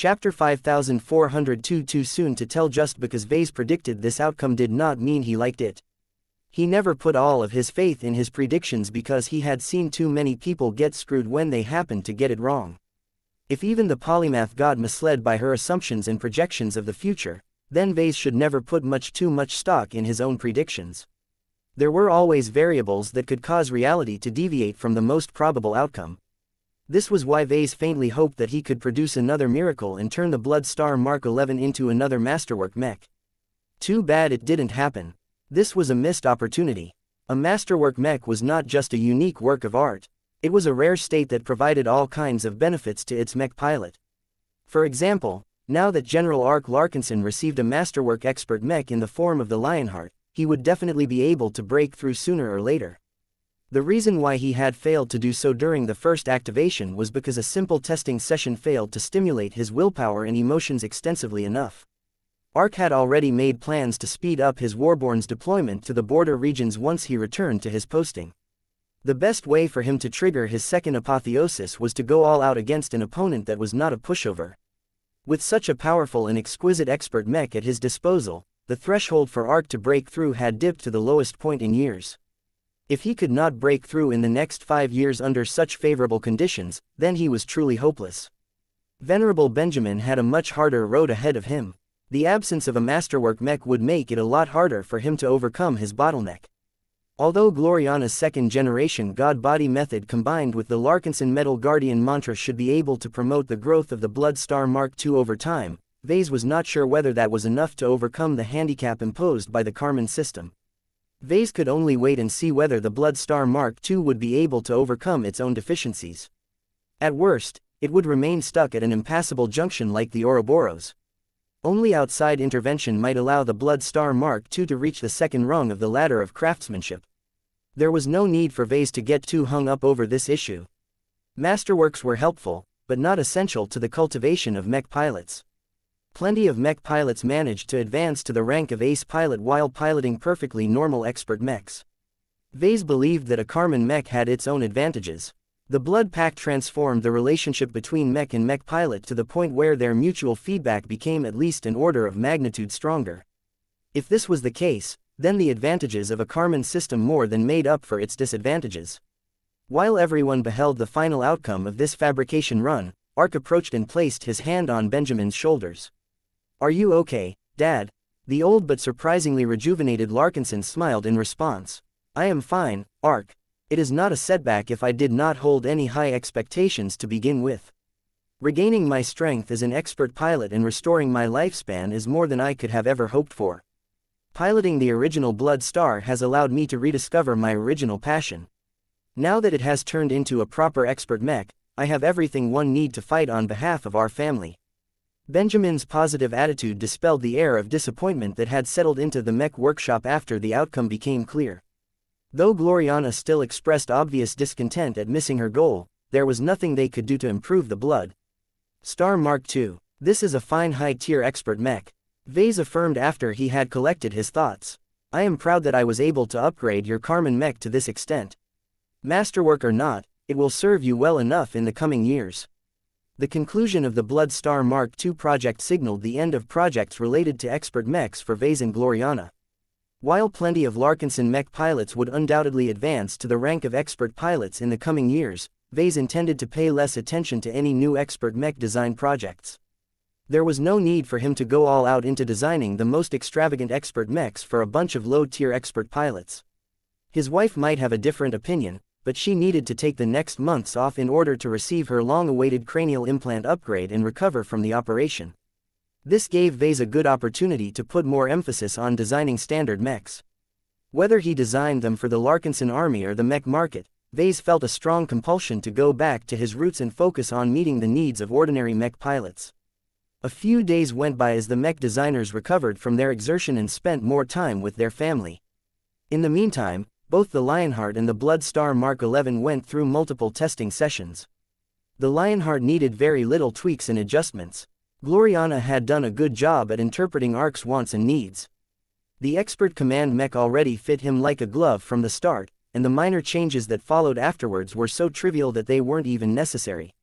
Chapter 5402. Too soon to tell. Just because Vase predicted this outcome did not mean he liked it. He never put all of his faith in his predictions because he had seen too many people get screwed when they happened to get it wrong. If even the polymath got misled by her assumptions and projections of the future, then Vase should never put too much stock in his own predictions. There were always variables that could cause reality to deviate from the most probable outcome. This was why Vase faintly hoped that he could produce another miracle and turn the Blood Star Mark 11 into another masterwork mech. Too bad it didn't happen. This was a missed opportunity. A masterwork mech was not just a unique work of art. It was a rare state that provided all kinds of benefits to its mech pilot. For example, now that General Ark Larkinson received a masterwork expert mech in the form of the Lionheart, he would definitely be able to break through sooner or later. The reason why he had failed to do so during the first activation was because a simple testing session failed to stimulate his willpower and emotions extensively enough. Ark had already made plans to speed up his Warborn's deployment to the border regions once he returned to his posting. The best way for him to trigger his second apotheosis was to go all out against an opponent that was not a pushover. With such a powerful and exquisite expert mech at his disposal, the threshold for Ark to break through had dipped to the lowest point in years. If he could not break through in the next 5 years under such favorable conditions, then he was truly hopeless. Venerable Benjamin had a much harder road ahead of him. The absence of a masterwork mech would make it a lot harder for him to overcome his bottleneck. Although Gloriana's second-generation God Body method combined with the Larkinson Metal Guardian mantra should be able to promote the growth of the Blood Star Mark II over time, Vase was not sure whether that was enough to overcome the handicap imposed by the Karman system. Vase could only wait and see whether the Blood Star Mark II would be able to overcome its own deficiencies. At worst, it would remain stuck at an impassable junction like the Ouroboros. Only outside intervention might allow the Blood Star Mark II to reach the second rung of the ladder of craftsmanship. There was no need for Vase to get too hung up over this issue. Masterworks were helpful, but not essential to the cultivation of mech pilots. Plenty of mech pilots managed to advance to the rank of ace pilot while piloting perfectly normal expert mechs. Vase believed that a Karman mech had its own advantages. The Blood Pact transformed the relationship between mech and mech pilot to the point where their mutual feedback became at least an order of magnitude stronger. If this was the case, then the advantages of a Karman system more than made up for its disadvantages. While everyone beheld the final outcome of this fabrication run, Ark approached and placed his hand on Benjamin's shoulders. "Are you okay, Dad?" The old but surprisingly rejuvenated Larkinson smiled in response. "I am fine, Ark. It is not a setback if I did not hold any high expectations to begin with. Regaining my strength as an expert pilot and restoring my lifespan is more than I could have ever hoped for. Piloting the original Blood Star has allowed me to rediscover my original passion. Now that it has turned into a proper expert mech, I have everything one need to fight on behalf of our family." Benjamin's positive attitude dispelled the air of disappointment that had settled into the mech workshop after the outcome became clear. Though Gloriana still expressed obvious discontent at missing her goal, there was nothing they could do to improve the Blood Star Mark II. "This is a fine high-tier expert mech," Vase affirmed after he had collected his thoughts. "I am proud that I was able to upgrade your Karman mech to this extent. Masterwork or not, it will serve you well enough in the coming years." The conclusion of the Blood Star Mark II project signaled the end of projects related to expert mechs for Vase and Gloriana. While plenty of Larkinson mech pilots would undoubtedly advance to the rank of expert pilots in the coming years, Vase intended to pay less attention to any new expert mech design projects. There was no need for him to go all out into designing the most extravagant expert mechs for a bunch of low-tier expert pilots. His wife might have a different opinion, but she needed to take the next months off in order to receive her long-awaited cranial implant upgrade and recover from the operation. This gave Vase a good opportunity to put more emphasis on designing standard mechs. Whether he designed them for the Larkinson army or the mech market, Vase felt a strong compulsion to go back to his roots and focus on meeting the needs of ordinary mech pilots. A few days went by as the mech designers recovered from their exertion and spent more time with their family. In the meantime, both the Lionheart and the Blood Star Mark 11 went through multiple testing sessions. The Lionheart needed very little tweaks and adjustments. Gloriana had done a good job at interpreting Ark's wants and needs. The expert command mech already fit him like a glove from the start, and the minor changes that followed afterwards were so trivial that they weren't even necessary.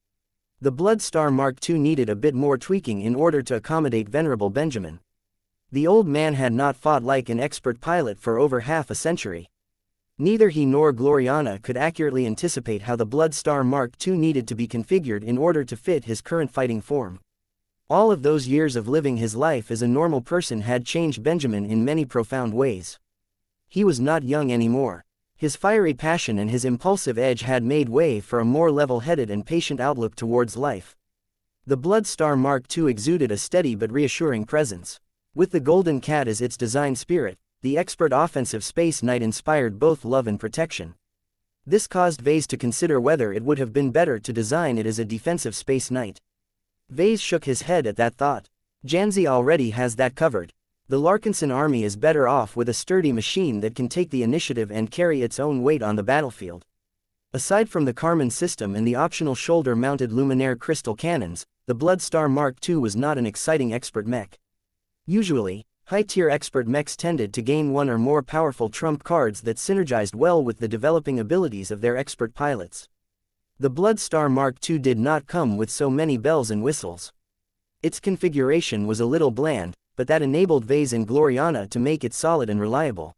The Blood Star Mark II needed a bit more tweaking in order to accommodate Venerable Benjamin. The old man had not fought like an expert pilot for over half a century. Neither he nor Gloriana could accurately anticipate how the Blood Star Mark II needed to be configured in order to fit his current fighting form. All of those years of living his life as a normal person had changed Benjamin in many profound ways. He was not young anymore. His fiery passion and his impulsive edge had made way for a more level-headed and patient outlook towards life. The Blood Star Mark II exuded a steady but reassuring presence. With the Golden Cat as its design spirit, the expert offensive Space Knight inspired both love and protection. This caused Vase to consider whether it would have been better to design it as a defensive Space Knight. Vase shook his head at that thought. Janzi already has that covered. The Larkinson army is better off with a sturdy machine that can take the initiative and carry its own weight on the battlefield. Aside from the Karman system and the optional shoulder-mounted Luminaire crystal cannons, the Blood Star Mark II was not an exciting expert mech. Usually, high-tier expert mechs tended to gain one or more powerful trump cards that synergized well with the developing abilities of their expert pilots. The Blood Star Mark II did not come with so many bells and whistles. Its configuration was a little bland, but that enabled Vase and Gloriana to make it solid and reliable.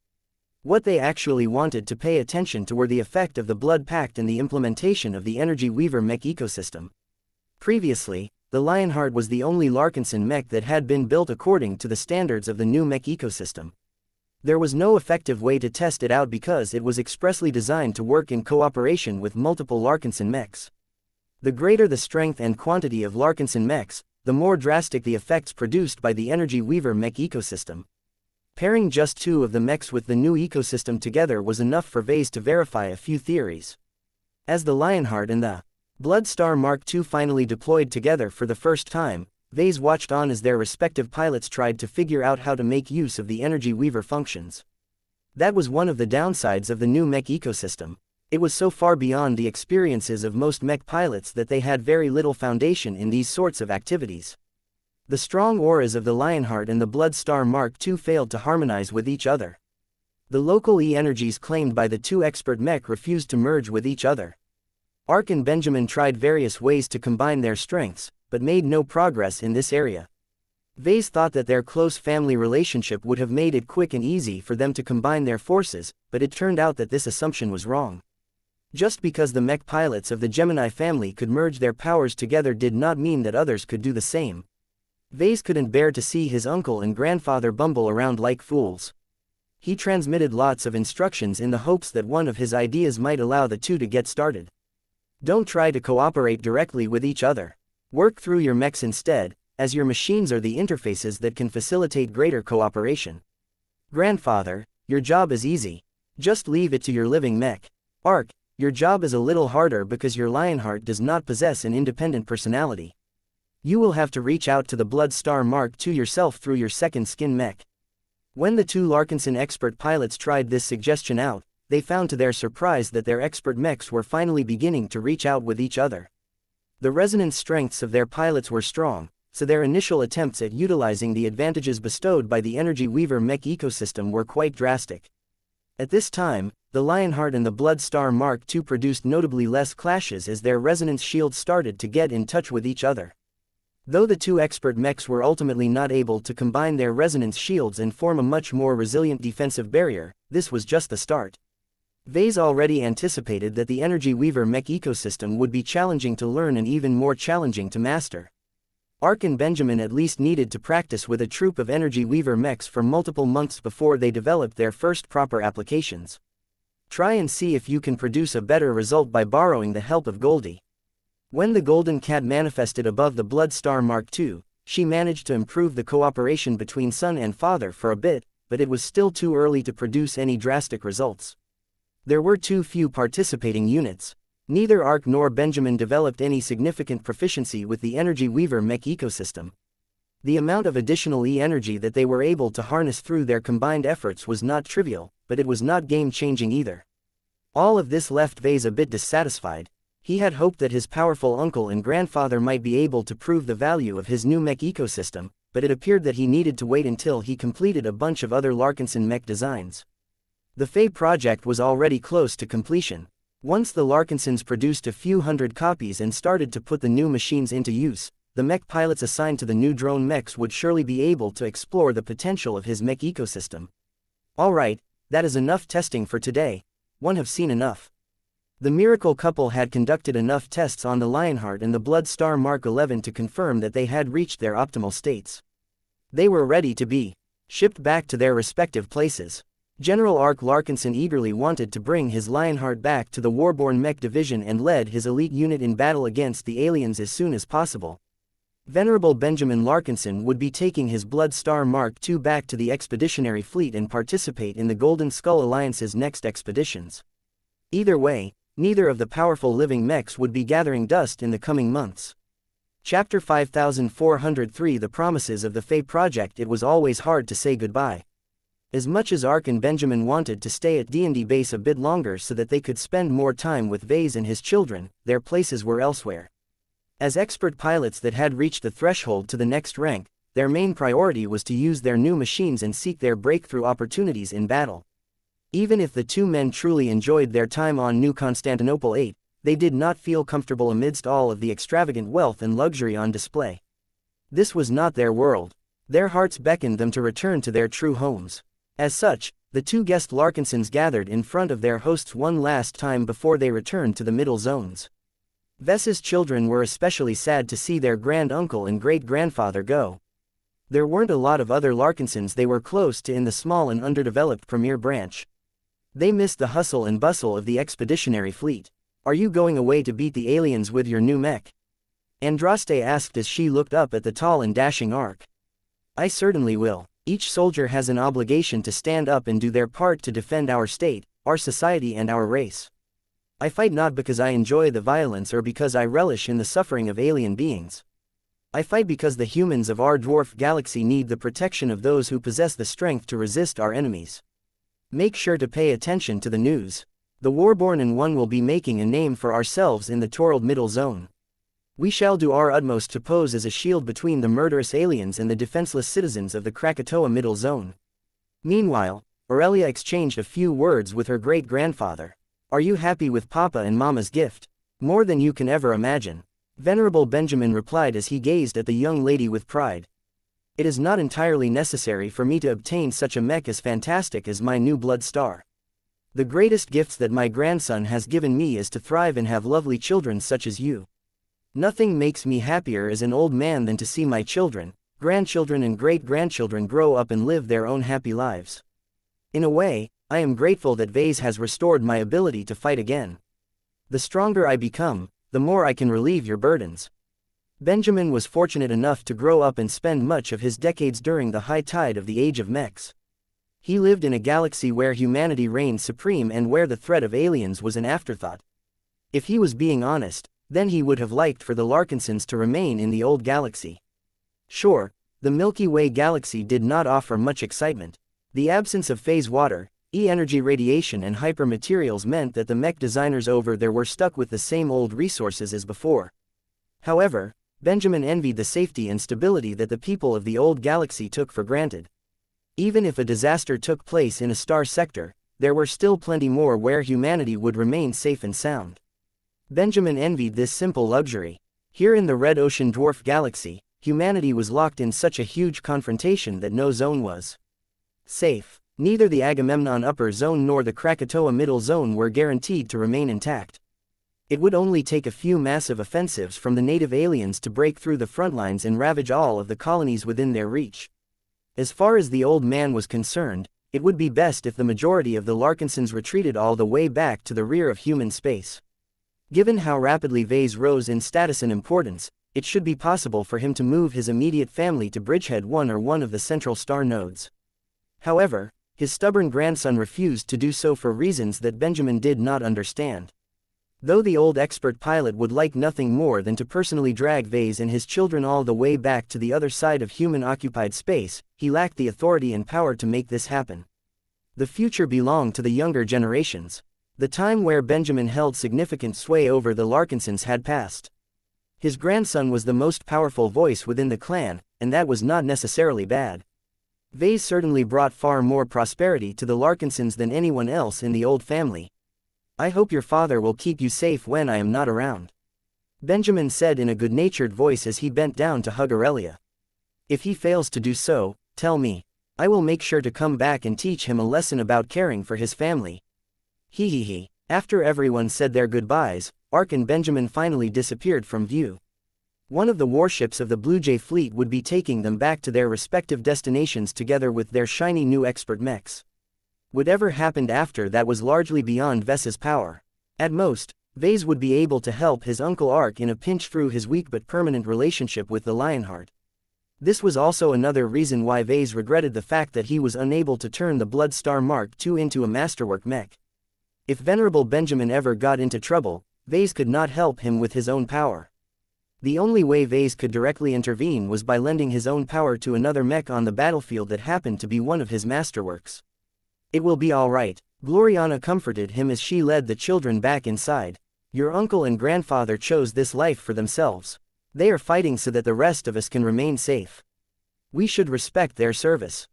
What they actually wanted to pay attention to were the effect of the Blood Pact and the implementation of the Energy Weaver mech ecosystem. Previously, the Lionheart was the only Larkinson mech that had been built according to the standards of the new mech ecosystem. There was no effective way to test it out because it was expressly designed to work in cooperation with multiple Larkinson mechs. The greater the strength and quantity of Larkinson mechs, the more drastic the effects produced by the Energy Weaver mech ecosystem. Pairing just two of the mechs with the new ecosystem together was enough for Vase to verify a few theories. As the Lionheart and the Blood Star Mark II finally deployed together for the first time, Vase watched on as their respective pilots tried to figure out how to make use of the Energy Weaver functions. That was one of the downsides of the new mech ecosystem. It was so far beyond the experiences of most mech pilots that they had very little foundation in these sorts of activities. The strong auras of the Lionheart and the Blood Star Mark II failed to harmonize with each other. The local E-energies claimed by the two expert mech refused to merge with each other. Ark and Benjamin tried various ways to combine their strengths, but made no progress in this area. Vase thought that their close family relationship would have made it quick and easy for them to combine their forces, but it turned out that this assumption was wrong. Just because the mech pilots of the Gemini family could merge their powers together did not mean that others could do the same. Vase couldn't bear to see his uncle and grandfather bumble around like fools. He transmitted lots of instructions in the hopes that one of his ideas might allow the two to get started. Don't try to cooperate directly with each other. Work through your mechs instead, as your machines are the interfaces that can facilitate greater cooperation. Grandfather, your job is easy. Just leave it to your living mech. Ark, your job is a little harder because your Lionheart does not possess an independent personality. You will have to reach out to the Blood Star Mark II yourself through your second skin mech. When the two Larkinson expert pilots tried this suggestion out, they found to their surprise that their expert mechs were finally beginning to reach out with each other. The resonance strengths of their pilots were strong, so their initial attempts at utilizing the advantages bestowed by the Energy Weaver mech ecosystem were quite drastic. At this time, the Lionheart and the Blood Star Mark II produced notably less clashes as their resonance shields started to get in touch with each other. Though the two expert mechs were ultimately not able to combine their resonance shields and form a much more resilient defensive barrier, this was just the start. Vase already anticipated that the Energy Weaver mech ecosystem would be challenging to learn and even more challenging to master. Ark and Benjamin at least needed to practice with a troop of Energy Weaver mechs for multiple months before they developed their first proper applications. Try and see if you can produce a better result by borrowing the help of Goldie. When the Golden Cat manifested above the Blood Star Mark II, she managed to improve the cooperation between son and father for a bit, but it was still too early to produce any drastic results. There were too few participating units. Neither Ark nor Benjamin developed any significant proficiency with the Energy Weaver mech ecosystem. The amount of additional E-energy that they were able to harness through their combined efforts was not trivial, but it was not game-changing either. All of this left Vase a bit dissatisfied. He had hoped that his powerful uncle and grandfather might be able to prove the value of his new mech ecosystem, but it appeared that he needed to wait until he completed a bunch of other Larkinson mech designs. The Fae project was already close to completion. Once the Larkinsons produced a few hundred copies and started to put the new machines into use, the mech pilots assigned to the new drone mechs would surely be able to explore the potential of his mech ecosystem. Alright, that is enough testing for today. One have seen enough. The miracle couple had conducted enough tests on the Lionheart and the Blood Star Mark 11 to confirm that they had reached their optimal states. They were ready to be shipped back to their respective places. General Ark Larkinson eagerly wanted to bring his Lionheart back to the Warborn Mech Division and led his elite unit in battle against the aliens as soon as possible. Venerable Benjamin Larkinson would be taking his Blood Star Mark II back to the Expeditionary Fleet and participate in the Golden Skull Alliance's next expeditions. Either way, neither of the powerful living mechs would be gathering dust in the coming months. Chapter 5403 The Promises of the Fae Project. It was always hard to say goodbye. As much as Ark and Benjamin wanted to stay at D&D base a bit longer so that they could spend more time with Vase and his children, their places were elsewhere. As expert pilots that had reached the threshold to the next rank, their main priority was to use their new machines and seek their breakthrough opportunities in battle. Even if the two men truly enjoyed their time on New Constantinople 8, they did not feel comfortable amidst all of the extravagant wealth and luxury on display. This was not their world. Their hearts beckoned them to return to their true homes. As such, the two guest Larkinsons gathered in front of their hosts one last time before they returned to the middle zones. Ves's children were especially sad to see their grand-uncle and great-grandfather go. There weren't a lot of other Larkinsons they were close to in the small and underdeveloped Premier Branch. They missed the hustle and bustle of the Expeditionary Fleet. "Are you going away to beat the aliens with your new mech?" Andraste asked as she looked up at the tall and dashing Ark. "I certainly will. Each soldier has an obligation to stand up and do their part to defend our state, our society and our race. I fight not because I enjoy the violence or because I relish in the suffering of alien beings. I fight because the humans of our dwarf galaxy need the protection of those who possess the strength to resist our enemies. Make sure to pay attention to the news. The Warborn and One will be making a name for ourselves in the Torald Middle Zone. We shall do our utmost to pose as a shield between the murderous aliens and the defenseless citizens of the Krakatoa Middle Zone." Meanwhile, Aurelia exchanged a few words with her great-grandfather. "Are you happy with Papa and Mama's gift?" "More than you can ever imagine," Venerable Benjamin replied as he gazed at the young lady with pride. "It is not entirely necessary for me to obtain such a mech as fantastic as my new Blood Star. The greatest gifts that my grandson has given me is to thrive and have lovely children such as you. Nothing makes me happier as an old man than to see my children, grandchildren and great-grandchildren grow up and live their own happy lives. In a way, I am grateful that Vase has restored my ability to fight again. The stronger I become, the more I can relieve your burdens." Benjamin was fortunate enough to grow up and spend much of his decades during the high tide of the Age of Mechs. He lived in a galaxy where humanity reigned supreme and where the threat of aliens was an afterthought. If he was being honest, then he would have liked for the Larkinsons to remain in the old galaxy. Sure, the Milky Way galaxy did not offer much excitement. The absence of phase water, E-energy radiation and hypermaterials meant that the mech designers over there were stuck with the same old resources as before. However, Benjamin envied the safety and stability that the people of the old galaxy took for granted. Even if a disaster took place in a star sector, there were still plenty more where humanity would remain safe and sound. Benjamin envied this simple luxury. Here in the Red Ocean Dwarf Galaxy, humanity was locked in such a huge confrontation that no zone was safe. Neither the Agamemnon Upper Zone nor the Krakatoa Middle Zone were guaranteed to remain intact. It would only take a few massive offensives from the native aliens to break through the front lines and ravage all of the colonies within their reach. As far as the old man was concerned, it would be best if the majority of the Larkinsons retreated all the way back to the rear of human space. Given how rapidly Vase rose in status and importance, it should be possible for him to move his immediate family to Bridgehead 1 or one of the central star nodes. However, his stubborn grandson refused to do so for reasons that Benjamin did not understand. Though the old expert pilot would like nothing more than to personally drag Vase and his children all the way back to the other side of human-occupied space, he lacked the authority and power to make this happen. The future belonged to the younger generations. The time where Benjamin held significant sway over the Larkinsons had passed. His grandson was the most powerful voice within the clan, and that was not necessarily bad. Vase certainly brought far more prosperity to the Larkinsons than anyone else in the old family. I hope your father will keep you safe when I am not around. Benjamin said in a good-natured voice as he bent down to hug Aurelia. If he fails to do so, tell me. I will make sure to come back and teach him a lesson about caring for his family. He. After everyone said their goodbyes, Ark and Benjamin finally disappeared from view. One of the warships of the Blue Jay fleet would be taking them back to their respective destinations together with their shiny new expert mechs. Whatever happened after that was largely beyond Vess's power. At most, Vase would be able to help his uncle Ark in a pinch through his weak but permanent relationship with the Lionheart. This was also another reason why Vase regretted the fact that he was unable to turn the Blood Star Mark II into a masterwork mech. If Venerable Benjamin ever got into trouble, Vase could not help him with his own power. The only way Vase could directly intervene was by lending his own power to another mech on the battlefield that happened to be one of his masterworks. It will be all right, Gloriana comforted him as she led the children back inside. Your uncle and grandfather chose this life for themselves. They are fighting so that the rest of us can remain safe. We should respect their service.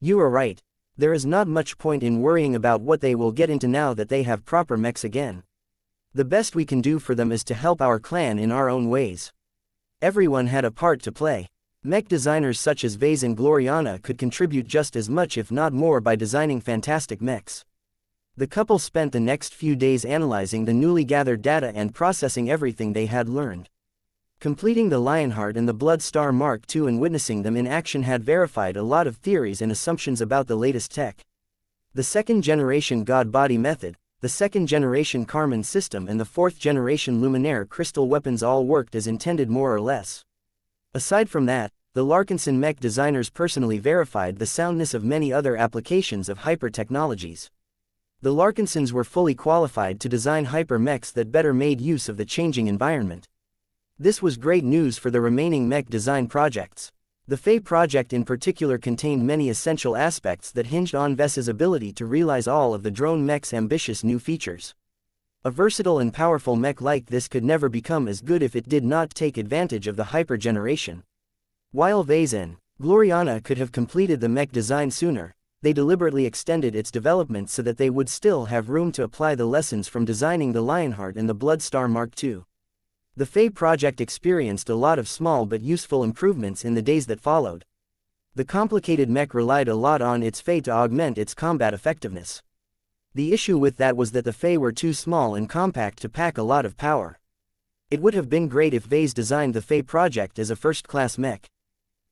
You are right. There is not much point in worrying about what they will get into now that they have proper mechs again. The best we can do for them is to help our clan in our own ways. Everyone had a part to play. Mech designers such as Vase and Gloriana could contribute just as much if not more by designing fantastic mechs. The couple spent the next few days analyzing the newly gathered data and processing everything they had learned. Completing the Lionheart and the Blood Star Mark II and witnessing them in action had verified a lot of theories and assumptions about the latest tech. The second-generation God Body method, the second-generation Karman system and the fourth-generation Luminaire crystal weapons all worked as intended more or less. Aside from that, the Larkinson mech designers personally verified the soundness of many other applications of hyper technologies. The Larkinsons were fully qualified to design hyper mechs that better made use of the changing environment. This was great news for the remaining mech design projects. The Fae project in particular contained many essential aspects that hinged on Vess's ability to realize all of the drone mech's ambitious new features. A versatile and powerful mech like this could never become as good if it did not take advantage of the hyper generation. While Vase and Gloriana could have completed the mech design sooner, they deliberately extended its development so that they would still have room to apply the lessons from designing the Lionheart and the Blood Star Mark II. The Fae project experienced a lot of small but useful improvements in the days that followed. The complicated mech relied a lot on its Fae to augment its combat effectiveness. The issue with that was that the Fae were too small and compact to pack a lot of power. It would have been great if Vase designed the Fae project as a first-class mech.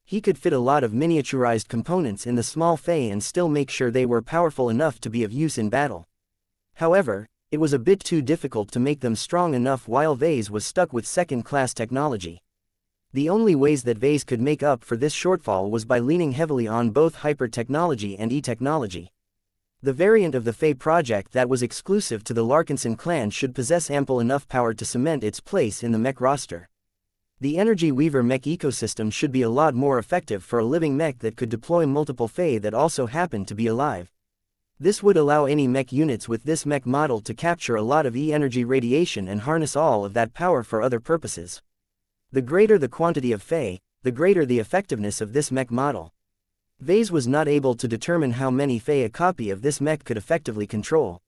He could fit a lot of miniaturized components in the small Fae and still make sure they were powerful enough to be of use in battle. However, it was a bit too difficult to make them strong enough while Vase was stuck with second-class technology. The only ways that Vase could make up for this shortfall was by leaning heavily on both hyper-technology and e-technology. The variant of the Fae project that was exclusive to the Larkinson clan should possess ample enough power to cement its place in the mech roster. The Energy Weaver mech ecosystem should be a lot more effective for a living mech that could deploy multiple Fae that also happen to be alive. This would allow any mech units with this mech model to capture a lot of E-energy radiation and harness all of that power for other purposes. The greater the quantity of Fae, the greater the effectiveness of this mech model. Vase was not able to determine how many Fae a copy of this mech could effectively control.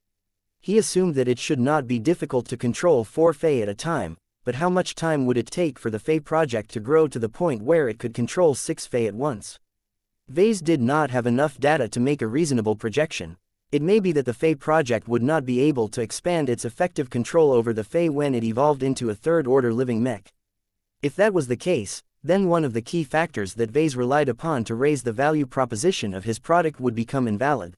He assumed that it should not be difficult to control 4 Fae at a time, but how much time would it take for the Fae project to grow to the point where it could control 6 Fae at once? Vase did not have enough data to make a reasonable projection. It may be that the Fae project would not be able to expand its effective control over the Fae when it evolved into a third-order living mech. If that was the case, then one of the key factors that Vase relied upon to raise the value proposition of his product would become invalid.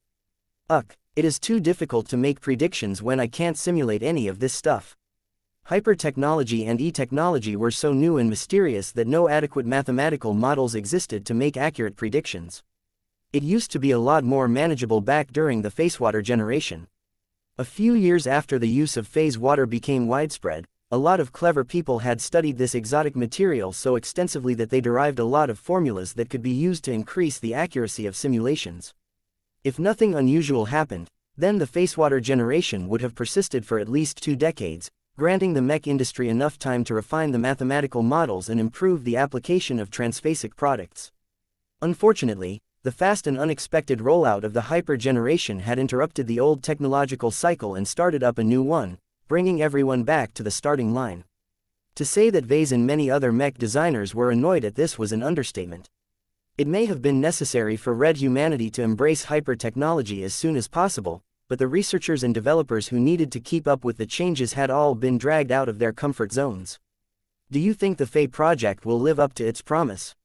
It is too difficult to make predictions when I can't simulate any of this stuff. Hyper-technology and e-technology were so new and mysterious that no adequate mathematical models existed to make accurate predictions. It used to be a lot more manageable back during the phase water generation. A few years after the use of phase water became widespread, a lot of clever people had studied this exotic material so extensively that they derived a lot of formulas that could be used to increase the accuracy of simulations. If nothing unusual happened, then the phase water generation would have persisted for at least 2 decades, granting the mech industry enough time to refine the mathematical models and improve the application of transphasic products. Unfortunately, the fast and unexpected rollout of the hyper generation had interrupted the old technological cycle and started up a new one, bringing everyone back to the starting line. To say that Vase and many other mech designers were annoyed at this was an understatement. It may have been necessary for Red humanity to embrace hyper-technology as soon as possible, but the researchers and developers who needed to keep up with the changes had all been dragged out of their comfort zones. Do you think the Fae project will live up to its promise?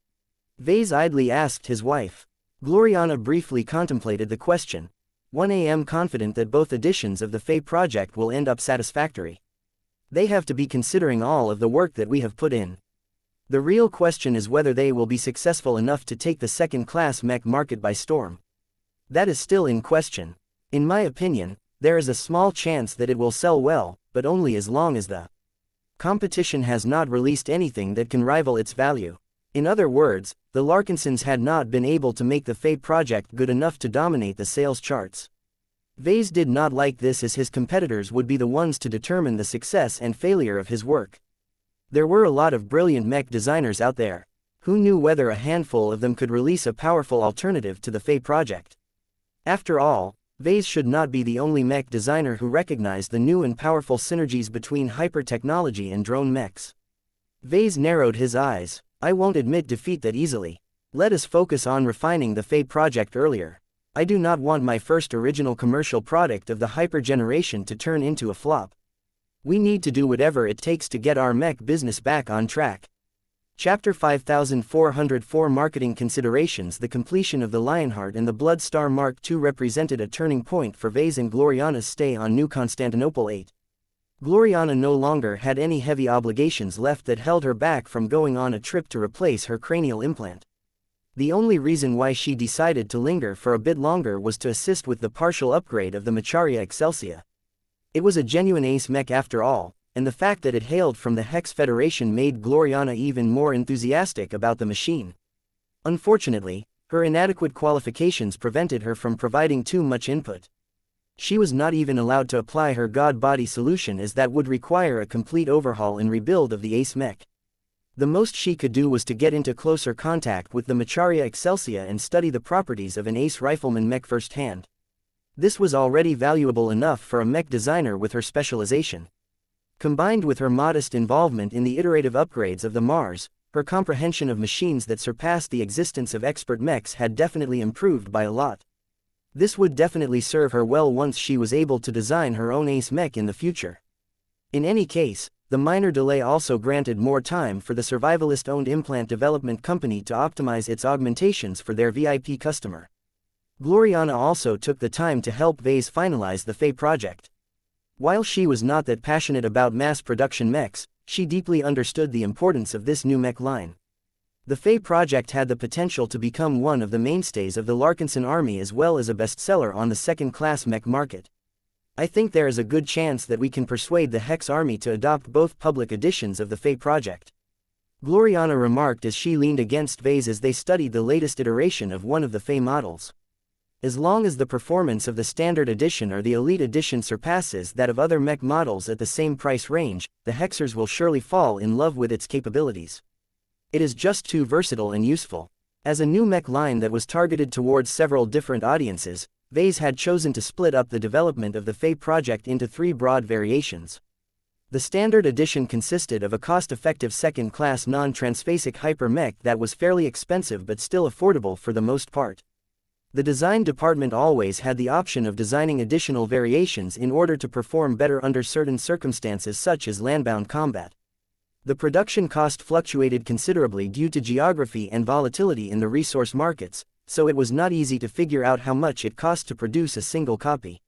Vase idly asked his wife. Gloriana briefly contemplated the question. 1 a.m. confident that both editions of the Fae project will end up satisfactory. They have to be considering all of the work that we have put in. The real question is whether they will be successful enough to take the second-class mech market by storm. That is still in question. In my opinion, there is a small chance that it will sell well, but only as long as the competition has not released anything that can rival its value. In other words, the Larkinsons had not been able to make the Fae project good enough to dominate the sales charts. Vase did not like this, as his competitors would be the ones to determine the success and failure of his work. There were a lot of brilliant mech designers out there. Who knew whether a handful of them could release a powerful alternative to the Fae project? After all, Vase should not be the only mech designer who recognized the new and powerful synergies between hyper-technology and drone mechs. Vase narrowed his eyes. I won't admit defeat that easily. Let us focus on refining the Fae project earlier. I do not want my first original commercial product of the hyper generation to turn into a flop. We need to do whatever it takes to get our mech business back on track. Chapter 5404 Marketing Considerations. The completion of the Lionheart and the Blood Star Mark II represented a turning point for Vase and Gloriana's stay on New Constantinople 8. Gloriana no longer had any heavy obligations left that held her back from going on a trip to replace her cranial implant. The only reason why she decided to linger for a bit longer was to assist with the partial upgrade of the xianxia. It was a genuine ace mech after all, and the fact that it hailed from the Hex Federation made Gloriana even more enthusiastic about the machine. Unfortunately, her inadequate qualifications prevented her from providing too much input. She was not even allowed to apply her God Body solution, as that would require a complete overhaul and rebuild of the ace mech. The most she could do was to get into closer contact with the xianxia and study the properties of an ace rifleman mech firsthand. This was already valuable enough for a mech designer with her specialization. Combined with her modest involvement in the iterative upgrades of the Mars, her comprehension of machines that surpassed the existence of expert mechs had definitely improved by a lot. This would definitely serve her well once she was able to design her own ace mech in the future. In any case, the minor delay also granted more time for the survivalist-owned implant development company to optimize its augmentations for their VIP customer. Gloriana also took the time to help Vase finalize the Fae project. While she was not that passionate about mass production mechs, she deeply understood the importance of this new mech line. The Fae project had the potential to become one of the mainstays of the Larkinson army as well as a bestseller on the second-class mech market. I think there is a good chance that we can persuade the Hex army to adopt both public editions of the Fae project. Gloriana remarked as she leaned against Vase as they studied the latest iteration of one of the Fae models. As long as the performance of the standard edition or the elite edition surpasses that of other mech models at the same price range, the Hexers will surely fall in love with its capabilities. It is just too versatile and useful. As a new mech line that was targeted towards several different audiences, Vase had chosen to split up the development of the Fae project into 3 broad variations. The standard edition consisted of a cost-effective second-class non-transphasic hyper mech that was fairly expensive but still affordable for the most part. The design department always had the option of designing additional variations in order to perform better under certain circumstances such as landbound combat. The production cost fluctuated considerably due to geography and volatility in the resource markets, so it was not easy to figure out how much it cost to produce a single copy.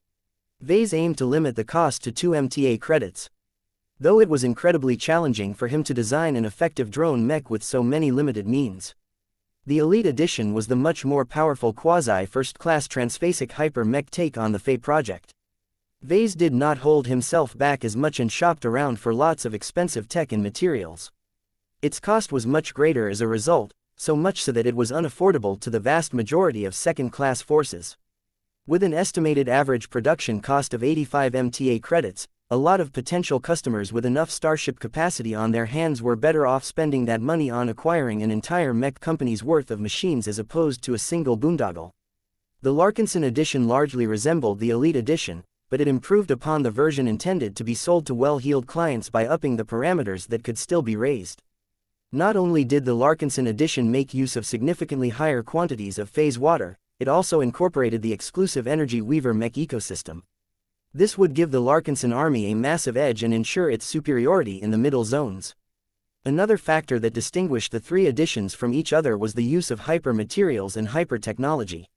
Vase aimed to limit the cost to 2 MTA credits. Though it was incredibly challenging for him to design an effective drone mech with so many limited means. The Elite Edition was the much more powerful quasi-first-class transphasic hyper mech take on the Fae project. Vase did not hold himself back as much and shopped around for lots of expensive tech and materials. Its cost was much greater as a result, so much so that it was unaffordable to the vast majority of second-class forces. With an estimated average production cost of 85 MTA credits, A lot of potential customers with enough Starship capacity on their hands were better off spending that money on acquiring an entire mech company's worth of machines as opposed to a single boondoggle. The Larkinson edition largely resembled the Elite edition, but it improved upon the version intended to be sold to well-heeled clients by upping the parameters that could still be raised. Not only did the Larkinson edition make use of significantly higher quantities of phase water, it also incorporated the exclusive Energy Weaver mech ecosystem. This would give the Larkinson army a massive edge and ensure its superiority in the middle zones. Another factor that distinguished the three editions from each other was the use of hyper-materials and hyper-technology.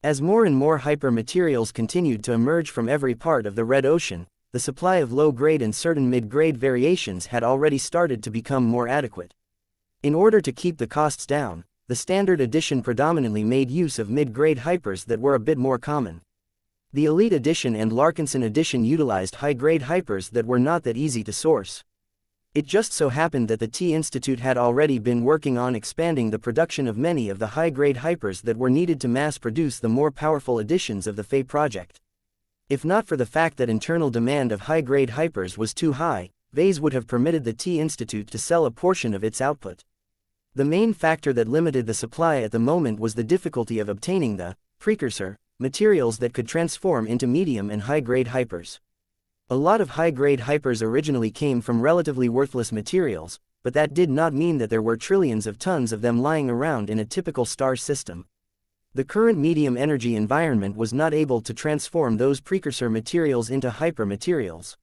As more and more hyper-materials continued to emerge from every part of the Red Ocean, the supply of low-grade and certain mid-grade variations had already started to become more adequate. In order to keep the costs down, the Standard Edition predominantly made use of mid-grade hypers that were a bit more common. The Elite Edition and Larkinson Edition utilized high-grade hypers that were not that easy to source. It just so happened that the T-Institute had already been working on expanding the production of many of the high-grade hypers that were needed to mass-produce the more powerful editions of the Fae project. If not for the fact that internal demand of high-grade hypers was too high, Vase would have permitted the T-Institute to sell a portion of its output. The main factor that limited the supply at the moment was the difficulty of obtaining the precursor materials that could transform into medium and high-grade hypers. A lot of high-grade hypers originally came from relatively worthless materials, but that did not mean that there were trillions of tons of them lying around in a typical star system. The current medium energy environment was not able to transform those precursor materials into hyper materials.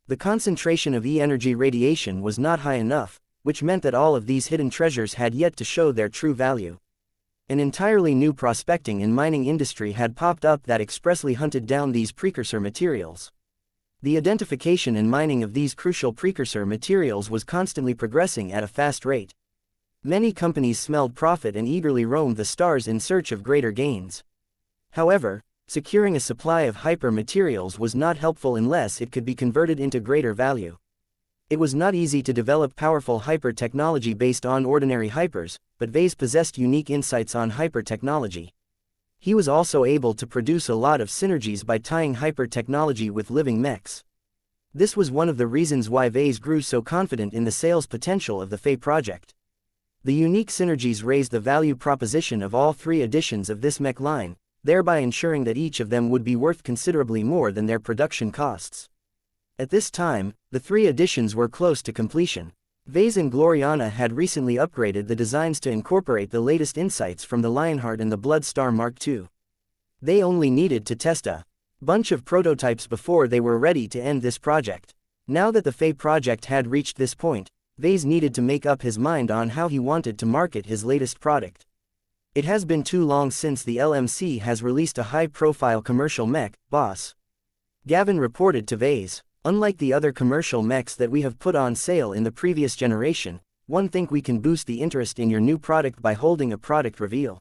The concentration of E-energy radiation was not high enough, which meant that all of these hidden treasures had yet to show their true value. An entirely new prospecting and mining industry had popped up that expressly hunted down these precursor materials. The identification and mining of these crucial precursor materials was constantly progressing at a fast rate. Many companies smelled profit and eagerly roamed the stars in search of greater gains. However, securing a supply of hyper materials was not helpful unless it could be converted into greater value. It was not easy to develop powerful hyper-technology based on ordinary hypers, but Vase possessed unique insights on hyper-technology. He was also able to produce a lot of synergies by tying hyper-technology with living mechs. This was one of the reasons why Vase grew so confident in the sales potential of the Fae project. The unique synergies raised the value proposition of all three editions of this mech line, thereby ensuring that each of them would be worth considerably more than their production costs. At this time, the three editions were close to completion. Vase and Gloriana had recently upgraded the designs to incorporate the latest insights from the Lionheart and the Blood Star Mark II. They only needed to test a bunch of prototypes before they were ready to end this project. Now that the Fae project had reached this point, Vase needed to make up his mind on how he wanted to market his latest product. It has been too long since the LMC has released a high-profile commercial mech, boss. Gavin reported to Vase. Unlike the other commercial mechs that we have put on sale in the previous generation, one think we can boost the interest in your new product by holding a product reveal.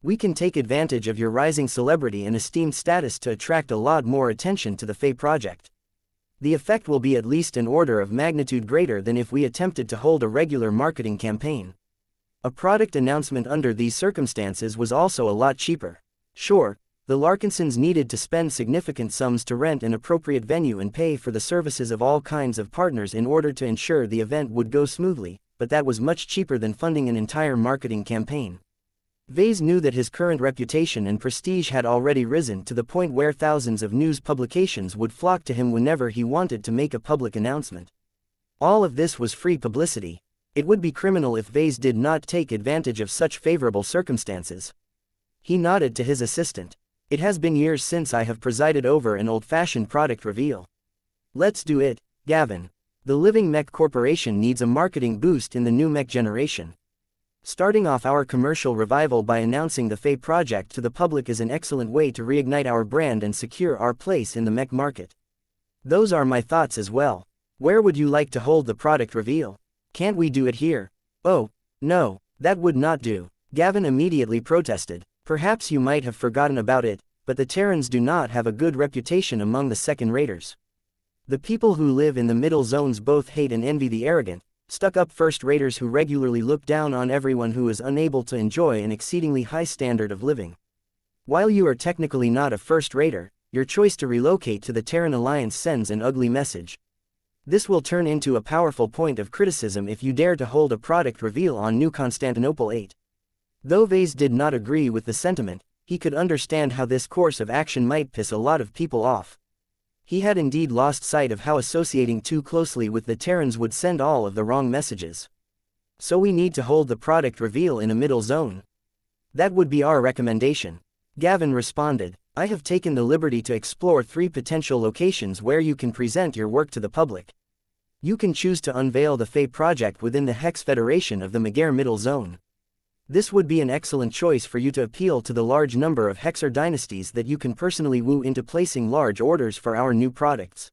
We can take advantage of your rising celebrity and esteemed status to attract a lot more attention to the Fae project. The effect will be at least an order of magnitude greater than if we attempted to hold a regular marketing campaign. A product announcement under these circumstances was also a lot cheaper. Sure, the Larkinsons needed to spend significant sums to rent an appropriate venue and pay for the services of all kinds of partners in order to ensure the event would go smoothly, but that was much cheaper than funding an entire marketing campaign. Vase knew that his current reputation and prestige had already risen to the point where thousands of news publications would flock to him whenever he wanted to make a public announcement. All of this was free publicity. It would be criminal if Vase did not take advantage of such favorable circumstances. He nodded to his assistant. It has been years since I have presided over an old-fashioned product reveal. Let's do it, Gavin. The Living Mech Corporation needs a marketing boost in the new mech generation. Starting off our commercial revival by announcing the Fae project to the public is an excellent way to reignite our brand and secure our place in the mech market. Those are my thoughts as well. Where would you like to hold the product reveal? Can't we do it here? Oh, no, that would not do. Gavin immediately protested. Perhaps you might have forgotten about it, but the Terrans do not have a good reputation among the second-raters. The people who live in the middle zones both hate and envy the arrogant, stuck-up first-raters who regularly look down on everyone who is unable to enjoy an exceedingly high standard of living. While you are technically not a first-rater, your choice to relocate to the Terran Alliance sends an ugly message. This will turn into a powerful point of criticism if you dare to hold a product reveal on New Constantinople 8. Though Vase did not agree with the sentiment, he could understand how this course of action might piss a lot of people off. He had indeed lost sight of how associating too closely with the Terrans would send all of the wrong messages. So we need to hold the product reveal in a middle zone. That would be our recommendation. Gavin responded, I have taken the liberty to explore 3 potential locations where you can present your work to the public. You can choose to unveil the Fae project within the Hex Federation of the Megare Middle Zone. This would be an excellent choice for you to appeal to the large number of Hexer dynasties that you can personally woo into placing large orders for our new products.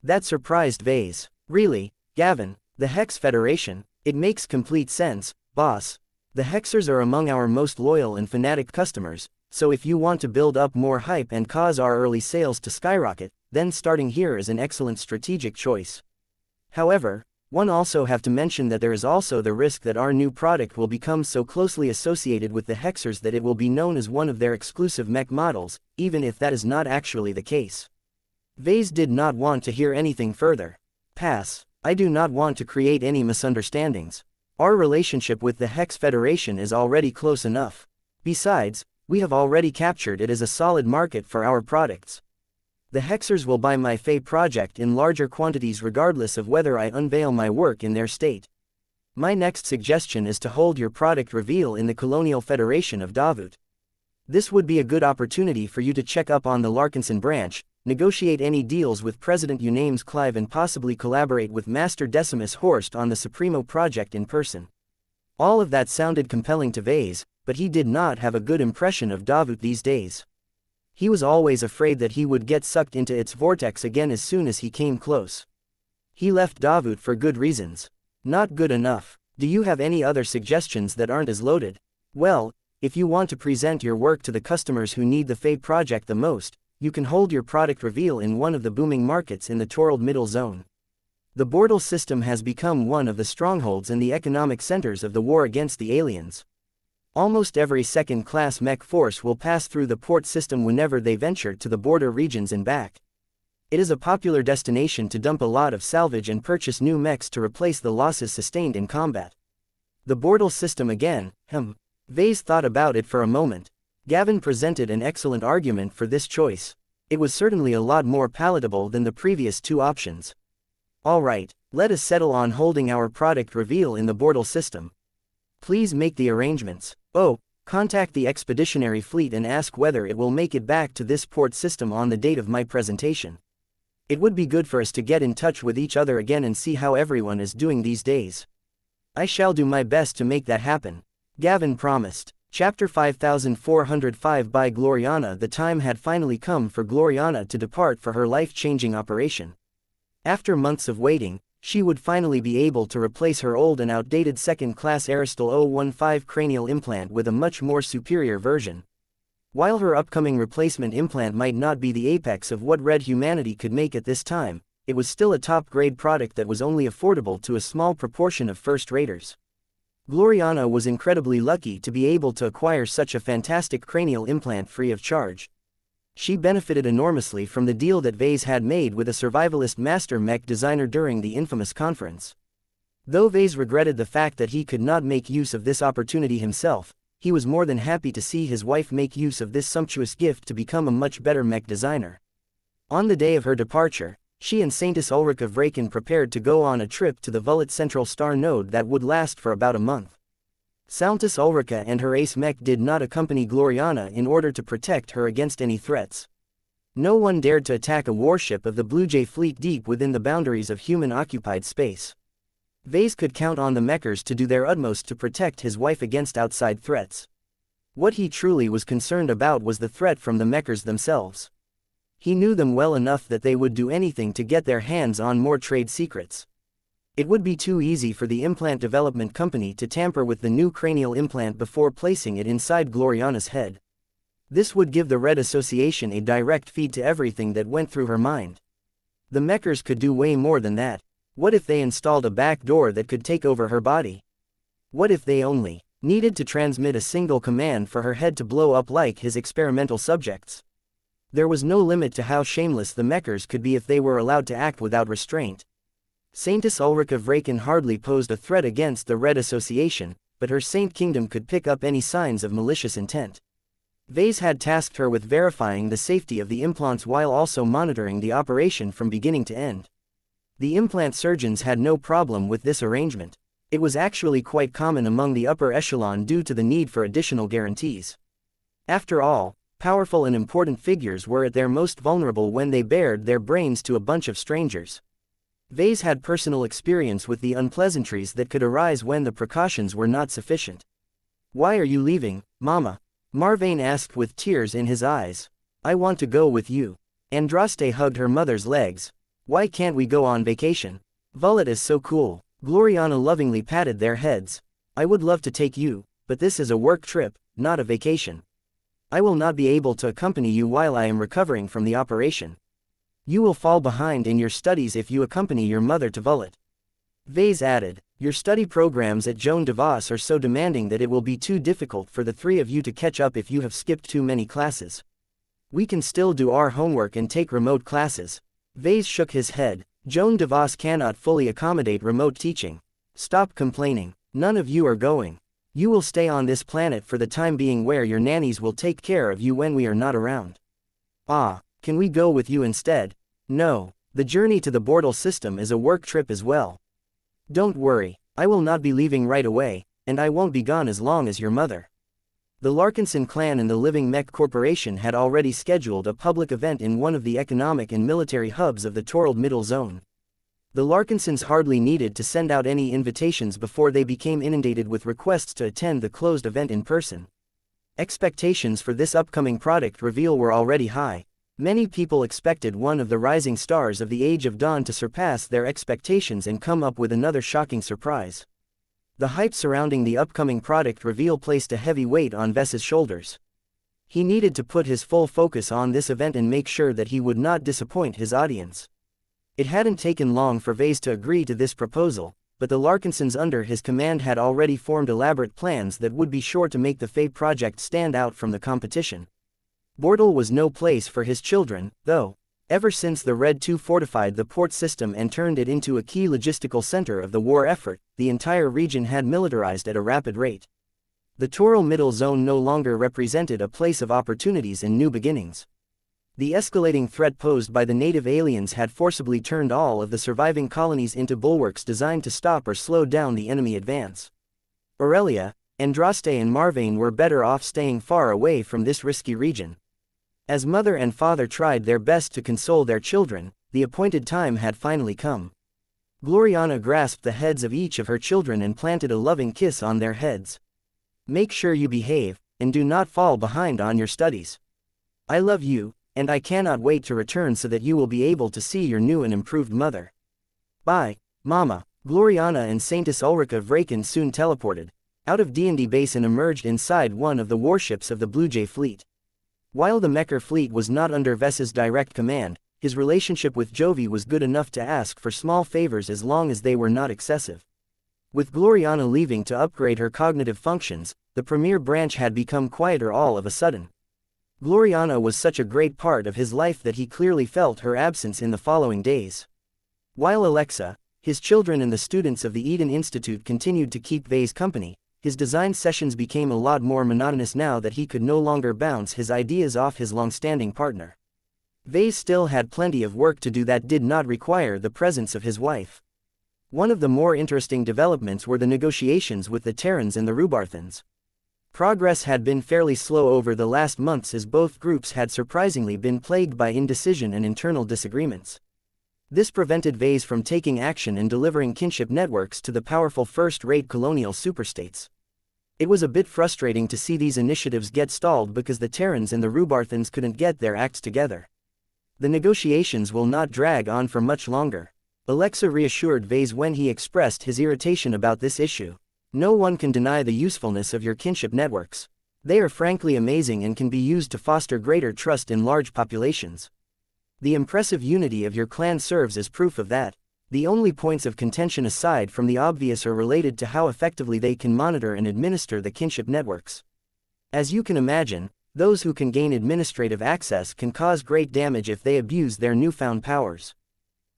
That surprised Vase. Really, Gavin, the Hex Federation? It makes complete sense, boss. The Hexers are among our most loyal and fanatic customers, so if you want to build up more hype and cause our early sales to skyrocket, then starting here is an excellent strategic choice. However, one also have to mention that there is also the risk that our new product will become so closely associated with the Hexers that it will be known as one of their exclusive mech models, even if that is not actually the case. Vase did not want to hear anything further. Pass. I do not want to create any misunderstandings. Our relationship with the Hex Federation is already close enough. Besides, we have already captured it as a solid market for our products. The Hexers will buy my Fae project in larger quantities regardless of whether I unveil my work in their state. My next suggestion is to hold your product reveal in the Colonial Federation of Davut. This would be a good opportunity for you to check up on the Larkinson branch, negotiate any deals with President Unames Clive and possibly collaborate with Master Decimus Horst on the Supremo project in person. All of that sounded compelling to Vase, but he did not have a good impression of Davut these days. He was always afraid that he would get sucked into its vortex again as soon as he came close. He left Davut for good reasons. Not good enough. Do you have any other suggestions that aren't as loaded? Well, if you want to present your work to the customers who need the Fae project the most, you can hold your product reveal in one of the booming markets in the Torald Middle Zone. The Bordal system has become one of the strongholds and the economic centers of the war against the aliens. Almost every second-class mech force will pass through the port system whenever they venture to the border regions and back. It is a popular destination to dump a lot of salvage and purchase new mechs to replace the losses sustained in combat. The Bordal system again, Vase thought about it for a moment. Gavin presented an excellent argument for this choice. It was certainly a lot more palatable than the previous 2 options. Alright, let us settle on holding our product reveal in the Bordal system. Please make the arrangements. Oh, contact the expeditionary fleet and ask whether it will make it back to this port system on the date of my presentation. It would be good for us to get in touch with each other again and see how everyone is doing these days. I shall do my best to make that happen. Gavin promised. Chapter 5405 by Gloriana. The time had finally come for Gloriana to depart for her life-changing operation. After months of waiting, she would finally be able to replace her old and outdated second-class Aristal 015 cranial implant with a much more superior version. While her upcoming replacement implant might not be the apex of what Red humanity could make at this time, it was still a top-grade product that was only affordable to a small proportion of first-raters. Gloriana was incredibly lucky to be able to acquire such a fantastic cranial implant free of charge. She benefited enormously from the deal that Vase had made with a survivalist master mech designer during the infamous conference. Though Vase regretted the fact that he could not make use of this opportunity himself, he was more than happy to see his wife make use of this sumptuous gift to become a much better mech designer. On the day of her departure, she and Saintess Ulrika Vraken prepared to go on a trip to the Vullet Central Star Node that would last for about a month. Saintess Ulrika and her ace mech did not accompany Gloriana in order to protect her against any threats. No one dared to attack a warship of the Blue Jay fleet deep within the boundaries of human-occupied space. Vase could count on the mechers to do their utmost to protect his wife against outside threats. What he truly was concerned about was the threat from the mechers themselves. He knew them well enough that they would do anything to get their hands on more trade secrets. It would be too easy for the implant development company to tamper with the new cranial implant before placing it inside Gloriana's head. This would give the Red Association a direct feed to everything that went through her mind. The mechers could do way more than that. What if they installed a back door that could take over her body? What if they only needed to transmit a single command for her head to blow up like his experimental subjects? There was no limit to how shameless the Mechers could be if they were allowed to act without restraint. Saintess Ulrika Vraken hardly posed a threat against the Red Association, but her Saint Kingdom could pick up any signs of malicious intent. Vase had tasked her with verifying the safety of the implants while also monitoring the operation from beginning to end. The implant surgeons had no problem with this arrangement. It was actually quite common among the upper echelon due to the need for additional guarantees. After all, powerful and important figures were at their most vulnerable when they bared their brains to a bunch of strangers. Vase had personal experience with the unpleasantries that could arise when the precautions were not sufficient. "Why are you leaving, Mama?" Marvane asked with tears in his eyes. "I want to go with you." Andraste hugged her mother's legs. "Why can't we go on vacation? Vullet is so cool." Gloriana lovingly patted their heads. "I would love to take you, but this is a work trip, not a vacation. I will not be able to accompany you while I am recovering from the operation. You will fall behind in your studies if you accompany your mother to Vullet." Vase added, "Your study programs at Joan de Vos are so demanding that it will be too difficult for the three of you to catch up if you have skipped too many classes. We can still do our homework and take remote classes." Vase shook his head. "Joan de Vos cannot fully accommodate remote teaching. Stop complaining. None of you are going. You will stay on this planet for the time being where your nannies will take care of you when we are not around." "Ah, can we go with you instead?" "No, the journey to the Bortle system is a work trip as well. Don't worry, I will not be leaving right away, and I won't be gone as long as your mother." The Larkinson clan and the Living Mech Corporation had already scheduled a public event in one of the economic and military hubs of the Torald Middle Zone. The Larkinsons hardly needed to send out any invitations before they became inundated with requests to attend the closed event in person. Expectations for this upcoming product reveal were already high. Many people expected one of the rising stars of the Age of Dawn to surpass their expectations and come up with another shocking surprise. The hype surrounding the upcoming product reveal placed a heavy weight on Ves's shoulders. He needed to put his full focus on this event and make sure that he would not disappoint his audience. It hadn't taken long for Vase to agree to this proposal, but the Larkinsons under his command had already formed elaborate plans that would be sure to make the Fae project stand out from the competition. Bortle was no place for his children, though. Ever since the Red 2 fortified the port system and turned it into a key logistical center of the war effort, the entire region had militarized at a rapid rate. The Toral Middle Zone no longer represented a place of opportunities and new beginnings. The escalating threat posed by the native aliens had forcibly turned all of the surviving colonies into bulwarks designed to stop or slow down the enemy advance. Aurelia, Andraste and Marvane were better off staying far away from this risky region. As mother and father tried their best to console their children, the appointed time had finally come. Gloriana grasped the heads of each of her children and planted a loving kiss on their heads. "Make sure you behave, and do not fall behind on your studies. I love you, and I cannot wait to return so that you will be able to see your new and improved mother. Bye, Mama." Gloriana and Saintess Ulrika Vraken soon teleported out of D&D base and emerged inside one of the warships of the Blue Jay fleet. While the Mecher fleet was not under Ves's direct command, his relationship with Jovi was good enough to ask for small favors as long as they were not excessive. With Gloriana leaving to upgrade her cognitive functions, the premier branch had become quieter all of a sudden. Gloriana was such a great part of his life that he clearly felt her absence in the following days. While Alexa, his children and the students of the Eden Institute continued to keep Vase company, his design sessions became a lot more monotonous now that he could no longer bounce his ideas off his long-standing partner. Vase still had plenty of work to do that did not require the presence of his wife. One of the more interesting developments were the negotiations with the Terrans and the Rubarthans. Progress had been fairly slow over the last months as both groups had surprisingly been plagued by indecision and internal disagreements. This prevented Vase from taking action and delivering kinship networks to the powerful first-rate colonial superstates. It was a bit frustrating to see these initiatives get stalled because the Terrans and the Rubarthans couldn't get their acts together. The negotiations will not drag on for much longer. Alexa reassured Vase when he expressed his irritation about this issue. No one can deny the usefulness of your kinship networks. They are frankly amazing and can be used to foster greater trust in large populations. The impressive unity of your clan serves as proof of that. The only points of contention aside from the obvious are related to how effectively they can monitor and administer the kinship networks. As you can imagine, Those who can gain administrative access can cause great damage if they abuse their newfound powers.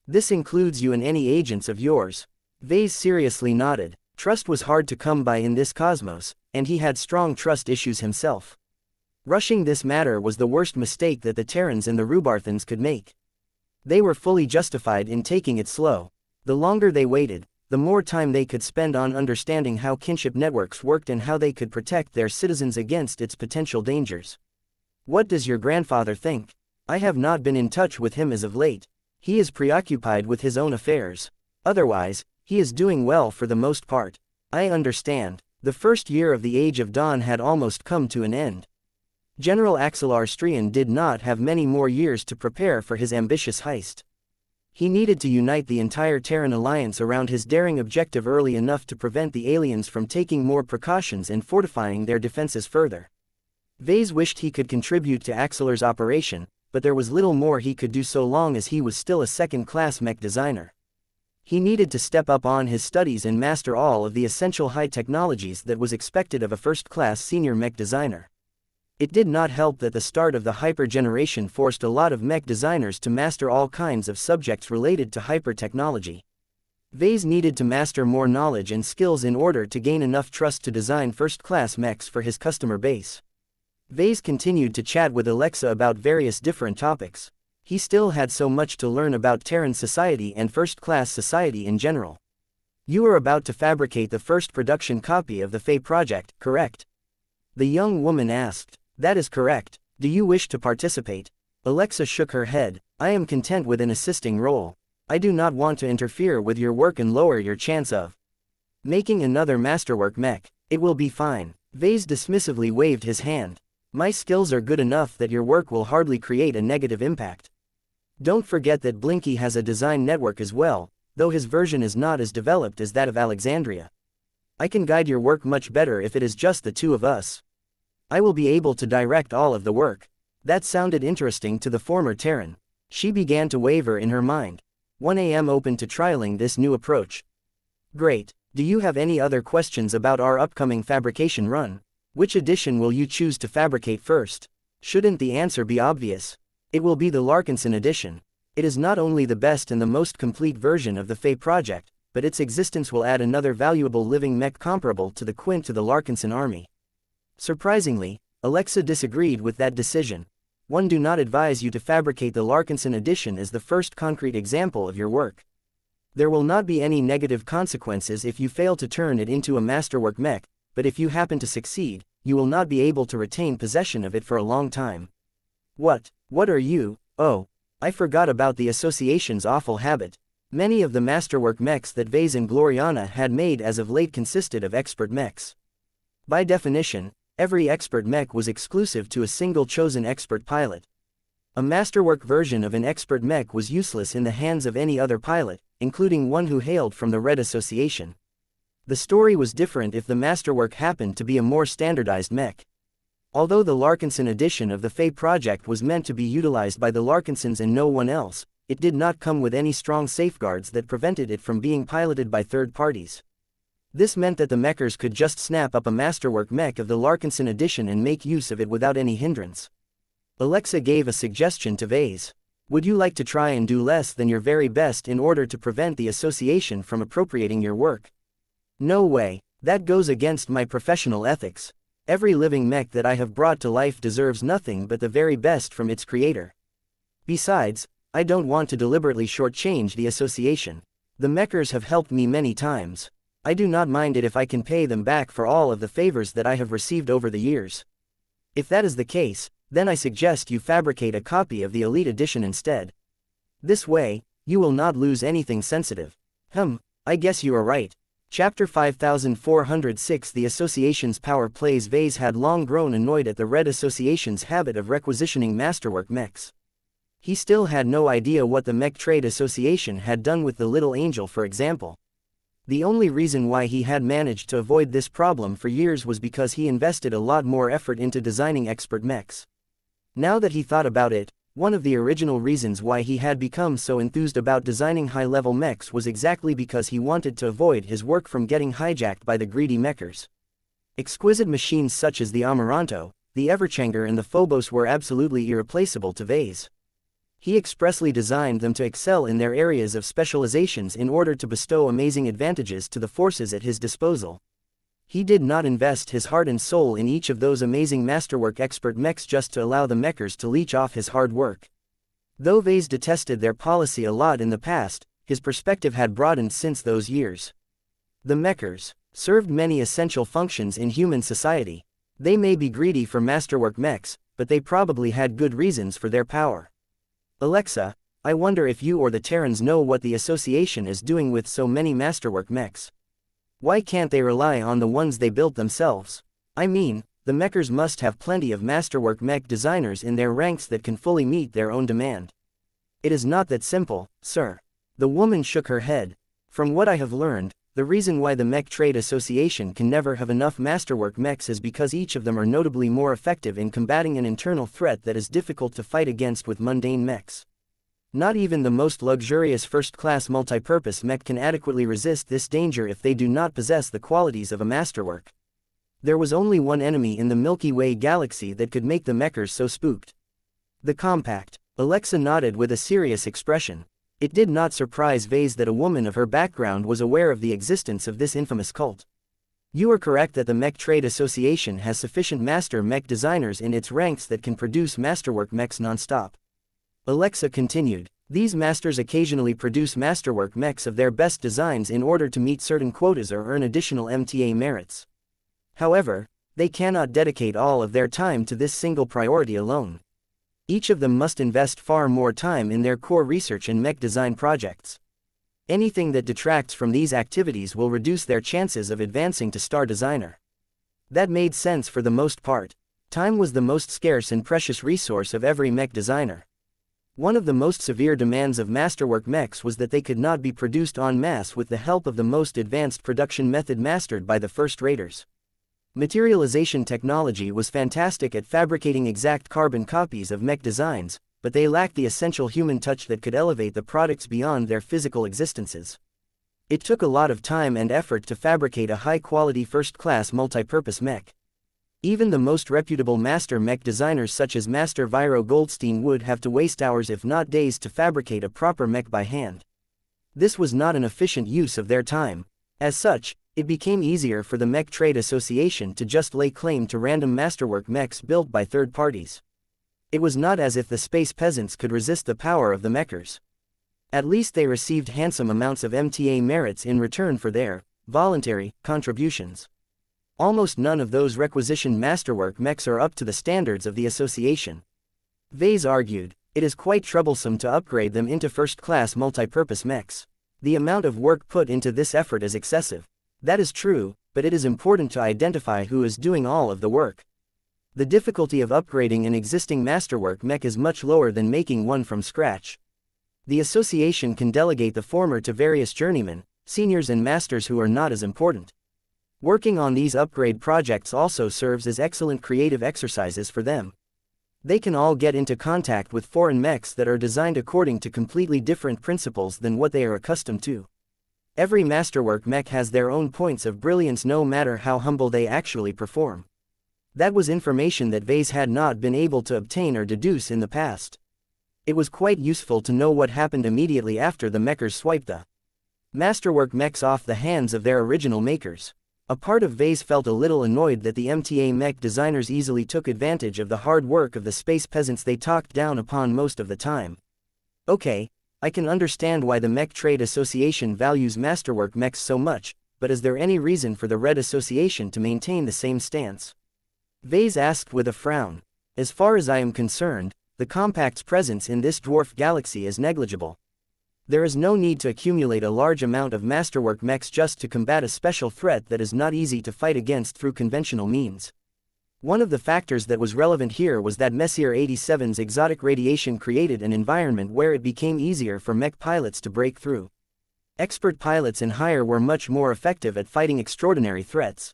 This includes you and any agents of yours. Vase seriously nodded. Trust was hard to come by in this cosmos, and he had strong trust issues himself. Rushing this matter was the worst mistake that the Terrans and the Rubarthans could make. They were fully justified in taking it slow. The longer they waited, the more time they could spend on understanding how kinship networks worked and how they could protect their citizens against its potential dangers. What does your grandfather think? I have not been in touch with him as of late. He is preoccupied with his own affairs. Otherwise, he is doing well for the most part. I understand. The first year of the Age of Dawn had almost come to an end. General Axelar Strian did not have many more years to prepare for his ambitious heist. He needed to unite the entire Terran alliance around his daring objective early enough to prevent the aliens from taking more precautions and fortifying their defenses further. Vase wished he could contribute to Axelar's operation, but there was little more he could do so long as he was still a second-class mech designer. He needed to step up on his studies and master all of the essential high technologies that was expected of a first-class senior mech designer. It did not help that the start of the hyper generation forced a lot of mech designers to master all kinds of subjects related to hyper technology. Vase needed to master more knowledge and skills in order to gain enough trust to design first-class mechs for his customer base. Vase continued to chat with Alexa about various different topics. He still had so much to learn about Terran society and first-class society in general. You are about to fabricate the first production copy of the Fae project, correct? The young woman asked. That is correct. Do you wish to participate? Alexa shook her head. I am content with an assisting role. I do not want to interfere with your work and lower your chance of making another masterwork mech. It will be fine. Vase dismissively waved his hand. My skills are good enough that your work will hardly create a negative impact. Don't forget that Blinky has a design network as well, though his version is not as developed as that of Alexandria. I can guide your work much better if it is just the two of us. I will be able to direct all of the work. That sounded interesting to the former Terran. She began to waver in her mind. 1 a.m. open to trialing this new approach. Great. Do you have any other questions about our upcoming fabrication run? Which edition will you choose to fabricate first? Shouldn't the answer be obvious? It will be the Larkinson edition. It is not only the best and the most complete version of the Fae project, but its existence will add another valuable living mech comparable to the Quint to the Larkinson army. Surprisingly, Alexa disagreed with that decision. One do not advise you to fabricate the Larkinson edition as the first concrete example of your work. There will not be any negative consequences if you fail to turn it into a masterwork mech, but if you happen to succeed, you will not be able to retain possession of it for a long time. What are you? Oh, I forgot about the association's awful habit. Many of the masterwork mechs that Vase and Gloriana had made as of late consisted of expert mechs. By definition, every expert mech was exclusive to a single chosen expert pilot. A masterwork version of an expert mech was useless in the hands of any other pilot, including one who hailed from the Red Association. The story was different if the masterwork happened to be a more standardized mech. Although the Larkinson edition of the Fae project was meant to be utilized by the Larkinsons and no one else, it did not come with any strong safeguards that prevented it from being piloted by third parties. This meant that the mechers could just snap up a masterwork mech of the Larkinson edition and make use of it without any hindrance. Alexa gave a suggestion to Vase. Would you like to try and do less than your very best in order to prevent the association from appropriating your work? No way, that goes against my professional ethics. Every living mech that I have brought to life deserves nothing but the very best from its creator. Besides, I don't want to deliberately shortchange the association. The mechers have helped me many times. I do not mind it if I can pay them back for all of the favors that I have received over the years. If that is the case, then I suggest you fabricate a copy of the Elite Edition instead. This way, you will not lose anything sensitive. I guess you are right. Chapter 5406 The Association's Power Plays. Vase had long grown annoyed at the Red Association's habit of requisitioning masterwork mechs. He still had no idea what the Mech Trade Association had done with the Little Angel, for example. The only reason why he had managed to avoid this problem for years was because he invested a lot more effort into designing expert mechs. Now that he thought about it, one of the original reasons why he had become so enthused about designing high-level mechs was exactly because he wanted to avoid his work from getting hijacked by the greedy mechers. Exquisite machines such as the Amaranto, the Everchanger and the Phobos were absolutely irreplaceable to Vase. He expressly designed them to excel in their areas of specializations in order to bestow amazing advantages to the forces at his disposal. He did not invest his heart and soul in each of those amazing masterwork expert mechs just to allow the mechers to leech off his hard work. Though Vase detested their policy a lot in the past, his perspective had broadened since those years. The mechers served many essential functions in human society. They may be greedy for masterwork mechs, but they probably had good reasons for their power. Alexa, I wonder if you or the Terrans know what the association is doing with so many masterwork mechs. Why can't they rely on the ones they built themselves? I mean, the mechers must have plenty of masterwork mech designers in their ranks that can fully meet their own demand. It is not that simple, sir. The woman shook her head. From what I have learned, the reason why the Mech Trade Association can never have enough masterwork mechs is because each of them are notably more effective in combating an internal threat that is difficult to fight against with mundane mechs. Not even the most luxurious first-class multipurpose mech can adequately resist this danger if they do not possess the qualities of a masterwork. There was only one enemy in the Milky Way galaxy that could make the mechers so spooked. The compact. Alexa nodded with a serious expression. It did not surprise Vase that a woman of her background was aware of the existence of this infamous cult. You are correct that the Mech Trade Association has sufficient master mech designers in its ranks that can produce masterwork mechs non-stop. Alexa continued, these masters occasionally produce masterwork mechs of their best designs in order to meet certain quotas or earn additional MTA merits. However, they cannot dedicate all of their time to this single priority alone. Each of them must invest far more time in their core research and mech design projects. Anything that detracts from these activities will reduce their chances of advancing to star designer. That made sense for the most part. Time was the most scarce and precious resource of every mech designer. One of the most severe demands of masterwork mechs was that they could not be produced en masse with the help of the most advanced production method mastered by the first-raters. Materialization technology was fantastic at fabricating exact carbon copies of mech designs, but they lacked the essential human touch that could elevate the products beyond their physical existences. It took a lot of time and effort to fabricate a high-quality first-class multipurpose mech. Even the most reputable master mech designers such as Master Viro Goldstein would have to waste hours if not days to fabricate a proper mech by hand. This was not an efficient use of their time. As such, it became easier for the Mech Trade Association to just lay claim to random masterwork mechs built by third parties. It was not as if the space peasants could resist the power of the mechers. At least they received handsome amounts of MTA merits in return for their voluntary contributions. Almost none of those requisitioned masterwork mechs are up to the standards of the association. Vase argued, it is quite troublesome to upgrade them into first-class multipurpose mechs. The amount of work put into this effort is excessive. That is true, but it is important to identify who is doing all of the work. The difficulty of upgrading an existing masterwork mech is much lower than making one from scratch. The association can delegate the former to various journeymen, seniors and masters who are not as important. Working on these upgrade projects also serves as excellent creative exercises for them. They can all get into contact with foreign mechs that are designed according to completely different principles than what they are accustomed to. Every masterwork mech has their own points of brilliance no matter how humble they actually perform. That was information that Vase had not been able to obtain or deduce in the past. It was quite useful to know what happened immediately after the mechers swiped the masterwork mechs off the hands of their original makers. A part of Vase felt a little annoyed that the MTA mech designers easily took advantage of the hard work of the space peasants they talked down upon most of the time. Okay, I can understand why the Mech Trade Association values masterwork mechs so much, but is there any reason for the Red Association to maintain the same stance? Vase asked with a frown. As far as I am concerned, the Compact's presence in this dwarf galaxy is negligible. There is no need to accumulate a large amount of masterwork mechs just to combat a special threat that is not easy to fight against through conventional means. One of the factors that was relevant here was that Messier 87's exotic radiation created an environment where it became easier for mech pilots to break through. Expert pilots in higher were much more effective at fighting extraordinary threats.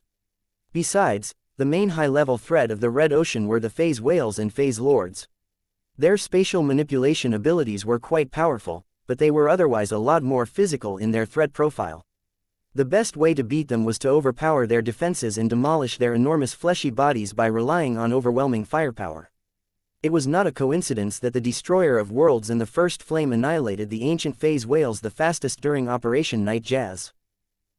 Besides, the main high-level threat of the Red Ocean were the phase whales and phase lords. Their spatial manipulation abilities were quite powerful, but they were otherwise a lot more physical in their threat profile. The best way to beat them was to overpower their defenses and demolish their enormous fleshy bodies by relying on overwhelming firepower. It was not a coincidence that the destroyer of worlds and the first flame annihilated the ancient phase whales the fastest during Operation Night Jazz.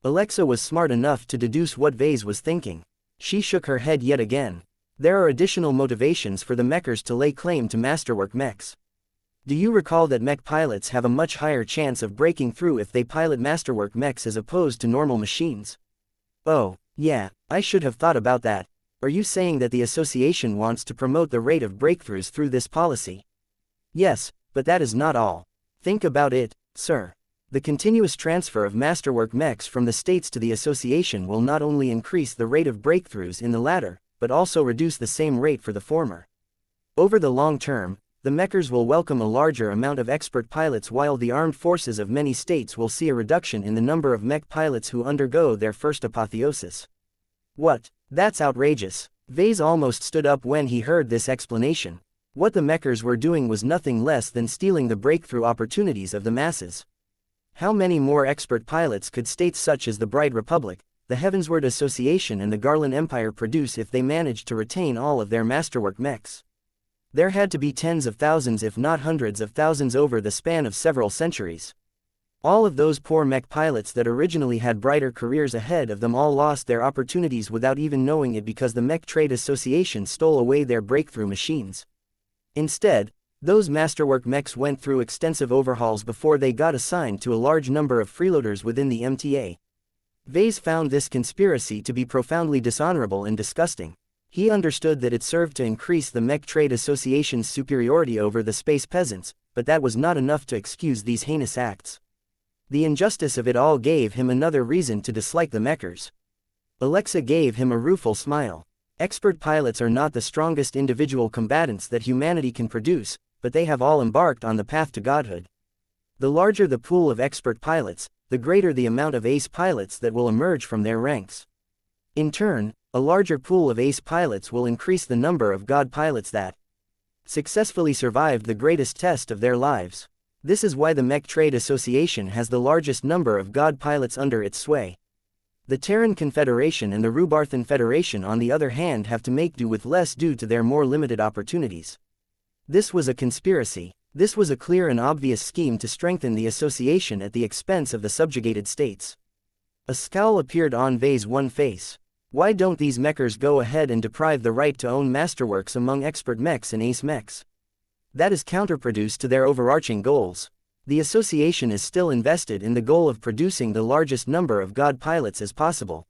Alexa was smart enough to deduce what Vase was thinking. She shook her head yet again. There are additional motivations for the mechers to lay claim to masterwork mechs. Do you recall that mech pilots have a much higher chance of breaking through if they pilot masterwork mechs as opposed to normal machines? Oh, yeah, I should have thought about that. Are you saying that the association wants to promote the rate of breakthroughs through this policy? Yes, but that is not all. Think about it, sir. The continuous transfer of masterwork mechs from the states to the association will not only increase the rate of breakthroughs in the latter, but also reduce the same rate for the former. Over the long term, the mechers will welcome a larger amount of expert pilots while the armed forces of many states will see a reduction in the number of mech pilots who undergo their first apotheosis. What? That's outrageous. Vase almost stood up when he heard this explanation. What the mechers were doing was nothing less than stealing the breakthrough opportunities of the masses. How many more expert pilots could states such as the Bright Republic, the Heavensward Association and the Garland Empire produce if they managed to retain all of their masterwork mechs? There had to be tens of thousands if not hundreds of thousands over the span of several centuries. All of those poor mech pilots that originally had brighter careers ahead of them all lost their opportunities without even knowing it because the Mech Trade Association stole away their breakthrough machines. Instead, those masterwork mechs went through extensive overhauls before they got assigned to a large number of freeloaders within the MTA. Vase found this conspiracy to be profoundly dishonorable and disgusting. He understood that it served to increase the Mech Trade Association's superiority over the space peasants, but that was not enough to excuse these heinous acts. The injustice of it all gave him another reason to dislike the mechers. Alexa gave him a rueful smile. Expert pilots are not the strongest individual combatants that humanity can produce, but they have all embarked on the path to godhood. The larger the pool of expert pilots, the greater the amount of ace pilots that will emerge from their ranks. In turn, a larger pool of ace pilots will increase the number of god pilots that successfully survived the greatest test of their lives. This is why the Mech Trade Association has the largest number of god pilots under its sway. The Terran Confederation and the Rubarthan Federation on the other hand have to make do with less due to their more limited opportunities. This was a conspiracy. This was a clear and obvious scheme to strengthen the association at the expense of the subjugated states. A scowl appeared on Vase's one face. Why don't these mechers go ahead and deprive the right to own masterworks among expert mechs and ace mechs? That is counterproduced to their overarching goals. The association is still invested in the goal of producing the largest number of god pilots as possible.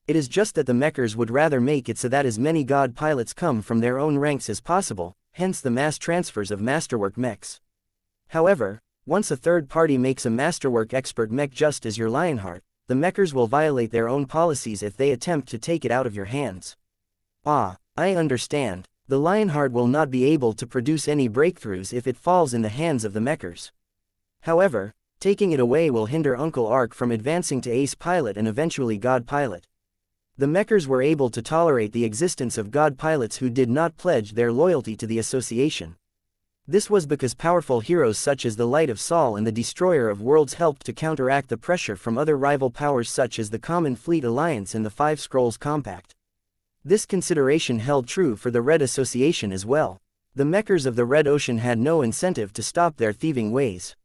It is just that the mechers would rather make it so that as many god pilots come from their own ranks as possible, hence the mass transfers of masterwork mechs. However, once a third party makes a masterwork expert mech just as your Lionheart, the mechers will violate their own policies if they attempt to take it out of your hands. Ah, I understand. The Lionheart will not be able to produce any breakthroughs if it falls in the hands of the mechers. However, taking it away will hinder Uncle Ark from advancing to ace pilot and eventually god pilot. The mechers were able to tolerate the existence of god pilots who did not pledge their loyalty to the association. This was because powerful heroes such as the Light of Sol and the Destroyer of Worlds helped to counteract the pressure from other rival powers such as the Common Fleet Alliance and the Five Scrolls Compact. This consideration held true for the Red Association as well. The mechers of the Red Ocean had no incentive to stop their thieving ways.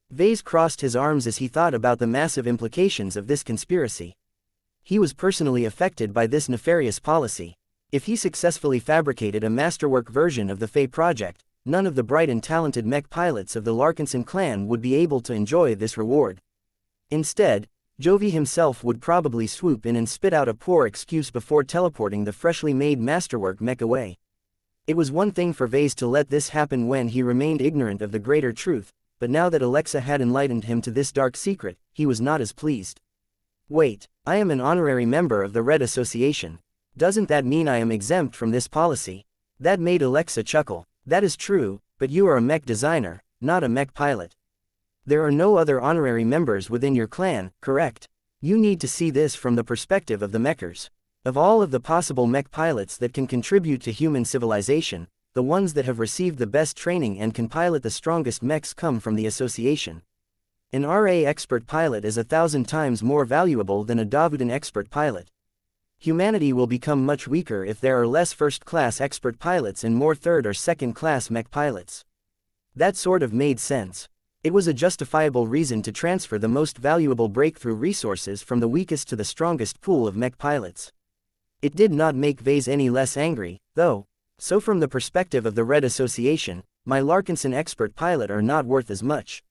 Vase crossed his arms as he thought about the massive implications of this conspiracy. He was personally affected by this nefarious policy. If he successfully fabricated a masterwork version of the Fae project, none of the bright and talented mech pilots of the Larkinson clan would be able to enjoy this reward. Instead, Jovi himself would probably swoop in and spit out a poor excuse before teleporting the freshly made masterwork mech away. It was one thing for Vase to let this happen when he remained ignorant of the greater truth, but now that Alexa had enlightened him to this dark secret, he was not as pleased. Wait, I am an honorary member of the Red Association. Doesn't that mean I am exempt from this policy? That made Alexa chuckle. That is true, but you are a mech designer, not a mech pilot. There are no other honorary members within your clan, correct? You need to see this from the perspective of the mechers. Of all of the possible mech pilots that can contribute to human civilization, the ones that have received the best training and can pilot the strongest mechs come from the association. An RA expert pilot is 1,000 times more valuable than a Davudan expert pilot. Humanity will become much weaker if there are less first-class expert pilots and more third or second-class mech pilots. That sort of made sense. It was a justifiable reason to transfer the most valuable breakthrough resources from the weakest to the strongest pool of mech pilots. It did not make Vase any less angry, though. So from the perspective of the Red Association, my Larkinson expert pilot are not worth as much.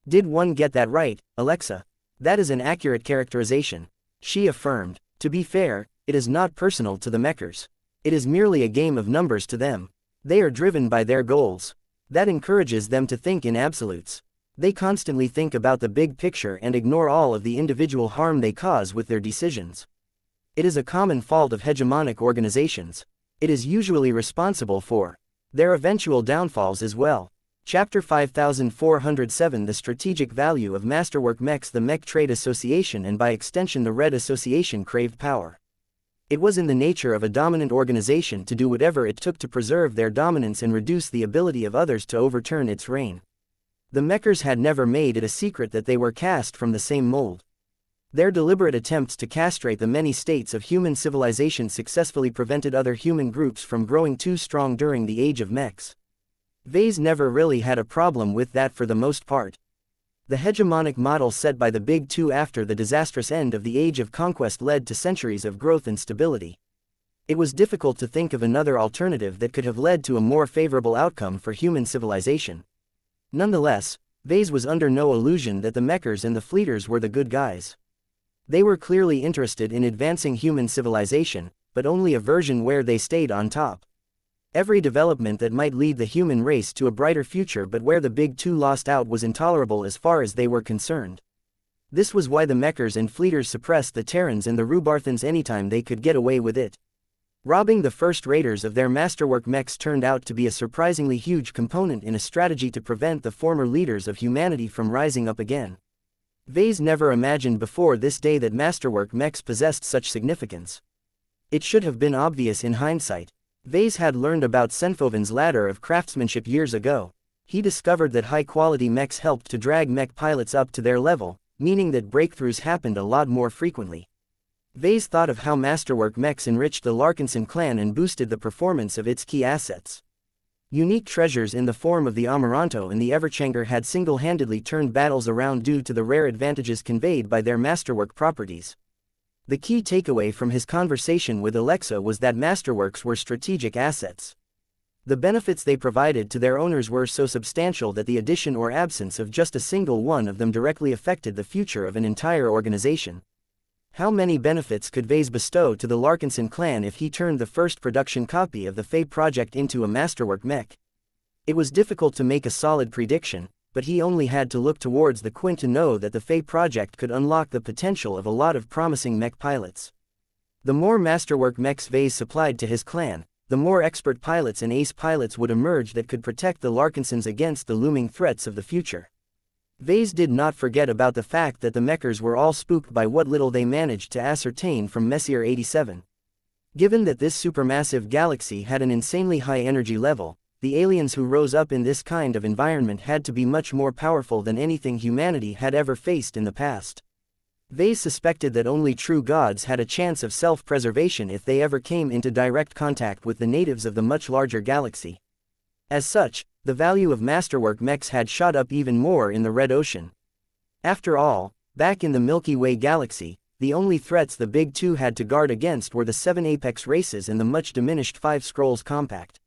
Did one get that right, Alexa? That is an accurate characterization, she affirmed. To be fair, it is not personal to the Mechers. It is merely a game of numbers to them. They are driven by their goals. That encourages them to think in absolutes. They constantly think about the big picture and ignore all of the individual harm they cause with their decisions. It is a common fault of hegemonic organizations. It is usually responsible for their eventual downfalls as well. Chapter 5407 The Strategic Value of Masterwork Mechs. The Mech Trade Association and by extension the Red Association craved power. It was in the nature of a dominant organization to do whatever it took to preserve their dominance and reduce the ability of others to overturn its reign. The Mechers had never made it a secret that they were cast from the same mold. Their deliberate attempts to castrate the many states of human civilization successfully prevented other human groups from growing too strong during the Age of Mechs. Vase never really had a problem with that for the most part. The hegemonic model set by the Big Two after the disastrous end of the Age of Conquest led to centuries of growth and stability. It was difficult to think of another alternative that could have led to a more favorable outcome for human civilization. Nonetheless, Vase was under no illusion that the Mechers and the Fleeters were the good guys. They were clearly interested in advancing human civilization, but only a version where they stayed on top. Every development that might lead the human race to a brighter future but where the Big Two lost out was intolerable as far as they were concerned. This was why the Mechers and Fleeters suppressed the Terrans and the Rubarthans anytime they could get away with it. Robbing the first raiders of their masterwork mechs turned out to be a surprisingly huge component in a strategy to prevent the former leaders of humanity from rising up again. Vase never imagined before this day that masterwork mechs possessed such significance. It should have been obvious in hindsight. Vase had learned about Senfoven's ladder of craftsmanship years ago. He discovered that high-quality mechs helped to drag mech pilots up to their level, meaning that breakthroughs happened a lot more frequently. Vase thought of how masterwork mechs enriched the Larkinson clan and boosted the performance of its key assets. Unique treasures in the form of the Amaranto and the Everchanger had single-handedly turned battles around due to the rare advantages conveyed by their masterwork properties. The key takeaway from his conversation with Alexa was that masterworks were strategic assets. The benefits they provided to their owners were so substantial that the addition or absence of just a single one of them directly affected the future of an entire organization. How many benefits could Vase bestow to the Larkinson clan if he turned the first production copy of the Fae project into a masterwork mech? It was difficult to make a solid prediction, but he only had to look towards the Quint to know that the Fae project could unlock the potential of a lot of promising mech pilots. The more masterwork mechs Vase supplied to his clan, the more expert pilots and ace pilots would emerge that could protect the Larkinsons against the looming threats of the future. Vase did not forget about the fact that the Mechers were all spooked by what little they managed to ascertain from Messier 87. Given that this supermassive galaxy had an insanely high energy level, the aliens who rose up in this kind of environment had to be much more powerful than anything humanity had ever faced in the past. Vase suspected that only true gods had a chance of self-preservation if they ever came into direct contact with the natives of the much larger galaxy. As such, the value of masterwork mechs had shot up even more in the Red Ocean. After all, back in the Milky Way galaxy, the only threats the Big Two had to guard against were the 7 apex races and the much diminished 5 Scrolls Compact.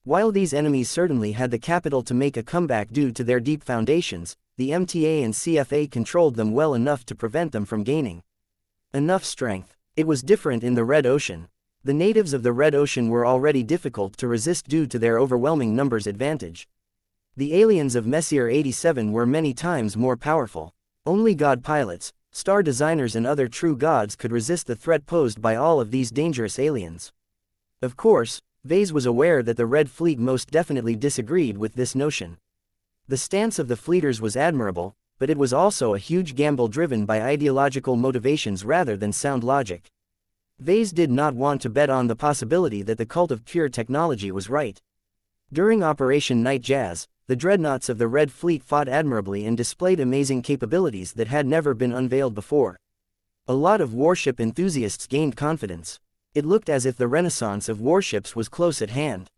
While these enemies certainly had the capital to make a comeback due to their deep foundations, the MTA and CFA controlled them well enough to prevent them from gaining enough strength. It was different in the Red Ocean. The natives of the Red Ocean were already difficult to resist due to their overwhelming numbers advantage. The aliens of Messier 87 were many times more powerful. Only god pilots, star designers and other true gods could resist the threat posed by all of these dangerous aliens. Of course, Vase was aware that the Red Fleet most definitely disagreed with this notion. The stance of the Fleeters was admirable, but it was also a huge gamble driven by ideological motivations rather than sound logic. Vase did not want to bet on the possibility that the cult of pure technology was right. During Operation Night Jazz, the dreadnoughts of the Red Fleet fought admirably and displayed amazing capabilities that had never been unveiled before. A lot of warship enthusiasts gained confidence. It looked as if the renaissance of warships was close at hand.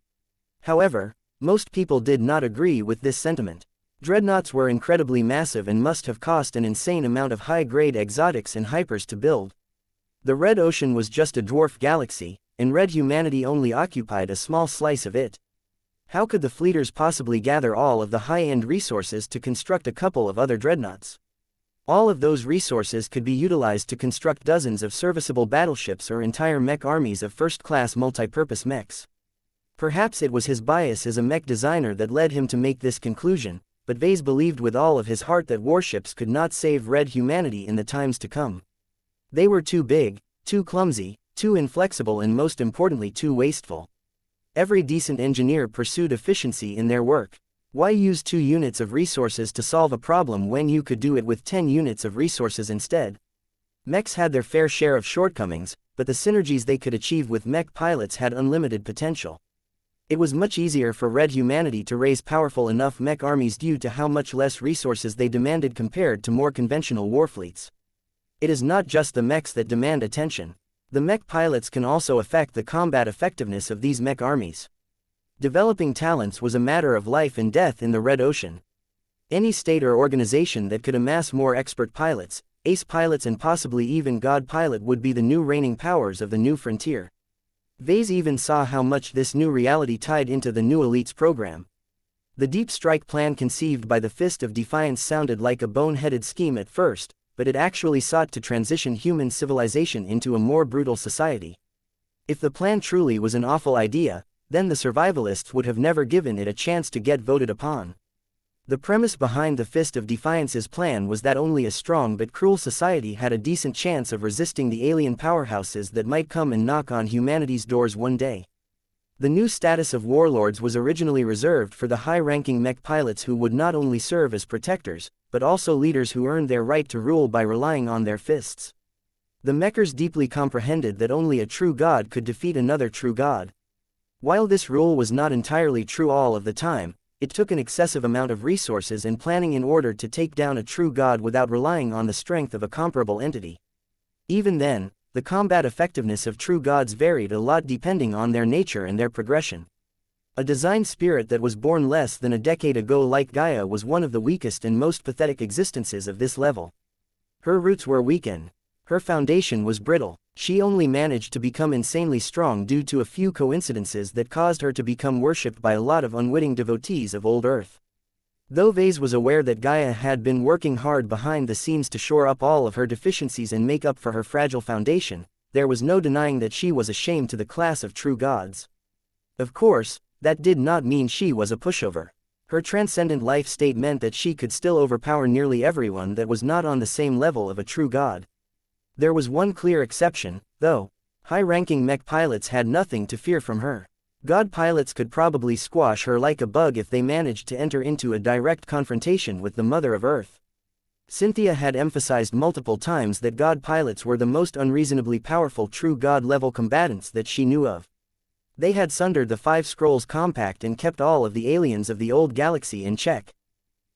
However, most people did not agree with this sentiment. Dreadnoughts were incredibly massive and must have cost an insane amount of high-grade exotics and hypers to build. The Red Ocean was just a dwarf galaxy, and red humanity only occupied a small slice of it. How could the fleeters possibly gather all of the high-end resources to construct a couple of other dreadnoughts? All of those resources could be utilized to construct dozens of serviceable battleships or entire mech armies of first-class multi-purpose mechs. Perhaps it was his bias as a mech designer that led him to make this conclusion, but Vase believed with all of his heart that warships could not save red humanity in the times to come. They were too big, too clumsy, too inflexible, and most importantly too wasteful. Every decent engineer pursued efficiency in their work. Why use 2 units of resources to solve a problem when you could do it with 10 units of resources instead? Mechs had their fair share of shortcomings, but the synergies they could achieve with mech pilots had unlimited potential. It was much easier for red humanity to raise powerful enough mech armies due to how much less resources they demanded compared to more conventional warfleets. It is not just the mechs that demand attention. The mech pilots can also affect the combat effectiveness of these mech armies. Developing talents was a matter of life and death in the Red Ocean. Any state or organization that could amass more expert pilots, ace pilots, and possibly even god pilot would be the new reigning powers of the new frontier. Vase even saw how much this new reality tied into the new elites program. The deep strike plan conceived by the Fist of Defiance sounded like a bone-headed scheme at first, but it actually sought to transition human civilization into a more brutal society. If the plan truly was an awful idea, then the survivalists would have never given it a chance to get voted upon. The premise behind the Fist of Defiance's plan was that only a strong but cruel society had a decent chance of resisting the alien powerhouses that might come and knock on humanity's doors one day. The new status of warlords was originally reserved for the high-ranking mech pilots who would not only serve as protectors, but also leaders who earned their right to rule by relying on their fists. The mechers deeply comprehended that only a true god could defeat another true god. While this rule was not entirely true all of the time, it took an excessive amount of resources and planning in order to take down a true god without relying on the strength of a comparable entity. Even then, the combat effectiveness of true gods varied a lot depending on their nature and their progression. A design spirit that was born less than a decade ago like Gaia was one of the weakest and most pathetic existences of this level. Her roots were weakened. Her foundation was brittle. She only managed to become insanely strong due to a few coincidences that caused her to become worshipped by a lot of unwitting devotees of old Earth. Though Vase was aware that Gaia had been working hard behind the scenes to shore up all of her deficiencies and make up for her fragile foundation, there was no denying that she was a shame to the class of true gods. Of course, that did not mean she was a pushover. Her transcendent life state meant that she could still overpower nearly everyone that was not on the same level of a true god. There was one clear exception, though. High-ranking mech pilots had nothing to fear from her. God pilots could probably squash her like a bug if they managed to enter into a direct confrontation with the Mother of Earth. Cynthia had emphasized multiple times that god pilots were the most unreasonably powerful true god-level combatants that she knew of. They had sundered the 5 Scrolls Compact and kept all of the aliens of the old galaxy in check.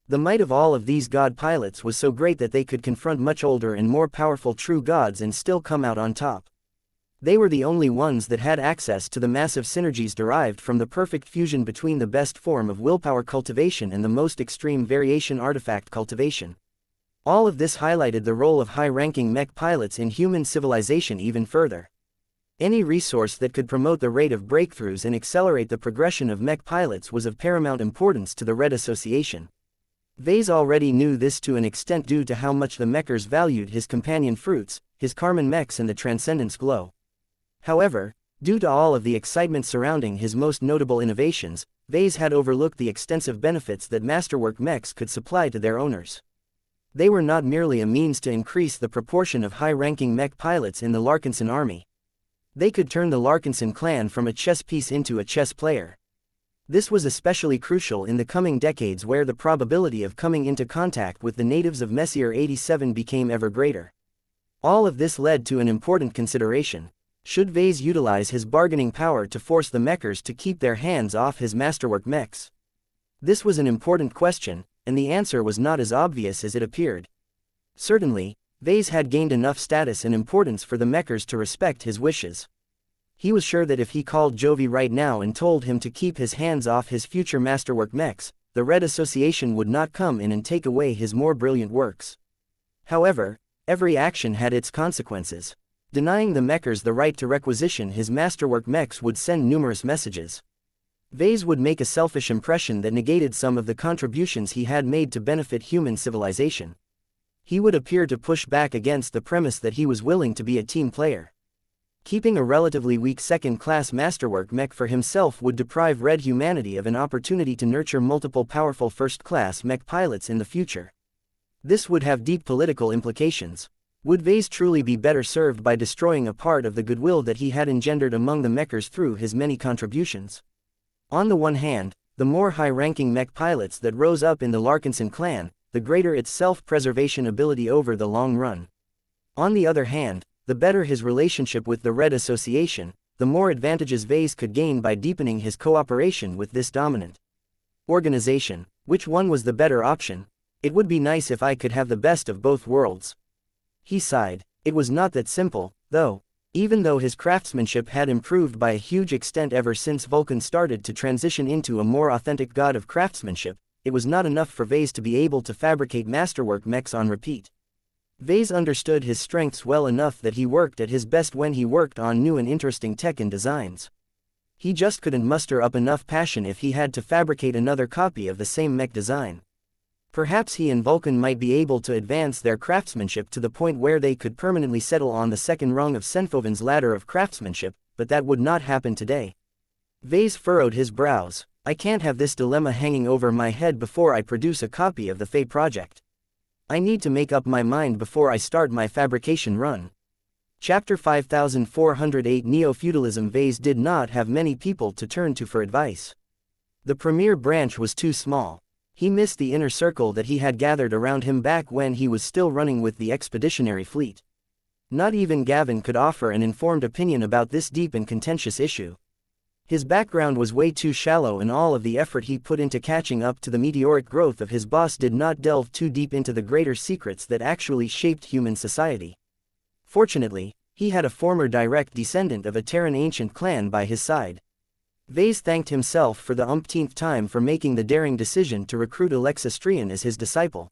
The might of all of these god pilots was so great that they could confront much older and more powerful true gods and still come out on top. They were the only ones that had access to the massive synergies derived from the perfect fusion between the best form of willpower cultivation and the most extreme variation artifact cultivation. All of this highlighted the role of high-ranking mech pilots in human civilization even further. Any resource that could promote the rate of breakthroughs and accelerate the progression of mech pilots was of paramount importance to the Red Association. Vase already knew this to an extent due to how much the mechers valued his companion fruits, his Carmen mechs, and the Transcendence Glow. However, due to all of the excitement surrounding his most notable innovations, Vase had overlooked the extensive benefits that Masterwork mechs could supply to their owners. They were not merely a means to increase the proportion of high-ranking mech pilots in the Larkinson army. They could turn the Larkinson clan from a chess piece into a chess player. This was especially crucial in the coming decades where the probability of coming into contact with the natives of Messier 87 became ever greater. All of this led to an important consideration. Should Vase utilize his bargaining power to force the Mechers to keep their hands off his masterwork mechs? This was an important question, and the answer was not as obvious as it appeared. Certainly, Vase had gained enough status and importance for the Mechers to respect his wishes. He was sure that if he called Jovi right now and told him to keep his hands off his future masterwork mechs, the Red Association would not come in and take away his more brilliant works. However, every action had its consequences. Denying the Mechers the right to requisition his masterwork mechs would send numerous messages. Vase would make a selfish impression that negated some of the contributions he had made to benefit human civilization. He would appear to push back against the premise that he was willing to be a team player. Keeping a relatively weak second-class masterwork mech for himself would deprive Red humanity of an opportunity to nurture multiple powerful first-class mech pilots in the future. This would have deep political implications. Would Vase truly be better served by destroying a part of the goodwill that he had engendered among the Mechers through his many contributions? On the one hand, the more high-ranking mech pilots that rose up in the Larkinson clan, the greater its self-preservation ability over the long run. On the other hand, the better his relationship with the Red Association, the more advantages Vase could gain by deepening his cooperation with this dominant organization. Which one was the better option? It would be nice if I could have the best of both worlds. He sighed. It was not that simple, though. Even though his craftsmanship had improved by a huge extent ever since Vulcan started to transition into a more authentic god of craftsmanship, it was not enough for Vase to be able to fabricate masterwork mechs on repeat. Vase understood his strengths well enough that he worked at his best when he worked on new and interesting tech and designs. He just couldn't muster up enough passion if he had to fabricate another copy of the same mech design. Perhaps he and Vulcan might be able to advance their craftsmanship to the point where they could permanently settle on the second rung of Senfoven's ladder of craftsmanship, but that would not happen today. Vase furrowed his brows. I can't have this dilemma hanging over my head before I produce a copy of the Fae project. I need to make up my mind before I start my fabrication run. Chapter 5408 Neo-Feudalism. Vase did not have many people to turn to for advice. The premier branch was too small. He missed the inner circle that he had gathered around him back when he was still running with the expeditionary fleet. Not even Gavin could offer an informed opinion about this deep and contentious issue. His background was way too shallow, and all of the effort he put into catching up to the meteoric growth of his boss did not delve too deep into the greater secrets that actually shaped human society. Fortunately, he had a former direct descendant of a Terran ancient clan by his side. Vase thanked himself for the umpteenth time for making the daring decision to recruit Alexa Strian as his disciple.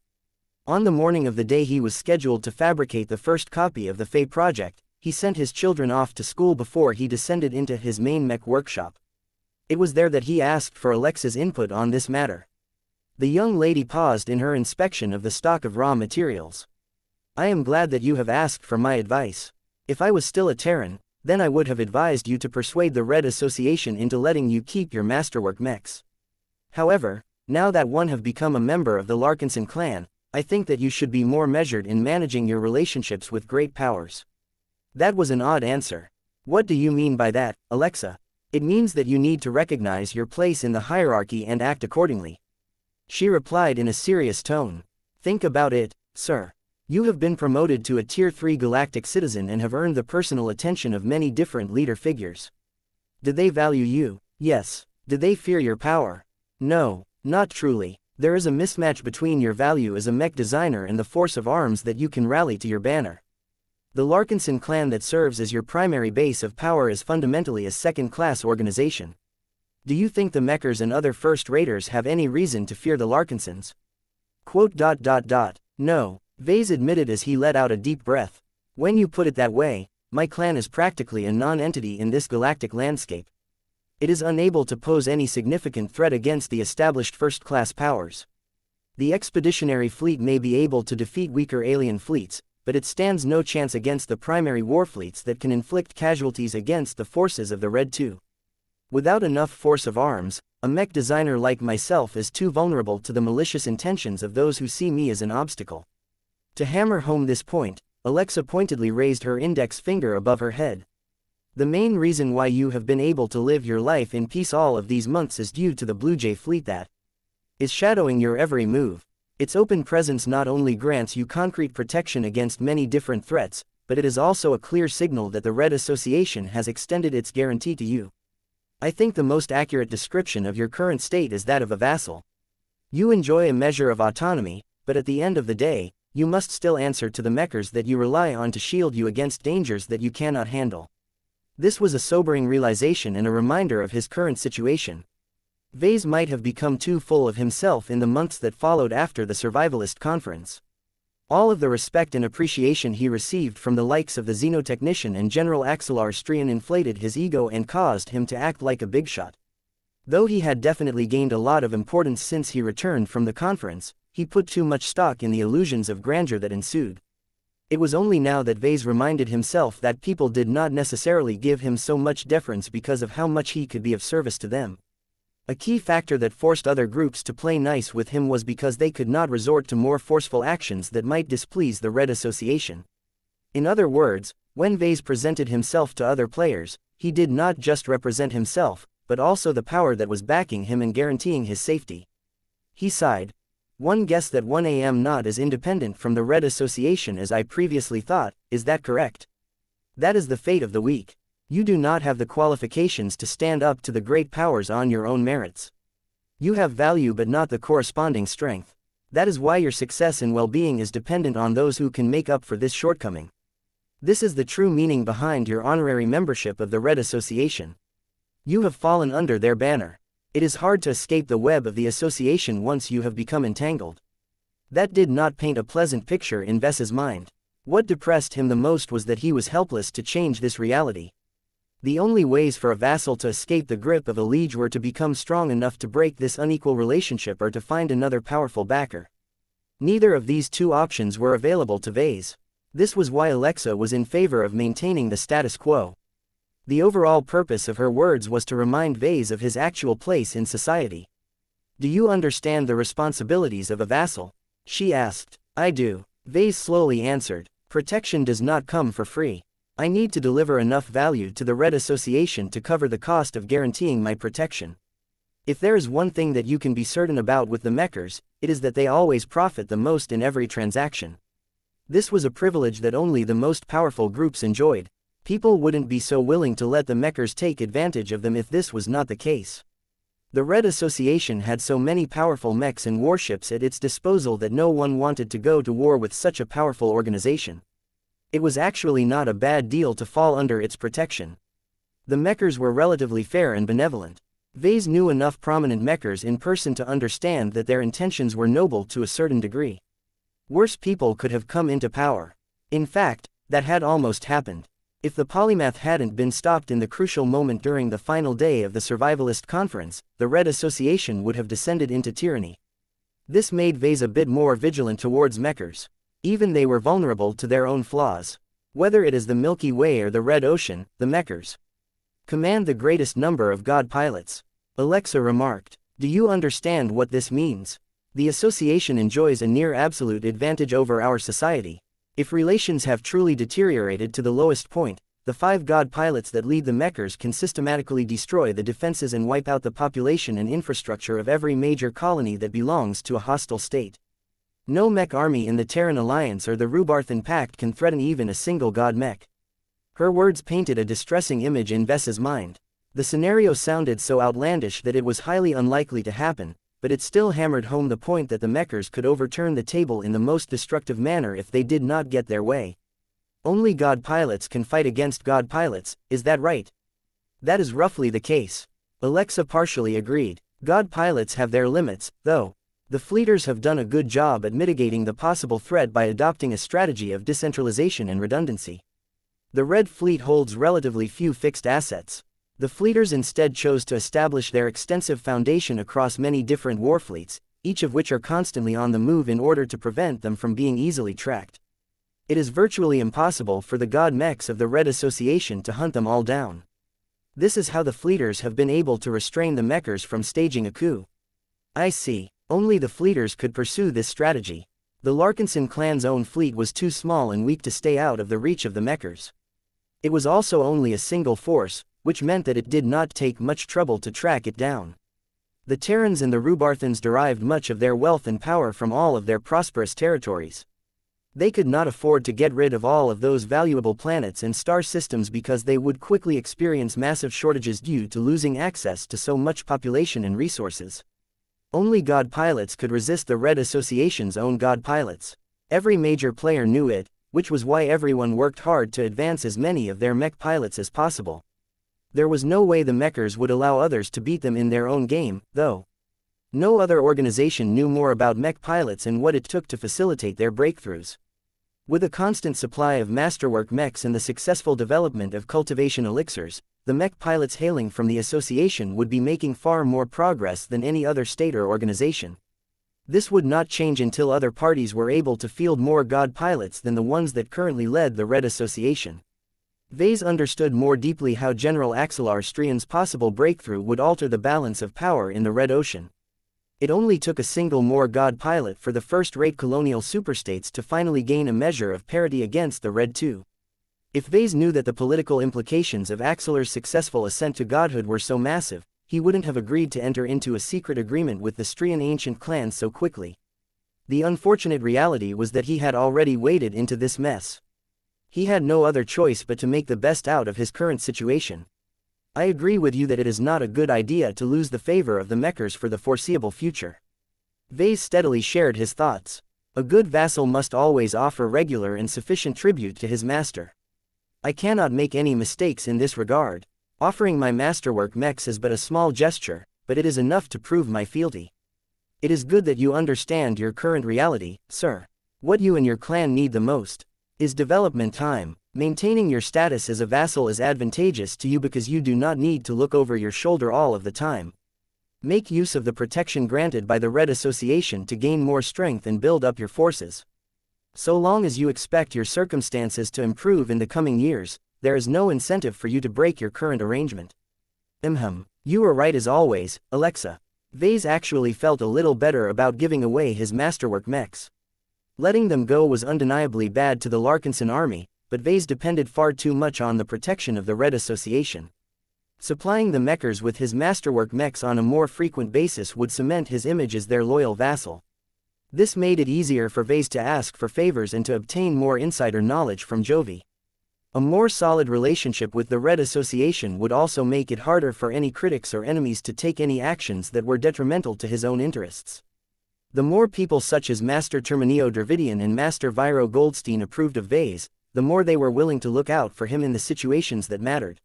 On the morning of the day he was scheduled to fabricate the first copy of the Fae project, he sent his children off to school before he descended into his main mech workshop. It was there that he asked for Alexa's input on this matter. The young lady paused in her inspection of the stock of raw materials. I am glad that you have asked for my advice. If I was still a Terran, then I would have advised you to persuade the Red Association into letting you keep your masterwork mechs. However, now that one have become a member of the Larkinson clan, I think that you should be more measured in managing your relationships with great powers. That was an odd answer. What do you mean by that, Alexa? It means that you need to recognize your place in the hierarchy and act accordingly. She replied in a serious tone. Think about it, sir. You have been promoted to a Tier 3 galactic citizen and have earned the personal attention of many different leader figures. Did they value you? Yes. Did they fear your power? No, not truly. There is a mismatch between your value as a mech designer and the force of arms that you can rally to your banner. The Larkinson clan that serves as your primary base of power is fundamentally a second-class organization. Do you think the Mechers and other first-raters have any reason to fear the Larkinsons? No. Vase admitted as he let out a deep breath. When you put it that way, my clan is practically a non-entity in this galactic landscape. It is unable to pose any significant threat against the established first-class powers. The expeditionary fleet may be able to defeat weaker alien fleets, but it stands no chance against the primary war fleets that can inflict casualties against the forces of the Red II. Without enough force of arms, a mech designer like myself is too vulnerable to the malicious intentions of those who see me as an obstacle. To hammer home this point, Alexa pointedly raised her index finger above her head. The main reason why you have been able to live your life in peace all of these months is due to the Blue Jay fleet that is shadowing your every move. Its open presence not only grants you concrete protection against many different threats, but it is also a clear signal that the Red Association has extended its guarantee to you. I think the most accurate description of your current state is that of a vassal. You enjoy a measure of autonomy, but at the end of the day, you must still answer to the mechers that you rely on to shield you against dangers that you cannot handle. This was a sobering realization and a reminder of his current situation. Vase might have become too full of himself in the months that followed after the survivalist conference. All of the respect and appreciation he received from the likes of the xenotechnician and General Axelar Strian inflated his ego and caused him to act like a big shot. Though he had definitely gained a lot of importance since he returned from the conference, he put too much stock in the illusions of grandeur that ensued. It was only now that Vase reminded himself that people did not necessarily give him so much deference because of how much he could be of service to them. A key factor that forced other groups to play nice with him was because they could not resort to more forceful actions that might displease the Red Association. In other words, when Vase presented himself to other players, he did not just represent himself, but also the power that was backing him and guaranteeing his safety. He sighed. One guess that 1 a.m. not as independent from the Red Association as I previously thought, is that correct? That is the fate of the weak. You do not have the qualifications to stand up to the great powers on your own merits. You have value but not the corresponding strength. That is why your success and well-being is dependent on those who can make up for this shortcoming. This is the true meaning behind your honorary membership of the Red Association. You have fallen under their banner. It is hard to escape the web of the association once you have become entangled. That did not paint a pleasant picture in Ves's mind. What depressed him the most was that he was helpless to change this reality. The only ways for a vassal to escape the grip of a liege were to become strong enough to break this unequal relationship or to find another powerful backer. Neither of these two options were available to Vase. This was why Alexa was in favor of maintaining the status quo. The overall purpose of her words was to remind Vase of his actual place in society. "Do you understand the responsibilities of a vassal?" she asked. "I do," Vase slowly answered. "Protection does not come for free. I need to deliver enough value to the Red Association to cover the cost of guaranteeing my protection. If there is one thing that you can be certain about with the mechers, it is that they always profit the most in every transaction. This was a privilege that only the most powerful groups enjoyed. People wouldn't be so willing to let the mechers take advantage of them if this was not the case. The Red Association had so many powerful mechs and warships at its disposal that no one wanted to go to war with such a powerful organization. It was actually not a bad deal to fall under its protection. The mechers were relatively fair and benevolent. Vase knew enough prominent mechers in person to understand that their intentions were noble to a certain degree. Worse people could have come into power. In fact, that had almost happened. If the polymath hadn't been stopped in the crucial moment during the final day of the survivalist conference, the Red Association would have descended into tyranny. This made Vase a bit more vigilant towards mechers. Even they were vulnerable to their own flaws. Whether it is the Milky Way or the Red Ocean, the mechers command the greatest number of god pilots. Alexa remarked. "Do you understand what this means? The association enjoys a near absolute advantage over our society. If relations have truly deteriorated to the lowest point, the 5 god pilots that lead the mechers can systematically destroy the defenses and wipe out the population and infrastructure of every major colony that belongs to a hostile state. No mech army in the Terran Alliance or the Rubarthan Pact can threaten even a single god mech." Her words painted a distressing image in Ves's mind. The scenario sounded so outlandish that it was highly unlikely to happen, but it still hammered home the point that the mechers could overturn the table in the most destructive manner if they did not get their way. Only god pilots can fight against god pilots, is that right? That is roughly the case. Alexa partially agreed. God pilots have their limits, though. The fleeters have done a good job at mitigating the possible threat by adopting a strategy of decentralization and redundancy. The Red Fleet holds relatively few fixed assets. The fleeters instead chose to establish their extensive foundation across many different warfleets, each of which are constantly on the move in order to prevent them from being easily tracked. It is virtually impossible for the god mechs of the Red Association to hunt them all down. This is how the fleeters have been able to restrain the mechers from staging a coup. I see. Only the fleeters could pursue this strategy. The Larkinson clan's own fleet was too small and weak to stay out of the reach of the mechers. It was also only a single force, which meant that it did not take much trouble to track it down. The Terrans and the Rubarthans derived much of their wealth and power from all of their prosperous territories. They could not afford to get rid of all of those valuable planets and star systems because they would quickly experience massive shortages due to losing access to so much population and resources. Only God pilots could resist the Red Association's own God pilots. Every major player knew it, which was why everyone worked hard to advance as many of their mech pilots as possible. There was no way the mechers would allow others to beat them in their own game, though. No other organization knew more about mech pilots and what it took to facilitate their breakthroughs. With a constant supply of masterwork mechs and the successful development of cultivation elixirs, the mech pilots hailing from the association would be making far more progress than any other state or organization. This would not change until other parties were able to field more God pilots than the ones that currently led the Red Association. Vase understood more deeply how General Axelar Strian's possible breakthrough would alter the balance of power in the Red Ocean. It only took a single more God pilot for the first-rate colonial superstates to finally gain a measure of parity against the Red Two. If Vase knew that the political implications of Axelar's successful ascent to godhood were so massive, he wouldn't have agreed to enter into a secret agreement with the Strian ancient clans so quickly. The unfortunate reality was that he had already waded into this mess. He had no other choice but to make the best out of his current situation. I agree with you that it is not a good idea to lose the favor of the mechers for the foreseeable future. Vase steadily shared his thoughts. A good vassal must always offer regular and sufficient tribute to his master. I cannot make any mistakes in this regard. Offering my masterwork mechs is but a small gesture, but it is enough to prove my fealty. It is good that you understand your current reality, sir. What you and your clan need the most is development time. Maintaining your status as a vassal is advantageous to you because you do not need to look over your shoulder all of the time. Make use of the protection granted by the Red Association to gain more strength and build up your forces. So long as you expect your circumstances to improve in the coming years, there is no incentive for you to break your current arrangement. You were right as always, Alexa. Vase actually felt a little better about giving away his masterwork mechs. Letting them go was undeniably bad to the Larkinson army, but Vase depended far too much on the protection of the Red Association. Supplying the mechers with his masterwork mechs on a more frequent basis would cement his image as their loyal vassal. This made it easier for Vase to ask for favors and to obtain more insider knowledge from Jovi. A more solid relationship with the Red Association would also make it harder for any critics or enemies to take any actions that were detrimental to his own interests. The more people such as Master Terminio Dravidian and Master Viro Goldstein approved of Vase, the more they were willing to look out for him in the situations that mattered.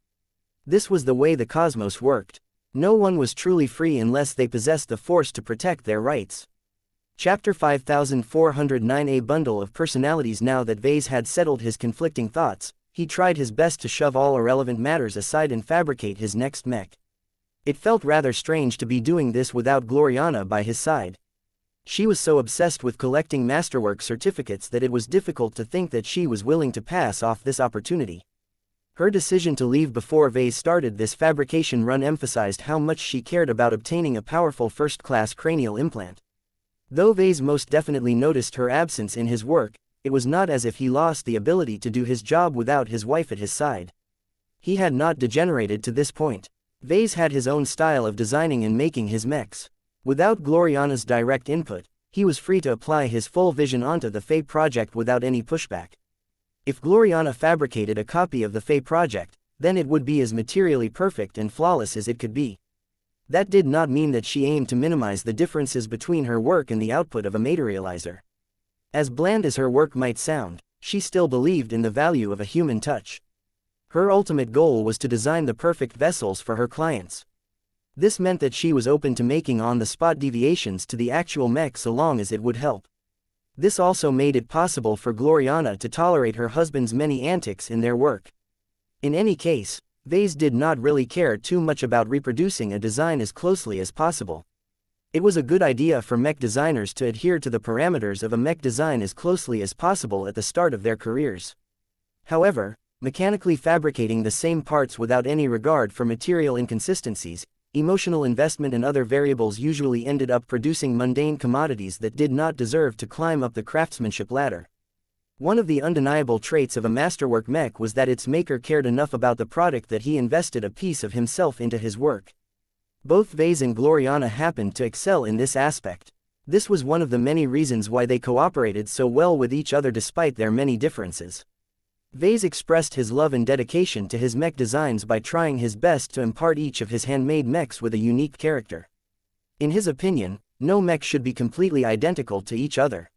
This was the way the cosmos worked. No one was truly free unless they possessed the force to protect their rights. Chapter 5409. A bundle of personalities. Now that Vase had settled his conflicting thoughts, he tried his best to shove all irrelevant matters aside and fabricate his next mech. It felt rather strange to be doing this without Gloriana by his side. She was so obsessed with collecting masterwork certificates that it was difficult to think that she was willing to pass off this opportunity. Her decision to leave before Vase started this fabrication run emphasized how much she cared about obtaining a powerful first-class cranial implant. Though Vase most definitely noticed her absence in his work, it was not as if he lost the ability to do his job without his wife at his side. He had not degenerated to this point. Vase had his own style of designing and making his mechs. Without Gloriana's direct input, he was free to apply his full vision onto the Fae project without any pushback. If Gloriana fabricated a copy of the Fae project, then it would be as materially perfect and flawless as it could be. That did not mean that she aimed to minimize the differences between her work and the output of a materializer. As bland as her work might sound, she still believed in the value of a human touch. Her ultimate goal was to design the perfect vessels for her clients. This meant that she was open to making on-the-spot deviations to the actual mech so long as it would help. This also made it possible for Gloriana to tolerate her husband's many antics in their work. In any case, Vase did not really care too much about reproducing a design as closely as possible. It was a good idea for mech designers to adhere to the parameters of a mech design as closely as possible at the start of their careers. However, mechanically fabricating the same parts without any regard for material inconsistencies, emotional investment and other variables usually ended up producing mundane commodities that did not deserve to climb up the craftsmanship ladder. One of the undeniable traits of a masterwork mech was that its maker cared enough about the product that he invested a piece of himself into his work. Both Vase and Gloriana happened to excel in this aspect. This was one of the many reasons why they cooperated so well with each other despite their many differences. Vase expressed his love and dedication to his mech designs by trying his best to impart each of his handmade mechs with a unique character. In his opinion, no mech should be completely identical to each other.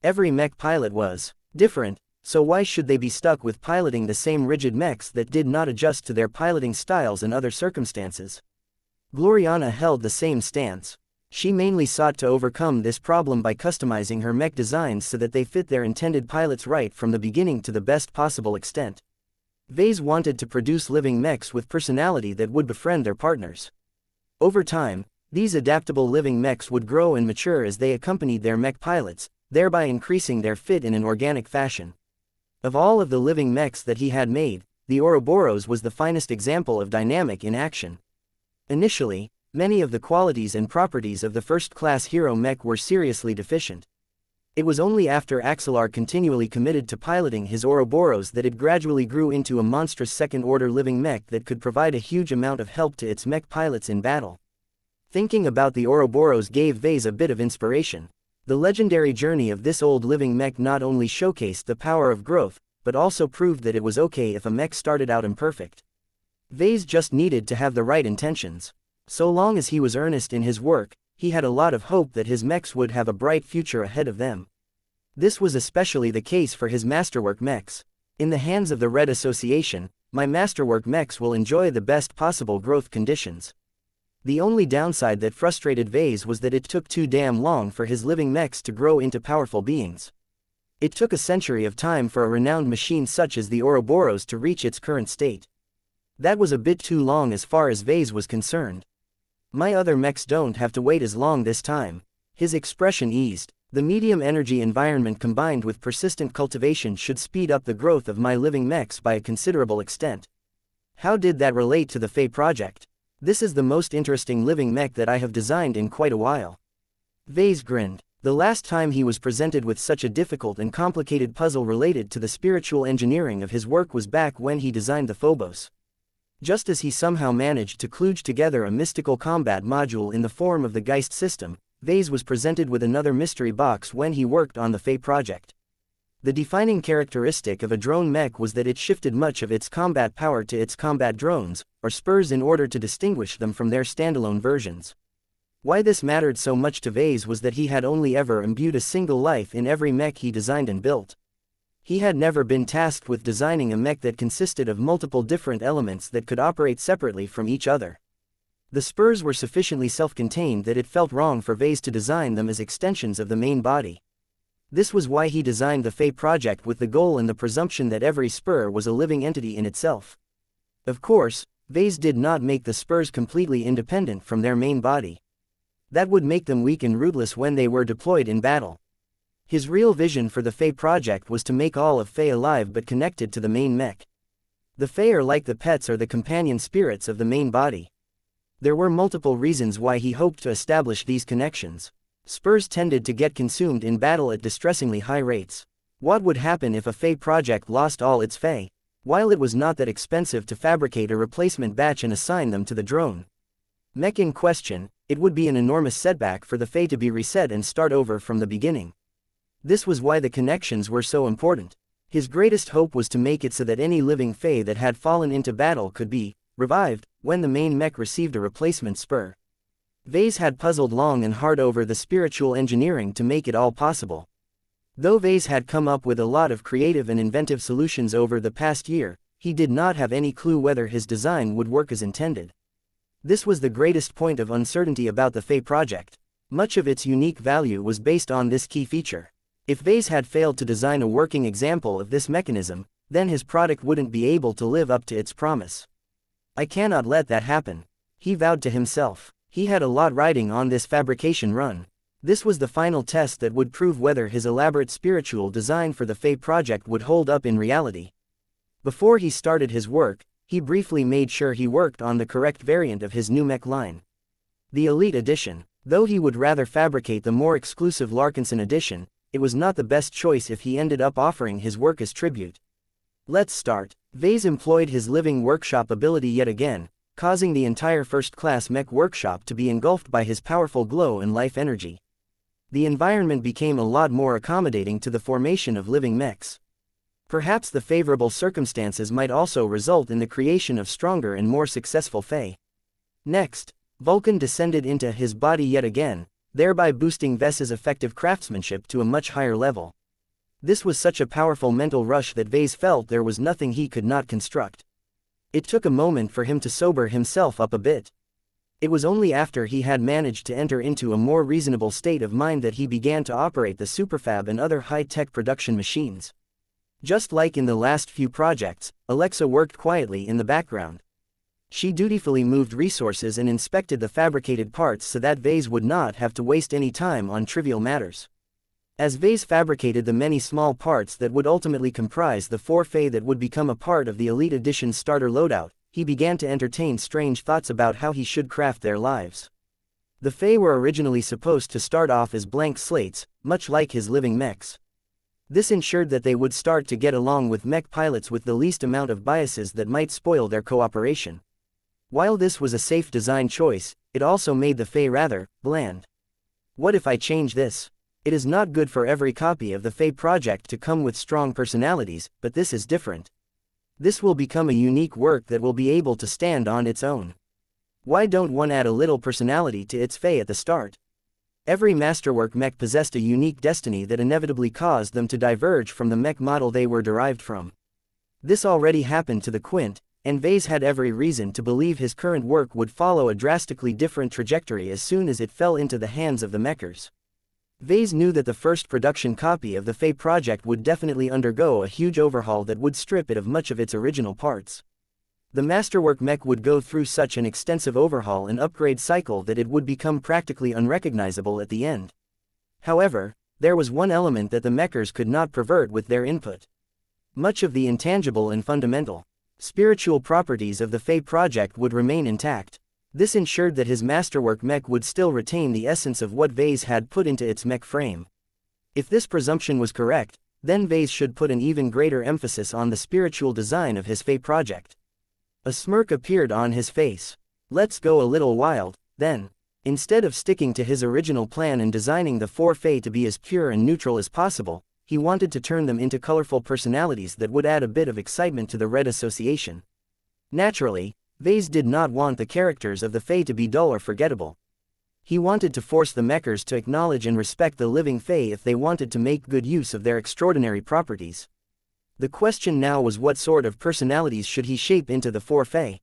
Every mech pilot was different, so why should they be stuck with piloting the same rigid mechs that did not adjust to their piloting styles and other circumstances? Gloriana held the same stance. She mainly sought to overcome this problem by customizing her mech designs so that they fit their intended pilots right from the beginning to the best possible extent. Vase wanted to produce living mechs with personality that would befriend their partners. Over time, these adaptable living mechs would grow and mature as they accompanied their mech pilots, thereby increasing their fit in an organic fashion. Of all of the living mechs that he had made, the Ouroboros was the finest example of dynamic in action. Initially, many of the qualities and properties of the first-class hero mech were seriously deficient. It was only after Axelar continually committed to piloting his Ouroboros that it gradually grew into a monstrous second-order living mech that could provide a huge amount of help to its mech pilots in battle. Thinking about the Ouroboros gave Vase a bit of inspiration. The legendary journey of this old living mech not only showcased the power of growth, but also proved that it was okay if a mech started out imperfect. Vase just needed to have the right intentions. So long as he was earnest in his work, he had a lot of hope that his mechs would have a bright future ahead of them. This was especially the case for his masterwork mechs. In the hands of the Red Association, my masterwork mechs will enjoy the best possible growth conditions. The only downside that frustrated Vase was that it took too damn long for his living mechs to grow into powerful beings. It took a century of time for a renowned machine such as the Ouroboros to reach its current state. That was a bit too long as far as Vase was concerned. My other mechs don't have to wait as long this time. His expression eased. The medium energy environment combined with persistent cultivation should speed up the growth of my living mechs by a considerable extent. How did that relate to the Fae project? This is the most interesting living mech that I have designed in quite a while. Vase grinned. The last time he was presented with such a difficult and complicated puzzle related to the spiritual engineering of his work was back when he designed the Phobos. Just as he somehow managed to kludge together a mystical combat module in the form of the Geist system, Vase was presented with another mystery box when he worked on the Fae project. The defining characteristic of a drone mech was that it shifted much of its combat power to its combat drones, or spurs, in order to distinguish them from their standalone versions. Why this mattered so much to Vase was that he had only ever imbued a single life in every mech he designed and built. He had never been tasked with designing a mech that consisted of multiple different elements that could operate separately from each other. The spurs were sufficiently self-contained that it felt wrong for Vase to design them as extensions of the main body. This was why he designed the Fae project with the goal and the presumption that every spur was a living entity in itself. Of course, Vase did not make the spurs completely independent from their main body. That would make them weak and rootless when they were deployed in battle. His real vision for the Fae project was to make all of Fae alive but connected to the main mech. The Fae are like the pets or the companion spirits of the main body. There were multiple reasons why he hoped to establish these connections. Spurs tended to get consumed in battle at distressingly high rates. What would happen if a Fae project lost all its Fae? While it was not that expensive to fabricate a replacement batch and assign them to the drone mech in question, it would be an enormous setback for the Fae to be reset and start over from the beginning. This was why the connections were so important. His greatest hope was to make it so that any living Fae that had fallen into battle could be revived when the main mech received a replacement spur. Vase had puzzled long and hard over the spiritual engineering to make it all possible. Though Vase had come up with a lot of creative and inventive solutions over the past year, he did not have any clue whether his design would work as intended. This was the greatest point of uncertainty about the Fae project. Much of its unique value was based on this key feature. If Vase had failed to design a working example of this mechanism, then his product wouldn't be able to live up to its promise. I cannot let that happen, he vowed to himself. He had a lot riding on this fabrication run. This was the final test that would prove whether his elaborate spiritual design for the Fae project would hold up in reality. Before he started his work, he briefly made sure he worked on the correct variant of his new mech line. The Elite Edition. Though he would rather fabricate the more exclusive Larkinson Edition, it was not the best choice if he ended up offering his work as tribute. Let's start. Vase employed his living workshop ability yet again, causing the entire first-class mech workshop to be engulfed by his powerful glow and life energy. the environment became a lot more accommodating to the formation of living mechs. Perhaps the favorable circumstances might also result in the creation of stronger and more successful Fae. Next, Vulcan descended into his body yet again, thereby boosting Ves's effective craftsmanship to a much higher level. This was such a powerful mental rush that Vase felt there was nothing he could not construct. It took a moment for him to sober himself up a bit. It was only after he had managed to enter into a more reasonable state of mind that he began to operate the superfab and other high-tech production machines. Just like in the last few projects, Alexa worked quietly in the background. She dutifully moved resources and inspected the fabricated parts so that Vase would not have to waste any time on trivial matters. As Vase fabricated the many small parts that would ultimately comprise the 4 Fae that would become a part of the Elite Edition starter loadout, he began to entertain strange thoughts about how he should craft their lives. The Fae were originally supposed to start off as blank slates, much like his living mechs. This ensured that they would start to get along with mech pilots with the least amount of biases that might spoil their cooperation. While this was a safe design choice, it also made the Fae rather bland. What if I change this? It is not good for every copy of the Fae project to come with strong personalities, but this is different. This will become a unique work that will be able to stand on its own. Why don't one add a little personality to its Fae at the start? Every masterwork mech possessed a unique destiny that inevitably caused them to diverge from the mech model they were derived from. This already happened to the Quint, and Vase had every reason to believe his current work would follow a drastically different trajectory as soon as it fell into the hands of the mechers. Vase knew that the first production copy of the Fae project would definitely undergo a huge overhaul that would strip it of much of its original parts. The masterwork mech would go through such an extensive overhaul and upgrade cycle that it would become practically unrecognizable at the end. However, there was one element that the mechers could not pervert with their input. Much of the intangible and fundamental, spiritual properties of the Fae project would remain intact. This ensured that his masterwork mech would still retain the essence of what Vase had put into its mech frame. If this presumption was correct, then Vase should put an even greater emphasis on the spiritual design of his Fae project. A smirk appeared on his face. Let's go a little wild, then. Instead of sticking to his original plan and designing the 4 Fae to be as pure and neutral as possible, he wanted to turn them into colorful personalities that would add a bit of excitement to the Red Association. Naturally, Vase did not want the characters of the Fae to be dull or forgettable. He wanted to force the mechers to acknowledge and respect the living Fae if they wanted to make good use of their extraordinary properties. The question now was what sort of personalities should he shape into the 4 Fae?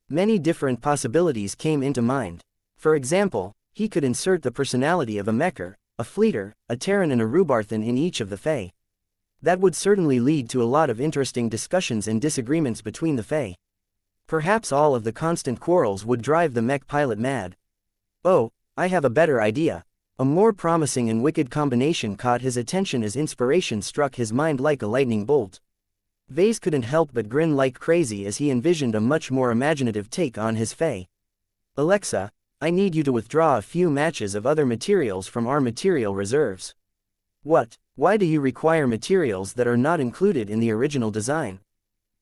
Many different possibilities came into mind. For example, he could insert the personality of a mecher, a fleeter, a Terran and a Rubarthan in each of the Fae. That would certainly lead to a lot of interesting discussions and disagreements between the Fae. Perhaps all of the constant quarrels would drive the mech pilot mad. Oh, I have a better idea. A more promising and wicked combination caught his attention as inspiration struck his mind like a lightning bolt. Vase couldn't help but grin like crazy as he envisioned a much more imaginative take on his Fae. Alexa, I need you to withdraw a few matches of other materials from our material reserves. What? Why do you require materials that are not included in the original design?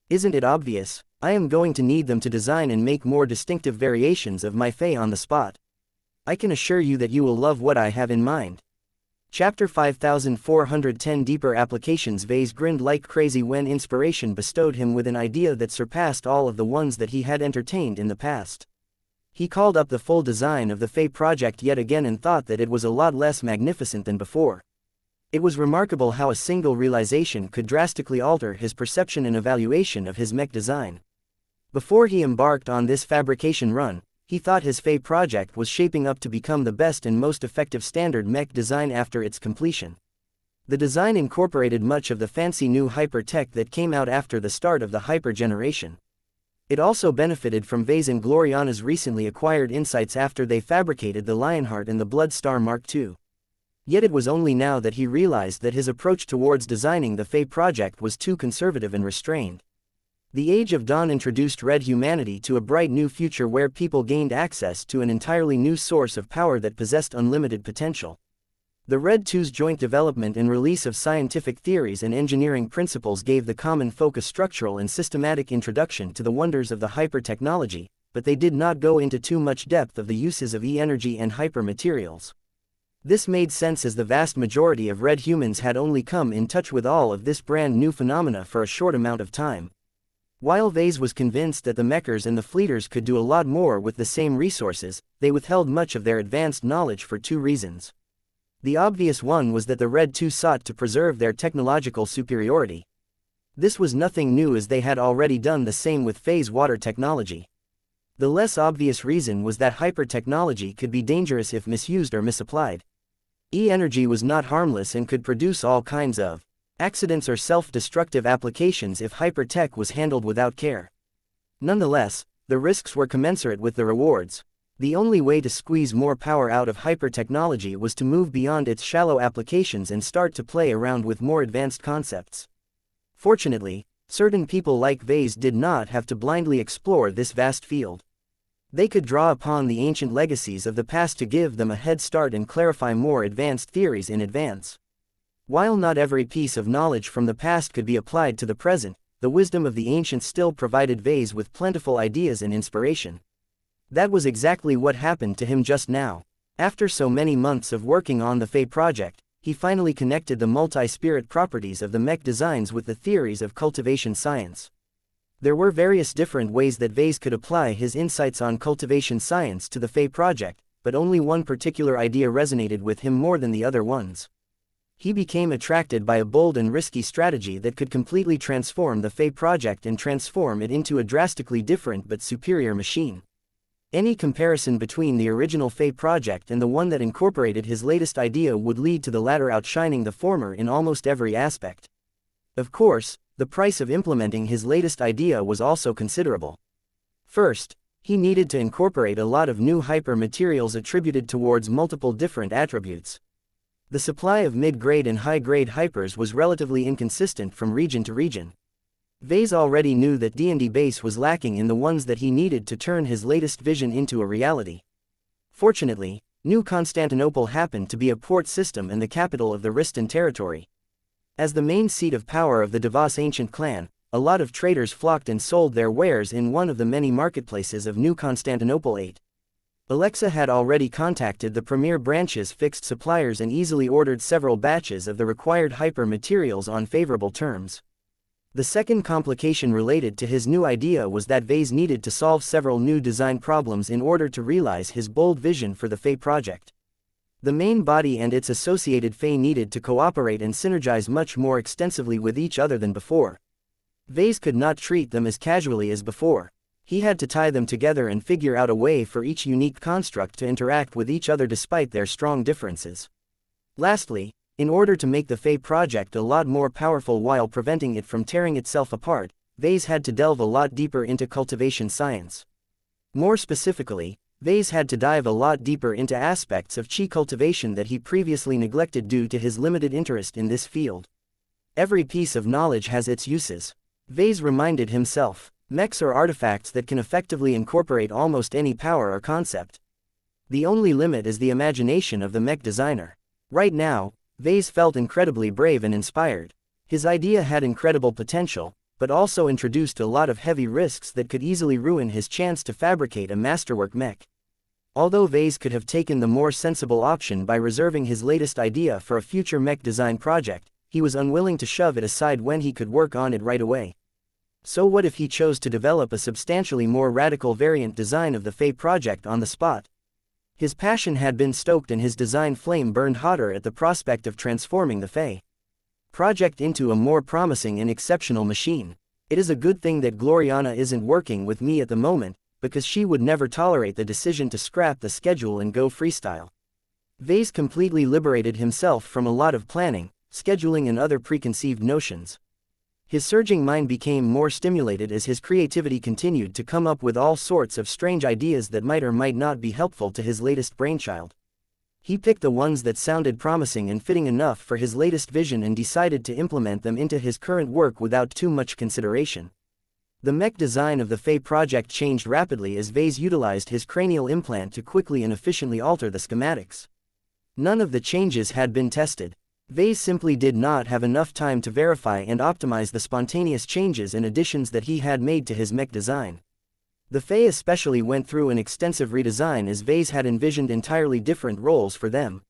Isn't it obvious? I am going to need them to design and make more distinctive variations of my Fae on the spot. I can assure you that you will love what I have in mind. Chapter 5410 Deeper Applications. Vase grinned like crazy when inspiration bestowed him with an idea that surpassed all of the ones that he had entertained in the past. He called up the full design of the Fae project yet again and thought that it was a lot less magnificent than before. It was remarkable how a single realization could drastically alter his perception and evaluation of his mech design. Before he embarked on this fabrication run, he thought his Fae project was shaping up to become the best and most effective standard mech design after its completion. The design incorporated much of the fancy new hyper tech that came out after the start of the hyper generation. It also benefited from Vase and Gloriana's recently acquired insights after they fabricated the Lionheart and the Blood Star Mark II. Yet it was only now that he realized that his approach towards designing the Fae project was too conservative and restrained. The Age of Dawn introduced Red humanity to a bright new future where people gained access to an entirely new source of power that possessed unlimited potential. The Red 2's joint development and release of scientific theories and engineering principles gave the common folk a structural and systematic introduction to the wonders of the hyper-technology, but they did not go into too much depth of the uses of E-energy and hyper-materials. This made sense as the vast majority of red humans had only come in touch with all of this brand new phenomena for a short amount of time. While Vase was convinced that the Mechers and the Fleeters could do a lot more with the same resources, they withheld much of their advanced knowledge for two reasons. The obvious one was that the Red Two sought to preserve their technological superiority. This was nothing new as they had already done the same with phase water technology. The less obvious reason was that hyper-technology could be dangerous if misused or misapplied. E-energy was not harmless and could produce all kinds of accidents or self-destructive applications if hyper-tech was handled without care. Nonetheless, the risks were commensurate with the rewards. The only way to squeeze more power out of hyper-technology was to move beyond its shallow applications and start to play around with more advanced concepts. Fortunately, certain people like Vase did not have to blindly explore this vast field. They could draw upon the ancient legacies of the past to give them a head start and clarify more advanced theories in advance. While not every piece of knowledge from the past could be applied to the present, the wisdom of the ancients still provided Vase with plentiful ideas and inspiration. That was exactly what happened to him just now. After so many months of working on the Fey project, he finally connected the multi-spirit properties of the Mech designs with the theories of cultivation science. There were various different ways that Vase could apply his insights on cultivation science to the Fey project, but only one particular idea resonated with him more than the other ones. He became attracted by a bold and risky strategy that could completely transform the Fey project and transform it into a drastically different but superior machine. Any comparison between the original Fey project and the one that incorporated his latest idea would lead to the latter outshining the former in almost every aspect. Of course, the price of implementing his latest idea was also considerable. First, he needed to incorporate a lot of new hyper materials attributed towards multiple different attributes. The supply of mid-grade and high-grade hypers was relatively inconsistent from region to region. Vase already knew that D&D base was lacking in the ones that he needed to turn his latest vision into a reality. Fortunately, New Constantinople happened to be a port system and the capital of the Riston territory. As the main seat of power of the Devas ancient clan, a lot of traders flocked and sold their wares in one of the many marketplaces of New Constantinople. Alexa had already contacted the premier branch's fixed suppliers and easily ordered several batches of the required hyper materials on favorable terms. The second complication related to his new idea was that Vase needed to solve several new design problems in order to realize his bold vision for the Fey project. The main body and its associated Fey needed to cooperate and synergize much more extensively with each other than before. Vase could not treat them as casually as before. He had to tie them together and figure out a way for each unique construct to interact with each other despite their strong differences. Lastly, in order to make the Fey project a lot more powerful while preventing it from tearing itself apart, Vase had to delve a lot deeper into cultivation science. More specifically, Vase had to dive a lot deeper into aspects of chi cultivation that he previously neglected due to his limited interest in this field. Every piece of knowledge has its uses. Vase reminded himself. Mechs are artifacts that can effectively incorporate almost any power or concept. The only limit is the imagination of the Mech designer. Right now, Vase felt incredibly brave and inspired. His idea had incredible potential, but also introduced a lot of heavy risks that could easily ruin his chance to fabricate a masterwork Mech. Although Vase could have taken the more sensible option by reserving his latest idea for a future Mech design project, he was unwilling to shove it aside when he could work on it right away. So what if he chose to develop a substantially more radical variant design of the Fey project on the spot? His passion had been stoked and his design flame burned hotter at the prospect of transforming the Fey project into a more promising and exceptional machine. It is a good thing that Gloriana isn't working with me at the moment, because she would never tolerate the decision to scrap the schedule and go freestyle. Vase completely liberated himself from a lot of planning, scheduling and other preconceived notions. His surging mind became more stimulated as his creativity continued to come up with all sorts of strange ideas that might or might not be helpful to his latest brainchild. He picked the ones that sounded promising and fitting enough for his latest vision and decided to implement them into his current work without too much consideration. The Mech design of the Fey project changed rapidly as Vase utilized his cranial implant to quickly and efficiently alter the schematics. None of the changes had been tested. Vase simply did not have enough time to verify and optimize the spontaneous changes and additions that he had made to his Mech design. The Fey especially went through an extensive redesign as Vase had envisioned entirely different roles for them.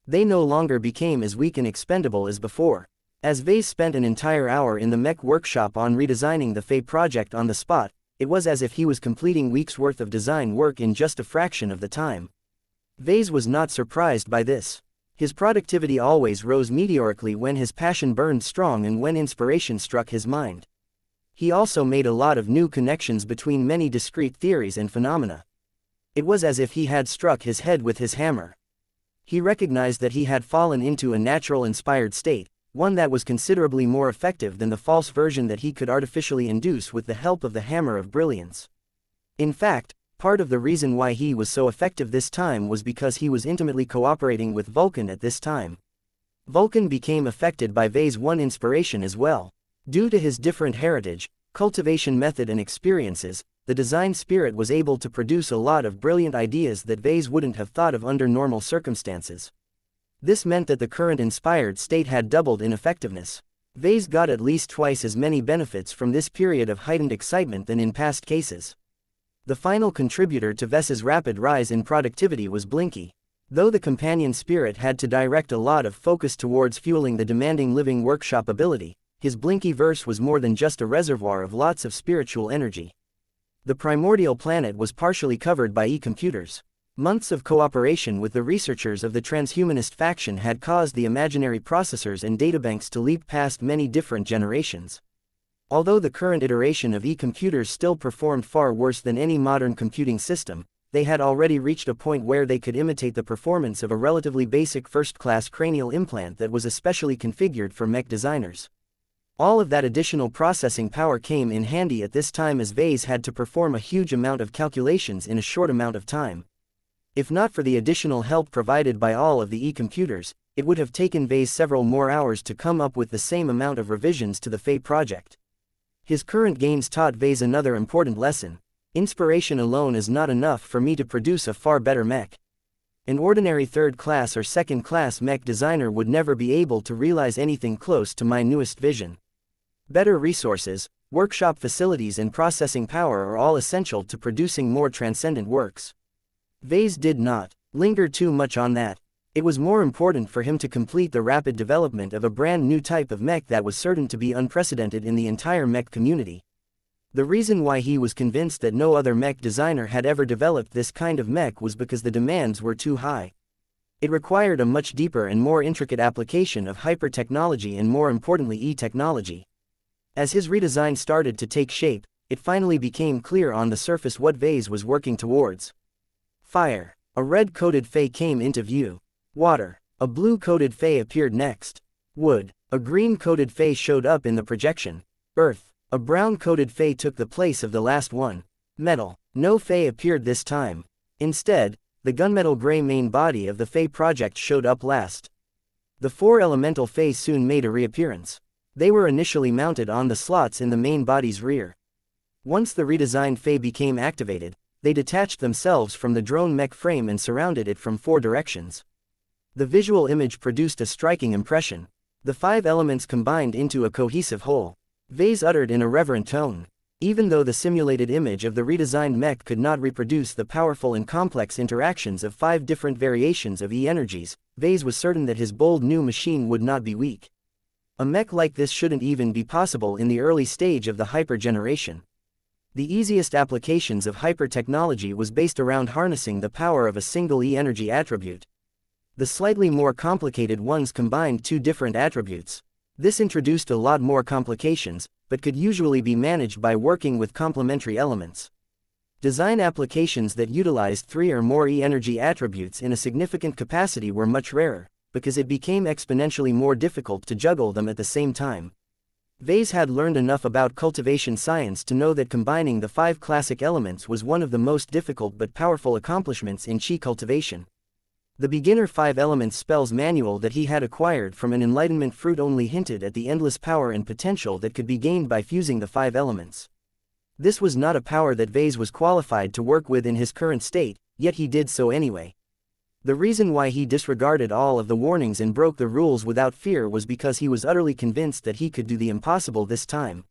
They no longer became as weak and expendable as before. As Vase spent an entire hour in the Mech workshop on redesigning the Fey project on the spot, it was as if he was completing weeks' worth of design work in just a fraction of the time. Vase was not surprised by this. His productivity always rose meteorically when his passion burned strong and when inspiration struck his mind. He also made a lot of new connections between many discrete theories and phenomena. It was as if he had struck his head with his hammer. He recognized that he had fallen into a natural inspired state, one that was considerably more effective than the false version that he could artificially induce with the help of the hammer of brilliance. In fact, part of the reason why he was so effective this time was because he was intimately cooperating with Vulcan at this time. Vulcan became affected by Vase's one inspiration as well. Due to his different heritage, cultivation method and experiences, the design spirit was able to produce a lot of brilliant ideas that Vase wouldn't have thought of under normal circumstances. This meant that the current inspired state had doubled in effectiveness. Vase got at least twice as many benefits from this period of heightened excitement than in past cases. The final contributor to Vase's rapid rise in productivity was Blinky. Though the companion spirit had to direct a lot of focus towards fueling the demanding living workshop ability, his Blinky verse was more than just a reservoir of lots of spiritual energy. The primordial planet was partially covered by e-computers. Months of cooperation with the researchers of the transhumanist faction had caused the imaginary processors and databanks to leap past many different generations. Although the current iteration of e-computers still performed far worse than any modern computing system, they had already reached a point where they could imitate the performance of a relatively basic first-class cranial implant that was especially configured for mech designers. All of that additional processing power came in handy at this time as Vase had to perform a huge amount of calculations in a short amount of time. If not for the additional help provided by all of the e-computers, it would have taken Vase several more hours to come up with the same amount of revisions to the Fey project. His current gains taught Vase another important lesson. Inspiration alone is not enough for me to produce a far better mech. An ordinary third-class or second-class mech designer would never be able to realize anything close to my newest vision. Better resources, workshop facilities and processing power are all essential to producing more transcendent works. Vase did not linger too much on that. It was more important for him to complete the rapid development of a brand new type of mech that was certain to be unprecedented in the entire mech community. The reason why he was convinced that no other mech designer had ever developed this kind of mech was because the demands were too high. It required a much deeper and more intricate application of hyper-technology and more importantly e-technology. As his redesign started to take shape, it finally became clear on the surface what Vase was working towards. Fire. A red-coated Fey came into view. Water. A blue-coated Fey appeared next. Wood. A green-coated Fey showed up in the projection. Earth. A brown-coated Fey took the place of the last one. Metal. No Fey appeared this time. Instead, the gunmetal gray main body of the Fey project showed up last. The four elemental Fey soon made a reappearance. They were initially mounted on the slots in the main body's rear. Once the redesigned Fey became activated, they detached themselves from the drone mech frame and surrounded it from four directions. The visual image produced a striking impression. The five elements combined into a cohesive whole. Vase uttered in a reverent tone. Even though the simulated image of the redesigned mech could not reproduce the powerful and complex interactions of five different variations of E-energies, Vase was certain that his bold new machine would not be weak. A mech like this shouldn't even be possible in the early stage of the hyper-generation. The easiest applications of hyper-technology was based around harnessing the power of a single E-energy attribute. The slightly more complicated ones combined two different attributes. This introduced a lot more complications, but could usually be managed by working with complementary elements. Design applications that utilized three or more E-energy attributes in a significant capacity were much rarer, because it became exponentially more difficult to juggle them at the same time. Vase had learned enough about cultivation science to know that combining the five classic elements was one of the most difficult but powerful accomplishments in Qi cultivation. The beginner 5 elements spells manual that he had acquired from an enlightenment fruit only hinted at the endless power and potential that could be gained by fusing the 5 elements. This was not a power that Vase was qualified to work with in his current state, yet he did so anyway. The reason why he disregarded all of the warnings and broke the rules without fear was because he was utterly convinced that he could do the impossible this time.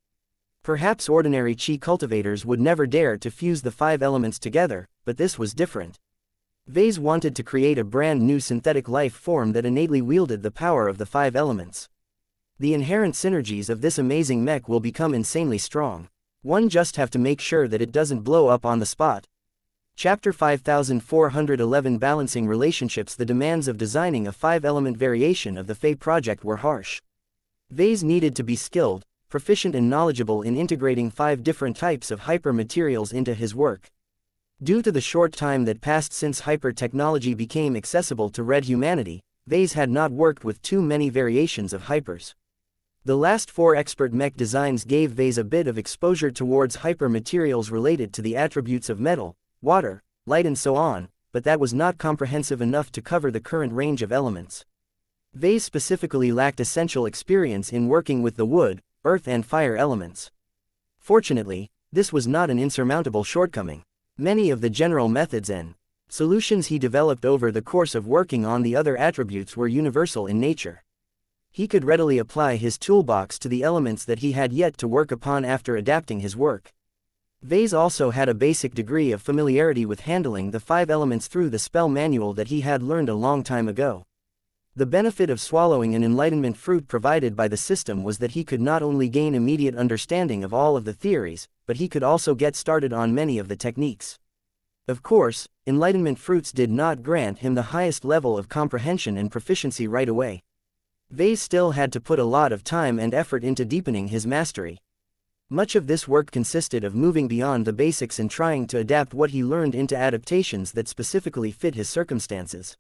Perhaps ordinary Qi cultivators would never dare to fuse the 5 elements together, but this was different. Vase wanted to create a brand new synthetic life form that innately wielded the power of the 5 elements. The inherent synergies of this amazing mech will become insanely strong. One just have to make sure that it doesn't blow up on the spot. Chapter 5411 Balancing Relationships. The demands of designing a 5-element variation of the Fey project were harsh. Vase needed to be skilled, proficient and knowledgeable in integrating 5 different types of hyper-materials into his work. Due to the short time that passed since hyper-technology became accessible to red humanity, Vase had not worked with too many variations of hypers. The last 4 expert mech designs gave Vase a bit of exposure towards hyper-materials related to the attributes of metal, water, light and so on, but that was not comprehensive enough to cover the current range of elements. Vase specifically lacked essential experience in working with the wood, earth and fire elements. Fortunately, this was not an insurmountable shortcoming. Many of the general methods and solutions he developed over the course of working on the other attributes were universal in nature. He could readily apply his toolbox to the elements that he had yet to work upon after adapting his work. Vase also had a basic degree of familiarity with handling the 5 elements through the spell manual that he had learned a long time ago. The benefit of swallowing an enlightenment fruit provided by the system was that he could not only gain immediate understanding of all of the theories, but he could also get started on many of the techniques. Of course, enlightenment fruits did not grant him the highest level of comprehension and proficiency right away. Vase still had to put a lot of time and effort into deepening his mastery. Much of this work consisted of moving beyond the basics and trying to adapt what he learned into adaptations that specifically fit his circumstances.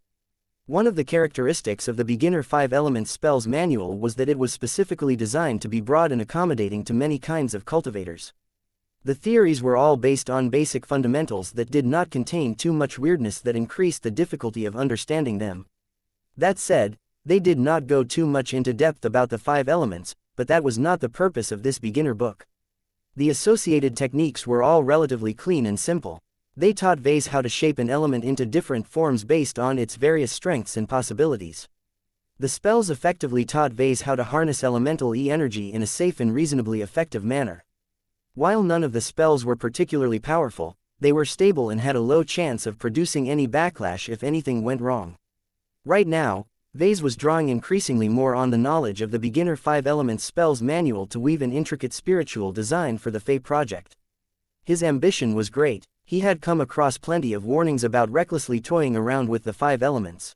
One of the characteristics of the beginner 5 elements spells manual was that it was specifically designed to be broad and accommodating to many kinds of cultivators. The theories were all based on basic fundamentals that did not contain too much weirdness that increased the difficulty of understanding them. That said, they did not go too much into depth about the 5 elements, but that was not the purpose of this beginner book. The associated techniques were all relatively clean and simple. They taught Vase how to shape an element into different forms based on its various strengths and possibilities. The spells effectively taught Vase how to harness elemental energy in a safe and reasonably effective manner. While none of the spells were particularly powerful, they were stable and had a low chance of producing any backlash if anything went wrong. Right now, Vase was drawing increasingly more on the knowledge of the beginner 5 elements spells manual to weave an intricate spiritual design for the Fey project. His ambition was great. He had come across plenty of warnings about recklessly toying around with the 5 elements.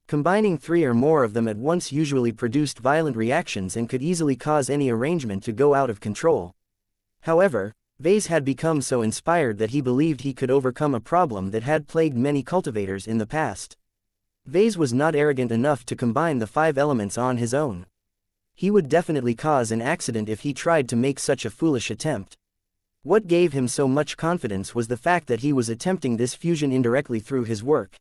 Combining 3 or more of them at once usually produced violent reactions and could easily cause any arrangement to go out of control. However, Vase had become so inspired that he believed he could overcome a problem that had plagued many cultivators in the past. Vase was not arrogant enough to combine the 5 elements on his own. He would definitely cause an accident if he tried to make such a foolish attempt. What gave him so much confidence was the fact that he was attempting this fusion indirectly through his work.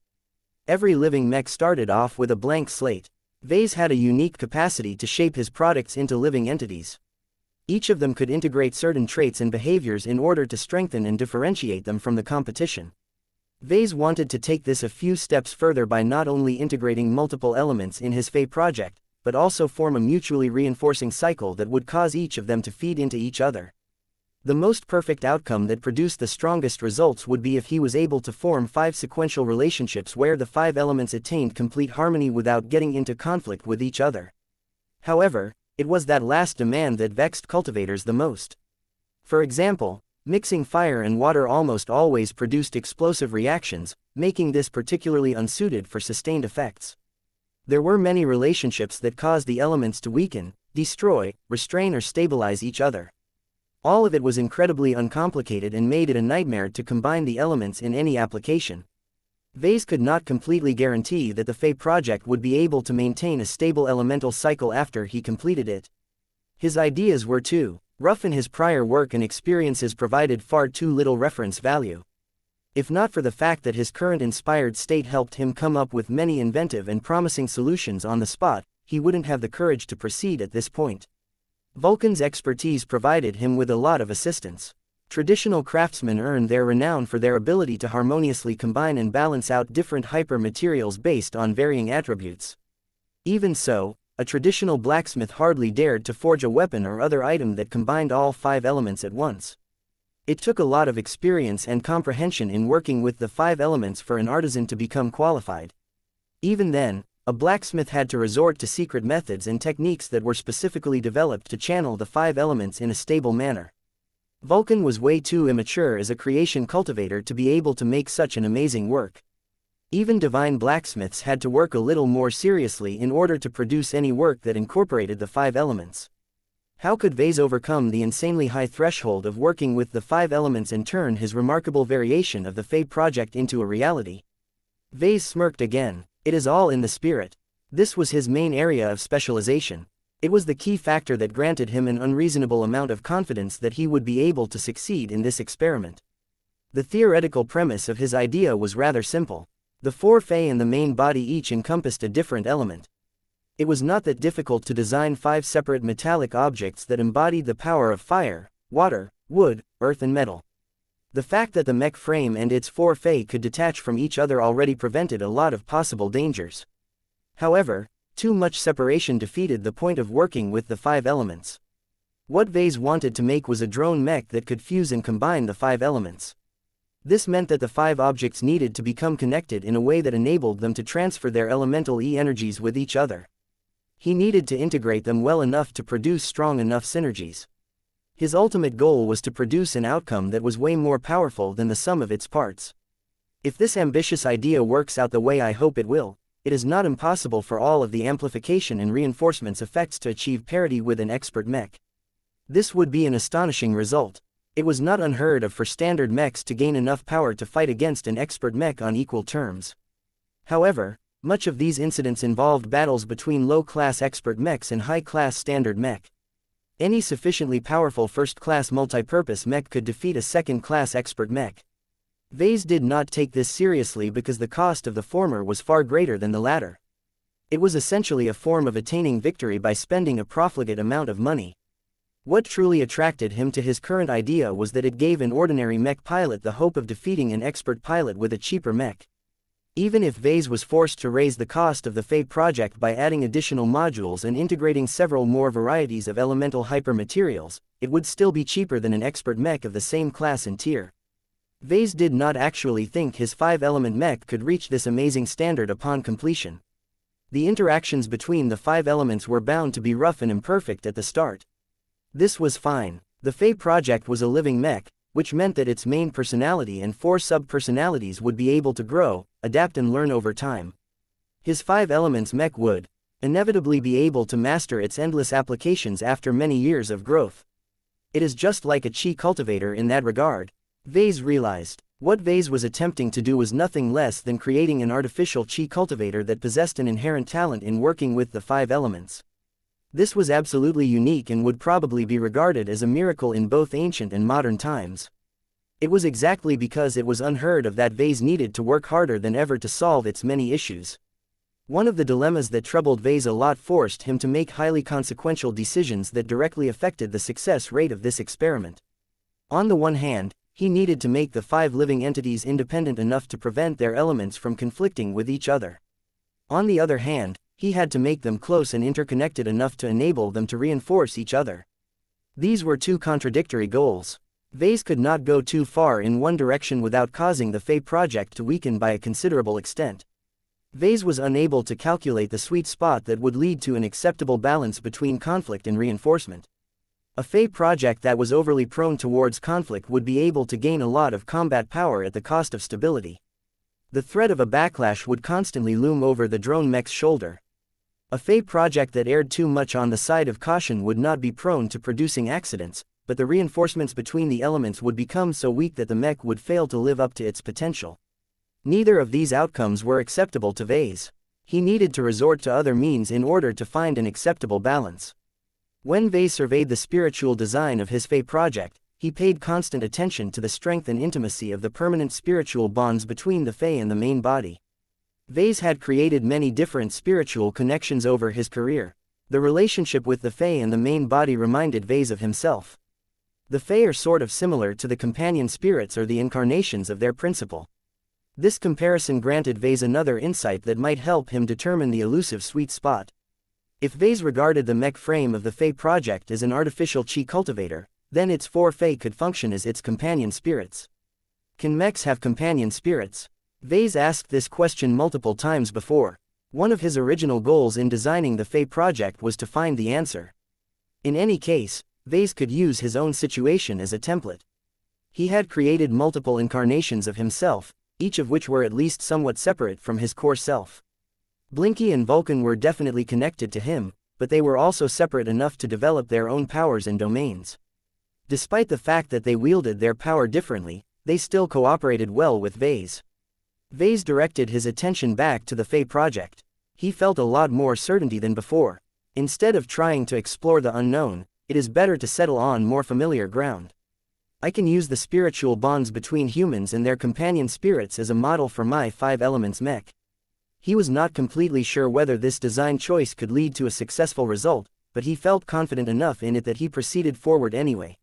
Every living mech started off with a blank slate. Vase had a unique capacity to shape his products into living entities. Each of them could integrate certain traits and behaviors in order to strengthen and differentiate them from the competition. Vase wanted to take this a few steps further by not only integrating multiple elements in his Fey project, but also form a mutually reinforcing cycle that would cause each of them to feed into each other. The most perfect outcome that produced the strongest results would be if he was able to form 5 sequential relationships where the 5 elements attained complete harmony without getting into conflict with each other. However, it was that last demand that vexed cultivators the most. For example, mixing fire and water almost always produced explosive reactions, making this particularly unsuited for sustained effects. There were many relationships that caused the elements to weaken, destroy, restrain or stabilize each other. All of it was incredibly uncomplicated and made it a nightmare to combine the elements in any application. Vase could not completely guarantee that the Fey project would be able to maintain a stable elemental cycle after he completed it. His ideas were too rough, and his prior work and experiences provided far too little reference value. If not for the fact that his current inspired state helped him come up with many inventive and promising solutions on the spot, he wouldn't have the courage to proceed at this point. Vulcan's expertise provided him with a lot of assistance. Traditional craftsmen earned their renown for their ability to harmoniously combine and balance out different hyper-materials based on varying attributes. Even so, a traditional blacksmith hardly dared to forge a weapon or other item that combined all 5 elements at once. It took a lot of experience and comprehension in working with the 5 elements for an artisan to become qualified. Even then, a blacksmith had to resort to secret methods and techniques that were specifically developed to channel the 5 elements in a stable manner. Vulcan was way too immature as a creation cultivator to be able to make such an amazing work. Even divine blacksmiths had to work a little more seriously in order to produce any work that incorporated the 5 elements. How could Vase overcome the insanely high threshold of working with the 5 elements and turn his remarkable variation of the Fae project into a reality? Vase smirked again. It is all in the spirit. This was his main area of specialization. It was the key factor that granted him an unreasonable amount of confidence that he would be able to succeed in this experiment. The theoretical premise of his idea was rather simple. The 4 Fae and the main body each encompassed a different element. It was not that difficult to design 5 separate metallic objects that embodied the power of fire, water, wood, earth and metal. The fact that the mech frame and its 4 Fae could detach from each other already prevented a lot of possible dangers. However, too much separation defeated the point of working with the 5 elements. What Vase wanted to make was a drone mech that could fuse and combine the 5 elements. This meant that the 5 objects needed to become connected in a way that enabled them to transfer their elemental energies with each other. He needed to integrate them well enough to produce strong enough synergies. His ultimate goal was to produce an outcome that was way more powerful than the sum of its parts. If this ambitious idea works out the way I hope it will, it is not impossible for all of the amplification and reinforcements effects to achieve parity with an expert mech. This would be an astonishing result. It was not unheard of for standard mechs to gain enough power to fight against an expert mech on equal terms. However, much of these incidents involved battles between low-class expert mechs and high-class standard mech. Any sufficiently powerful first-class multipurpose mech could defeat a second-class expert mech. Vase did not take this seriously because the cost of the former was far greater than the latter. It was essentially a form of attaining victory by spending a profligate amount of money. What truly attracted him to his current idea was that it gave an ordinary mech pilot the hope of defeating an expert pilot with a cheaper mech. Even if Vase was forced to raise the cost of the Fae project by adding additional modules and integrating several more varieties of elemental hypermaterials, it would still be cheaper than an expert mech of the same class and tier. Vase did not actually think his 5-element mech could reach this amazing standard upon completion. The interactions between the 5 elements were bound to be rough and imperfect at the start. This was fine. The Fae project was a living mech, which meant that its main personality and 4 sub-personalities would be able to grow, adapt and learn over time. His 5 elements mech would inevitably be able to master its endless applications after many years of growth. It is just like a chi cultivator in that regard. Vase realized. What Vase was attempting to do was nothing less than creating an artificial chi cultivator that possessed an inherent talent in working with the 5 elements. This was absolutely unique and would probably be regarded as a miracle in both ancient and modern times. It was exactly because it was unheard of that Vase needed to work harder than ever to solve its many issues. One of the dilemmas that troubled Vase a lot forced him to make highly consequential decisions that directly affected the success rate of this experiment. On the one hand, he needed to make the 5 living entities independent enough to prevent their elements from conflicting with each other. On the other hand, he had to make them close and interconnected enough to enable them to reinforce each other. These were 2 contradictory goals. Vase could not go too far in one direction without causing the Fae project to weaken by a considerable extent. Vase was unable to calculate the sweet spot that would lead to an acceptable balance between conflict and reinforcement. A Fae project that was overly prone towards conflict would be able to gain a lot of combat power at the cost of stability. The threat of a backlash would constantly loom over the drone mech's shoulder. A Fae project that erred too much on the side of caution would not be prone to producing accidents, but the reinforcements between the elements would become so weak that the mech would fail to live up to its potential. Neither of these outcomes were acceptable to Vase. He needed to resort to other means in order to find an acceptable balance. When Vase surveyed the spiritual design of his Fae project, he paid constant attention to the strength and intimacy of the permanent spiritual bonds between the Fae and the main body. Vase had created many different spiritual connections over his career. The relationship with the Fae and the main body reminded Vase of himself. The Fae are sort of similar to the companion spirits or the incarnations of their principle. This comparison granted Vase another insight that might help him determine the elusive sweet spot. If Vase regarded the mech frame of the Fae project as an artificial chi cultivator, Then its 4 Fey could function as its companion spirits. Can mechs have companion spirits? Vase asked this question multiple times before. One of his original goals in designing the Fey project was to find the answer. In any case, Vase could use his own situation as a template. He had created multiple incarnations of himself, each of which were at least somewhat separate from his core self. Blinky and Vulcan were definitely connected to him, but they were also separate enough to develop their own powers and domains. Despite the fact that they wielded their power differently, they still cooperated well with Vase. Vase directed his attention back to the Fey project. He felt a lot more certainty than before. Instead of trying to explore the unknown, it is better to settle on more familiar ground. I can use the spiritual bonds between humans and their companion spirits as a model for my 5 elements mech. He was not completely sure whether this design choice could lead to a successful result, but he felt confident enough in it that he proceeded forward anyway.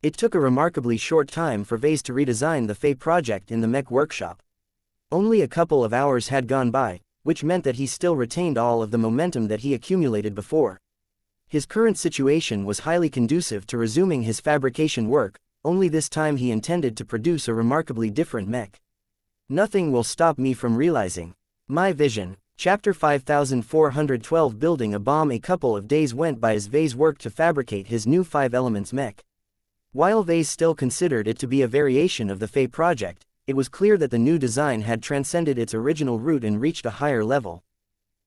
It took a remarkably short time for Vase to redesign the Fey project in the mech workshop. Only a couple of hours had gone by, which meant that he still retained all of the momentum that he accumulated before. His current situation was highly conducive to resuming his fabrication work, only this time he intended to produce a remarkably different mech. Nothing will stop me from realizing my vision. Chapter 5412. Building a bomb. A couple of days went by as Vase worked to fabricate his new 5 elements mech. While Vase still considered it to be a variation of the Fey project, it was clear that the new design had transcended its original root and reached a higher level.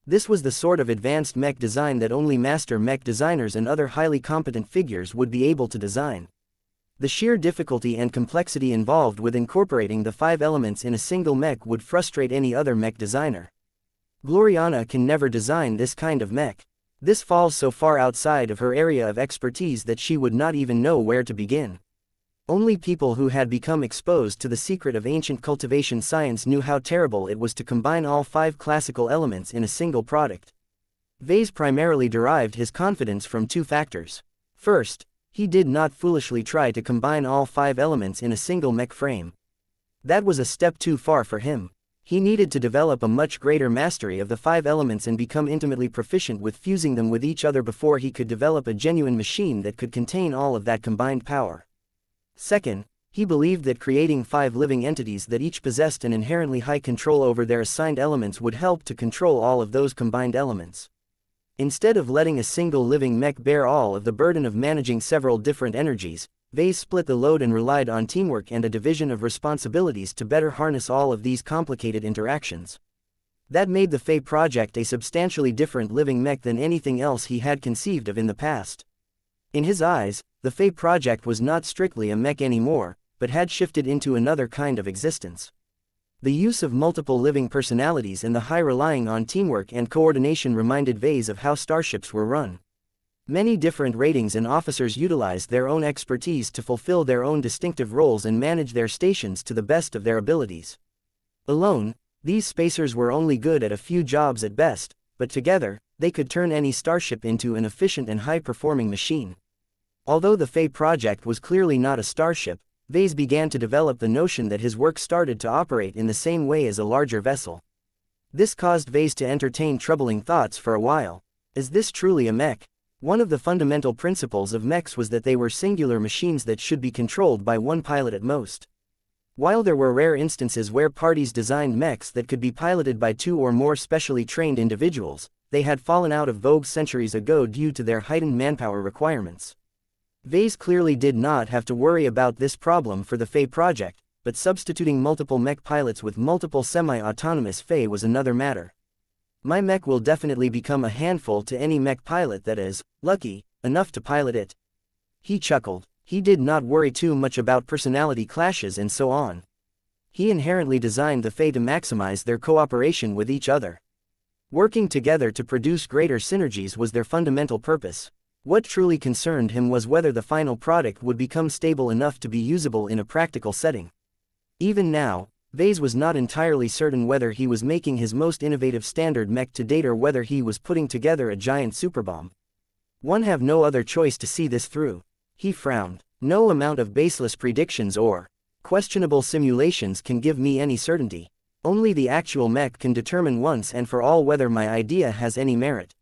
This was the sort of advanced mech design that only master mech designers and other highly competent figures would be able to design. The sheer difficulty and complexity involved with incorporating the 5 elements in a single mech would frustrate any other mech designer. Gloriana can never design this kind of mech. This falls so far outside of her area of expertise that she would not even know where to begin. Only people who had become exposed to the secret of ancient cultivation science knew how terrible it was to combine all 5 classical elements in a single product. Vase primarily derived his confidence from 2 factors. First, he did not foolishly try to combine all 5 elements in a single mech frame. That was a step too far for him. He needed to develop a much greater mastery of the 5 elements and become intimately proficient with fusing them with each other before he could develop a genuine machine that could contain all of that combined power. Second, he believed that creating 5 living entities that each possessed an inherently high control over their assigned elements would help to control all of those combined elements. Instead of letting a single living mech bear all of the burden of managing several different energies, Vase split the load and relied on teamwork and a division of responsibilities to better harness all of these complicated interactions. That made the Fey project a substantially different living mech than anything else he had conceived of in the past. In his eyes, the Fey project was not strictly a mech anymore, but had shifted into another kind of existence. The use of multiple living personalities and the high relying on teamwork and coordination reminded Vase of how starships were run. Many different ratings and officers utilized their own expertise to fulfill their own distinctive roles and manage their stations to the best of their abilities. Alone, these spacers were only good at a few jobs at best, but together, they could turn any starship into an efficient and high-performing machine. Although the Fey project was clearly not a starship, Vase began to develop the notion that his work started to operate in the same way as a larger vessel. This caused Vase to entertain troubling thoughts for a while. Is this truly a mech? One of the fundamental principles of mechs was that they were singular machines that should be controlled by one pilot at most. While there were rare instances where parties designed mechs that could be piloted by 2 or more specially trained individuals, they had fallen out of vogue centuries ago due to their heightened manpower requirements. Vase clearly did not have to worry about this problem for the Fey project, but substituting multiple mech pilots with multiple semi-autonomous Fey was another matter. My mech will definitely become a handful to any mech pilot that is lucky enough to pilot it. He chuckled. He did not worry too much about personality clashes and so on. He inherently designed the Fey to maximize their cooperation with each other. Working together to produce greater synergies was their fundamental purpose. What truly concerned him was whether the final product would become stable enough to be usable in a practical setting. Even now, Vase was not entirely certain whether he was making his most innovative standard mech to date or whether he was putting together a giant superbomb. One have no other choice to see this through. He frowned. No amount of baseless predictions or questionable simulations can give me any certainty. Only the actual mech can determine once and for all whether my idea has any merit.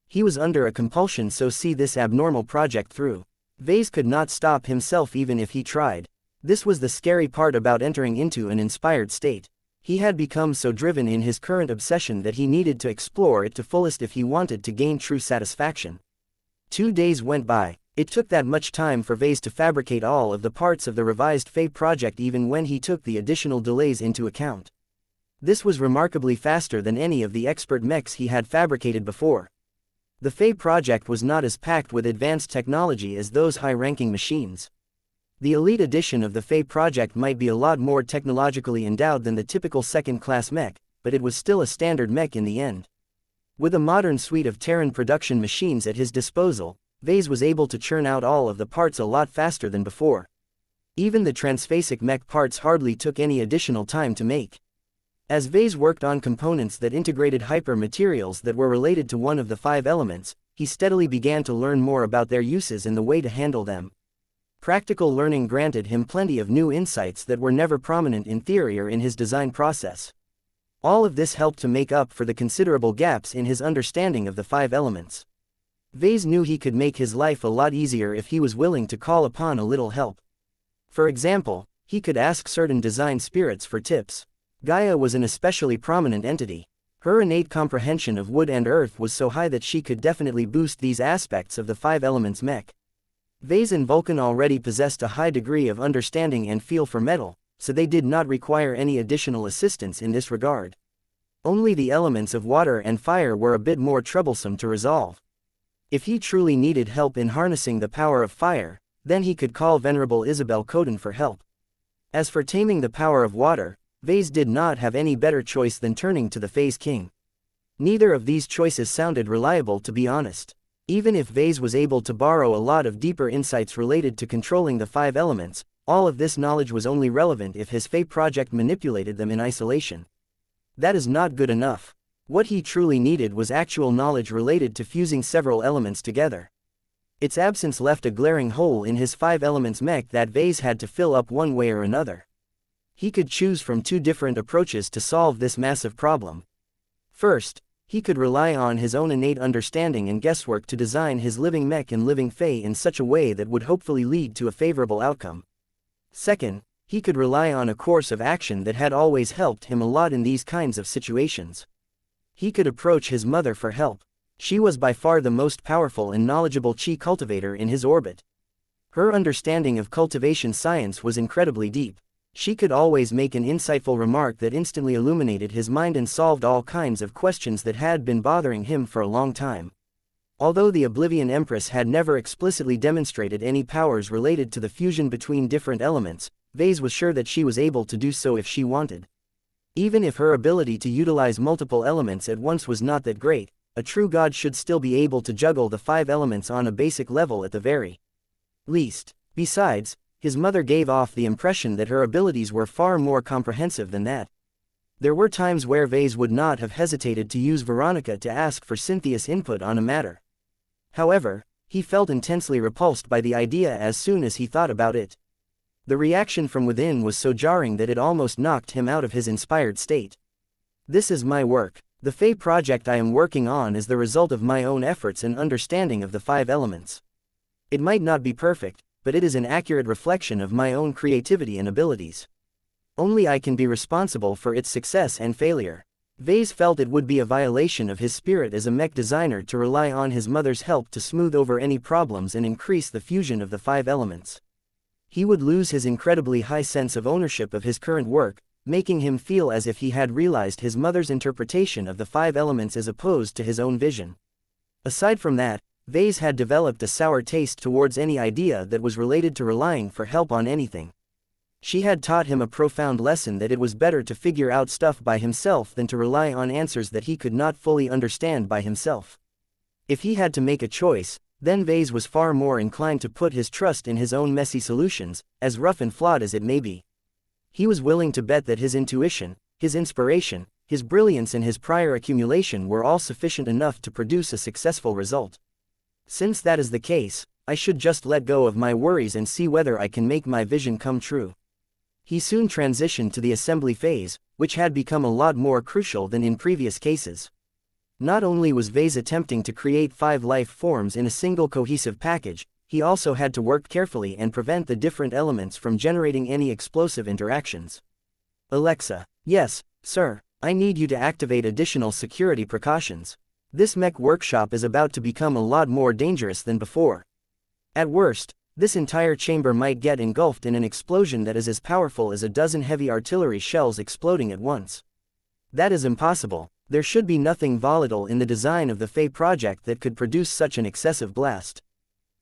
He was under a compulsion, so see this abnormal project through. Vase could not stop himself even if he tried. This was the scary part about entering into an inspired state. He had become so driven in his current obsession that he needed to explore it to fullest if he wanted to gain true satisfaction. 2 days went by. It took that much time for Vase to fabricate all of the parts of the revised Fae project even when he took the additional delays into account. This was remarkably faster than any of the expert mechs he had fabricated before. The Fae project was not as packed with advanced technology as those high-ranking machines. The elite edition of the Fae project might be a lot more technologically endowed than the typical second-class mech, but it was still a standard mech in the end. With a modern suite of Terran production machines at his disposal, Vase was able to churn out all of the parts a lot faster than before. Even the transphasic mech parts hardly took any additional time to make. As Vase worked on components that integrated hyper-materials that were related to one of the 5 elements, he steadily began to learn more about their uses and the way to handle them. Practical learning granted him plenty of new insights that were never prominent in theory or in his design process. All of this helped to make up for the considerable gaps in his understanding of the 5 elements. Vase knew he could make his life a lot easier if he was willing to call upon a little help. For example, he could ask certain design spirits for tips. Gaia was an especially prominent entity. Her innate comprehension of wood and earth was so high that she could definitely boost these aspects of the 5 elements mech. Vase and Vulcan already possessed a high degree of understanding and feel for metal, so they did not require any additional assistance in this regard. Only the elements of water and fire were a bit more troublesome to resolve. If he truly needed help in harnessing the power of fire, then he could call Venerable Isabel Coden for help. As for taming the power of water, Vase did not have any better choice than turning to the Phase King. Neither of these choices sounded reliable, to be honest. Even if Vase was able to borrow a lot of deeper insights related to controlling the 5 elements, all of this knowledge was only relevant if his Fae project manipulated them in isolation. That is not good enough. What he truly needed was actual knowledge related to fusing several elements together. Its absence left a glaring hole in his 5 elements mech that Vase had to fill up one way or another. He could choose from 2 different approaches to solve this massive problem. First, he could rely on his own innate understanding and guesswork to design his living mech and living Fae in such a way that would hopefully lead to a favorable outcome. Second, he could rely on a course of action that had always helped him a lot in these kinds of situations. He could approach his mother for help. She was by far the most powerful and knowledgeable chi cultivator in his orbit. Her understanding of cultivation science was incredibly deep. She could always make an insightful remark that instantly illuminated his mind and solved all kinds of questions that had been bothering him for a long time. Although the Oblivion Empress had never explicitly demonstrated any powers related to the fusion between different elements, Vase was sure that she was able to do so if she wanted. Even if her ability to utilize multiple elements at once was not that great, a true god should still be able to juggle the 5 elements on a basic level at the very least. Besides, his mother gave off the impression that her abilities were far more comprehensive than that. There were times where Vase would not have hesitated to use Veronica to ask for Cynthia's input on a matter. However, he felt intensely repulsed by the idea as soon as he thought about it. The reaction from within was so jarring that it almost knocked him out of his inspired state. This is my work. The Fae project I am working on is the result of my own efforts and understanding of the 5 elements. It might not be perfect, but it is an accurate reflection of my own creativity and abilities. Only I can be responsible for its success and failure. Vase felt it would be a violation of his spirit as a mech designer to rely on his mother's help to smooth over any problems and increase the fusion of the 5 elements. He would lose his incredibly high sense of ownership of his current work, making him feel as if he had realized his mother's interpretation of the 5 elements as opposed to his own vision. Aside from that, Vase had developed a sour taste towards any idea that was related to relying for help on anything. She had taught him a profound lesson that it was better to figure out stuff by himself than to rely on answers that he could not fully understand by himself. If he had to make a choice, then Vase was far more inclined to put his trust in his own messy solutions, as rough and flawed as it may be. He was willing to bet that his intuition, his inspiration, his brilliance and his prior accumulation were all sufficient enough to produce a successful result. Since that is the case, I should just let go of my worries and see whether I can make my vision come true. He soon transitioned to the assembly phase, which had become a lot more crucial than in previous cases. Not only was Vase attempting to create 5 life forms in a single cohesive package, he also had to work carefully and prevent the different elements from generating any explosive interactions. Alexa. Yes, sir, I need you to activate additional security precautions. This mech workshop is about to become a lot more dangerous than before. At worst, this entire chamber might get engulfed in an explosion that is as powerful as a dozen heavy artillery shells exploding at once. That is impossible. There should be nothing volatile in the design of the Fey project that could produce such an excessive blast.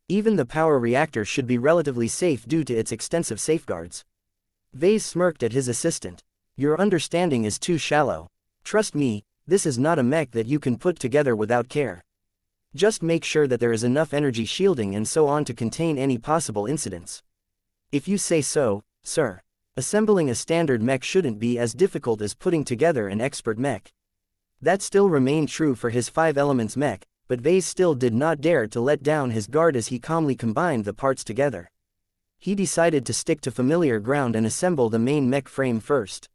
Even the power reactor should be relatively safe due to its extensive safeguards. Vase smirked at his assistant. Your understanding is too shallow. Trust me, this is not a mech that you can put together without care. Just make sure that there is enough energy shielding and so on to contain any possible incidents. If you say so, sir. Assembling a standard mech shouldn't be as difficult as putting together an expert mech. That still remained true for his 5 elements mech, but Vase still did not dare to let down his guard as he calmly combined the parts together. He decided to stick to familiar ground and assemble the main mech frame first.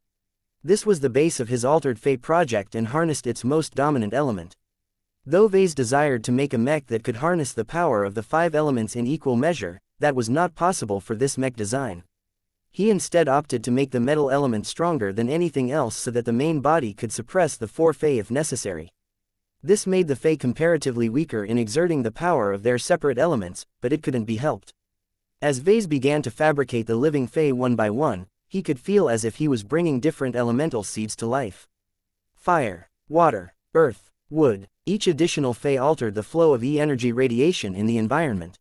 This was the base of his altered Fey project and harnessed its most dominant element. Though Vase desired to make a mech that could harness the power of the 5 elements in equal measure, that was not possible for this mech design. He instead opted to make the metal element stronger than anything else so that the main body could suppress the 4 Fey if necessary. This made the Fey comparatively weaker in exerting the power of their separate elements, but it couldn't be helped. As Vase began to fabricate the living Fey one by one, he could feel as if he was bringing different elemental seeds to life. Fire, water, earth, wood, each additional Fey altered the flow of E-energy radiation in the environment.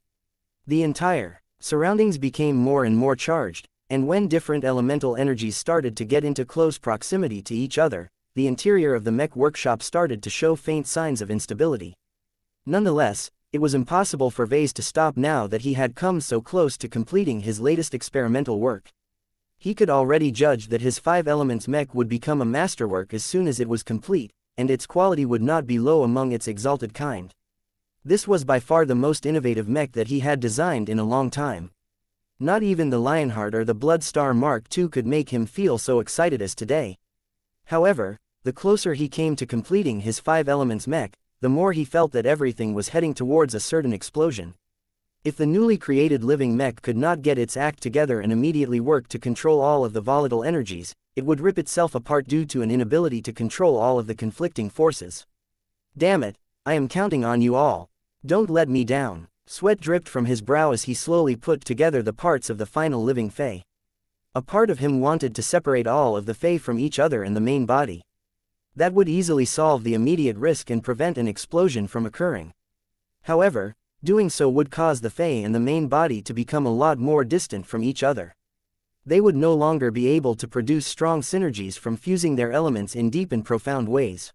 The entire surroundings became more and more charged, and when different elemental energies started to get into close proximity to each other, the interior of the mech workshop started to show faint signs of instability. Nonetheless, it was impossible for Vase to stop now that he had come so close to completing his latest experimental work. He could already judge that his 5 elements mech would become a masterwork as soon as it was complete, and its quality would not be low among its exalted kind. This was by far the most innovative mech that he had designed in a long time. Not even the Lionheart or the Bloodstar Mark II could make him feel so excited as today. However, the closer he came to completing his 5 elements mech, the more he felt that everything was heading towards a certain explosion. If the newly created living mech could not get its act together and immediately work to control all of the volatile energies, it would rip itself apart due to an inability to control all of the conflicting forces. Damn it, I am counting on you all. Don't let me down. Sweat dripped from his brow as he slowly put together the parts of the final living Fey. A part of him wanted to separate all of the Fey from each other and the main body. That would easily solve the immediate risk and prevent an explosion from occurring. However, doing so would cause the Fey and the main body to become a lot more distant from each other. They would no longer be able to produce strong synergies from fusing their elements in deep and profound ways.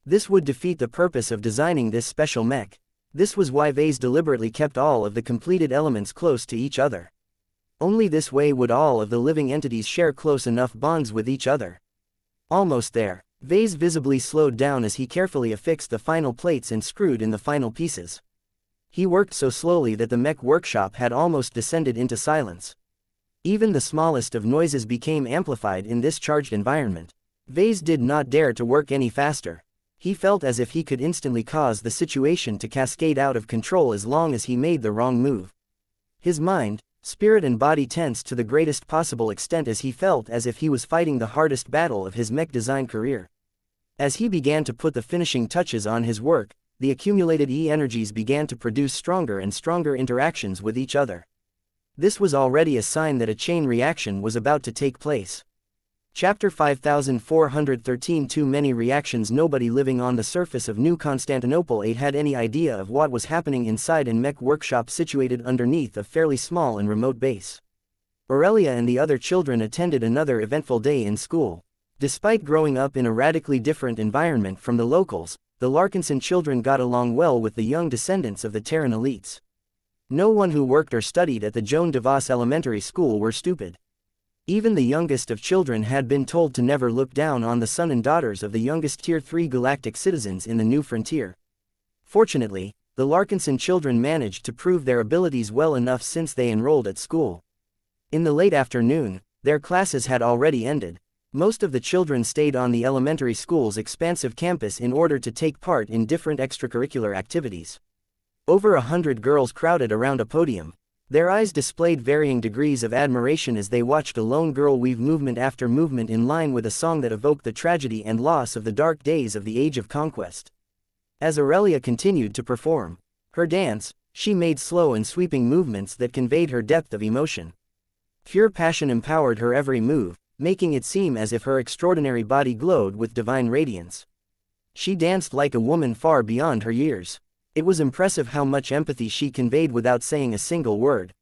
This would defeat the purpose of designing this special mech. This was why Vase deliberately kept all of the completed elements close to each other. Only this way would all of the living entities share close enough bonds with each other. Almost there, Vase visibly slowed down as he carefully affixed the final plates and screwed in the final pieces. He worked so slowly that the mech workshop had almost descended into silence. Even the smallest of noises became amplified in this charged environment. Vase did not dare to work any faster. He felt as if he could instantly cause the situation to cascade out of control as long as he made the wrong move. His mind, spirit and body tensed to the greatest possible extent as he felt as if he was fighting the hardest battle of his mech design career. As he began to put the finishing touches on his work, the accumulated E-energies began to produce stronger and stronger interactions with each other. This was already a sign that a chain reaction was about to take place. Chapter 5413. Too many reactions. Nobody living on the surface of New Constantinople 8 had any idea of what was happening inside an mech workshop situated underneath a fairly small and remote base. Aurelia and the other children attended another eventful day in school. Despite growing up in a radically different environment from the locals, the Larkinson children got along well with the young descendants of the Terran elites. No one who worked or studied at the Joan de Vos Elementary School were stupid. Even the youngest of children had been told to never look down on the son and daughters of the youngest Tier 3 galactic citizens in the new frontier. Fortunately, the Larkinson children managed to prove their abilities well enough since they enrolled at school. In the late afternoon, their classes had already ended. Most of the children stayed on the elementary school's expansive campus in order to take part in different extracurricular activities. Over 100 girls crowded around a podium. Their eyes displayed varying degrees of admiration as they watched a lone girl weave movement after movement in line with a song that evoked the tragedy and loss of the dark days of the Age of Conquest. As Aurelia continued to perform her dance, she made slow and sweeping movements that conveyed her depth of emotion. Pure passion empowered her every move, making it seem as if her extraordinary body glowed with divine radiance. She danced like a woman far beyond her years. It was impressive how much empathy she conveyed without saying a single word.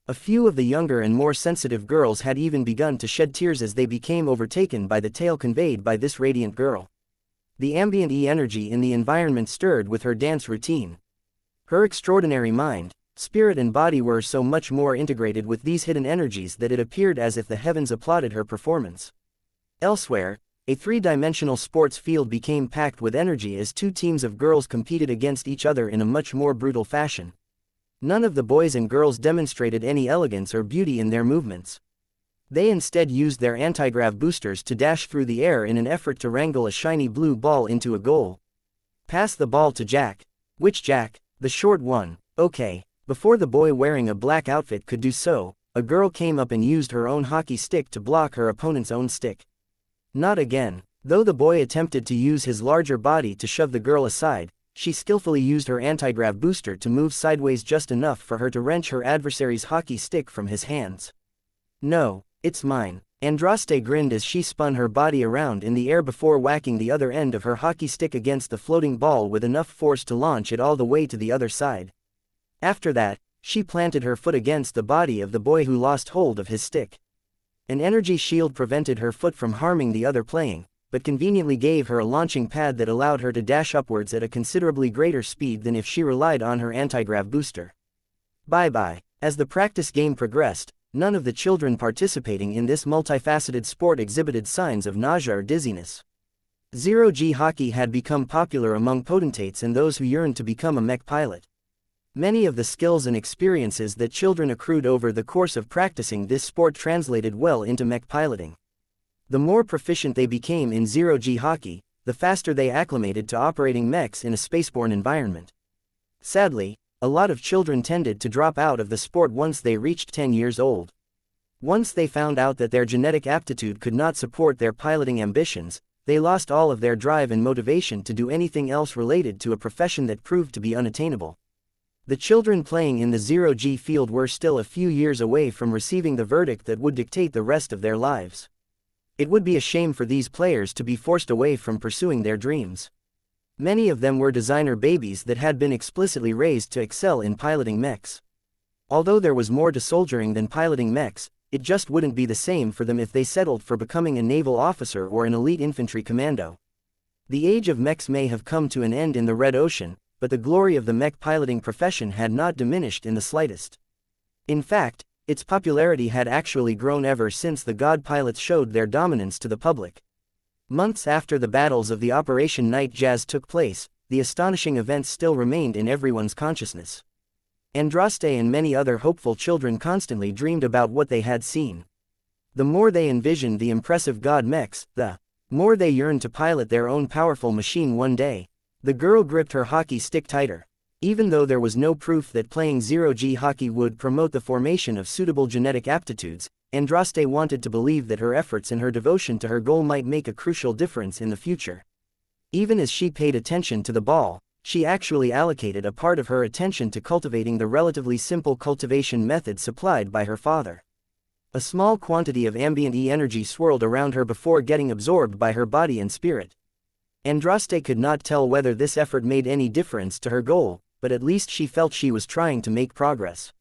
A few of the younger and more sensitive girls had even begun to shed tears as they became overtaken by the tale conveyed by this radiant girl. The ambient energy in the environment stirred with her dance routine. Her extraordinary mind, spirit and body were so much more integrated with these hidden energies that it appeared as if the heavens applauded her performance. Elsewhere, a three-dimensional sports field became packed with energy as two teams of girls competed against each other in a much more brutal fashion. None of the boys and girls demonstrated any elegance or beauty in their movements. They instead used their anti-grav boosters to dash through the air in an effort to wrangle a shiny blue ball into a goal. Pass the ball to Jack. Which Jack? The short one. Okay. Before the boy wearing a black outfit could do so, a girl came up and used her own hockey stick to block her opponent's own stick. Not again. Though the boy attempted to use his larger body to shove the girl aside, she skillfully used her anti-grav booster to move sideways just enough for her to wrench her adversary's hockey stick from his hands. No, it's mine. Andraste grinned as she spun her body around in the air before whacking the other end of her hockey stick against the floating ball with enough force to launch it all the way to the other side. After that, she planted her foot against the body of the boy who lost hold of his stick. An energy shield prevented her foot from harming the other playing, but conveniently gave her a launching pad that allowed her to dash upwards at a considerably greater speed than if she relied on her anti-grav booster. Bye-bye. As the practice game progressed, none of the children participating in this multifaceted sport exhibited signs of nausea or dizziness. Zero-G hockey had become popular among potentates and those who yearned to become a mech pilot. Many of the skills and experiences that children accrued over the course of practicing this sport translated well into mech piloting. The more proficient they became in zero-G hockey, the faster they acclimated to operating mechs in a spaceborne environment. Sadly, a lot of children tended to drop out of the sport once they reached 10 years old. Once they found out that their genetic aptitude could not support their piloting ambitions, they lost all of their drive and motivation to do anything else related to a profession that proved to be unattainable. The children playing in the zero-G field were still a few years away from receiving the verdict that would dictate the rest of their lives. It would be a shame for these players to be forced away from pursuing their dreams. Many of them were designer babies that had been explicitly raised to excel in piloting mechs. Although there was more to soldiering than piloting mechs, it just wouldn't be the same for them if they settled for becoming a naval officer or an elite infantry commando. The age of mechs may have come to an end in the Red Ocean, but the glory of the mech piloting profession had not diminished in the slightest. In fact, its popularity had actually grown ever since the god pilots showed their dominance to the public. Months after the battles of the Operation Night Jazz took place, the astonishing events still remained in everyone's consciousness. Andraste and many other hopeful children constantly dreamed about what they had seen. The more they envisioned the impressive god mechs, the more they yearned to pilot their own powerful machine one day. The girl gripped her hockey stick tighter. Even though there was no proof that playing zero-G hockey would promote the formation of suitable genetic aptitudes, Andraste wanted to believe that her efforts and her devotion to her goal might make a crucial difference in the future. Even as she paid attention to the ball, she actually allocated a part of her attention to cultivating the relatively simple cultivation method supplied by her father. A small quantity of ambient energy swirled around her before getting absorbed by her body and spirit. Andraste could not tell whether this effort made any difference to her goal, but at least she felt she was trying to make progress.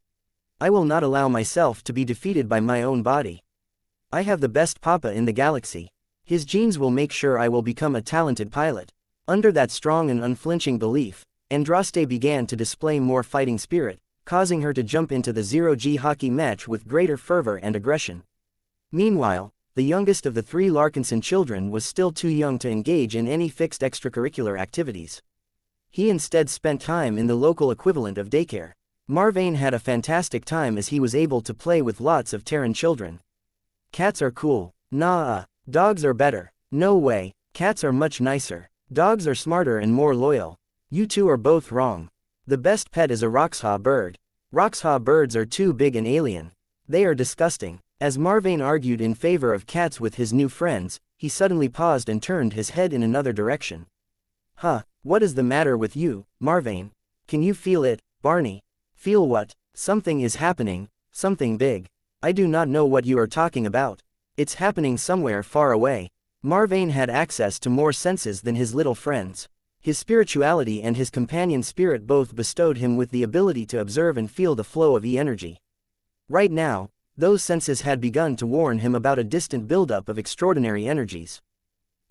I will not allow myself to be defeated by my own body. I have the best papa in the galaxy. His genes will make sure I will become a talented pilot. Under that strong and unflinching belief, Andraste began to display more fighting spirit, causing her to jump into the zero-G hockey match with greater fervor and aggression. Meanwhile, the youngest of the three Larkinson children was still too young to engage in any fixed extracurricular activities. He instead spent time in the local equivalent of daycare. Marvane had a fantastic time as he was able to play with lots of Terran children. Cats are cool. Nah, dogs are better. No way, cats are much nicer. Dogs are smarter and more loyal. You two are both wrong. The best pet is a wuxia bird. Wuxia birds are too big and alien. They are disgusting. As Marvane argued in favor of cats with his new friends, he suddenly paused and turned his head in another direction. Huh, what is the matter with you, Marvane? Can you feel it, Barney? Feel what? Something is happening, something big. I do not know what you are talking about. It's happening somewhere far away. Marvane had access to more senses than his little friends. His spirituality and his companion spirit both bestowed him with the ability to observe and feel the flow of E-energy. Right now, those senses had begun to warn him about a distant buildup of extraordinary energies.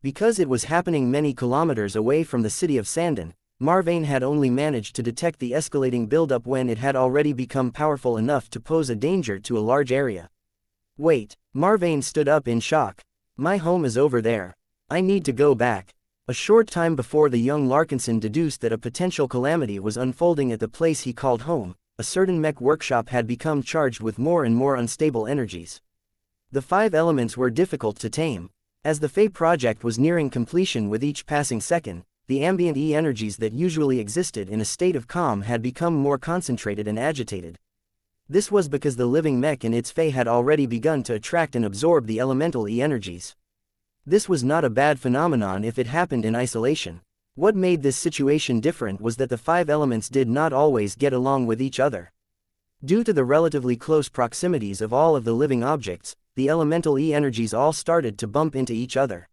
Because it was happening many kilometers away from the city of Sandon, Marvane had only managed to detect the escalating buildup when it had already become powerful enough to pose a danger to a large area. Wait, Marvane stood up in shock. My home is over there. I need to go back. A short time before the young Larkinson deduced that a potential calamity was unfolding at the place he called home, a certain mech workshop had become charged with more and more unstable energies. The 5 elements were difficult to tame. As the Fey project was nearing completion with each passing second, the ambient E-energies that usually existed in a state of calm had become more concentrated and agitated. This was because the living mech and its Fey had already begun to attract and absorb the elemental E-energies. This was not a bad phenomenon if it happened in isolation. What made this situation different was that the 5 elements did not always get along with each other. Due to the relatively close proximities of all of the living objects, the elemental E-energies all started to bump into each other.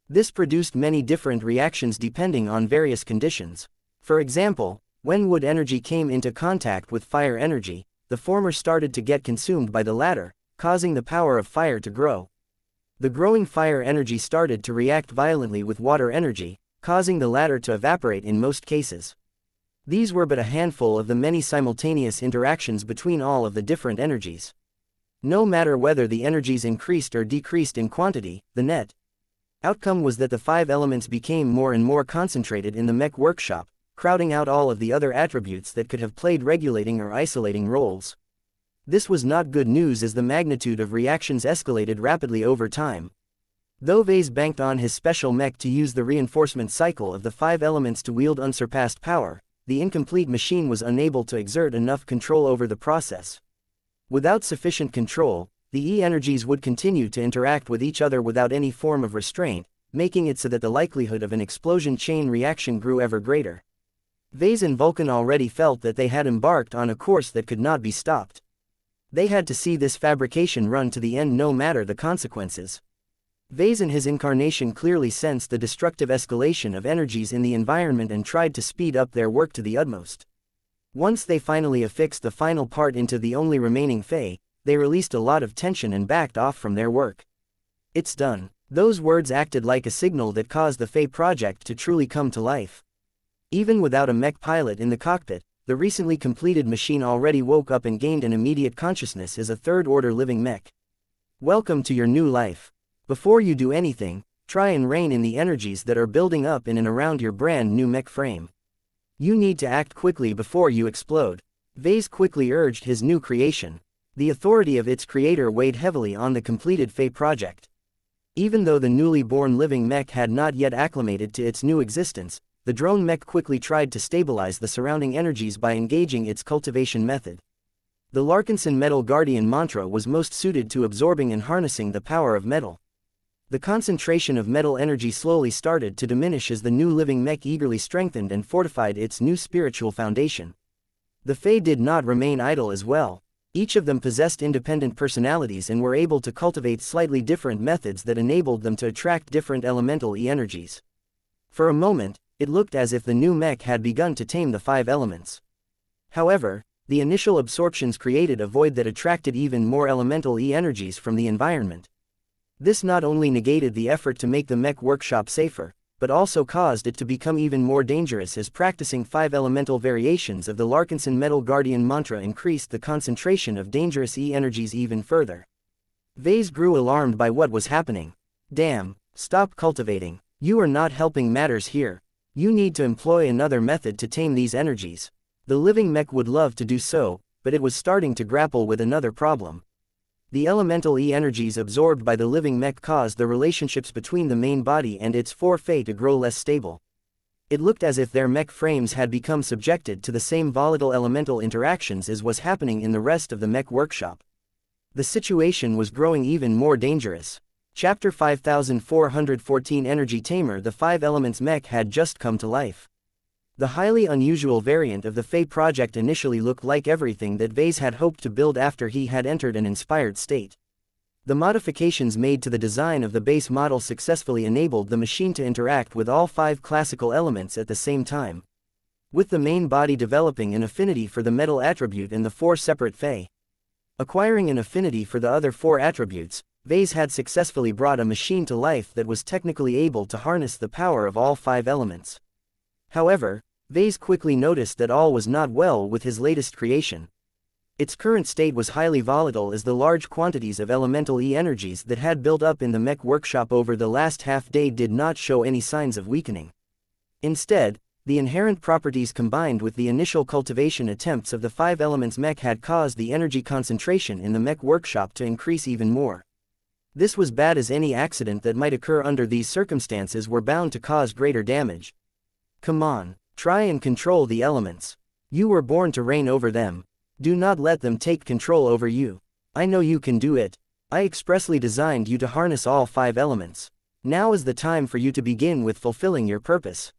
This produced many different reactions depending on various conditions. For example, when wood energy came into contact with fire energy, the former started to get consumed by the latter, causing the power of fire to grow. The growing fire energy started to react violently with water energy, causing the latter to evaporate in most cases. These were but a handful of the many simultaneous interactions between all of the different energies. No matter whether the energies increased or decreased in quantity, the net outcome was that the 5 elements became more and more concentrated in the mech workshop, crowding out all of the other attributes that could have played regulating or isolating roles. This was not good news as the magnitude of reactions escalated rapidly over time. Though Vase banked on his special mech to use the reinforcement cycle of the 5 elements to wield unsurpassed power, the incomplete machine was unable to exert enough control over the process. Without sufficient control, the E-energies would continue to interact with each other without any form of restraint, making it so that the likelihood of an explosion chain reaction grew ever greater. Vase and Vulcan already felt that they had embarked on a course that could not be stopped. They had to see this fabrication run to the end no matter the consequences. Vase and his incarnation clearly sensed the destructive escalation of energies in the environment and tried to speed up their work to the utmost. Once they finally affixed the final part into the only remaining Fey, they released a lot of tension and backed off from their work. It's done. Those words acted like a signal that caused the Fey project to truly come to life. Even without a mech pilot in the cockpit, the recently completed machine already woke up and gained an immediate consciousness as a third-order living mech. Welcome to your new life. Before you do anything, try and rein in the energies that are building up in and around your brand new mech frame. You need to act quickly before you explode. Vase quickly urged his new creation. The authority of its creator weighed heavily on the completed Fey project. Even though the newly born living mech had not yet acclimated to its new existence, the drone mech quickly tried to stabilize the surrounding energies by engaging its cultivation method. The Larkinson Metal Guardian mantra was most suited to absorbing and harnessing the power of metal. The concentration of metal energy slowly started to diminish as the new living mech eagerly strengthened and fortified its new spiritual foundation. The Fey did not remain idle as well. Each of them possessed independent personalities and were able to cultivate slightly different methods that enabled them to attract different elemental E-energies. For a moment, it looked as if the new mech had begun to tame the 5 elements. However, the initial absorptions created a void that attracted even more elemental E-energies from the environment. This not only negated the effort to make the mech workshop safer, but also caused it to become even more dangerous as practicing 5 elemental variations of the Larkinson Metal Guardian mantra increased the concentration of dangerous E-energies even further. Vase grew alarmed by what was happening. Damn, stop cultivating. You are not helping matters here. You need to employ another method to tame these energies. The living mech would love to do so, but it was starting to grapple with another problem. The elemental E-energies absorbed by the living mech caused the relationships between the main body and its 4 Fey to grow less stable. It looked as if their mech frames had become subjected to the same volatile elemental interactions as was happening in the rest of the mech workshop. The situation was growing even more dangerous. Chapter 5414 Energy Tamer. The 5 Elements Mech had just come to life. The highly unusual variant of the Fey project initially looked like everything that Vase had hoped to build after he had entered an inspired state. The modifications made to the design of the base model successfully enabled the machine to interact with all 5 classical elements at the same time, with the main body developing an affinity for the metal attribute and the 4 separate Fey. Acquiring an affinity for the other 4 attributes, Vase had successfully brought a machine to life that was technically able to harness the power of all 5 elements. However, Vase quickly noticed that all was not well with his latest creation. Its current state was highly volatile as the large quantities of elemental energies that had built up in the mech workshop over the last half-day did not show any signs of weakening. Instead, the inherent properties combined with the initial cultivation attempts of the 5 elements mech had caused the energy concentration in the mech workshop to increase even more. This was bad, as any accident that might occur under these circumstances were bound to cause greater damage. Come on, try and control the elements. You were born to reign over them. Do not let them take control over you. I know you can do it. I expressly designed you to harness all 5 elements. Now is the time for you to begin with fulfilling your purpose.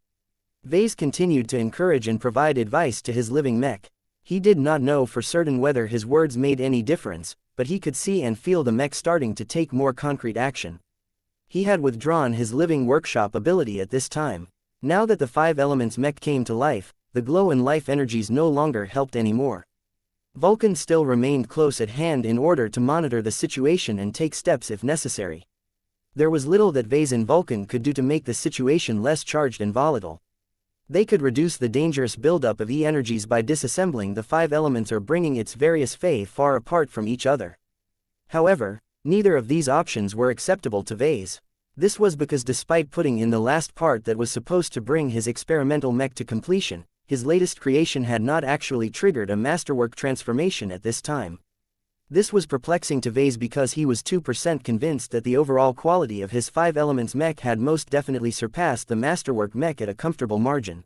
Vase continued to encourage and provide advice to his living mech. He did not know for certain whether his words made any difference, but he could see and feel the mech starting to take more concrete action. He had withdrawn his living workshop ability at this time. Now that the 5 elements mech came to life, the glow and life energies no longer helped anymore. Vulcan still remained close at hand in order to monitor the situation and take steps if necessary. There was little that Vase and Vulcan could do to make the situation less charged and volatile. They could reduce the dangerous buildup of energies by disassembling the 5 elements or bringing its various Fey far apart from each other. However, neither of these options were acceptable to Vase. This was because despite putting in the last part that was supposed to bring his experimental mech to completion, his latest creation had not actually triggered a masterwork transformation at this time. This was perplexing to Vase because he was 2% convinced that the overall quality of his 5 elements mech had most definitely surpassed the masterwork mech at a comfortable margin.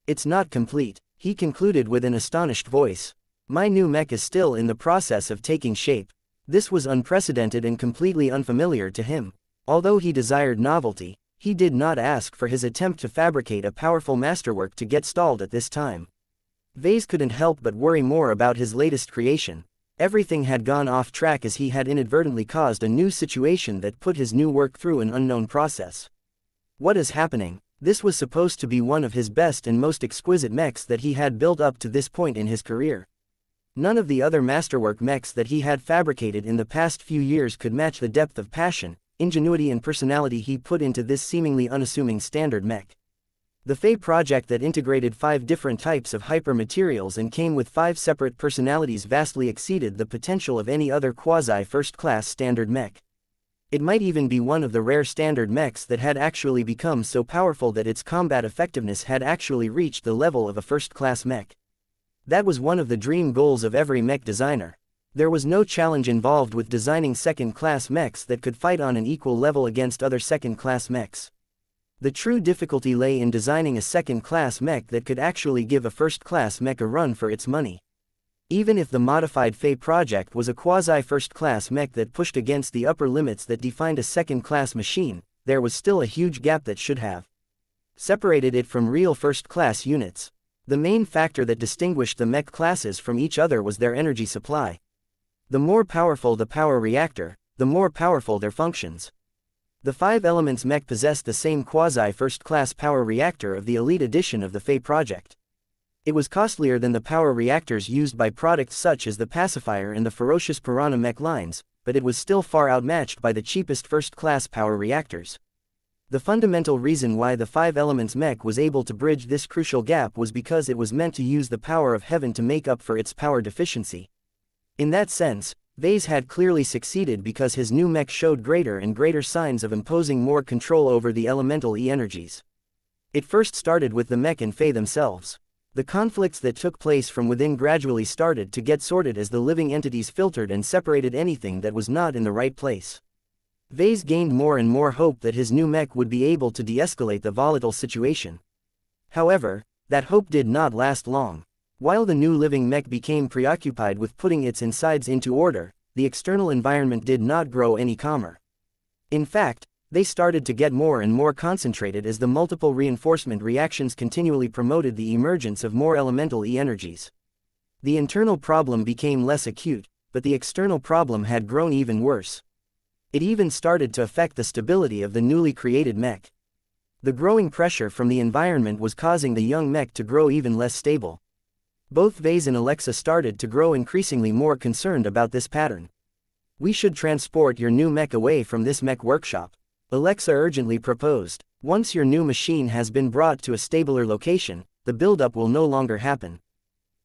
It's not complete, he concluded with an astonished voice. My new mech is still in the process of taking shape. This was unprecedented and completely unfamiliar to him. Although he desired novelty, he did not ask for his attempt to fabricate a powerful masterwork to get stalled at this time. Vase couldn't help but worry more about his latest creation. Everything had gone off track as he had inadvertently caused a new situation that put his new work through an unknown process. What is happening? This was supposed to be one of his best and most exquisite mechs that he had built up to this point in his career. None of the other masterwork mechs that he had fabricated in the past few years could match the depth of passion, ingenuity and personality he put into this seemingly unassuming standard mech. The Fey project that integrated 5 different types of hyper-materials and came with 5 separate personalities vastly exceeded the potential of any other quasi-first-class standard mech. It might even be one of the rare standard mechs that had actually become so powerful that its combat effectiveness had actually reached the level of a first-class mech. That was one of the dream goals of every mech designer. There was no challenge involved with designing second-class mechs that could fight on an equal level against other second-class mechs. The true difficulty lay in designing a second-class mech that could actually give a first-class mech a run for its money. Even if the modified Fey project was a quasi-first-class mech that pushed against the upper limits that defined a second-class machine, there was still a huge gap that should have separated it from real first-class units. The main factor that distinguished the mech classes from each other was their energy supply. The more powerful the power reactor, the more powerful their functions. The 5 elements mech possessed the same quasi-first-class power reactor of the elite edition of the Fey project. It was costlier than the power reactors used by products such as the Pacifier and the Ferocious Piranha mech lines, but it was still far outmatched by the cheapest first-class power reactors. The fundamental reason why the 5 elements mech was able to bridge this crucial gap was because it was meant to use the power of heaven to make up for its power deficiency. In that sense, Vase had clearly succeeded because his new mech showed greater and greater signs of imposing more control over the elemental energies. It first started with the mech and Fey themselves. The conflicts that took place from within gradually started to get sorted as the living entities filtered and separated anything that was not in the right place. Vase gained more and more hope that his new mech would be able to de-escalate the volatile situation. However, that hope did not last long. While the new living mech became preoccupied with putting its insides into order, the external environment did not grow any calmer. In fact, they started to get more and more concentrated as the multiple reinforcement reactions continually promoted the emergence of more elemental energies. The internal problem became less acute, but the external problem had grown even worse. It even started to affect the stability of the newly created mech. The growing pressure from the environment was causing the young mech to grow even less stable. Both Vase and Alexa started to grow increasingly more concerned about this pattern. "We should transport your new mech away from this mech workshop," Alexa urgently proposed. "Once your new machine has been brought to a stabler location, the buildup will no longer happen."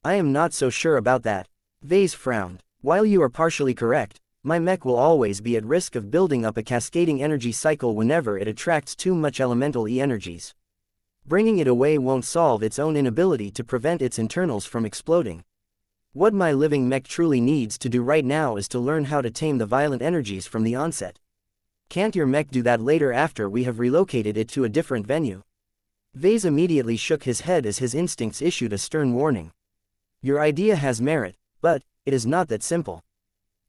"I am not so sure about that," Vase frowned. "While you are partially correct, my mech will always be at risk of building up a cascading energy cycle whenever it attracts too much elemental energies. Bringing it away won't solve its own inability to prevent its internals from exploding. What my living mech truly needs to do right now is to learn how to tame the violent energies from the onset. Can't your mech do that later after we have relocated it to a different venue?" Vase immediately shook his head as his instincts issued a stern warning. "Your idea has merit, but it is not that simple.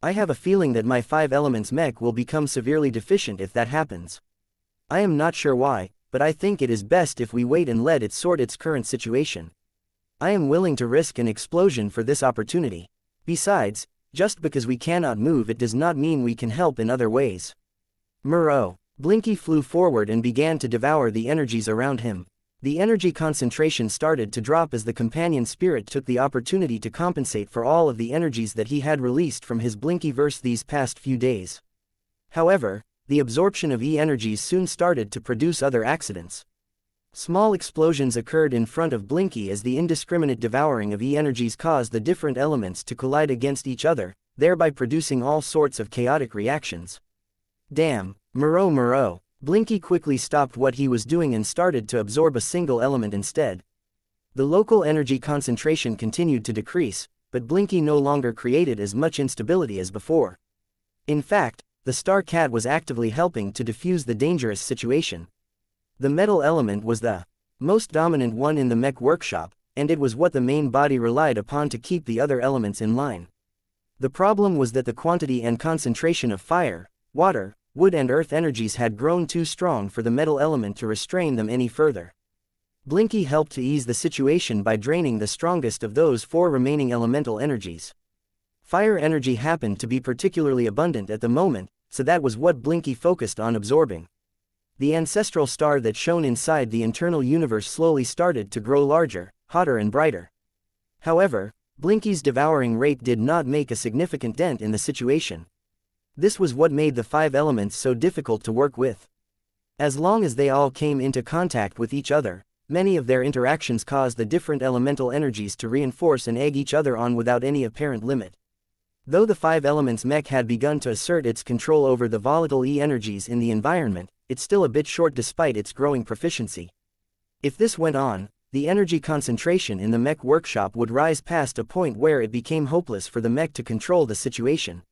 I have a feeling that my 5 elements mech will become severely deficient if that happens. I am not sure why, but I think it is best if we wait and let it sort its current situation. I am willing to risk an explosion for this opportunity. Besides, just because we cannot move it does not mean we can help in other ways." Muro. Blinky flew forward and began to devour the energies around him. The energy concentration started to drop as the companion spirit took the opportunity to compensate for all of the energies that he had released from his Blinkyverse these past few days. However, the absorption of energies soon started to produce other accidents. Small explosions occurred in front of Blinky as the indiscriminate devouring of energies caused the different elements to collide against each other, thereby producing all sorts of chaotic reactions. "Damn, Muro. Blinky quickly stopped what he was doing and started to absorb a single element instead. The local energy concentration continued to decrease, but Blinky no longer created as much instability as before. In fact, the Star Cat was actively helping to defuse the dangerous situation. The metal element was the most dominant one in the mech workshop, and it was what the main body relied upon to keep the other elements in line. The problem was that the quantity and concentration of fire, water, wood and earth energies had grown too strong for the metal element to restrain them any further. Blinky helped to ease the situation by draining the strongest of those 4 remaining elemental energies. Fire energy happened to be particularly abundant at the moment, so that was what Blinky focused on absorbing. The ancestral star that shone inside the internal universe slowly started to grow larger, hotter and brighter. However, Blinky's devouring rate did not make a significant dent in the situation. This was what made the 5 elements so difficult to work with. As long as they all came into contact with each other, many of their interactions caused the different elemental energies to reinforce and egg each other on without any apparent limit. Though the 5 elements mech had begun to assert its control over the volatile energies in the environment, it's still a bit short despite its growing proficiency. If this went on, the energy concentration in the mech workshop would rise past a point where it became hopeless for the mech to control the situation.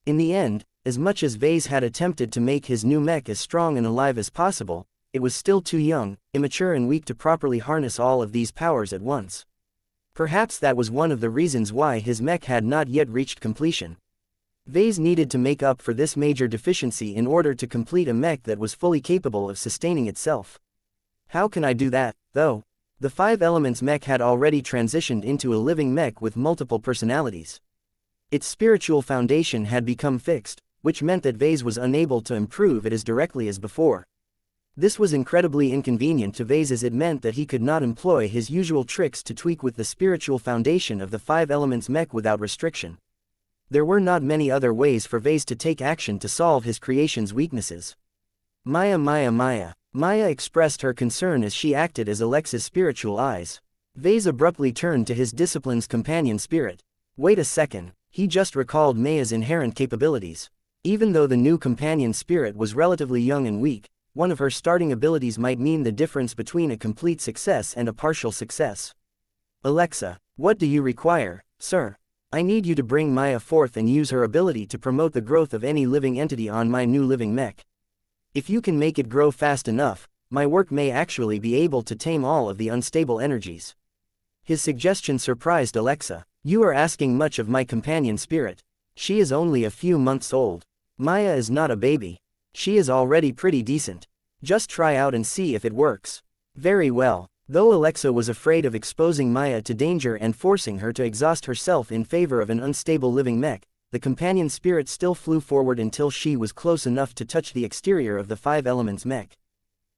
In the end, as much as Vase had attempted to make his new mech as strong and alive as possible, it was still too young, immature and weak to properly harness all of these powers at once. Perhaps that was one of the reasons why his mech had not yet reached completion. Vase needed to make up for this major deficiency in order to complete a mech that was fully capable of sustaining itself. How can I do that, though? The 5 elements mech had already transitioned into a living mech with multiple personalities. Its spiritual foundation had become fixed, which meant that Vase was unable to improve it as directly as before. This was incredibly inconvenient to Vase as it meant that he could not employ his usual tricks to tweak with the spiritual foundation of the 5 elements mech without restriction. There were not many other ways for Vase to take action to solve his creation's weaknesses. Maya. Maya expressed her concern as she acted as Alexa's spiritual eyes. Vase abruptly turned to his discipline's companion spirit. Wait a second. He just recalled Maya's inherent capabilities. Even though the new companion spirit was relatively young and weak, one of her starting abilities might mean the difference between a complete success and a partial success. Alexa, what do you require, sir? I need you to bring Maya forth and use her ability to promote the growth of any living entity on my new living mech. If you can make it grow fast enough, my work may actually be able to tame all of the unstable energies. His suggestion surprised Alexa. You are asking much of my companion spirit. She is only a few months old. Maya is not a baby. She is already pretty decent. Just try out and see if it works. Very well. Though Alexa was afraid of exposing Maya to danger and forcing her to exhaust herself in favor of an unstable living mech, the companion spirit still flew forward until she was close enough to touch the exterior of the Five Elements mech.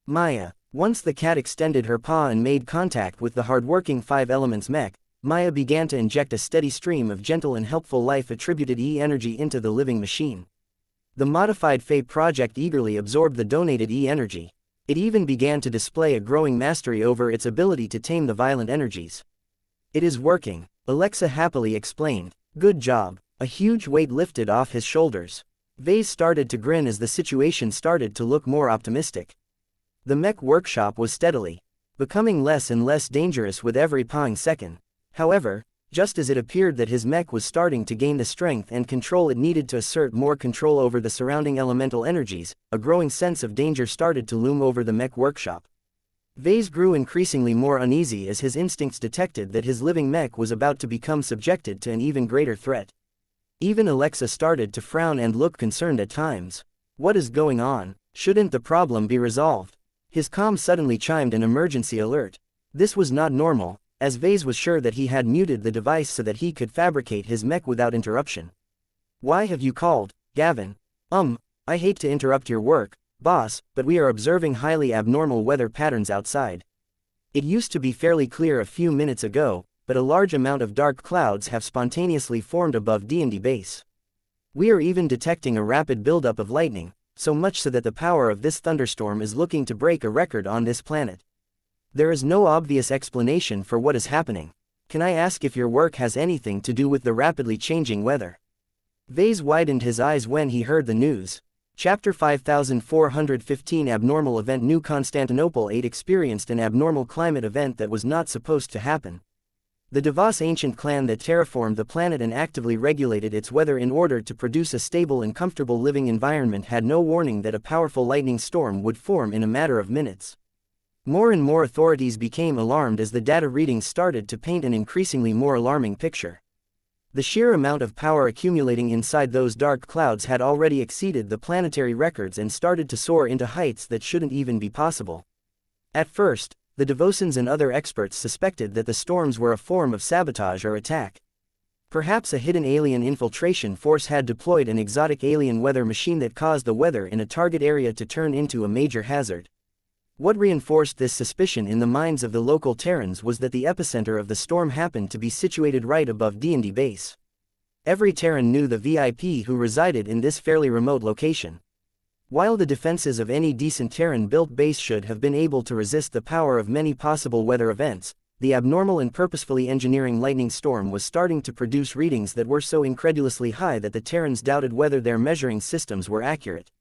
Maya. Once the cat extended her paw and made contact with the hard-working Five Elements mech, Maya began to inject a steady stream of gentle and helpful life-attributed E-energy into the living machine. The modified Fae project eagerly absorbed the donated E-energy. It even began to display a growing mastery over its ability to tame the violent energies. It is working, Alexa happily explained. Good job. A huge weight lifted off his shoulders. Vase started to grin as the situation started to look more optimistic. The mech workshop was steadily becoming less and less dangerous with every passing second. However, just as it appeared that his mech was starting to gain the strength and control it needed to assert more control over the surrounding elemental energies, a growing sense of danger started to loom over the mech workshop. Vase grew increasingly more uneasy as his instincts detected that his living mech was about to become subjected to an even greater threat. Even Alexa started to frown and look concerned at times. What is going on? Shouldn't the problem be resolved? His comm suddenly chimed an emergency alert. This was not normal, as Vase was sure that he had muted the device so that he could fabricate his mech without interruption. Why have you called, Gavin? I hate to interrupt your work, boss, but we are observing highly abnormal weather patterns outside. It used to be fairly clear a few minutes ago, but a large amount of dark clouds have spontaneously formed above D&D base. We are even detecting a rapid buildup of lightning, so much so that the power of this thunderstorm is looking to break a record on this planet. There is no obvious explanation for what is happening. Can I ask if your work has anything to do with the rapidly changing weather? Vase widened his eyes when he heard the news. Chapter 5415 Abnormal Event. New Constantinople 8 experienced an abnormal climate event that was not supposed to happen. The Devos ancient clan that terraformed the planet and actively regulated its weather in order to produce a stable and comfortable living environment had no warning that a powerful lightning storm would form in a matter of minutes. More and more authorities became alarmed as the data readings started to paint an increasingly more alarming picture. The sheer amount of power accumulating inside those dark clouds had already exceeded the planetary records and started to soar into heights that shouldn't even be possible. At first, the Devosans and other experts suspected that the storms were a form of sabotage or attack. Perhaps a hidden alien infiltration force had deployed an exotic alien weather machine that caused the weather in a target area to turn into a major hazard. What reinforced this suspicion in the minds of the local Terrans was that the epicenter of the storm happened to be situated right above D&D base. Every Terran knew the VIP who resided in this fairly remote location. While the defenses of any decent Terran-built base should have been able to resist the power of many possible weather events, the abnormal and purposefully engineering lightning storm was starting to produce readings that were so incredulously high that the Terrans doubted whether their measuring systems were accurate.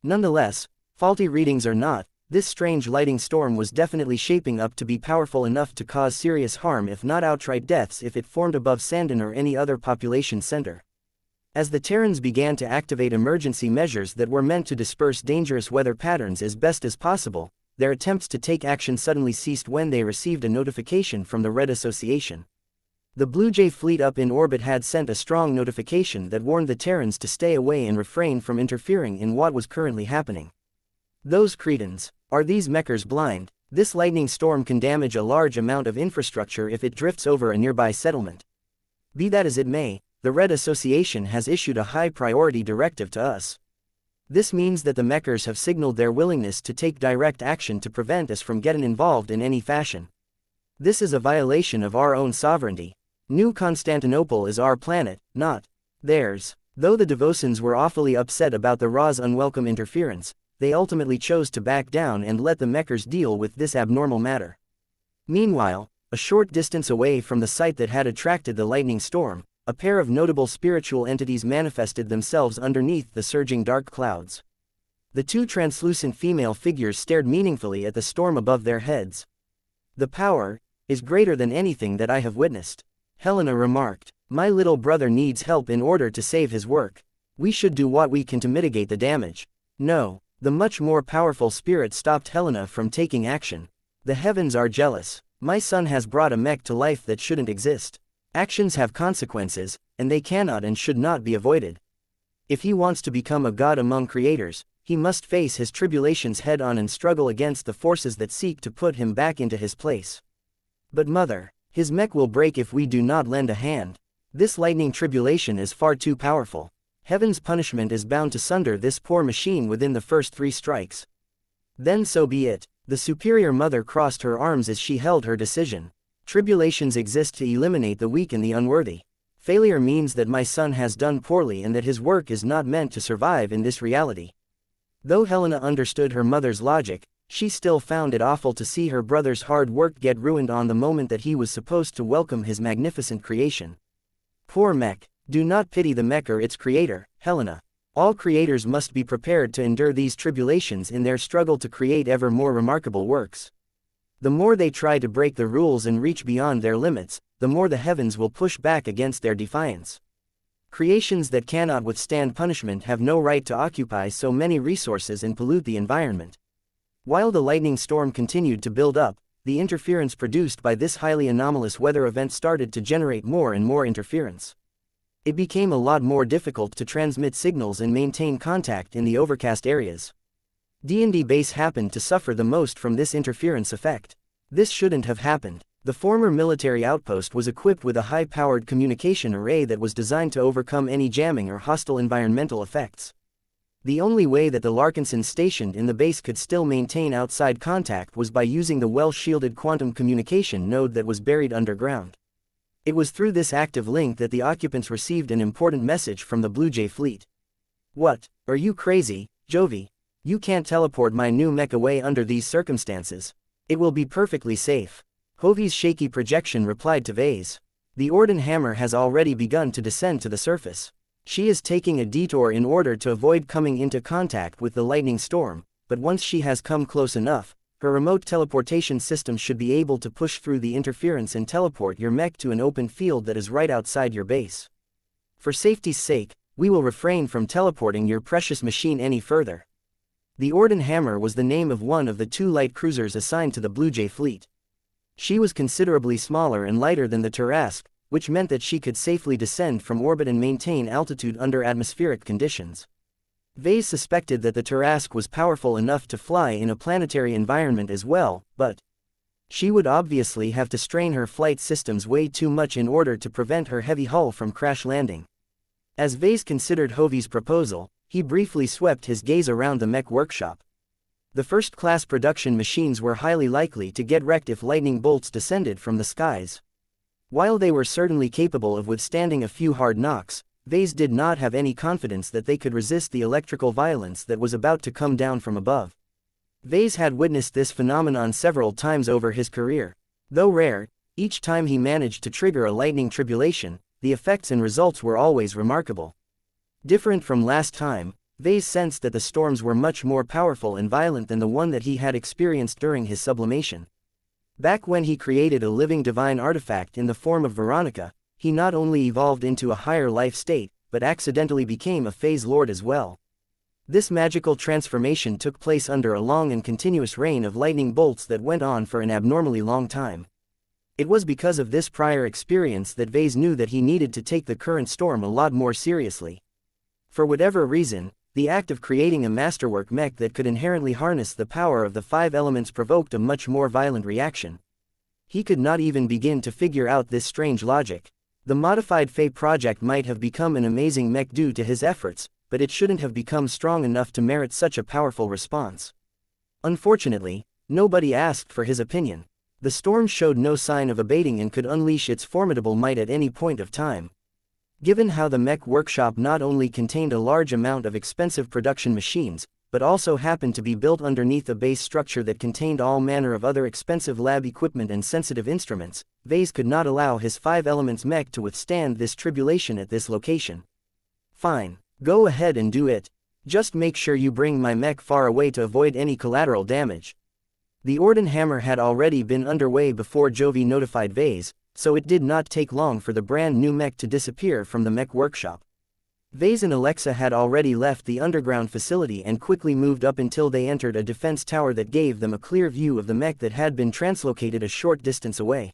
Nonetheless, faulty readings or not, this strange lightning storm was definitely shaping up to be powerful enough to cause serious harm if not outright deaths if it formed above Sandon or any other population center. As the Terrans began to activate emergency measures that were meant to disperse dangerous weather patterns as best as possible, their attempts to take action suddenly ceased when they received a notification from the Red Association. The Blue Jay fleet up in orbit had sent a strong notification that warned the Terrans to stay away and refrain from interfering in what was currently happening. Those Cretans. Are these Mechers blind? This lightning storm can damage a large amount of infrastructure if it drifts over a nearby settlement. Be that as it may, the Red Association has issued a high-priority directive to us. This means that the Mechers have signaled their willingness to take direct action to prevent us from getting involved in any fashion. This is a violation of our own sovereignty. New Constantinople is our planet, not theirs. Though the Devosans were awfully upset about the Ra's unwelcome interference, they ultimately chose to back down and let the Mechers deal with this abnormal matter. Meanwhile, a short distance away from the site that had attracted the lightning storm, a pair of notable spiritual entities manifested themselves underneath the surging dark clouds. The two translucent female figures stared meaningfully at the storm above their heads. The power is greater than anything that I have witnessed, Helena remarked. My little brother needs help in order to save his work. We should do what we can to mitigate the damage. No. The much more powerful spirit stopped Helena from taking action. The heavens are jealous. My son has brought a mech to life that shouldn't exist. Actions have consequences, and they cannot and should not be avoided. If he wants to become a god among creators, he must face his tribulations head-on and struggle against the forces that seek to put him back into his place. But mother, his mech will break if we do not lend a hand. This lightning tribulation is far too powerful. Heaven's punishment is bound to sunder this poor machine within the first 3 strikes. Then so be it. The superior mother crossed her arms as she held her decision. Tribulations exist to eliminate the weak and the unworthy. Failure means that my son has done poorly and that his work is not meant to survive in this reality. Though Helena understood her mother's logic, she still found it awful to see her brother's hard work get ruined on the moment that he was supposed to welcome his magnificent creation. Poor Mech. Do not pity the mech or its creator, Helena. All creators must be prepared to endure these tribulations in their struggle to create ever more remarkable works. The more they try to break the rules and reach beyond their limits, the more the heavens will push back against their defiance. Creations that cannot withstand punishment have no right to occupy so many resources and pollute the environment. While the lightning storm continued to build up, the interference produced by this highly anomalous weather event started to generate more and more interference. It became a lot more difficult to transmit signals and maintain contact in the overcast areas. D&D base happened to suffer the most from this interference effect. This shouldn't have happened. The former military outpost was equipped with a high-powered communication array that was designed to overcome any jamming or hostile environmental effects. The only way that the Larkinsons stationed in the base could still maintain outside contact was by using the well-shielded quantum communication node that was buried underground. It was through this active link that the occupants received an important message from the Blue Jay fleet. "What, are you crazy, Jovi? You can't teleport my new mech away under these circumstances. It will be perfectly safe." Hovi's shaky projection replied to Vase. "The Orden hammer has already begun to descend to the surface. She is taking a detour in order to avoid coming into contact with the lightning storm, but once she has come close enough, her remote teleportation system should be able to push through the interference and teleport your mech to an open field that is right outside your base. For safety's sake, we will refrain from teleporting your precious machine any further." The Orden hammer was the name of one of the 2 light cruisers assigned to the Blue Jay fleet. She was considerably smaller and lighter than the Tarrasque, which meant that she could safely descend from orbit and maintain altitude under atmospheric conditions. Vase suspected that the Tarrasque was powerful enough to fly in a planetary environment as well, but she would obviously have to strain her flight systems way too much in order to prevent her heavy hull from crash landing. As Vase considered Hovi's proposal, he briefly swept his gaze around the mech workshop. The first-class production machines were highly likely to get wrecked if lightning bolts descended from the skies. While they were certainly capable of withstanding a few hard knocks, Vase did not have any confidence that they could resist the electrical violence that was about to come down from above. Vase had witnessed this phenomenon several times over his career. Though rare, each time he managed to trigger a lightning tribulation, the effects and results were always remarkable. Different from last time, Vase sensed that the storms were much more powerful and violent than the one that he had experienced during his sublimation. Back when he created a living divine artifact in the form of Veronica, he not only evolved into a higher life state, but accidentally became a phase lord as well. This magical transformation took place under a long and continuous rain of lightning bolts that went on for an abnormally long time. It was because of this prior experience that Vase knew that he needed to take the current storm a lot more seriously. For whatever reason, the act of creating a masterwork mech that could inherently harness the power of the 5 elements provoked a much more violent reaction. He could not even begin to figure out this strange logic. The modified Fae project might have become an amazing mech due to his efforts, but it shouldn't have become strong enough to merit such a powerful response. Unfortunately, nobody asked for his opinion. The storm showed no sign of abating and could unleash its formidable might at any point of time. Given how the mech workshop not only contained a large amount of expensive production machines, but also happened to be built underneath a base structure that contained all manner of other expensive lab equipment and sensitive instruments, Vase could not allow his 5 elements mech to withstand this tribulation at this location. "Fine. Go ahead and do it. Just make sure you bring my mech far away to avoid any collateral damage." The Orden hammer had already been underway before Jovi notified Vase, so it did not take long for the brand new mech to disappear from the mech workshop. Vase and Alexa had already left the underground facility and quickly moved up until they entered a defense tower that gave them a clear view of the mech that had been translocated a short distance away.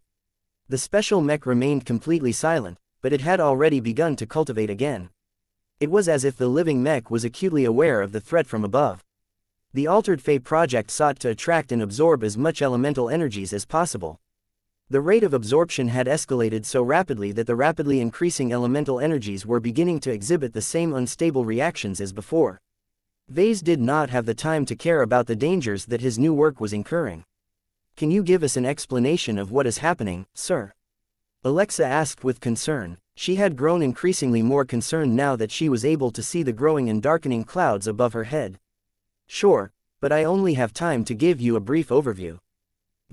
The special mech remained completely silent, but it had already begun to cultivate again. It was as if the living mech was acutely aware of the threat from above. The Altered Fate project sought to attract and absorb as much elemental energies as possible. The rate of absorption had escalated so rapidly that the rapidly increasing elemental energies were beginning to exhibit the same unstable reactions as before. Vase did not have the time to care about the dangers that his new work was incurring. "Can you give us an explanation of what is happening, sir?" Alexa asked with concern. She had grown increasingly more concerned now that she was able to see the growing and darkening clouds above her head. "Sure, but I only have time to give you a brief overview."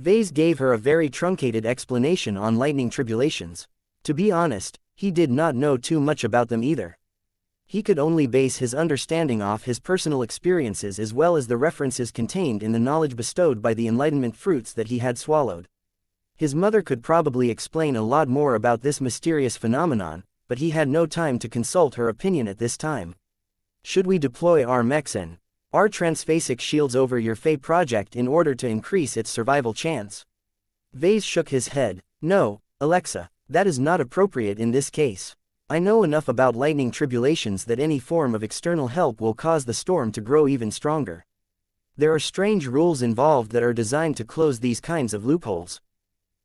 Vase gave her a very truncated explanation on lightning tribulations. To be honest, he did not know too much about them either. He could only base his understanding off his personal experiences as well as the references contained in the knowledge bestowed by the enlightenment fruits that he had swallowed. His mother could probably explain a lot more about this mysterious phenomenon, but he had no time to consult her opinion at this time. "Should we deploy our mechs and our transphasic shields over your Fate project in order to increase its survival chance?" Vase shook his head. "No, Alexa, that is not appropriate in this case. I know enough about lightning tribulations that any form of external help will cause the storm to grow even stronger. There are strange rules involved that are designed to close these kinds of loopholes."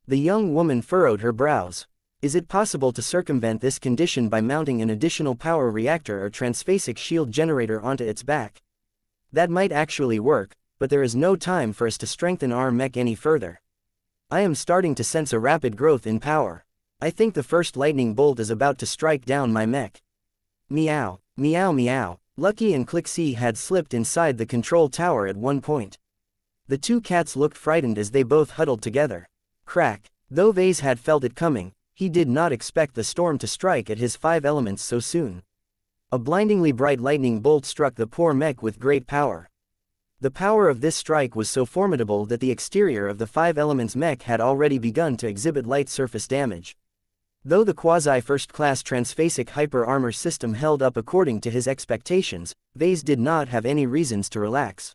The young woman furrowed her brows. "Is it possible to circumvent this condition by mounting an additional power reactor or transphasic shield generator onto its back? That might actually work, but there is no time for us to strengthen our mech any further. I am starting to sense a rapid growth in power. I think the first lightning bolt is about to strike down my mech." Meow, meow meow. Lucky and Clixie had slipped inside the control tower at one point. The two cats looked frightened as they both huddled together. Crack. Though Vase had felt it coming, he did not expect the storm to strike at his 5 elements so soon. A blindingly bright lightning bolt struck the poor mech with great power. The power of this strike was so formidable that the exterior of the 5 elements mech had already begun to exhibit light surface damage. Though the quasi-first-class transphasic hyper-armor system held up according to his expectations, Vase did not have any reasons to relax.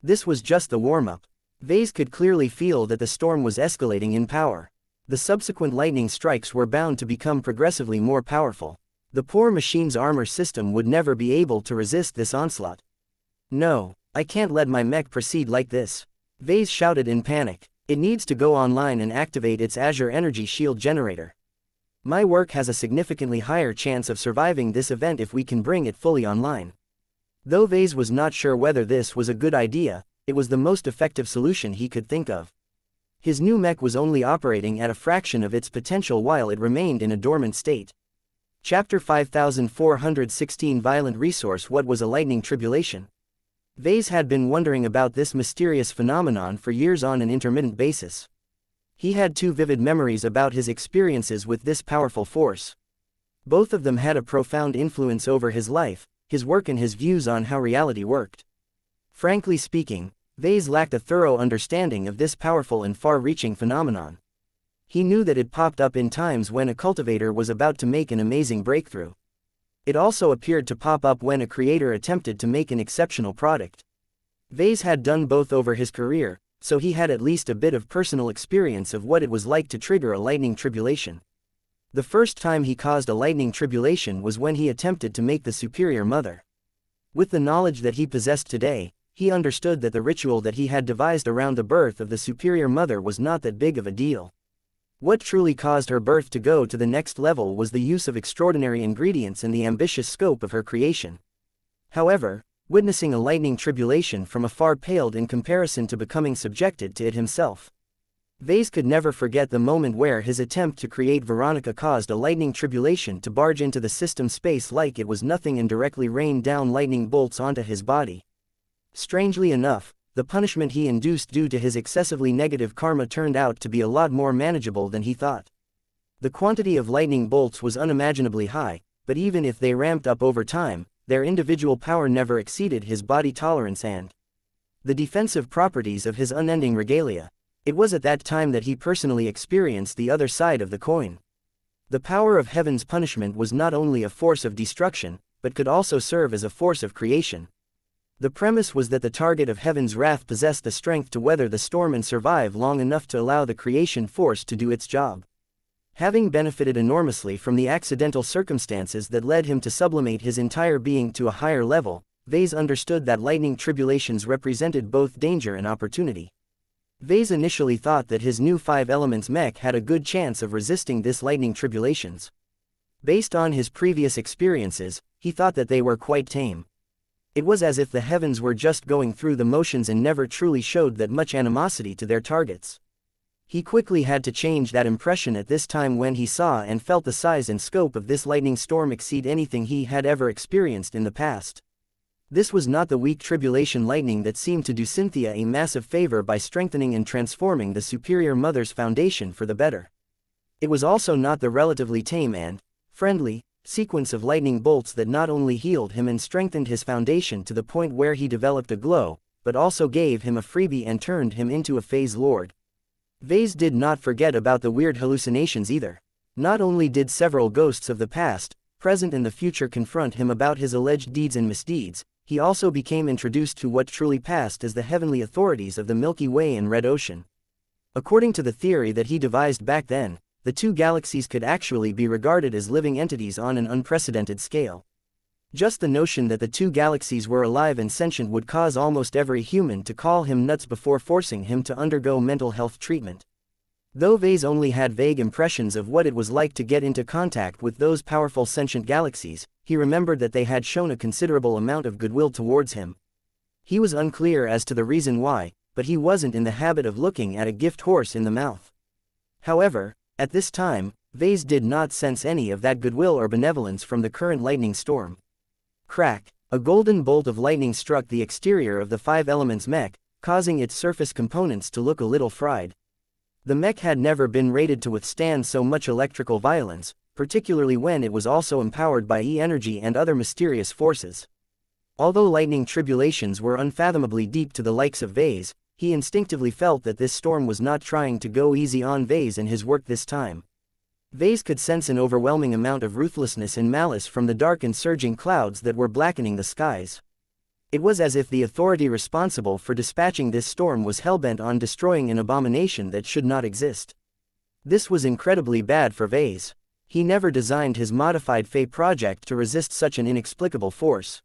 This was just the warm-up. Vase could clearly feel that the storm was escalating in power. The subsequent lightning strikes were bound to become progressively more powerful. The poor machine's armor system would never be able to resist this onslaught. "No, I can't let my mech proceed like this," Vase shouted in panic. "It needs to go online and activate its Azure Energy Shield generator. My work has a significantly higher chance of surviving this event if we can bring it fully online." Though Vase was not sure whether this was a good idea, it was the most effective solution he could think of. His new mech was only operating at a fraction of its potential while it remained in a dormant state. Chapter 5416 Violent Resource. What was a lightning tribulation? Vase had been wondering about this mysterious phenomenon for years on an intermittent basis. He had 2 vivid memories about his experiences with this powerful force. Both of them had a profound influence over his life, his work and his views on how reality worked. Frankly speaking, Vase lacked a thorough understanding of this powerful and far-reaching phenomenon. He knew that it popped up in times when a cultivator was about to make an amazing breakthrough. It also appeared to pop up when a creator attempted to make an exceptional product. Vase had done both over his career, so he had at least a bit of personal experience of what it was like to trigger a lightning tribulation. The first time he caused a lightning tribulation was when he attempted to make the Superior Mother. With the knowledge that he possessed today, he understood that the ritual that he had devised around the birth of the Superior Mother was not that big of a deal. What truly caused her birth to go to the next level was the use of extraordinary ingredients and the ambitious scope of her creation. However, witnessing a lightning tribulation from afar paled in comparison to becoming subjected to it himself. Vase could never forget the moment where his attempt to create Veronica caused a lightning tribulation to barge into the system space like it was nothing and directly rained down lightning bolts onto his body. Strangely enough, the punishment he induced due to his excessively negative karma turned out to be a lot more manageable than he thought. The quantity of lightning bolts was unimaginably high, but even if they ramped up over time, their individual power never exceeded his body tolerance and the defensive properties of his unending regalia. It was at that time that he personally experienced the other side of the coin. The power of heaven's punishment was not only a force of destruction, but could also serve as a force of creation. The premise was that the target of heaven's wrath possessed the strength to weather the storm and survive long enough to allow the creation force to do its job. Having benefited enormously from the accidental circumstances that led him to sublimate his entire being to a higher level, Vase understood that lightning tribulations represented both danger and opportunity. Vase initially thought that his new 5 elements mech had a good chance of resisting this lightning tribulations. Based on his previous experiences, he thought that they were quite tame. It was as if the heavens were just going through the motions and never truly showed that much animosity to their targets. He quickly had to change that impression at this time when he saw and felt the size and scope of this lightning storm exceed anything he had ever experienced in the past. This was not the weak tribulation lightning that seemed to do Cynthia a massive favor by strengthening and transforming the superior mother's foundation for the better. It was also not the relatively tame and friendly sequence of lightning bolts that not only healed him and strengthened his foundation to the point where he developed a glow, but also gave him a freebie and turned him into a phase lord. Vase did not forget about the weird hallucinations either. Not only did several ghosts of the past, present and the future confront him about his alleged deeds and misdeeds, he also became introduced to what truly passed as the heavenly authorities of the Milky Way and Red Ocean. According to the theory that he devised back then, the 2 galaxies could actually be regarded as living entities on an unprecedented scale. Just the notion that the 2 galaxies were alive and sentient would cause almost every human to call him nuts before forcing him to undergo mental health treatment. Though Vase only had vague impressions of what it was like to get into contact with those powerful sentient galaxies, he remembered that they had shown a considerable amount of goodwill towards him. He was unclear as to the reason why, but he wasn't in the habit of looking at a gift horse in the mouth. However, at this time, Vase did not sense any of that goodwill or benevolence from the current lightning storm. Crack! A golden bolt of lightning struck the exterior of the 5 elements mech, causing its surface components to look a little fried. The mech had never been rated to withstand so much electrical violence, particularly when it was also empowered by E-energy and other mysterious forces. Although lightning tribulations were unfathomably deep to the likes of Vase, he instinctively felt that this storm was not trying to go easy on Vase and his work this time. Vase could sense an overwhelming amount of ruthlessness and malice from the dark and surging clouds that were blackening the skies. It was as if the authority responsible for dispatching this storm was hellbent on destroying an abomination that should not exist. This was incredibly bad for Vase. He never designed his modified Fey project to resist such an inexplicable force.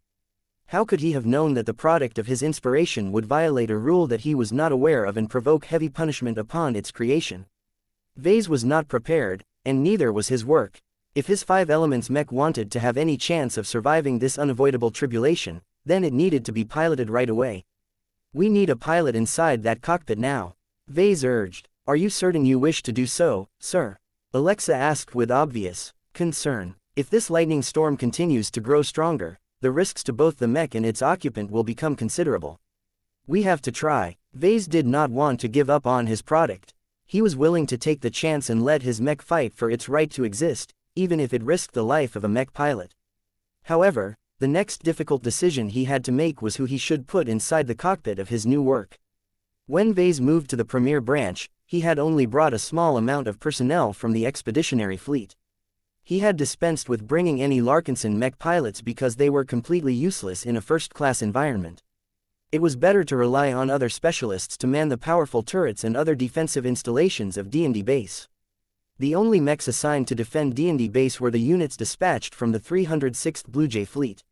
How could he have known that the product of his inspiration would violate a rule that he was not aware of and provoke heavy punishment upon its creation? Vase was not prepared, and neither was his work. If his 5 elements mech wanted to have any chance of surviving this unavoidable tribulation, then it needed to be piloted right away. "We need a pilot inside that cockpit now," Vase urged. "Are you certain you wish to do so, sir?" Alexa asked with obvious concern. "If this lightning storm continues to grow stronger, the risks to both the mech and its occupant will become considerable. We have to try." Vase did not want to give up on his product. He was willing to take the chance and let his mech fight for its right to exist, even if it risked the life of a mech pilot. However, the next difficult decision he had to make was who he should put inside the cockpit of his new work. When Vase moved to the Premier Branch, he had only brought a small amount of personnel from the expeditionary fleet. He had dispensed with bringing any Larkinson mech pilots because they were completely useless in a first-class environment. It was better to rely on other specialists to man the powerful turrets and other defensive installations of D&D base. The only mechs assigned to defend D&D base were the units dispatched from the 306th Blue Jay fleet.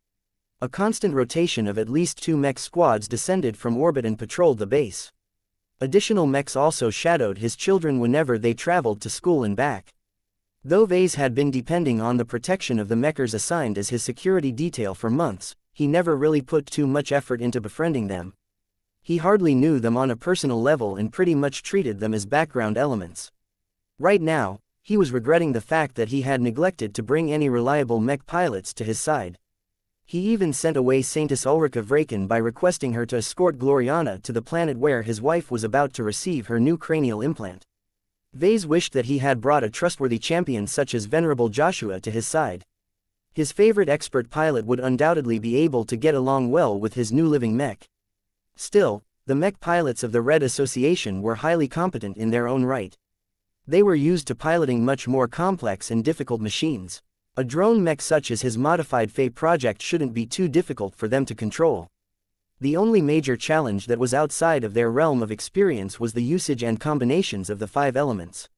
A constant rotation of at least 2 mech squads descended from orbit and patrolled the base. Additional mechs also shadowed his children whenever they traveled to school and back. Though Vase had been depending on the protection of the mechers assigned as his security detail for months, he never really put too much effort into befriending them. He hardly knew them on a personal level and pretty much treated them as background elements. Right now, he was regretting the fact that he had neglected to bring any reliable mech pilots to his side. He even sent away Saintess Ulrika Vraken by requesting her to escort Gloriana to the planet where his wife was about to receive her new cranial implant. Vase wished that he had brought a trustworthy champion such as Venerable Joshua to his side. His favorite expert pilot would undoubtedly be able to get along well with his new living mech. Still, the mech pilots of the Red Association were highly competent in their own right. They were used to piloting much more complex and difficult machines. A drone mech such as his modified Fey project shouldn't be too difficult for them to control. The only major challenge that was outside of their realm of experience was the usage and combinations of the 5 elements.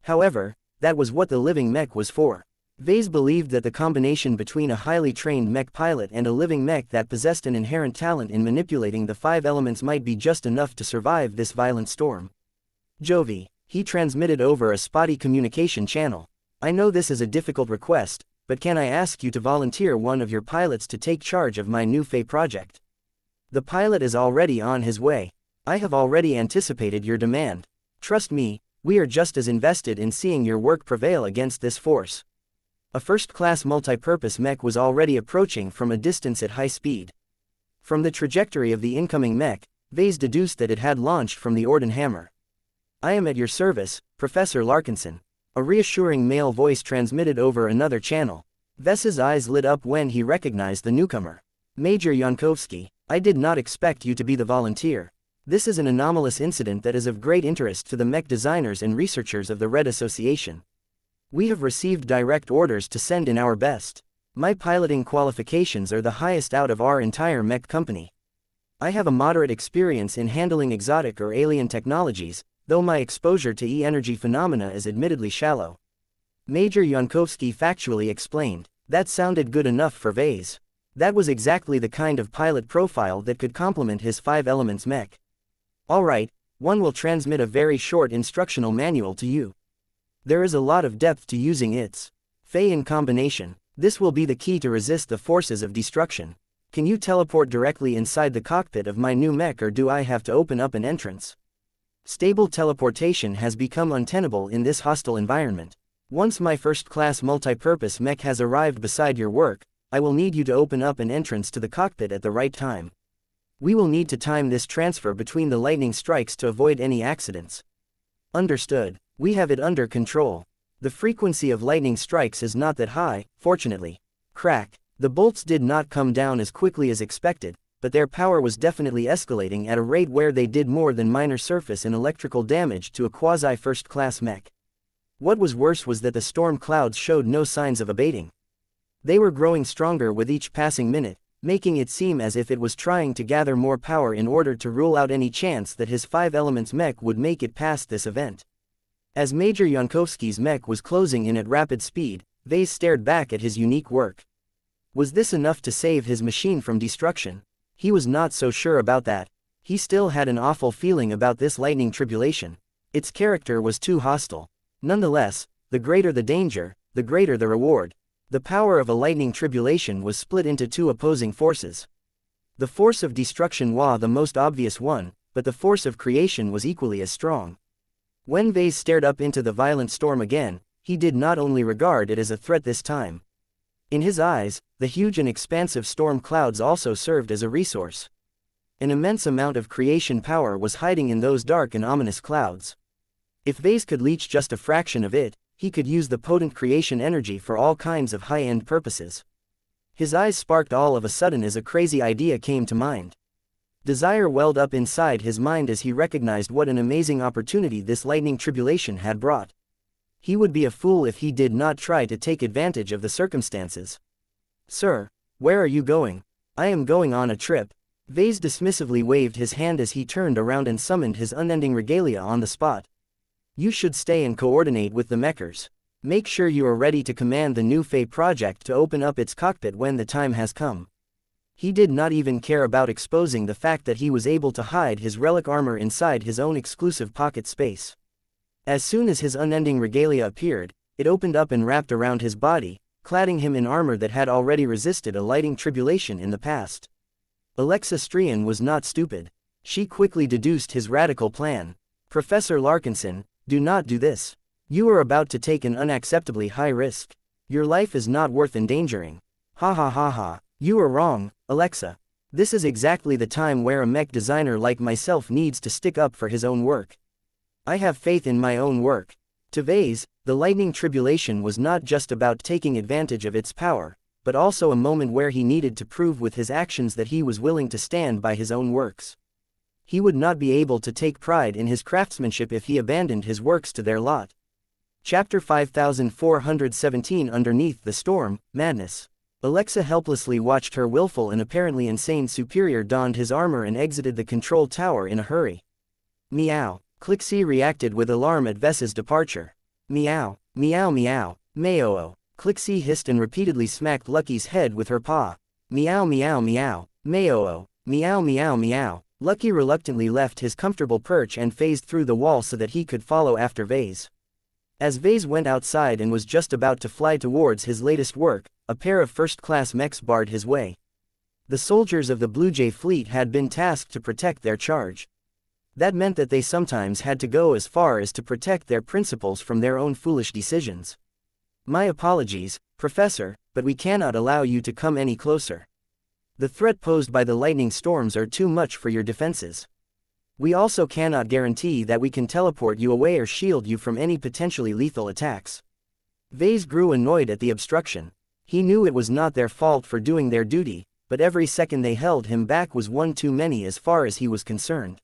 However, that was what the living mech was for. Vase believed that the combination between a highly trained mech pilot and a living mech that possessed an inherent talent in manipulating the 5 elements might be just enough to survive this violent storm. Jovi, he transmitted over a spotty communication channel. I know this is a difficult request, but can I ask you to volunteer one of your pilots to take charge of my new Fey project? The pilot is already on his way. I have already anticipated your demand. Trust me, we are just as invested in seeing your work prevail against this force. A first-class multi-purpose mech was already approaching from a distance at high speed. From the trajectory of the incoming mech, Vase deduced that it had launched from the Orden Hammer. I am at your service, Professor Larkinson. A reassuring male voice transmitted over another channel. Ves's eyes lit up when he recognized the newcomer. Major Yankovsky, I did not expect you to be the volunteer. This is an anomalous incident that is of great interest to the mech designers and researchers of the Red Association. We have received direct orders to send in our best. My piloting qualifications are the highest out of our entire mech company. I have a moderate experience in handling exotic or alien technologies, though my exposure to E-energy phenomena is admittedly shallow. Major Yankovsky factually explained. That sounded good enough for Vase. That was exactly the kind of pilot profile that could complement his 5 elements mech. Alright, one will transmit a very short instructional manual to you. There is a lot of depth to using its Fey in combination. This will be the key to resist the forces of destruction. Can you teleport directly inside the cockpit of my new mech, or do I have to open up an entrance? Stable teleportation has become untenable in this hostile environment. Once my first-class multi-purpose mech has arrived beside your work, I will need you to open up an entrance to the cockpit at the right time. We will need to time this transfer between the lightning strikes to avoid any accidents. Understood. We have it under control. The frequency of lightning strikes is not that high, fortunately. Crack. The bolts did not come down as quickly as expected, but their power was definitely escalating at a rate where they did more than minor surface and electrical damage to a quasi-first-class mech. What was worse was that the storm clouds showed no signs of abating. They were growing stronger with each passing minute, making it seem as if it was trying to gather more power in order to rule out any chance that his 5 elements mech would make it past this event. As Major Yankovsky's mech was closing in at rapid speed, Vase stared back at his unique work. Was this enough to save his machine from destruction? He was not so sure about that. He still had an awful feeling about this lightning tribulation. Its character was too hostile. Nonetheless, the greater the danger, the greater the reward. The power of a lightning tribulation was split into 2 opposing forces. The force of destruction was the most obvious one, but the force of creation was equally as strong. When Vase stared up into the violent storm again, he did not only regard it as a threat this time. In his eyes, the huge and expansive storm clouds also served as a resource. An immense amount of creation power was hiding in those dark and ominous clouds. If Vase could leech just a fraction of it, he could use the potent creation energy for all kinds of high-end purposes. His eyes sparked all of a sudden as a crazy idea came to mind. Desire welled up inside his mind as he recognized what an amazing opportunity this lightning tribulation had brought. He would be a fool if he did not try to take advantage of the circumstances. Sir, where are you going? I am going on a trip. Vase dismissively waved his hand as he turned around and summoned his unending regalia on the spot. You should stay and coordinate with the mechers. Make sure you are ready to command the new Fey project to open up its cockpit when the time has come. He did not even care about exposing the fact that he was able to hide his relic armor inside his own exclusive pocket space. As soon as his unending regalia appeared, it opened up and wrapped around his body, cladding him in armor that had already resisted a lightning tribulation in the past. Alexa Strian was not stupid. She quickly deduced his radical plan. Professor Larkinson, do not do this. You are about to take an unacceptably high risk. Your life is not worth endangering. Ha ha ha ha, you are wrong, Alexa. This is exactly the time where a mech designer like myself needs to stick up for his own work. I have faith in my own work. To Vase, the lightning tribulation was not just about taking advantage of its power, but also a moment where he needed to prove with his actions that he was willing to stand by his own works. He would not be able to take pride in his craftsmanship if he abandoned his works to their lot. Chapter 5417 Underneath the Storm, Madness. Alexa helplessly watched her willful and apparently insane superior donned his armor and exited the control tower in a hurry. Meow. Clixie reacted with alarm at Vess's departure. Meow, meow meow, meow. Clixie hissed and repeatedly smacked Lucky's head with her paw. Meow meow meow, meow, meow meow meow. Lucky reluctantly left his comfortable perch and phased through the wall so that he could follow after Vase. As Vase went outside and was just about to fly towards his latest work, a pair of first-class mechs barred his way. The soldiers of the Blue Jay fleet had been tasked to protect their charge. That meant that they sometimes had to go as far as to protect their principals from their own foolish decisions. My apologies, Professor, but we cannot allow you to come any closer. The threat posed by the lightning storms are too much for your defenses. We also cannot guarantee that we can teleport you away or shield you from any potentially lethal attacks. Vase grew annoyed at the obstruction. He knew it was not their fault for doing their duty, but every second they held him back was one too many as far as he was concerned.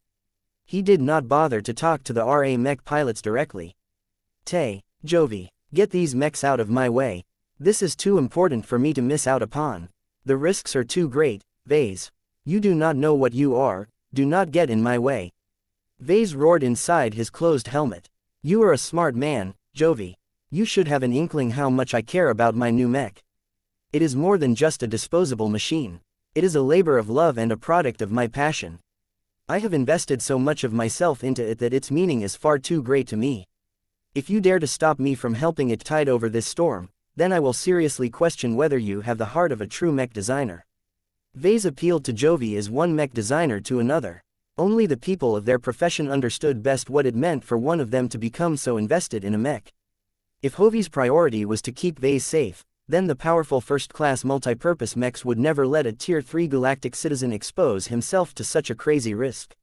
He did not bother to talk to the RA mech pilots directly. Tay, Jovi, get these mechs out of my way. This is too important for me to miss out upon. The risks are too great, Vase. You do not know what you are, do not get in my way. Vase roared inside his closed helmet. You are a smart man, Jovi. You should have an inkling how much I care about my new mech. It is more than just a disposable machine. It is a labor of love and a product of my passion. I have invested so much of myself into it that its meaning is far too great to me. If you dare to stop me from helping it tide over this storm, then I will seriously question whether you have the heart of a true mech designer. Vase appealed to Jovi as one mech designer to another. Only the people of their profession understood best what it meant for one of them to become so invested in a mech. If Jovi's priority was to keep Vase safe, then the powerful first-class multi-purpose mechs would never let a Tier 3 galactic citizen expose himself to such a crazy risk.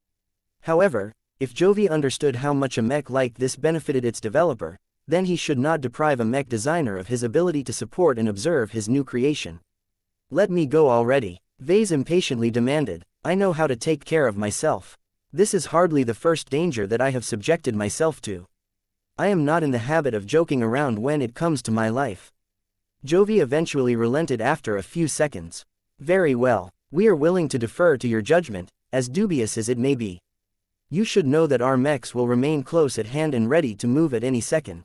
However, if Jovi understood how much a mech like this benefited its developer, then he should not deprive a mech designer of his ability to support and observe his new creation. Let me go already, Vase impatiently demanded. I know how to take care of myself. This is hardly the first danger that I have subjected myself to. I am not in the habit of joking around when it comes to my life. Jovi eventually relented after a few seconds. Very well, we are willing to defer to your judgment, as dubious as it may be. You should know that our mechs will remain close at hand and ready to move at any second.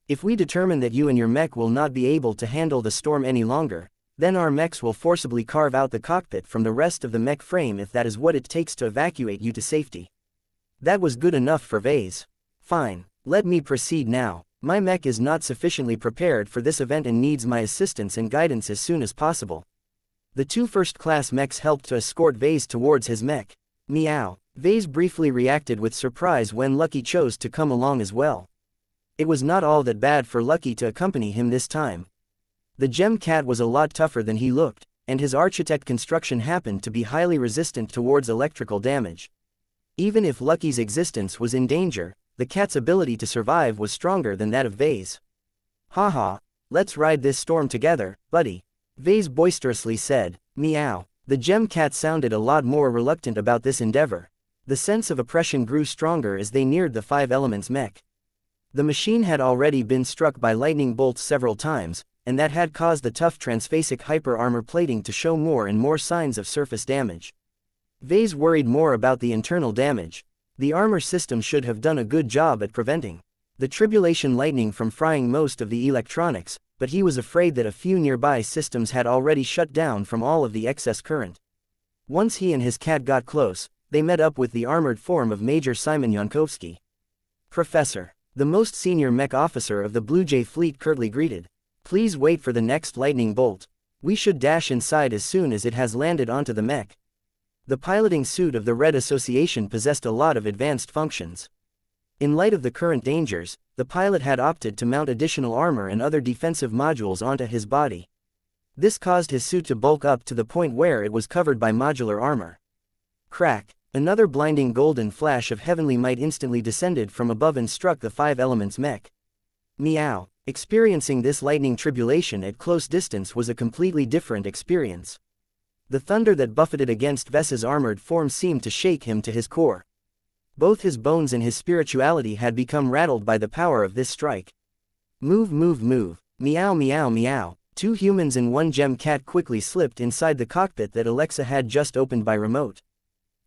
If we determine that you and your mech will not be able to handle the storm any longer, then our mechs will forcibly carve out the cockpit from the rest of the mech frame if that is what it takes to evacuate you to safety. That was good enough for Vase. Fine, let me proceed now. My mech is not sufficiently prepared for this event and needs my assistance and guidance as soon as possible. The two first-class mechs helped to escort Vase towards his mech. Meow. Vase briefly reacted with surprise when Lucky chose to come along as well. It was not all that bad for Lucky to accompany him this time. The gem cat was a lot tougher than he looked, and his architect construction happened to be highly resistant towards electrical damage. Even if Lucky's existence was in danger, the cat's ability to survive was stronger than that of Vase. Haha, let's ride this storm together, buddy, Vase boisterously said. Meow. The gem cat sounded a lot more reluctant about this endeavor. The sense of oppression grew stronger as they neared the Five Elements mech. The machine had already been struck by lightning bolts several times, and that had caused the tough transphasic hyper-armor plating to show more and more signs of surface damage. Vase worried more about the internal damage. The armor system should have done a good job at preventing the tribulation lightning from frying most of the electronics, but he was afraid that a few nearby systems had already shut down from all of the excess current. Once he and his cat got close, they met up with the armored form of Major Simon Yankovsky. Professor, the most senior mech officer of the Blue Jay fleet curtly greeted. Please wait for the next lightning bolt. We should dash inside as soon as it has landed onto the mech. The piloting suit of the Red Association possessed a lot of advanced functions. In light of the current dangers, the pilot had opted to mount additional armor and other defensive modules onto his body. This caused his suit to bulk up to the point where it was covered by modular armor. Crack! Another blinding golden flash of heavenly might instantly descended from above and struck the Five Elements mech. Meow! Experiencing this lightning tribulation at close distance was a completely different experience. The thunder that buffeted against Vess's armored form seemed to shake him to his core. Both his bones and his spirituality had become rattled by the power of this strike. Move, move, move. Meow, meow, meow. Two humans and one gem cat quickly slipped inside the cockpit that Alexa had just opened by remote.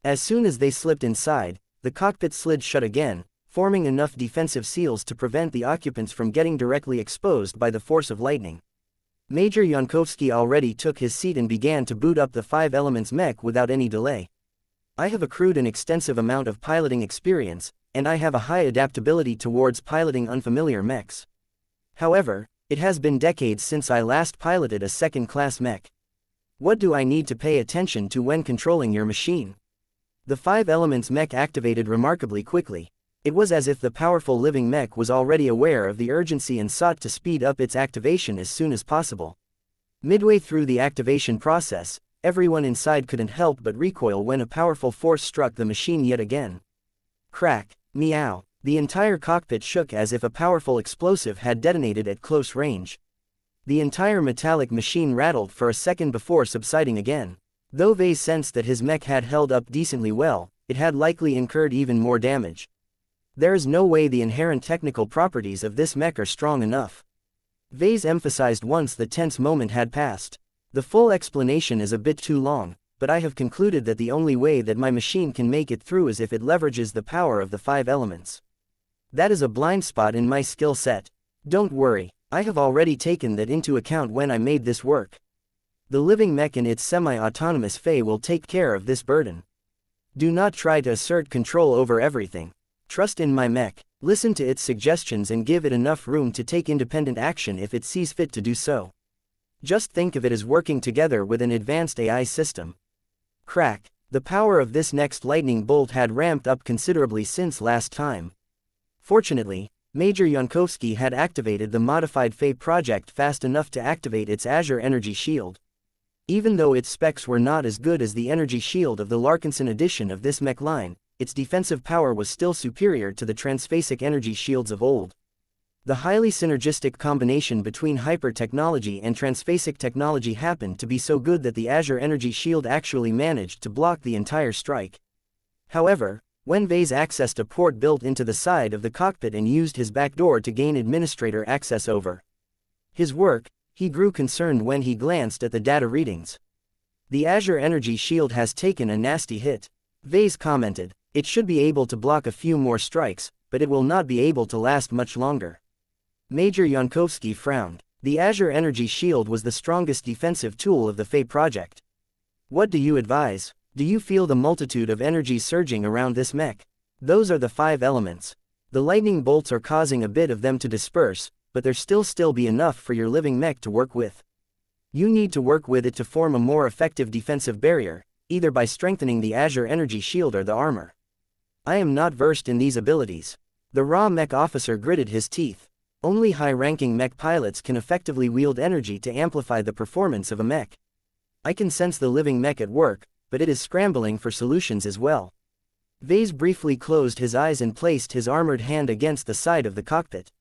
As soon as they slipped inside, the cockpit slid shut again, forming enough defensive seals to prevent the occupants from getting directly exposed by the force of lightning. Major Yankovsky already took his seat and began to boot up the 5 Elements mech without any delay. I have accrued an extensive amount of piloting experience, and I have a high adaptability towards piloting unfamiliar mechs. However, it has been decades since I last piloted a second-class mech. What do I need to pay attention to when controlling your machine? The 5 Elements mech activated remarkably quickly. It was as if the powerful living mech was already aware of the urgency and sought to speed up its activation as soon as possible. Midway through the activation process, everyone inside couldn't help but recoil when a powerful force struck the machine yet again. Crack, meow. The entire cockpit shook as if a powerful explosive had detonated at close range. The entire metallic machine rattled for a second before subsiding again. Though Vase sensed that his mech had held up decently well, it had likely incurred even more damage. There is no way the inherent technical properties of this mech are strong enough. Vase emphasized once the tense moment had passed. The full explanation is a bit too long, but I have concluded that the only way that my machine can make it through is if it leverages the power of the 5 elements. That is a blind spot in my skill set. Don't worry, I have already taken that into account when I made this work. The living mech and its semi-autonomous Fae will take care of this burden. Do not try to assert control over everything. Trust in my mech, listen to its suggestions and give it enough room to take independent action if it sees fit to do so. Just think of it as working together with an advanced AI system. Crack. The power of this next lightning bolt had ramped up considerably since last time. Fortunately, Major Yankovsky had activated the modified Fae project fast enough to activate its Azure Energy Shield. Even though its specs were not as good as the energy shield of the Larkinson edition of this mech line, its defensive power was still superior to the transphasic energy shields of old. The highly synergistic combination between hyper-technology and transphasic technology happened to be so good that the Azure Energy Shield actually managed to block the entire strike. However, when Vase accessed a port built into the side of the cockpit and used his backdoor to gain administrator access over his work, he grew concerned when he glanced at the data readings. The Azure Energy Shield has taken a nasty hit. Vase commented, it should be able to block a few more strikes, but it will not be able to last much longer. Major Yankovsky frowned. The Azure Energy Shield was the strongest defensive tool of the Fae project. What do you advise? Do you feel the multitude of energies surging around this mech? Those are the 5 elements. The lightning bolts are causing a bit of them to disperse, but there still be enough for your living mech to work with. You need to work with it to form a more effective defensive barrier, either by strengthening the Azure Energy Shield or the armor. I am not versed in these abilities. The raw mech officer gritted his teeth. Only high-ranking mech pilots can effectively wield energy to amplify the performance of a mech. I can sense the living mech at work, but it is scrambling for solutions as well. Vase briefly closed his eyes and placed his armored hand against the side of the cockpit.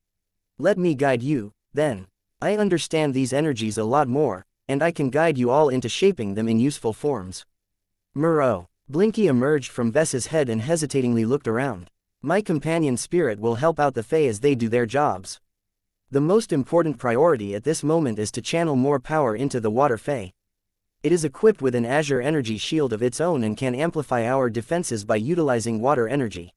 Let me guide you, then. I understand these energies a lot more, and I can guide you all into shaping them in useful forms. Muro. Blinky emerged from Vess's head and hesitatingly looked around. My companion spirit will help out the Fae as they do their jobs. The most important priority at this moment is to channel more power into the Water Fae. It is equipped with an Azure Energy Shield of its own and can amplify our defenses by utilizing water energy.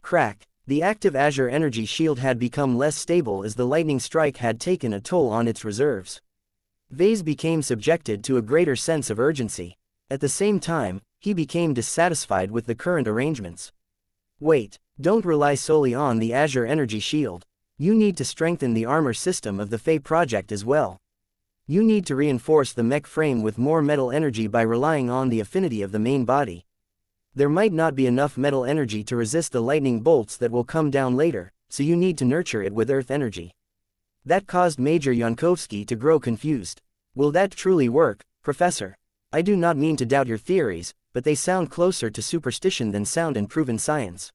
Crack. The active Azure Energy Shield had become less stable as the lightning strike had taken a toll on its reserves. Vase became subjected to a greater sense of urgency. At the same time, he became dissatisfied with the current arrangements. Wait, don't rely solely on the Azure Energy Shield. You need to strengthen the armor system of the Fae project as well. You need to reinforce the mech frame with more metal energy by relying on the affinity of the main body. There might not be enough metal energy to resist the lightning bolts that will come down later, so you need to nurture it with earth energy. That caused Major Yankovsky to grow confused. Will that truly work, Professor? I do not mean to doubt your theories, but they sound closer to superstition than sound and proven science.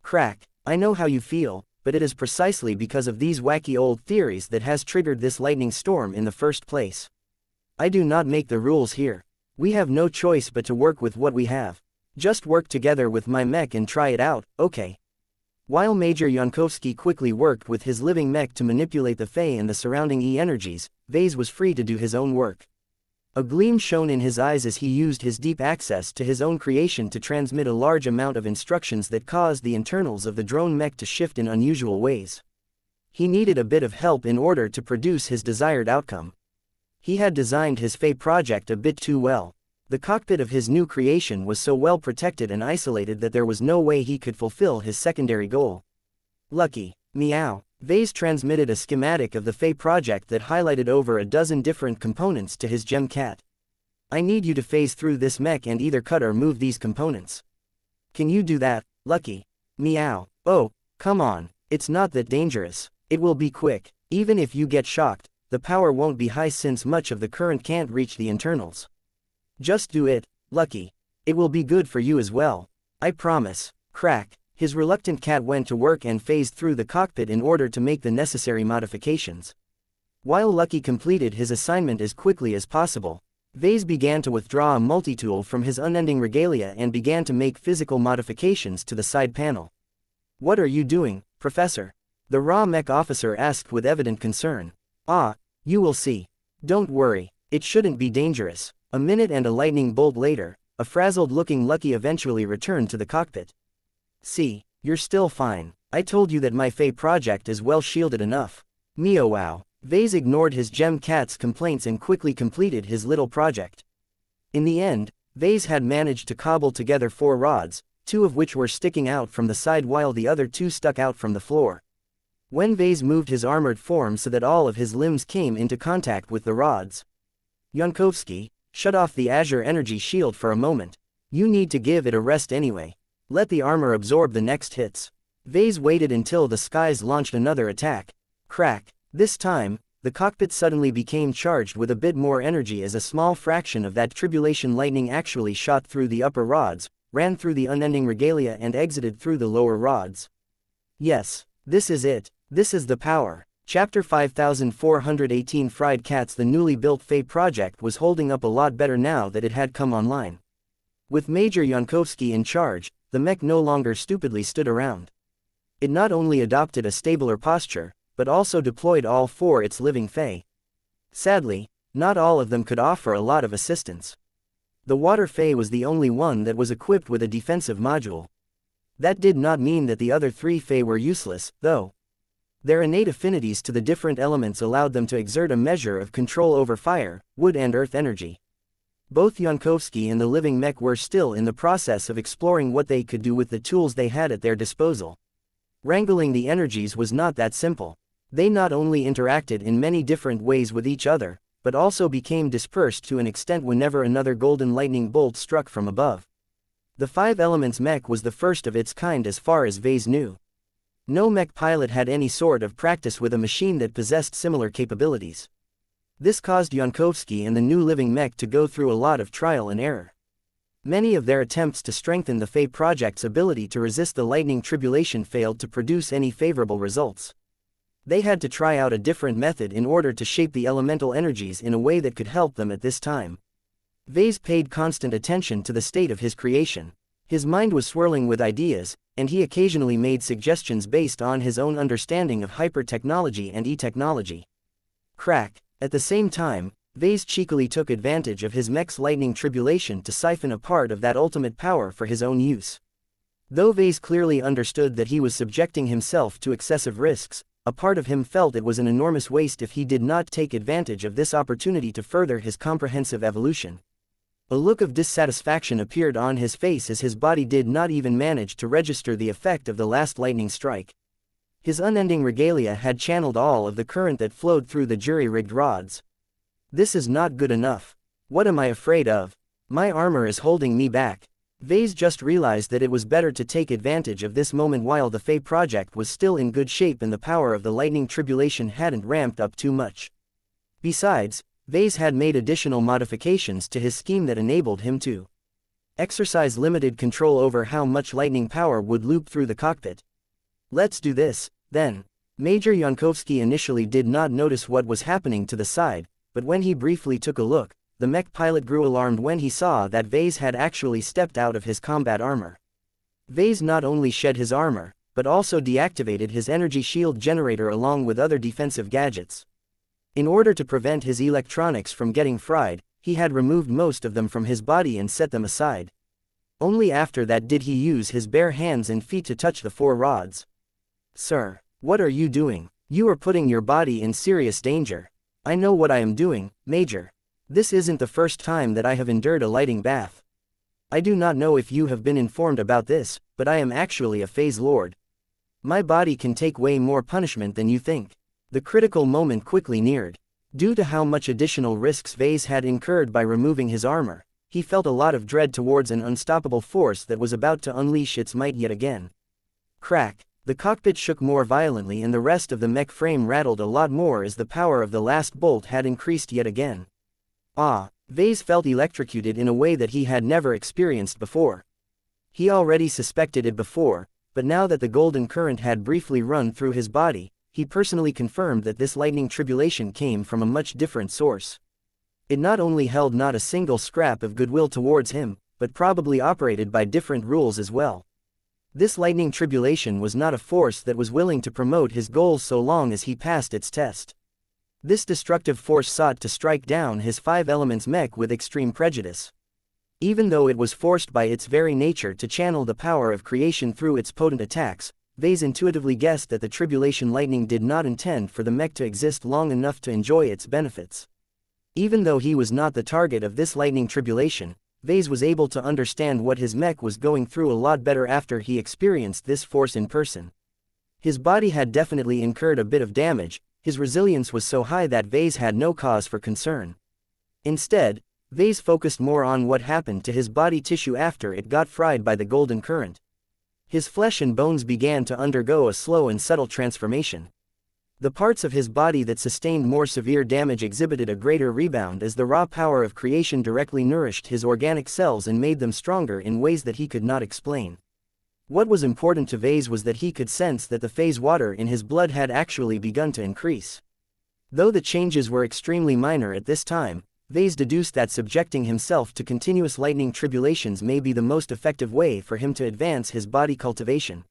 Crack. I know how you feel, but it is precisely because of these wacky old theories that has triggered this lightning storm in the first place. I do not make the rules here. We have no choice but to work with what we have. Just work together with my mech and try it out, okay? While Major Yankovsky quickly worked with his living mech to manipulate the Fey and the surrounding E-energies, Vase was free to do his own work. A gleam shone in his eyes as he used his deep access to his own creation to transmit a large amount of instructions that caused the internals of the drone mech to shift in unusual ways. He needed a bit of help in order to produce his desired outcome. He had designed his Fey project a bit too well. The cockpit of his new creation was so well protected and isolated that there was no way he could fulfill his secondary goal. Lucky. Meow. Vase transmitted a schematic of the Fey project that highlighted over a dozen different components to his gem cat. I need you to phase through this mech and either cut or move these components. Can you do that, Lucky? Meow. Oh, come on, it's not that dangerous. It will be quick. Even if you get shocked, the power won't be high since much of the current can't reach the internals. Just do it, Lucky. It will be good for you as well. I promise. Crack. His reluctant cat went to work and phased through the cockpit in order to make the necessary modifications. While Lucky completed his assignment as quickly as possible, Vase began to withdraw a multi-tool from his unending regalia and began to make physical modifications to the side panel. What are you doing, Professor? The raw mech officer asked with evident concern. Ah, you will see. Don't worry, it shouldn't be dangerous. A minute and a lightning bolt later, a frazzled-looking Lucky eventually returned to the cockpit. See, you're still fine. I told you that my Fey project is well shielded enough. Meow. Vase ignored his gem cat's complaints and quickly completed his little project. In the end, Vase had managed to cobble together 4 rods, 2 of which were sticking out from the side while the other 2 stuck out from the floor. When Vase moved his armored form so that all of his limbs came into contact with the rods. Yankovsky, shut off the Azure energy shield for a moment. You need to give it a rest anyway. Let the armor absorb the next hits. Vase waited until the skies launched another attack. Crack. This time, the cockpit suddenly became charged with a bit more energy as a small fraction of that tribulation lightning actually shot through the upper rods, ran through the unending regalia and exited through the lower rods. Yes, this is it. This is the power. Chapter 5418 Fried Cats. The newly built Fey project was holding up a lot better now that it had come online. With Major Yankovsky in charge, the mech no longer stupidly stood around. It not only adopted a stabler posture, but also deployed all 4 its living Fey. Sadly, not all of them could offer a lot of assistance. The Water Fey was the only one that was equipped with a defensive module. That did not mean that the other 3 Fey were useless, though. Their innate affinities to the different elements allowed them to exert a measure of control over fire, wood and earth energy. Both Yankovsky and the living mech were still in the process of exploring what they could do with the tools they had at their disposal. Wrangling the energies was not that simple. They not only interacted in many different ways with each other, but also became dispersed to an extent whenever another golden lightning bolt struck from above. The 5 Elements mech was the first of its kind as far as Vase knew. No mech pilot had any sort of practice with a machine that possessed similar capabilities. This caused Yankovsky and the new living mech to go through a lot of trial and error. Many of their attempts to strengthen the Fey project's ability to resist the lightning tribulation failed to produce any favorable results. They had to try out a different method in order to shape the elemental energies in a way that could help them at this time. Vase paid constant attention to the state of his creation. His mind was swirling with ideas, and he occasionally made suggestions based on his own understanding of hyper-technology and e-technology. Crack. At the same time, Vase cheekily took advantage of his mech's lightning tribulation to siphon a part of that ultimate power for his own use. Though Vase clearly understood that he was subjecting himself to excessive risks, a part of him felt it was an enormous waste if he did not take advantage of this opportunity to further his comprehensive evolution. A look of dissatisfaction appeared on his face as his body did not even manage to register the effect of the last lightning strike. His unending regalia had channeled all of the current that flowed through the jury-rigged rods. This is not good enough. What am I afraid of? My armor is holding me back. Vase just realized that it was better to take advantage of this moment while the Fey project was still in good shape and the power of the lightning tribulation hadn't ramped up too much. Besides, Vase had made additional modifications to his scheme that enabled him to exercise limited control over how much lightning power would loop through the cockpit. Let's do this, then. Major Yankovsky initially did not notice what was happening to the side, but when he briefly took a look, the mech pilot grew alarmed when he saw that Vase had actually stepped out of his combat armor. Vase not only shed his armor, but also deactivated his energy shield generator along with other defensive gadgets. In order to prevent his electronics from getting fried, he had removed most of them from his body and set them aside. Only after that did he use his bare hands and feet to touch the 4 rods. "Sir, what are you doing? You are putting your body in serious danger." "I know what I am doing, Major. This isn't the first time that I have endured a lighting bath. I do not know if you have been informed about this, but I am actually a phase lord. My body can take way more punishment than you think." The critical moment quickly neared. Due to how much additional risks Vase had incurred by removing his armor, he felt a lot of dread towards an unstoppable force that was about to unleash its might yet again. Crack! The cockpit shook more violently and the rest of the mech frame rattled a lot more as the power of the last bolt had increased yet again. Vase felt electrocuted in a way that he had never experienced before. He already suspected it before, but now that the golden current had briefly run through his body, he personally confirmed that this lightning tribulation came from a much different source. It not only held not a single scrap of goodwill towards him, but probably operated by different rules as well. This lightning tribulation was not a force that was willing to promote his goals so long as he passed its test. This destructive force sought to strike down his 5 elements mech with extreme prejudice. Even though it was forced by its very nature to channel the power of creation through its potent attacks, Vase intuitively guessed that the tribulation lightning did not intend for the mech to exist long enough to enjoy its benefits. Even though he was not the target of this lightning tribulation, Vase was able to understand what his mech was going through a lot better after he experienced this force in person. His body had definitely incurred a bit of damage. His resilience was so high that Vase had no cause for concern. Instead, Vase focused more on what happened to his body tissue after it got fried by the golden current. His flesh and bones began to undergo a slow and subtle transformation. The parts of his body that sustained more severe damage exhibited a greater rebound as the raw power of creation directly nourished his organic cells and made them stronger in ways that he could not explain. What was important to Vase was that he could sense that the phase water in his blood had actually begun to increase. Though the changes were extremely minor at this time, Vase deduced that subjecting himself to continuous lightning tribulations may be the most effective way for him to advance his body cultivation.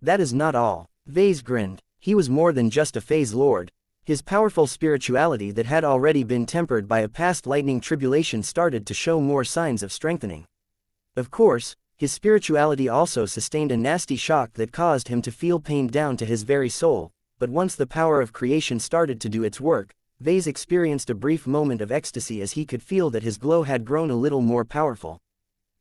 That is not all. Vase grinned. He was more than just a phase lord. His powerful spirituality that had already been tempered by a past lightning tribulation started to show more signs of strengthening. Of course, his spirituality also sustained a nasty shock that caused him to feel pain down to his very soul, but once the power of creation started to do its work, Vase experienced a brief moment of ecstasy as he could feel that his glow had grown a little more powerful.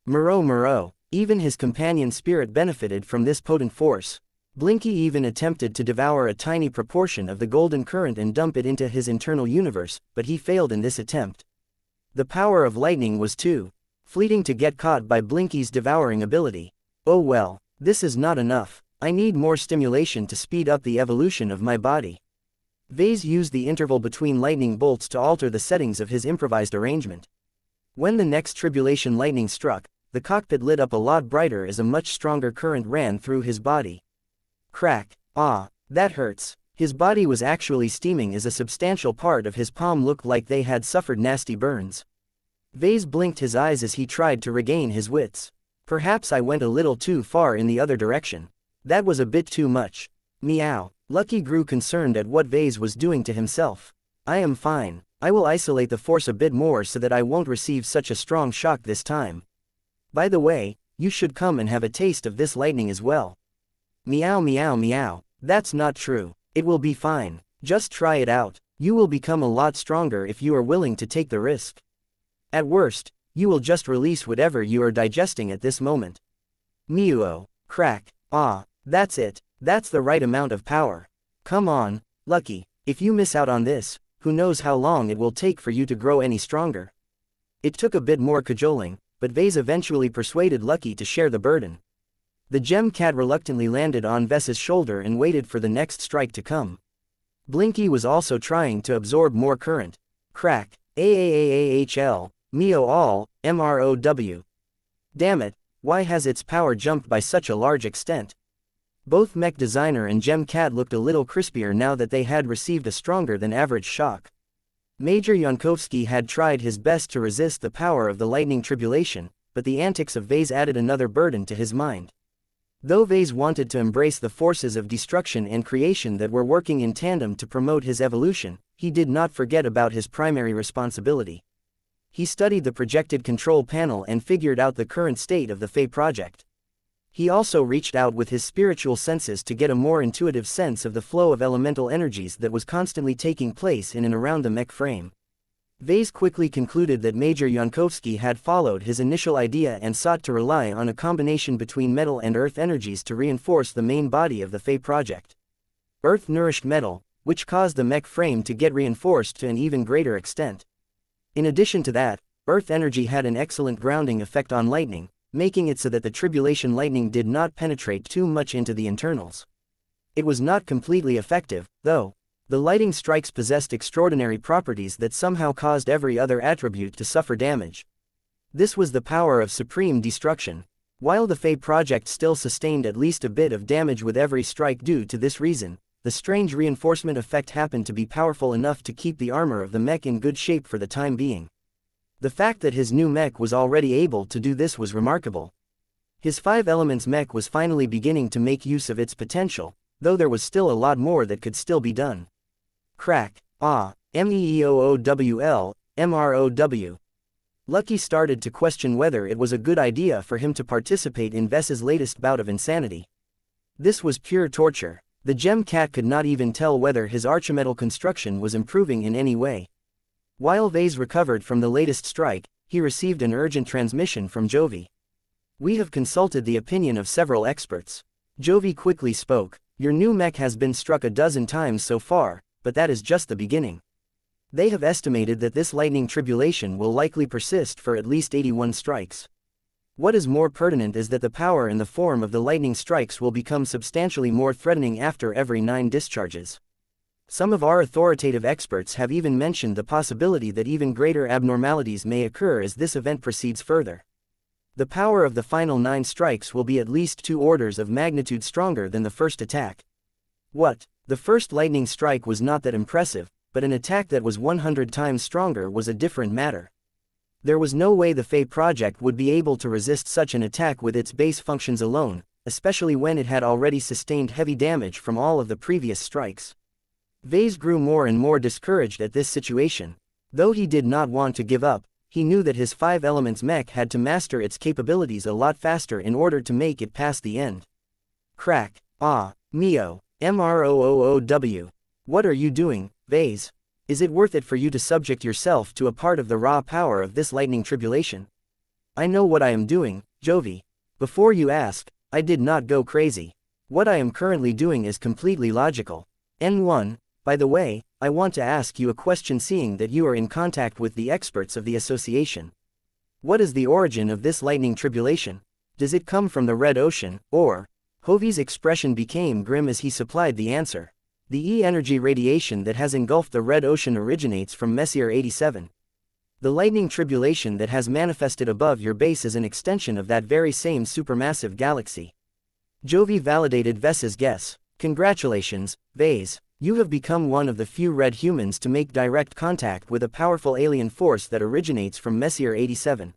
Moreau, even his companion spirit benefited from this potent force. Blinky even attempted to devour a tiny proportion of the golden current and dump it into his internal universe, but he failed in this attempt. The power of lightning was too fleeting to get caught by Blinky's devouring ability. Oh well, this is not enough. I need more stimulation to speed up the evolution of my body. Vase used the interval between lightning bolts to alter the settings of his improvised arrangement. When the next tribulation lightning struck, the cockpit lit up a lot brighter as a much stronger current ran through his body. Crack! That hurts. His body was actually steaming as a substantial part of his palm looked like they had suffered nasty burns. Vase blinked his eyes as he tried to regain his wits. Perhaps I went a little too far in the other direction. That was a bit too much. Meow. Lucky grew concerned at what Vase was doing to himself. I am fine. I will isolate the force a bit more so that I won't receive such a strong shock this time. By the way, you should come and have a taste of this lightning as well. Meow meow meow. That's not true. It will be fine. Just try it out. You will become a lot stronger if you are willing to take the risk. At worst, you will just release whatever you are digesting at this moment. Meow. Crack. That's it. That's the right amount of power. Come on, Lucky. If you miss out on this, who knows how long it will take for you to grow any stronger. It took a bit more cajoling, but Vase eventually persuaded Lucky to share the burden. The gem cat reluctantly landed on Ves's shoulder and waited for the next strike to come. Blinky was also trying to absorb more current. Crack. AAAAHL. Meo all, MROW. Damn it, why has its power jumped by such a large extent? Both Mech Designer and Gem Cat looked a little crispier now that they had received a stronger than average shock. Major Yankovsky had tried his best to resist the power of the lightning tribulation, but the antics of Vase added another burden to his mind. Though Vase wanted to embrace the forces of destruction and creation that were working in tandem to promote his evolution, he did not forget about his primary responsibility. He studied the projected control panel and figured out the current state of the Fey project. He also reached out with his spiritual senses to get a more intuitive sense of the flow of elemental energies that was constantly taking place in and around the Mech frame. Vase quickly concluded that Major Yankovsky had followed his initial idea and sought to rely on a combination between metal and earth energies to reinforce the main body of the Fey project. Earth nourished metal, which caused the Mech frame to get reinforced to an even greater extent. In addition to that, earth energy had an excellent grounding effect on lightning, making it so that the tribulation lightning did not penetrate too much into the internals. It was not completely effective, though. The lightning strikes possessed extraordinary properties that somehow caused every other attribute to suffer damage. This was the power of supreme destruction. While the Fey project still sustained at least a bit of damage with every strike due to this reason, the strange reinforcement effect happened to be powerful enough to keep the armor of the Mech in good shape for the time being. The fact that his new Mech was already able to do this was remarkable. His 5 elements Mech was finally beginning to make use of its potential, though there was still a lot more that could still be done. Crack, meeoowl, mrow. Lucky started to question whether it was a good idea for him to participate in Vess's latest bout of insanity. This was pure torture. The gem cat could not even tell whether his archimetal construction was improving in any way. While Vase recovered from the latest strike, he received an urgent transmission from Jovi. We have consulted the opinion of several experts. Jovi quickly spoke. Your new Mech has been struck a dozen times so far, but that is just the beginning. They have estimated that this lightning tribulation will likely persist for at least 81 strikes. What is more pertinent is that the power in the form of the lightning strikes will become substantially more threatening after every 9 discharges. Some of our authoritative experts have even mentioned the possibility that even greater abnormalities may occur as this event proceeds further. The power of the final 9 strikes will be at least 2 orders of magnitude stronger than the first attack. What? The first lightning strike was not that impressive, but an attack that was 100 times stronger was a different matter. There was no way the Fey project would be able to resist such an attack with its base functions alone, especially when it had already sustained heavy damage from all of the previous strikes. Vase grew more and more discouraged at this situation. Though he did not want to give up, he knew that his 5 elements Mech had to master its capabilities a lot faster in order to make it past the end. Crack, meo, mroow. What are you doing, Vase? Is it worth it for you to subject yourself to a part of the raw power of this lightning tribulation? I know what I am doing, Jovi. Before you ask, I did not go crazy. What I am currently doing is completely logical. N1, by the way, I want to ask you a question seeing that you are in contact with the experts of the association. What is the origin of this lightning tribulation? Does it come from the Red Ocean, or? Hovi's expression became grim as he supplied the answer. The E-energy radiation that has engulfed the Red Ocean originates from Messier 87. The lightning tribulation that has manifested above your base is an extension of that very same supermassive galaxy. Jovi validated Vess's guess. Congratulations, Vase. You have become one of the few red humans to make direct contact with a powerful alien force that originates from Messier 87.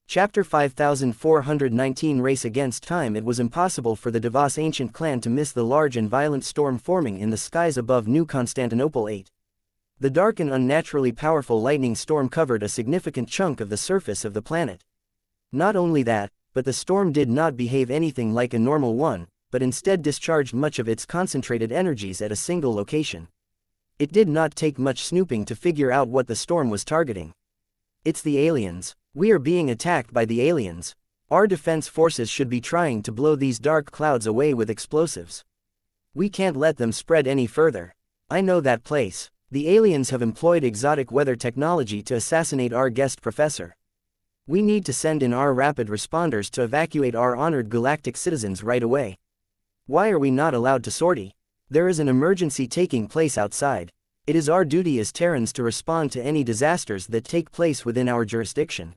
Chapter 5419 Race Against Time. It was impossible for the Devos ancient clan to miss the large and violent storm forming in the skies above New Constantinople 8. The dark and unnaturally powerful lightning storm covered a significant chunk of the surface of the planet. Not only that, but the storm did not behave anything like a normal one, but instead discharged much of its concentrated energies at a single location. It did not take much snooping to figure out what the storm was targeting. It's the aliens. We are being attacked by the aliens. Our defense forces should be trying to blow these dark clouds away with explosives. We can't let them spread any further. I know that place. The aliens have employed exotic weather technology to assassinate our guest professor. We need to send in our rapid responders to evacuate our honored galactic citizens right away. Why are we not allowed to sortie? There is an emergency taking place outside. It is our duty as Terrans to respond to any disasters that take place within our jurisdiction.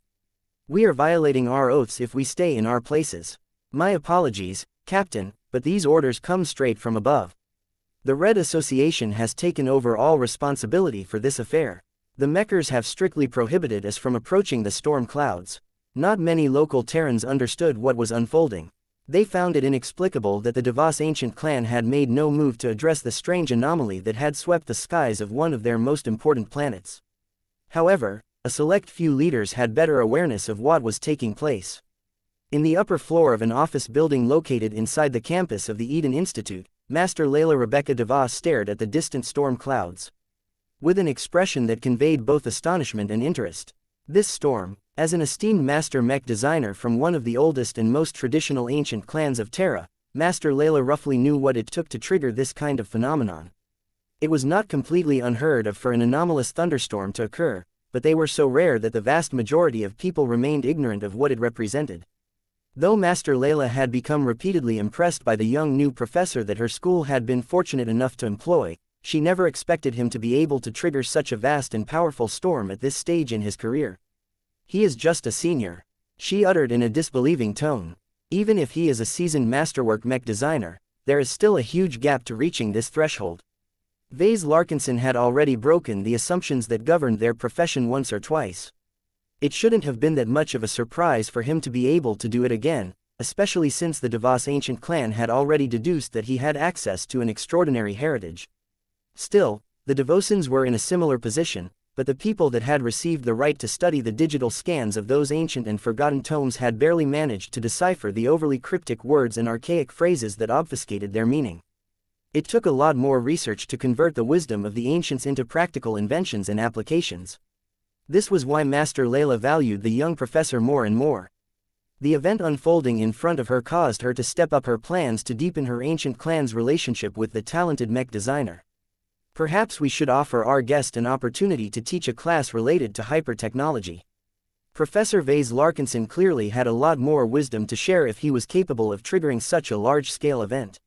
We are violating our oaths if we stay in our places. My apologies, Captain, but these orders come straight from above. The Red Association has taken over all responsibility for this affair. The Mechers have strictly prohibited us from approaching the storm clouds. Not many local Terrans understood what was unfolding. They found it inexplicable that the Devas ancient clan had made no move to address the strange anomaly that had swept the skies of one of their most important planets. However, a select few leaders had better awareness of what was taking place. In the upper floor of an office building located inside the campus of the Eden Institute, Master Layla Rebecca Devas stared at the distant storm clouds with an expression that conveyed both astonishment and interest. This storm, as an esteemed master mech designer from one of the oldest and most traditional ancient clans of Terra, Master Layla roughly knew what it took to trigger this kind of phenomenon. It was not completely unheard of for an anomalous thunderstorm to occur, but they were so rare that the vast majority of people remained ignorant of what it represented. Though Master Layla had become repeatedly impressed by the young new professor that her school had been fortunate enough to employ, she never expected him to be able to trigger such a vast and powerful storm at this stage in his career. He is just a senior, she uttered in a disbelieving tone. Even if he is a seasoned masterwork mech designer, there is still a huge gap to reaching this threshold. Vase Larkinson had already broken the assumptions that governed their profession once or twice. It shouldn't have been that much of a surprise for him to be able to do it again, especially since the Devas ancient clan had already deduced that he had access to an extraordinary heritage. Still, the Devosans were in a similar position, but the people that had received the right to study the digital scans of those ancient and forgotten tomes had barely managed to decipher the overly cryptic words and archaic phrases that obfuscated their meaning. It took a lot more research to convert the wisdom of the ancients into practical inventions and applications. This was why Master Layla valued the young professor more and more. The event unfolding in front of her caused her to step up her plans to deepen her ancient clan's relationship with the talented mech designer. Perhaps we should offer our guest an opportunity to teach a class related to hyper-technology. Professor Vase Larkinson clearly had a lot more wisdom to share if he was capable of triggering such a large-scale event.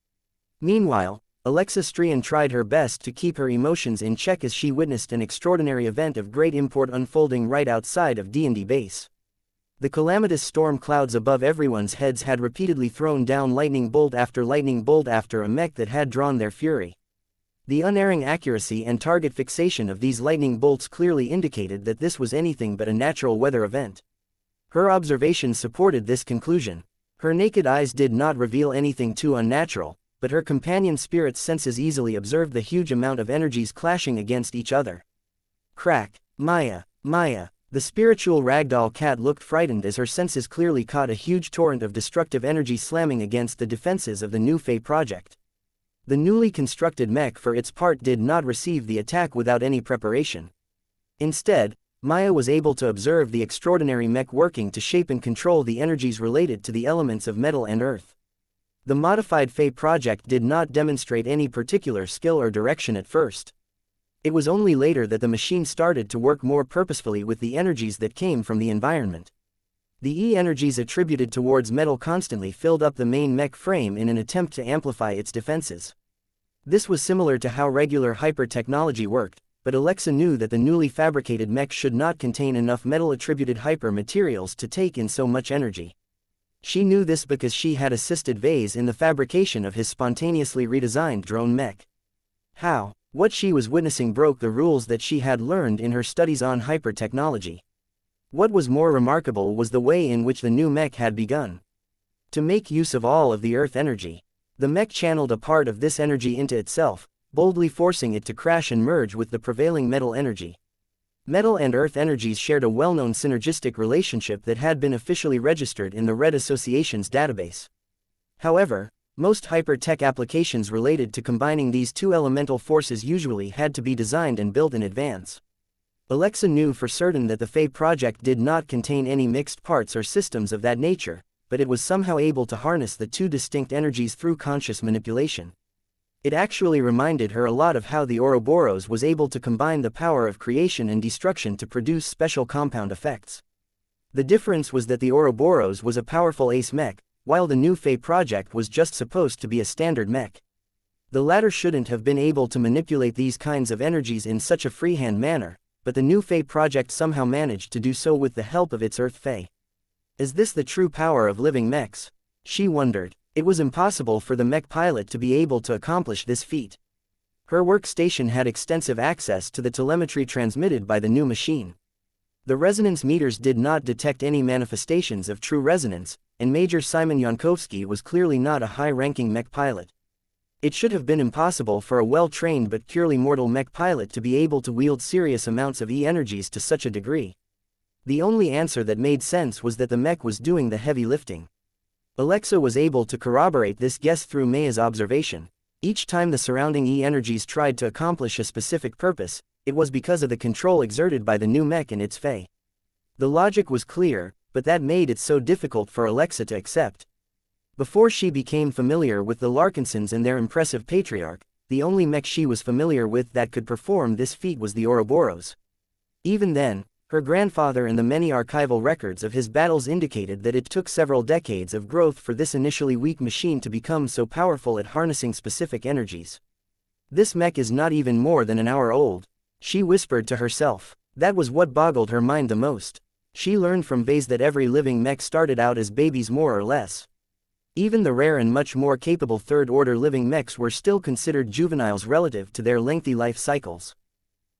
Meanwhile, Alexa Strian tried her best to keep her emotions in check as she witnessed an extraordinary event of great import unfolding right outside of D&D base. The calamitous storm clouds above everyone's heads had repeatedly thrown down lightning bolt after a mech that had drawn their fury. The unerring accuracy and target fixation of these lightning bolts clearly indicated that this was anything but a natural weather event. Her observations supported this conclusion. Her naked eyes did not reveal anything too unnatural, but her companion spirit's senses easily observed the huge amount of energies clashing against each other. Crack! Maya! Maya! The spiritual ragdoll cat looked frightened as her senses clearly caught a huge torrent of destructive energy slamming against the defenses of the new Fae project. The newly constructed mech for its part did not receive the attack without any preparation. Instead, Maya was able to observe the extraordinary mech working to shape and control the energies related to the elements of metal and earth. The modified Fae project did not demonstrate any particular skill or direction at first. It was only later that the machine started to work more purposefully with the energies that came from the environment. The E-energies attributed towards metal constantly filled up the main mech frame in an attempt to amplify its defenses. This was similar to how regular hyper-technology worked, but Alexa knew that the newly fabricated mech should not contain enough metal-attributed hyper-materials to take in so much energy. She knew this because she had assisted Vase in the fabrication of his spontaneously redesigned drone mech. How? What she was witnessing broke the rules that she had learned in her studies on hyper-technology. What was more remarkable was the way in which the new mech had begun to make use of all of the earth energy. The mech channeled a part of this energy into itself, boldly forcing it to crash and merge with the prevailing metal energy. Metal and earth energies shared a well-known synergistic relationship that had been officially registered in the Red Association's database. However, most hyper-tech applications related to combining these two elemental forces usually had to be designed and built in advance. Alexa knew for certain that the Fae project did not contain any mixed parts or systems of that nature, but it was somehow able to harness the two distinct energies through conscious manipulation. It actually reminded her a lot of how the Ouroboros was able to combine the power of creation and destruction to produce special compound effects. The difference was that the Ouroboros was a powerful ace mech, while the new Fae project was just supposed to be a standard mech. The latter shouldn't have been able to manipulate these kinds of energies in such a freehand manner, but the new Fae project somehow managed to do so with the help of its Earth Fae. Is this the true power of living mechs? She wondered. It was impossible for the mech pilot to be able to accomplish this feat. Her workstation had extensive access to the telemetry transmitted by the new machine. The resonance meters did not detect any manifestations of true resonance, and Major Simon Yankovsky was clearly not a high-ranking mech pilot. It should have been impossible for a well-trained but purely mortal mech pilot to be able to wield serious amounts of E-energies to such a degree. The only answer that made sense was that the mech was doing the heavy lifting. Alexa was able to corroborate this guess through Maya's observation. Each time the surrounding E-energies tried to accomplish a specific purpose, it was because of the control exerted by the new mech and its Fae. The logic was clear, but that made it so difficult for Alexa to accept. Before she became familiar with the Larkinsons and their impressive patriarch, the only mech she was familiar with that could perform this feat was the Ouroboros. Even then, her grandfather and the many archival records of his battles indicated that it took several decades of growth for this initially weak machine to become so powerful at harnessing specific energies. This mech is not even more than an hour old, she whispered to herself. That was what boggled her mind the most. She learned from Vase that every living mech started out as babies more or less. Even the rare and much more capable third-order living mechs were still considered juveniles relative to their lengthy life cycles.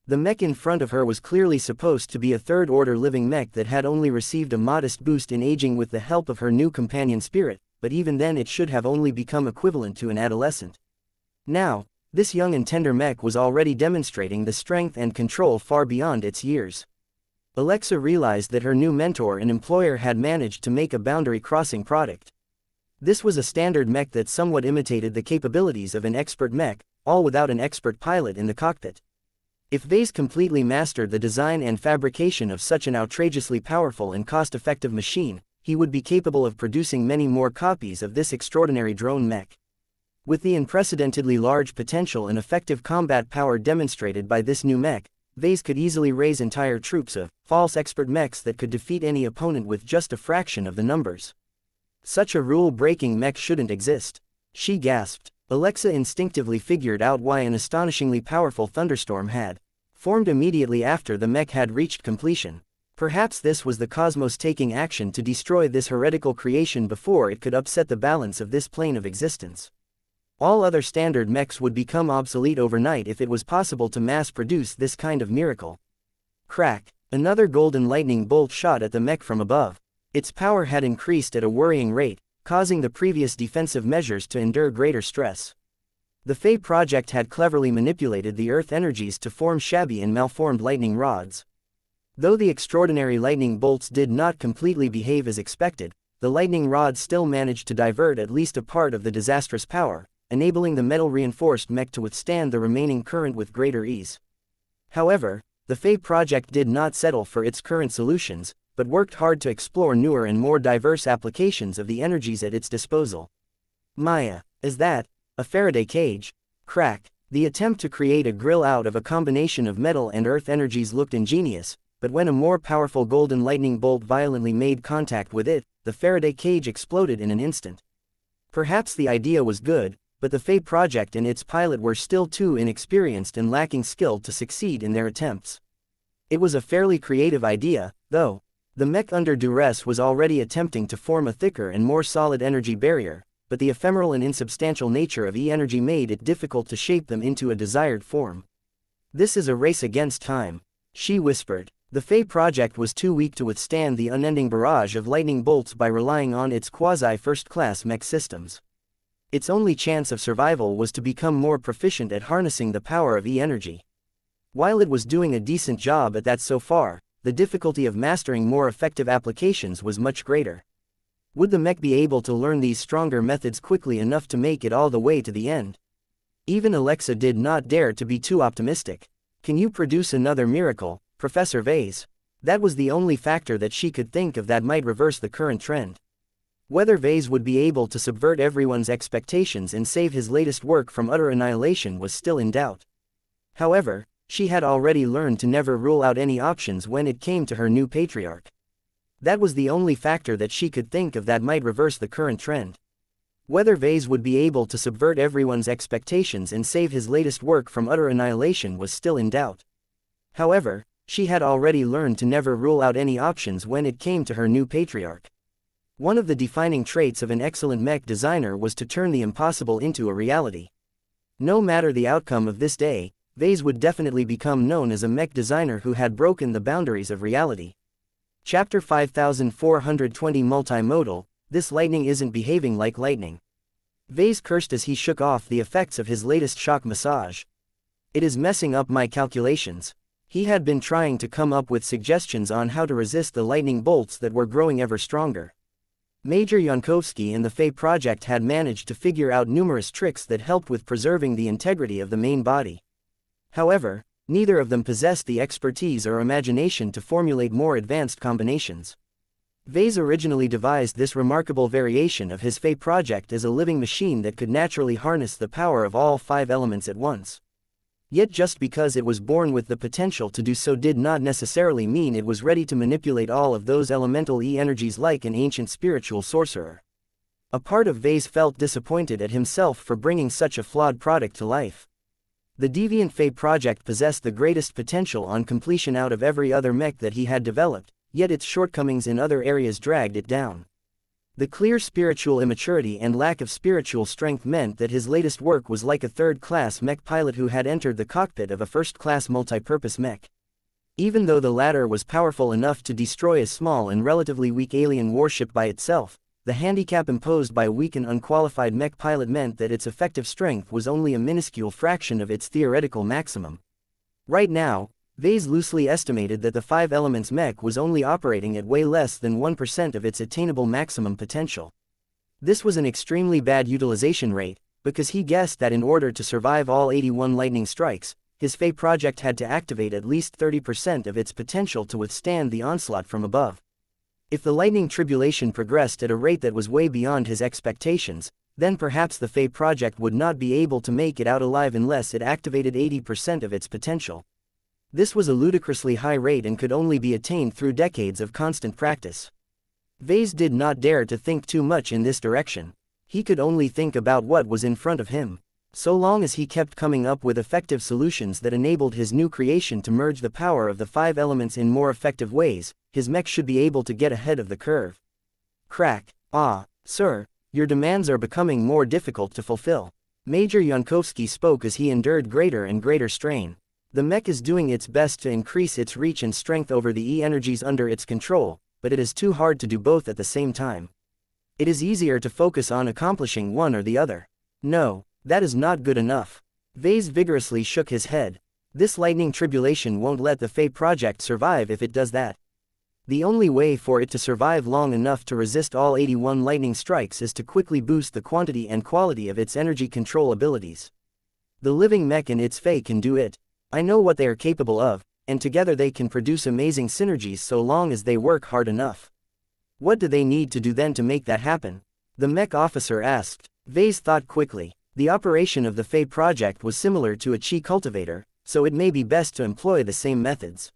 The mech in front of her was clearly supposed to be a third-order living mech that had only received a modest boost in aging with the help of her new companion spirit, but even then it should have only become equivalent to an adolescent. Now, this young and tender mech was already demonstrating the strength and control far beyond its years. Alexa realized that her new mentor and employer had managed to make a boundary-crossing product. This was a standard mech that somewhat imitated the capabilities of an expert mech, all without an expert pilot in the cockpit. If Vase completely mastered the design and fabrication of such an outrageously powerful and cost-effective machine, he would be capable of producing many more copies of this extraordinary drone mech. With the unprecedentedly large potential and effective combat power demonstrated by this new mech, Vase could easily raise entire troops of false expert mechs that could defeat any opponent with just a fraction of the numbers. Such a rule-breaking mech shouldn't exist. She gasped. Alexa instinctively figured out why an astonishingly powerful thunderstorm had formed immediately after the mech had reached completion. Perhaps this was the cosmos taking action to destroy this heretical creation before it could upset the balance of this plane of existence. All other standard mechs would become obsolete overnight if it was possible to mass-produce this kind of miracle. Crack! Another golden lightning bolt shot at the mech from above. Its power had increased at a worrying rate, causing the previous defensive measures to endure greater stress. The Fae project had cleverly manipulated the Earth energies to form shabby and malformed lightning rods. Though the extraordinary lightning bolts did not completely behave as expected, the lightning rods still managed to divert at least a part of the disastrous power, enabling the metal-reinforced mech to withstand the remaining current with greater ease. However, the Fae project did not settle for its current solutions, but worked hard to explore newer and more diverse applications of the energies at its disposal. Maya, is that a Faraday cage? Crack! The attempt to create a grill out of a combination of metal and earth energies looked ingenious, but when a more powerful golden lightning bolt violently made contact with it, the Faraday cage exploded in an instant. Perhaps the idea was good, but the Fae project and its pilot were still too inexperienced and lacking skill to succeed in their attempts. It was a fairly creative idea, though. The mech under duress was already attempting to form a thicker and more solid energy barrier, but the ephemeral and insubstantial nature of E-energy made it difficult to shape them into a desired form. This is a race against time, she whispered. The Fae project was too weak to withstand the unending barrage of lightning bolts by relying on its quasi-first-class mech systems. Its only chance of survival was to become more proficient at harnessing the power of E-energy. While it was doing a decent job at that so far, the difficulty of mastering more effective applications was much greater. Would the mech be able to learn these stronger methods quickly enough to make it all the way to the end? Even Alexa did not dare to be too optimistic. Can you produce another miracle, Professor Vase? That was the only factor that she could think of that might reverse the current trend. Whether Vase would be able to subvert everyone's expectations and save his latest work from utter annihilation was still in doubt. However, she had already learned to never rule out any options when it came to her new patriarch. That was the only factor that she could think of that might reverse the current trend. Whether Vase would be able to subvert everyone's expectations and save his latest work from utter annihilation was still in doubt. However, she had already learned to never rule out any options when it came to her new patriarch. One of the defining traits of an excellent mech designer was to turn the impossible into a reality. No matter the outcome of this day, Vase would definitely become known as a mech designer who had broken the boundaries of reality. Chapter 5420 Multimodal, this lightning isn't behaving like lightning. Vase cursed as he shook off the effects of his latest shock massage. It is messing up my calculations. He had been trying to come up with suggestions on how to resist the lightning bolts that were growing ever stronger. Major Yankovsky and the Fey Project had managed to figure out numerous tricks that helped with preserving the integrity of the main body. However, neither of them possessed the expertise or imagination to formulate more advanced combinations. Vase originally devised this remarkable variation of his Fey project as a living machine that could naturally harness the power of all 5 elements at once. Yet just because it was born with the potential to do so did not necessarily mean it was ready to manipulate all of those elemental energies like an ancient spiritual sorcerer. A part of Vase felt disappointed at himself for bringing such a flawed product to life. The Deviant Fey project possessed the greatest potential on completion out of every other mech that he had developed, yet its shortcomings in other areas dragged it down. The clear spiritual immaturity and lack of spiritual strength meant that his latest work was like a third-class mech pilot who had entered the cockpit of a first-class multi-purpose mech. Even though the latter was powerful enough to destroy a small and relatively weak alien warship by itself, the handicap imposed by a weak and unqualified mech pilot meant that its effective strength was only a minuscule fraction of its theoretical maximum. Right now, Vase loosely estimated that the 5 elements mech was only operating at way less than 1% of its attainable maximum potential. This was an extremely bad utilization rate, because he guessed that in order to survive all 81 lightning strikes, his Fey project had to activate at least 30% of its potential to withstand the onslaught from above. If the lightning tribulation progressed at a rate that was way beyond his expectations, then perhaps the Fey project would not be able to make it out alive unless it activated 80% of its potential. This was a ludicrously high rate and could only be attained through decades of constant practice. Vase did not dare to think too much in this direction. He could only think about what was in front of him. So long as he kept coming up with effective solutions that enabled his new creation to merge the power of the 5 elements in more effective ways, his mech should be able to get ahead of the curve. Crack. Ah, sir, your demands are becoming more difficult to fulfill. Major Yankovsky spoke as he endured greater and greater strain. The mech is doing its best to increase its reach and strength over the E-energies under its control, but it is too hard to do both at the same time. It is easier to focus on accomplishing one or the other. No, that is not good enough. Vase vigorously shook his head. This lightning tribulation won't let the Fey project survive if it does that. The only way for it to survive long enough to resist all 81 lightning strikes is to quickly boost the quantity and quality of its energy control abilities. The living mech and its Fey can do it. I know what they are capable of, and together they can produce amazing synergies so long as they work hard enough. What do they need to do then to make that happen? The mech officer asked. Vase thought quickly. The operation of the Fey project was similar to a chi cultivator, so it may be best to employ the same methods.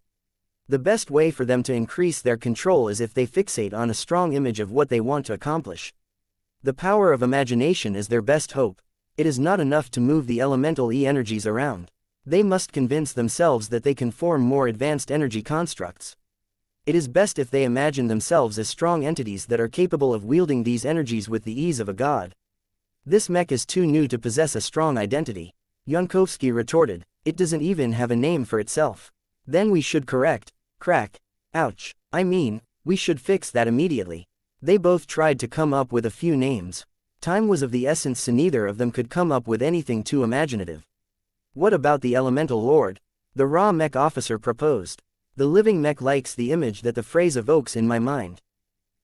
The best way for them to increase their control is if they fixate on a strong image of what they want to accomplish. The power of imagination is their best hope. It is not enough to move the elemental E-energies around. They must convince themselves that they can form more advanced energy constructs. It is best if they imagine themselves as strong entities that are capable of wielding these energies with the ease of a god. This mech is too new to possess a strong identity. Yankovsky retorted. It doesn't even have a name for itself. Then we should correct. Crack. Ouch. I mean, we should fix that immediately. They both tried to come up with a few names. Time was of the essence, so neither of them could come up with anything too imaginative. What about the Elemental Lord? The raw mech officer proposed. The living mech likes the image that the phrase evokes in my mind.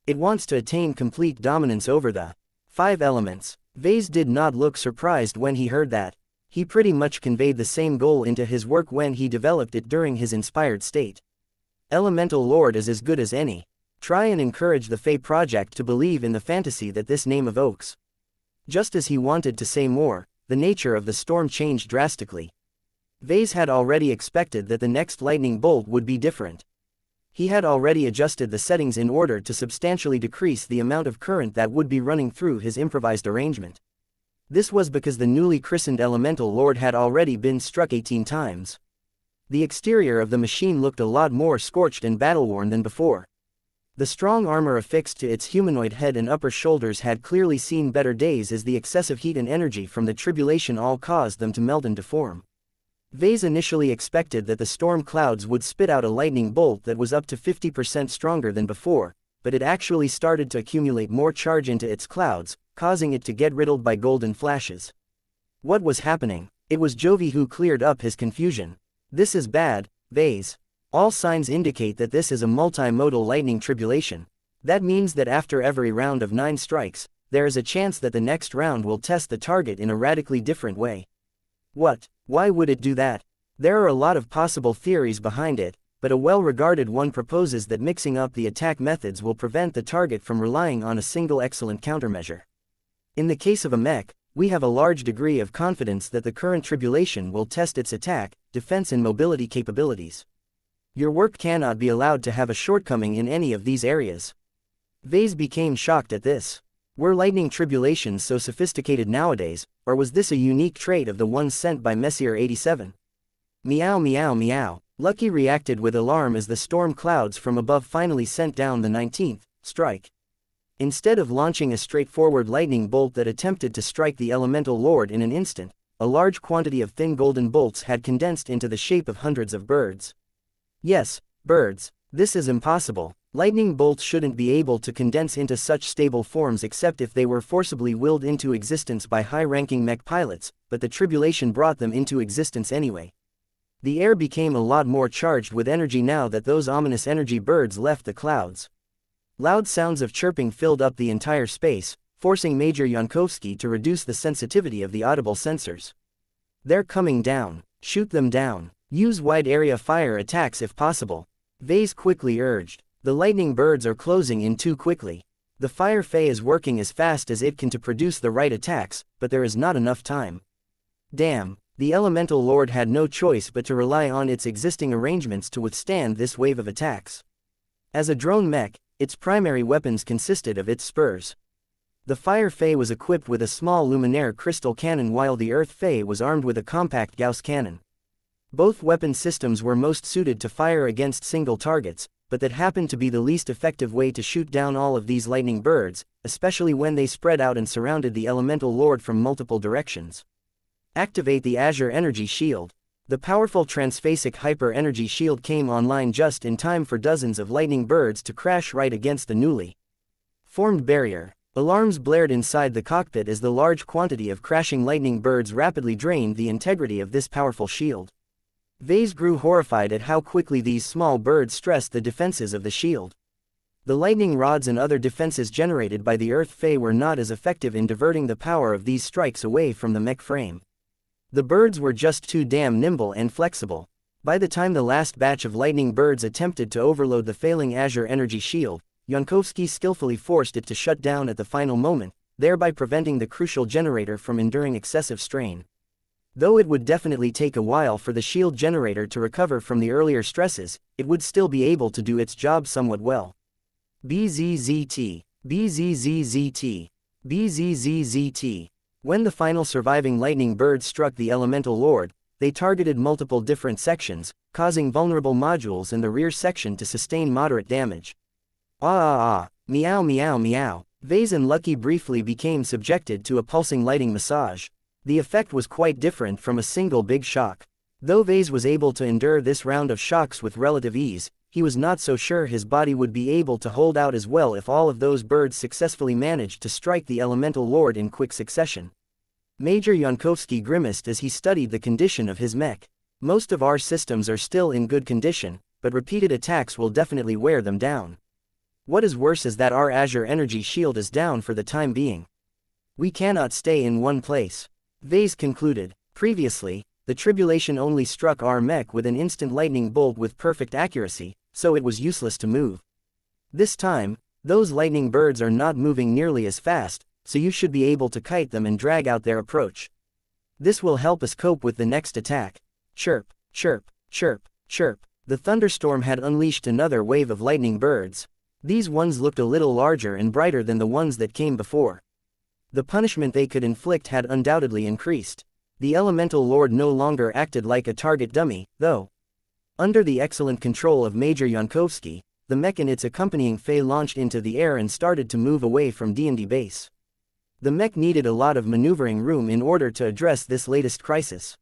It wants to attain complete dominance over the 5 elements. Vase did not look surprised when he heard that. He pretty much conveyed the same goal into his work when he developed it during his inspired state. Elemental Lord is as good as any. Try and encourage the Fey project to believe in the fantasy that this name evokes. Just as he wanted to say more, the nature of the storm changed drastically. Vase had already expected that the next lightning bolt would be different. He had already adjusted the settings in order to substantially decrease the amount of current that would be running through his improvised arrangement. This was because the newly christened Elemental Lord had already been struck 18 times. The exterior of the machine looked a lot more scorched and battle-worn than before. The strong armor affixed to its humanoid head and upper shoulders had clearly seen better days as the excessive heat and energy from the tribulation all caused them to melt and deform. Vase initially expected that the storm clouds would spit out a lightning bolt that was up to 50% stronger than before, but it actually started to accumulate more charge into its clouds, causing it to get riddled by golden flashes. What was happening? It was Jovi who cleared up his confusion. This is bad, Vase. All signs indicate that this is a multimodal lightning tribulation. That means that after every round of 9 strikes, there is a chance that the next round will test the target in a radically different way. What? Why would it do that? There are a lot of possible theories behind it, but a well-regarded one proposes that mixing up the attack methods will prevent the target from relying on a single excellent countermeasure. In the case of a mech, we have a large degree of confidence that the current tribulation will test its attack, defense and mobility capabilities. Your work cannot be allowed to have a shortcoming in any of these areas. Vase became shocked at this. Were lightning tribulations so sophisticated nowadays, or was this a unique trait of the ones sent by Messier 87? Meow meow meow. Lucky reacted with alarm as the storm clouds from above finally sent down the 19th strike. Instead of launching a straightforward lightning bolt that attempted to strike the elemental lord in an instant, a large quantity of thin golden bolts had condensed into the shape of hundreds of birds. Yes, birds. This is impossible. Lightning bolts shouldn't be able to condense into such stable forms except if they were forcibly willed into existence by high-ranking mech pilots, but the tribulation brought them into existence anyway. The air became a lot more charged with energy now that those ominous energy birds left the clouds. Loud sounds of chirping filled up the entire space, forcing Major Yankovsky to reduce the sensitivity of the audible sensors. They're coming down. Shoot them down. Use wide-area fire attacks if possible. Vase quickly urged. The lightning birds are closing in too quickly. The Fire Fae is working as fast as it can to produce the right attacks, but there is not enough time. Damn, the Elemental Lord had no choice but to rely on its existing arrangements to withstand this wave of attacks. As a drone mech, its primary weapons consisted of its spurs. The Fire Fae was equipped with a small luminaire crystal cannon while the Earth Fae was armed with a compact Gauss cannon. Both weapon systems were most suited to fire against single targets, but that happened to be the least effective way to shoot down all of these lightning birds, especially when they spread out and surrounded the Elemental Lord from multiple directions. Activate the Azure Energy Shield. The powerful transphasic hyper-energy shield came online just in time for dozens of lightning birds to crash right against the newly formed barrier. Alarms blared inside the cockpit as the large quantity of crashing lightning birds rapidly drained the integrity of this powerful shield. Vase grew horrified at how quickly these small birds stressed the defenses of the shield. The lightning rods and other defenses generated by the Earth Fae were not as effective in diverting the power of these strikes away from the mech frame. The birds were just too damn nimble and flexible. By the time the last batch of lightning birds attempted to overload the failing Azure Energy Shield, Yankovsky skillfully forced it to shut down at the final moment, thereby preventing the crucial generator from enduring excessive strain. Though it would definitely take a while for the shield generator to recover from the earlier stresses, it would still be able to do its job somewhat well. BZZT. BZZZT. BZZZT. When the final surviving lightning birds struck the Elemental Lord, they targeted multiple different sections, causing vulnerable modules in the rear section to sustain moderate damage. Meow meow meow. Vase and Lucky briefly became subjected to a pulsing lighting massage. The effect was quite different from a single big shock. Though Vase was able to endure this round of shocks with relative ease, he was not so sure his body would be able to hold out as well if all of those birds successfully managed to strike the Elemental Lord in quick succession. Major Yankovsky grimaced as he studied the condition of his mech. Most of our systems are still in good condition, but repeated attacks will definitely wear them down. What is worse is that our Azure Energy Shield is down for the time being. We cannot stay in one place. Vase concluded. Previously, the tribulation only struck our mech with an instant lightning bolt with perfect accuracy, so it was useless to move. This time, those lightning birds are not moving nearly as fast, so you should be able to kite them and drag out their approach. This will help us cope with the next attack. Chirp, chirp, chirp, chirp. The thunderstorm had unleashed another wave of lightning birds. These ones looked a little larger and brighter than the ones that came before. The punishment they could inflict had undoubtedly increased. The Elemental Lord no longer acted like a target dummy, though. Under the excellent control of Major Yankovsky, the mech and its accompanying Fae launched into the air and started to move away from D&D base. The mech needed a lot of maneuvering room in order to address this latest crisis.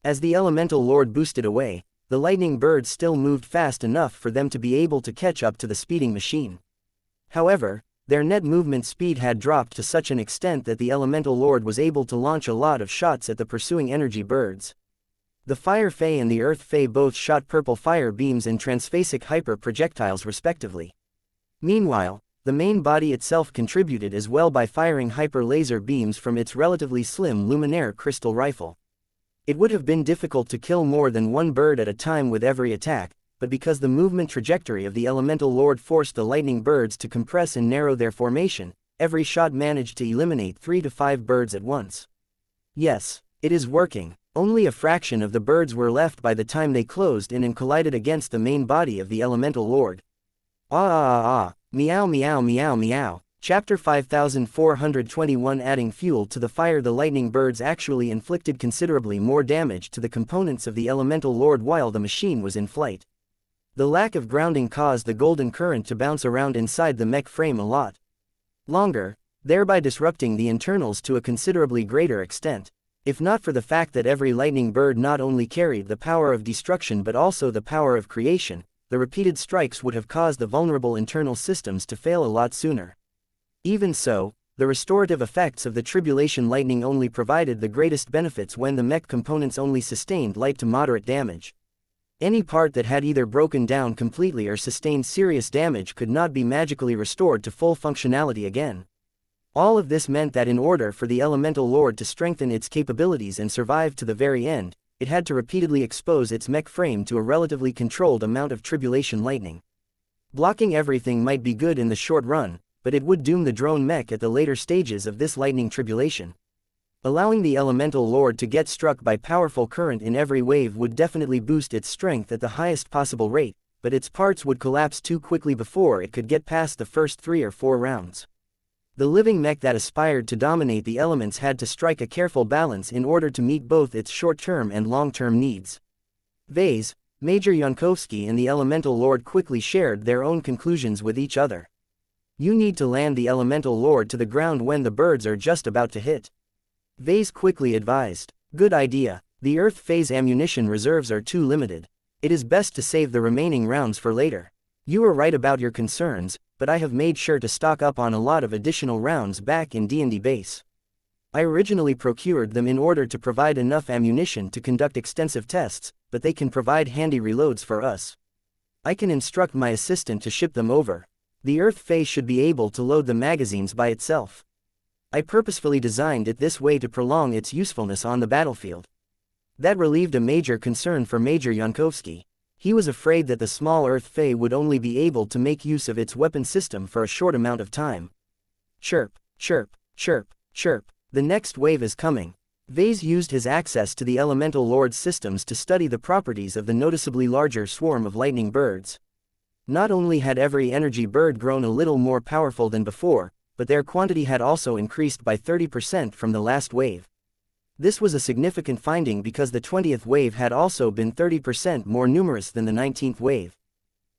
As the elemental lord boosted away, the lightning birds still moved fast enough for them to be able to catch up to the speeding machine. However, their net movement speed had dropped to such an extent that the elemental lord was able to launch a lot of shots at the pursuing energy birds. The Fire Fae and the Earth Fae both shot purple fire beams and transphasic hyper projectiles respectively. Meanwhile, the main body itself contributed as well by firing hyper laser beams from its relatively slim luminaire crystal rifle. It would have been difficult to kill more than one bird at a time with every attack, but because the movement trajectory of the elemental lord forced the lightning birds to compress and narrow their formation, every shot managed to eliminate 3 to 5 birds at once. Yes, it is working. Only a fraction of the birds were left by the time they closed in and collided against the main body of the elemental lord. Meow meow meow meow. Chapter 5421. Adding fuel to the fire. The lightning birds actually inflicted considerably more damage to the components of the elemental lord while the machine was in flight. The lack of grounding caused the golden current to bounce around inside the mech frame a lot longer, thereby disrupting the internals to a considerably greater extent. If not for the fact that every lightning bird not only carried the power of destruction but also the power of creation, the repeated strikes would have caused the vulnerable internal systems to fail a lot sooner. Even so, the restorative effects of the tribulation lightning only provided the greatest benefits when the mech components only sustained light to moderate damage. Any part that had either broken down completely or sustained serious damage could not be magically restored to full functionality again. All of this meant that in order for the elemental lord to strengthen its capabilities and survive to the very end, it had to repeatedly expose its mech frame to a relatively controlled amount of tribulation lightning. Blocking everything might be good in the short run, but it would doom the drone mech at the later stages of this lightning tribulation. Allowing the elemental lord to get struck by powerful current in every wave would definitely boost its strength at the highest possible rate, but its parts would collapse too quickly before it could get past the first 3 or 4 rounds. The living mech that aspired to dominate the elements had to strike a careful balance in order to meet both its short-term and long-term needs. Vase, Major Yankovsky and the elemental lord quickly shared their own conclusions with each other. You need to land the elemental lord to the ground when the birds are just about to hit. Vase quickly advised. Good idea. The Earth phase ammunition reserves are too limited. It is best to save the remaining rounds for later. You are right about your concerns, but I have made sure to stock up on a lot of additional rounds back in D&D base. I originally procured them in order to provide enough ammunition to conduct extensive tests, but they can provide handy reloads for us. I can instruct my assistant to ship them over. The Earth phase should be able to load the magazines by itself. I purposefully designed it this way to prolong its usefulness on the battlefield. That relieved a major concern for Major Yankovsky. He was afraid that the small Earth Fae would only be able to make use of its weapon system for a short amount of time. Chirp, chirp, chirp, chirp. The next wave is coming. Vase used his access to the elemental lord's systems to study the properties of the noticeably larger swarm of lightning birds. Not only had every energy bird grown a little more powerful than before, but their quantity had also increased by 30% from the last wave. This was a significant finding because the 20th wave had also been 30% more numerous than the 19th wave.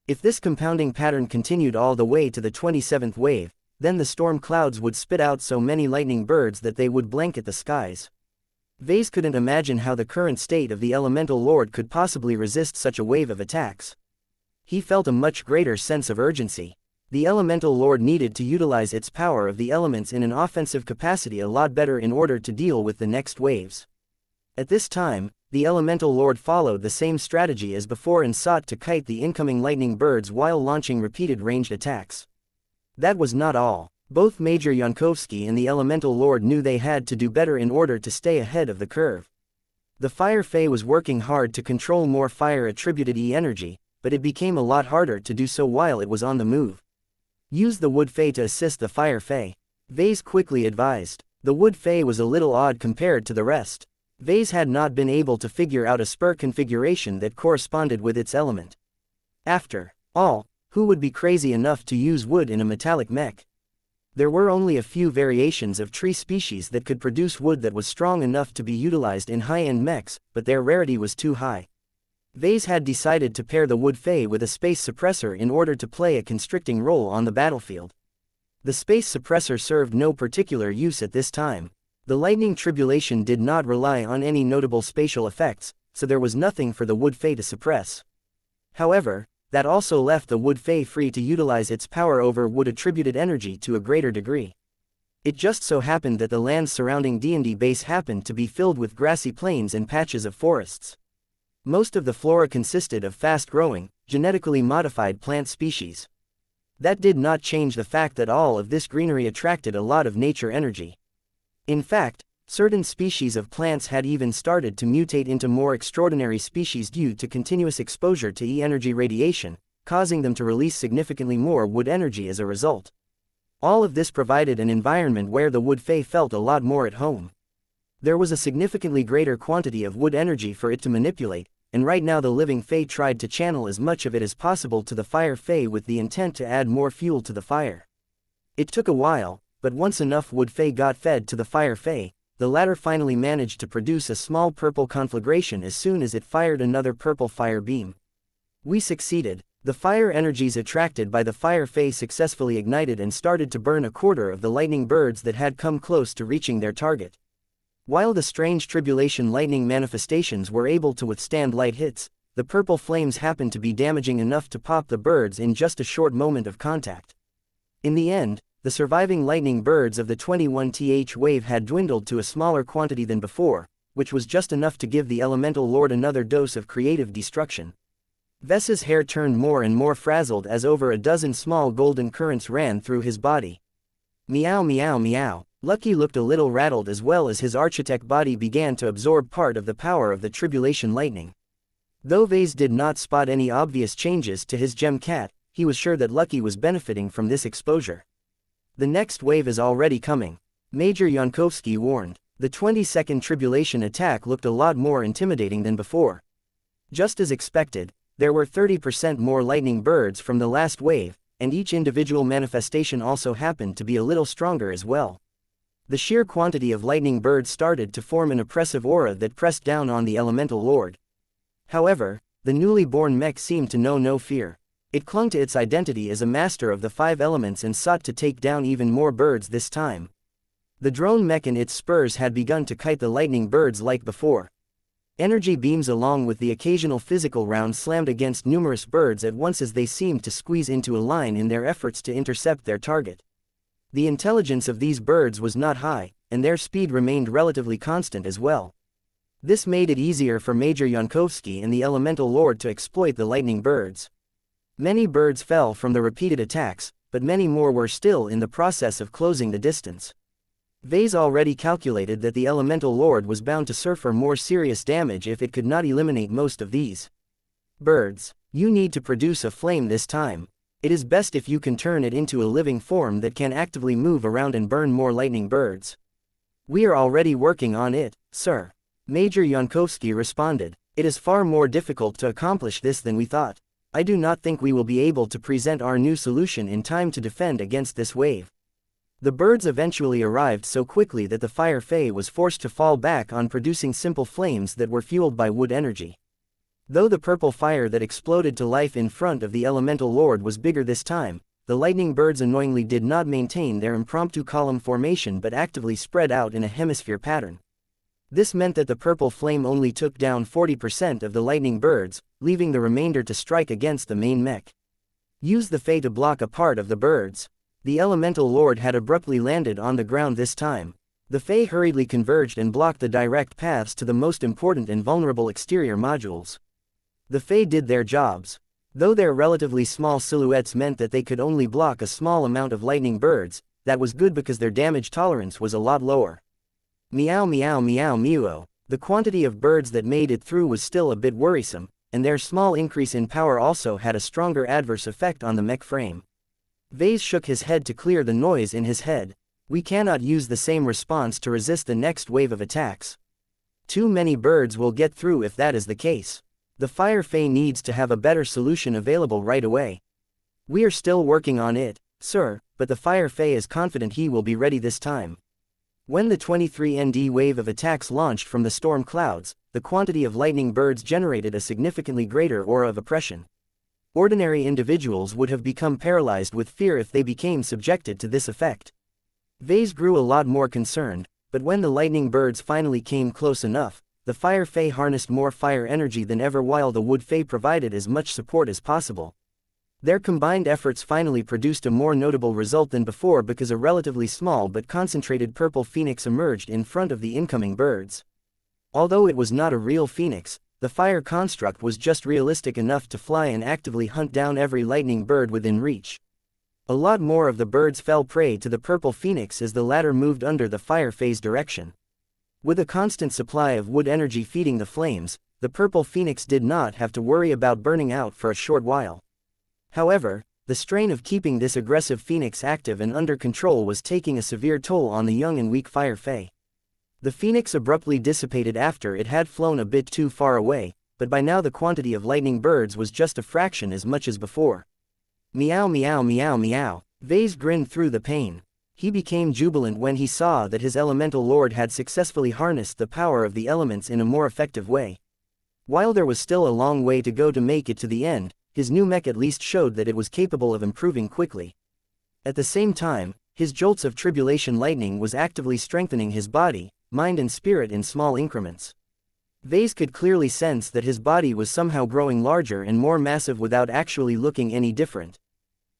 If this compounding pattern continued all the way to the 27th wave, then the storm clouds would spit out so many lightning birds that they would blanket the skies. Vase couldn't imagine how the current state of the elemental lord could possibly resist such a wave of attacks. He felt a much greater sense of urgency. The elemental lord needed to utilize its power of the elements in an offensive capacity a lot better in order to deal with the next waves. At this time, the elemental lord followed the same strategy as before and sought to kite the incoming lightning birds while launching repeated ranged attacks. That was not all. Both Major Yankovsky and the elemental lord knew they had to do better in order to stay ahead of the curve. The Fire Fae was working hard to control more fire-attributed E-energy, but it became a lot harder to do so while it was on the move. Use the Wood Fae to assist the Fire Fae. Vase quickly advised. The Wood Fae was a little odd compared to the rest. Vase had not been able to figure out a spur configuration that corresponded with its element. After all, who would be crazy enough to use wood in a metallic mech? There were only a few variations of tree species that could produce wood that was strong enough to be utilized in high-end mechs, but their rarity was too high. Vase had decided to pair the Wood Fae with a space suppressor in order to play a constricting role on the battlefield. The space suppressor served no particular use at this time. The lightning tribulation did not rely on any notable spatial effects, so there was nothing for the Wood Fae to suppress. However, that also left the Wood Fae free to utilize its power over wood-attributed energy to a greater degree. It just so happened that the lands surrounding D&D base happened to be filled with grassy plains and patches of forests. Most of the flora consisted of fast-growing, genetically modified plant species. That did not change the fact that all of this greenery attracted a lot of nature energy. In fact, certain species of plants had even started to mutate into more extraordinary species due to continuous exposure to E-energy radiation, causing them to release significantly more wood energy as a result. All of this provided an environment where the Wood Fae felt a lot more at home. There was a significantly greater quantity of wood energy for it to manipulate, and right now the living Fae tried to channel as much of it as possible to the Fire Fae with the intent to add more fuel to the fire. It took a while, but once enough Wood Fae got fed to the Fire Fae, the latter finally managed to produce a small purple conflagration as soon as it fired another purple fire beam. We succeeded. The fire energies attracted by the Fire Fae successfully ignited and started to burn a quarter of the lightning birds that had come close to reaching their target. While the strange tribulation lightning manifestations were able to withstand light hits, the purple flames happened to be damaging enough to pop the birds in just a short moment of contact. In the end, the surviving lightning birds of the 21th wave had dwindled to a smaller quantity than before, which was just enough to give the Elemental Lord another dose of creative destruction. Vess's hair turned more and more frazzled as over a dozen small golden currents ran through his body. Meow meow meow. Lucky looked a little rattled as well as his architect body began to absorb part of the power of the tribulation lightning. Though Vase did not spot any obvious changes to his gem cat, he was sure that Lucky was benefiting from this exposure. The next wave is already coming, Major Yankovsky warned. The 22nd tribulation attack looked a lot more intimidating than before. Just as expected, there were 30% more lightning birds from the last wave, and each individual manifestation also happened to be a little stronger as well. The sheer quantity of lightning birds started to form an oppressive aura that pressed down on the Elemental Lord. However, the newly born Mech seemed to know no fear. It clung to its identity as a master of the 5 elements and sought to take down even more birds this time. The drone Mech and its spurs had begun to kite the lightning birds like before. Energy beams along with the occasional physical round slammed against numerous birds at once as they seemed to squeeze into a line in their efforts to intercept their target. The intelligence of these birds was not high, and their speed remained relatively constant as well. This made it easier for Major Yankovsky and the Elemental Lord to exploit the lightning birds. Many birds fell from the repeated attacks, but many more were still in the process of closing the distance. Vase already calculated that the Elemental Lord was bound to suffer more serious damage if it could not eliminate most of these birds. You need to produce a flame this time. It is best if you can turn it into a living form that can actively move around and burn more lightning birds. We are already working on it, sir. Major Yankovsky responded. It is far more difficult to accomplish this than we thought. I do not think we will be able to present our new solution in time to defend against this wave. The birds eventually arrived so quickly that the Fire Fae was forced to fall back on producing simple flames that were fueled by wood energy. Though the purple fire that exploded to life in front of the Elemental Lord was bigger this time, the lightning birds annoyingly did not maintain their impromptu column formation but actively spread out in a hemisphere pattern. This meant that the purple flame only took down 40% of the lightning birds, leaving the remainder to strike against the main Mech. Use the Fae to block a part of the birds. The Elemental Lord had abruptly landed on the ground this time. The Fae hurriedly converged and blocked the direct paths to the most important and vulnerable exterior modules. The Fae did their jobs. Though their relatively small silhouettes meant that they could only block a small amount of lightning birds, that was good because their damage tolerance was a lot lower. Meow meow meow meow. The quantity of birds that made it through was still a bit worrisome, and their small increase in power also had a stronger adverse effect on the Mech frame. Vase shook his head to clear the noise in his head. We cannot use the same response to resist the next wave of attacks. Too many birds will get through if that is the case. The Fire Fae needs to have a better solution available right away. We are still working on it, sir, but the Fire Fae is confident he will be ready this time. When the 23nd wave of attacks launched from the storm clouds, the quantity of lightning birds generated a significantly greater aura of oppression. Ordinary individuals would have become paralyzed with fear if they became subjected to this effect. Vase grew a lot more concerned. but when the lightning birds finally came close enough, the Fire Fae harnessed more fire energy than ever while the Wood Fae provided as much support as possible. Their combined efforts finally produced a more notable result than before because a relatively small but concentrated purple phoenix emerged in front of the incoming birds. Although it was not a real phoenix, the fire construct was just realistic enough to fly and actively hunt down every lightning bird within reach. A lot more of the birds fell prey to the purple phoenix as the latter moved under the Fire Fae's direction. With a constant supply of wood energy feeding the flames, the purple phoenix did not have to worry about burning out for a short while. However, the strain of keeping this aggressive phoenix active and under control was taking a severe toll on the young and weak Fire Fae. The phoenix abruptly dissipated after it had flown a bit too far away, but by now the quantity of lightning birds was just a fraction as much as before. Meow meow meow meow. Vase grinned through the pain. He became jubilant when he saw that his elemental lord had successfully harnessed the power of the elements in a more effective way. While there was still a long way to go to make it to the end, his new mech at least showed that it was capable of improving quickly. At the same time, his jolts of tribulation lightning was actively strengthening his body, mind and spirit in small increments. Vase could clearly sense that his body was somehow growing larger and more massive without actually looking any different.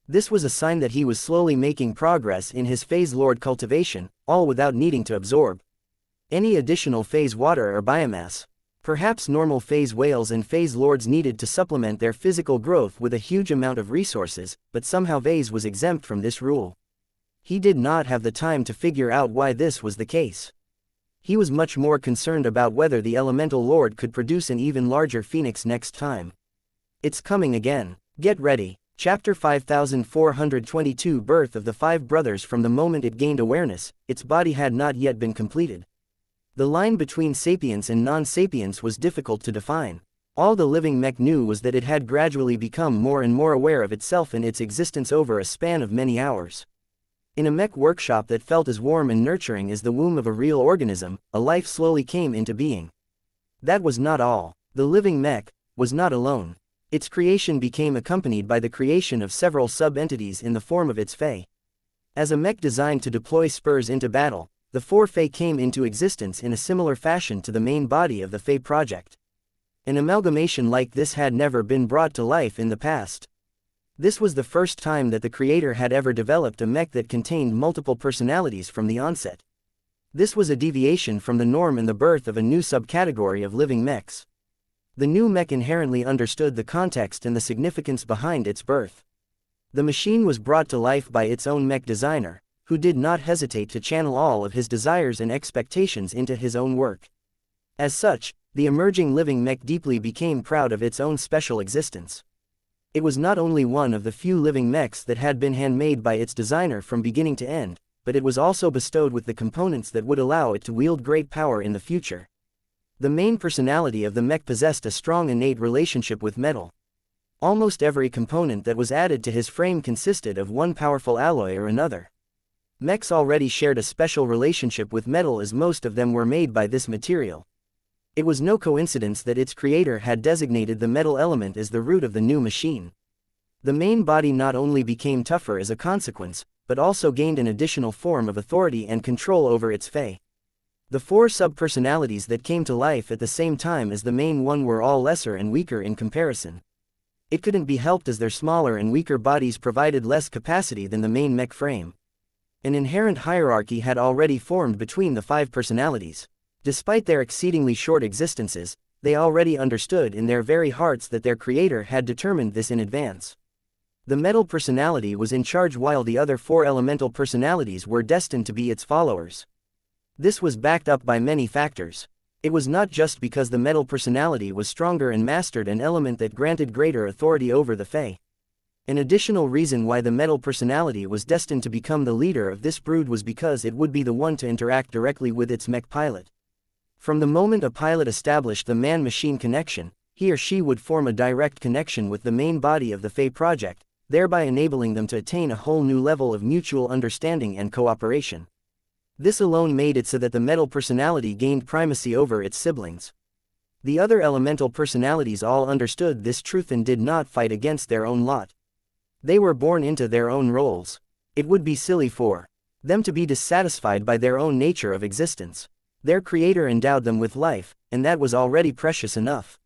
This was a sign that he was slowly making progress in his phase lord cultivation, all without needing to absorb any additional phase water or biomass. Perhaps normal phase whales and phase lords needed to supplement their physical growth with a huge amount of resources, but somehow Vase was exempt from this rule. He did not have the time to figure out why this was the case. He was much more concerned about whether the elemental lord could produce an even larger phoenix next time. It's coming again. Get ready. Chapter 5422 Birth of the Five Brothers. From the moment it gained awareness, its body had not yet been completed. The line between sapience and non-sapience was difficult to define. All the living mech knew was that it had gradually become more and more aware of itself and its existence over a span of many hours. In a mech workshop that felt as warm and nurturing as the womb of a real organism, a life slowly came into being. That was not all. The living mech was not alone. Its creation became accompanied by the creation of several sub-entities in the form of its Fae. As a mech designed to deploy spurs into battle, the four Fae came into existence in a similar fashion to the main body of the Fae project. An amalgamation like this had never been brought to life in the past. This was the first time that the creator had ever developed a mech that contained multiple personalities from the onset. This was a deviation from the norm and the birth of a new subcategory of living mechs. The new mech inherently understood the context and the significance behind its birth. The machine was brought to life by its own mech designer, who did not hesitate to channel all of his desires and expectations into his own work. As such, the emerging living mech deeply became proud of its own special existence. It was not only one of the few living mechs that had been handmade by its designer from beginning to end, but it was also bestowed with the components that would allow it to wield great power in the future. The main personality of the mech possessed a strong innate relationship with metal. Almost every component that was added to his frame consisted of one powerful alloy or another. Mechs already shared a special relationship with metal as most of them were made by this material. It was no coincidence that its creator had designated the metal element as the root of the new machine. The main body not only became tougher as a consequence, but also gained an additional form of authority and control over its Fae. The four sub-personalities that came to life at the same time as the main one were all lesser and weaker in comparison. It couldn't be helped as their smaller and weaker bodies provided less capacity than the main mech frame. An inherent hierarchy had already formed between the five personalities. Despite their exceedingly short existences, they already understood in their very hearts that their creator had determined this in advance. The metal personality was in charge while the other four elemental personalities were destined to be its followers. This was backed up by many factors. It was not just because the metal personality was stronger and mastered an element that granted greater authority over the Fae. An additional reason why the metal personality was destined to become the leader of this brood was because it would be the one to interact directly with its mech pilot. From the moment a pilot established the man-machine connection, he or she would form a direct connection with the main body of the Fae project, thereby enabling them to attain a whole new level of mutual understanding and cooperation. This alone made it so that the metal personality gained primacy over its siblings. The other elemental personalities all understood this truth and did not fight against their own lot. They were born into their own roles. It would be silly for them to be dissatisfied by their own nature of existence. Their creator endowed them with life, and that was already precious enough.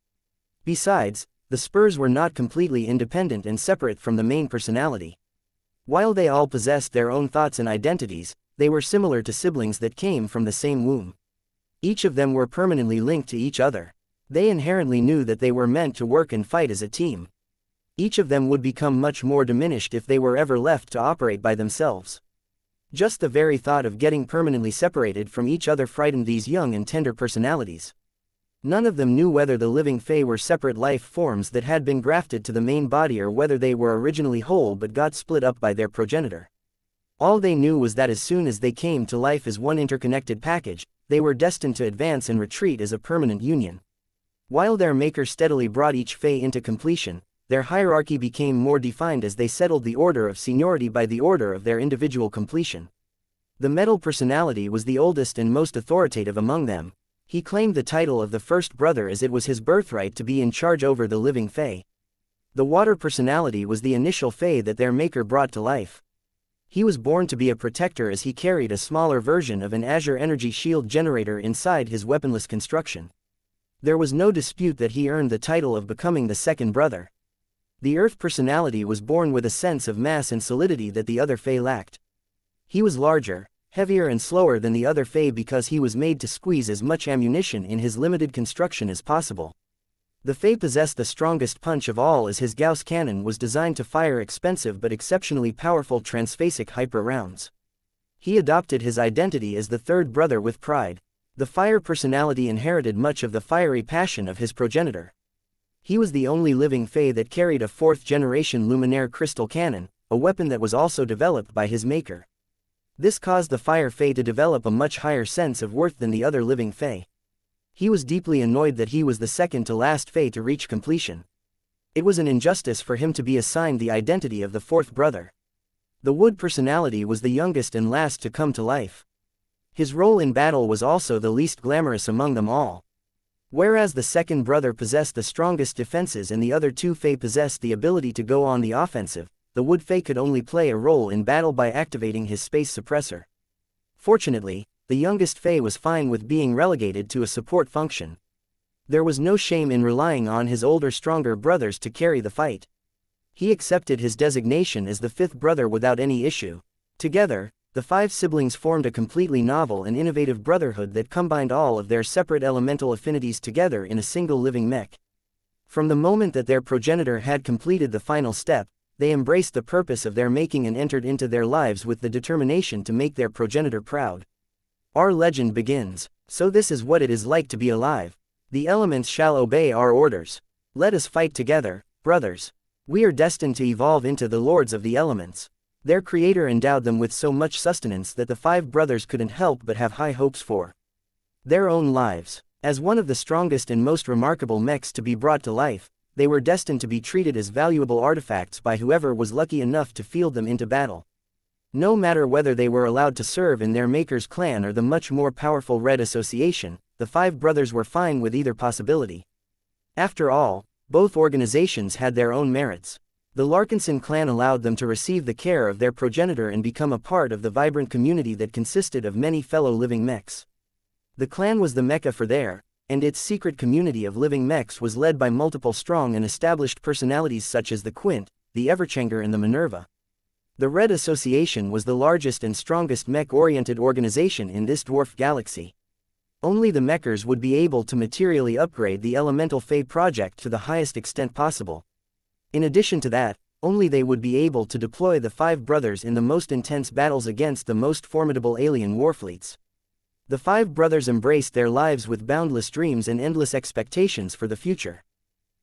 Besides, the spurs were not completely independent and separate from the main personality. While they all possessed their own thoughts and identities, they were similar to siblings that came from the same womb. Each of them were permanently linked to each other. They inherently knew that they were meant to work and fight as a team. Each of them would become much more diminished if they were ever left to operate by themselves. Just the very thought of getting permanently separated from each other frightened these young and tender personalities. None of them knew whether the living Fae were separate life forms that had been grafted to the main body or whether they were originally whole but got split up by their progenitor. All they knew was that as soon as they came to life as one interconnected package, they were destined to advance and retreat as a permanent union. While their maker steadily brought each Fae into completion, their hierarchy became more defined as they settled the order of seniority by the order of their individual completion. The metal personality was the oldest and most authoritative among them. He claimed the title of the first brother as it was his birthright to be in charge over the living Fae. The water personality was the initial Fae that their maker brought to life. He was born to be a protector as he carried a smaller version of an Azure energy shield generator inside his weaponless construction. There was no dispute that he earned the title of becoming the second brother. The Earth personality was born with a sense of mass and solidity that the other Fae lacked. He was larger, heavier and slower than the other Fae because he was made to squeeze as much ammunition in his limited construction as possible. The Fae possessed the strongest punch of all as his Gauss cannon was designed to fire expensive but exceptionally powerful transphasic hyper rounds. He adopted his identity as the third brother with pride. The fire personality inherited much of the fiery passion of his progenitor. He was the only living Fae that carried a fourth-generation luminaire crystal cannon, a weapon that was also developed by his maker. This caused the Fire Fae to develop a much higher sense of worth than the other living Fae. He was deeply annoyed that he was the second to last Fae to reach completion. It was an injustice for him to be assigned the identity of the fourth brother. The Wood personality was the youngest and last to come to life. His role in battle was also the least glamorous among them all. Whereas the second brother possessed the strongest defenses and the other two Fae possessed the ability to go on the offensive, the Wood Fae could only play a role in battle by activating his space suppressor. Fortunately, the youngest Fae was fine with being relegated to a support function. There was no shame in relying on his older stronger brothers to carry the fight. He accepted his designation as the fifth brother without any issue. Together, the five siblings formed a completely novel and innovative brotherhood that combined all of their separate elemental affinities together in a single living mech. From the moment that their progenitor had completed the final step, they embraced the purpose of their making and entered into their lives with the determination to make their progenitor proud. Our legend begins. So this is what it is like to be alive. The elements shall obey our orders. Let us fight together, brothers. We are destined to evolve into the lords of the elements. Their creator endowed them with so much sustenance that the five brothers couldn't help but have high hopes for their own lives. As one of the strongest and most remarkable mechs to be brought to life, they were destined to be treated as valuable artifacts by whoever was lucky enough to field them into battle. No matter whether they were allowed to serve in their maker's clan or the much more powerful Red Association, the five brothers were fine with either possibility. After all, both organizations had their own merits. The Larkinson clan allowed them to receive the care of their progenitor and become a part of the vibrant community that consisted of many fellow living mechs. The clan was the mecca for their, and its secret community of living mechs was led by multiple strong and established personalities such as the Quint, the Everchanger and the Minerva. The Red Association was the largest and strongest mech-oriented organization in this dwarf galaxy. Only the mechers would be able to materially upgrade the Elemental Fae project to the highest extent possible. In addition to that, only they would be able to deploy the five brothers in the most intense battles against the most formidable alien warfleets. The five brothers embraced their lives with boundless dreams and endless expectations for the future.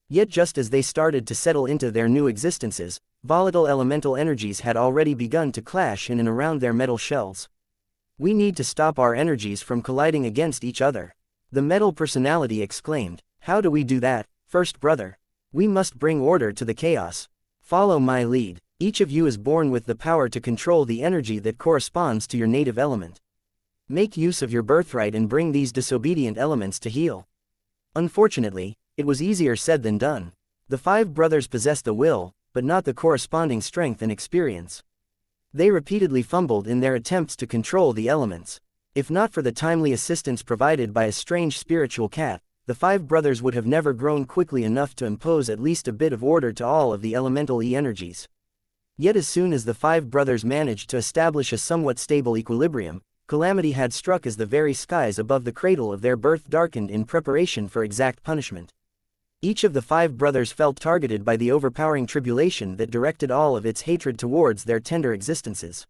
Yet just as they started to settle into their new existences, volatile elemental energies had already begun to clash in and around their metal shells. We need to stop our energies from colliding against each other. The metal personality exclaimed. How do we do that, first brother? We must bring order to the chaos. Follow my lead. Each of you is born with the power to control the energy that corresponds to your native element. Make use of your birthright and bring these disobedient elements to heel. Unfortunately, it was easier said than done. The five brothers possessed the will, but not the corresponding strength and experience. They repeatedly fumbled in their attempts to control the elements. If not for the timely assistance provided by a strange spiritual cat, the five brothers would have never grown quickly enough to impose at least a bit of order to all of the elemental energies. Yet as soon as the five brothers managed to establish a somewhat stable equilibrium, calamity had struck as the very skies above the cradle of their birth darkened in preparation for exact punishment. Each of the five brothers felt targeted by the overpowering tribulation that directed all of its hatred towards their tender existences.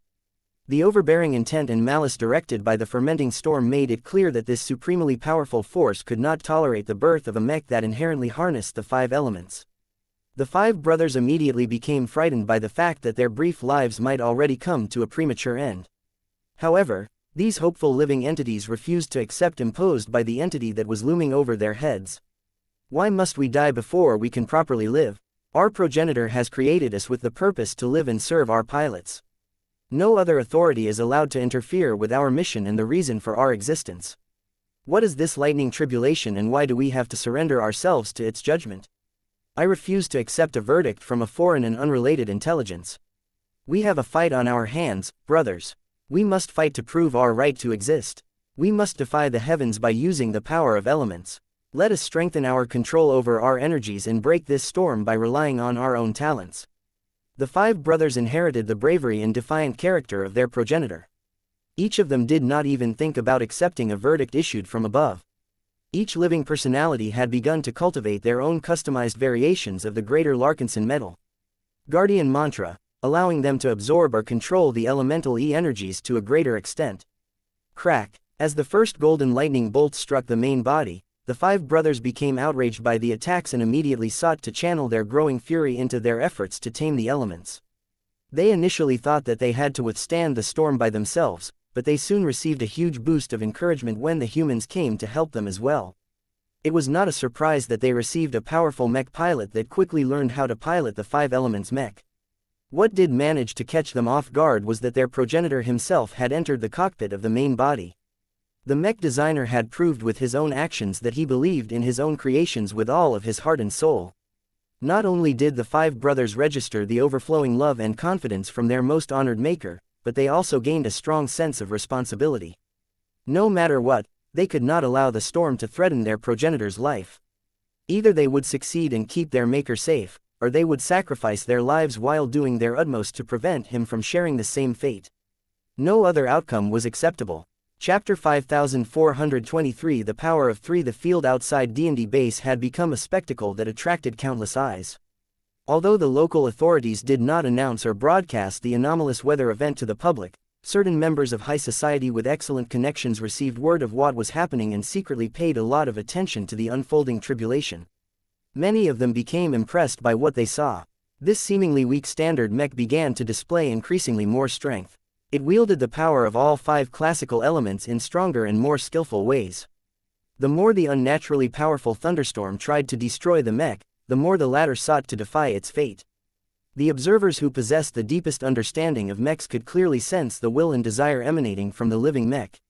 The overbearing intent and malice directed by the fermenting storm made it clear that this supremely powerful force could not tolerate the birth of a mech that inherently harnessed the five elements. The five brothers immediately became frightened by the fact that their brief lives might already come to a premature end. However, these hopeful living entities refused to accept imposed by the entity that was looming over their heads. Why must we die before we can properly live? Our progenitor has created us with the purpose to live and serve our pilots. No other authority is allowed to interfere with our mission and the reason for our existence. What is this lightning tribulation and why do we have to surrender ourselves to its judgment? I refuse to accept a verdict from a foreign and unrelated intelligence. We have a fight on our hands, brothers. We must fight to prove our right to exist. We must defy the heavens by using the power of elements. Let us strengthen our control over our energies and break this storm by relying on our own talents. The five brothers inherited the bravery and defiant character of their progenitor. Each of them did not even think about accepting a verdict issued from above. Each living personality had begun to cultivate their own customized variations of the greater Larkinson metal. Guardian mantra, allowing them to absorb or control the elemental energies to a greater extent. Crack, as the first golden lightning bolt struck the main body, the five brothers became outraged by the attacks and immediately sought to channel their growing fury into their efforts to tame the elements. They initially thought that they had to withstand the storm by themselves, but they soon received a huge boost of encouragement when the humans came to help them as well. It was not a surprise that they received a powerful mech pilot that quickly learned how to pilot the five elements mech. What did manage to catch them off guard was that their progenitor himself had entered the cockpit of the main body. The mech designer had proved with his own actions that he believed in his own creations with all of his heart and soul. Not only did the five brothers register the overflowing love and confidence from their most honored maker, but they also gained a strong sense of responsibility. No matter what, they could not allow the storm to threaten their progenitor's life. Either they would succeed and keep their maker safe, or they would sacrifice their lives while doing their utmost to prevent him from sharing the same fate. No other outcome was acceptable. Chapter 5423 The Power of Three. The field outside D&D base had become a spectacle that attracted countless eyes. Although the local authorities did not announce or broadcast the anomalous weather event to the public, certain members of high society with excellent connections received word of what was happening and secretly paid a lot of attention to the unfolding tribulation. Many of them became impressed by what they saw. This seemingly weak standard mech began to display increasingly more strength. It wielded the power of all five classical elements in stronger and more skillful ways. The more the unnaturally powerful thunderstorm tried to destroy the mech, the more the latter sought to defy its fate. The observers who possessed the deepest understanding of mechs could clearly sense the will and desire emanating from the living mech.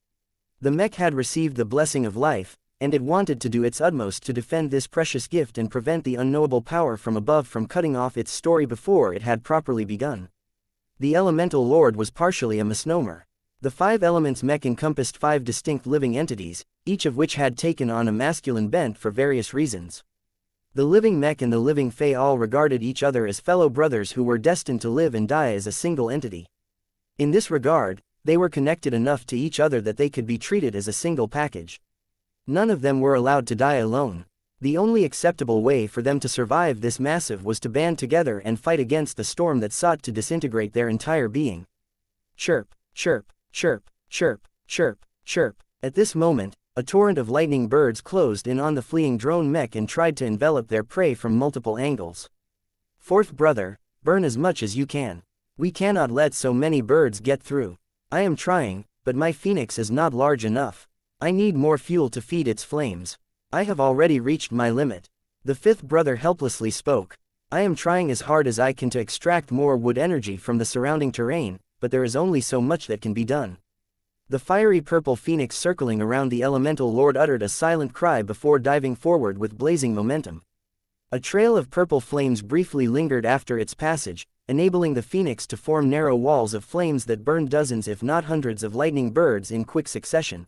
The mech had received the blessing of life, and it wanted to do its utmost to defend this precious gift and prevent the unknowable power from above from cutting off its story before it had properly begun. The elemental lord was partially a misnomer. The five elements mech encompassed five distinct living entities, each of which had taken on a masculine bent for various reasons. The living mech and the living fae all regarded each other as fellow brothers who were destined to live and die as a single entity. In this regard, they were connected enough to each other that they could be treated as a single package. None of them were allowed to die alone. The only acceptable way for them to survive this massive was to band together and fight against the storm that sought to disintegrate their entire being. Chirp, chirp, chirp, chirp, chirp, chirp. At this moment, a torrent of lightning birds closed in on the fleeing drone mech and tried to envelop their prey from multiple angles. Fourth brother, burn as much as you can. We cannot let so many birds get through. I am trying, but my phoenix is not large enough. I need more fuel to feed its flames. I have already reached my limit. The fifth brother helplessly spoke. I am trying as hard as I can to extract more wood energy from the surrounding terrain, but there is only so much that can be done. The fiery purple phoenix circling around the elemental lord uttered a silent cry before diving forward with blazing momentum. A trail of purple flames briefly lingered after its passage, enabling the phoenix to form narrow walls of flames that burned dozens if not hundreds of lightning birds in quick succession.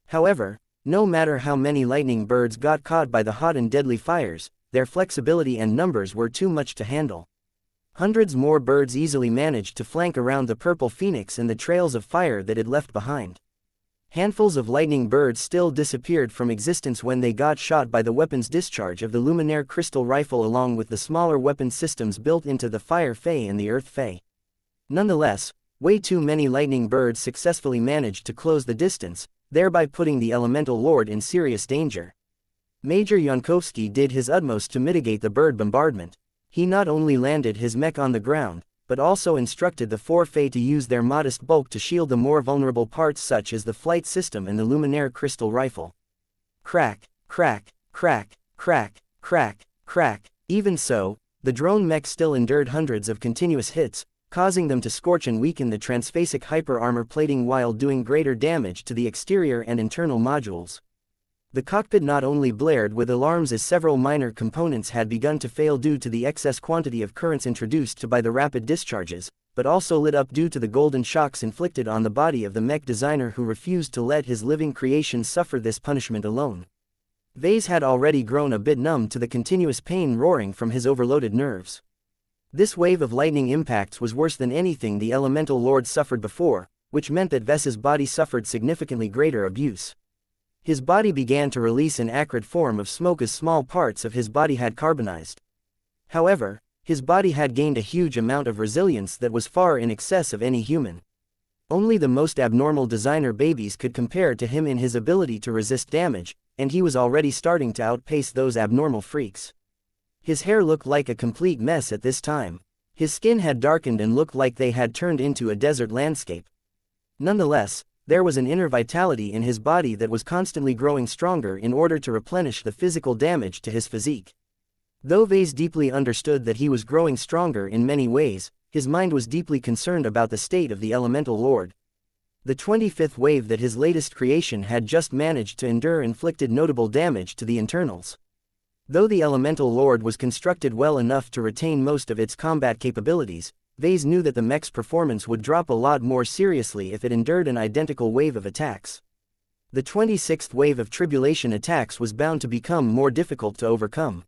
However, no matter how many lightning birds got caught by the hot and deadly fires, their flexibility and numbers were too much to handle. Hundreds more birds easily managed to flank around the purple phoenix and the trails of fire that it left behind. Handfuls of lightning birds still disappeared from existence when they got shot by the weapon's discharge of the luminaire crystal rifle along with the smaller weapon systems built into the Fire Fae and the Earth Fae. Nonetheless, way too many lightning birds successfully managed to close the distance, thereby putting the Elemental Lord in serious danger. Major Xianxia did his utmost to mitigate the bird bombardment. He not only landed his mech on the ground, but also instructed the four Fae to use their modest bulk to shield the more vulnerable parts such as the flight system and the luminaire crystal rifle. Crack, crack, crack, crack, crack, crack. Even so, the drone mech still endured hundreds of continuous hits, causing them to scorch and weaken the transphasic hyper-armor plating while doing greater damage to the exterior and internal modules. The cockpit not only blared with alarms as several minor components had begun to fail due to the excess quantity of currents introduced by the rapid discharges, but also lit up due to the golden shocks inflicted on the body of the mech designer who refused to let his living creation suffer this punishment alone. Vase had already grown a bit numb to the continuous pain roaring from his overloaded nerves. This wave of lightning impacts was worse than anything the Elemental Lord suffered before, which meant that Ves's body suffered significantly greater abuse. His body began to release an acrid form of smoke as small parts of his body had carbonized. However, his body had gained a huge amount of resilience that was far in excess of any human. Only the most abnormal designer babies could compare to him in his ability to resist damage, and he was already starting to outpace those abnormal freaks. His hair looked like a complete mess at this time. His skin had darkened and looked like they had turned into a desert landscape. Nonetheless, there was an inner vitality in his body that was constantly growing stronger in order to replenish the physical damage to his physique. Though Vase deeply understood that he was growing stronger in many ways, his mind was deeply concerned about the state of the Elemental Lord. The 25th wave that his latest creation had just managed to endure inflicted notable damage to the internals. Though the Elemental Lord was constructed well enough to retain most of its combat capabilities, Vase knew that the mech's performance would drop a lot more seriously if it endured an identical wave of attacks. The 26th wave of tribulation attacks was bound to become more difficult to overcome.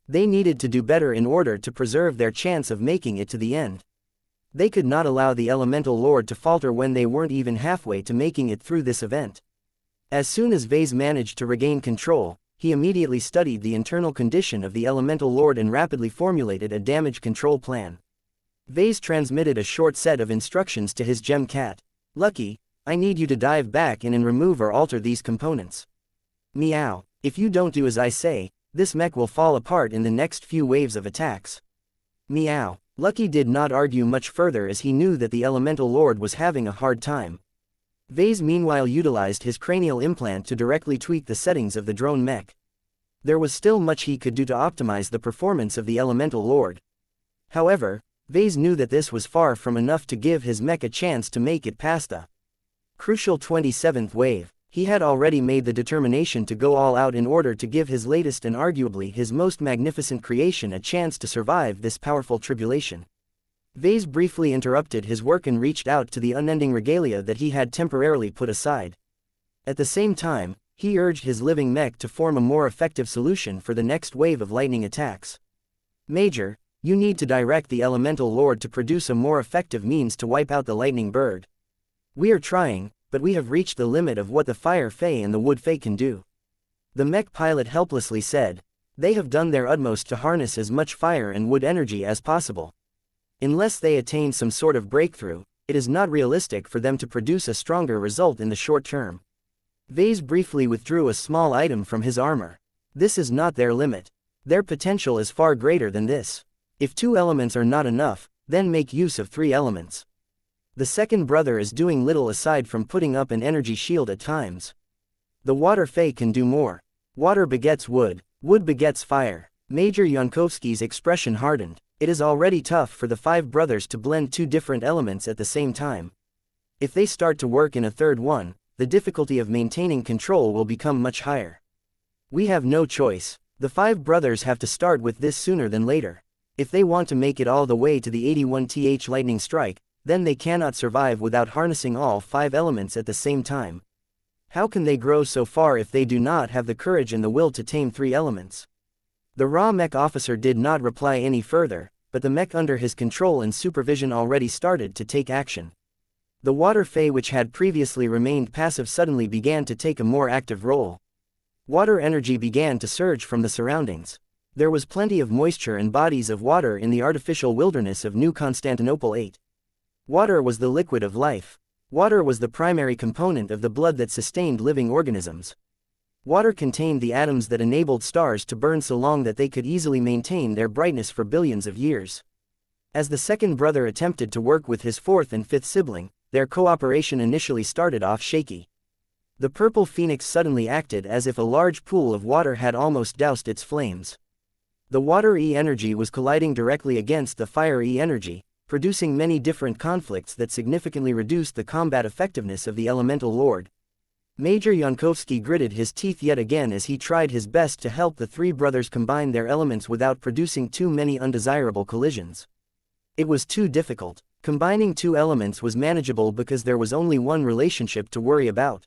They needed to do better in order to preserve their chance of making it to the end. They could not allow the Elemental Lord to falter when they weren't even halfway to making it through this event. As soon as Vase managed to regain control, he immediately studied the internal condition of the Elemental Lord and rapidly formulated a damage control plan. Vase transmitted a short set of instructions to his gem cat. Lucky, I need you to dive back in and remove or alter these components. Meow, if you don't do as I say, this mech will fall apart in the next few waves of attacks. Meow. Lucky did not argue much further as he knew that the Elemental Lord was having a hard time. Vase meanwhile utilized his cranial implant to directly tweak the settings of the drone mech. There was still much he could do to optimize the performance of the Elemental Lord. However, Vase knew that this was far from enough to give his mech a chance to make it past the crucial 27th wave. He had already made the determination to go all out in order to give his latest and arguably his most magnificent creation a chance to survive this powerful tribulation. Vase briefly interrupted his work and reached out to the unending regalia that he had temporarily put aside. At the same time, he urged his living mech to form a more effective solution for the next wave of lightning attacks. Major, you need to direct the Elemental Lord to produce a more effective means to wipe out the lightning bird. We are trying, but we have reached the limit of what the Fire Fae and the Wood Fae can do. The mech pilot helplessly said. They have done their utmost to harness as much fire and wood energy as possible. Unless they attain some sort of breakthrough, it is not realistic for them to produce a stronger result in the short term. Vase briefly withdrew a small item from his armor. This is not their limit. Their potential is far greater than this. If 2 elements are not enough, then make use of 3 elements. The second brother is doing little aside from putting up an energy shield at times. The Water Fae can do more. Water begets wood, wood begets fire. Major Xianxia's expression hardened. It is already tough for the 5 brothers to blend 2 different elements at the same time. If they start to work in a third one, the difficulty of maintaining control will become much higher. We have no choice. The 5 brothers have to start with this sooner than later. If they want to make it all the way to the 81th lightning strike, then they cannot survive without harnessing all 5 elements at the same time. How can they grow so far if they do not have the courage and the will to tame 3 elements? The raw mech officer did not reply any further, but the mech under his control and supervision already started to take action. The water fae which had previously remained passive suddenly began to take a more active role. Water energy began to surge from the surroundings. There was plenty of moisture and bodies of water in the artificial wilderness of New Constantinople 8. Water was the liquid of life. Water was the primary component of the blood that sustained living organisms. Water contained the atoms that enabled stars to burn so long that they could easily maintain their brightness for billions of years. As the second brother attempted to work with his 4th and 5th sibling, their cooperation initially started off shaky. The purple phoenix suddenly acted as if a large pool of water had almost doused its flames. The water E-energy was colliding directly against the fire E-energy, producing many different conflicts that significantly reduced the combat effectiveness of the elemental lord. Major Yankovsky gritted his teeth yet again as he tried his best to help the 3 brothers combine their elements without producing too many undesirable collisions. It was too difficult. Combining 2 elements was manageable because there was only one relationship to worry about.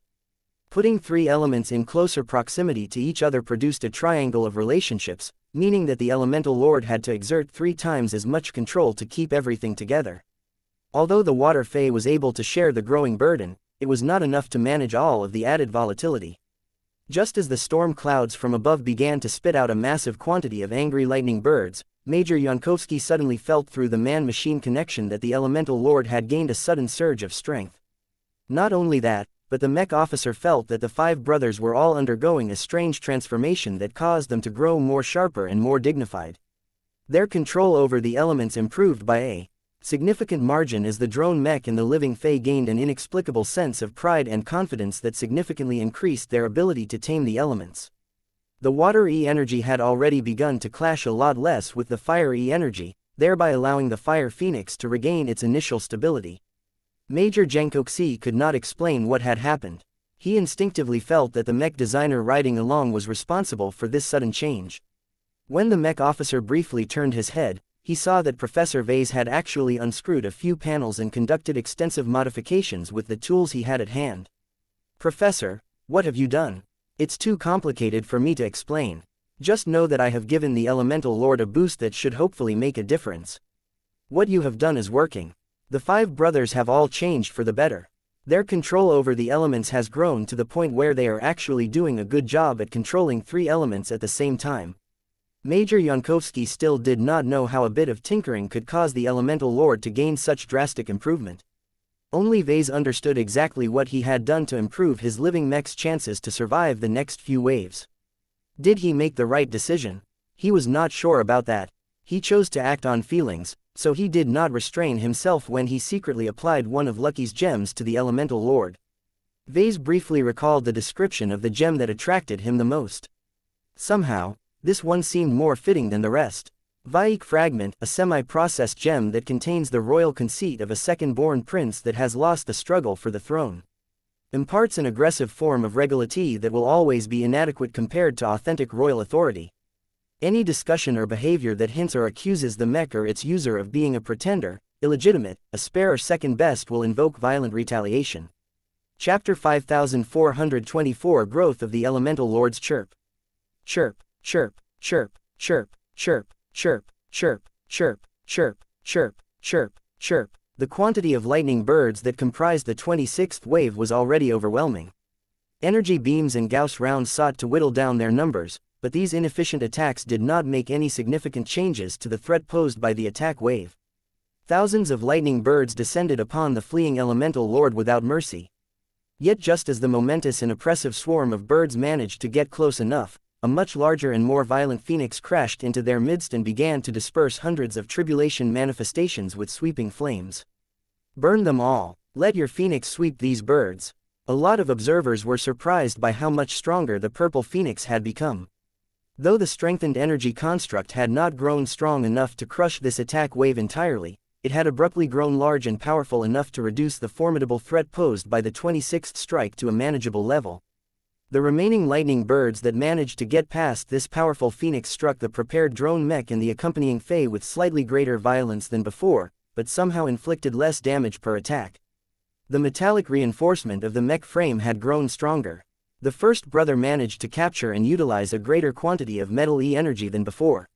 Putting 3 elements in closer proximity to each other produced a triangle of relationships, meaning that the elemental lord had to exert 3 times as much control to keep everything together. Although the water fae was able to share the growing burden, it was not enough to manage all of the added volatility. Just as the storm clouds from above began to spit out a massive quantity of angry lightning birds, Major Yankovsky suddenly felt through the man-machine connection that the elemental lord had gained a sudden surge of strength. Not only that, but the mech officer felt that the 5 brothers were all undergoing a strange transformation that caused them to grow more sharper and more dignified. Their control over the elements improved by a significant margin as the drone mech and the living fae gained an inexplicable sense of pride and confidence that significantly increased their ability to tame the elements. The water E-energy had already begun to clash a lot less with the fire E-energy, thereby allowing the fire phoenix to regain its initial stability. Major Jankoxi could not explain what had happened. He instinctively felt that the mech designer riding along was responsible for this sudden change. When the mech officer briefly turned his head, he saw that Professor Vase had actually unscrewed a few panels and conducted extensive modifications with the tools he had at hand. "Professor, what have you done? It's too complicated for me to explain. Just know that I have given the elemental lord a boost that should hopefully make a difference. What you have done is working. The 5 brothers have all changed for the better. Their control over the elements has grown to the point where they are actually doing a good job at controlling 3 elements at the same time." Major Yankovsky still did not know how a bit of tinkering could cause the elemental lord to gain such drastic improvement. Only Vase understood exactly what he had done to improve his living mech's chances to survive the next few waves. Did he make the right decision? He was not sure about that. He chose to act on feelings, so he did not restrain himself when he secretly applied one of Lucky's gems to the elemental lord. Vase briefly recalled the description of the gem that attracted him the most. Somehow, this one seemed more fitting than the rest. Vaik Fragment, a semi-processed gem that contains the royal conceit of a second-born prince that has lost the struggle for the throne. Imparts an aggressive form of regality that will always be inadequate compared to authentic royal authority. Any discussion or behavior that hints or accuses the mech or its user of being a pretender, illegitimate, a spare or second best will invoke violent retaliation. Chapter 5424 Growth of the Elemental Lord's Chirp. Chirp, chirp, chirp, chirp, chirp. Chirp, chirp, chirp, chirp, chirp, chirp, chirp. The quantity of lightning birds that comprised the 26th wave was already overwhelming. Energy beams and Gauss rounds sought to whittle down their numbers, but these inefficient attacks did not make any significant changes to the threat posed by the attack wave. Thousands of lightning birds descended upon the fleeing elemental lord without mercy. Yet just as the momentous and oppressive swarm of birds managed to get close enough, a much larger and more violent phoenix crashed into their midst and began to disperse hundreds of tribulation manifestations with sweeping flames. "Burn them all. Let your phoenix sweep these birds." A lot of observers were surprised by how much stronger the purple phoenix had become. Though the strengthened energy construct had not grown strong enough to crush this attack wave entirely, it had abruptly grown large and powerful enough to reduce the formidable threat posed by the 26th strike to a manageable level. The remaining lightning birds that managed to get past this powerful phoenix struck the prepared drone Mech and the accompanying Fae with slightly greater violence than before, but somehow inflicted less damage per attack. The metallic reinforcement of the Mech frame had grown stronger. The first brother managed to capture and utilize a greater quantity of metal energy than before.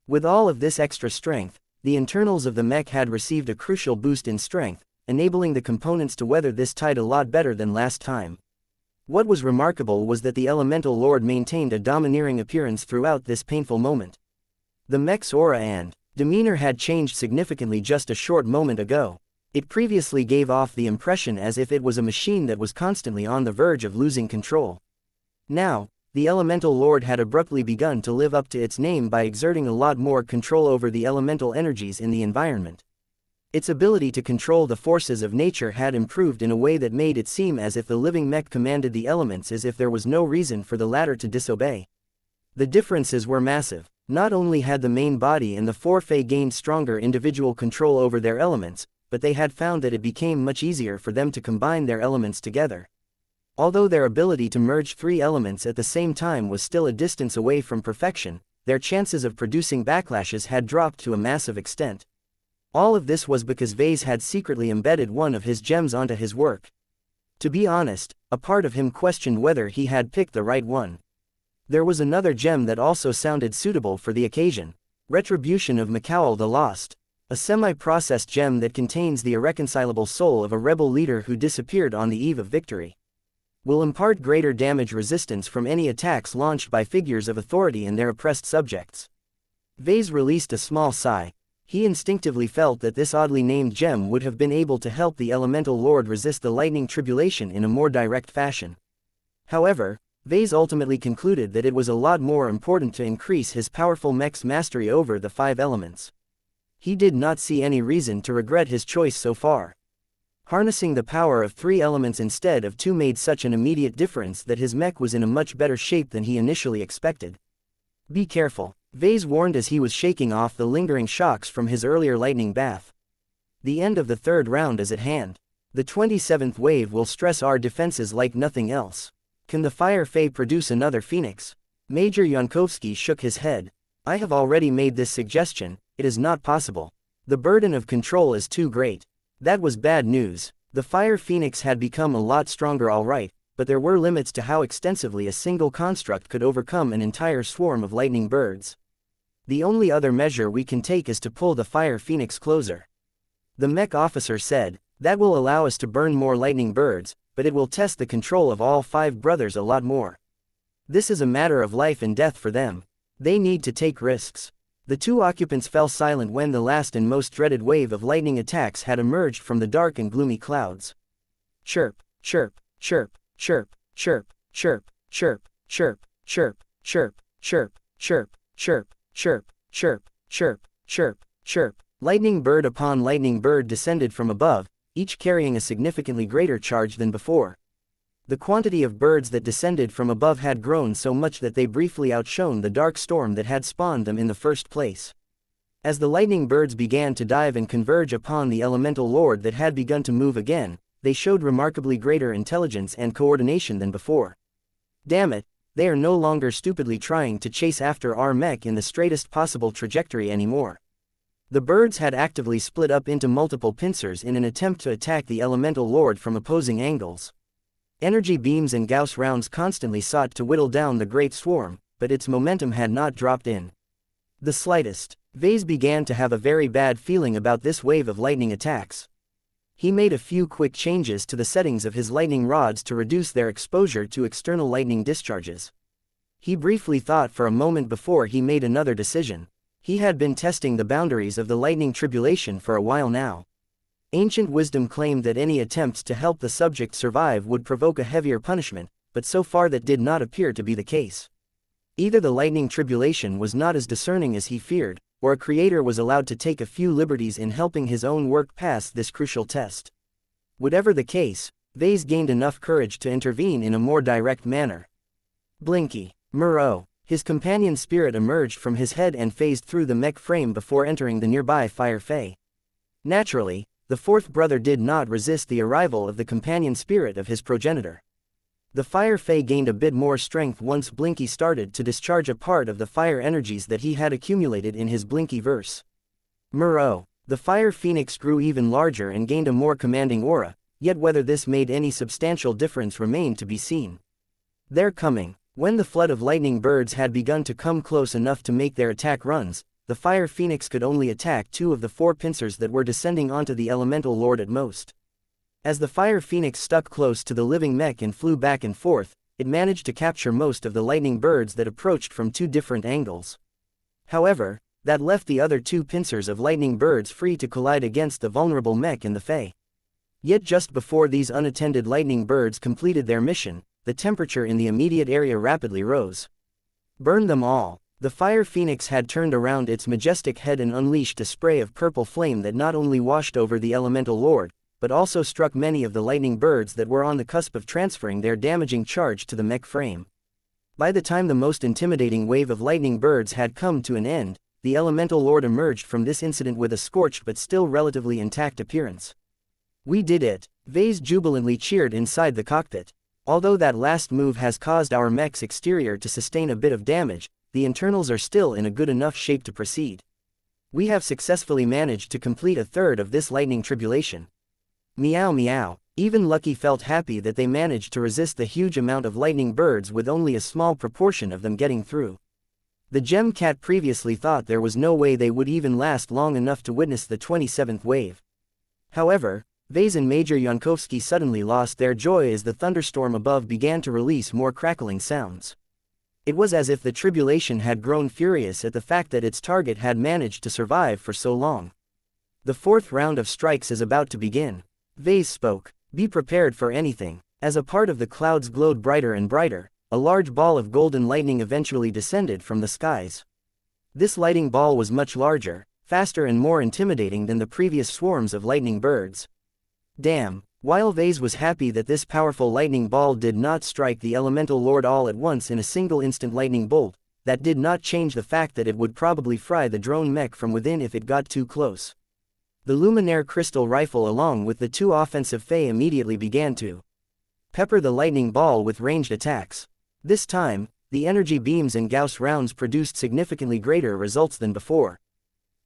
With all of this extra strength, the internals of the Mech had received a crucial boost in strength, enabling the components to weather this tide a lot better than last time. What was remarkable was that the Elemental Lord maintained a domineering appearance throughout this painful moment. The Mech's aura and demeanor had changed significantly just a short moment ago. It previously gave off the impression as if it was a machine that was constantly on the verge of losing control. Now, the Elemental Lord had abruptly begun to live up to its name by exerting a lot more control over the elemental energies in the environment. Its ability to control the forces of nature had improved in a way that made it seem as if the living Mech commanded the elements as if there was no reason for the latter to disobey. The differences were massive. Not only had the main body and the four Fae gained stronger individual control over their elements, but they had found that it became much easier for them to combine their elements together. Although their ability to merge three elements at the same time was still a distance away from perfection, their chances of producing backlashes had dropped to a massive extent. All of this was because Vase had secretly embedded one of his gems onto his work. To be honest, a part of him questioned whether he had picked the right one. There was another gem that also sounded suitable for the occasion: Retribution of Mikhail the Lost, a semi-processed gem that contains the irreconcilable soul of a rebel leader who disappeared on the eve of victory. Will impart greater damage resistance from any attacks launched by figures of authority and their oppressed subjects. Vase released a small sigh. He instinctively felt that this oddly named gem would have been able to help the Elemental Lord resist the lightning tribulation in a more direct fashion. However, Vase ultimately concluded that it was a lot more important to increase his powerful Mech's mastery over the five elements. He did not see any reason to regret his choice so far. Harnessing the power of three elements instead of two made such an immediate difference that his Mech was in a much better shape than he initially expected. Be careful, Vase warned as he was shaking off the lingering shocks from his earlier lightning bath. The end of the third round is at hand. The 27th wave will stress our defenses like nothing else. Can the Fire Fae produce another Phoenix? Major Yankovsky shook his head. I have already made this suggestion. It is not possible. The burden of control is too great. That was bad news. The Fire Phoenix had become a lot stronger alright, but there were limits to how extensively a single construct could overcome an entire swarm of lightning birds. The only other measure we can take is to pull the Fire Phoenix closer. The Mech officer said, that will allow us to burn more lightning birds, but it will test the control of all five brothers a lot more. This is a matter of life and death for them. They need to take risks. The two occupants fell silent when the last and most dreaded wave of lightning attacks had emerged from the dark and gloomy clouds. Chirp, chirp, chirp, chirp, chirp, chirp, chirp, chirp, chirp, chirp, chirp, chirp, chirp, chirp, chirp, chirp, chirp, chirp. Lightning bird upon lightning bird descended from above, each carrying a significantly greater charge than before. The quantity of birds that descended from above had grown so much that they briefly outshone the dark storm that had spawned them in the first place. As the lightning birds began to dive and converge upon the Elemental Lord that had begun to move again, they showed remarkably greater intelligence and coordination than before. Damn it, they are no longer stupidly trying to chase after our Mech in the straightest possible trajectory anymore. The birds had actively split up into multiple pincers in an attempt to attack the Elemental Lord from opposing angles. Energy beams and Gauss rounds constantly sought to whittle down the great swarm, but its momentum had not dropped in the slightest. Vase began to have a very bad feeling about this wave of lightning attacks. He made a few quick changes to the settings of his lightning rods to reduce their exposure to external lightning discharges. He briefly thought for a moment before he made another decision. He had been testing the boundaries of the lightning tribulation for a while now. Ancient wisdom claimed that any attempts to help the subject survive would provoke a heavier punishment, but so far that did not appear to be the case. Either the lightning tribulation was not as discerning as he feared, or a creator was allowed to take a few liberties in helping his own work pass this crucial test. Whatever the case, Vase gained enough courage to intervene in a more direct manner. Blinky, Muro. His companion spirit emerged from his head and phased through the Mech frame before entering the nearby Fire Fae. Naturally, the fourth brother did not resist the arrival of the companion spirit of his progenitor. The Fire Fae gained a bit more strength once Blinky started to discharge a part of the fire energies that he had accumulated in his Blinky verse. Muro. The Fire Phoenix grew even larger and gained a more commanding aura, yet whether this made any substantial difference remained to be seen. They're coming. When the flood of lightning birds had begun to come close enough to make their attack runs, the Fire Phoenix could only attack 2 of the 4 pincers that were descending onto the Elemental Lord at most. As the Fire Phoenix stuck close to the living Mech and flew back and forth, it managed to capture most of the lightning birds that approached from 2 different angles. However, that left the other 2 pincers of lightning birds free to collide against the vulnerable Mech and the Fae. Yet just before these unattended lightning birds completed their mission, the temperature in the immediate area rapidly rose. Burn them all! The Fire Phoenix had turned around its majestic head and unleashed a spray of purple flame that not only washed over the Elemental Lord, but also struck many of the lightning birds that were on the cusp of transferring their damaging charge to the Mech frame. By the time the most intimidating wave of lightning birds had come to an end, the Elemental Lord emerged from this incident with a scorched but still relatively intact appearance. We did it! Vase jubilantly cheered inside the cockpit. Although that last move has caused our Mech's exterior to sustain a bit of damage, the internals are still in a good enough shape to proceed. We have successfully managed to complete a third of this lightning tribulation. Meow meow. Even Lucky felt happy that they managed to resist the huge amount of lightning birds with only a small proportion of them getting through. The Gem Cat previously thought there was no way they would even last long enough to witness the 27th wave. However, Vase and Major Yankovsky suddenly lost their joy as the thunderstorm above began to release more crackling sounds. It was as if the tribulation had grown furious at the fact that its target had managed to survive for so long. The 4th round of strikes is about to begin. Vase spoke. Be prepared for anything. As a part of the clouds glowed brighter and brighter, a large ball of golden lightning eventually descended from the skies. This lightning ball was much larger, faster and more intimidating than the previous swarms of lightning birds. Damn! While Vase was happy that this powerful lightning ball did not strike the Elemental Lord all at once in a single instant lightning bolt, that did not change the fact that it would probably fry the drone Mech from within if it got too close. The Luminaire crystal rifle along with the 2 offensive Fae immediately began to pepper the lightning ball with ranged attacks. This time, the energy beams and Gauss rounds produced significantly greater results than before.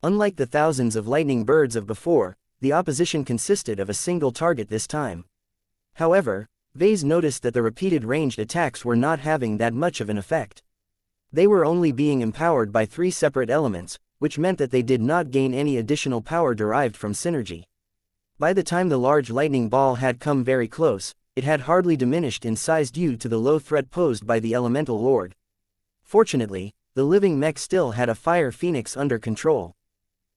Unlike the thousands of lightning birds of before, the opposition consisted of a single target this time. However, Vase noticed that the repeated ranged attacks were not having that much of an effect. They were only being empowered by 3 separate elements, which meant that they did not gain any additional power derived from synergy. By the time the large lightning ball had come very close, it had hardly diminished in size due to the low threat posed by the Elemental Lord. Fortunately, the living Mech still had a Fire Phoenix under control.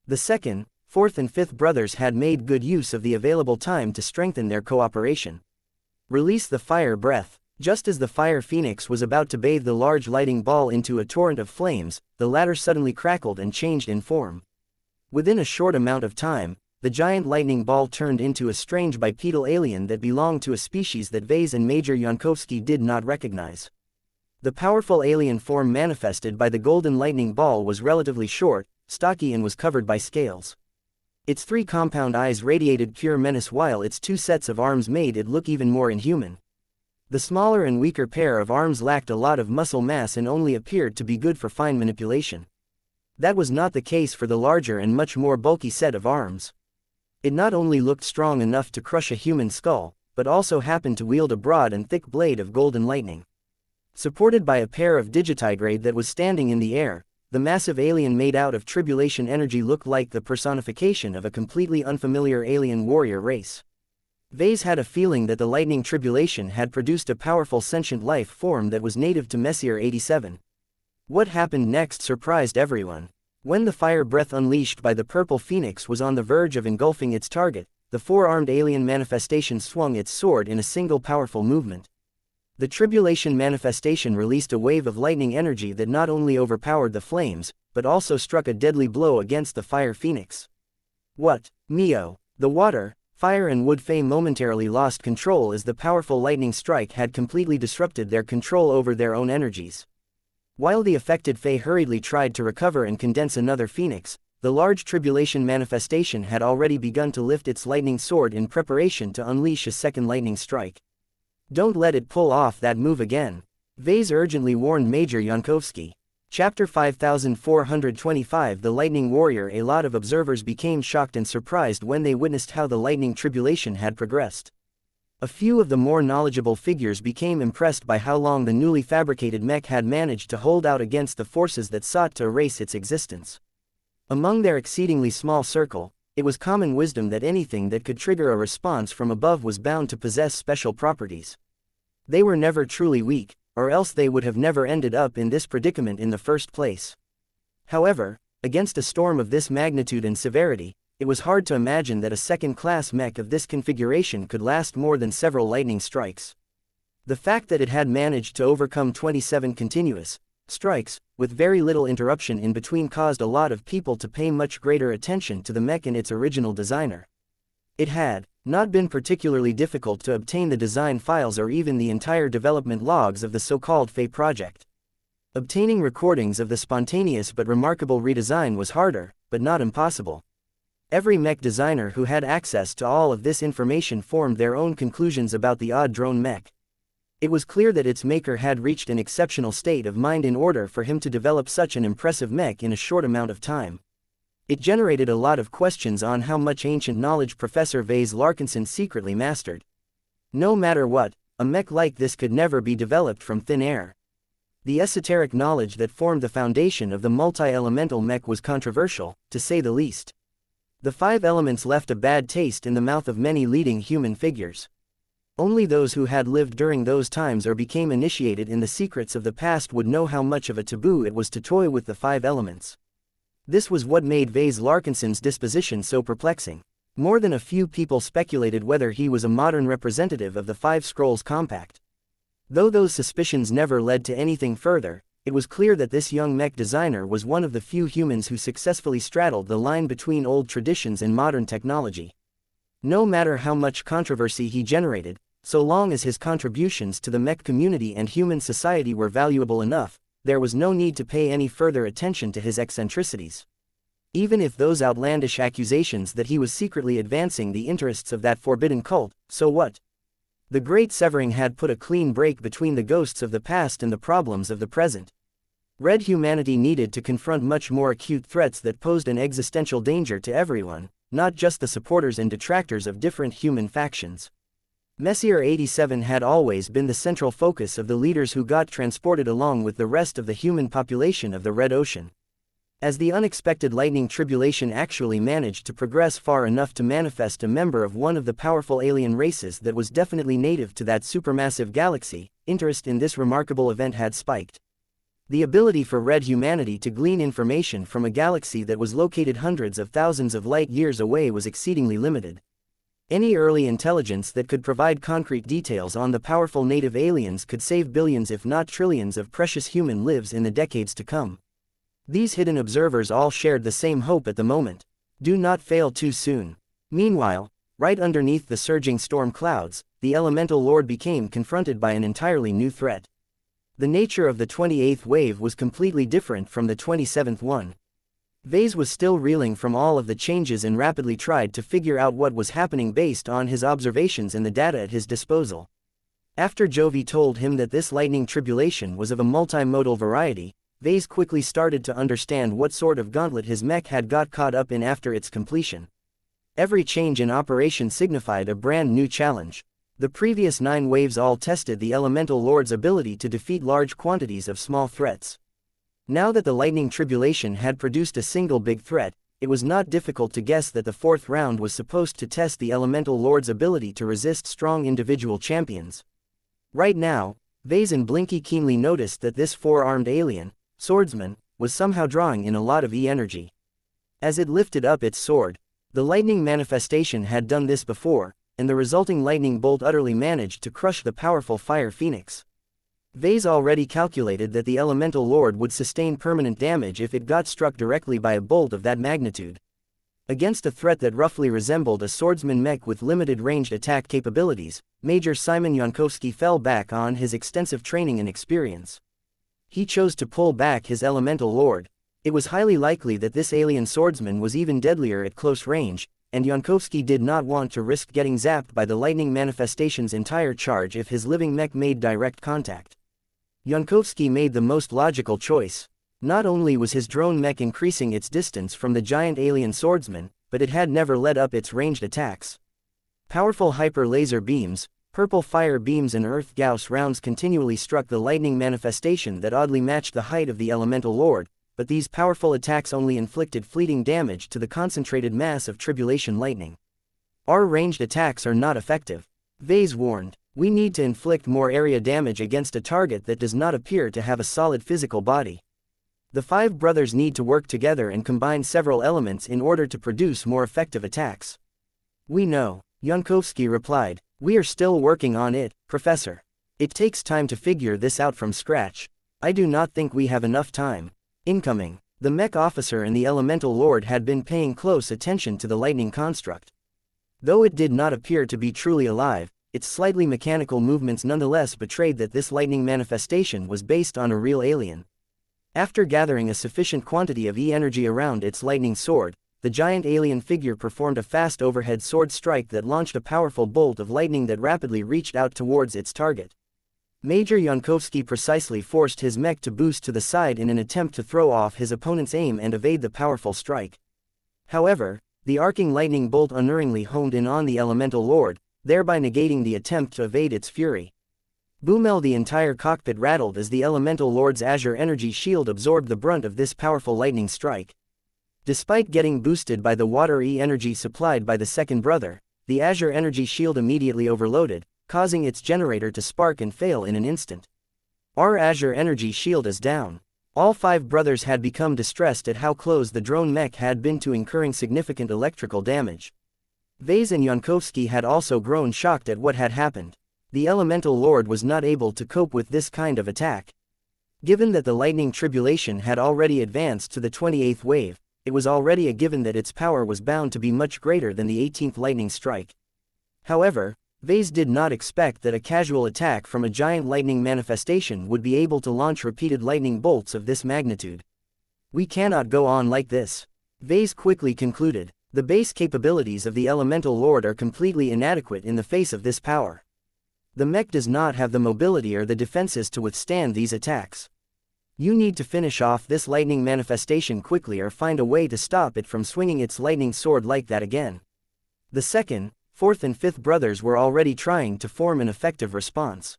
The 2nd, 4th and 5th brothers had made good use of the available time to strengthen their cooperation. Release the fire breath. Just as the Fire Phoenix was about to bathe the large lightning ball into a torrent of flames, the latter suddenly crackled and changed in form. Within a short amount of time, the giant lightning ball turned into a strange bipedal alien that belonged to a species that Vase and Major Yankovsky did not recognize. The powerful alien form manifested by the golden lightning ball was relatively short, stocky and was covered by scales. Its 3 compound eyes radiated pure menace while its 2 sets of arms made it look even more inhuman. The smaller and weaker pair of arms lacked a lot of muscle mass and only appeared to be good for fine manipulation. That was not the case for the larger and much more bulky set of arms. It not only looked strong enough to crush a human skull, but also happened to wield a broad and thick blade of golden lightning. Supported by a pair of digitigrade that was standing in the air, the massive alien made out of tribulation energy looked like the personification of a completely unfamiliar alien warrior race. Vase had a feeling that the lightning tribulation had produced a powerful sentient life form that was native to Messier 87. What happened next surprised everyone. When the fire breath unleashed by the purple phoenix was on the verge of engulfing its target, the 4-armed alien manifestation swung its sword in a single powerful movement. The tribulation manifestation released a wave of lightning energy that not only overpowered the flames, but also struck a deadly blow against the Fire Phoenix. What? Neo. The water, fire and wood Fae momentarily lost control as the powerful lightning strike had completely disrupted their control over their own energies. While the affected Fae hurriedly tried to recover and condense another phoenix, the large tribulation manifestation had already begun to lift its lightning sword in preparation to unleash a second lightning strike. Don't let it pull off that move again. Vase urgently warned Major Yankovsky. Chapter 5425 The Lightning Warrior. A lot of observers became shocked and surprised when they witnessed how the lightning tribulation had progressed. A few of the more knowledgeable figures became impressed by how long the newly fabricated mech had managed to hold out against the forces that sought to erase its existence. Among their exceedingly small circle, it was common wisdom that anything that could trigger a response from above was bound to possess special properties. They were never truly weak, or else they would have never ended up in this predicament in the first place. However, against a storm of this magnitude and severity, it was hard to imagine that a second-class mech of this configuration could last more than several lightning strikes. The fact that it had managed to overcome 27 continuous strikes, with very little interruption in between, caused a lot of people to pay much greater attention to the mech and its original designer. It had not been particularly difficult to obtain the design files or even the entire development logs of the so-called Fei project. Obtaining recordings of the spontaneous but remarkable redesign was harder, but not impossible. Every mech designer who had access to all of this information formed their own conclusions about the odd drone mech. It was clear that its maker had reached an exceptional state of mind in order for him to develop such an impressive mech in a short amount of time. It generated a lot of questions on how much ancient knowledge Professor Vase Larkinson secretly mastered. No matter what, a mech like this could never be developed from thin air. The esoteric knowledge that formed the foundation of the multi-elemental mech was controversial, to say the least. The 5 elements left a bad taste in the mouth of many leading human figures. Only those who had lived during those times or became initiated in the secrets of the past would know how much of a taboo it was to toy with the 5 elements. This was what made Vase Larkinson's disposition so perplexing. More than a few people speculated whether he was a modern representative of the 5 Scrolls Compact. Though those suspicions never led to anything further, it was clear that this young mech designer was one of the few humans who successfully straddled the line between old traditions and modern technology. No matter how much controversy he generated, so long as his contributions to the mech community and human society were valuable enough, there was no need to pay any further attention to his eccentricities. Even if those outlandish accusations that he was secretly advancing the interests of that forbidden cult, so what? The Great Severing had put a clean break between the ghosts of the past and the problems of the present. Red humanity needed to confront much more acute threats that posed an existential danger to everyone, not just the supporters and detractors of different human factions. Messier 87 had always been the central focus of the leaders who got transported along with the rest of the human population of the Red Ocean. As the unexpected lightning tribulation actually managed to progress far enough to manifest a member of one of the powerful alien races that was definitely native to that supermassive galaxy, interest in this remarkable event had spiked. The ability for red humanity to glean information from a galaxy that was located hundreds of thousands of light years away was exceedingly limited. Any early intelligence that could provide concrete details on the powerful native aliens could save billions if not trillions of precious human lives in the decades to come. These hidden observers all shared the same hope at the moment. Do not fail too soon. Meanwhile, right underneath the surging storm clouds, the Elemental Lord became confronted by an entirely new threat. The nature of the 28th wave was completely different from the 27th one. Vase was still reeling from all of the changes and rapidly tried to figure out what was happening based on his observations and the data at his disposal. After Jovi told him that this lightning tribulation was of a multimodal variety, Vase quickly started to understand what sort of gauntlet his mech had got caught up in after its completion. Every change in operation signified a brand new challenge. The previous 9 waves all tested the Elemental Lord's ability to defeat large quantities of small threats. Now that the lightning tribulation had produced a single big threat, it was not difficult to guess that the 4th round was supposed to test the Elemental Lord's ability to resist strong individual champions. Right now, Vase and Blinky keenly noticed that this 4-armed alien, swordsman, was somehow drawing in a lot of E-energy. As it lifted up its sword, the lightning manifestation had done this before, and the resulting lightning bolt utterly managed to crush the powerful Fire Phoenix. Vase already calculated that the Elemental Lord would sustain permanent damage if it got struck directly by a bolt of that magnitude. Against a threat that roughly resembled a swordsman mech with limited ranged attack capabilities, Major Simon Yankovsky fell back on his extensive training and experience. He chose to pull back his Elemental Lord. It was highly likely that this alien swordsman was even deadlier at close range, and Yankovsky did not want to risk getting zapped by the lightning manifestation's entire charge if his living mech made direct contact. Yankovsky made the most logical choice. Not only was his drone mech increasing its distance from the giant alien swordsman, but it had never let up its ranged attacks. Powerful hyper-laser beams, purple fire beams and Earth Gauss rounds continually struck the lightning manifestation that oddly matched the height of the elemental lord, but these powerful attacks only inflicted fleeting damage to the concentrated mass of tribulation lightning. Our ranged attacks are not effective. Vase warned. We need to inflict more area damage against a target that does not appear to have a solid physical body. The five brothers need to work together and combine several elements in order to produce more effective attacks. We know, Yankovsky replied. We are still working on it, Professor. It takes time to figure this out from scratch. I do not think we have enough time. Incoming. The mech officer and the elemental lord had been paying close attention to the lightning construct. Though it did not appear to be truly alive, its slightly mechanical movements nonetheless betrayed that this lightning manifestation was based on a real alien. After gathering a sufficient quantity of E-energy around its lightning sword, the giant alien figure performed a fast overhead sword strike that launched a powerful bolt of lightning that rapidly reached out towards its target. Major Yankovsky precisely forced his mech to boost to the side in an attempt to throw off his opponent's aim and evade the powerful strike. However, the arcing lightning bolt unerringly honed in on the elemental lord, thereby negating the attempt to evade its fury. Boomel! The entire cockpit rattled as the elemental lord's azure energy shield absorbed the brunt of this powerful lightning strike. Despite getting boosted by the water E-energy supplied by the second brother, the azure energy shield immediately overloaded, causing its generator to spark and fail in an instant. Our azure energy shield is down. All five brothers had become distressed at how close the drone mech had been to incurring significant electrical damage. Vase and Yankovsky had also grown shocked at what had happened. The elemental lord was not able to cope with this kind of attack. Given that the lightning tribulation had already advanced to the 28th wave, it was already a given that its power was bound to be much greater than the 18th lightning strike. However, Vase did not expect that a casual attack from a giant lightning manifestation would be able to launch repeated lightning bolts of this magnitude. We cannot go on like this. Vase quickly concluded. The base capabilities of the elemental lord are completely inadequate in the face of this power. The mech does not have the mobility or the defenses to withstand these attacks. You need to finish off this lightning manifestation quickly or find a way to stop it from swinging its lightning sword like that again. The second, fourth and fifth brothers were already trying to form an effective response.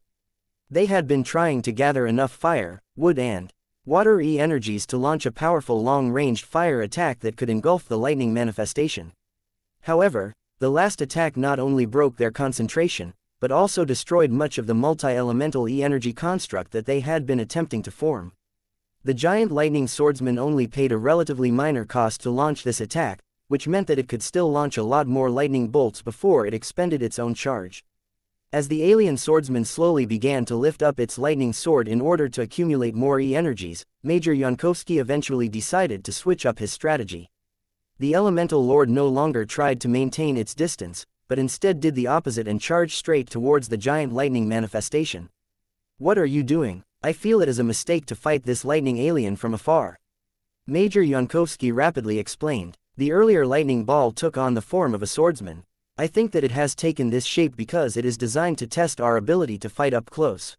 They had been trying to gather enough fire, wood and water E-energies to launch a powerful long-ranged fire attack that could engulf the lightning manifestation. However, the last attack not only broke their concentration, but also destroyed much of the multi-elemental E-energy construct that they had been attempting to form. The giant lightning swordsman only paid a relatively minor cost to launch this attack, which meant that it could still launch a lot more lightning bolts before it expended its own charge. As the alien swordsman slowly began to lift up its lightning sword in order to accumulate more E-energies, Major Yankovsky eventually decided to switch up his strategy. The elemental lord no longer tried to maintain its distance, but instead did the opposite and charged straight towards the giant lightning manifestation. What are you doing? I feel it is a mistake to fight this lightning alien from afar. Major Yankovsky rapidly explained. The earlier lightning ball took on the form of a swordsman. I think that it has taken this shape because it is designed to test our ability to fight up close.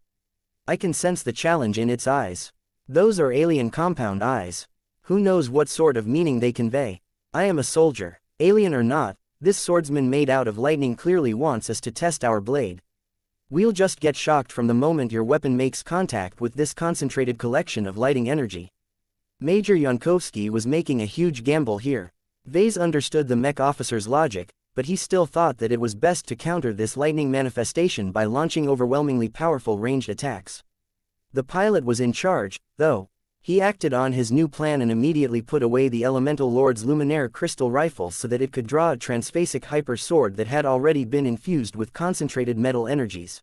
I can sense the challenge in its eyes. Those are alien compound eyes. Who knows what sort of meaning they convey? I am a soldier. Alien or not, this swordsman made out of lightning clearly wants us to test our blade. We'll just get shocked from the moment your weapon makes contact with this concentrated collection of lighting energy. Major Yankovsky was making a huge gamble here. Vase understood the mech officer's logic, but he still thought that it was best to counter this lightning manifestation by launching overwhelmingly powerful ranged attacks. The pilot was in charge, though. He acted on his new plan and immediately put away the elemental lord's luminaire crystal rifle so that it could draw a transphasic hyper sword that had already been infused with concentrated metal energies.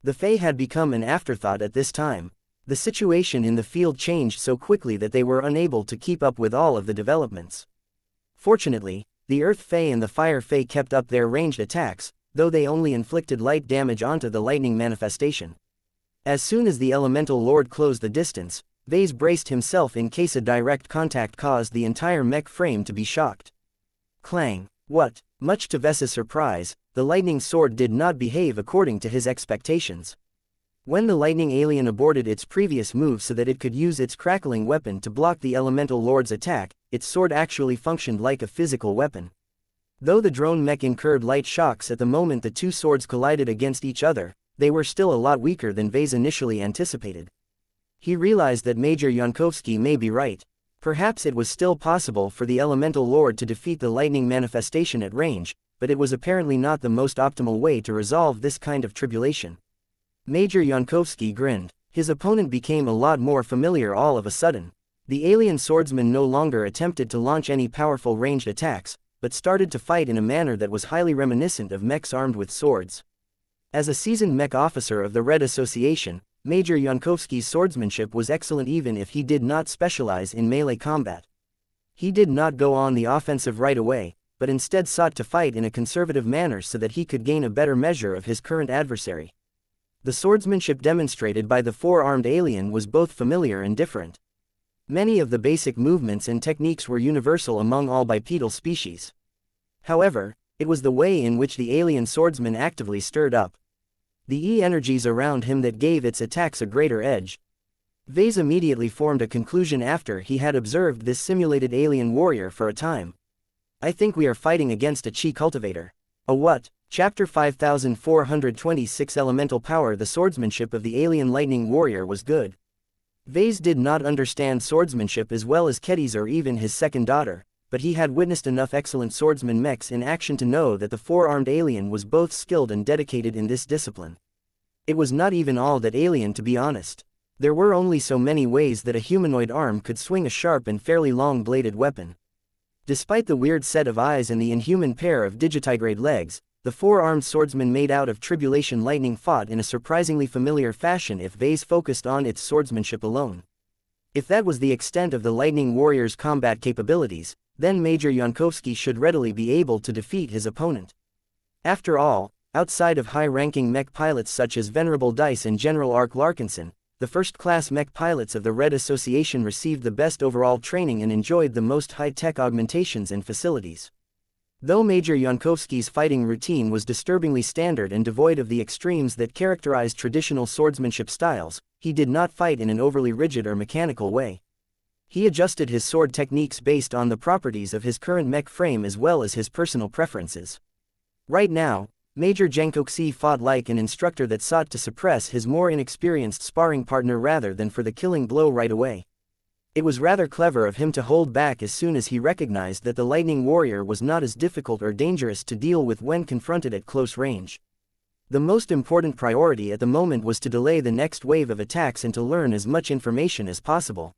The Fae had become an afterthought at this time. The situation in the field changed so quickly that they were unable to keep up with all of the developments. Fortunately, the Earth Fae and the Fire Fae kept up their ranged attacks, though they only inflicted light damage onto the lightning manifestation. As soon as the elemental lord closed the distance, Vase braced himself in case a direct contact caused the entire mech frame to be shocked. Clang! What? Much to Vessa's surprise, the lightning sword did not behave according to his expectations. When the lightning alien aborted its previous move so that it could use its crackling weapon to block the elemental lord's attack, its sword actually functioned like a physical weapon. Though the drone mech incurred light shocks at the moment the two swords collided against each other, they were still a lot weaker than Vase initially anticipated. He realized that Major Yankovsky may be right. Perhaps it was still possible for the elemental lord to defeat the lightning manifestation at range, but it was apparently not the most optimal way to resolve this kind of tribulation. Major Yankovsky grinned. His opponent became a lot more familiar all of a sudden. The alien swordsman no longer attempted to launch any powerful ranged attacks, but started to fight in a manner that was highly reminiscent of mechs armed with swords. As a seasoned mech officer of the Red Association, Major Yankovsky's swordsmanship was excellent even if he did not specialize in melee combat. He did not go on the offensive right away, but instead sought to fight in a conservative manner so that he could gain a better measure of his current adversary. The swordsmanship demonstrated by the four-armed alien was both familiar and different. Many of the basic movements and techniques were universal among all bipedal species. However, it was the way in which the alien swordsman actively stirred up the E-energies around him that gave its attacks a greater edge. Vase immediately formed a conclusion after he had observed this simulated alien warrior for a time. I think we are fighting against a chi cultivator. A what? Chapter 5426 Elemental Power. The swordsmanship of the alien lightning warrior was good. Vase did not understand swordsmanship as well as Kedis or even his second daughter, but he had witnessed enough excellent swordsman mechs in action to know that the four-armed alien was both skilled and dedicated in this discipline. It was not even all that alien, to be honest. There were only so many ways that a humanoid arm could swing a sharp and fairly long-bladed weapon. Despite the weird set of eyes and the inhuman pair of digitigrade legs, the four-armed swordsman made out of tribulation lightning fought in a surprisingly familiar fashion if Vase focused on its swordsmanship alone. If that was the extent of the lightning warrior's combat capabilities, then Major Yankovsky should readily be able to defeat his opponent. After all, outside of high-ranking mech pilots such as Venerable Dice and General Ark Larkinson, the first-class mech pilots of the Red Association received the best overall training and enjoyed the most high-tech augmentations and facilities. Though Major Yankovsky's fighting routine was disturbingly standard and devoid of the extremes that characterized traditional swordsmanship styles, he did not fight in an overly rigid or mechanical way. He adjusted his sword techniques based on the properties of his current mech frame as well as his personal preferences. Right now, Major Yankovsky fought like an instructor that sought to suppress his more inexperienced sparring partner rather than for the killing blow right away. It was rather clever of him to hold back as soon as he recognized that the lightning warrior was not as difficult or dangerous to deal with when confronted at close range. The most important priority at the moment was to delay the next wave of attacks and to learn as much information as possible.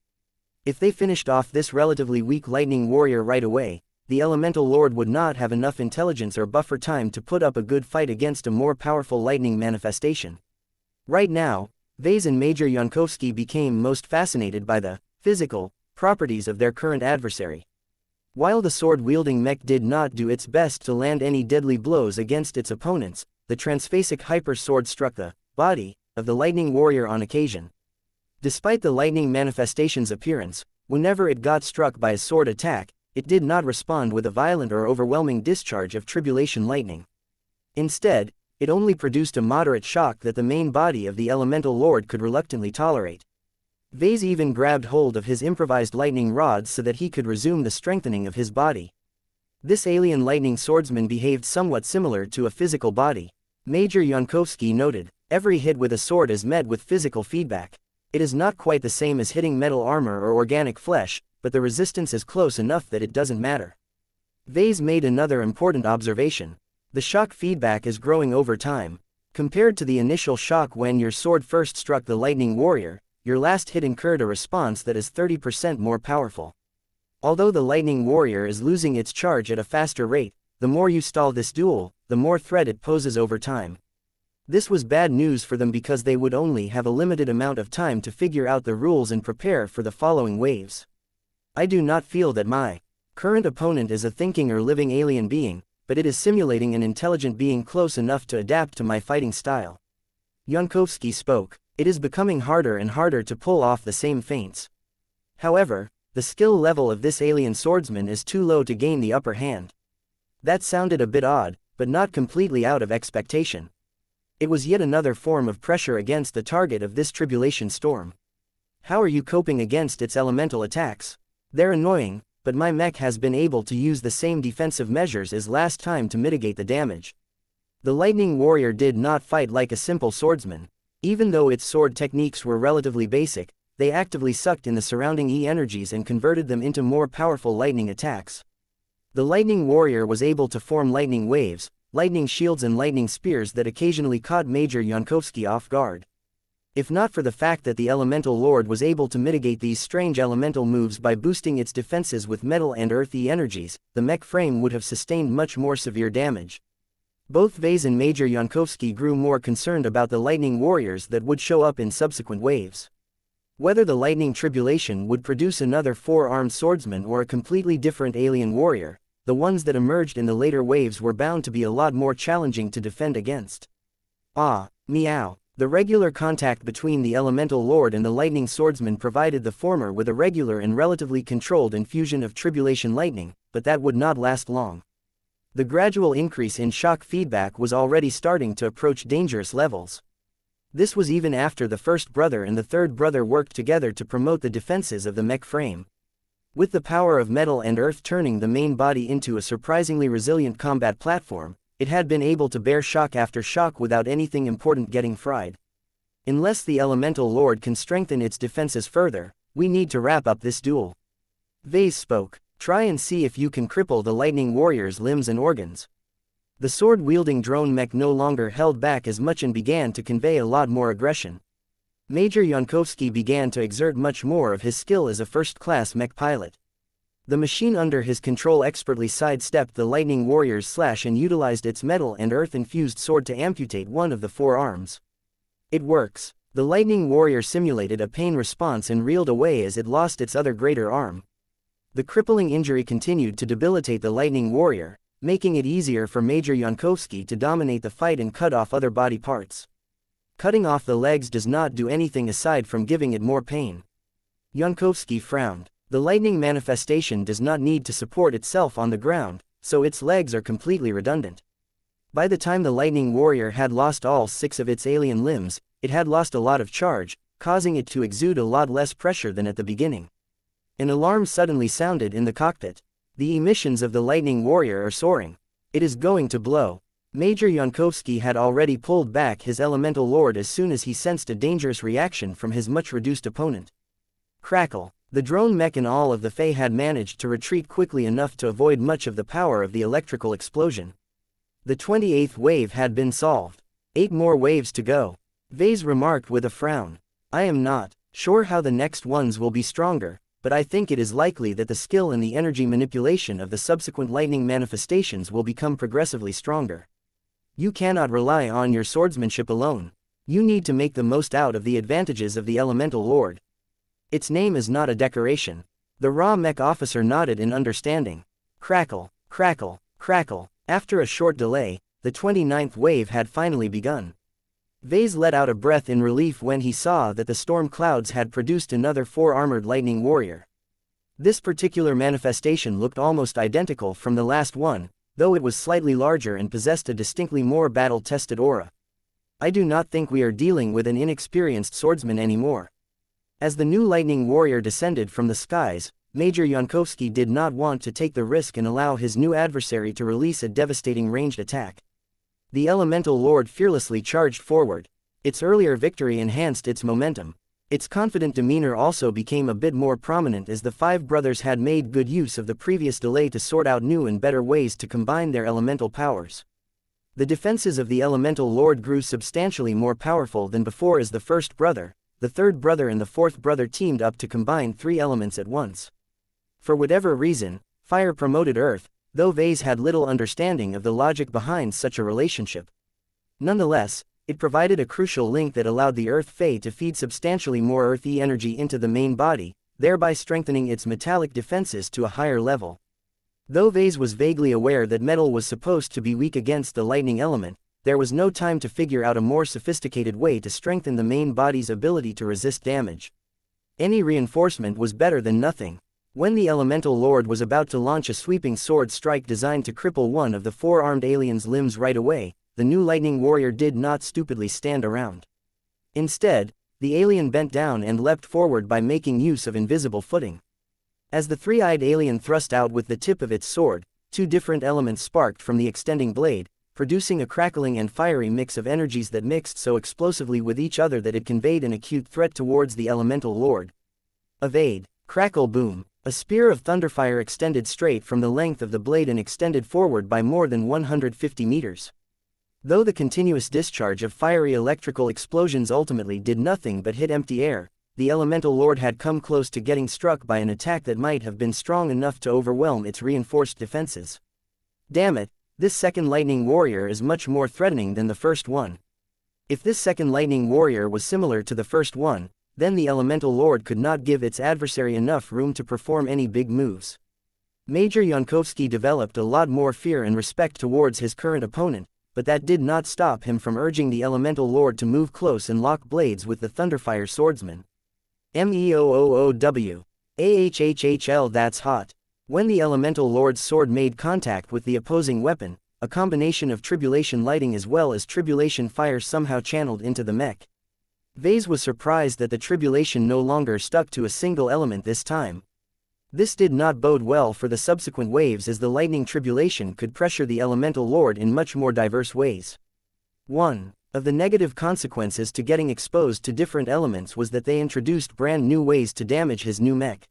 If they finished off this relatively weak lightning warrior right away, the elemental lord would not have enough intelligence or buffer time to put up a good fight against a more powerful lightning manifestation. Right now, Vase and Major Yankovsky became most fascinated by the physical properties of their current adversary. While the sword-wielding mech did not do its best to land any deadly blows against its opponents, the transphasic hyper sword struck the body of the lightning warrior on occasion. Despite the lightning manifestation's appearance, whenever it got struck by a sword attack, it did not respond with a violent or overwhelming discharge of tribulation lightning. Instead, it only produced a moderate shock that the main body of the elemental lord could reluctantly tolerate. Vase even grabbed hold of his improvised lightning rods so that he could resume the strengthening of his body. This alien lightning swordsman behaved somewhat similar to a physical body. Major Yankovsky noted, every hit with a sword is met with physical feedback. It is not quite the same as hitting metal armor or organic flesh, but the resistance is close enough that it doesn't matter. Vase made another important observation. The shock feedback is growing over time. Compared to the initial shock when your sword first struck the lightning warrior, your last hit incurred a response that is 30% more powerful. Although the lightning warrior is losing its charge at a faster rate, the more you stall this duel, the more threat it poses over time. This was bad news for them because they would only have a limited amount of time to figure out the rules and prepare for the following waves. I do not feel that my current opponent is a thinking or living alien being, but it is simulating an intelligent being close enough to adapt to my fighting style. Yankovsky spoke. It is becoming harder and harder to pull off the same feints. However, the skill level of this alien swordsman is too low to gain the upper hand. That sounded a bit odd, but not completely out of expectation. It was yet another form of pressure against the target of this tribulation storm. How are you coping against its elemental attacks? They're annoying, but my mech has been able to use the same defensive measures as last time to mitigate the damage. The lightning warrior did not fight like a simple swordsman. Even though its sword techniques were relatively basic, they actively sucked in the surrounding energies and converted them into more powerful lightning attacks. The lightning warrior was able to form lightning waves, lightning shields and lightning spears that occasionally caught Major Xianxia off guard. If not for the fact that the elemental lord was able to mitigate these strange elemental moves by boosting its defenses with metal and earthy energies, the mech frame would have sustained much more severe damage. Both Vase and Major Xianxia grew more concerned about the lightning warriors that would show up in subsequent waves. Whether the lightning tribulation would produce another four-armed swordsman or a completely different alien warrior, the ones that emerged in the later waves were bound to be a lot more challenging to defend against. Ah, meow. The regular contact between the elemental lord and the lightning swordsman provided the former with a regular and relatively controlled infusion of tribulation lightning, but that would not last long. The gradual increase in shock feedback was already starting to approach dangerous levels. This was even after the first brother and the third brother worked together to promote the defenses of the mech frame. With the power of metal and earth turning the main body into a surprisingly resilient combat platform, it had been able to bear shock after shock without anything important getting fried. Unless the elemental lord can strengthen its defenses further, we need to wrap up this duel. Vase spoke. Try and see if you can cripple the lightning warrior's limbs and organs. The sword-wielding drone mech no longer held back as much and began to convey a lot more aggression. Major Xianxia began to exert much more of his skill as a first-class mech pilot. The machine under his control expertly sidestepped the lightning warrior's slash and utilized its metal and earth-infused sword to amputate one of the four arms. It works. The lightning warrior simulated a pain response and reeled away as it lost its other greater arm. The crippling injury continued to debilitate the lightning warrior, making it easier for Major Xianxia to dominate the fight and cut off other body parts. Cutting off the legs does not do anything aside from giving it more pain. Xianxia frowned. The lightning manifestation does not need to support itself on the ground, so its legs are completely redundant. By the time the lightning warrior had lost all 6 of its alien limbs, it had lost a lot of charge, causing it to exude a lot less pressure than at the beginning. An alarm suddenly sounded in the cockpit. The emissions of the lightning warrior are soaring. It is going to blow. Major Xianxia had already pulled back his elemental lord as soon as he sensed a dangerous reaction from his much-reduced opponent. Crackle. The drone mech and all of the Fae had managed to retreat quickly enough to avoid much of the power of the electrical explosion. The 28th wave had been solved. 8 more waves to go. Vase remarked with a frown. I am not sure how the next ones will be stronger, but I think it is likely that the skill and the energy manipulation of the subsequent lightning manifestations will become progressively stronger. You cannot rely on your swordsmanship alone. You need to make the most out of the advantages of the elemental lord. Its name is not a decoration. The raw mech officer nodded in understanding. Crackle, crackle, crackle. After a short delay, the 29th wave had finally begun. Vase let out a breath in relief when he saw that the storm clouds had produced another 4-armored lightning warrior. This particular manifestation looked almost identical from the last one, though it was slightly larger and possessed a distinctly more battle-tested aura. I do not think we are dealing with an inexperienced swordsman anymore. As the new lightning warrior descended from the skies, Major Xianxia did not want to take the risk and allow his new adversary to release a devastating ranged attack. The elemental lord fearlessly charged forward. Its earlier victory enhanced its momentum. Its confident demeanor also became a bit more prominent as the 5 brothers had made good use of the previous delay to sort out new and better ways to combine their elemental powers. The defenses of the elemental lord grew substantially more powerful than before as the first brother, the third brother and the fourth brother teamed up to combine 3 elements at once. For whatever reason, fire promoted earth, though Vase had little understanding of the logic behind such a relationship. Nonetheless, it provided a crucial link that allowed the Earth Fae to feed substantially more earthy energy into the main body, thereby strengthening its metallic defenses to a higher level. Though Vase was vaguely aware that metal was supposed to be weak against the lightning element, there was no time to figure out a more sophisticated way to strengthen the main body's ability to resist damage. Any reinforcement was better than nothing. When the Elemental Lord was about to launch a sweeping sword strike designed to cripple one of the four-armed alien's limbs right away, the new lightning warrior did not stupidly stand around. Instead, the alien bent down and leapt forward by making use of invisible footing. As the three-eyed alien thrust out with the tip of its sword, two different elements sparked from the extending blade, producing a crackling and fiery mix of energies that mixed so explosively with each other that it conveyed an acute threat towards the Elemental Lord. Evade, crackle, boom. A spear of thunderfire extended straight from the length of the blade and extended forward by more than 150 meters. Though the continuous discharge of fiery electrical explosions ultimately did nothing but hit empty air, the Elemental Lord had come close to getting struck by an attack that might have been strong enough to overwhelm its reinforced defenses. Damn it, this second lightning warrior is much more threatening than the first one. If this second lightning warrior was similar to the first one, then the Elemental Lord could not give its adversary enough room to perform any big moves. Major Yankovsky developed a lot more fear and respect towards his current opponent, but that did not stop him from urging the Elemental Lord to move close and lock blades with the Thunderfire swordsman. MEOOOW. AHHHL, that's hot. When the Elemental Lord's sword made contact with the opposing weapon, a combination of tribulation lighting as well as tribulation fire somehow channeled into the mech. Vase was surprised that the tribulation no longer stuck to a single element this time. This did not bode well for the subsequent waves, as the lightning tribulation could pressure the Elemental Lord in much more diverse ways. One of the negative consequences to getting exposed to different elements was that they introduced brand new ways to damage his new mech.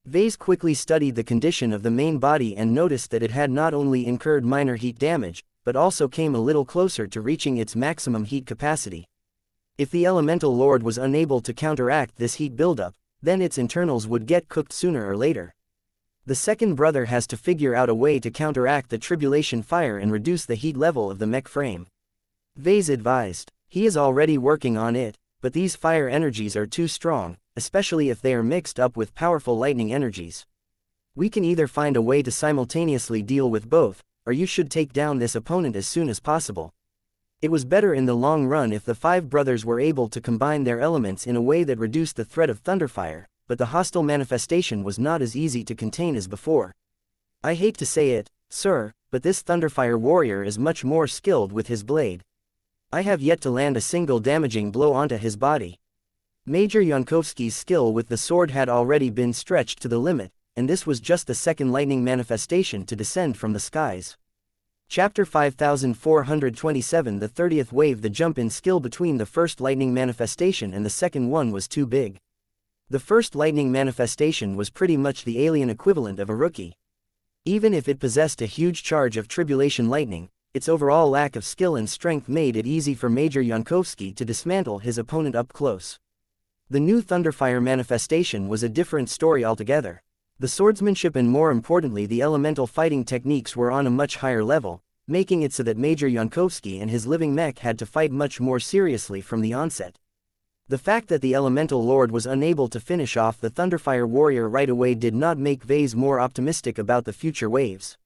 Vase quickly studied the condition of the main body and noticed that it had not only incurred minor heat damage, but also came a little closer to reaching its maximum heat capacity. If the Elemental Lord was unable to counteract this heat buildup, then its internals would get cooked sooner or later. The second brother has to figure out a way to counteract the tribulation fire and reduce the heat level of the mech frame. Vase advised. He is already working on it, but these fire energies are too strong, especially if they are mixed up with powerful lightning energies. We can either find a way to simultaneously deal with both, or you should take down this opponent as soon as possible. It was better in the long run if the five brothers were able to combine their elements in a way that reduced the threat of thunderfire, but the hostile manifestation was not as easy to contain as before. I hate to say it, sir, but this thunderfire warrior is much more skilled with his blade. I have yet to land a single damaging blow onto his body. Major Yankovsky's skill with the sword had already been stretched to the limit, and this was just the second lightning manifestation to descend from the skies. Chapter 5427. The 30th wave. The jump in skill between the first lightning manifestation and the second one was too big. The first lightning manifestation was pretty much the alien equivalent of a rookie. Even if it possessed a huge charge of tribulation lightning, its overall lack of skill and strength made it easy for Major Yankovsky to dismantle his opponent up close. The new Thunderfire manifestation was a different story altogether. The swordsmanship and more importantly the elemental fighting techniques were on a much higher level, making it so that Major Yankovsky and his living mech had to fight much more seriously from the onset. The fact that the Elemental Lord was unable to finish off the Thunderfire warrior right away did not make Vase more optimistic about the future waves.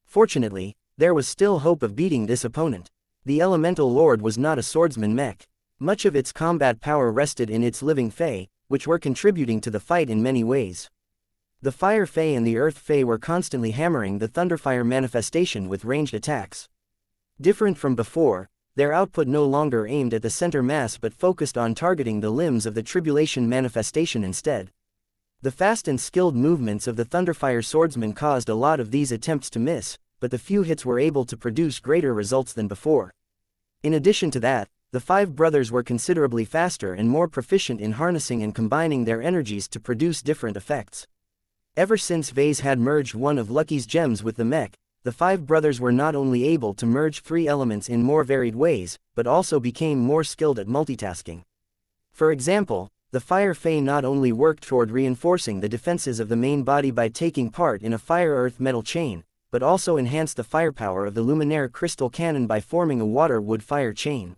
Fortunately, there was still hope of beating this opponent. The Elemental Lord was not a swordsman mech. Much of its combat power rested in its living Fae, which were contributing to the fight in many ways. The Fire Fae and the Earth Fae were constantly hammering the Thunderfire manifestation with ranged attacks. Different from before, their output no longer aimed at the center mass but focused on targeting the limbs of the Tribulation manifestation instead. The fast and skilled movements of the Thunderfire swordsman caused a lot of these attempts to miss, but the few hits were able to produce greater results than before. In addition to that, the five brothers were considerably faster and more proficient in harnessing and combining their energies to produce different effects. Ever since Vase had merged one of Lucky's gems with the mech, the five brothers were not only able to merge three elements in more varied ways, but also became more skilled at multitasking. For example, the Fire Fae not only worked toward reinforcing the defenses of the main body by taking part in a fire-earth-metal chain, but also enhanced the firepower of the Luminaire crystal cannon by forming a water-wood-fire chain.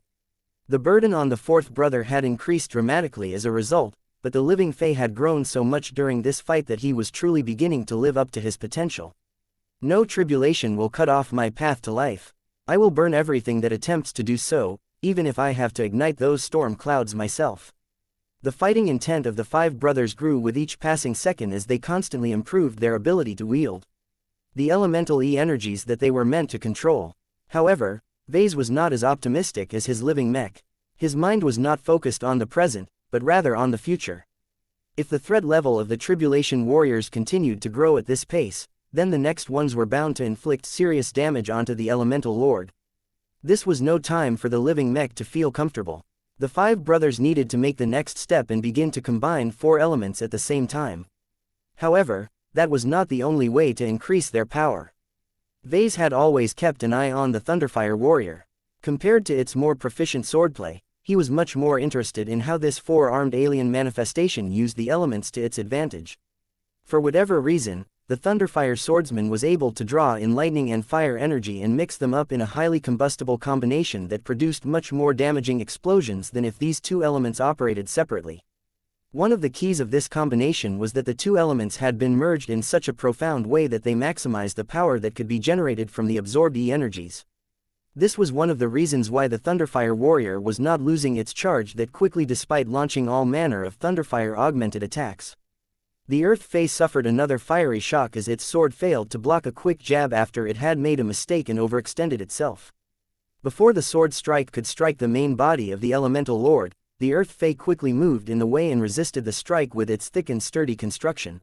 The burden on the fourth brother had increased dramatically as a result, but the living Fae had grown so much during this fight that he was truly beginning to live up to his potential. No tribulation will cut off my path to life. I will burn everything that attempts to do so, even if I have to ignite those storm clouds myself. The fighting intent of the five brothers grew with each passing second as they constantly improved their ability to wield the elemental energies that they were meant to control. However, Vase was not as optimistic as his living mech. His mind was not focused on the present, but rather on the future. If the threat level of the Tribulation Warriors continued to grow at this pace, then the next ones were bound to inflict serious damage onto the Elemental Lord. This was no time for the living mech to feel comfortable. The five brothers needed to make the next step and begin to combine four elements at the same time. However, that was not the only way to increase their power. Vase had always kept an eye on the Thunderfire Warrior. Compared to its more proficient swordplay, he was much more interested in how this four-armed alien manifestation used the elements to its advantage. For whatever reason, the Thunderfire swordsman was able to draw in lightning and fire energy and mix them up in a highly combustible combination that produced much more damaging explosions than if these two elements operated separately. One of the keys of this combination was that the two elements had been merged in such a profound way that they maximized the power that could be generated from the absorbed energies. This was one of the reasons why the Thunderfire Warrior was not losing its charge that quickly despite launching all manner of Thunderfire augmented attacks. The Earth Face suffered another fiery shock as its sword failed to block a quick jab after it had made a mistake and overextended itself. Before the sword strike could strike the main body of the Elemental Lord, the Earth Fae quickly moved in the way and resisted the strike with its thick and sturdy construction.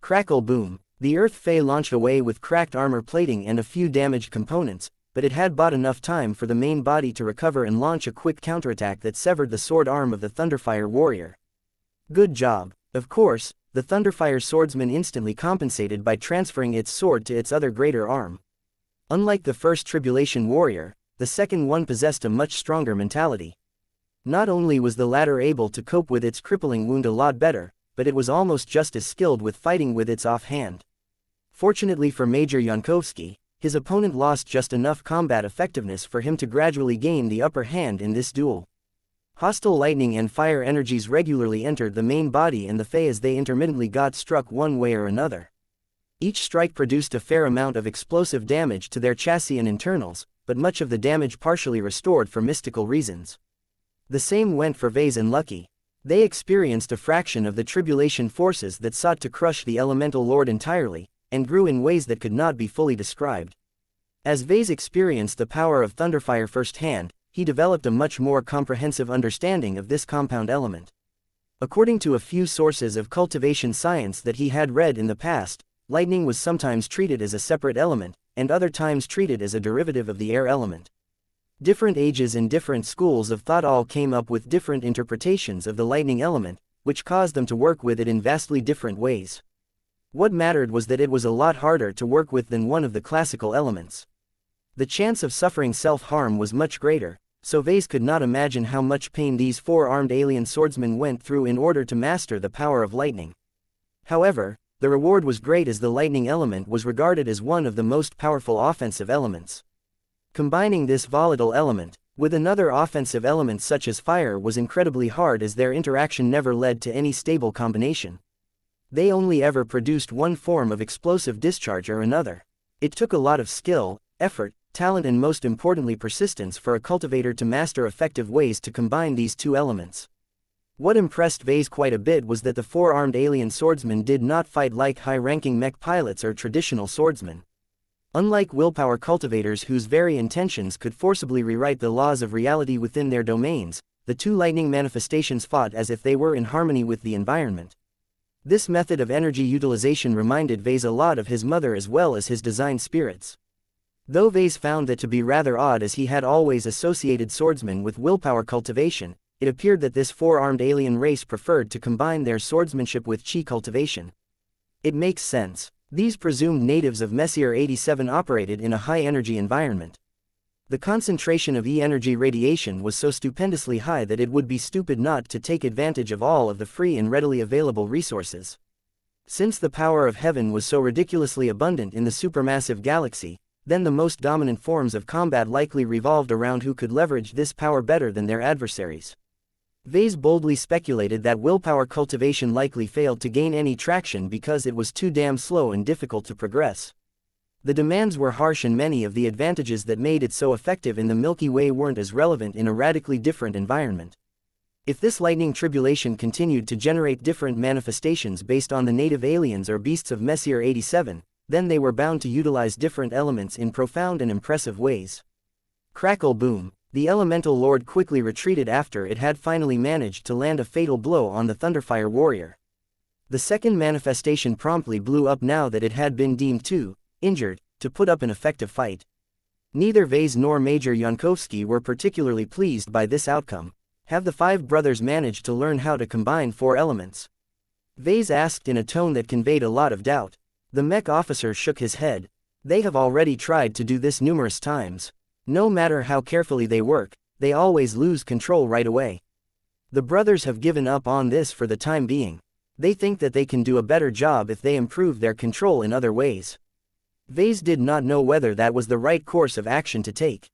Crackle boom! The Earth Fae launched away with cracked armor plating and a few damaged components, but it had bought enough time for the main body to recover and launch a quick counterattack that severed the sword arm of the Thunderfire Warrior. Good job! Of course, the Thunderfire swordsman instantly compensated by transferring its sword to its other greater arm. Unlike the first Tribulation Warrior, the second one possessed a much stronger mentality. Not only was the latter able to cope with its crippling wound a lot better, but it was almost just as skilled with fighting with its offhand. Fortunately for Major Yankovsky, his opponent lost just enough combat effectiveness for him to gradually gain the upper hand in this duel. Hostile lightning and fire energies regularly entered the main body and the Fae as they intermittently got struck one way or another. Each strike produced a fair amount of explosive damage to their chassis and internals, but much of the damage partially restored for mystical reasons. The same went for Vase and Lucky. They experienced a fraction of the tribulation forces that sought to crush the Elemental Lord entirely, and grew in ways that could not be fully described. As Vase experienced the power of Thunderfire firsthand, he developed a much more comprehensive understanding of this compound element. According to a few sources of cultivation science that he had read in the past, lightning was sometimes treated as a separate element, and other times treated as a derivative of the air element. Different ages and different schools of thought all came up with different interpretations of the lightning element, which caused them to work with it in vastly different ways. What mattered was that it was a lot harder to work with than one of the classical elements. The chance of suffering self-harm was much greater, so Vase could not imagine how much pain these four-armed alien swordsmen went through in order to master the power of lightning. However, the reward was great as the lightning element was regarded as one of the most powerful offensive elements. Combining this volatile element with another offensive element such as fire was incredibly hard as their interaction never led to any stable combination. They only ever produced one form of explosive discharge or another. It took a lot of skill, effort, talent and most importantly persistence for a cultivator to master effective ways to combine these two elements. What impressed Vase quite a bit was that the four-armed alien swordsmen did not fight like high-ranking mech pilots or traditional swordsmen. Unlike willpower cultivators whose very intentions could forcibly rewrite the laws of reality within their domains, the two lightning manifestations fought as if they were in harmony with the environment. This method of energy utilization reminded Vase a lot of his mother as well as his design spirits. Though Vase found that to be rather odd as he had always associated swordsmen with willpower cultivation, it appeared that this four-armed alien race preferred to combine their swordsmanship with chi cultivation. It makes sense. These presumed natives of Messier 87 operated in a high-energy environment. The concentration of E-energy radiation was so stupendously high that it would be stupid not to take advantage of all of the free and readily available resources. Since the power of heaven was so ridiculously abundant in the supermassive galaxy, then the most dominant forms of combat likely revolved around who could leverage this power better than their adversaries. Vase boldly speculated that willpower cultivation likely failed to gain any traction because it was too damn slow and difficult to progress. The demands were harsh and many of the advantages that made it so effective in the Milky Way weren't as relevant in a radically different environment. If this lightning tribulation continued to generate different manifestations based on the native aliens or beasts of Messier 87, then they were bound to utilize different elements in profound and impressive ways. Crackle boom. The elemental lord quickly retreated after it had finally managed to land a fatal blow on the Thunderfire warrior. The second manifestation promptly blew up now that it had been deemed too injured to put up an effective fight. Neither Vase nor Major Yankovsky were particularly pleased by this outcome. Have the five brothers managed to learn how to combine four elements? Vase asked in a tone that conveyed a lot of doubt. The mech officer shook his head. They have already tried to do this numerous times. No matter how carefully they work, they always lose control right away. The brothers have given up on this for the time being. They think that they can do a better job if they improve their control in other ways. Vase did not know whether that was the right course of action to take.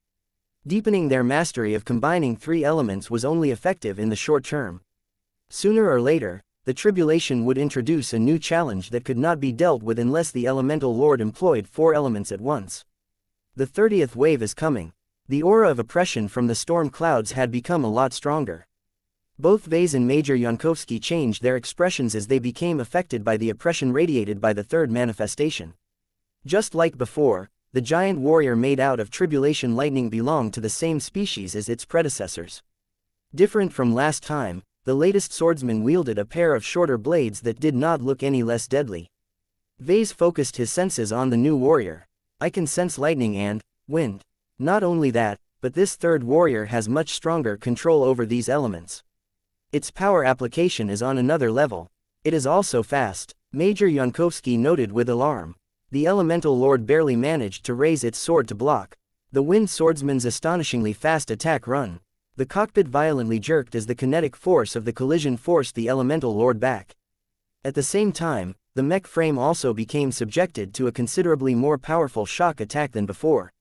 Deepening their mastery of combining three elements was only effective in the short term. Sooner or later, the tribulation would introduce a new challenge that could not be dealt with unless the elemental lord employed four elements at once. The 30th wave is coming. The aura of oppression from the storm clouds had become a lot stronger. Both Vase and Major Yankovsky changed their expressions as they became affected by the oppression radiated by the third manifestation. Just like before, the giant warrior made out of tribulation lightning belonged to the same species as its predecessors. Different from last time, the latest swordsman wielded a pair of shorter blades that did not look any less deadly. Vase focused his senses on the new warrior. I can sense lightning and wind. Not only that, but this third warrior has much stronger control over these elements. Its power application is on another level. It is also fast, Major Yankovsky noted with alarm. The elemental lord barely managed to raise its sword to block the wind swordsman's astonishingly fast attack run. The cockpit violently jerked as the kinetic force of the collision forced the elemental lord back. At the same time, the mech frame also became subjected to a considerably more powerful shock attack than before.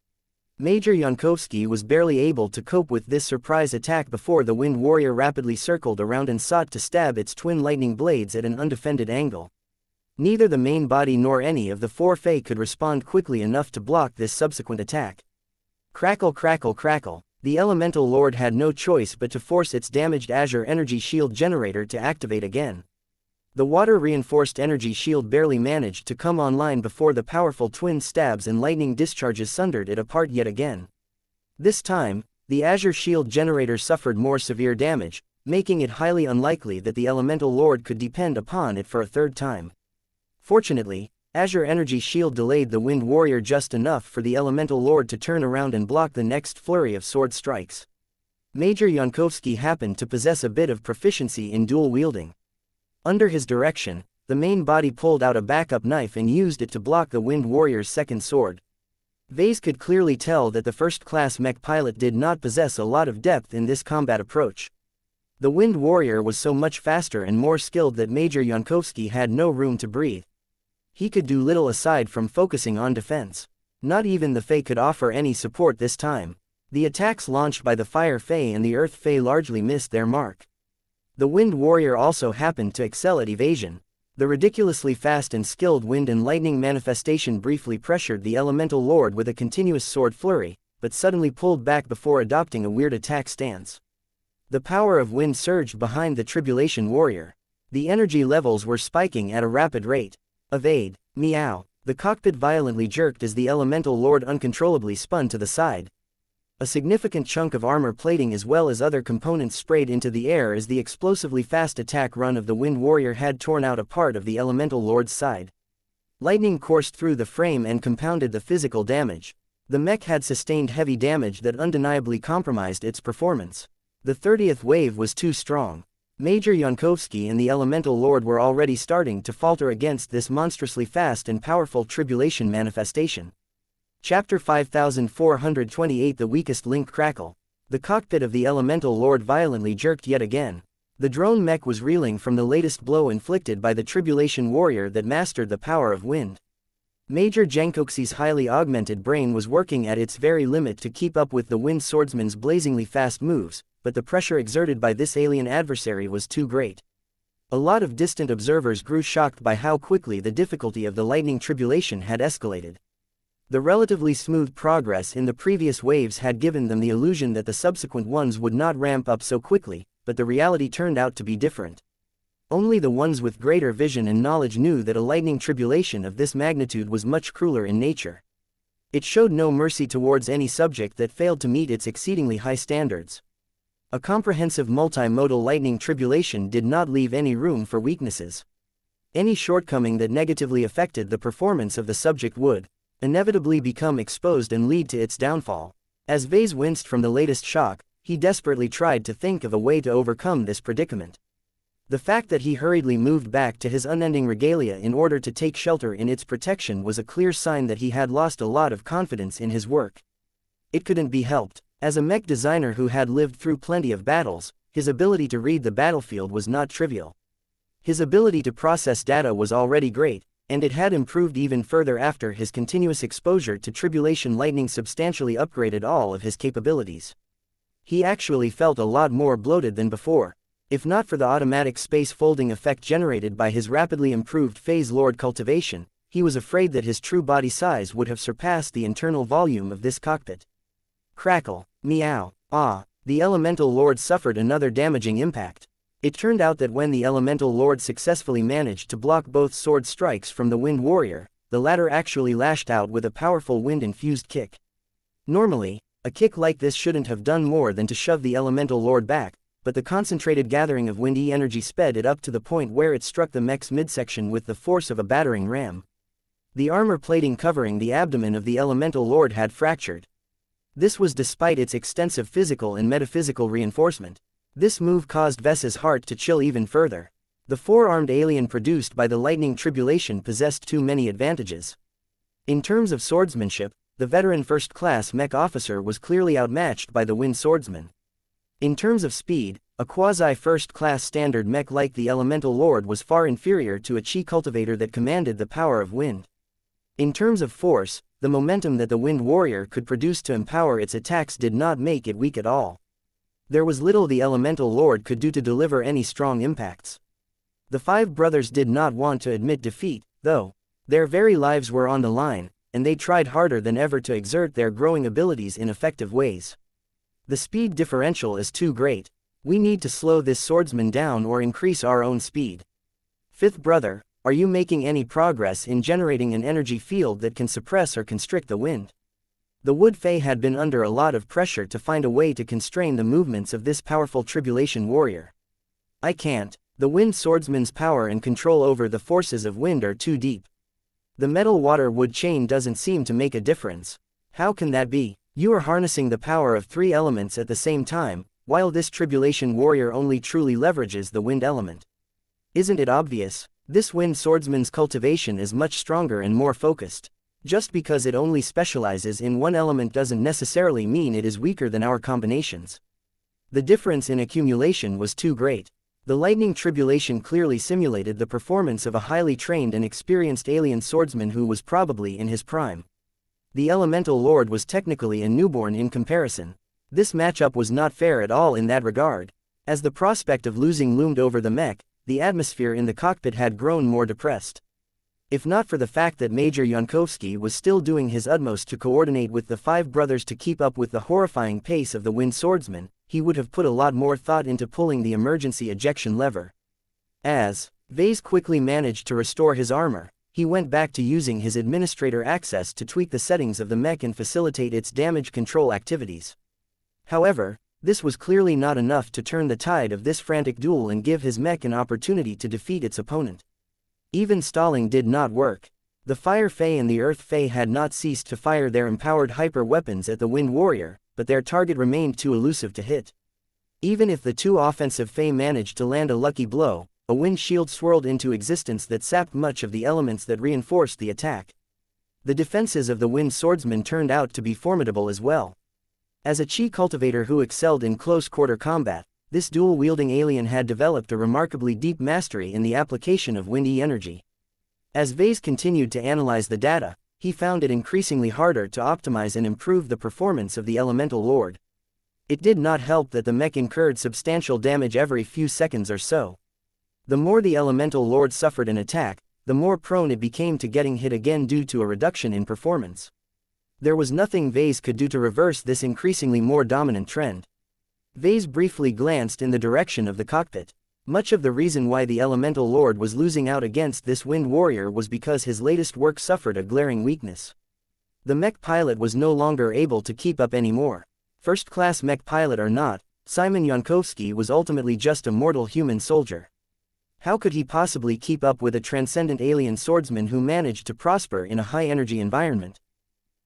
Major Yankovsky was barely able to cope with this surprise attack before the wind warrior rapidly circled around and sought to stab its twin lightning blades at an undefended angle. Neither the main body nor any of the four Fae could respond quickly enough to block this subsequent attack. Crackle crackle crackle. The elemental lord had no choice but to force its damaged Azure energy shield generator to activate again. The water-reinforced energy shield barely managed to come online before the powerful twin stabs and lightning discharges sundered it apart yet again. This time, the Azure shield generator suffered more severe damage, making it highly unlikely that the elemental lord could depend upon it for a third time. Fortunately, Azure energy shield delayed the wind warrior just enough for the elemental lord to turn around and block the next flurry of sword strikes. Major Yankovsky happened to possess a bit of proficiency in dual wielding. Under his direction, the main body pulled out a backup knife and used it to block the wind warrior's second sword. Vase could clearly tell that the first-class mech pilot did not possess a lot of depth in this combat approach. The wind warrior was so much faster and more skilled that Major Yankovsky had no room to breathe. He could do little aside from focusing on defense. Not even the Fae could offer any support this time. The attacks launched by the Fire Fae and the Earth Fae largely missed their mark. The Wind Warrior also happened to excel at evasion. The ridiculously fast and skilled wind and lightning manifestation briefly pressured the elemental lord with a continuous sword flurry, but suddenly pulled back before adopting a weird attack stance. The power of wind surged behind the tribulation warrior. The energy levels were spiking at a rapid rate. Evade. Meow. The cockpit violently jerked as the elemental lord uncontrollably spun to the side. A significant chunk of armor plating as well as other components sprayed into the air as the explosively fast attack run of the Wind Warrior had torn out a part of the Elemental Lord's side. Lightning coursed through the frame and compounded the physical damage. The mech had sustained heavy damage that undeniably compromised its performance. The 30th wave was too strong. Major Yankovsky and the Elemental Lord were already starting to falter against this monstrously fast and powerful tribulation manifestation. Chapter 5428 The Weakest Link Crackle. The cockpit of the Elemental Lord violently jerked yet again. The drone mech was reeling from the latest blow inflicted by the Tribulation Warrior that mastered the power of wind. Major Yankovsky's highly augmented brain was working at its very limit to keep up with the Wind Swordsman's blazingly fast moves, but the pressure exerted by this alien adversary was too great. A lot of distant observers grew shocked by how quickly the difficulty of the lightning tribulation had escalated. The relatively smooth progress in the previous waves had given them the illusion that the subsequent ones would not ramp up so quickly, but the reality turned out to be different. Only the ones with greater vision and knowledge knew that a lightning tribulation of this magnitude was much crueler in nature. It showed no mercy towards any subject that failed to meet its exceedingly high standards. A comprehensive multimodal lightning tribulation did not leave any room for weaknesses. Any shortcoming that negatively affected the performance of the subject would inevitably become exposed and lead to its downfall. As Vase winced from the latest shock, he desperately tried to think of a way to overcome this predicament. The fact that he hurriedly moved back to his unending regalia in order to take shelter in its protection was a clear sign that he had lost a lot of confidence in his work. It couldn't be helped. As a mech designer who had lived through plenty of battles, his ability to read the battlefield was not trivial. His ability to process data was already great, and it had improved even further after his continuous exposure to tribulation lightning substantially upgraded all of his capabilities. He actually felt a lot more bloated than before. If not for the automatic space folding effect generated by his rapidly improved phase lord cultivation, he was afraid that his true body size would have surpassed the internal volume of this cockpit. Crackle, meow, ah, the elemental lord suffered another damaging impact. It turned out that when the elemental lord successfully managed to block both sword strikes from the wind warrior, the latter actually lashed out with a powerful wind-infused kick. Normally, a kick like this shouldn't have done more than to shove the elemental lord back, but the concentrated gathering of windy energy sped it up to the point where it struck the mech's midsection with the force of a battering ram. The armor plating covering the abdomen of the elemental lord had fractured. This was despite its extensive physical and metaphysical reinforcement. This move caused Ves's heart to chill even further. The four-armed alien produced by the lightning tribulation possessed too many advantages. In terms of swordsmanship, the veteran first-class mech officer was clearly outmatched by the wind swordsman. In terms of speed, a quasi-first-class standard mech like the Elemental Lord was far inferior to a chi cultivator that commanded the power of wind. In terms of force, the momentum that the Wind Warrior could produce to empower its attacks did not make it weak at all. There was little the Elemental Lord could do to deliver any strong impacts. The five brothers did not want to admit defeat, though. Their very lives were on the line, and they tried harder than ever to exert their growing abilities in effective ways. The speed differential is too great. We need to slow this swordsman down or increase our own speed. Fifth brother, are you making any progress in generating an energy field that can suppress or constrict the wind? The Wood Fae had been under a lot of pressure to find a way to constrain the movements of this powerful tribulation warrior. I can't. The wind swordsman's power and control over the forces of wind are too deep. The metal water wood chain doesn't seem to make a difference. How can that be? You are harnessing the power of three elements at the same time, while this tribulation warrior only truly leverages the wind element. Isn't it obvious? This wind swordsman's cultivation is much stronger and more focused. Just because it only specializes in one element doesn't necessarily mean it is weaker than our combinations. The difference in accumulation was too great. The lightning tribulation clearly simulated the performance of a highly trained and experienced alien swordsman who was probably in his prime. The Elemental Lord was technically a newborn in comparison. This matchup was not fair at all in that regard. As the prospect of losing loomed over the mech, the atmosphere in the cockpit had grown more depressed. If not for the fact that Major Yankovsky was still doing his utmost to coordinate with the five brothers to keep up with the horrifying pace of the wind swordsman, he would have put a lot more thought into pulling the emergency ejection lever. As Vase quickly managed to restore his armor, he went back to using his administrator access to tweak the settings of the mech and facilitate its damage control activities. However, this was clearly not enough to turn the tide of this frantic duel and give his mech an opportunity to defeat its opponent. Even stalling did not work. The Fire Fae and the Earth Fae had not ceased to fire their empowered hyper weapons at the Wind Warrior, but their target remained too elusive to hit. Even if the two offensive Fae managed to land a lucky blow, a wind shield swirled into existence that sapped much of the elements that reinforced the attack. The defenses of the wind swordsman turned out to be formidable as well. As a chi cultivator who excelled in close-quarter combat, this dual-wielding alien had developed a remarkably deep mastery in the application of windy energy. As Vase continued to analyze the data, he found it increasingly harder to optimize and improve the performance of the Elemental Lord. It did not help that the mech incurred substantial damage every few seconds or so. The more the Elemental Lord suffered an attack, the more prone it became to getting hit again due to a reduction in performance. There was nothing Vase could do to reverse this increasingly more dominant trend. Vase briefly glanced in the direction of the cockpit. Much of the reason why the Elemental Lord was losing out against this Wind Warrior was because his latest work suffered a glaring weakness. The mech pilot was no longer able to keep up anymore. First-class mech pilot or not, Simon Yankovsky was ultimately just a mortal human soldier. How could he possibly keep up with a transcendent alien swordsman who managed to prosper in a high-energy environment?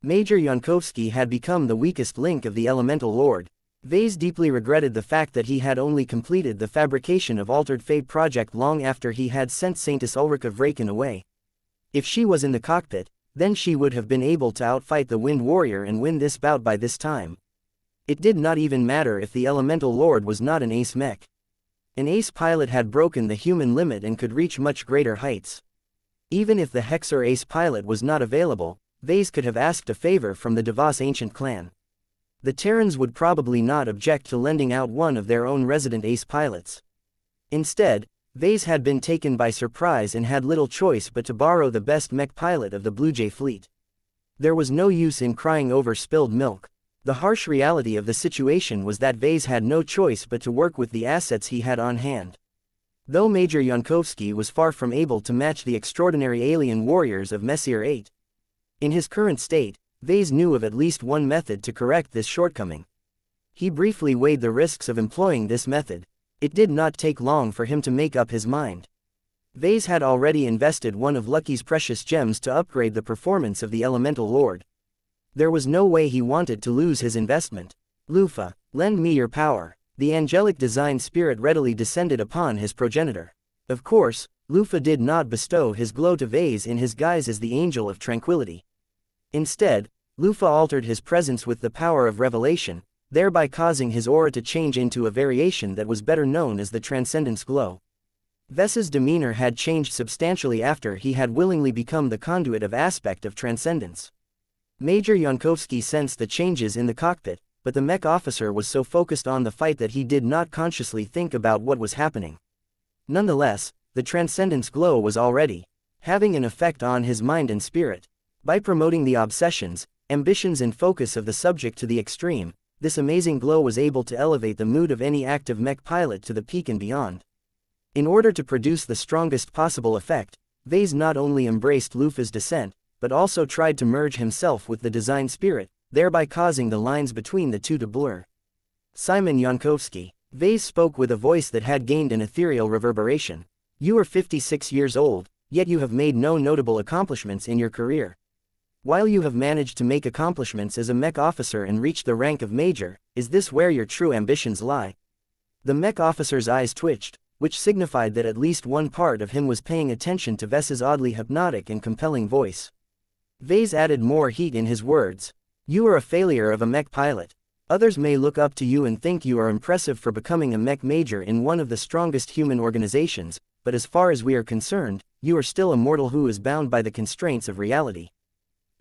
Major Yankovsky had become the weakest link of the Elemental Lord. Vase deeply regretted the fact that he had only completed the fabrication of Altered Fate project long after he had sent Saintess Ulrika Vraken away. If she was in the cockpit, then she would have been able to outfight the Wind Warrior and win this bout by this time. It did not even matter if the Elemental Lord was not an ace mech. An ace pilot had broken the human limit and could reach much greater heights. Even if the Hexer ace pilot was not available, Vase could have asked a favor from the Devas ancient clan. The Terrans would probably not object to lending out one of their own resident ace pilots. Instead, Vase had been taken by surprise and had little choice but to borrow the best mech pilot of the Blue Jay fleet. There was no use in crying over spilled milk. The harsh reality of the situation was that Vase had no choice but to work with the assets he had on hand. Though Major Yankovsky was far from able to match the extraordinary alien warriors of Messier 8. In his current state, Vase knew of at least one method to correct this shortcoming. He briefly weighed the risks of employing this method. It did not take long for him to make up his mind. Vase had already invested one of Lucky's precious gems to upgrade the performance of the Elemental Lord. There was no way he wanted to lose his investment. Lufa, lend me your power. The angelic design spirit readily descended upon his progenitor. Of course, Lufa did not bestow his glow to Vase in his guise as the Angel of Tranquility. Instead, Lufa altered his presence with the power of revelation, thereby causing his aura to change into a variation that was better known as the Transcendence Glow. Ves's demeanor had changed substantially after he had willingly become the conduit of aspect of transcendence. Major Yankovsky sensed the changes in the cockpit, but the mech officer was so focused on the fight that he did not consciously think about what was happening. Nonetheless, the Transcendence Glow was already having an effect on his mind and spirit. By promoting the obsessions, ambitions and focus of the subject to the extreme, this amazing glow was able to elevate the mood of any active mech pilot to the peak and beyond. In order to produce the strongest possible effect, Vase not only embraced Lufa's descent, but also tried to merge himself with the design spirit, thereby causing the lines between the two to blur. Simon Yankovsky. Vase spoke with a voice that had gained an ethereal reverberation. You are 56 years old, yet you have made no notable accomplishments in your career. While you have managed to make accomplishments as a mech officer and reach the rank of major, is this where your true ambitions lie? The mech officer's eyes twitched, which signified that at least one part of him was paying attention to Ves's oddly hypnotic and compelling voice. Vase added more heat in his words. You are a failure of a mech pilot. Others may look up to you and think you are impressive for becoming a mech major in one of the strongest human organizations, but as far as we are concerned, you are still a mortal who is bound by the constraints of reality.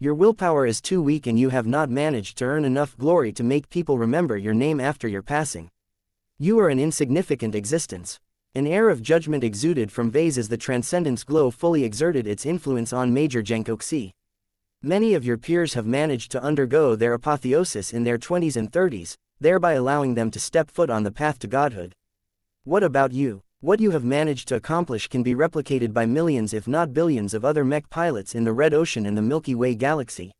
Your willpower is too weak and you have not managed to earn enough glory to make people remember your name after your passing. You are an insignificant existence. An air of judgment exuded from Vase as the Transcendence Glow fully exerted its influence on Major Yankovsky. Many of your peers have managed to undergo their apotheosis in their 20s and 30s, thereby allowing them to step foot on the path to godhood. What about you? What you have managed to accomplish can be replicated by millions if not billions of other mech pilots in the Red Ocean and the Milky Way galaxy.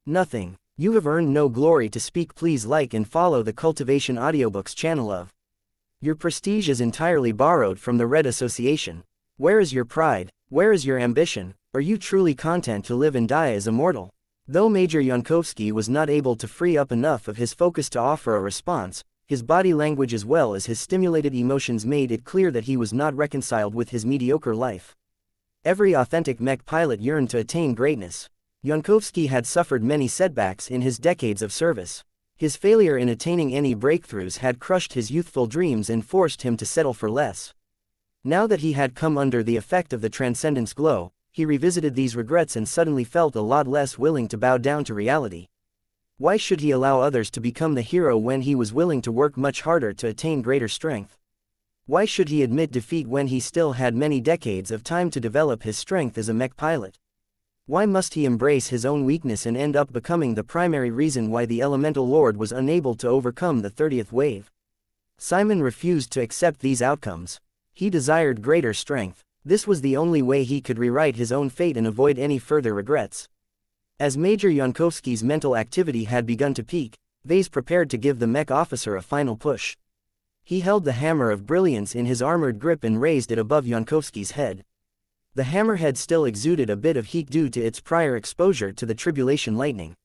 Nothing. You have earned no glory to speak. Please like and follow the Cultivation Audiobooks channel of. Your prestige is entirely borrowed from the Red Association. Where is your pride? Where is your ambition? Are you truly content to live and die as a mortal? Though Major Yankovsky was not able to free up enough of his focus to offer a response, his body language as well as his stimulated emotions made it clear that he was not reconciled with his mediocre life. Every authentic mech pilot yearned to attain greatness. Yankovsky had suffered many setbacks in his decades of service. His failure in attaining any breakthroughs had crushed his youthful dreams and forced him to settle for less. Now that he had come under the effect of the Transcendence Glow, he revisited these regrets and suddenly felt a lot less willing to bow down to reality. Why should he allow others to become the hero when he was willing to work much harder to attain greater strength? Why should he admit defeat when he still had many decades of time to develop his strength as a mech pilot? Why must he embrace his own weakness and end up becoming the primary reason why the Elemental Lord was unable to overcome the 30th wave? Simon refused to accept these outcomes. He desired greater strength. This was the only way he could rewrite his own fate and avoid any further regrets. As Major Yankovsky's mental activity had begun to peak, Vase prepared to give the mech officer a final push. He held the hammer of brilliance in his armored grip and raised it above Yankovsky's head. The hammerhead still exuded a bit of heat due to its prior exposure to the tribulation lightning.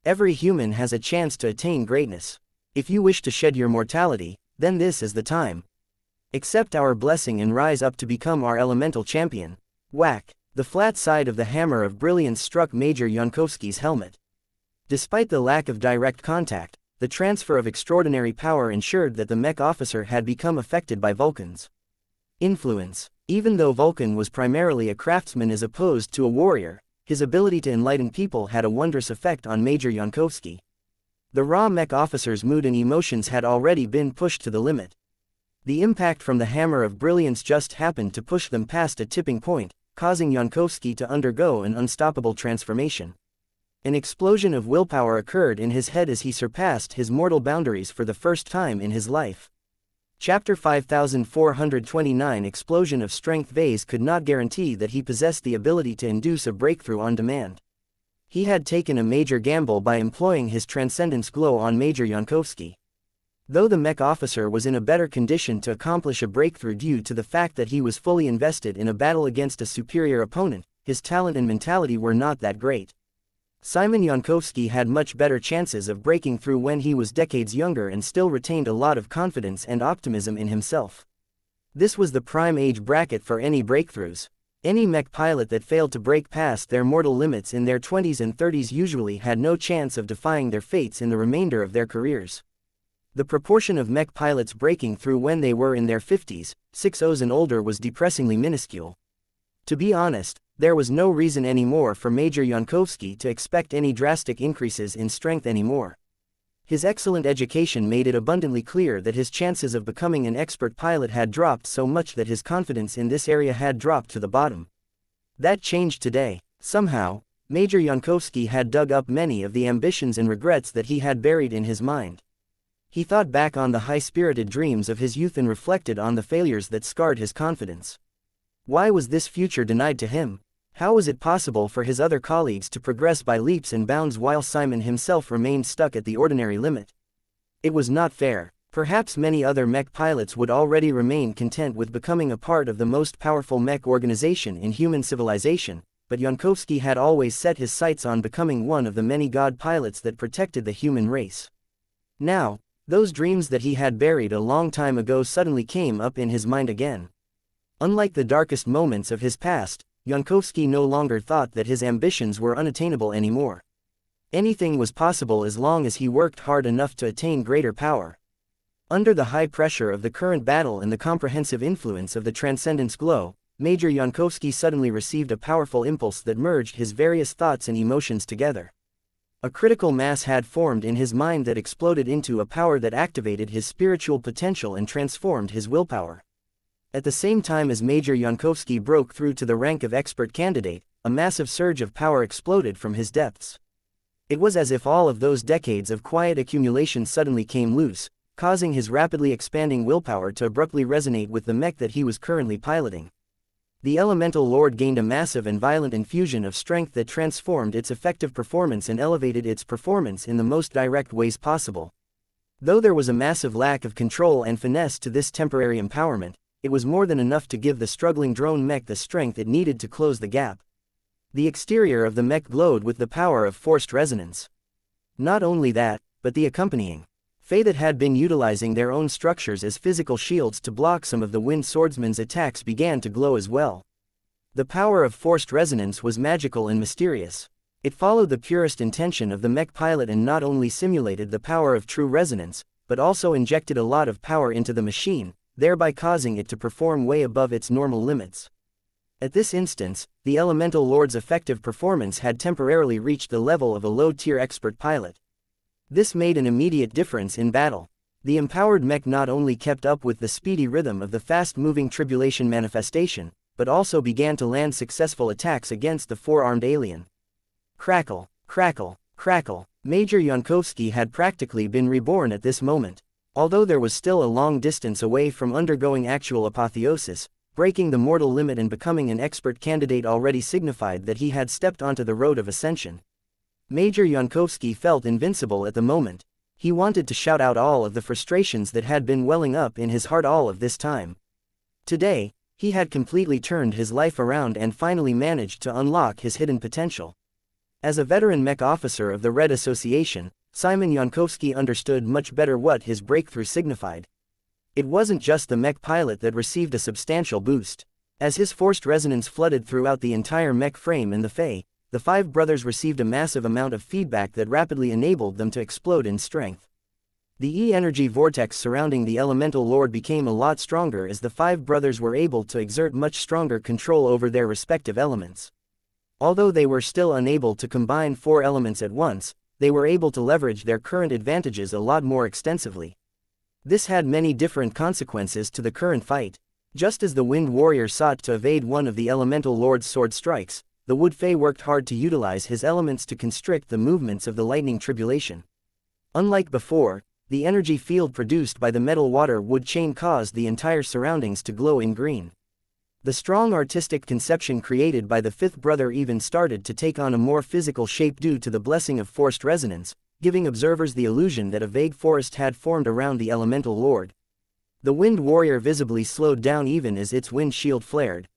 Every human has a chance to attain greatness. If you wish to shed your mortality, then this is the time. Accept our blessing and rise up to become our elemental champion. Whack! The flat side of the hammer of brilliance struck Major Yankovsky's helmet. Despite the lack of direct contact, the transfer of extraordinary power ensured that the mech officer had become affected by Vulcan's influence. Even though Vulcan was primarily a craftsman as opposed to a warrior, his ability to enlighten people had a wondrous effect on Major Yankovsky. The raw mech officer's mood and emotions had already been pushed to the limit. The impact from the hammer of brilliance just happened to push them past a tipping point, causing Yankovsky to undergo an unstoppable transformation. An explosion of willpower occurred in his head as he surpassed his mortal boundaries for the first time in his life. Chapter 5429 Explosion of Strength. Vase could not guarantee that he possessed the ability to induce a breakthrough on demand. He had taken a major gamble by employing his transcendence glow on Major Yankovsky. Though the mech officer was in a better condition to accomplish a breakthrough due to the fact that he was fully invested in a battle against a superior opponent, his talent and mentality were not that great. Simon Yankovsky had much better chances of breaking through when he was decades younger and still retained a lot of confidence and optimism in himself. This was the prime age bracket for any breakthroughs. Any mech pilot that failed to break past their mortal limits in their 20s and 30s usually had no chance of defying their fates in the remainder of their careers. The proportion of mech pilots breaking through when they were in their 50s, 60s and older was depressingly minuscule. To be honest, there was no reason anymore for Major Yankovsky to expect any drastic increases in strength anymore. His excellent education made it abundantly clear that his chances of becoming an expert pilot had dropped so much that his confidence in this area had dropped to the bottom. That changed today. Somehow, Major Yankovsky had dug up many of the ambitions and regrets that he had buried in his mind. He thought back on the high-spirited dreams of his youth and reflected on the failures that scarred his confidence. Why was this future denied to him? How was it possible for his other colleagues to progress by leaps and bounds while Simon himself remained stuck at the ordinary limit? It was not fair. Perhaps many other mech pilots would already remain content with becoming a part of the most powerful mech organization in human civilization, but Yankovsky had always set his sights on becoming one of the many god pilots that protected the human race. Now, those dreams that he had buried a long time ago suddenly came up in his mind again. Unlike the darkest moments of his past, Yankovsky no longer thought that his ambitions were unattainable anymore. Anything was possible as long as he worked hard enough to attain greater power. Under the high pressure of the current battle and the comprehensive influence of the transcendence glow, Major Yankovsky suddenly received a powerful impulse that merged his various thoughts and emotions together. A critical mass had formed in his mind that exploded into a power that activated his spiritual potential and transformed his willpower. At the same time as Major Yankovsky broke through to the rank of expert candidate, a massive surge of power exploded from his depths. It was as if all of those decades of quiet accumulation suddenly came loose, causing his rapidly expanding willpower to abruptly resonate with the mech that he was currently piloting. The Elemental Lord gained a massive and violent infusion of strength that transformed its effective performance and elevated its performance in the most direct ways possible. Though there was a massive lack of control and finesse to this temporary empowerment, it was more than enough to give the struggling drone mech the strength it needed to close the gap. The exterior of the mech glowed with the power of forced resonance. Not only that, but the accompanying Fae that had been utilizing their own structures as physical shields to block some of the Wind Swordsman's attacks began to glow as well. The power of forced resonance was magical and mysterious. It followed the purest intention of the mech pilot and not only simulated the power of true resonance, but also injected a lot of power into the machine, thereby causing it to perform way above its normal limits. At this instance, the Elemental Lord's effective performance had temporarily reached the level of a low-tier expert pilot. This made an immediate difference in battle. The empowered mech not only kept up with the speedy rhythm of the fast-moving tribulation manifestation, but also began to land successful attacks against the four-armed alien. Crackle, crackle, crackle. Major Yankovsky had practically been reborn at this moment. Although there was still a long distance away from undergoing actual apotheosis, breaking the mortal limit and becoming an expert candidate already signified that he had stepped onto the road of ascension. Major Yankovsky felt invincible at the moment. He wanted to shout out all of the frustrations that had been welling up in his heart all of this time. Today, he had completely turned his life around and finally managed to unlock his hidden potential. As a veteran mech officer of the Red Association, Simon Yankovsky understood much better what his breakthrough signified. It wasn't just the mech pilot that received a substantial boost. As his forced resonance flooded throughout the entire mech frame in the Fae, the five brothers received a massive amount of feedback that rapidly enabled them to explode in strength. The E-energy vortex surrounding the Elemental Lord became a lot stronger as the five brothers were able to exert much stronger control over their respective elements. Although they were still unable to combine four elements at once, they were able to leverage their current advantages a lot more extensively. This had many different consequences to the current fight. Just as the Wind Warrior sought to evade one of the Elemental Lord's sword strikes, the Wood Fae worked hard to utilize his elements to constrict the movements of the Lightning Tribulation. Unlike before, the energy field produced by the metal water wood chain caused the entire surroundings to glow in green. The strong artistic conception created by the fifth brother even started to take on a more physical shape due to the blessing of forced resonance, giving observers the illusion that a vague forest had formed around the Elemental Lord. The Wind Warrior visibly slowed down even as its wind shield flared.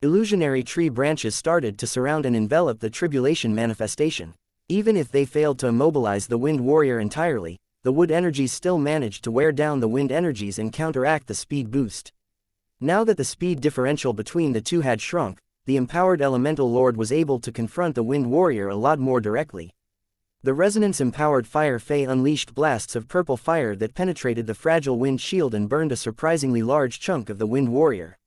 Illusionary tree branches started to surround and envelop the Tribulation manifestation. Even if they failed to immobilize the Wind Warrior entirely, the wood energies still managed to wear down the wind energies and counteract the speed boost. Now that the speed differential between the two had shrunk, the empowered Elemental Lord was able to confront the Wind Warrior a lot more directly. The resonance-empowered Fire Fae unleashed blasts of purple fire that penetrated the fragile wind shield and burned a surprisingly large chunk of the Wind Warrior.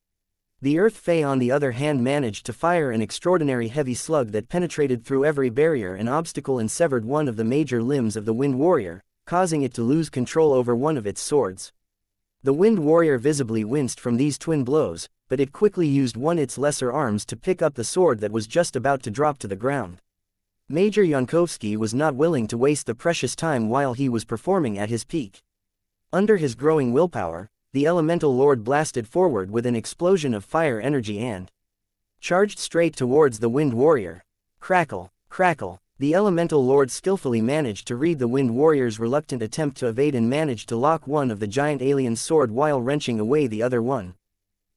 The Earth Fae on the other hand managed to fire an extraordinary heavy slug that penetrated through every barrier and obstacle and severed one of the major limbs of the Wind Warrior, causing it to lose control over one of its swords. The Wind Warrior visibly winced from these twin blows, but it quickly used one of its lesser arms to pick up the sword that was just about to drop to the ground. Major Yankovsky was not willing to waste the precious time while he was performing at his peak. Under his growing willpower, the Elemental Lord blasted forward with an explosion of fire energy and charged straight towards the Wind Warrior. Crackle, crackle. The Elemental Lord skillfully managed to read the Wind Warrior's reluctant attempt to evade and managed to lock one of the giant alien's sword while wrenching away the other one.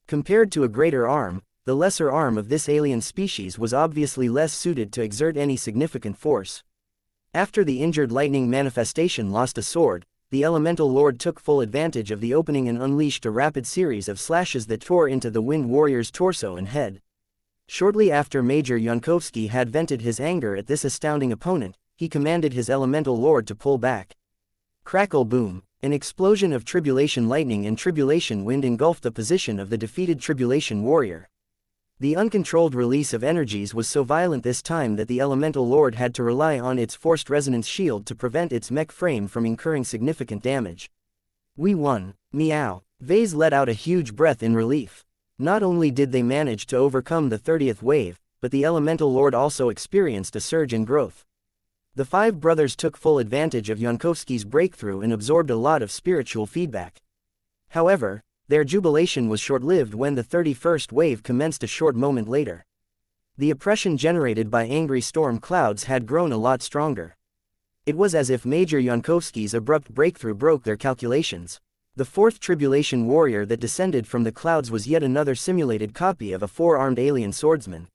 Compared to a greater arm, the lesser arm of this alien species was obviously less suited to exert any significant force. After the injured lightning manifestation lost a sword, the Elemental Lord took full advantage of the opening and unleashed a rapid series of slashes that tore into the Wind Warrior's torso and head. Shortly after Major Yankovsky had vented his anger at this astounding opponent, he commanded his Elemental Lord to pull back. Crackle boom, an explosion of Tribulation lightning and Tribulation wind engulfed the position of the defeated Tribulation warrior. The uncontrolled release of energies was so violent this time that the Elemental Lord had to rely on its forced resonance shield to prevent its mech frame from incurring significant damage. We won. Meow. Vase let out a huge breath in relief. Not only did they manage to overcome the 30th wave, but the Elemental Lord also experienced a surge in growth. The five brothers took full advantage of Yankovsky's breakthrough and absorbed a lot of spiritual feedback. However, their jubilation was short-lived when the 31st wave commenced a short moment later. The oppression generated by angry storm clouds had grown a lot stronger. It was as if Major Yankovsky's abrupt breakthrough broke their calculations. The fourth Tribulation warrior that descended from the clouds was yet another simulated copy of a four-armed alien swordsman.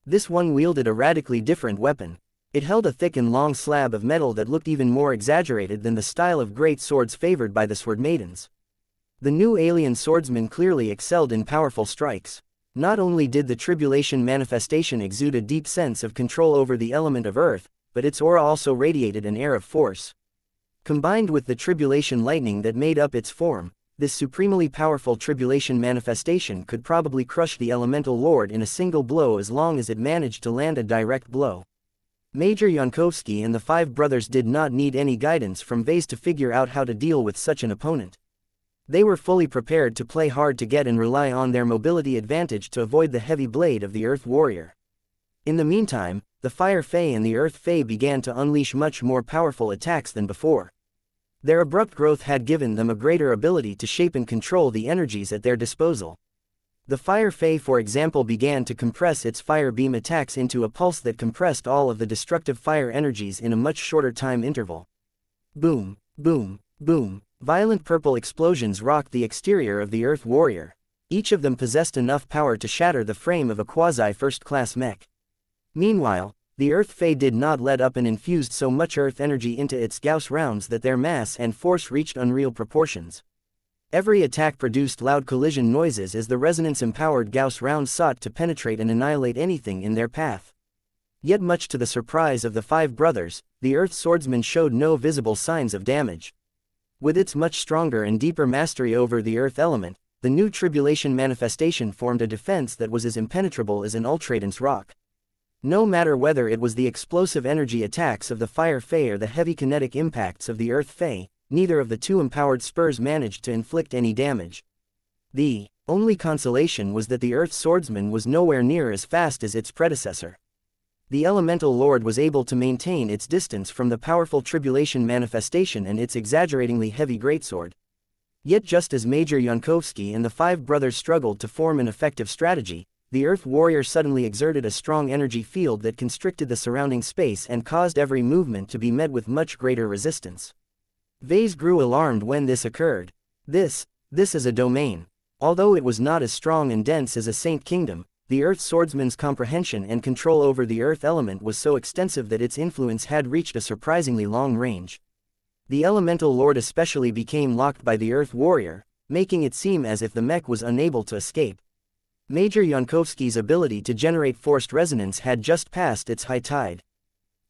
This one wielded a radically different weapon. It held a thick and long slab of metal that looked even more exaggerated than the style of great swords favored by the sword maidens. The new alien swordsman clearly excelled in powerful strikes. Not only did the Tribulation manifestation exude a deep sense of control over the element of earth, but its aura also radiated an air of force. Combined with the Tribulation lightning that made up its form, this supremely powerful Tribulation manifestation could probably crush the Elemental Lord in a single blow as long as it managed to land a direct blow. Major Yankovsky and the five brothers did not need any guidance from Vase to figure out how to deal with such an opponent. They were fully prepared to play hard to get and rely on their mobility advantage to avoid the heavy blade of the Earth Warrior. In the meantime, the Fire Fae and the Earth Fae began to unleash much more powerful attacks than before. Their abrupt growth had given them a greater ability to shape and control the energies at their disposal. The Fire Fae, for example, began to compress its fire beam attacks into a pulse that compressed all of the destructive fire energies in a much shorter time interval. Boom, boom, boom. Violent purple explosions rocked the exterior of the Earth Warrior. Each of them possessed enough power to shatter the frame of a quasi-first-class mech. Meanwhile, the Earth Fae did not let up and infused so much Earth energy into its Gauss rounds that their mass and force reached unreal proportions. Every attack produced loud collision noises as the resonance-empowered Gauss rounds sought to penetrate and annihilate anything in their path. Yet much to the surprise of the five brothers, the Earth Swordsman showed no visible signs of damage. With its much stronger and deeper mastery over the Earth element, the new Tribulation manifestation formed a defense that was as impenetrable as an ultradense rock. No matter whether it was the explosive energy attacks of the Fire Fae or the heavy kinetic impacts of the Earth Fae, neither of the two empowered spurs managed to inflict any damage. The only consolation was that the Earth Swordsman was nowhere near as fast as its predecessor. The Elemental Lord was able to maintain its distance from the powerful Tribulation manifestation and its exaggeratingly heavy greatsword. Yet just as Major Yankovsky and the five brothers struggled to form an effective strategy, the Earth Warrior suddenly exerted a strong energy field that constricted the surrounding space and caused every movement to be met with much greater resistance. Vase grew alarmed when this occurred. This is a domain. Although it was not as strong and dense as a Saint Kingdom, the Earth Swordsman's comprehension and control over the Earth element was so extensive that its influence had reached a surprisingly long range. The Elemental Lord especially became locked by the Earth Warrior, making it seem as if the mech was unable to escape. Major Yankovsky's ability to generate forced resonance had just passed its high tide.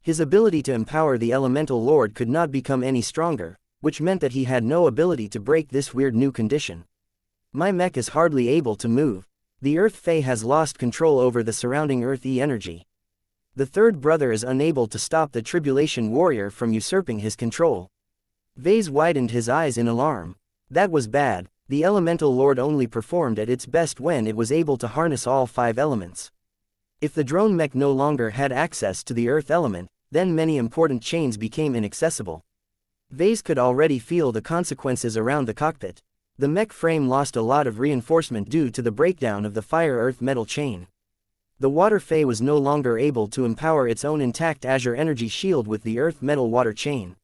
His ability to empower the Elemental Lord could not become any stronger, which meant that he had no ability to break this weird new condition. My mech is hardly able to move. The Earth Fae has lost control over the surrounding Earth-y energy. The third brother is unable to stop the Tribulation Warrior from usurping his control. Vase widened his eyes in alarm. That was bad. The Elemental Lord only performed at its best when it was able to harness all five elements. If the drone mech no longer had access to the Earth element, then many important chains became inaccessible. Vase could already feel the consequences around the cockpit. The mech frame lost a lot of reinforcement due to the breakdown of the Fire-Earth metal chain. The Water Fae was no longer able to empower its own intact Azure energy shield with the Earth metal water chain.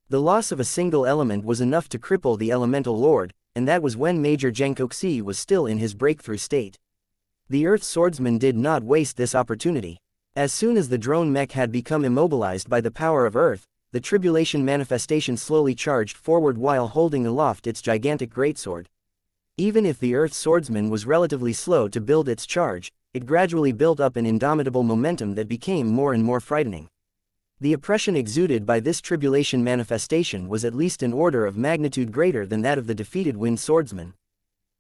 The loss of a single element was enough to cripple the Elemental Lord, and that was when Major Jankoxi was still in his breakthrough state. The Earth Swordsman did not waste this opportunity. As soon as the drone mech had become immobilized by the power of Earth, the Tribulation manifestation slowly charged forward while holding aloft its gigantic greatsword. Even if the Earth Swordsman was relatively slow to build its charge, it gradually built up an indomitable momentum that became more and more frightening. The oppression exuded by this Tribulation manifestation was at least an order of magnitude greater than that of the defeated Wind Swordsman.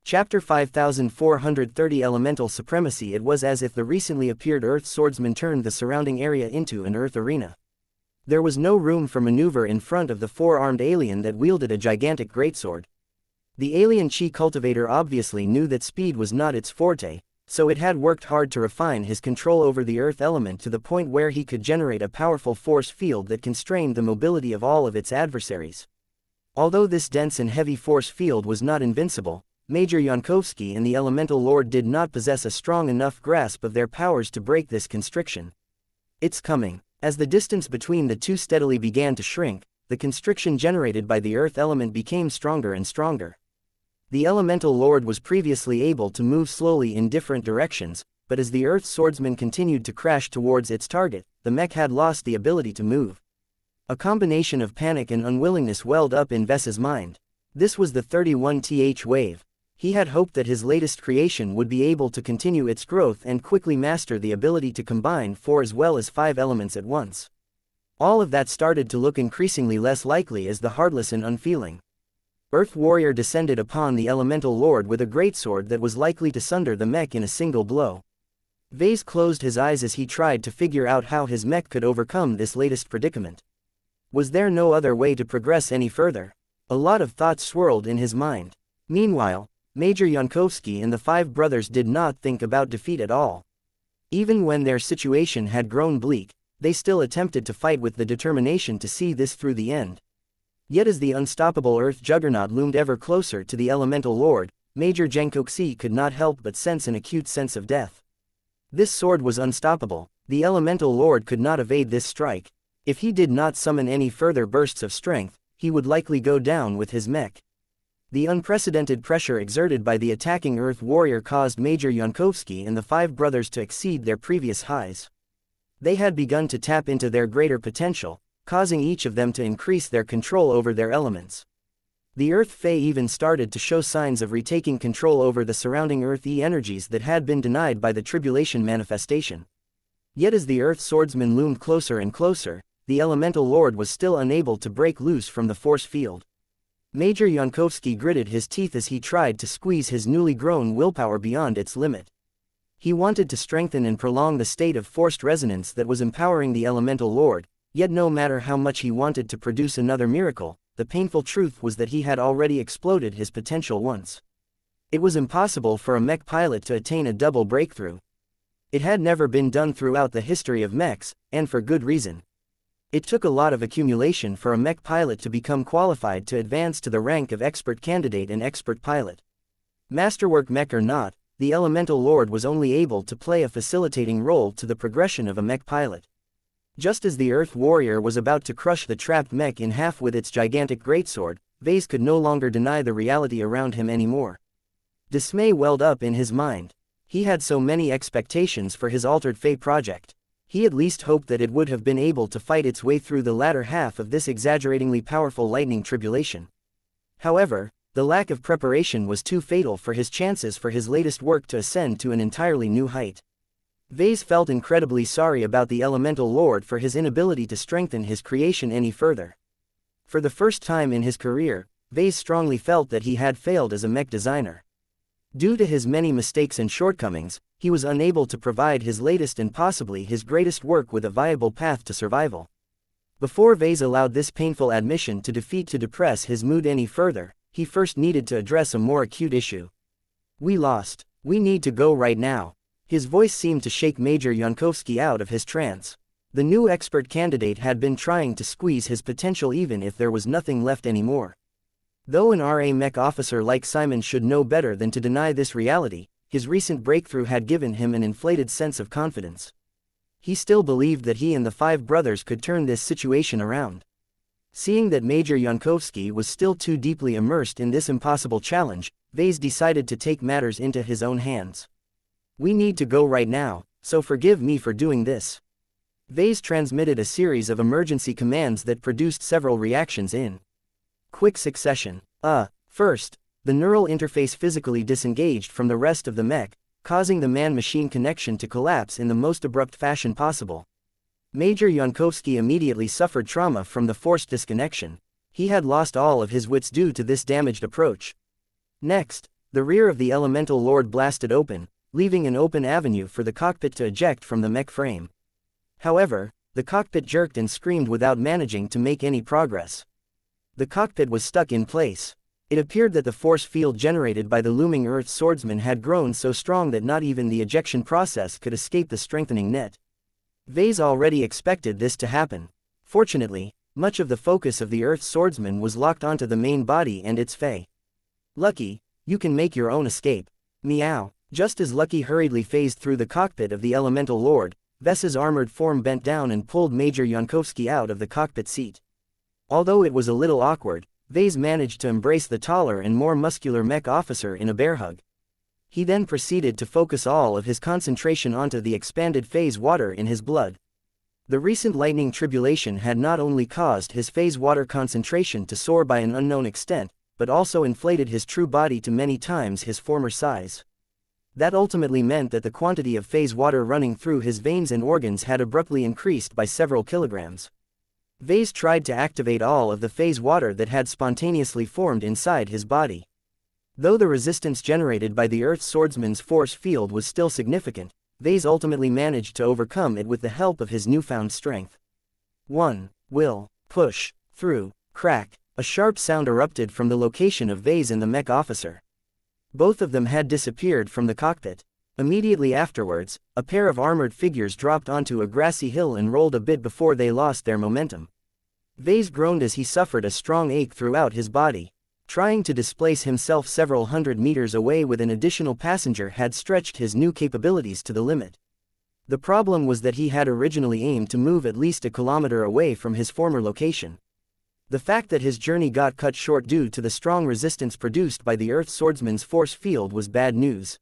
Chapter 5430 Elemental Supremacy. It was as if the recently appeared Earth Swordsman turned the surrounding area into an Earth arena. There was no room for maneuver in front of the four-armed alien that wielded a gigantic greatsword. The alien Chi cultivator obviously knew that speed was not its forte, so it had worked hard to refine his control over the Earth element to the point where he could generate a powerful force field that constrained the mobility of all of its adversaries. Although this dense and heavy force field was not invincible, Major Yankovsky and the Elemental Lord did not possess a strong enough grasp of their powers to break this constriction. It's coming. As the distance between the two steadily began to shrink, the constriction generated by the Earth element became stronger and stronger. The Elemental Lord was previously able to move slowly in different directions, but as the Earth Swordsman continued to crash towards its target, the mech had lost the ability to move. A combination of panic and unwillingness welled up in Vess's mind. This was the 31th wave. He had hoped that his latest creation would be able to continue its growth and quickly master the ability to combine 4 as well as 5 elements at once. All of that started to look increasingly less likely as the heartless and unfeeling Earth Warrior descended upon the Elemental Lord with a greatsword that was likely to sunder the mech in a single blow. Vase closed his eyes as he tried to figure out how his mech could overcome this latest predicament. Was there no other way to progress any further? A lot of thoughts swirled in his mind. Meanwhile, Major Yankovsky and the 5 brothers did not think about defeat at all. Even when their situation had grown bleak, they still attempted to fight with the determination to see this through the end. Yet as the unstoppable Earth juggernaut loomed ever closer to the elemental lord, Major Xianxia could not help but sense an acute sense of death. This sword was unstoppable, the elemental lord could not evade this strike. If he did not summon any further bursts of strength, he would likely go down with his mech. The unprecedented pressure exerted by the attacking Earth warrior caused Major Xianxia and the five brothers to exceed their previous highs. They had begun to tap into their greater potential, causing each of them to increase their control over their elements. The Earth Fae even started to show signs of retaking control over the surrounding Earth-y energies that had been denied by the tribulation manifestation. Yet as the Earth swordsman loomed closer and closer, the elemental lord was still unable to break loose from the force field. Major Xianxia gritted his teeth as he tried to squeeze his newly grown willpower beyond its limit. He wanted to strengthen and prolong the state of forced resonance that was empowering the elemental lord, yet no matter how much he wanted to produce another miracle, the painful truth was that he had already exploded his potential once. It was impossible for a mech pilot to attain a double breakthrough. It had never been done throughout the history of mechs, and for good reason. It took a lot of accumulation for a mech pilot to become qualified to advance to the rank of expert candidate and expert pilot. Masterwork mech or not, the elemental lord was only able to play a facilitating role to the progression of a mech pilot. Just as the Earth warrior was about to crush the trapped mech in half with its gigantic greatsword, Vase could no longer deny the reality around him anymore. Dismay welled up in his mind. He had so many expectations for his Altered Fate project. He at least hoped that it would have been able to fight its way through the latter half of this exaggeratingly powerful lightning tribulation. However, the lack of preparation was too fatal for his chances for his latest work to ascend to an entirely new height. Vase felt incredibly sorry about the elemental lord for his inability to strengthen his creation any further. For the first time in his career, Vase strongly felt that he had failed as a mech designer. Due to his many mistakes and shortcomings, he was unable to provide his latest and possibly his greatest work with a viable path to survival. Before Vase allowed this painful admission to depress his mood any further, he first needed to address a more acute issue. "We lost. We need to go right now." His voice seemed to shake Major Xianxia out of his trance. The new expert candidate had been trying to squeeze his potential even if there was nothing left anymore. Though an RA mech officer like Simon should know better than to deny this reality, his recent breakthrough had given him an inflated sense of confidence. He still believed that he and the five brothers could turn this situation around. Seeing that Major Xianxia was still too deeply immersed in this impossible challenge, Vase decided to take matters into his own hands. "We need to go right now, so forgive me for doing this." Vase transmitted a series of emergency commands that produced several reactions in quick succession. First, the neural interface physically disengaged from the rest of the mech, causing the man-machine connection to collapse in the most abrupt fashion possible. Major Xianxia immediately suffered trauma from the forced disconnection. He had lost all of his wits due to this damaged approach. Next, the rear of the elemental lord blasted open, leaving an open avenue for the cockpit to eject from the mech frame. However, the cockpit jerked and screamed without managing to make any progress. The cockpit was stuck in place. It appeared that the force field generated by the looming Earth swordsman had grown so strong that not even the ejection process could escape the strengthening net. Vase already expected this to happen. Fortunately, much of the focus of the Earth swordsman was locked onto the main body and its Fae. "Lucky, you can make your own escape." Meow. Just as Lucky hurriedly phased through the cockpit of the elemental lord, Ves's armored form bent down and pulled Major Xianxia out of the cockpit seat. Although it was a little awkward, Vase managed to embrace the taller and more muscular mech officer in a bear hug. He then proceeded to focus all of his concentration onto the expanded phase water in his blood. The recent lightning tribulation had not only caused his phase water concentration to soar by an unknown extent, but also inflated his true body to many times his former size. That ultimately meant that the quantity of phase water running through his veins and organs had abruptly increased by several kilograms. Vase tried to activate all of the phase water that had spontaneously formed inside his body. Though the resistance generated by the Earth swordsman's force field was still significant, Vase ultimately managed to overcome it with the help of his newfound strength. 1. Will. Push. Through. Crack. A sharp sound erupted from the location of Vase and the mech officer. Both of them had disappeared from the cockpit. Immediately afterwards, a pair of armored figures dropped onto a grassy hill and rolled a bit before they lost their momentum. Vase groaned as he suffered a strong ache throughout his body. Trying to displace himself several hundred meters away with an additional passenger had stretched his new capabilities to the limit. The problem was that he had originally aimed to move at least a kilometer away from his former location. The fact that his journey got cut short due to the strong resistance produced by the Earth Swordsman's force field was bad news.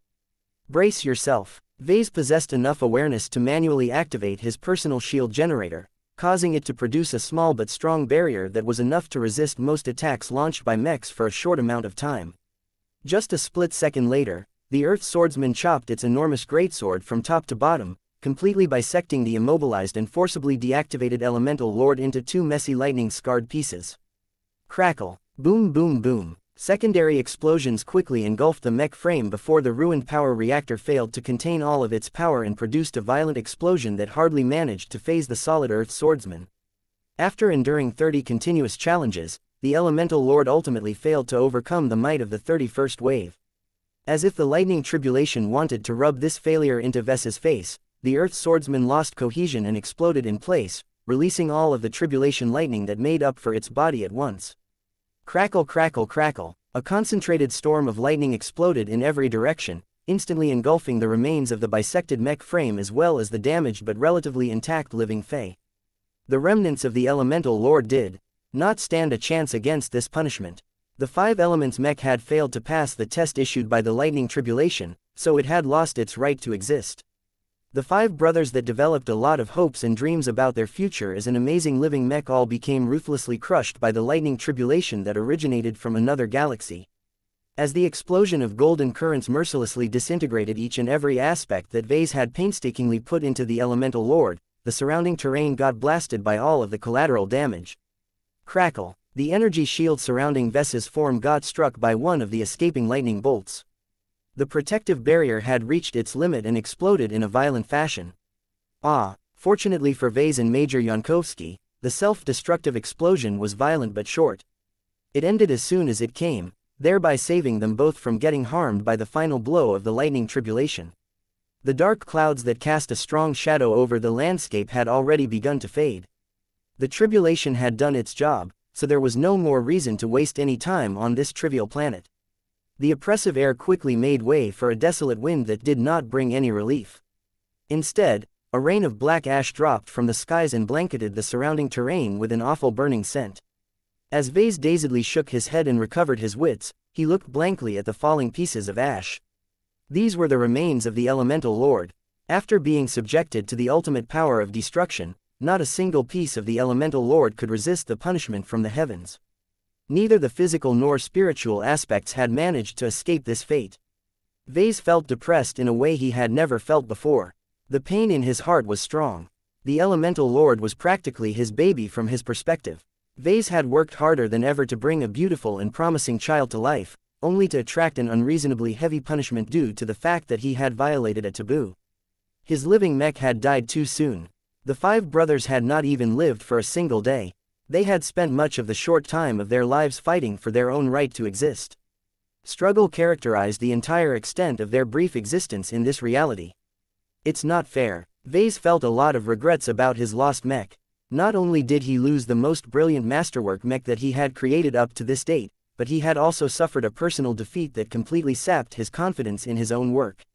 Brace yourself. Vase possessed enough awareness to manually activate his personal shield generator, causing it to produce a small but strong barrier that was enough to resist most attacks launched by mechs for a short amount of time. Just a split second later, the Earth Swordsman chopped its enormous greatsword from top to bottom, completely bisecting the immobilized and forcibly deactivated Elemental Lord into two messy lightning-scarred pieces. Crackle. Boom boom boom. Secondary explosions quickly engulfed the mech frame before the ruined power reactor failed to contain all of its power and produced a violent explosion that hardly managed to phase the solid Earth Swordsman. After enduring 30 continuous challenges, the Elemental Lord ultimately failed to overcome the might of the 31st wave. As if the lightning tribulation wanted to rub this failure into Ves's face, the Earth Swordsman lost cohesion and exploded in place, releasing all of the tribulation lightning that made up for its body at once. Crackle crackle crackle. A concentrated storm of lightning exploded in every direction, instantly engulfing the remains of the bisected mech frame as well as the damaged but relatively intact living Fae. The remnants of the Elemental Lord did not stand a chance against this punishment. The 5 elements mech had failed to pass the test issued by the lightning tribulation, so it had lost its right to exist. The 5 brothers that developed a lot of hopes and dreams about their future as an amazing living mech all became ruthlessly crushed by the lightning tribulation that originated from another galaxy. As the explosion of golden currents mercilessly disintegrated each and every aspect that Vase had painstakingly put into the Elemental Lord, the surrounding terrain got blasted by all of the collateral damage. Crackle. The energy shield surrounding Ves's form got struck by one of the escaping lightning bolts. The protective barrier had reached its limit and exploded in a violent fashion. Fortunately for Vase and Major Yankovsky, the self-destructive explosion was violent but short. It ended as soon as it came, thereby saving them both from getting harmed by the final blow of the lightning tribulation. The dark clouds that cast a strong shadow over the landscape had already begun to fade. The tribulation had done its job, so there was no more reason to waste any time on this trivial planet. The oppressive air quickly made way for a desolate wind that did not bring any relief. Instead, a rain of black ash dropped from the skies and blanketed the surrounding terrain with an awful burning scent. As Vase dazedly shook his head and recovered his wits, he looked blankly at the falling pieces of ash. These were the remains of the Elemental Lord. After being subjected to the ultimate power of destruction, not a single piece of the Elemental Lord could resist the punishment from the heavens. Neither the physical nor spiritual aspects had managed to escape this fate. Vase felt depressed in a way he had never felt before. The pain in his heart was strong. The Elemental Lord was practically his baby from his perspective. Vase had worked harder than ever to bring a beautiful and promising child to life, only to attract an unreasonably heavy punishment due to the fact that he had violated a taboo. His living mech had died too soon. The 5 brothers had not even lived for a single day. They had spent much of the short time of their lives fighting for their own right to exist. Struggle characterized the entire extent of their brief existence in this reality. It's not fair. Vase felt a lot of regrets about his lost mech. Not only did he lose the most brilliant masterwork mech that he had created up to this date, but he had also suffered a personal defeat that completely sapped his confidence in his own work.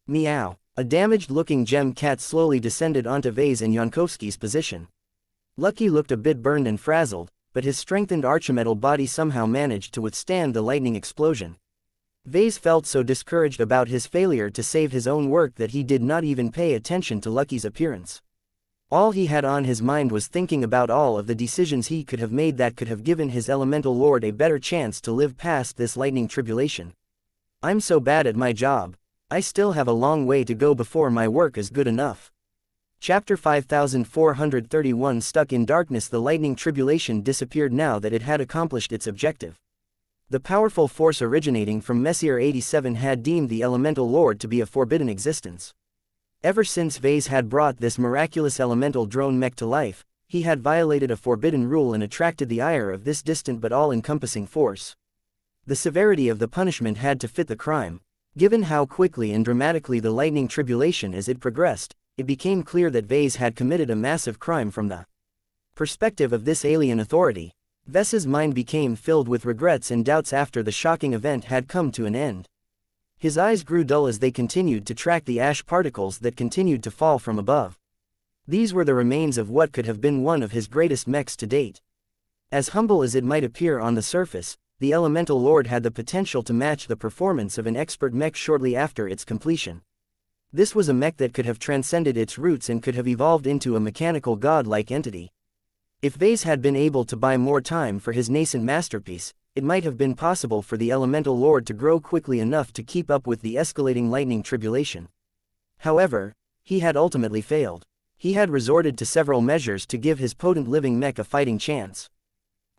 Meow. A damaged-looking gem cat slowly descended onto Vase and Yankovsky's position. Lucky looked a bit burned and frazzled, but his strengthened archimetal body somehow managed to withstand the lightning explosion. Vase felt so discouraged about his failure to save his own work that he did not even pay attention to Lucky's appearance. All he had on his mind was thinking about all of the decisions he could have made that could have given his Elemental Lord a better chance to live past this lightning tribulation. I'm so bad at my job. I still have a long way to go before my work is good enough. Chapter 5431. Stuck in darkness. The lightning tribulation disappeared now that it had accomplished its objective. The powerful force originating from Messier 87 had deemed the Elemental Lord to be a forbidden existence. Ever since Vase had brought this miraculous elemental drone mech to life, he had violated a forbidden rule and attracted the ire of this distant but all-encompassing force. The severity of the punishment had to fit the crime. Given how quickly and dramatically the lightning tribulation as it progressed, it became clear that Vase had committed a massive crime from the perspective of this alien authority, Ves's mind became filled with regrets and doubts after the shocking event had come to an end. His eyes grew dull as they continued to track the ash particles that continued to fall from above. These were the remains of what could have been one of his greatest mechs to date. As humble as it might appear on the surface, the Elemental Lord had the potential to match the performance of an expert mech shortly after its completion. This was a mech that could have transcended its roots and could have evolved into a mechanical god-like entity. If Vase had been able to buy more time for his nascent masterpiece, it might have been possible for the Elemental Lord to grow quickly enough to keep up with the escalating lightning tribulation. However, he had ultimately failed. He had resorted to several measures to give his potent living mech a fighting chance.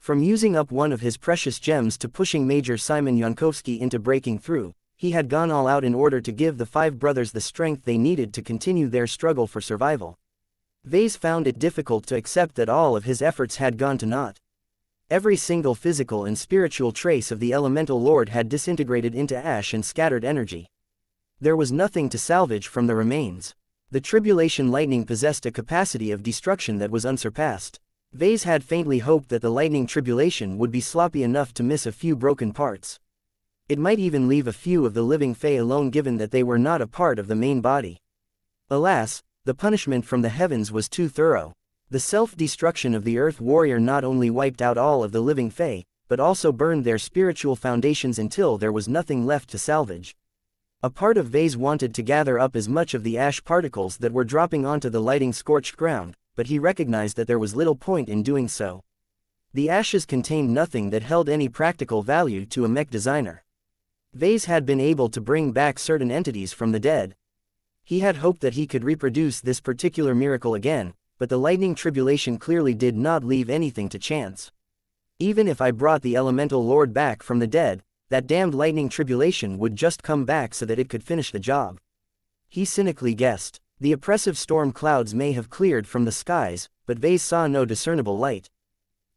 From using up one of his precious gems to pushing Major Simon Yankowski into breaking through, he had gone all out in order to give the five brothers the strength they needed to continue their struggle for survival. Vase found it difficult to accept that all of his efforts had gone to naught. Every single physical and spiritual trace of the Elemental Lord had disintegrated into ash and scattered energy. There was nothing to salvage from the remains. The tribulation lightning possessed a capacity of destruction that was unsurpassed. Vase had faintly hoped that the lightning tribulation would be sloppy enough to miss a few broken parts. It might even leave a few of the living Fae alone given that they were not a part of the main body. Alas, the punishment from the heavens was too thorough. The self-destruction of the Earth Warrior not only wiped out all of the living Fae, but also burned their spiritual foundations until there was nothing left to salvage. A part of Vase wanted to gather up as much of the ash particles that were dropping onto the lighting scorched ground, but he recognized that there was little point in doing so. The ashes contained nothing that held any practical value to a mech designer. Vase had been able to bring back certain entities from the dead. He had hoped that he could reproduce this particular miracle again, but the lightning tribulation clearly did not leave anything to chance. Even if I brought the Elemental Lord back from the dead, that damned lightning tribulation would just come back so that it could finish the job. He cynically guessed. The oppressive storm clouds may have cleared from the skies, but Vase saw no discernible light.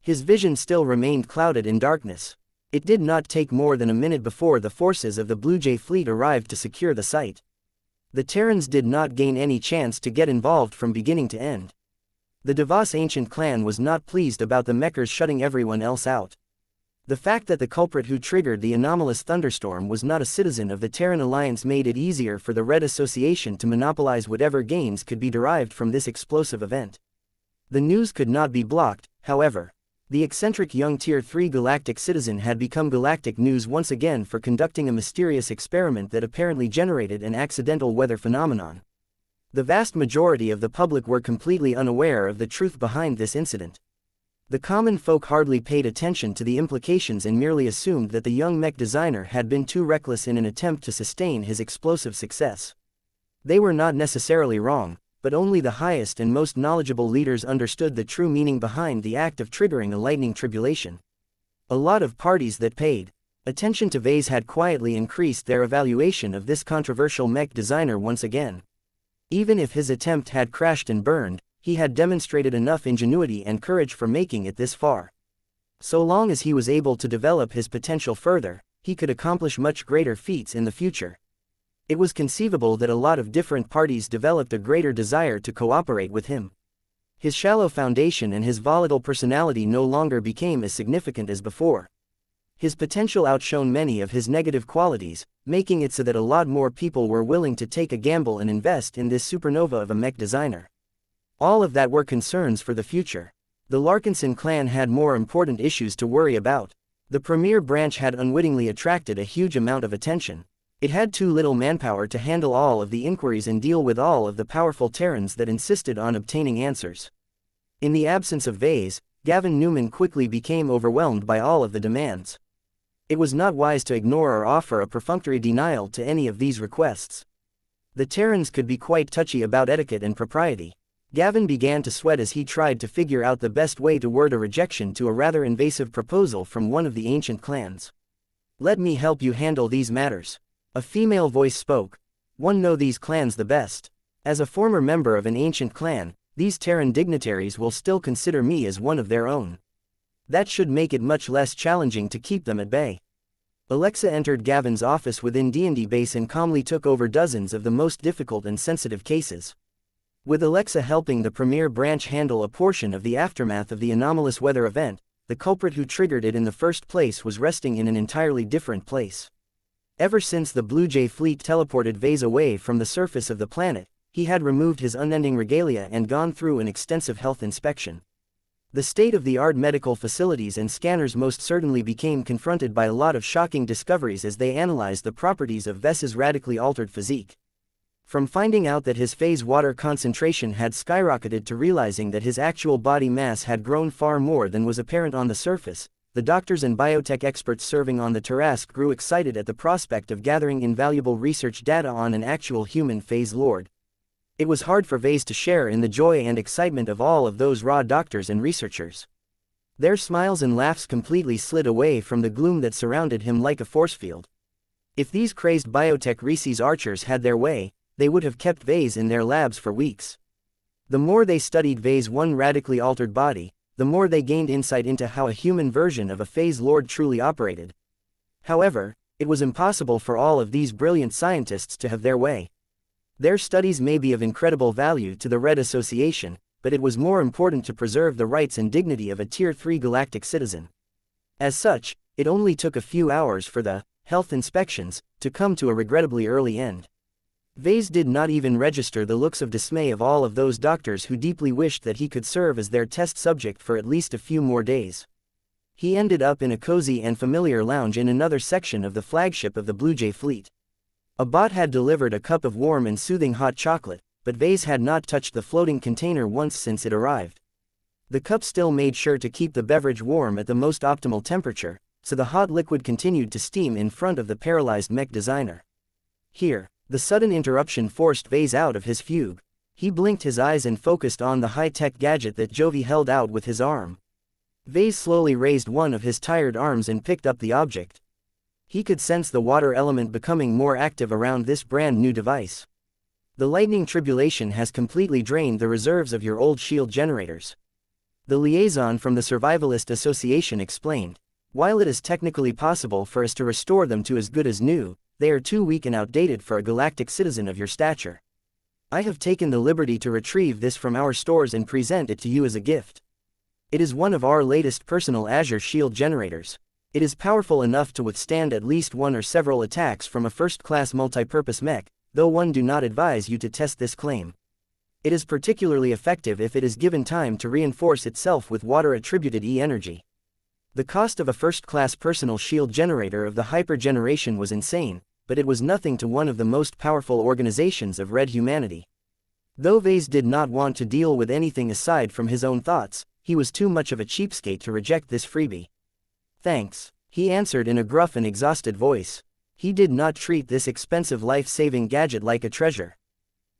His vision still remained clouded in darkness. It did not take more than a minute before the forces of the Blue Jay fleet arrived to secure the site. The Terrans did not gain any chance to get involved from beginning to end. The Devos ancient clan was not pleased about the Mechers shutting everyone else out. The fact that the culprit who triggered the anomalous thunderstorm was not a citizen of the Terran Alliance made it easier for the Red Association to monopolize whatever gains could be derived from this explosive event. The news could not be blocked, however. The eccentric young Tier 3 galactic citizen had become galactic news once again for conducting a mysterious experiment that apparently generated an accidental weather phenomenon. The vast majority of the public were completely unaware of the truth behind this incident. The common folk hardly paid attention to the implications and merely assumed that the young mech designer had been too reckless in an attempt to sustain his explosive success. They were not necessarily wrong, but only the highest and most knowledgeable leaders understood the true meaning behind the act of triggering a lightning tribulation. A lot of parties that paid attention to Vase had quietly increased their evaluation of this controversial mech designer once again. Even if his attempt had crashed and burned, he had demonstrated enough ingenuity and courage for making it this far. So long as he was able to develop his potential further, he could accomplish much greater feats in the future. It was conceivable that a lot of different parties developed a greater desire to cooperate with him. His shallow foundation and his volatile personality no longer became as significant as before. His potential outshone many of his negative qualities, making it so that a lot more people were willing to take a gamble and invest in this supernova of a mech designer. All of that were concerns for the future. The Larkinson clan had more important issues to worry about. The premier branch had unwittingly attracted a huge amount of attention. It had too little manpower to handle all of the inquiries and deal with all of the powerful Terrans that insisted on obtaining answers. In the absence of Vase, Gavin Newman quickly became overwhelmed by all of the demands. It was not wise to ignore or offer a perfunctory denial to any of these requests. The Terrans could be quite touchy about etiquette and propriety. Gavin began to sweat as he tried to figure out the best way to word a rejection to a rather invasive proposal from one of the ancient clans. "Let me help you handle these matters." A female voice spoke. "One know these clans the best. As a former member of an ancient clan, these Terran dignitaries will still consider me as one of their own. That should make it much less challenging to keep them at bay." Alexa entered Gavin's office within D&D base and calmly took over dozens of the most difficult and sensitive cases. With Alexa helping the Premier branch handle a portion of the aftermath of the anomalous weather event, the culprit who triggered it in the first place was resting in an entirely different place. Ever since the Blue Jay fleet teleported Vase away from the surface of the planet, he had removed his unending regalia and gone through an extensive health inspection. The state-of-the-art medical facilities and scanners most certainly became confronted by a lot of shocking discoveries as they analyzed the properties of Ves's radically altered physique. From finding out that his phase water concentration had skyrocketed to realizing that his actual body mass had grown far more than was apparent on the surface, the doctors and biotech experts serving on the Tarask grew excited at the prospect of gathering invaluable research data on an actual human phase lord. It was hard for Vase to share in the joy and excitement of all of those raw doctors and researchers. Their smiles and laughs completely slid away from the gloom that surrounded him like a force field. If these crazed biotech Reese's archers had their way, they would have kept Vase in their labs for weeks. The more they studied Vase's one radically altered body, the more they gained insight into how a human version of a phase lord truly operated. However, it was impossible for all of these brilliant scientists to have their way. Their studies may be of incredible value to the Red Association, but it was more important to preserve the rights and dignity of a Tier 3 galactic citizen. As such, it only took a few hours for the health inspections to come to a regrettably early end. Vase did not even register the looks of dismay of all of those doctors who deeply wished that he could serve as their test subject for at least a few more days. He ended up in a cozy and familiar lounge in another section of the flagship of the Blue Jay fleet. A bot had delivered a cup of warm and soothing hot chocolate, but Vase had not touched the floating container once since it arrived. The cup still made sure to keep the beverage warm at the most optimal temperature, so the hot liquid continued to steam in front of the paralyzed mech designer. Here, the sudden interruption forced Vase out of his fugue. He blinked his eyes and focused on the high-tech gadget that Jovi held out with his arm. Vase slowly raised one of his tired arms and picked up the object. He could sense the water element becoming more active around this brand new device. The lightning tribulation has completely drained the reserves of your old shield generators. The liaison from the Survivalist Association explained. While it is technically possible for us to restore them to as good as new, they are too weak and outdated for a galactic citizen of your stature. I have taken the liberty to retrieve this from our stores and present it to you as a gift. It is one of our latest personal Azure Shield generators. It is powerful enough to withstand at least one or several attacks from a first-class multipurpose mech, though one do not advise you to test this claim. It is particularly effective if it is given time to reinforce itself with water-attributed E-energy. The cost of a first-class personal shield generator of the Hyper generation was insane, but it was nothing to one of the most powerful organizations of Red humanity. Though Vase did not want to deal with anything aside from his own thoughts, he was too much of a cheapskate to reject this freebie. Thanks, he answered in a gruff and exhausted voice. He did not treat this expensive life-saving gadget like a treasure.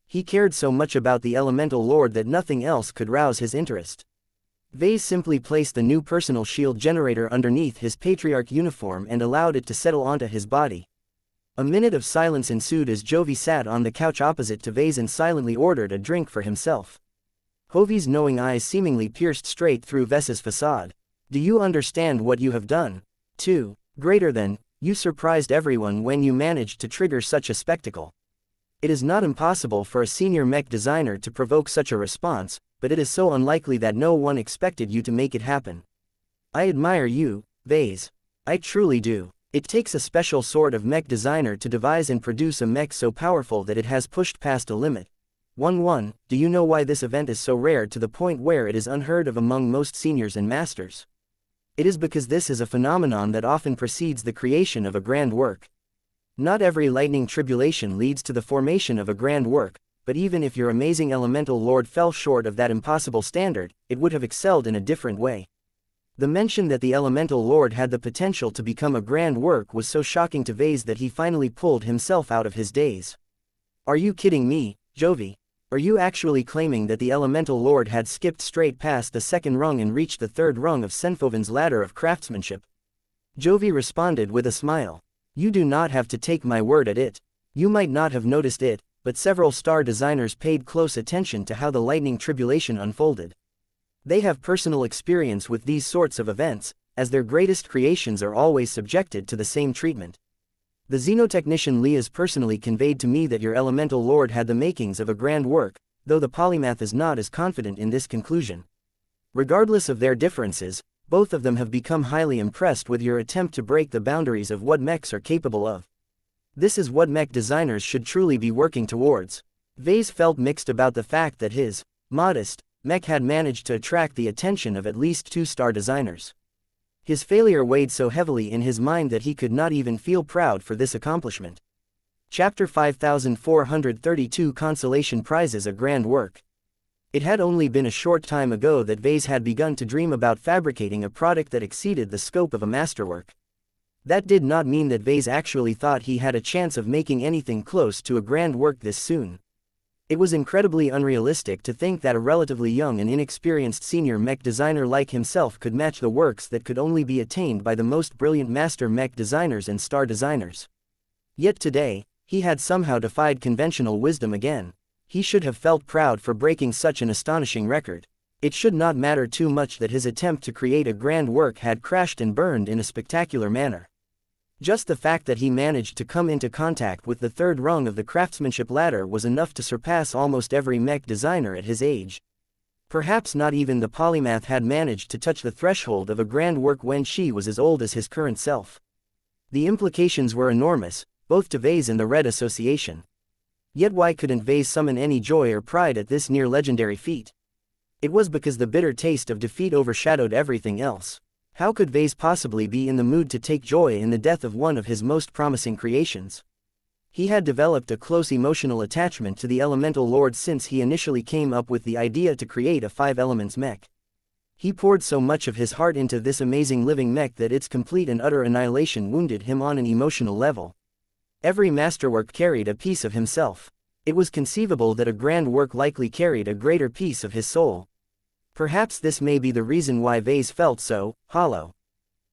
He cared so much about the Elemental Lord that nothing else could rouse his interest. Vase simply placed the new personal shield generator underneath his Patriarch uniform and allowed it to settle onto his body. A minute of silence ensued as Jovi sat on the couch opposite to Vase and silently ordered a drink for himself. Jovi's knowing eyes seemingly pierced straight through Ves's facade. Do you understand what you have done? 2. Greater than, you surprised everyone when you managed to trigger such a spectacle. It is not impossible for a senior mech designer to provoke such a response, but it is so unlikely that no one expected you to make it happen. I admire you, Vase. I truly do. It takes a special sort of mech designer to devise and produce a mech so powerful that it has pushed past a limit. 1-1, do you know why this event is so rare to the point where it is unheard of among most seniors and masters? It is because this is a phenomenon that often precedes the creation of a grand work. Not every lightning tribulation leads to the formation of a grand work, but even if your amazing Elemental Lord fell short of that impossible standard, it would have excelled in a different way. The mention that the Elemental Lord had the potential to become a grand work was so shocking to Vase that he finally pulled himself out of his daze. Are you kidding me, Jovi? Are you actually claiming that the Elemental Lord had skipped straight past the second rung and reached the third rung of Senfoven's ladder of craftsmanship? Jovi responded with a smile. You do not have to take my word at it. You might not have noticed it, but several star designers paid close attention to how the lightning tribulation unfolded. They have personal experience with these sorts of events, as their greatest creations are always subjected to the same treatment. The xenotechnician Leas personally conveyed to me that your Elemental Lord had the makings of a grand work, though the polymath is not as confident in this conclusion. Regardless of their differences, both of them have become highly impressed with your attempt to break the boundaries of what mechs are capable of. This is what mech designers should truly be working towards. Vase felt mixed about the fact that his modest mech had managed to attract the attention of at least 2-star designers. His failure weighed so heavily in his mind that he could not even feel proud for this accomplishment. Chapter 5432 Consolation Prizes, a Grand Work. It had only been a short time ago that Vase had begun to dream about fabricating a product that exceeded the scope of a masterwork. That did not mean that Vase actually thought he had a chance of making anything close to a grand work this soon. It was incredibly unrealistic to think that a relatively young and inexperienced senior mech designer like himself could match the works that could only be attained by the most brilliant master mech designers and star designers. Yet today, he had somehow defied conventional wisdom again. He should have felt proud for breaking such an astonishing record. It should not matter too much that his attempt to create a grand work had crashed and burned in a spectacular manner. Just the fact that he managed to come into contact with the third rung of the craftsmanship ladder was enough to surpass almost every mech designer at his age. Perhaps not even the polymath had managed to touch the threshold of a grand work when she was as old as his current self. The implications were enormous, both to Vase and the Red Association. Yet why couldn't Vase summon any joy or pride at this near-legendary feat? It was because the bitter taste of defeat overshadowed everything else. How could Vase possibly be in the mood to take joy in the death of one of his most promising creations? He had developed a close emotional attachment to the Elemental Lord since he initially came up with the idea to create a 5-elements mech. He poured so much of his heart into this amazing living mech that its complete and utter annihilation wounded him on an emotional level. Every masterwork carried a piece of himself. It was conceivable that a grand work likely carried a greater piece of his soul. Perhaps this may be the reason why Vase felt so hollow.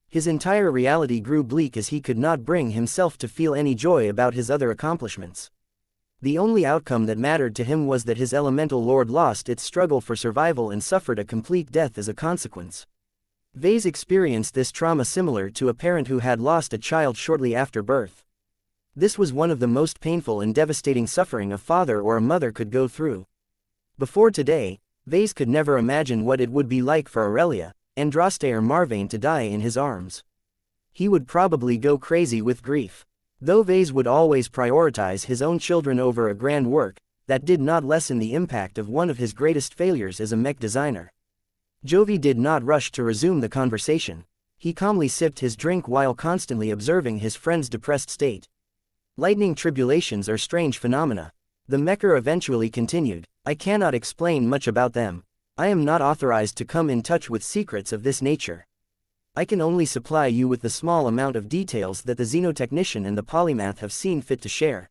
His entire reality grew bleak as he could not bring himself to feel any joy about his other accomplishments. The only outcome that mattered to him was that his Elemental Lord lost its struggle for survival and suffered a complete death as a consequence. Vase experienced this trauma similar to a parent who had lost a child shortly after birth. This was one of the most painful and devastating suffering a father or a mother could go through. Before today, Vase could never imagine what it would be like for Aurelia, Andraste or Marvane to die in his arms. He would probably go crazy with grief. Though Vase would always prioritize his own children over a grand work, that did not lessen the impact of one of his greatest failures as a mech designer. Jovi did not rush to resume the conversation. He calmly sipped his drink while constantly observing his friend's depressed state. Lightning tribulations are strange phenomena. The mecher eventually continued. I cannot explain much about them. I am not authorized to come in touch with secrets of this nature. I can only supply you with the small amount of details that the xenotechnician and the polymath have seen fit to share.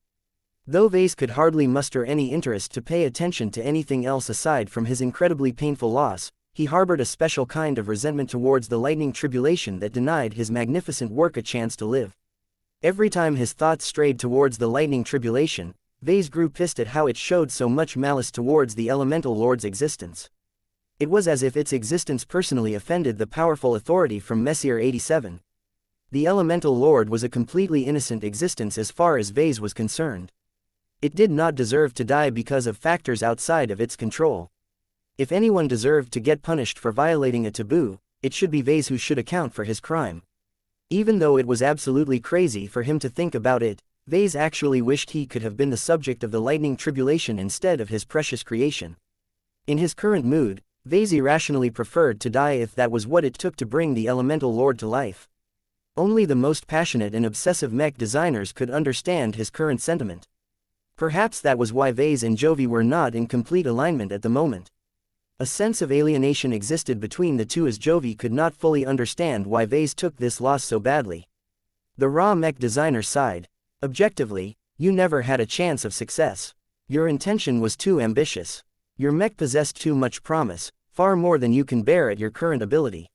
Though Vase could hardly muster any interest to pay attention to anything else aside from his incredibly painful loss, he harbored a special kind of resentment towards the lightning tribulation that denied his magnificent work a chance to live. Every time his thoughts strayed towards the lightning tribulation, Vase grew pissed at how it showed so much malice towards the Elemental Lord's existence. It was as if its existence personally offended the powerful authority from Messier 87. The Elemental Lord was a completely innocent existence as far as Vase was concerned. It did not deserve to die because of factors outside of its control. If anyone deserved to get punished for violating a taboo, it should be Vase who should account for his crime. Even though it was absolutely crazy for him to think about it, Vase actually wished he could have been the subject of the lightning tribulation instead of his precious creation. In his current mood, Vase irrationally preferred to die if that was what it took to bring the Elemental Lord to life. Only the most passionate and obsessive mech designers could understand his current sentiment. Perhaps that was why Vase and Jovi were not in complete alignment at the moment. A sense of alienation existed between the two as Jovi could not fully understand why Vase took this loss so badly. The raw mech designer sighed. Objectively, you never had a chance of success. Your intention was too ambitious. Your mech possessed too much promise, far more than you can bear at your current ability.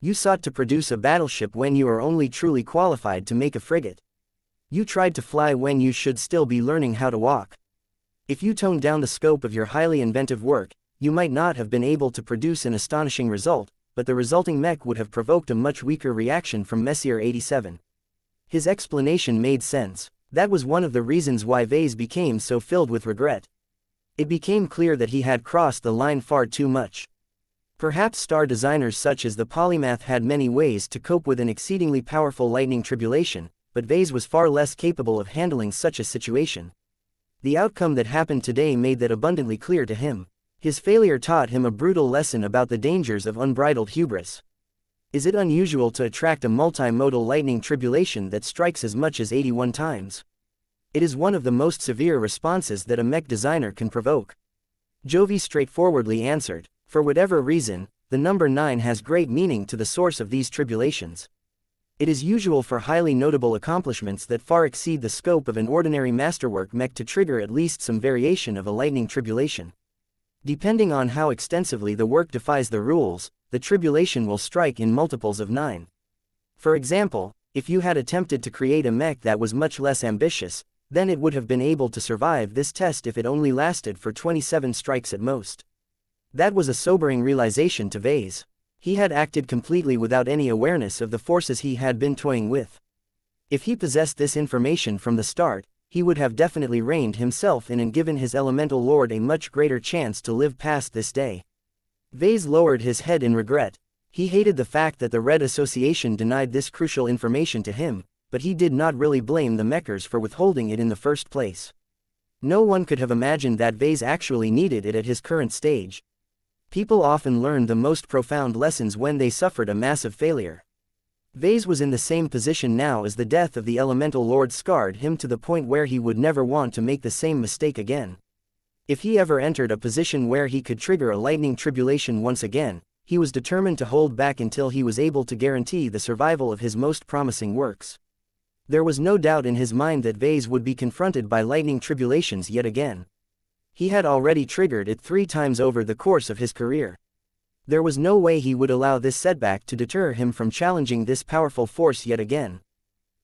You sought to produce a battleship when you are only truly qualified to make a frigate. You tried to fly when you should still be learning how to walk. If you toned down the scope of your highly inventive work, you might not have been able to produce an astonishing result, but the resulting mech would have provoked a much weaker reaction from Messier 87. His explanation made sense. That was one of the reasons why Vase became so filled with regret. It became clear that he had crossed the line far too much. Perhaps star designers such as the polymath had many ways to cope with an exceedingly powerful lightning tribulation, but Vase was far less capable of handling such a situation. The outcome that happened today made that abundantly clear to him. His failure taught him a brutal lesson about the dangers of unbridled hubris. Is it unusual to attract a multimodal lightning tribulation that strikes as much as 81 times? It is one of the most severe responses that a mech designer can provoke. Jovi straightforwardly answered, for whatever reason, the number 9 has great meaning to the source of these tribulations. It is usual for highly notable accomplishments that far exceed the scope of an ordinary masterwork mech to trigger at least some variation of a lightning tribulation. Depending on how extensively the work defies the rules, the tribulation will strike in multiples of 9. For example, if you had attempted to create a mech that was much less ambitious, then it would have been able to survive this test if it only lasted for 27 strikes at most. That was a sobering realization to Vase. He had acted completely without any awareness of the forces he had been toying with. If he possessed this information from the start, he would have definitely reined himself in and given his elemental lord a much greater chance to live past this day. Vase lowered his head in regret. He hated the fact that the Red Association denied this crucial information to him, but he did not really blame the Mechers for withholding it in the first place. No one could have imagined that Vase actually needed it at his current stage. People often learned the most profound lessons when they suffered a massive failure. Vase was in the same position now as the death of the Elemental Lord scarred him to the point where he would never want to make the same mistake again. If he ever entered a position where he could trigger a lightning tribulation once again, he was determined to hold back until he was able to guarantee the survival of his most promising works. There was no doubt in his mind that Vase would be confronted by lightning tribulations yet again. He had already triggered it 3 times over the course of his career. There was no way he would allow this setback to deter him from challenging this powerful force yet again.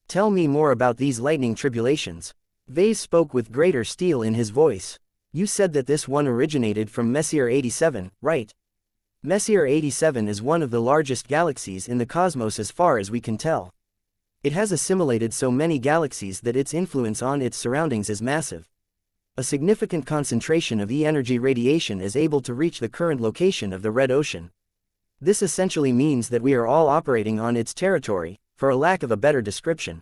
Tell me more about these lightning tribulations. Vase spoke with greater steel in his voice. You said that this one originated from Messier 87, right? Messier 87 is one of the largest galaxies in the cosmos as far as we can tell. It has assimilated so many galaxies that its influence on its surroundings is massive. A significant concentration of E-energy radiation is able to reach the current location of the Red Ocean. This essentially means that we are all operating on its territory, for a lack of a better description.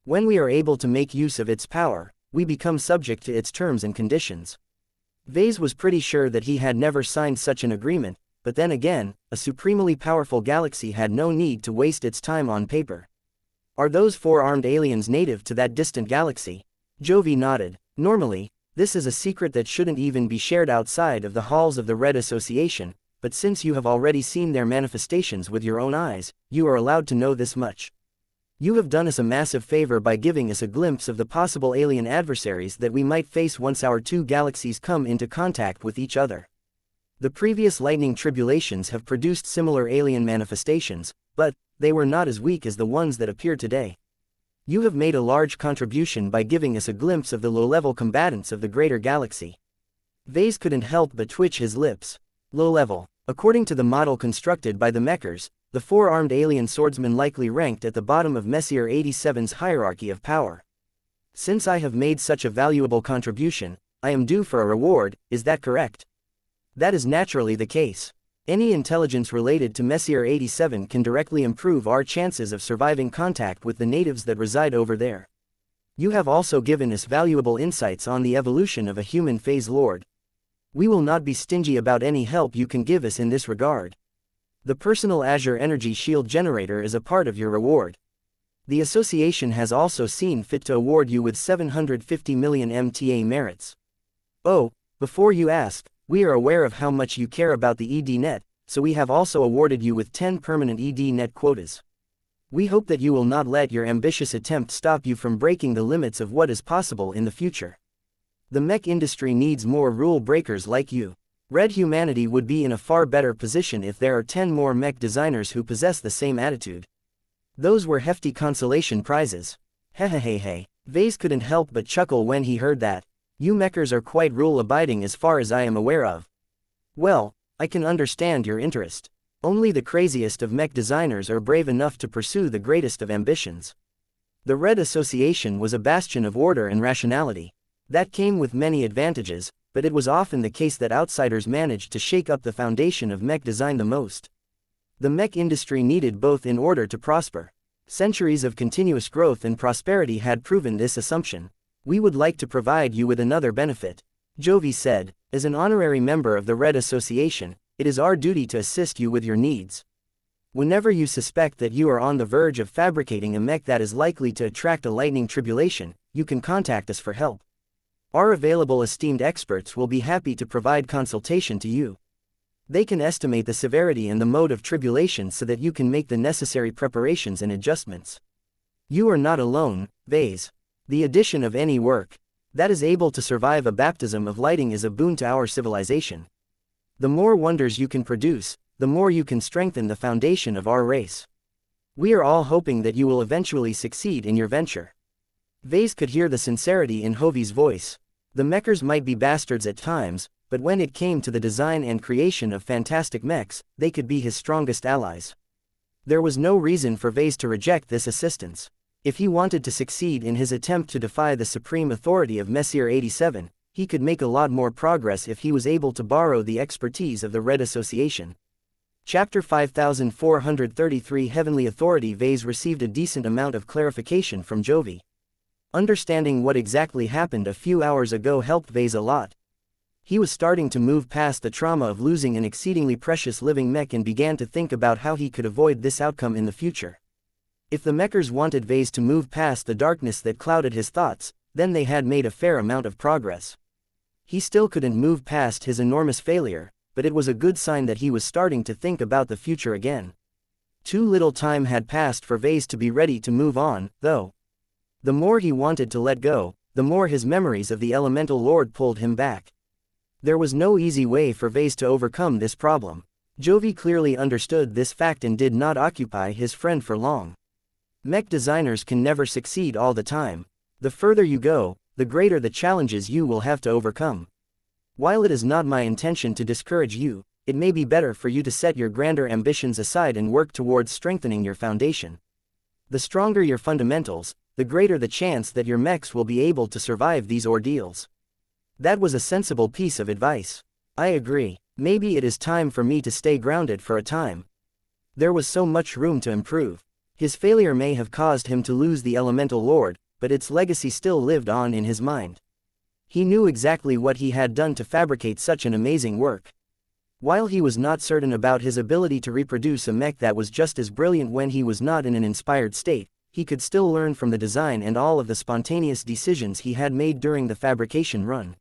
When we are able to make use of its power, we become subject to its terms and conditions. Vase was pretty sure that he had never signed such an agreement, but then again, a supremely powerful galaxy had no need to waste its time on paper. Are those 4-armed aliens native to that distant galaxy? Jovi nodded. Normally, this is a secret that shouldn't even be shared outside of the halls of the Red Association, but since you have already seen their manifestations with your own eyes, you are allowed to know this much. You have done us a massive favor by giving us a glimpse of the possible alien adversaries that we might face once our 2 galaxies come into contact with each other. The previous lightning tribulations have produced similar alien manifestations, but they were not as weak as the ones that appear today. You have made a large contribution by giving us a glimpse of the low-level combatants of the greater galaxy. Vase couldn't help but twitch his lips. Low-level. According to the model constructed by the Mechers, the 4-armed alien swordsman likely ranked at the bottom of Messier 87's hierarchy of power. Since I have made such a valuable contribution, I am due for a reward, is that correct? That is naturally the case. Any intelligence related to Messier 87 can directly improve our chances of surviving contact with the natives that reside over there. You have also given us valuable insights on the evolution of a human phase lord. We will not be stingy about any help you can give us in this regard. The personal Azure Energy Shield Generator is a part of your reward. The association has also seen fit to award you with 750 million MTA merits. Oh, before you ask, we are aware of how much you care about the ED-net, so we have also awarded you with 10 permanent ED-net quotas. We hope that you will not let your ambitious attempt stop you from breaking the limits of what is possible in the future. The mech industry needs more rule breakers like you. Red humanity would be in a far better position if there are 10 more mech designers who possess the same attitude. Those were hefty consolation prizes. Hehehehe. Vase couldn't help but chuckle when he heard that. You Mechers are quite rule-abiding as far as I am aware of. Well, I can understand your interest. Only the craziest of mech designers are brave enough to pursue the greatest of ambitions. The Red Association was a bastion of order and rationality. That came with many advantages, but it was often the case that outsiders managed to shake up the foundation of mech design the most. The mech industry needed both in order to prosper. Centuries of continuous growth and prosperity had proven this assumption. "We would like to provide you with another benefit," Jovi said. "As an honorary member of the Red Association, it is our duty to assist you with your needs. Whenever you suspect that you are on the verge of fabricating a mech that is likely to attract a lightning tribulation, you can contact us for help. Our available esteemed experts will be happy to provide consultation to you. They can estimate the severity and the mode of tribulation so that you can make the necessary preparations and adjustments. You are not alone, Vase. The addition of any work that is able to survive a baptism of lighting is a boon to our civilization. The more wonders you can produce, the more you can strengthen the foundation of our race. We are all hoping that you will eventually succeed in your venture." Vase could hear the sincerity in Hovi's voice. The mechers might be bastards at times, but when it came to the design and creation of fantastic mechs, they could be his strongest allies. There was no reason for Vase to reject this assistance. If he wanted to succeed in his attempt to defy the supreme authority of Messier 87, he could make a lot more progress if he was able to borrow the expertise of the Red Association. Chapter 5433 Heavenly Authority. Vase received a decent amount of clarification from Jovi. Understanding what exactly happened a few hours ago helped Vase a lot. He was starting to move past the trauma of losing an exceedingly precious living mech and began to think about how he could avoid this outcome in the future. If the mechers wanted Vase to move past the darkness that clouded his thoughts, then they had made a fair amount of progress. He still couldn't move past his enormous failure, but it was a good sign that he was starting to think about the future again. Too little time had passed for Vase to be ready to move on, though. The more he wanted to let go, the more his memories of the Elemental Lord pulled him back. There was no easy way for Vase to overcome this problem. Jovi clearly understood this fact and did not occupy his friend for long. Mech designers can never succeed all the time. The further you go, the greater the challenges you will have to overcome. While it is not my intention to discourage you, it may be better for you to set your grander ambitions aside and work towards strengthening your foundation. The stronger your fundamentals, the greater the chance that your mechs will be able to survive these ordeals. That was a sensible piece of advice. I agree. Maybe it is time for me to stay grounded for a time. There was so much room to improve. His failure may have caused him to lose the Elemental Lord, but its legacy still lived on in his mind. He knew exactly what he had done to fabricate such an amazing work. While he was not certain about his ability to reproduce a mech that was just as brilliant when he was not in an inspired state, he could still learn from the design and all of the spontaneous decisions he had made during the fabrication run.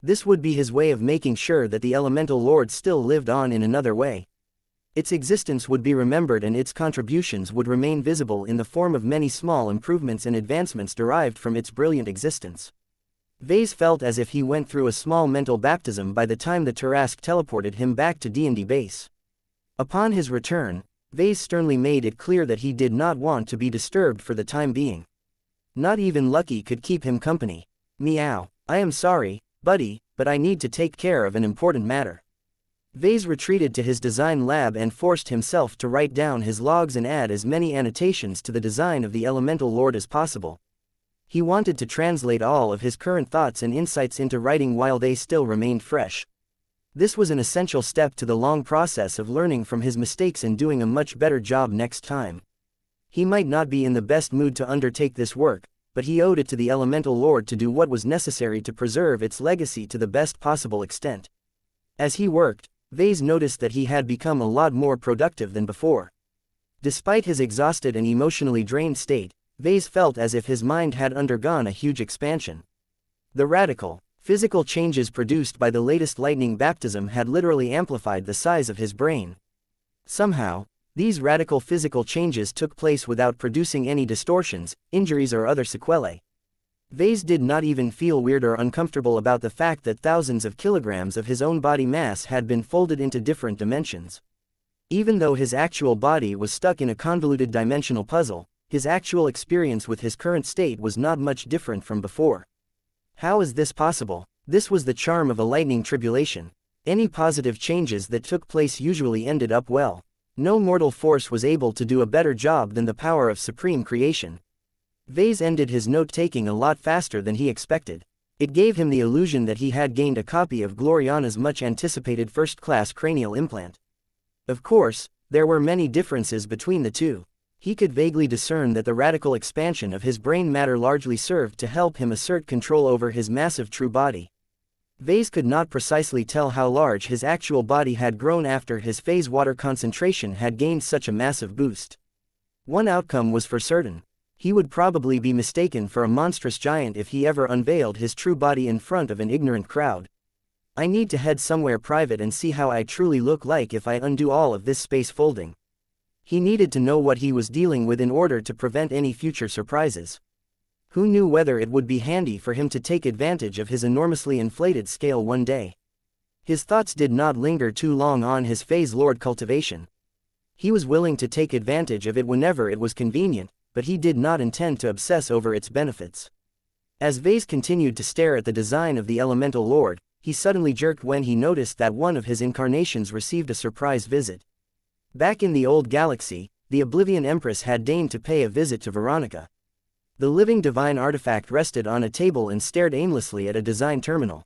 This would be his way of making sure that the Elemental Lord still lived on in another way. Its existence would be remembered and its contributions would remain visible in the form of many small improvements and advancements derived from its brilliant existence. Vase felt as if he went through a small mental baptism by the time the Tarask teleported him back to D&D base. Upon his return, Vase sternly made it clear that he did not want to be disturbed for the time being. Not even Lucky could keep him company. Meow. I am sorry, buddy, but I need to take care of an important matter. Vase retreated to his design lab and forced himself to write down his logs and add as many annotations to the design of the Elemental Lord as possible. He wanted to translate all of his current thoughts and insights into writing while they still remained fresh. This was an essential step to the long process of learning from his mistakes and doing a much better job next time. He might not be in the best mood to undertake this work, but he owed it to the Elemental Lord to do what was necessary to preserve its legacy to the best possible extent. As he worked, Vase noticed that he had become a lot more productive than before. Despite his exhausted and emotionally drained state, Vase felt as if his mind had undergone a huge expansion. The radical, physical changes produced by the latest lightning baptism had literally amplified the size of his brain. Somehow, these radical physical changes took place without producing any distortions, injuries or other sequelae. Vase did not even feel weird or uncomfortable about the fact that thousands of kilograms of his own body mass had been folded into different dimensions. Even though his actual body was stuck in a convoluted dimensional puzzle, his actual experience with his current state was not much different from before. How is this possible? This was the charm of a lightning tribulation. Any positive changes that took place usually ended up well. No mortal force was able to do a better job than the power of supreme creation. Vase ended his note-taking a lot faster than he expected. It gave him the illusion that he had gained a copy of Gloriana's much-anticipated first-class cranial implant. Of course, there were many differences between the two. He could vaguely discern that the radical expansion of his brain matter largely served to help him assert control over his massive true body. Vase could not precisely tell how large his actual body had grown after his phase water concentration had gained such a massive boost. One outcome was for certain. He would probably be mistaken for a monstrous giant if he ever unveiled his true body in front of an ignorant crowd. I need to head somewhere private and see how I truly look like if I undo all of this space folding. He needed to know what he was dealing with in order to prevent any future surprises. Who knew whether it would be handy for him to take advantage of his enormously inflated scale one day? His thoughts did not linger too long on his phase lord cultivation. He was willing to take advantage of it whenever it was convenient, but he did not intend to obsess over its benefits. As Vase continued to stare at the design of the elemental lord, he suddenly jerked when he noticed that one of his incarnations received a surprise visit. Back in the old galaxy, the Oblivion Empress had deigned to pay a visit to Veronica. The living divine artifact rested on a table and stared aimlessly at a design terminal.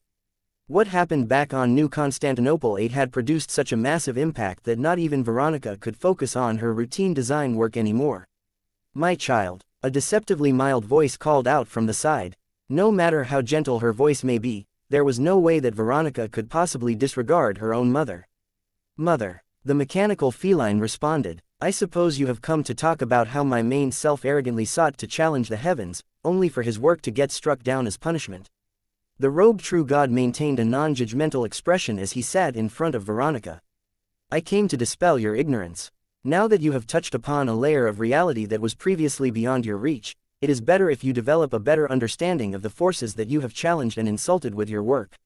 What happened back on New Constantinople 8 had produced such a massive impact that not even Veronica could focus on her routine design work anymore. "My child," a deceptively mild voice called out from the side. No matter how gentle her voice may be, there was no way that Veronica could possibly disregard her own mother. "Mother," the mechanical feline responded, "I suppose you have come to talk about how my main self arrogantly sought to challenge the heavens, only for his work to get struck down as punishment." The robed true god maintained a non-judgmental expression as he sat in front of Veronica. "I came to dispel your ignorance. Now that you have touched upon a layer of reality that was previously beyond your reach, it is better if you develop a better understanding of the forces that you have challenged and insulted with your work."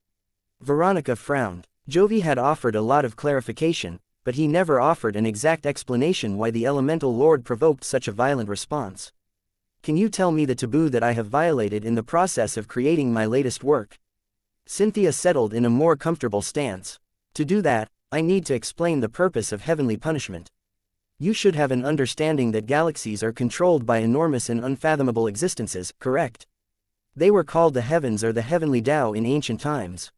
Veronica frowned. Jovi had offered a lot of clarification, but he never offered an exact explanation why the elemental lord provoked such a violent response. "Can you tell me the taboo that I have violated in the process of creating my latest work?" Cynthia settled in a more comfortable stance. "To do that, I need to explain the purpose of heavenly punishment. You should have an understanding that galaxies are controlled by enormous and unfathomable existences, correct? They were called the heavens or the heavenly Tao in ancient times.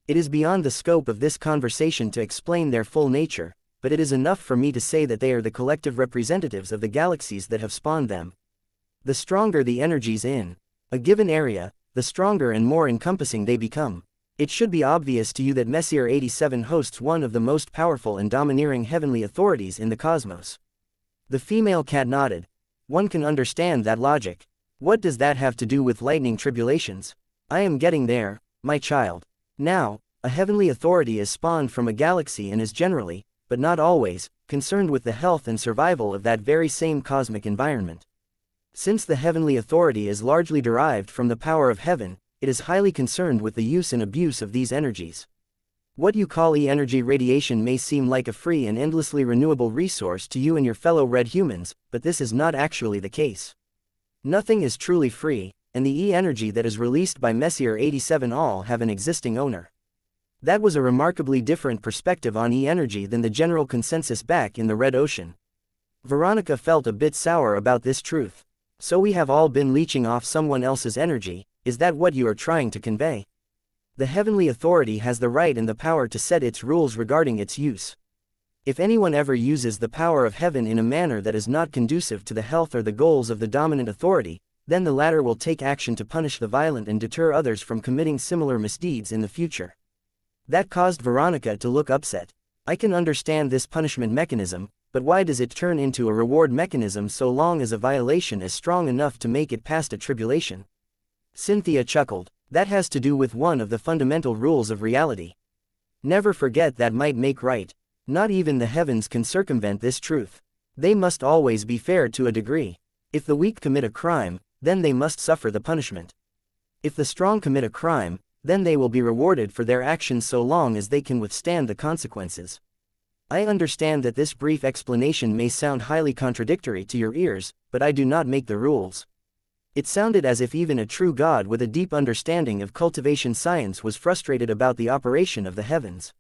It is beyond the scope of this conversation to explain their full nature, but it is enough for me to say that they are the collective representatives of the galaxies that have spawned them. The stronger the energies in a given area, the stronger and more encompassing they become. It should be obvious to you that Messier 87 hosts one of the most powerful and domineering heavenly authorities in the cosmos." The female cat nodded. "One can understand that logic. What does that have to do with lightning tribulations?" "I am getting there, my child. Now, a heavenly authority is spawned from a galaxy and is generally, but not always, concerned with the health and survival of that very same cosmic environment. Since the heavenly authority is largely derived from the power of heaven, it is highly concerned with the use and abuse of these energies. What you call E-energy radiation may seem like a free and endlessly renewable resource to you and your fellow red humans, but this is not actually the case. Nothing is truly free, and the E-energy that is released by Messier 87 all have an existing owner." That was a remarkably different perspective on E-energy than the general consensus back in the Red Ocean. Veronica felt a bit sour about this truth. "So we have all been leeching off someone else's energy, is that what you are trying to convey? The heavenly authority has the right and the power to set its rules regarding its use. If anyone ever uses the power of heaven in a manner that is not conducive to the health or the goals of the dominant authority, then the latter will take action to punish the violent and deter others from committing similar misdeeds in the future." That caused Veronica to look upset. "I can understand this punishment mechanism, but why does it turn into a reward mechanism so long as a violation is strong enough to make it past a tribulation?" Cynthia chuckled. "That has to do with one of the fundamental rules of reality. Never forget that might make right. Not even the heavens can circumvent this truth. They must always be fair to a degree. If the weak commit a crime, then they must suffer the punishment. If the strong commit a crime, then they will be rewarded for their actions so long as they can withstand the consequences." I understand that this brief explanation may sound highly contradictory to your ears, but I do not make the rules. It sounded as if even a true god with a deep understanding of cultivation science was frustrated about the operation of the heavens.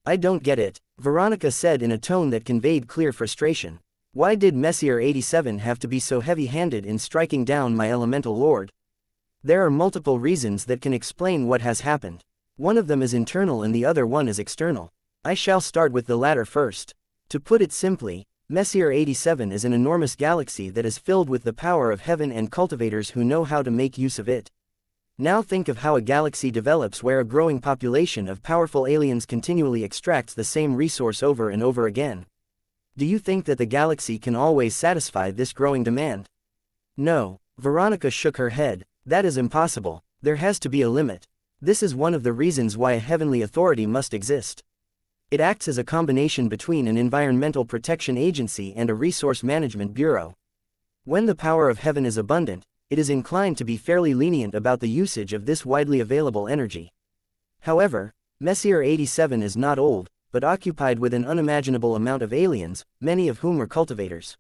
"I don't get it," Veronica said in a tone that conveyed clear frustration. "Why did Messier 87 have to be so heavy-handed in striking down my elemental lord? There are multiple reasons that can explain what has happened. One of them is internal and the other one is external. I shall start with the latter first. To put it simply, Messier 87 is an enormous galaxy that is filled with the power of heaven and cultivators who know how to make use of it. Now think of how a galaxy develops where a growing population of powerful aliens continually extracts the same resource over and over again. Do you think that the galaxy can always satisfy this growing demand? No. Veronica shook her head. That is impossible. There has to be a limit. This is one of the reasons why a heavenly authority must exist. It acts as a combination between an environmental protection agency and a resource management bureau. When the power of heaven is abundant, it is inclined to be fairly lenient about the usage of this widely available energy. However, Messier 87 is not old, but occupied with an unimaginable amount of aliens, many of whom are cultivators.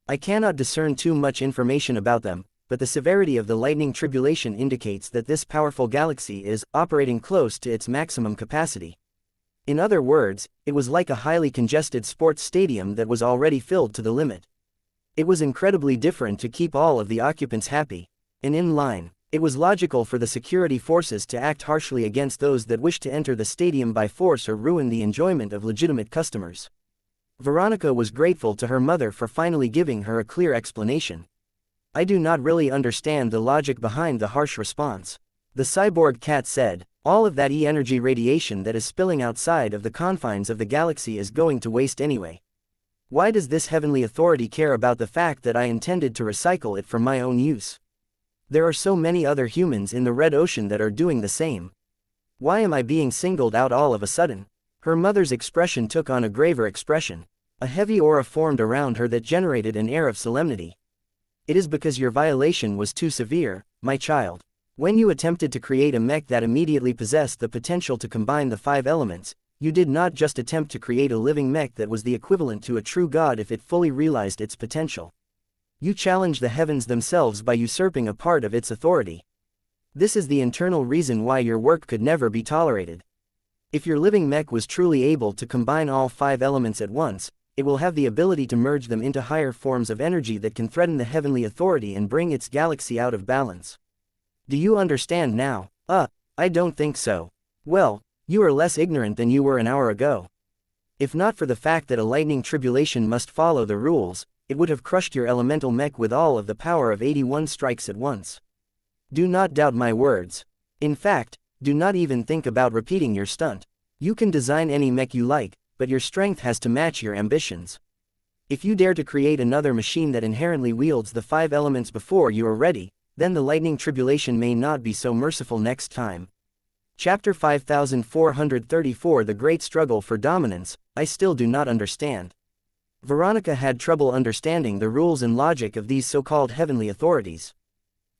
I cannot discern too much information about them, but the severity of the lightning tribulation indicates that this powerful galaxy is operating close to its maximum capacity. In other words, it was like a highly congested sports stadium that was already filled to the limit. It was incredibly different to keep all of the occupants happy and in line. It was logical for the security forces to act harshly against those that wished to enter the stadium by force or ruin the enjoyment of legitimate customers. Veronica was grateful to her mother for finally giving her a clear explanation. I do not really understand the logic behind the harsh response. The cyborg cat said, all of that E-energy radiation that is spilling outside of the confines of the galaxy is going to waste anyway. Why does this heavenly authority care about the fact that I intended to recycle it for my own use? There are so many other humans in the Red Ocean that are doing the same. Why am I being singled out all of a sudden? Her mother's expression took on a graver expression. A heavy aura formed around her that generated an air of solemnity. It is because your violation was too severe, my child. When you attempted to create a mech that immediately possessed the potential to combine the 5 elements, you did not just attempt to create a living mech that was the equivalent to a true god if it fully realized its potential. You challenged the heavens themselves by usurping a part of its authority. This is the internal reason why your work could never be tolerated. If your living mech was truly able to combine all 5 elements at once, it will have the ability to merge them into higher forms of energy that can threaten the heavenly authority and bring its galaxy out of balance. Do you understand now? I don't think so. Well, you are less ignorant than you were an hour ago. If not for the fact that a lightning tribulation must follow the rules, it would have crushed your elemental mech with all of the power of 81 strikes at once. Do not doubt my words. In fact, do not even think about repeating your stunt. You can design any mech you like, but your strength has to match your ambitions. If you dare to create another machine that inherently wields the 5 elements before you are ready, then the lightning tribulation may not be so merciful next time. Chapter 5434 The Great Struggle for Dominance. I still do not understand. Veronica had trouble understanding the rules and logic of these so-called heavenly authorities.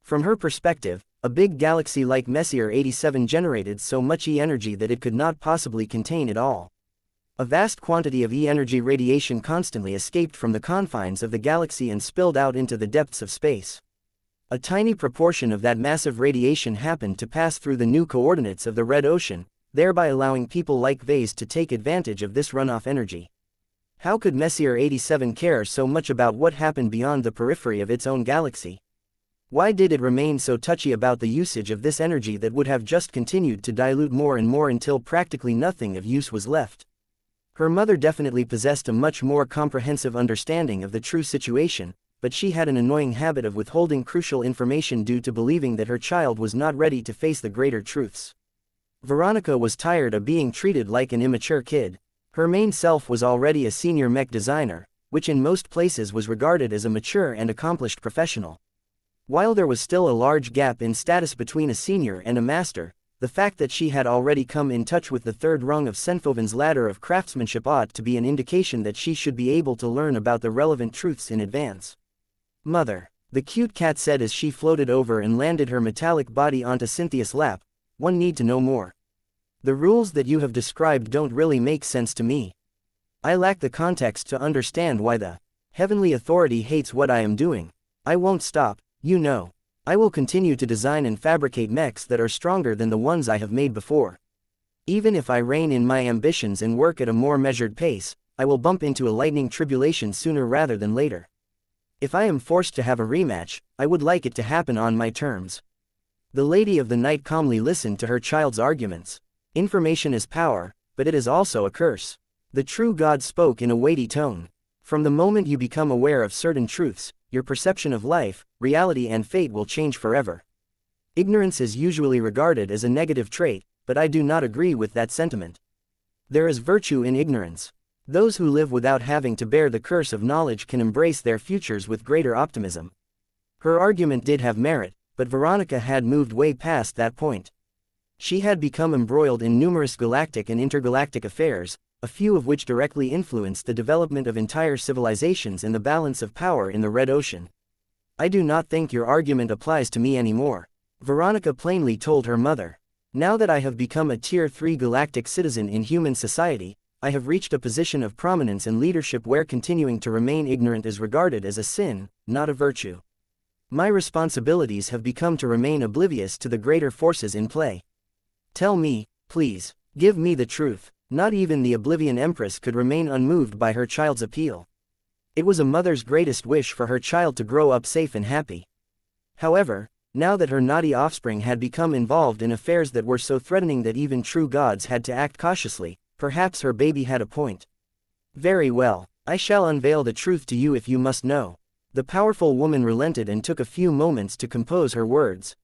From her perspective, a big galaxy like Messier 87 generated so much E-energy that it could not possibly contain it all. A vast quantity of E-energy radiation constantly escaped from the confines of the galaxy and spilled out into the depths of space. A tiny proportion of that massive radiation happened to pass through the new coordinates of the Red Ocean, thereby allowing people like Vase to take advantage of this runoff energy. How could Messier 87 care so much about what happened beyond the periphery of its own galaxy? Why did it remain so touchy about the usage of this energy that would have just continued to dilute more and more until practically nothing of use was left? Her mother definitely possessed a much more comprehensive understanding of the true situation, but she had an annoying habit of withholding crucial information due to believing that her child was not ready to face the greater truths. Veronica was tired of being treated like an immature kid. Her main self was already a senior mech designer, which in most places was regarded as a mature and accomplished professional. While there was still a large gap in status between a senior and a master, the fact that she had already come in touch with the 3rd rung of Senfoven's ladder of craftsmanship ought to be an indication that she should be able to learn about the relevant truths in advance. Mother, the cute cat said as she floated over and landed her metallic body onto Cynthia's lap, one need to know more. The rules that you have described don't really make sense to me. I lack the context to understand why the heavenly authority hates what I am doing. I won't stop, you know. I will continue to design and fabricate mechs that are stronger than the ones I have made before. Even if I rein in my ambitions and work at a more measured pace, I will bump into a lightning tribulation sooner rather than later. If I am forced to have a rematch, I would like it to happen on my terms. The Lady of the Night calmly listened to her child's arguments. Information is power, but it is also a curse. The true God spoke in a weighty tone. From the moment you become aware of certain truths, your perception of life, reality and fate will change forever. Ignorance is usually regarded as a negative trait, but I do not agree with that sentiment. There is virtue in ignorance. Those who live without having to bear the curse of knowledge can embrace their futures with greater optimism. Her argument did have merit, but Veronica had moved way past that point. She had become embroiled in numerous galactic and intergalactic affairs, a few of which directly influenced the development of entire civilizations and the balance of power in the Red Ocean. I do not think your argument applies to me anymore, Veronica plainly told her mother. Now that I have become a Tier 3 galactic citizen in human society, I have reached a position of prominence and leadership where continuing to remain ignorant is regarded as a sin, not a virtue. My responsibilities have become to remain oblivious to the greater forces in play. Tell me, please, give me the truth. Not even the Oblivion Empress could remain unmoved by her child's appeal. It was a mother's greatest wish for her child to grow up safe and happy. However, now that her naughty offspring had become involved in affairs that were so threatening that even true gods had to act cautiously, perhaps her baby had a point. Very well, I shall unveil the truth to you if you must know. The powerful woman relented and took a few moments to compose her words.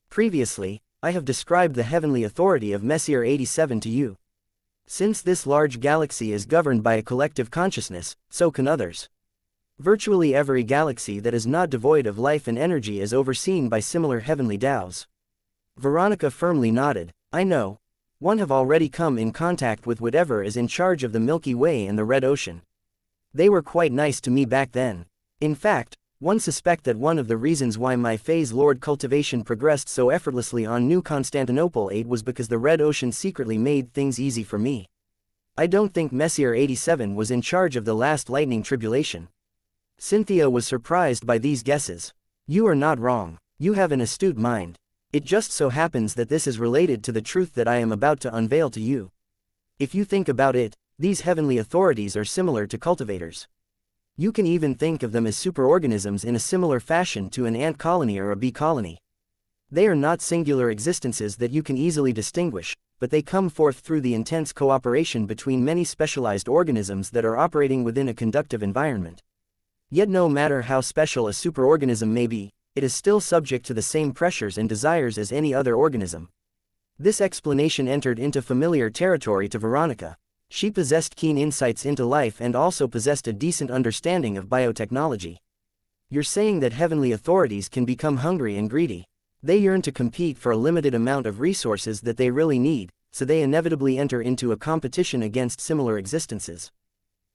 Previously, I have described the heavenly authority of Messier 87 to you. Since this large galaxy is governed by a collective consciousness, so can others. Virtually every galaxy that is not devoid of life and energy is overseen by similar heavenly Taos. Veronica firmly nodded. I know. One have already come in contact with whatever is in charge of the Milky Way and the Red Ocean. They were quite nice to me back then. In fact, one suspect that one of the reasons why my phase Lord cultivation progressed so effortlessly on New Constantinople 8 was because the Red Ocean secretly made things easy for me. I don't think Messier 87 was in charge of the last lightning tribulation. Cynthia was surprised by these guesses. You are not wrong. You have an astute mind. It just so happens that this is related to the truth that I am about to unveil to you. If you think about it, these heavenly authorities are similar to cultivators. You can even think of them as superorganisms in a similar fashion to an ant colony or a bee colony. They are not singular existences that you can easily distinguish, but they come forth through the intense cooperation between many specialized organisms that are operating within a conductive environment. Yet no matter how special a superorganism may be, it is still subject to the same pressures and desires as any other organism. This explanation entered into familiar territory to Veronica. She possessed keen insights into life and also possessed a decent understanding of biotechnology. You're saying that heavenly authorities can become hungry and greedy. They yearn to compete for a limited amount of resources that they really need, so they inevitably enter into a competition against similar existences.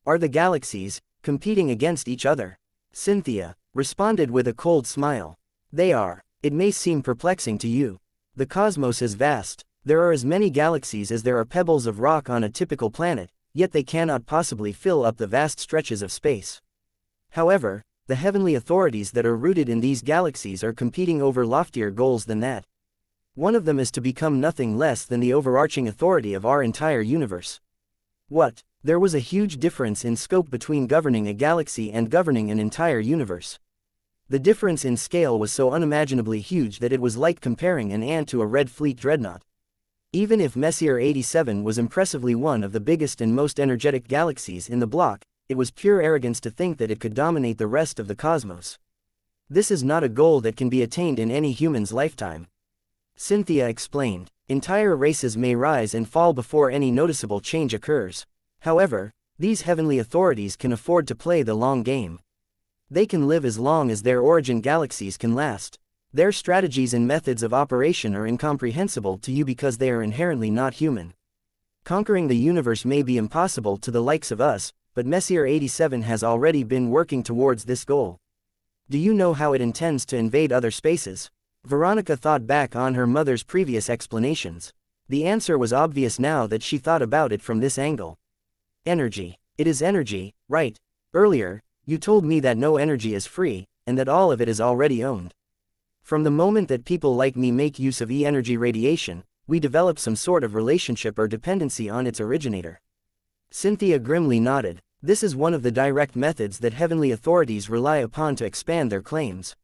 Are the galaxies competing against each other? Cynthia responded with a cold smile. They are. It may seem perplexing to you. The cosmos is vast. There are as many galaxies as there are pebbles of rock on a typical planet, yet they cannot possibly fill up the vast stretches of space. However, the heavenly authorities that are rooted in these galaxies are competing over loftier goals than that. One of them is to become nothing less than the overarching authority of our entire universe. What? There was a huge difference in scope between governing a galaxy and governing an entire universe. The difference in scale was so unimaginably huge that it was like comparing an ant to a Red Fleet dreadnought. Even if Messier 87 was impressively one of the biggest and most energetic galaxies in the block, it was pure arrogance to think that it could dominate the rest of the cosmos. This is not a goal that can be attained in any human's lifetime. Cynthia explained. Entire races may rise and fall before any noticeable change occurs. However, these heavenly authorities can afford to play the long game. They can live as long as their origin galaxies can last. Their strategies and methods of operation are incomprehensible to you because they are inherently not human. Conquering the universe may be impossible to the likes of us, but Messier 87 has already been working towards this goal. Do you know how it intends to invade other spaces? Veronica thought back on her mother's previous explanations. The answer was obvious now that she thought about it from this angle. Energy. It is energy, right? Earlier, you told me that no energy is free, and that all of it is already owned. From the moment that people like me make use of E-energy radiation, we develop some sort of relationship or dependency on its originator. Cynthia grimly nodded. This is one of the direct methods that heavenly authorities rely upon to expand their claims.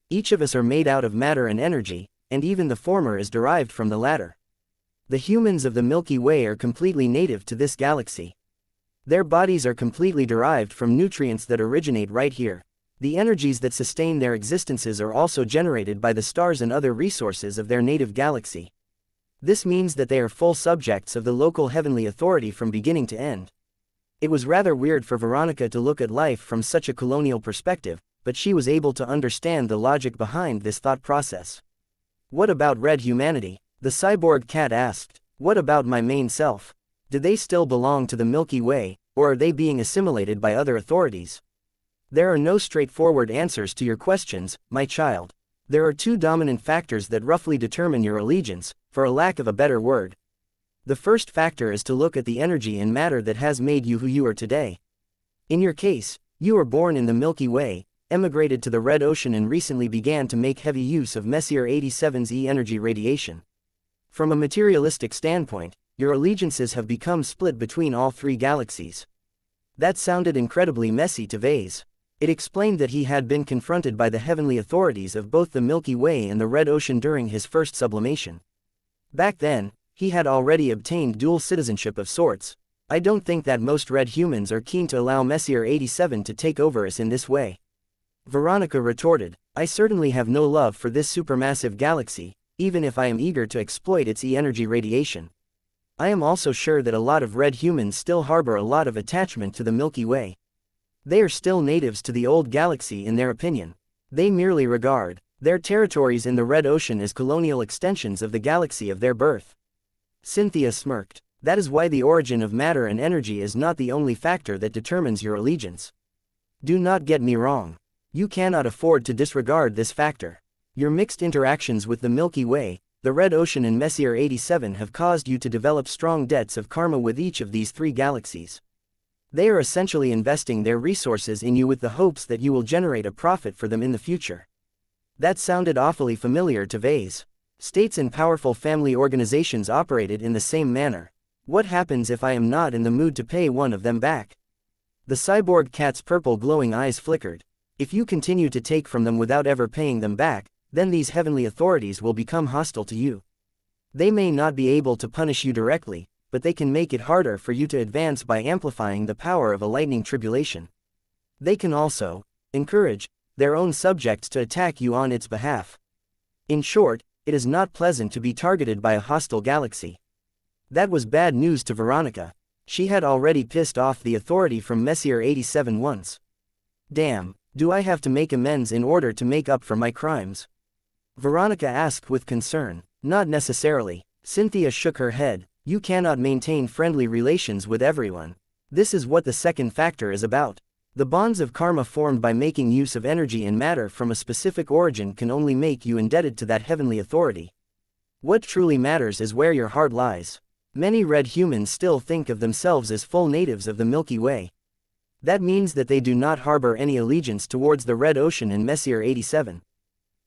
Each of us are made out of matter and energy, and even the former is derived from the latter. The humans of the Milky Way are completely native to this galaxy. Their bodies are completely derived from nutrients that originate right here. The energies that sustain their existences are also generated by the stars and other resources of their native galaxy. This means that they are full subjects of the local heavenly authority from beginning to end. It was rather weird for Veronica to look at life from such a colonial perspective, but she was able to understand the logic behind this thought process. What about red humanity? The cyborg cat asked. What about my main self? Do they still belong to the Milky Way, or are they being assimilated by other authorities? There are no straightforward answers to your questions, my child. There are two dominant factors that roughly determine your allegiance, for a lack of a better word. The first factor is to look at the energy and matter that has made you who you are today. In your case, you were born in the Milky Way, emigrated to the Red Ocean and recently began to make heavy use of Messier 87's E-energy radiation. From a materialistic standpoint, your allegiances have become split between all three galaxies. That sounded incredibly messy to Vase. It explained that he had been confronted by the heavenly authorities of both the Milky Way and the Red Ocean during his first sublimation. Back then, he had already obtained dual citizenship of sorts. I don't think that most red humans are keen to allow Messier 87 to take over us in this way. Veronica retorted, I certainly have no love for this supermassive galaxy, even if I am eager to exploit its E-energy radiation. I am also sure that a lot of red humans still harbor a lot of attachment to the Milky Way. They are still natives to the old galaxy in their opinion. They merely regard their territories in the Red Ocean as colonial extensions of the galaxy of their birth. Cynthia smirked. That is why the origin of matter and energy is not the only factor that determines your allegiance. Do not get me wrong. You cannot afford to disregard this factor. Your mixed interactions with the Milky Way, the Red Ocean and Messier 87 have caused you to develop strong debts of karma with each of these three galaxies. They are essentially investing their resources in you with the hopes that you will generate a profit for them in the future. That sounded awfully familiar to Vase. States and powerful family organizations operated in the same manner. What happens if I am not in the mood to pay one of them back? The cyborg cat's purple glowing eyes flickered. If you continue to take from them without ever paying them back, then these heavenly authorities will become hostile to you. They may not be able to punish you directly, but they can make it harder for you to advance by amplifying the power of a lightning tribulation. They can also encourage their own subjects to attack you on its behalf. In short, it is not pleasant to be targeted by a hostile galaxy. That was bad news to Veronica. She had already pissed off the authority from Messier 87 once. Damn, do I have to make amends in order to make up for my crimes? Veronica asked with concern. Not necessarily. Cynthia shook her head. You cannot maintain friendly relations with everyone. This is what the second factor is about. The bonds of karma formed by making use of energy and matter from a specific origin can only make you indebted to that heavenly authority. What truly matters is where your heart lies. Many red humans still think of themselves as full natives of the Milky Way. That means that they do not harbor any allegiance towards the Red Ocean and Messier 87.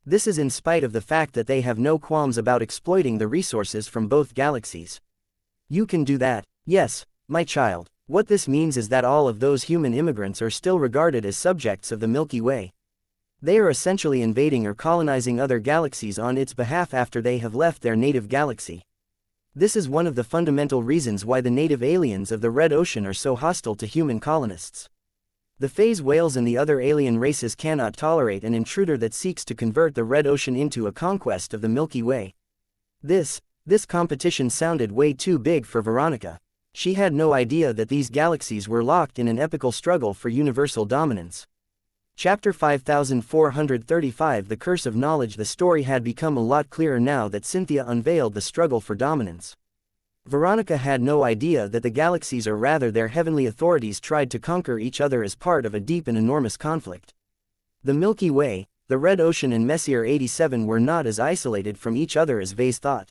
This is in spite of the fact that they have no qualms about exploiting the resources from both galaxies. You can do that, yes, my child. What this means is that all of those human immigrants are still regarded as subjects of the Milky Way. They are essentially invading or colonizing other galaxies on its behalf after they have left their native galaxy. This is one of the fundamental reasons why the native aliens of the Red Ocean are so hostile to human colonists. The phase whales and the other alien races cannot tolerate an intruder that seeks to convert the Red Ocean into a conquest of the Milky Way. This competition sounded way too big for Veronica. She had no idea that these galaxies were locked in an epical struggle for universal dominance. Chapter 5435 The Curse of Knowledge. The story had become a lot clearer now that Cynthia unveiled the struggle for dominance. Veronica had no idea that the galaxies, or rather their heavenly authorities, tried to conquer each other as part of a deep and enormous conflict. The Milky Way, the Red Ocean and Messier 87 were not as isolated from each other as Vase thought.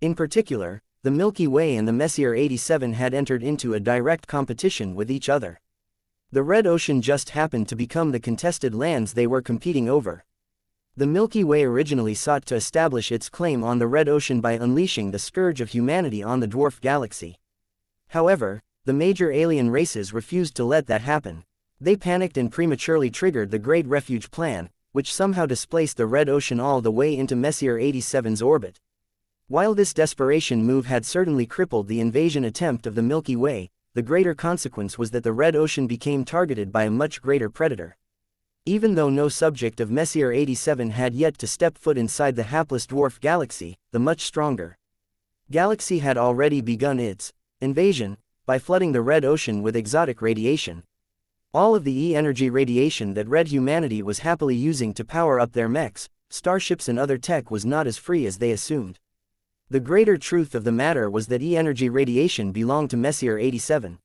In particular, the Milky Way and the Messier 87 had entered into a direct competition with each other. The Red Ocean just happened to become the contested lands they were competing over. The Milky Way originally sought to establish its claim on the Red Ocean by unleashing the scourge of humanity on the dwarf galaxy. However, the major alien races refused to let that happen. They panicked and prematurely triggered the Great Refuge Plan, which somehow displaced the red ocean all the way into Messier 87's orbit. While this desperation move had certainly crippled the invasion attempt of the Milky Way, the greater consequence was that the red ocean became targeted by a much greater predator. Even though no subject of Messier 87 had yet to step foot inside the hapless dwarf galaxy, the much stronger galaxy had already begun its invasion by flooding the red ocean with exotic radiation. All of the E-energy radiation that red humanity was happily using to power up their mechs, starships and other tech was not as free as they assumed. The greater truth of the matter was that E-energy radiation belonged to Messier 87.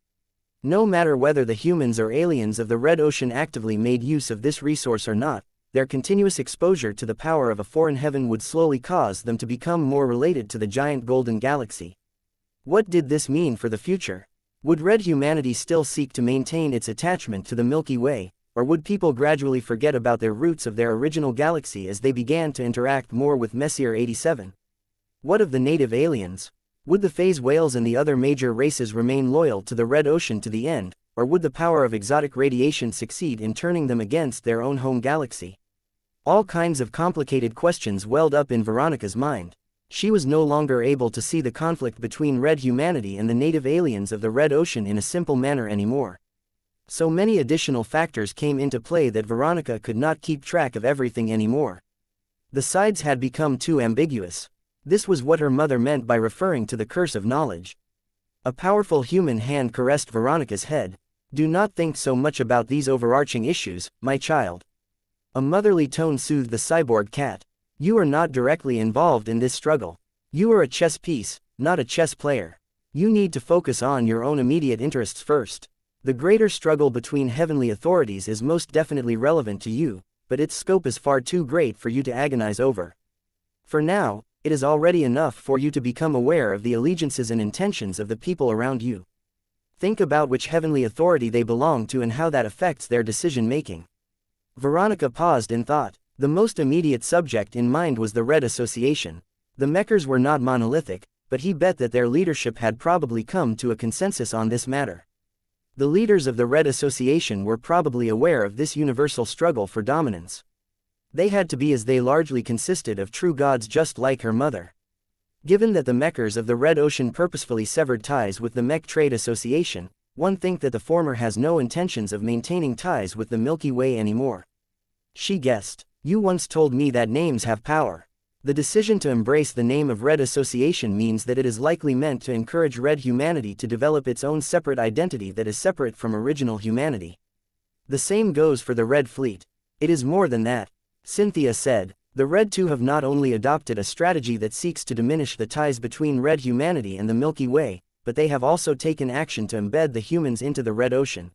No matter whether the humans or aliens of the red ocean actively made use of this resource or not, their continuous exposure to the power of a foreign heaven would slowly cause them to become more related to the giant golden galaxy. What did this mean for the future? Would red humanity still seek to maintain its attachment to the Milky Way, or would people gradually forget about their roots of their original galaxy as they began to interact more with Messier 87? What of the native aliens? Would the phase whales and the other major races remain loyal to the red ocean to the end, or would the power of exotic radiation succeed in turning them against their own home galaxy? All kinds of complicated questions welled up in Veronica's mind. She was no longer able to see the conflict between red humanity and the native aliens of the red ocean in a simple manner anymore. So many additional factors came into play that Veronica could not keep track of everything anymore. The sides had become too ambiguous. This was what her mother meant by referring to the curse of knowledge. A powerful human hand caressed Veronica's head. "Do not think so much about these overarching issues, my child." A motherly tone soothed the cyborg cat. "You are not directly involved in this struggle. You are a chess piece, not a chess player. You need to focus on your own immediate interests first. The greater struggle between heavenly authorities is most definitely relevant to you, but its scope is far too great for you to agonize over. For now, it is already enough for you to become aware of the allegiances and intentions of the people around you. Think about which heavenly authority they belong to and how that affects their decision-making." Veronica paused in thought. The most immediate subject in mind was the Red Association. The Mechers were not monolithic, but he bet that their leadership had probably come to a consensus on this matter. The leaders of the Red Association were probably aware of this universal struggle for dominance. They had to be, as they largely consisted of true gods just like her mother. Given that the Mechers of the Red Ocean purposefully severed ties with the Mech Trade Association, one think that the former has no intentions of maintaining ties with the Milky Way anymore. She guessed. "You once told me that names have power. The decision to embrace the name of Red Association means that it is likely meant to encourage red humanity to develop its own separate identity that is separate from original humanity. The same goes for the Red Fleet. It is more than that," Cynthia said. "The Red Two have not only adopted a strategy that seeks to diminish the ties between red humanity and the Milky Way, but they have also taken action to embed the humans into the Red Ocean.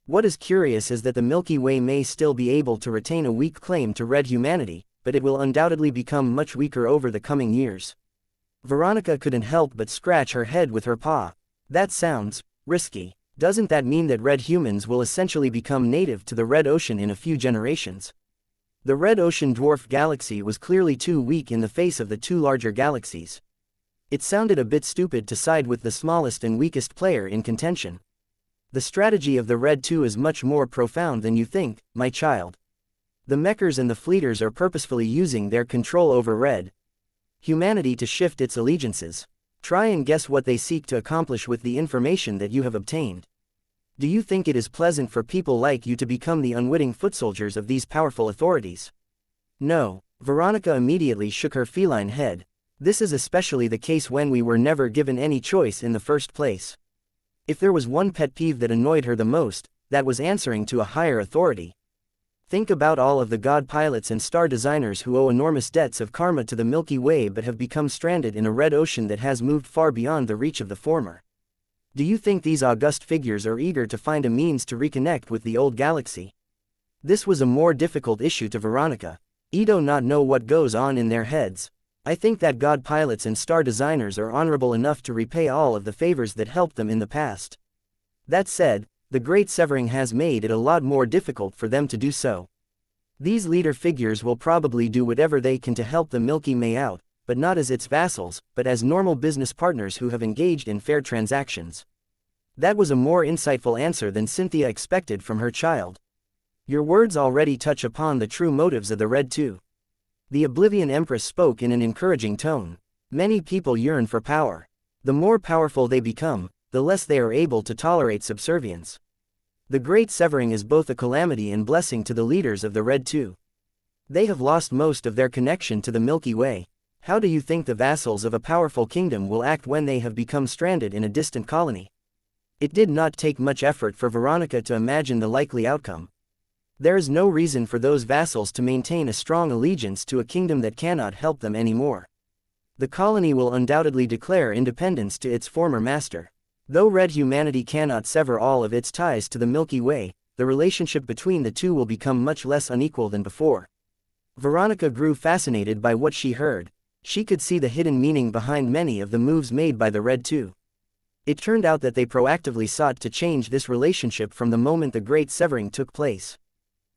What is curious is that the Milky Way may still be able to retain a weak claim to red humanity, but it will undoubtedly become much weaker over the coming years." Veronica couldn't help but scratch her head with her paw. "That sounds risky. Doesn't that mean that red humans will essentially become native to the Red Ocean in a few generations?" The Red Ocean dwarf galaxy was clearly too weak in the face of the two larger galaxies. It sounded a bit stupid to side with the smallest and weakest player in contention. "The strategy of the Red Two is much more profound than you think, my child. The Mechers and the Fleeters are purposefully using their control over red humanity to shift its allegiances. Try and guess what they seek to accomplish with the information that you have obtained. Do you think it is pleasant for people like you to become the unwitting foot soldiers of these powerful authorities?" "No." Veronica immediately shook her feline head. "This is especially the case when we were never given any choice in the first place. If there was one pet peeve that annoyed her the most, that was answering to a higher authority. Think about all of the god pilots and star designers who owe enormous debts of karma to the Milky Way but have become stranded in a red ocean that has moved far beyond the reach of the former. Do you think these august figures are eager to find a means to reconnect with the old galaxy?" This was a more difficult issue to Veronica. "I do not know what goes on in their heads. I think that god pilots and star designers are honorable enough to repay all of the favors that helped them in the past. That said, the Great Severing has made it a lot more difficult for them to do so. These leader figures will probably do whatever they can to help the Milky Way out, but not as its vassals, but as normal business partners who have engaged in fair transactions." That was a more insightful answer than Cynthia expected from her child. Your words already touch upon the true motives of the Red Two. The Oblivion Empress spoke in an encouraging tone. Many people yearn for power. The more powerful they become, the less they are able to tolerate subservience. The Great Severing is both a calamity and blessing to the leaders of the Red Two. They have lost most of their connection to the Milky Way. How do you think the vassals of a powerful kingdom will act when they have become stranded in a distant colony? It did not take much effort for Veronica to imagine the likely outcome. There is no reason for those vassals to maintain a strong allegiance to a kingdom that cannot help them anymore. The colony will undoubtedly declare independence to its former master. Though red humanity cannot sever all of its ties to the Milky Way, the relationship between the two will become much less unequal than before. Veronica grew fascinated by what she heard. She could see the hidden meaning behind many of the moves made by the Red Two. It turned out that they proactively sought to change this relationship from the moment the Great Severing took place.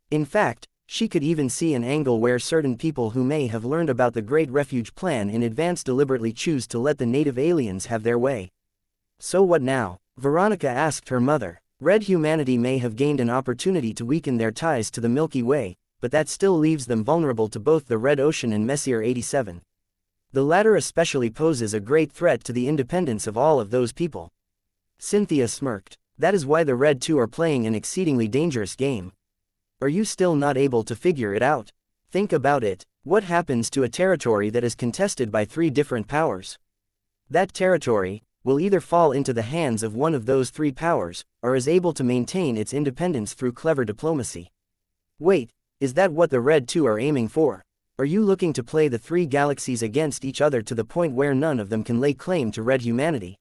In fact, she could even see an angle where certain people who may have learned about the Great Refuge plan in advance deliberately choose to let the native aliens have their way. So what now? Veronica asked her mother. Red humanity may have gained an opportunity to weaken their ties to the Milky Way, but that still leaves them vulnerable to both the Red Ocean and Messier 87. The latter especially poses a great threat to the independence of all of those people. Cynthia smirked. That is why the Red Two are playing an exceedingly dangerous game. Are you still not able to figure it out? Think about it. What happens to a territory that is contested by three different powers? That territory will either fall into the hands of one of those three powers, or is able to maintain its independence through clever diplomacy. Wait, is that what the Red Two are aiming for? Are you looking to play the three galaxies against each other to the point where none of them can lay claim to red humanity?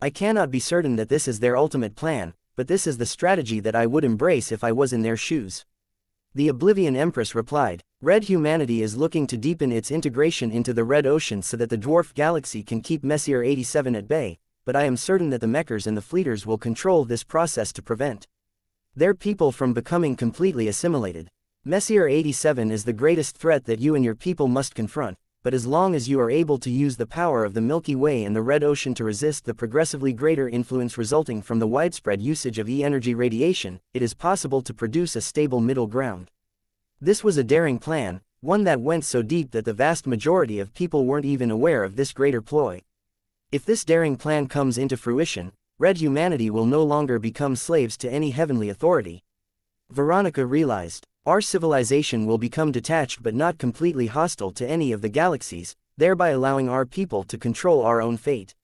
I cannot be certain that this is their ultimate plan, but this is the strategy that I would embrace if I was in their shoes. The Oblivion Empress replied, Red humanity is looking to deepen its integration into the Red Ocean so that the dwarf galaxy can keep Messier 87 at bay, but I am certain that the Mechers and the Fleeters will control this process to prevent their people from becoming completely assimilated. Messier 87 is the greatest threat that you and your people must confront, but as long as you are able to use the power of the Milky Way and the Red Ocean to resist the progressively greater influence resulting from the widespread usage of E-energy radiation, it is possible to produce a stable middle ground. This was a daring plan, one that went so deep that the vast majority of people weren't even aware of this greater ploy. If this daring plan comes into fruition, red humanity will no longer become slaves to any heavenly authority. Veronica realized. Our civilization will become detached but not completely hostile to any of the galaxies, thereby allowing our people to control our own fate.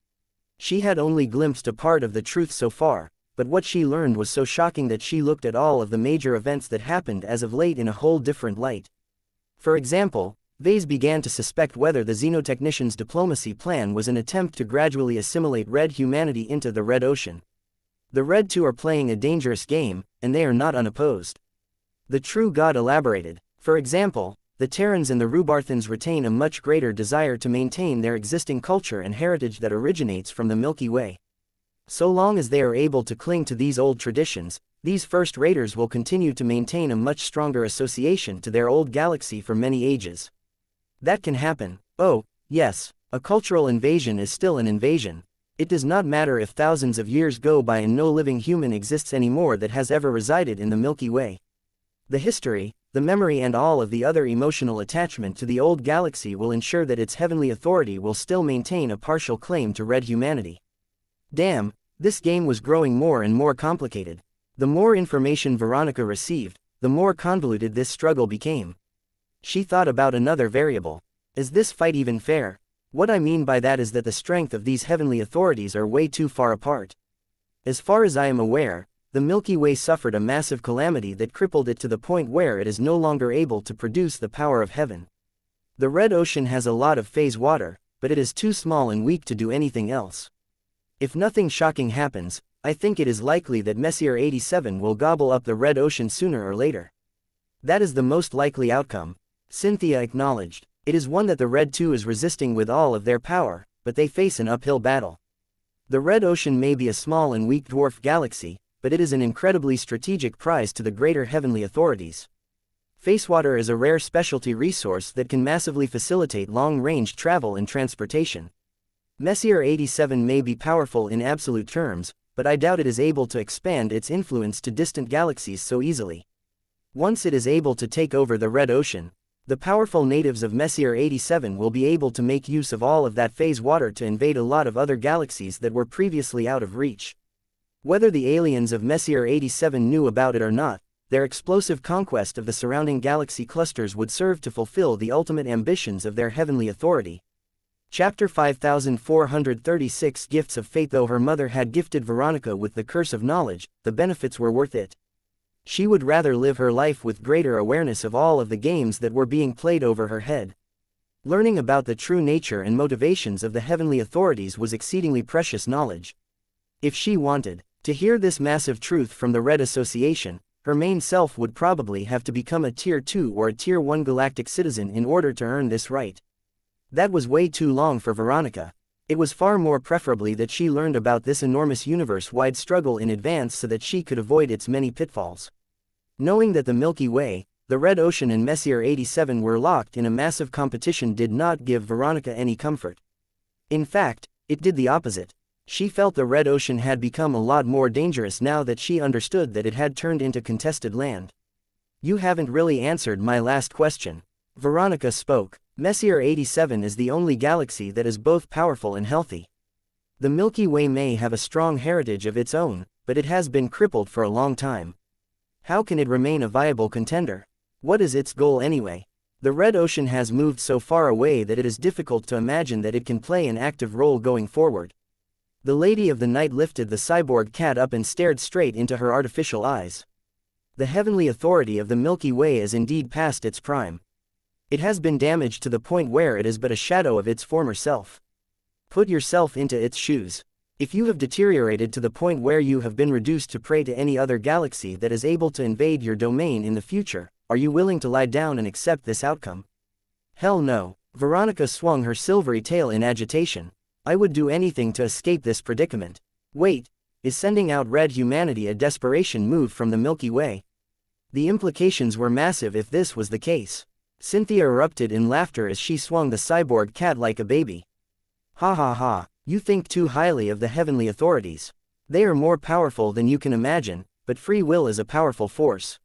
She had only glimpsed a part of the truth so far, but what she learned was so shocking that she looked at all of the major events that happened as of late in a whole different light. For example, Vase began to suspect whether the Xenotechnicians' diplomacy plan was an attempt to gradually assimilate red humanity into the Red Ocean. The Red Two are playing a dangerous game, and they are not unopposed. The true god elaborated. For example, the Terrans and the Rubarthans retain a much greater desire to maintain their existing culture and heritage that originates from the Milky Way. So long as they are able to cling to these old traditions, these first raiders will continue to maintain a much stronger association to their old galaxy for many ages. That can happen. Oh, yes, a cultural invasion is still an invasion. It does not matter if thousands of years go by and no living human exists anymore that has ever resided in the Milky Way. The history, the memory and all of the other emotional attachment to the old galaxy will ensure that its heavenly authority will still maintain a partial claim to red humanity. Damn, this game was growing more and more complicated. The more information Veronica received, the more convoluted this struggle became. She thought about another variable. Is this fight even fair? What I mean by that is that the strength of these heavenly authorities are way too far apart. As far as I am aware, the Milky Way suffered a massive calamity that crippled it to the point where it is no longer able to produce the power of heaven. The Red Ocean has a lot of phase water, but it is too small and weak to do anything else. If nothing shocking happens, I think it is likely that Messier 87 will gobble up the Red Ocean sooner or later. That is the most likely outcome, Cynthia acknowledged. It is one that the Red Two is resisting with all of their power, but they face an uphill battle. The Red Ocean may be a small and weak dwarf galaxy, but it is an incredibly strategic prize to the greater heavenly authorities. Facewater is a rare specialty resource that can massively facilitate long-range travel and transportation. Messier 87 may be powerful in absolute terms, but I doubt it is able to expand its influence to distant galaxies so easily. Once it is able to take over the Red Ocean, the powerful natives of Messier 87 will be able to make use of all of that phase water to invade a lot of other galaxies that were previously out of reach. Whether the aliens of Messier 87 knew about it or not, their explosive conquest of the surrounding galaxy clusters would serve to fulfill the ultimate ambitions of their heavenly authority. Chapter 5436 Gifts of Fate. Though her mother had gifted Veronica with the curse of knowledge, the benefits were worth it. She would rather live her life with greater awareness of all of the games that were being played over her head. Learning about the true nature and motivations of the heavenly authorities was exceedingly precious knowledge. If she wanted to hear this massive truth from the Red Association, her main self would probably have to become a Tier 2 or a Tier 1 galactic citizen in order to earn this right. That was way too long for Veronica. It was far more preferably that she learned about this enormous universe-wide struggle in advance so that she could avoid its many pitfalls. Knowing that the Milky Way, the Red Ocean and Messier 87 were locked in a massive competition did not give Veronica any comfort. In fact, it did the opposite. She felt the Red Ocean had become a lot more dangerous now that she understood that it had turned into contested land. "You haven't really answered my last question," Veronica spoke. Messier 87 is the only galaxy that is both powerful and healthy. The Milky Way may have a strong heritage of its own, but it has been crippled for a long time. How can it remain a viable contender? What is its goal anyway? The Red Ocean has moved so far away that it is difficult to imagine that it can play an active role going forward. The Lady of the Night lifted the cyborg cat up and stared straight into her artificial eyes. The heavenly authority of the Milky Way is indeed past its prime. It has been damaged to the point where it is but a shadow of its former self. Put yourself into its shoes. If you have deteriorated to the point where you have been reduced to prey to any other galaxy that is able to invade your domain in the future, are you willing to lie down and accept this outcome? Hell no. Veronica swung her silvery tail in agitation. I would do anything to escape this predicament. Wait, is sending out red humanity a desperation move from the Milky Way? The implications were massive if this was the case. Cynthia erupted in laughter as she swung the cyborg cat like a baby. Ha ha ha. You think too highly of the heavenly authorities. They are more powerful than you can imagine, but free will is a powerful force.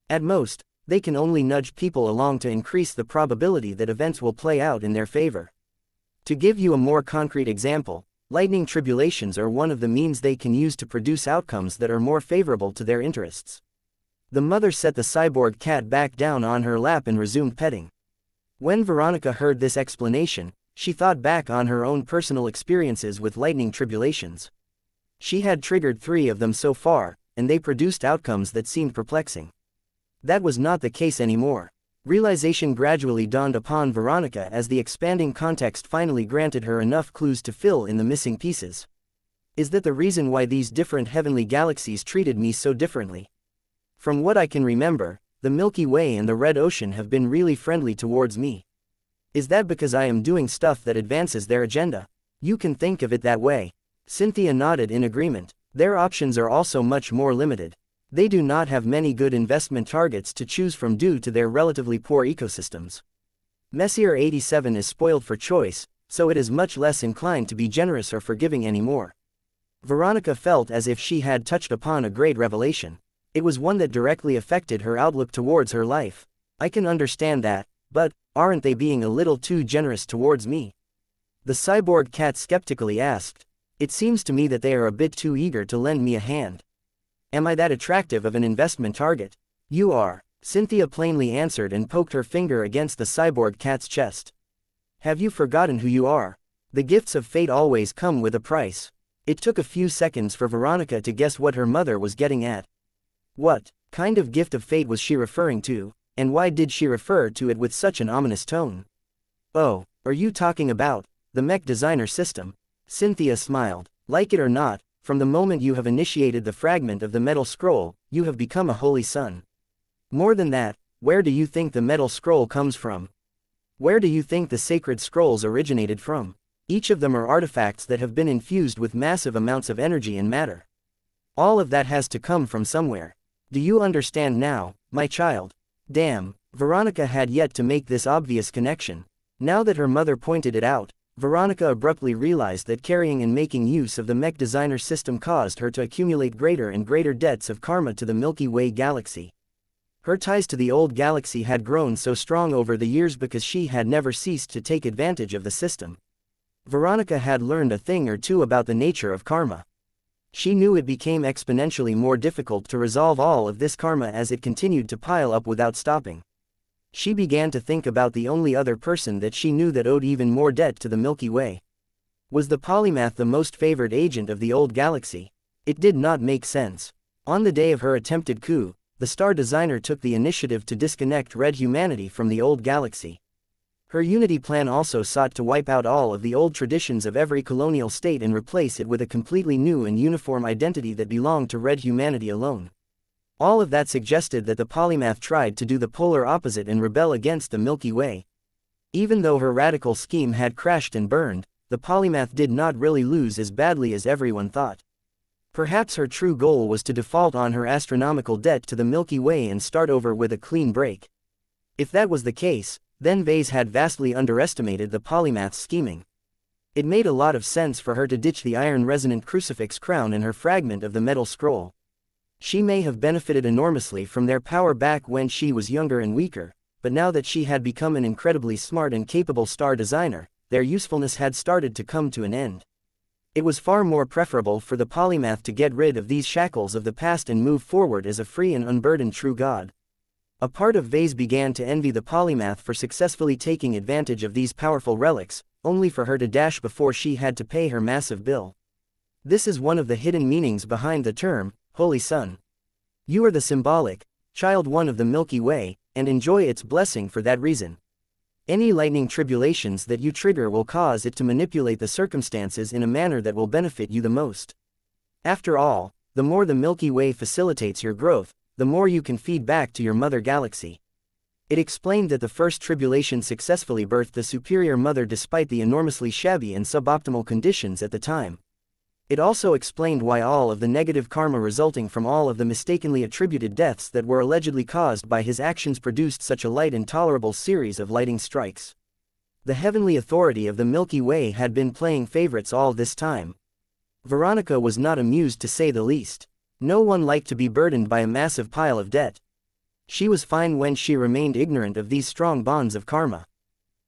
At most, they can only nudge people along to increase the probability that events will play out in their favor. To give you a more concrete example, lightning tribulations are one of the means they can use to produce outcomes that are more favorable to their interests. The mother set the cyborg cat back down on her lap and resumed petting. When Veronica heard this explanation, she thought back on her own personal experiences with lightning tribulations. She had triggered 3 of them so far, and they produced outcomes that seemed perplexing. That was not the case anymore. Realization gradually dawned upon Veronica as the expanding context finally granted her enough clues to fill in the missing pieces. Is that the reason why these different heavenly galaxies treated me so differently? From what I can remember, the Milky Way and the Red Ocean have been really friendly towards me. Is that because I am doing stuff that advances their agenda? You can think of it that way. Cynthia nodded in agreement. Their options are also much more limited. They do not have many good investment targets to choose from due to their relatively poor ecosystems. Messier 87 is spoiled for choice, so it is much less inclined to be generous or forgiving anymore. Veronica felt as if she had touched upon a great revelation. It was one that directly affected her outlook towards her life. I can understand that, but aren't they being a little too generous towards me? The cyborg cat skeptically asked. It seems to me that they are a bit too eager to lend me a hand. Am I that attractive of an investment target? You are, Cynthia plainly answered and poked her finger against the cyborg cat's chest. Have you forgotten who you are? The gifts of fate always come with a price. It took a few seconds for Veronica to guess what her mother was getting at. What kind of gift of fate was she referring to? And why did she refer to it with such an ominous tone? Oh, are you talking about the Mech designer system? Cynthia smiled. Like it or not, from the moment you have initiated the fragment of the metal scroll, you have become a holy son. More than that, where do you think the metal scroll comes from? Where do you think the sacred scrolls originated from? Each of them are artifacts that have been infused with massive amounts of energy and matter. All of that has to come from somewhere. Do you understand now, my child? Damn, Veronica had yet to make this obvious connection. Now that her mother pointed it out, Veronica abruptly realized that carrying and making use of the Mech designer system caused her to accumulate greater and greater debts of karma to the Milky Way galaxy. Her ties to the old galaxy had grown so strong over the years because she had never ceased to take advantage of the system. Veronica had learned a thing or two about the nature of karma. She knew it became exponentially more difficult to resolve all of this karma as it continued to pile up without stopping. She began to think about the only other person that she knew that owed even more debt to the Milky Way. Was the polymath the most favored agent of the old galaxy? It did not make sense. On the day of her attempted coup, the star designer took the initiative to disconnect red humanity from the old galaxy. Her unity plan also sought to wipe out all of the old traditions of every colonial state and replace it with a completely new and uniform identity that belonged to red humanity alone. All of that suggested that the polymath tried to do the polar opposite and rebel against the Milky Way. Even though her radical scheme had crashed and burned, the polymath did not really lose as badly as everyone thought. Perhaps her true goal was to default on her astronomical debt to the Milky Way and start over with a clean break. If that was the case, then Vase had vastly underestimated the polymath's scheming. It made a lot of sense for her to ditch the iron-resonant crucifix crown and her fragment of the metal scroll. She may have benefited enormously from their power back when she was younger and weaker, but now that she had become an incredibly smart and capable star designer, their usefulness had started to come to an end. It was far more preferable for the polymath to get rid of these shackles of the past and move forward as a free and unburdened true god. A part of Vase began to envy the polymath for successfully taking advantage of these powerful relics, only for her to dash before she had to pay her massive bill. This is one of the hidden meanings behind the term, Holy Sun. You are the symbolic child one of the Milky Way, and enjoy its blessing for that reason. Any lightning tribulations that you trigger will cause it to manipulate the circumstances in a manner that will benefit you the most. After all, the more the Milky Way facilitates your growth, the more you can feed back to your mother galaxy. It explained that the first tribulation successfully birthed the superior mother despite the enormously shabby and suboptimal conditions at the time. It also explained why all of the negative karma resulting from all of the mistakenly attributed deaths that were allegedly caused by his actions produced such a light and tolerable series of lightning strikes. The heavenly authority of the Milky Way had been playing favorites all this time. Veronica was not amused to say the least. No one liked to be burdened by a massive pile of debt. She was fine when she remained ignorant of these strong bonds of karma.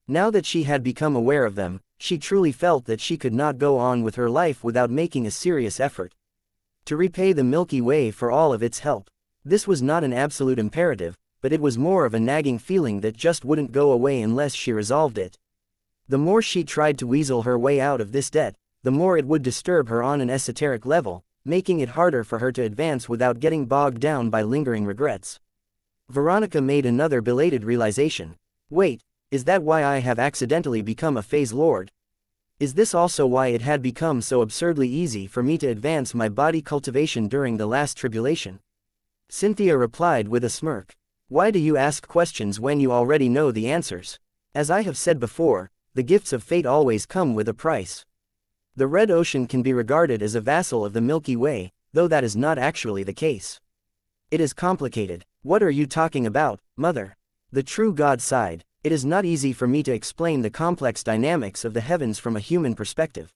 Now that she had become aware of them, she truly felt that she could not go on with her life without making a serious effort to repay the Milky Way for all of its help. This was not an absolute imperative, but it was more of a nagging feeling that just wouldn't go away unless she resolved it. The more she tried to weasel her way out of this debt, the more it would disturb her on an esoteric level, making it harder for her to advance without getting bogged down by lingering regrets. Veronica made another belated realization. Wait, is that why I have accidentally become a phase lord? Is this also why it had become so absurdly easy for me to advance my body cultivation during the last tribulation? Cynthia replied with a smirk. Why do you ask questions when you already know the answers? As I have said before, the gifts of fate always come with a price. The Red Ocean can be regarded as a vassal of the Milky Way, though that is not actually the case. It is complicated. What are you talking about, Mother? The true God sighed. It is not easy for me to explain the complex dynamics of the heavens from a human perspective.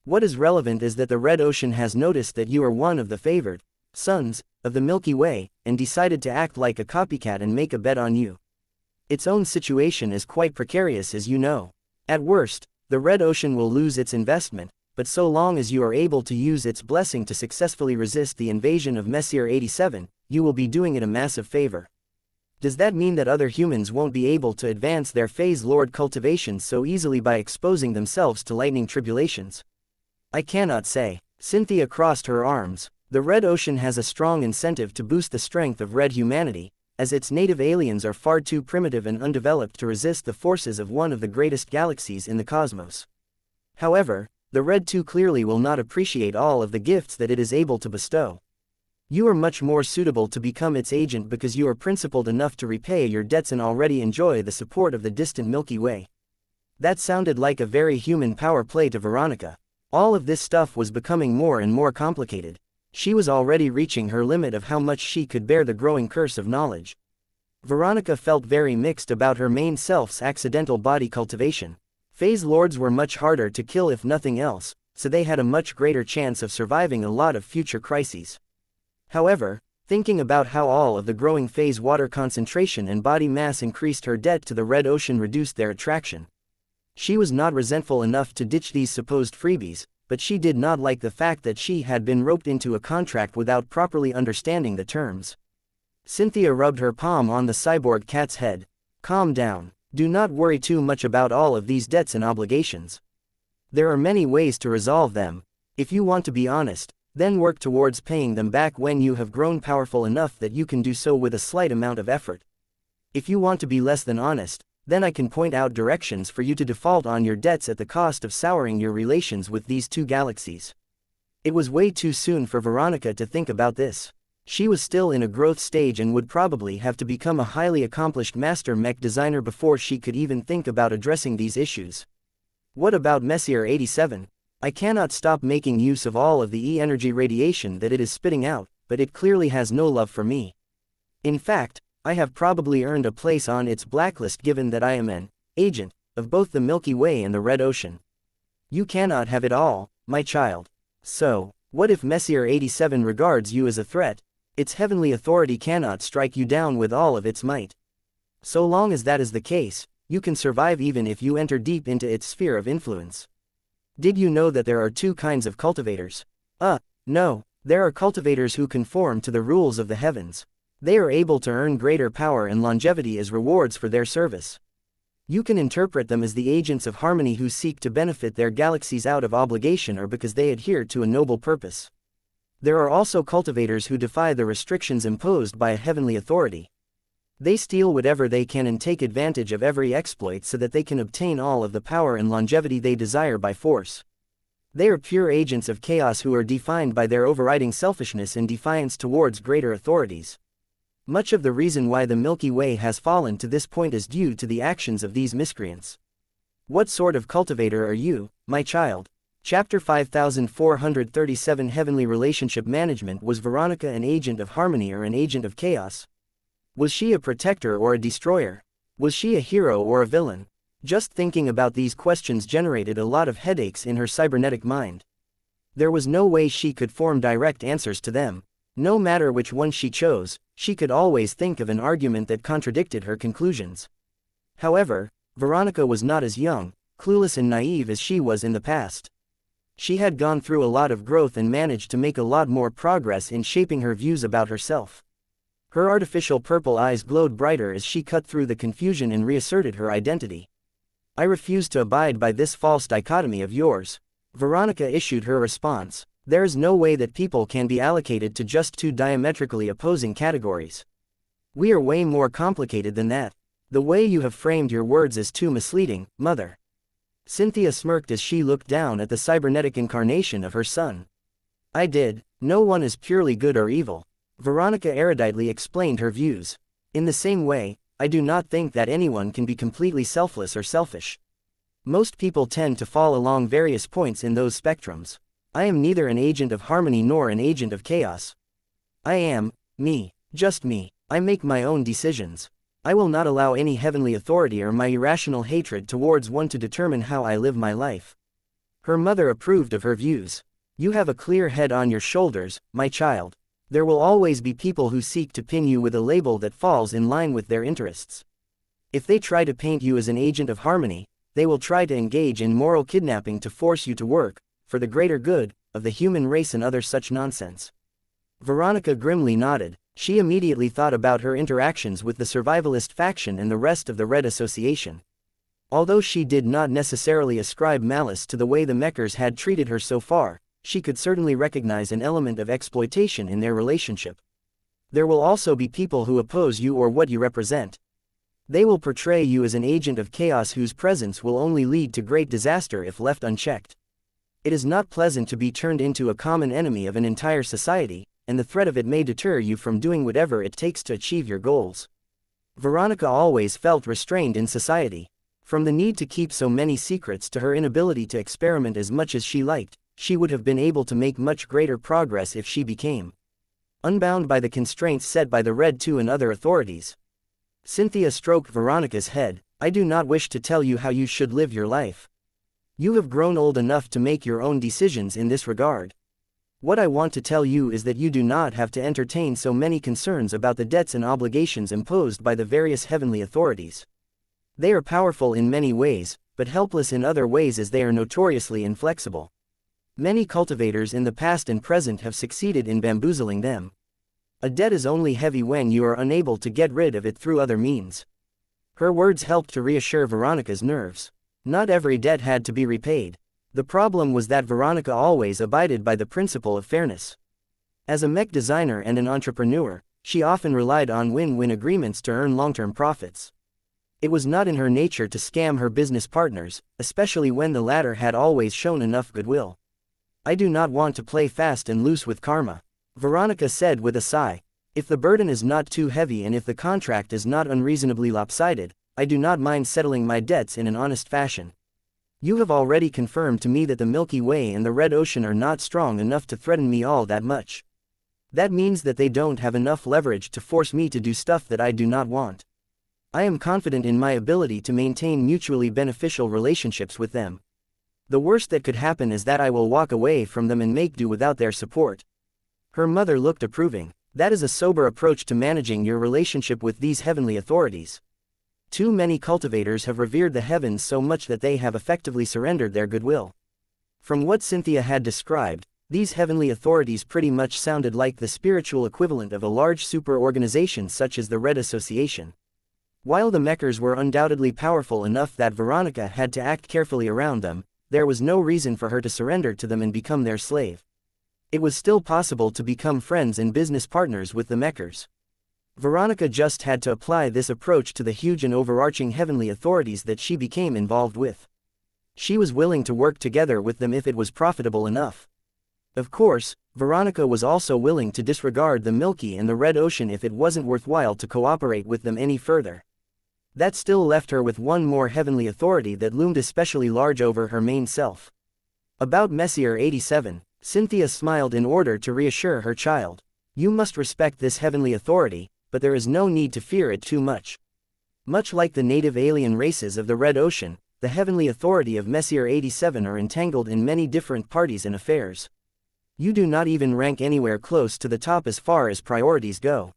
What is relevant is that the Red Ocean has noticed that you are one of the favored sons of the Milky Way, and decided to act like a copycat and make a bet on you. Its own situation is quite precarious, as you know. At worst, the Red Ocean will lose its investment, but so long as you are able to use its blessing to successfully resist the invasion of Messier 87, you will be doing it a massive favor. Does that mean that other humans won't be able to advance their phase lord cultivation so easily by exposing themselves to lightning tribulations? I cannot say. Cynthia crossed her arms. The Red Ocean has a strong incentive to boost the strength of red humanity, as its native aliens are far too primitive and undeveloped to resist the forces of one of the greatest galaxies in the cosmos. However, the Red 2 clearly will not appreciate all of the gifts that it is able to bestow. You are much more suitable to become its agent because you are principled enough to repay your debts and already enjoy the support of the distant Milky Way. That sounded like a very human power play to Veronica. All of this stuff was becoming more and more complicated. She was already reaching her limit of how much she could bear the growing curse of knowledge. Veronica felt very mixed about her main self's accidental body cultivation. Phase lords were much harder to kill if nothing else, so they had a much greater chance of surviving a lot of future crises. However, Thinking about how all of the growing phase water concentration and body mass increased her debt to the red ocean reduced their attraction. She was not resentful enough to ditch these supposed freebies, but she did not like the fact that she had been roped into a contract without properly understanding the terms. Cynthia rubbed her palm on the cyborg cat's head. Calm down. Do not worry too much about all of these debts and obligations. There are many ways to resolve them. If you want to be honest, then work towards paying them back when you have grown powerful enough that you can do so with a slight amount of effort. If you want to be less than honest, then I can point out directions for you to default on your debts at the cost of souring your relations with these two galaxies. It was way too soon for Veronica to think about this. She was still in a growth stage and would probably have to become a highly accomplished master mech designer before she could even think about addressing these issues. What about Messier 87? I cannot stop making use of all of the E-energy radiation that it is spitting out, but it clearly has no love for me. In fact, I have probably earned a place on its blacklist given that I am an agent of both the Milky Way and the Red Ocean. You cannot have it all, my child. So, what if Messier 87 regards you as a threat? Its heavenly authority cannot strike you down with all of its might. So long as that is the case, you can survive even if you enter deep into its sphere of influence. Did you know that there are two kinds of cultivators? No, there are cultivators who conform to the rules of the heavens. They are able to earn greater power and longevity as rewards for their service. You can interpret them as the agents of harmony who seek to benefit their galaxies out of obligation or because they adhere to a noble purpose. There are also cultivators who defy the restrictions imposed by a heavenly authority. They steal whatever they can and take advantage of every exploit so that they can obtain all of the power and longevity they desire by force. They are pure agents of chaos who are defined by their overriding selfishness and defiance towards greater authorities. Much of the reason why the Milky Way has fallen to this point is due to the actions of these miscreants. What sort of cultivator are you, my child? Chapter 5437 Heavenly Relationship Management. Was Veronica an agent of harmony or an agent of chaos? Was she a protector or a destroyer? Was she a hero or a villain? Just thinking about these questions generated a lot of headaches in her cybernetic mind. There was no way she could form direct answers to them. No matter which one she chose, she could always think of an argument that contradicted her conclusions. However, Veronica was not as young, clueless and naive as she was in the past. She had gone through a lot of growth and managed to make a lot more progress in shaping her views about herself. Her artificial purple eyes glowed brighter as she cut through the confusion and reasserted her identity. I refuse to abide by this false dichotomy of yours. Veronica issued her response. There is no way that people can be allocated to just two diametrically opposing categories. We are way more complicated than that. The way you have framed your words is too misleading, Mother. Cynthia smirked as she looked down at the cybernetic incarnation of her son. I did. No one is purely good or evil. Veronica eruditely explained her views. In the same way, I do not think that anyone can be completely selfless or selfish. Most people tend to fall along various points in those spectrums. I am neither an agent of harmony nor an agent of chaos. I am me, just me. I make my own decisions. I will not allow any heavenly authority or my irrational hatred towards one to determine how I live my life. Her mother approved of her views. You have a clear head on your shoulders, my child. There will always be people who seek to pin you with a label that falls in line with their interests. If they try to paint you as an agent of harmony, they will try to engage in moral kidnapping to force you to work for the greater good of the human race and other such nonsense. Veronica grimly nodded. She immediately thought about her interactions with the survivalist faction and the rest of the Red Association. Although she did not necessarily ascribe malice to the way the Mechers had treated her so far, she could certainly recognize an element of exploitation in their relationship. There will also be people who oppose you or what you represent. They will portray you as an agent of chaos whose presence will only lead to great disaster if left unchecked. It is not pleasant to be turned into a common enemy of an entire society, and the threat of it may deter you from doing whatever it takes to achieve your goals. Veronica always felt restrained in society. From the need to keep so many secrets to her inability to experiment as much as she liked, she would have been able to make much greater progress if she became unbound by the constraints set by the Red 2 and other authorities. Cynthia stroked Veronica's head. I do not wish to tell you how you should live your life. You have grown old enough to make your own decisions in this regard. What I want to tell you is that you do not have to entertain so many concerns about the debts and obligations imposed by the various heavenly authorities. They are powerful in many ways, but helpless in other ways as they are notoriously inflexible. Many cultivators in the past and present have succeeded in bamboozling them. A debt is only heavy when you are unable to get rid of it through other means. Her words helped to reassure Veronica's nerves. Not every debt had to be repaid. The problem was that Veronica always abided by the principle of fairness. As a mech designer and an entrepreneur, she often relied on win-win agreements to earn long-term profits. It was not in her nature to scam her business partners, especially when the latter had always shown enough goodwill. I do not want to play fast and loose with karma, Veronica said with a sigh. If the burden is not too heavy and if the contract is not unreasonably lopsided, I do not mind settling my debts in an honest fashion. You have already confirmed to me that the Milky Way and the Red Ocean are not strong enough to threaten me all that much. That means that they don't have enough leverage to force me to do stuff that I do not want. I am confident in my ability to maintain mutually beneficial relationships with them. The worst that could happen is that I will walk away from them and make do without their support. Her mother looked approving. That is a sober approach to managing your relationship with these heavenly authorities. Too many cultivators have revered the heavens so much that they have effectively surrendered their goodwill. From what Cynthia had described, these heavenly authorities pretty much sounded like the spiritual equivalent of a large super-organization such as the Red Association. While the Mechers were undoubtedly powerful enough that Veronica had to act carefully around them, there was no reason for her to surrender to them and become their slave. It was still possible to become friends and business partners with the Mechers. Veronica just had to apply this approach to the huge and overarching heavenly authorities that she became involved with. She was willing to work together with them if it was profitable enough. Of course, Veronica was also willing to disregard the Milky and the Red Ocean if it wasn't worthwhile to cooperate with them any further. That still left her with one more heavenly authority that loomed especially large over her main self. About Messier 87, Cynthia smiled in order to reassure her child. You must respect this heavenly authority, but there is no need to fear it too much. Much like the native alien races of the Red Ocean, the heavenly authority of Messier 87 are entangled in many different parties and affairs. You do not even rank anywhere close to the top as far as priorities go.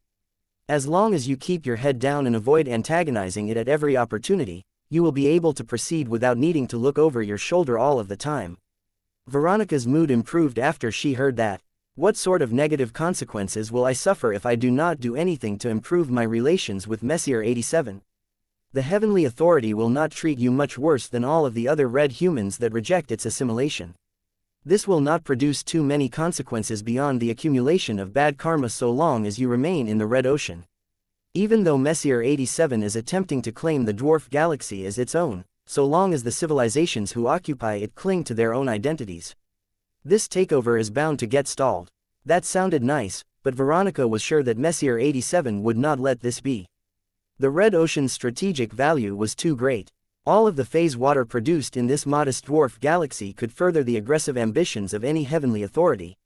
As long as you keep your head down and avoid antagonizing it at every opportunity, you will be able to proceed without needing to look over your shoulder all of the time. Veronica's mood improved after she heard that. What sort of negative consequences will I suffer if I do not do anything to improve my relations with Messier 87? The heavenly authority will not treat you much worse than all of the other red humans that reject its assimilation. This will not produce too many consequences beyond the accumulation of bad karma so long as you remain in the Red Ocean. Even though Messier 87 is attempting to claim the dwarf galaxy as its own, so long as the civilizations who occupy it cling to their own identities. This takeover is bound to get stalled. That sounded nice, but Veronica was sure that Messier 87 would not let this be. The Red Ocean's strategic value was too great. All of the phase water produced in this modest dwarf galaxy could further the aggressive ambitions of any heavenly authority.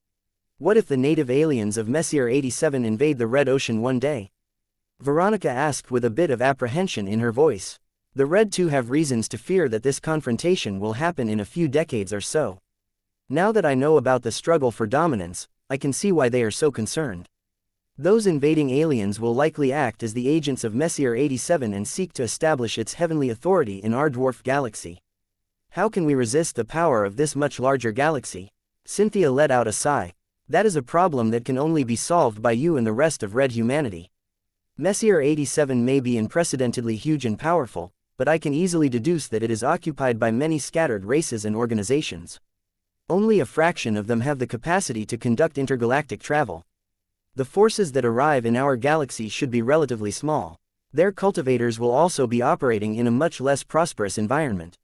What if the native aliens of Messier 87 invade the Red Ocean one day? Veronica asked with a bit of apprehension in her voice. The Red too have reasons to fear that this confrontation will happen in a few decades or so. Now that I know about the struggle for dominance, I can see why they are so concerned. Those invading aliens will likely act as the agents of Messier 87 and seek to establish its heavenly authority in our dwarf galaxy. How can we resist the power of this much larger galaxy? Cynthia let out a sigh. That is a problem that can only be solved by you and the rest of red humanity. Messier 87 may be unprecedentedly huge and powerful, but I can easily deduce that it is occupied by many scattered races and organizations. Only a fraction of them have the capacity to conduct intergalactic travel. The forces that arrive in our galaxy should be relatively small. Their cultivators will also be operating in a much less prosperous environment.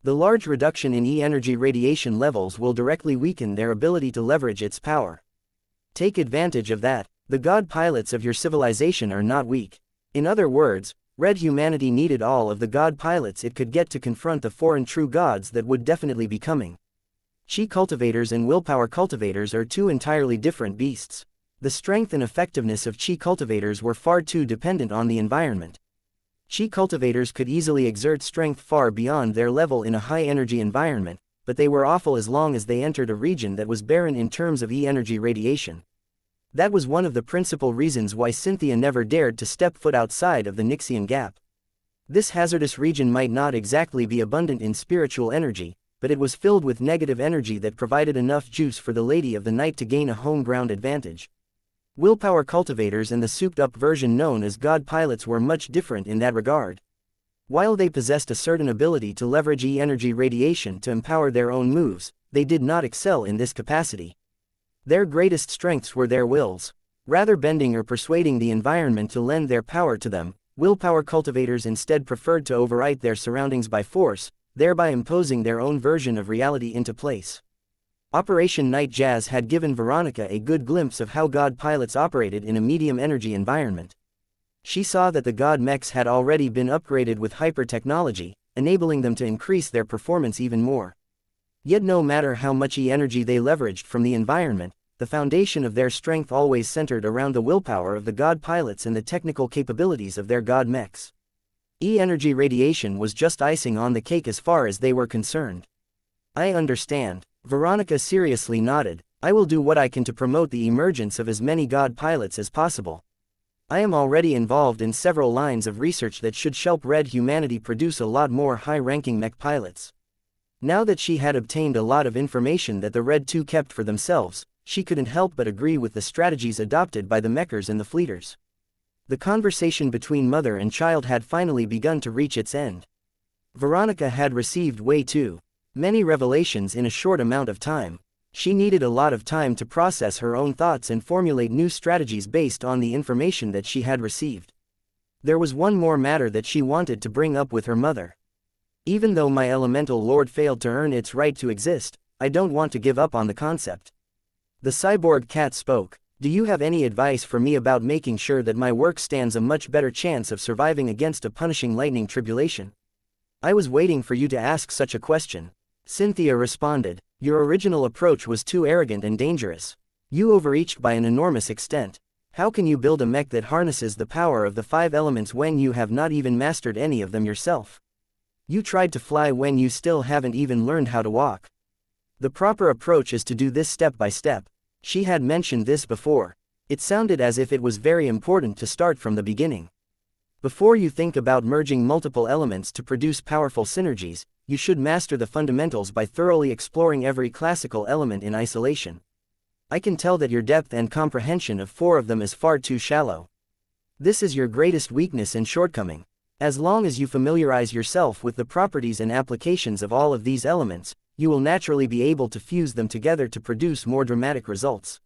The large reduction in E-energy radiation levels will directly weaken their ability to leverage its power. Take advantage of that. The god pilots of your civilization are not weak. In other words, red humanity needed all of the god pilots it could get to confront the foreign true gods that would definitely be coming. Chi cultivators and willpower cultivators are two entirely different beasts. The strength and effectiveness of Chi cultivators were far too dependent on the environment. Chi cultivators could easily exert strength far beyond their level in a high-energy environment, but they were awful as long as they entered a region that was barren in terms of E-energy radiation. That was one of the principal reasons why Cynthia never dared to step foot outside of the Nixian Gap. This hazardous region might not exactly be abundant in spiritual energy, but it was filled with negative energy that provided enough juice for the Lady of the Night to gain a home-ground advantage. Willpower cultivators and the souped-up version known as God pilots were much different in that regard. While they possessed a certain ability to leverage E-energy radiation to empower their own moves, they did not excel in this capacity. Their greatest strengths were their wills. Rather bending or persuading the environment to lend their power to them, willpower cultivators instead preferred to overwrite their surroundings by force, thereby imposing their own version of reality into place. Operation Night Jazz had given Veronica a good glimpse of how God pilots operated in a medium-energy environment. She saw that the God mechs had already been upgraded with hyper-technology, enabling them to increase their performance even more. Yet no matter how much E-energy they leveraged from the environment, the foundation of their strength always centered around the willpower of the God pilots and the technical capabilities of their God mechs. E-energy radiation was just icing on the cake as far as they were concerned. I understand. Veronica seriously nodded. I will do what I can to promote the emergence of as many God pilots as possible. I am already involved in several lines of research that should help Red humanity produce a lot more high-ranking mech pilots. Now that she had obtained a lot of information that the Red 2 kept for themselves, she couldn't help but agree with the strategies adopted by the mechers and the fleeters. The conversation between mother and child had finally begun to reach its end. Veronica had received way too many revelations in a short amount of time. She needed a lot of time to process her own thoughts and formulate new strategies based on the information that she had received. There was one more matter that she wanted to bring up with her mother. Even though my elemental lord failed to earn its right to exist, I don't want to give up on the concept. The cyborg cat spoke. Do you have any advice for me about making sure that my work stands a much better chance of surviving against a punishing lightning tribulation? I was waiting for you to ask such a question. Cynthia responded. Your original approach was too arrogant and dangerous. You overreached by an enormous extent. How can you build a mech that harnesses the power of the 5 elements when you have not even mastered any of them yourself? You tried to fly when you still haven't even learned how to walk. The proper approach is to do this step by step. She had mentioned this before. It sounded as if it was very important to start from the beginning. Before you think about merging multiple elements to produce powerful synergies, you should master the fundamentals by thoroughly exploring every classical element in isolation. I can tell that your depth and comprehension of 4 of them is far too shallow. This is your greatest weakness and shortcoming. As long as you familiarize yourself with the properties and applications of all of these elements, you will naturally be able to fuse them together to produce more dramatic results.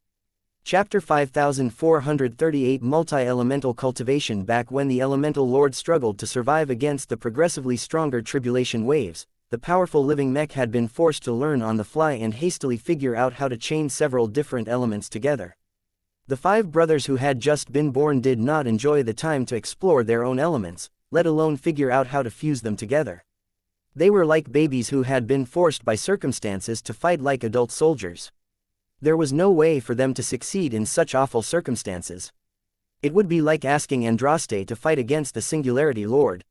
Chapter 5438 Multi-Elemental Cultivation. Back when the Elemental Lord struggled to survive against the progressively stronger tribulation waves, the powerful living mech had been forced to learn on the fly and hastily figure out how to chain several different elements together. The 5 brothers who had just been born did not enjoy the time to explore their own elements, let alone figure out how to fuse them together. They were like babies who had been forced by circumstances to fight like adult soldiers. There was no way for them to succeed in such awful circumstances. It would be like asking Andraste to fight against the Singularity Lord.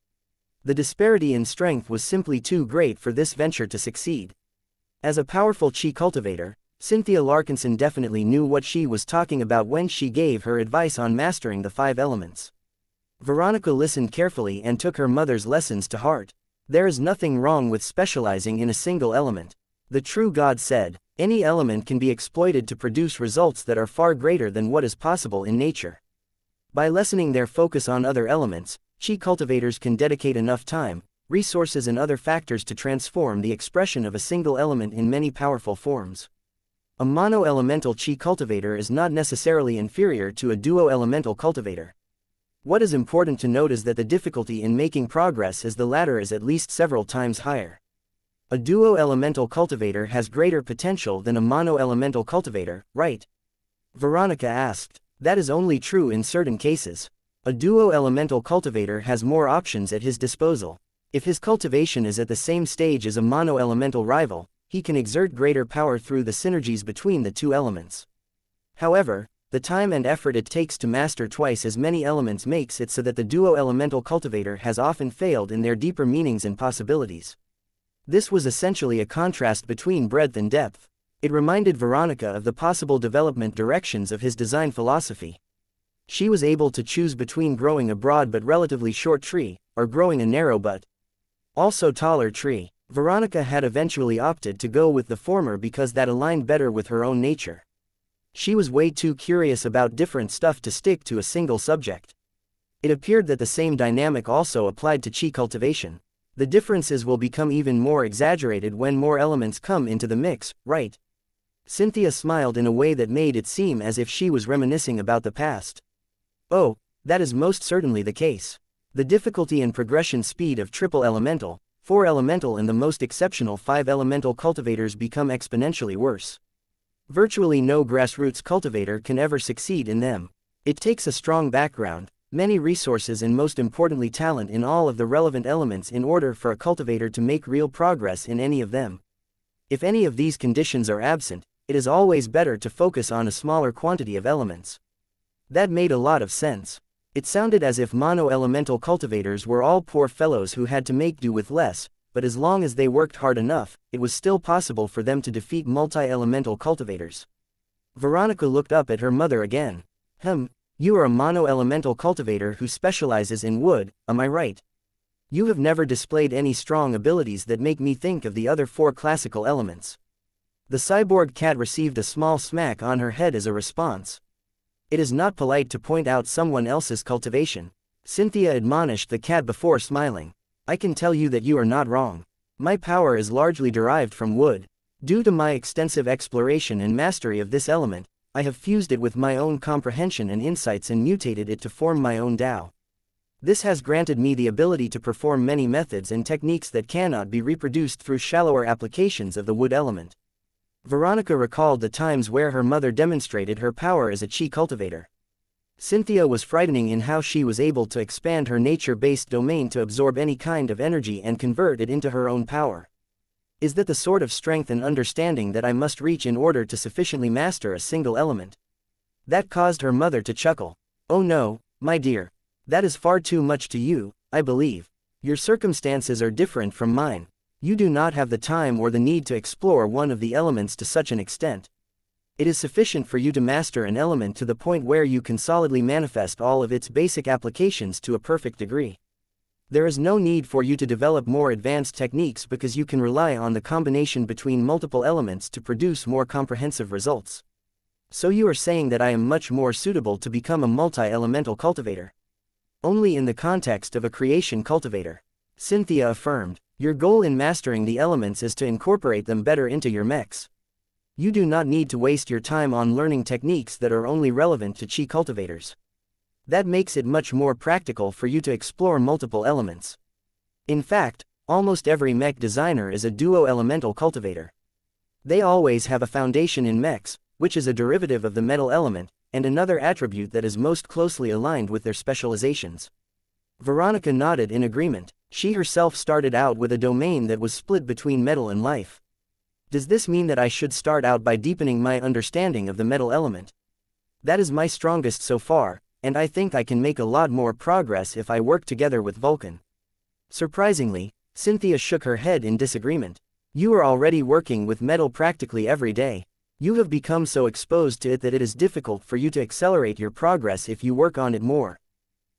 The disparity in strength was simply too great for this venture to succeed. As a powerful chi cultivator, Cynthia Larkinson definitely knew what she was talking about when she gave her advice on mastering the 5 elements. Veronica listened carefully and took her mother's lessons to heart. There is nothing wrong with specializing in a single element. The true God said, any element can be exploited to produce results that are far greater than what is possible in nature. By lessening their focus on other elements, chi cultivators can dedicate enough time, resources and other factors to transform the expression of a single element in many powerful forms. A mono-elemental chi cultivator is not necessarily inferior to a duo-elemental cultivator. What is important to note is that the difficulty in making progress as the latter is at least several times higher. A duo-elemental cultivator has greater potential than a mono-elemental cultivator, right? Veronica asked. That is only true in certain cases. A duo-elemental cultivator has more options at his disposal. If his cultivation is at the same stage as a mono-elemental rival, he can exert greater power through the synergies between the 2 elements. However, the time and effort it takes to master twice as many elements makes it so that the duo-elemental cultivator has often failed in their deeper meanings and possibilities. This was essentially a contrast between breadth and depth. It reminded Veronica of the possible development directions of his design philosophy. She was able to choose between growing a broad but relatively short tree, or growing a narrow but also taller tree. Veronica had eventually opted to go with the former because that aligned better with her own nature. She was way too curious about different stuff to stick to a single subject. It appeared that the same dynamic also applied to chi cultivation. The differences will become even more exaggerated when more elements come into the mix, right? Cynthia smiled in a way that made it seem as if she was reminiscing about the past. Oh, that is most certainly the case. The difficulty and progression speed of triple elemental, 4 elemental and the most exceptional 5 elemental cultivators become exponentially worse. Virtually no grassroots cultivator can ever succeed in them. It takes a strong background, many resources and most importantly talent in all of the relevant elements in order for a cultivator to make real progress in any of them. If any of these conditions are absent, it is always better to focus on a smaller quantity of elements. That made a lot of sense. It sounded as if mono-elemental cultivators were all poor fellows who had to make do with less, but as long as they worked hard enough, it was still possible for them to defeat multi-elemental cultivators. Veronica looked up at her mother again. You are a mono-elemental cultivator who specializes in wood, am I right? You have never displayed any strong abilities that make me think of the other 4 classical elements. The cyborg cat received a small smack on her head as a response. It is not polite to point out someone else's cultivation. Cynthia admonished the cat before smiling. I can tell you that you are not wrong. My power is largely derived from wood. Due to my extensive exploration and mastery of this element, I have fused it with my own comprehension and insights and mutated it to form my own Tao. This has granted me the ability to perform many methods and techniques that cannot be reproduced through shallower applications of the wood element. Veronica recalled the times where her mother demonstrated her power as a chi cultivator. Cynthia was frightening in how she was able to expand her nature-based domain to absorb any kind of energy and convert it into her own power. Is that the sort of strength and understanding that I must reach in order to sufficiently master a single element? That caused her mother to chuckle. Oh no, my dear. That is far too much to you, I believe. Your circumstances are different from mine. You do not have the time or the need to explore one of the elements to such an extent. It is sufficient for you to master an element to the point where you can solidly manifest all of its basic applications to a perfect degree. There is no need for you to develop more advanced techniques because you can rely on the combination between multiple elements to produce more comprehensive results. So you are saying that I am much more suitable to become a multi-elemental cultivator? Only in the context of a creation cultivator. Cynthia affirmed. Your goal in mastering the elements is to incorporate them better into your mechs. You do not need to waste your time on learning techniques that are only relevant to chi cultivators. That makes it much more practical for you to explore multiple elements. In fact, almost every mech designer is a duo-elemental cultivator. They always have a foundation in mechs, which is a derivative of the metal element, and another attribute that is most closely aligned with their specializations. Veronica nodded in agreement. She herself started out with a domain that was split between metal and life. Does this mean that I should start out by deepening my understanding of the metal element? That is my strongest so far, and I think I can make a lot more progress if I work together with Vulcan. Surprisingly, Cynthia shook her head in disagreement. You are already working with metal practically every day. You have become so exposed to it that it is difficult for you to accelerate your progress if you work on it more.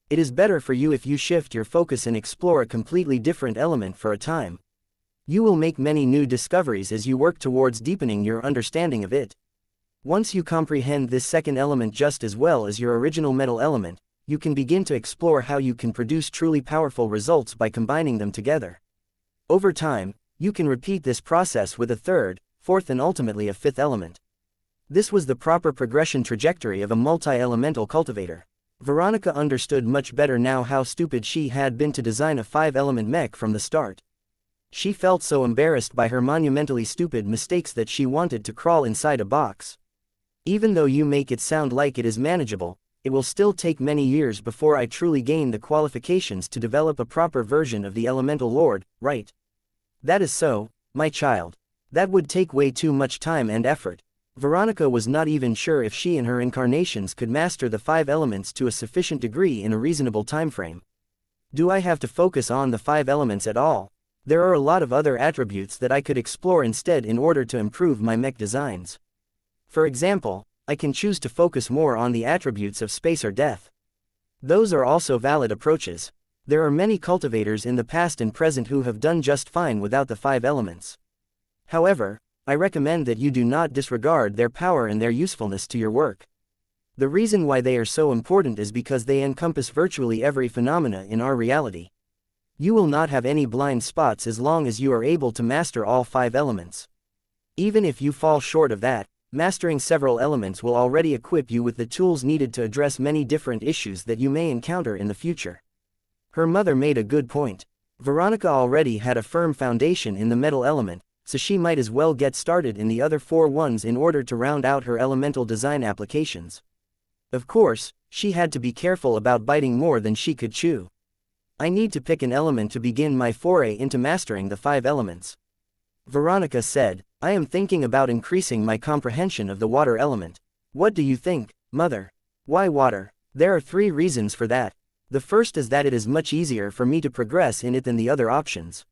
It is better for you if you shift your focus and explore a completely different element for a time. You will make many new discoveries as you work towards deepening your understanding of it. Once you comprehend this second element just as well as your original metal element, you can begin to explore how you can produce truly powerful results by combining them together. Over time, you can repeat this process with a third, fourth and ultimately a fifth element. This was the proper progression trajectory of a multi-elemental cultivator. Veronica understood much better now how stupid she had been to design a 5-element mech from the start. She felt so embarrassed by her monumentally stupid mistakes that she wanted to crawl inside a box. Even though you make it sound like it is manageable, it will still take many years before I truly gain the qualifications to develop a proper version of the Elemental Lord, right? That is so, my child. That would take way too much time and effort. Veronica was not even sure if she and her incarnations could master the 5 elements to a sufficient degree in a reasonable timeframe. Do I have to focus on the 5 elements at all? There are a lot of other attributes that I could explore instead in order to improve my mech designs. For example, I can choose to focus more on the attributes of space or death. Those are also valid approaches. There are many cultivators in the past and present who have done just fine without the 5 elements. However, I recommend that you do not disregard their power and their usefulness to your work. The reason why they are so important is because they encompass virtually every phenomena in our reality. You will not have any blind spots as long as you are able to master all 5 elements. Even if you fall short of that, mastering several elements will already equip you with the tools needed to address many different issues that you may encounter in the future. Her mother made a good point. Veronica already had a firm foundation in the metal element, so she might as well get started in the other 4 ones in order to round out her elemental design applications. Of course, she had to be careful about biting more than she could chew. I need to pick an element to begin my foray into mastering the 5 elements. Veronica said, I am thinking about increasing my comprehension of the water element. What do you think, Mother? Why water? There are 3 reasons for that. The first is that it is much easier for me to progress in it than the other options.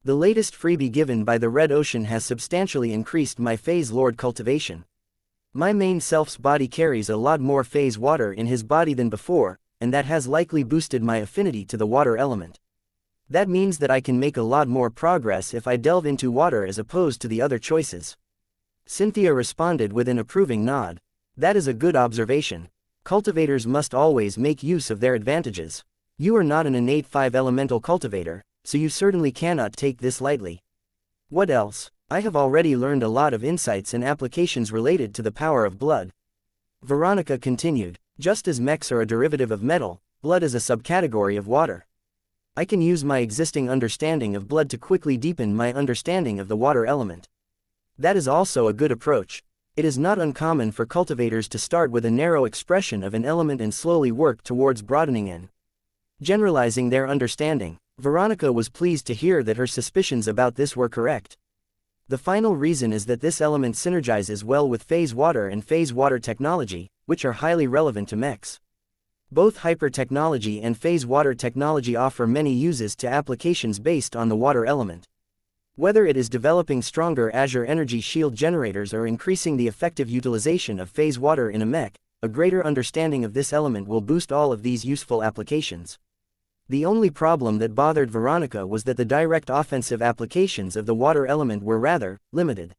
The latest freebie given by the Red Ocean has substantially increased my phase lord cultivation. My main self's body carries a lot more phase water in his body than before, and that has likely boosted my affinity to the water element. That means that I can make a lot more progress if I delve into water as opposed to the other choices. Cynthia responded with an approving nod. That is a good observation. Cultivators must always make use of their advantages. You are not an innate 5 elemental cultivator, so you certainly cannot take this lightly. What else? I have already learned a lot of insights and applications related to the power of blood. Veronica continued, just as mechs are a derivative of metal, blood is a subcategory of water. I can use my existing understanding of blood to quickly deepen my understanding of the water element. That is also a good approach. It is not uncommon for cultivators to start with a narrow expression of an element and slowly work towards broadening and generalizing their understanding. Veronica was pleased to hear that her suspicions about this were correct. The final reason is that this element synergizes well with phase water and phase water technology, which are highly relevant to mechs. Both hyper-technology and phase water technology offer many uses to applications based on the water element. Whether it is developing stronger Azure energy shield generators or increasing the effective utilization of phase water in a mech, a greater understanding of this element will boost all of these useful applications. The only problem that bothered Veronica was that the direct offensive applications of the water element were rather limited.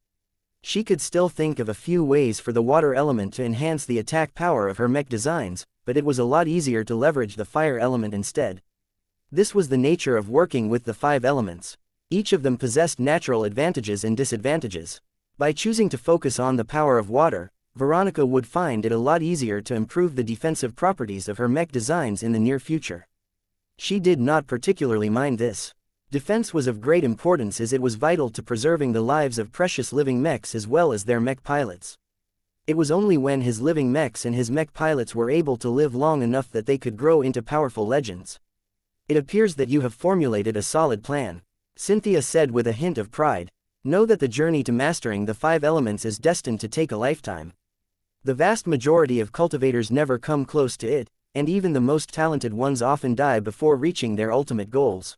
She could still think of a few ways for the water element to enhance the attack power of her mech designs, but it was a lot easier to leverage the fire element instead. This was the nature of working with the 5 elements. Each of them possessed natural advantages and disadvantages. By choosing to focus on the power of water, Veronica would find it a lot easier to improve the defensive properties of her mech designs in the near future. She did not particularly mind this. Defense was of great importance as it was vital to preserving the lives of precious living mechs as well as their mech pilots. It was only when his living mechs and his mech pilots were able to live long enough that they could grow into powerful legends. It appears that you have formulated a solid plan, Cynthia said with a hint of pride. Know that the journey to mastering the 5 elements is destined to take a lifetime. The vast majority of cultivators never come close to it, and even the most talented ones often die before reaching their ultimate goals.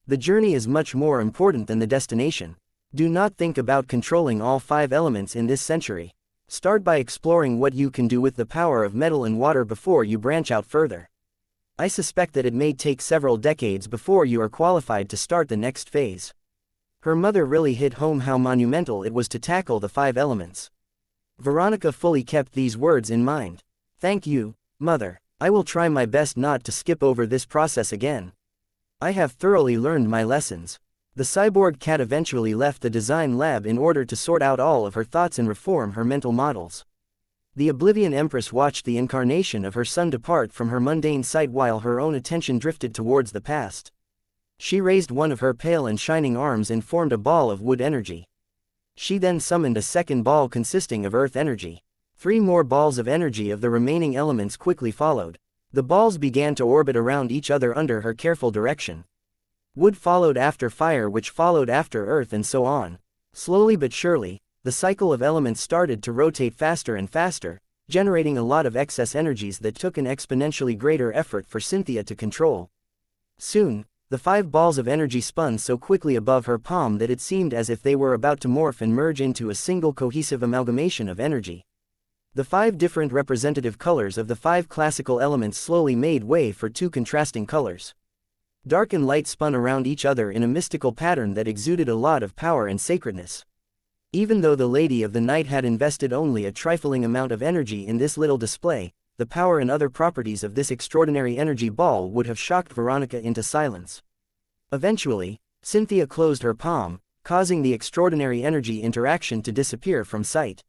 The journey is much more important than the destination. Do not think about controlling all 5 elements in this century. Start by exploring what you can do with the power of metal and water before you branch out further. I suspect that it may take several decades before you are qualified to start the next phase. Her mother really hit home how monumental it was to tackle the 5 elements. Veronica fully kept these words in mind. Thank you, Mother. I will try my best not to skip over this process again. I have thoroughly learned my lessons. The cyborg cat eventually left the design lab in order to sort out all of her thoughts and reform her mental models. The Oblivion Empress watched the incarnation of her son depart from her mundane sight while her own attention drifted towards the past. She raised one of her pale and shining arms and formed a ball of wood energy. She then summoned a second ball consisting of earth energy. 3 more balls of energy of the remaining elements quickly followed. The balls began to orbit around each other under her careful direction. Wood followed after fire, which followed after earth, and so on. Slowly but surely, the cycle of elements started to rotate faster and faster, generating a lot of excess energies that took an exponentially greater effort for Cynthia to control. Soon, The 5 balls of energy spun so quickly above her palm that it seemed as if they were about to morph and merge into a single cohesive amalgamation of energy. The 5 different representative colors of the 5 classical elements slowly made way for 2 contrasting colors. Dark and light spun around each other in a mystical pattern that exuded a lot of power and sacredness. Even though the Lady of the Night had invested only a trifling amount of energy in this little display, the power and other properties of this extraordinary energy ball would have shocked Veronica into silence. Eventually, Cynthia closed her palm, causing the extraordinary energy interaction to disappear from sight.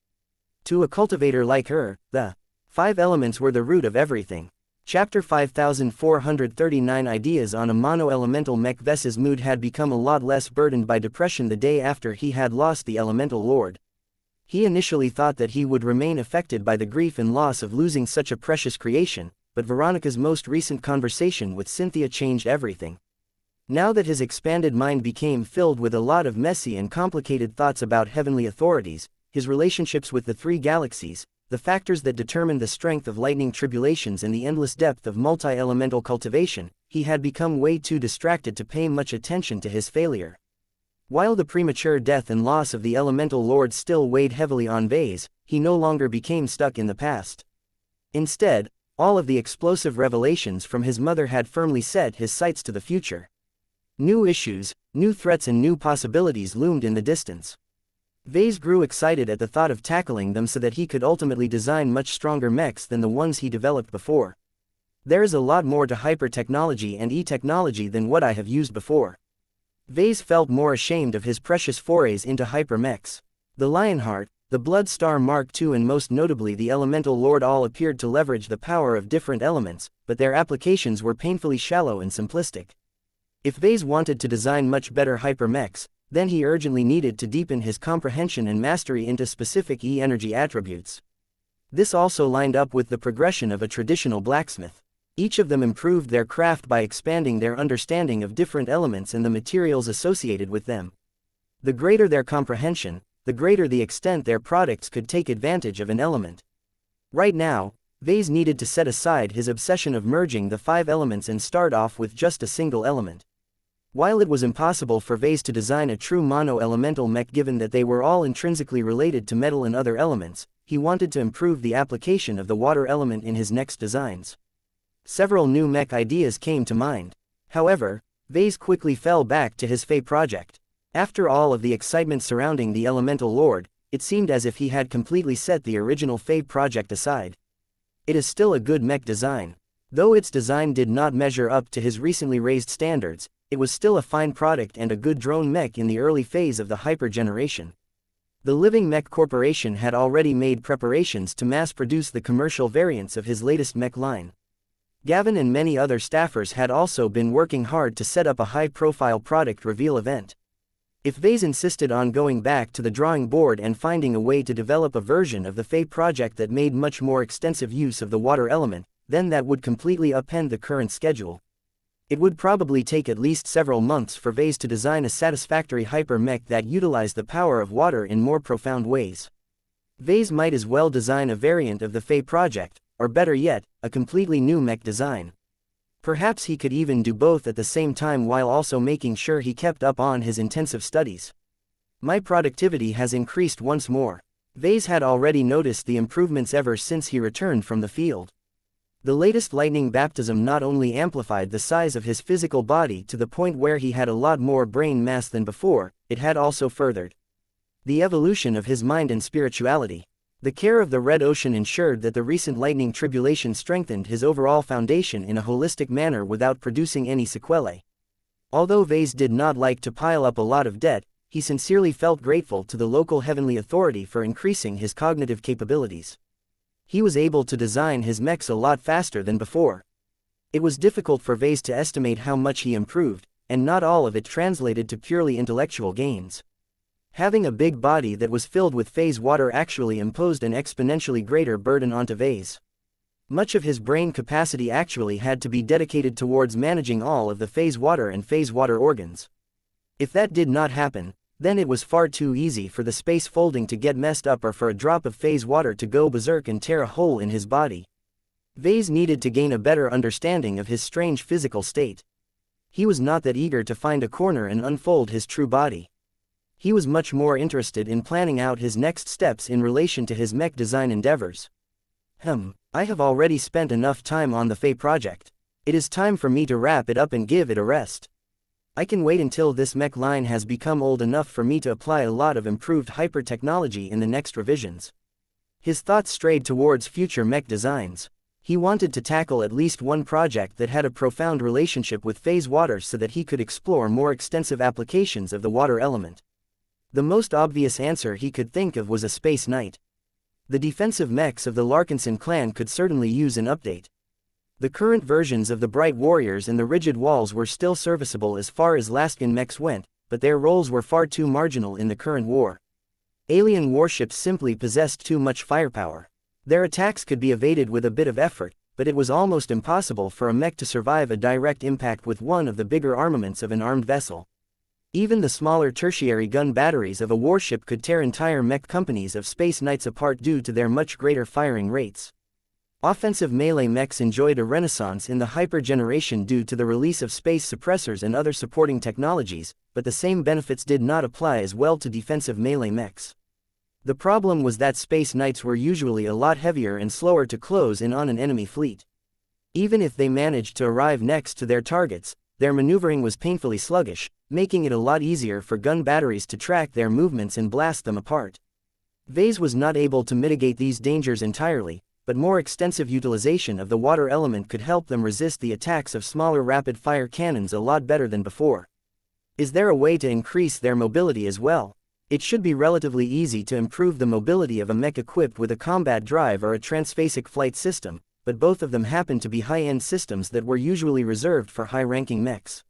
To a cultivator like her, the 5 elements were the root of everything. Chapter 5439 Ideas on a Mono-Elemental Mech. Ves's mood had become a lot less burdened by depression the day after he had lost the Elemental Lord. He initially thought that he would remain affected by the grief and loss of losing such a precious creation, but Veronica's most recent conversation with Cynthia changed everything. Now that his expanded mind became filled with a lot of messy and complicated thoughts about heavenly authorities, his relationships with the 3 galaxies, the factors that determine the strength of lightning tribulations and the endless depth of multi-elemental cultivation, he had become way too distracted to pay much attention to his failure. While the premature death and loss of the Elemental Lord still weighed heavily on Vase, he no longer became stuck in the past. Instead, all of the explosive revelations from his mother had firmly set his sights to the future. New issues, new threats and new possibilities loomed in the distance. Vase grew excited at the thought of tackling them so that he could ultimately design much stronger mechs than the ones he developed before. There is a lot more to hyper-technology and e-technology than what I have used before. Vase felt more ashamed of his precious forays into hyper-mechs. The Lionheart, the Blood Star Mark II and most notably the Elemental Lord all appeared to leverage the power of different elements, but their applications were painfully shallow and simplistic. If Vase wanted to design much better hyper-mechs, then he urgently needed to deepen his comprehension and mastery into specific E-energy attributes. This also lined up with the progression of a traditional blacksmith. Each of them improved their craft by expanding their understanding of different elements and the materials associated with them. The greater their comprehension, the greater the extent their products could take advantage of an element. Right now, Vase needed to set aside his obsession of merging the 5 elements and start off with just a single element. While it was impossible for Vase to design a true mono-elemental mech given that they were all intrinsically related to metal and other elements, he wanted to improve the application of the water element in his next designs. Several new mech ideas came to mind. However, Vase quickly fell back to his Fey project. After all of the excitement surrounding the Elemental Lord, it seemed as if he had completely set the original Fey project aside. It is still a good mech design. Though its design did not measure up to his recently raised standards, it was still a fine product and a good drone mech in the early phase of the Hyper generation. The Living Mech Corporation had already made preparations to mass-produce the commercial variants of his latest mech line. Gavin and many other staffers had also been working hard to set up a high-profile product reveal event. If Vase insisted on going back to the drawing board and finding a way to develop a version of the Fey project that made much more extensive use of the water element, then that would completely upend the current schedule. It would probably take at least several months for Vase to design a satisfactory hyper mech that utilized the power of water in more profound ways. Vase might as well design a variant of the Fey project, or better yet, a completely new mech design. Perhaps he could even do both at the same time while also making sure he kept up on his intensive studies. My productivity has increased once more. Vase had already noticed the improvements ever since he returned from the field. The latest lightning baptism not only amplified the size of his physical body to the point where he had a lot more brain mass than before, it had also furthered the evolution of his mind and spirituality. The care of the Red Ocean ensured that the recent lightning tribulation strengthened his overall foundation in a holistic manner without producing any sequelae. Although Vase did not like to pile up a lot of debt, he sincerely felt grateful to the local heavenly authority for increasing his cognitive capabilities. He was able to design his mechs a lot faster than before. It was difficult for Vase to estimate how much he improved, and not all of it translated to purely intellectual gains. Having a big body that was filled with phase water actually imposed an exponentially greater burden onto Vase. Much of his brain capacity actually had to be dedicated towards managing all of the phase water and phase water organs. If that did not happen, then it was far too easy for the space folding to get messed up or for a drop of phase water to go berserk and tear a hole in his body. Vase needed to gain a better understanding of his strange physical state. He was not that eager to find a corner and unfold his true body. He was much more interested in planning out his next steps in relation to his mech design endeavors. I have already spent enough time on the Fey project. It is time for me to wrap it up and give it a rest. I can wait until this mech line has become old enough for me to apply a lot of improved hyper technology in the next revisions. His thoughts strayed towards future mech designs. He wanted to tackle at least one project that had a profound relationship with phase water so that he could explore more extensive applications of the water element. The most obvious answer he could think of was a space knight. The defensive mechs of the Larkinson clan could certainly use an update. The current versions of the Bright Warriors and the Rigid Walls were still serviceable as far as Laskin mechs went, but their roles were far too marginal in the current war. Alien warships simply possessed too much firepower. Their attacks could be evaded with a bit of effort, but it was almost impossible for a mech to survive a direct impact with one of the bigger armaments of an armed vessel. Even the smaller tertiary gun batteries of a warship could tear entire mech companies of Space Knights apart due to their much greater firing rates. Offensive melee mechs enjoyed a renaissance in the hyper generation due to the release of space suppressors and other supporting technologies, but the same benefits did not apply as well to defensive melee mechs. The problem was that Space Knights were usually a lot heavier and slower to close in on an enemy fleet. Even if they managed to arrive next to their targets, their maneuvering was painfully sluggish, making it a lot easier for gun batteries to track their movements and blast them apart. Vase was not able to mitigate these dangers entirely, but more extensive utilization of the water element could help them resist the attacks of smaller rapid-fire cannons a lot better than before. Is there a way to increase their mobility as well? It should be relatively easy to improve the mobility of a mech equipped with a combat drive or a transphasic flight system, but both of them happen to be high-end systems that were usually reserved for high-ranking mechs.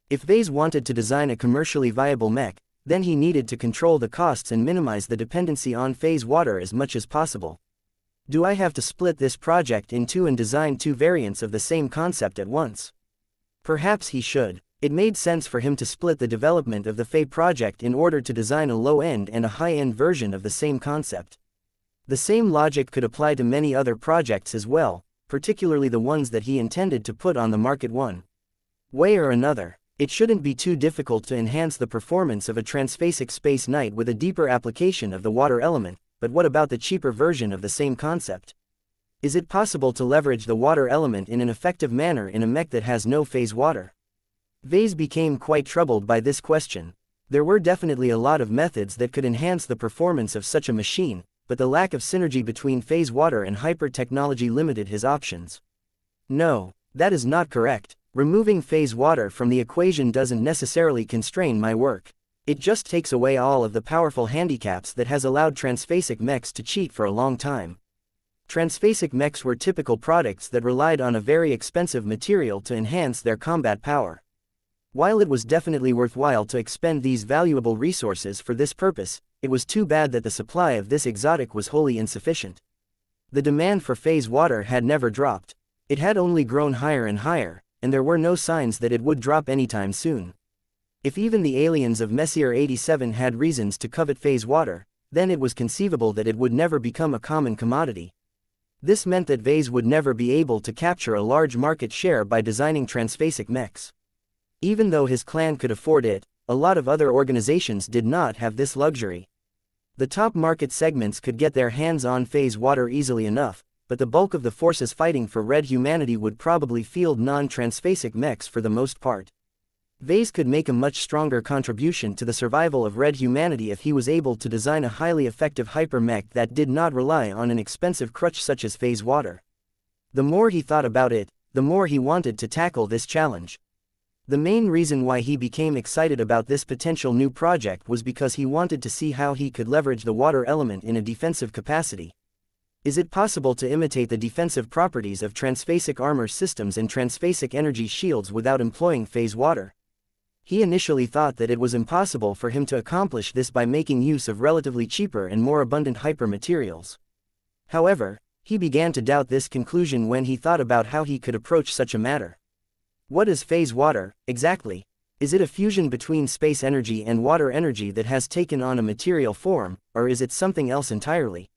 If Vase wanted to design a commercially viable mech, then he needed to control the costs and minimize the dependency on phase water as much as possible. Do I have to split this project in two and design two variants of the same concept at once? Perhaps he should. It made sense for him to split the development of the Fey project in order to design a low-end and a high-end version of the same concept. The same logic could apply to many other projects as well, particularly the ones that he intended to put on the market one way or another. It shouldn't be too difficult to enhance the performance of a transphasic Space Knight with a deeper application of the water element, but what about the cheaper version of the same concept? Is it possible to leverage the water element in an effective manner in a mech that has no phase water? Vase became quite troubled by this question. There were definitely a lot of methods that could enhance the performance of such a machine, but the lack of synergy between phase water and hyper technology limited his options. No, that is not correct. Removing phase water from the equation doesn't necessarily constrain my work. It just takes away all of the powerful handicaps that has allowed transphasic mechs to cheat for a long time. Transphasic mechs were typical products that relied on a very expensive material to enhance their combat power. While it was definitely worthwhile to expend these valuable resources for this purpose, it was too bad that the supply of this exotic was wholly insufficient. The demand for phase water had never dropped. It had only grown higher and higher, and there were no signs that it would drop anytime soon. If even the aliens of Messier 87 had reasons to covet phase water, then it was conceivable that it would never become a common commodity. This meant that Vase would never be able to capture a large market share by designing transphasic mechs. Even though his clan could afford it, a lot of other organizations did not have this luxury. The top market segments could get their hands on phase water easily enough, but the bulk of the forces fighting for red humanity would probably field non-transphasic mechs for the most part. Vase could make a much stronger contribution to the survival of red humanity if he was able to design a highly effective hyper mech that did not rely on an expensive crutch such as phase water. The more he thought about it, the more he wanted to tackle this challenge. The main reason why he became excited about this potential new project was because he wanted to see how he could leverage the water element in a defensive capacity. Is it possible to imitate the defensive properties of transphasic armor systems and transphasic energy shields without employing phase water? He initially thought that it was impossible for him to accomplish this by making use of relatively cheaper and more abundant hyper materials. However, he began to doubt this conclusion when he thought about how he could approach such a matter. What is phase water, exactly? Is it a fusion between space energy and water energy that has taken on a material form, or is it something else entirely?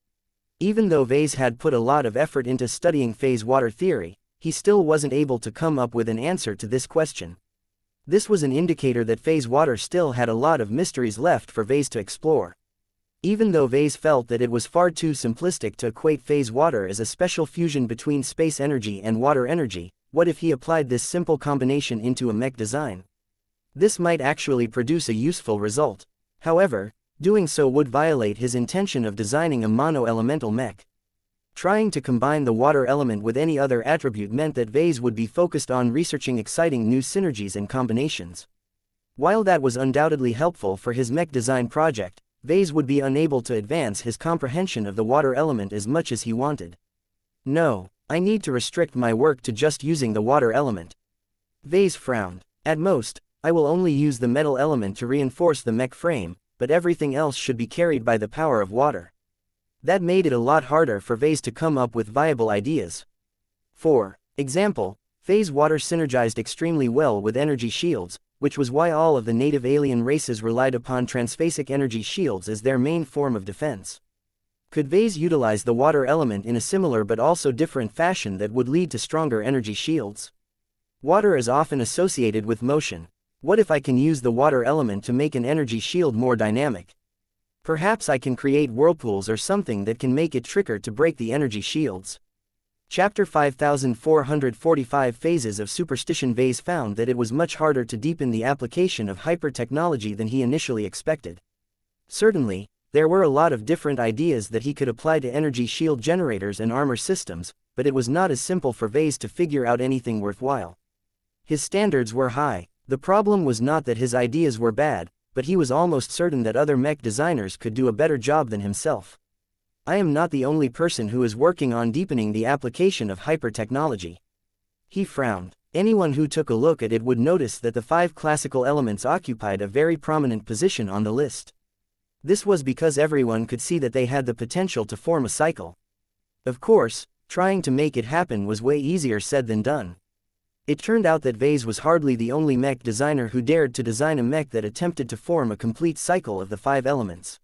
Even though Vase had put a lot of effort into studying phase water theory, he still wasn't able to come up with an answer to this question. This was an indicator that phase water still had a lot of mysteries left for Vase to explore. Even though Vase felt that it was far too simplistic to equate phase water as a special fusion between space energy and water energy, what if he applied this simple combination into a mech design? This might actually produce a useful result. However, doing so would violate his intention of designing a mono-elemental mech. Trying to combine the water element with any other attribute meant that Vase would be focused on researching exciting new synergies and combinations. While that was undoubtedly helpful for his mech design project, Vase would be unable to advance his comprehension of the water element as much as he wanted. No, I need to restrict my work to just using the water element. Vase frowned. At most, I will only use the metal element to reinforce the mech frame, but everything else should be carried by the power of water. That made it a lot harder for Vase to come up with viable ideas. For example, phase water synergized extremely well with energy shields, which was why all of the native alien races relied upon transphasic energy shields as their main form of defense. Could Vase utilize the water element in a similar but also different fashion that would lead to stronger energy shields? Water is often associated with motion. What if I can use the water element to make an energy shield more dynamic? Perhaps I can create whirlpools or something that can make it trickier to break the energy shields. Chapter 5445 Phases of Superstition. Vase found that it was much harder to deepen the application of hyper-technology than he initially expected. Certainly, there were a lot of different ideas that he could apply to energy shield generators and armor systems, but it was not as simple for Vase to figure out anything worthwhile. His standards were high. The problem was not that his ideas were bad, but he was almost certain that other mech designers could do a better job than himself. I am not the only person who is working on deepening the application of hyper-technology. He frowned. Anyone who took a look at it would notice that the 5 classical elements occupied a very prominent position on the list. This was because everyone could see that they had the potential to form a cycle. Of course, trying to make it happen was way easier said than done. It turned out that Vase was hardly the only mech designer who dared to design a mech that attempted to form a complete cycle of the 5 elements.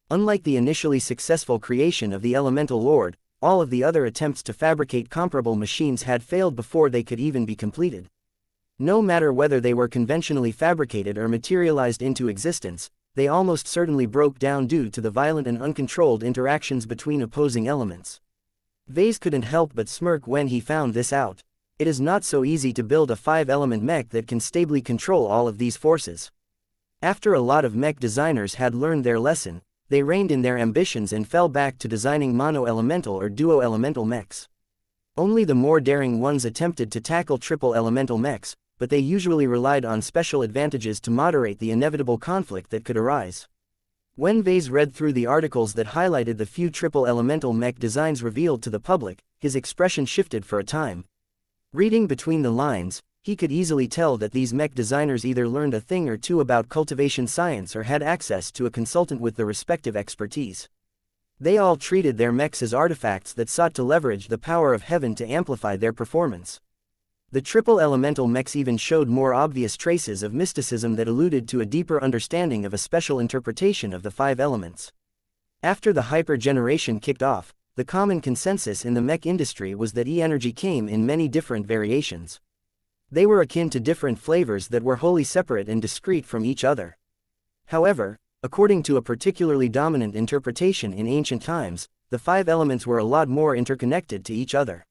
Unlike the initially successful creation of the Elemental Lord, all of the other attempts to fabricate comparable machines had failed before they could even be completed. No matter whether they were conventionally fabricated or materialized into existence, they almost certainly broke down due to the violent and uncontrolled interactions between opposing elements. Vase couldn't help but smirk when he found this out. It is not so easy to build a 5-element mech that can stably control all of these forces. After a lot of mech designers had learned their lesson, they reined in their ambitions and fell back to designing mono-elemental or duo-elemental mechs. Only the more daring ones attempted to tackle triple-elemental mechs, but they usually relied on special advantages to moderate the inevitable conflict that could arise. When Vase read through the articles that highlighted the few triple-elemental mech designs revealed to the public, his expression shifted for a time. Reading between the lines, he could easily tell that these mech designers either learned a thing or two about cultivation science or had access to a consultant with the respective expertise. They all treated their mechs as artifacts that sought to leverage the power of heaven to amplify their performance. The triple-elemental mechs even showed more obvious traces of mysticism that alluded to a deeper understanding of a special interpretation of the 5 elements. After the hyper-generation kicked off, the common consensus in the mech industry was that E-energy came in many different variations. They were akin to different flavors that were wholly separate and discrete from each other. However, according to a particularly dominant interpretation in ancient times, the 5 elements were a lot more interconnected to each other.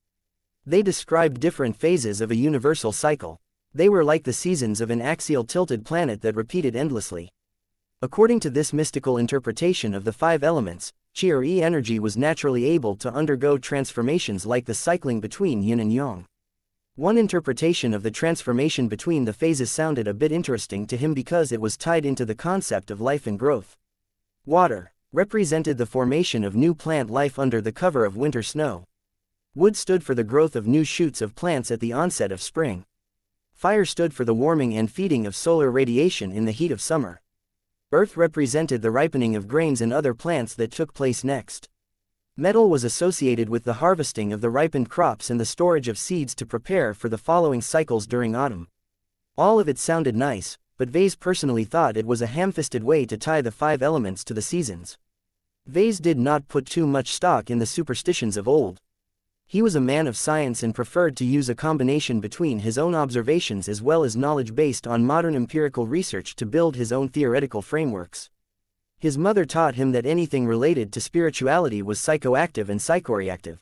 They described different phases of a universal cycle. They were like the seasons of an axial tilted planet that repeated endlessly. According to this mystical interpretation of the 5 elements, Qi or E-energy was naturally able to undergo transformations like the cycling between yin and yang. One interpretation of the transformation between the phases sounded a bit interesting to him because it was tied into the concept of life and growth. Water represented the formation of new plant life under the cover of winter snow. Wood stood for the growth of new shoots of plants at the onset of spring. Fire stood for the warming and feeding of solar radiation in the heat of summer. Earth represented the ripening of grains and other plants that took place next. Metal was associated with the harvesting of the ripened crops and the storage of seeds to prepare for the following cycles during autumn. All of it sounded nice, but Vase personally thought it was a ham-fisted way to tie the 5 elements to the seasons. Vase did not put too much stock in the superstitions of old. He was a man of science and preferred to use a combination between his own observations as well as knowledge based on modern empirical research to build his own theoretical frameworks. His mother taught him that anything related to spirituality was psychoactive and psychoreactive.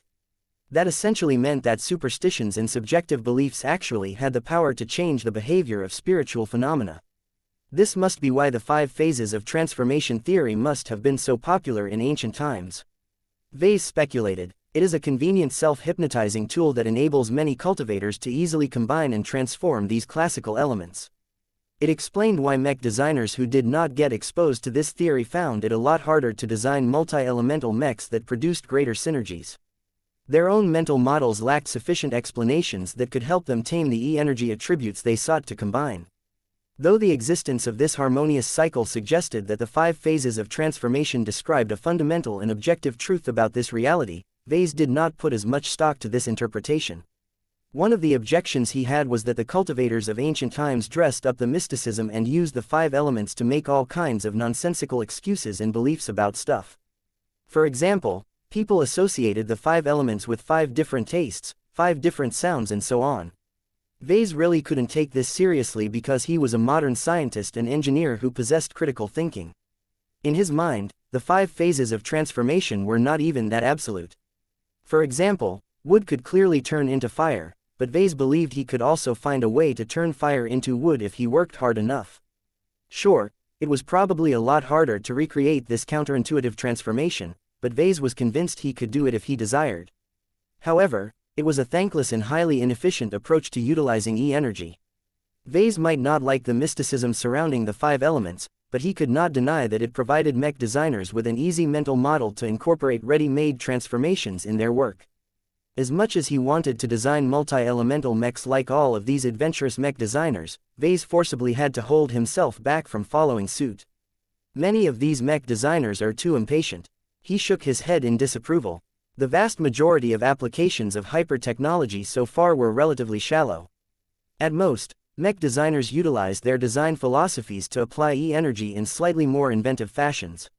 That essentially meant that superstitions and subjective beliefs actually had the power to change the behavior of spiritual phenomena. This must be why the 5 phases of transformation theory must have been so popular in ancient times. Vase speculated, it is a convenient self-hypnotizing tool that enables many cultivators to easily combine and transform these classical elements. It explained why mech designers who did not get exposed to this theory found it a lot harder to design multi-elemental mechs that produced greater synergies. Their own mental models lacked sufficient explanations that could help them tame the E-energy attributes they sought to combine. Though the existence of this harmonious cycle suggested that the 5 phases of transformation described a fundamental and objective truth about this reality, Vase did not put as much stock to this interpretation. One of the objections he had was that the cultivators of ancient times dressed up the mysticism and used the 5 elements to make all kinds of nonsensical excuses and beliefs about stuff. For example, people associated the 5 elements with 5 different tastes, 5 different sounds and so on. Vase really couldn't take this seriously because he was a modern scientist and engineer who possessed critical thinking. In his mind, the 5 phases of transformation were not even that absolute. For example, wood could clearly turn into fire, but Vase believed he could also find a way to turn fire into wood if he worked hard enough. Sure, it was probably a lot harder to recreate this counterintuitive transformation, but Vase was convinced he could do it if he desired. However, it was a thankless and highly inefficient approach to utilizing E-energy. Vase might not like the mysticism surrounding the 5 elements, but he could not deny that it provided mech designers with an easy mental model to incorporate ready-made transformations in their work. As much as he wanted to design multi-elemental mechs like all of these adventurous mech designers, Vase forcibly had to hold himself back from following suit. Many of these mech designers are too impatient. He shook his head in disapproval. The vast majority of applications of hyper-technology so far were relatively shallow. At most, mech designers utilized their design philosophies to apply E-energy in slightly more inventive fashions.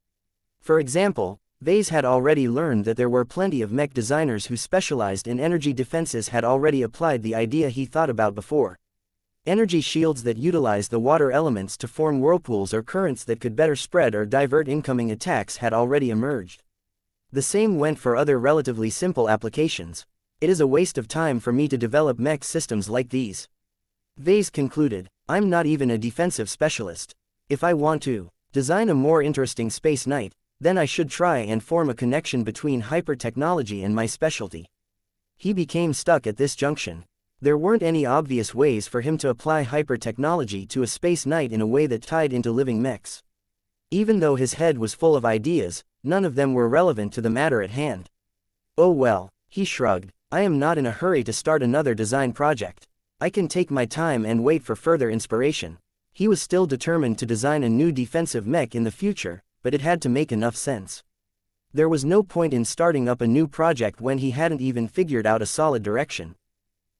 For example, Vase had already learned that there were plenty of mech designers who specialized in energy defenses had already applied the idea he thought about before. Energy shields that utilize the water elements to form whirlpools or currents that could better spread or divert incoming attacks had already emerged. The same went for other relatively simple applications. It is a waste of time for me to develop mech systems like these. Vase concluded, I'm not even a defensive specialist. If I want to design a more interesting space knight, then I should try and form a connection between hyper-technology and my specialty. He became stuck at this junction. There weren't any obvious ways for him to apply hyper-technology to a space knight in a way that tied into living mechs. Even though his head was full of ideas, none of them were relevant to the matter at hand. Oh well, he shrugged, I am not in a hurry to start another design project. I can take my time and wait for further inspiration. He was still determined to design a new defensive mech in the future, but it had to make enough sense. There was no point in starting up a new project when he hadn't even figured out a solid direction.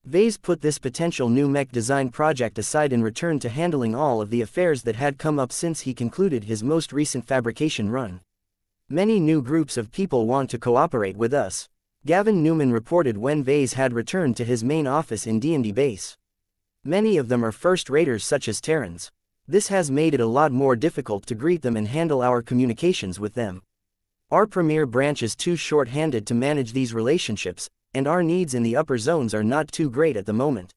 Vase put this potential new mech design project aside and returned to handling all of the affairs that had come up since he concluded his most recent fabrication run. Many new groups of people want to cooperate with us, Gavin Newman reported when Vase had returned to his main office in D&D base. Many of them are first-raters such as Terrans. This has made it a lot more difficult to greet them and handle our communications with them. Our premier branch is too short-handed to manage these relationships, and our needs in the upper zones are not too great at the moment.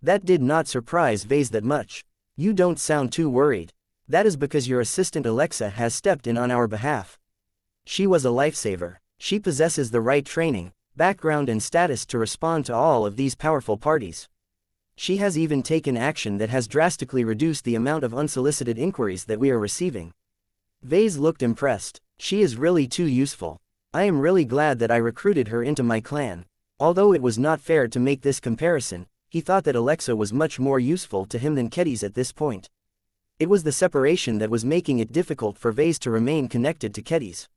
That did not surprise Vase that much. You don't sound too worried. That is because your assistant Alexa has stepped in on our behalf. She was a lifesaver. She possesses the right training, background and status to respond to all of these powerful parties. She has even taken action that has drastically reduced the amount of unsolicited inquiries that we are receiving. Vase looked impressed. She is really too useful. I am really glad that I recruited her into my clan. Although it was not fair to make this comparison, he thought that Alexa was much more useful to him than Kedis at this point. It was the separation that was making it difficult for Vase to remain connected to Kedis.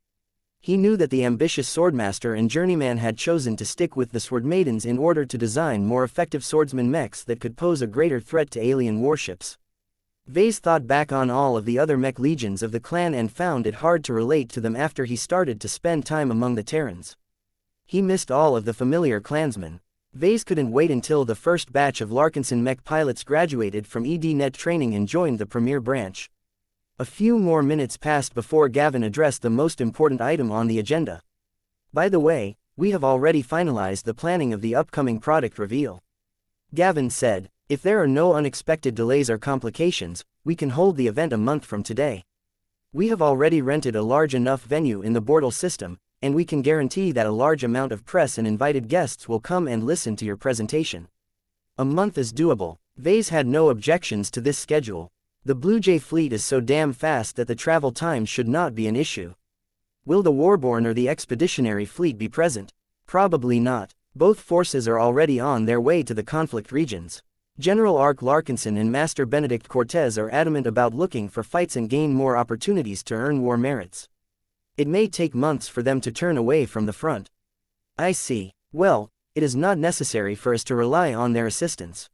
He knew that the ambitious swordmaster and journeyman had chosen to stick with the sword maidens in order to design more effective swordsman mechs that could pose a greater threat to alien warships. Vase thought back on all of the other mech legions of the clan and found it hard to relate to them after he started to spend time among the Terrans. He missed all of the familiar clansmen. Vase couldn't wait until the first batch of Larkinson Mech pilots graduated from EDNet training and joined the premier branch. A few more minutes passed before Gavin addressed the most important item on the agenda. By the way, we have already finalized the planning of the upcoming product reveal. Gavin said, if there are no unexpected delays or complications, we can hold the event a month from today. We have already rented a large enough venue in the Bortle system, and we can guarantee that a large amount of press and invited guests will come and listen to your presentation. A month is doable. Vase had no objections to this schedule. The Blue Jay fleet is so damn fast that the travel time should not be an issue. Will the Warborn or the Expeditionary Fleet be present? Probably not. Both forces are already on their way to the conflict regions. General Ark Larkinson and Master Benedict Cortez are adamant about looking for fights and gain more opportunities to earn war merits. It may take months for them to turn away from the front. I see. Well, it is not necessary for us to rely on their assistance.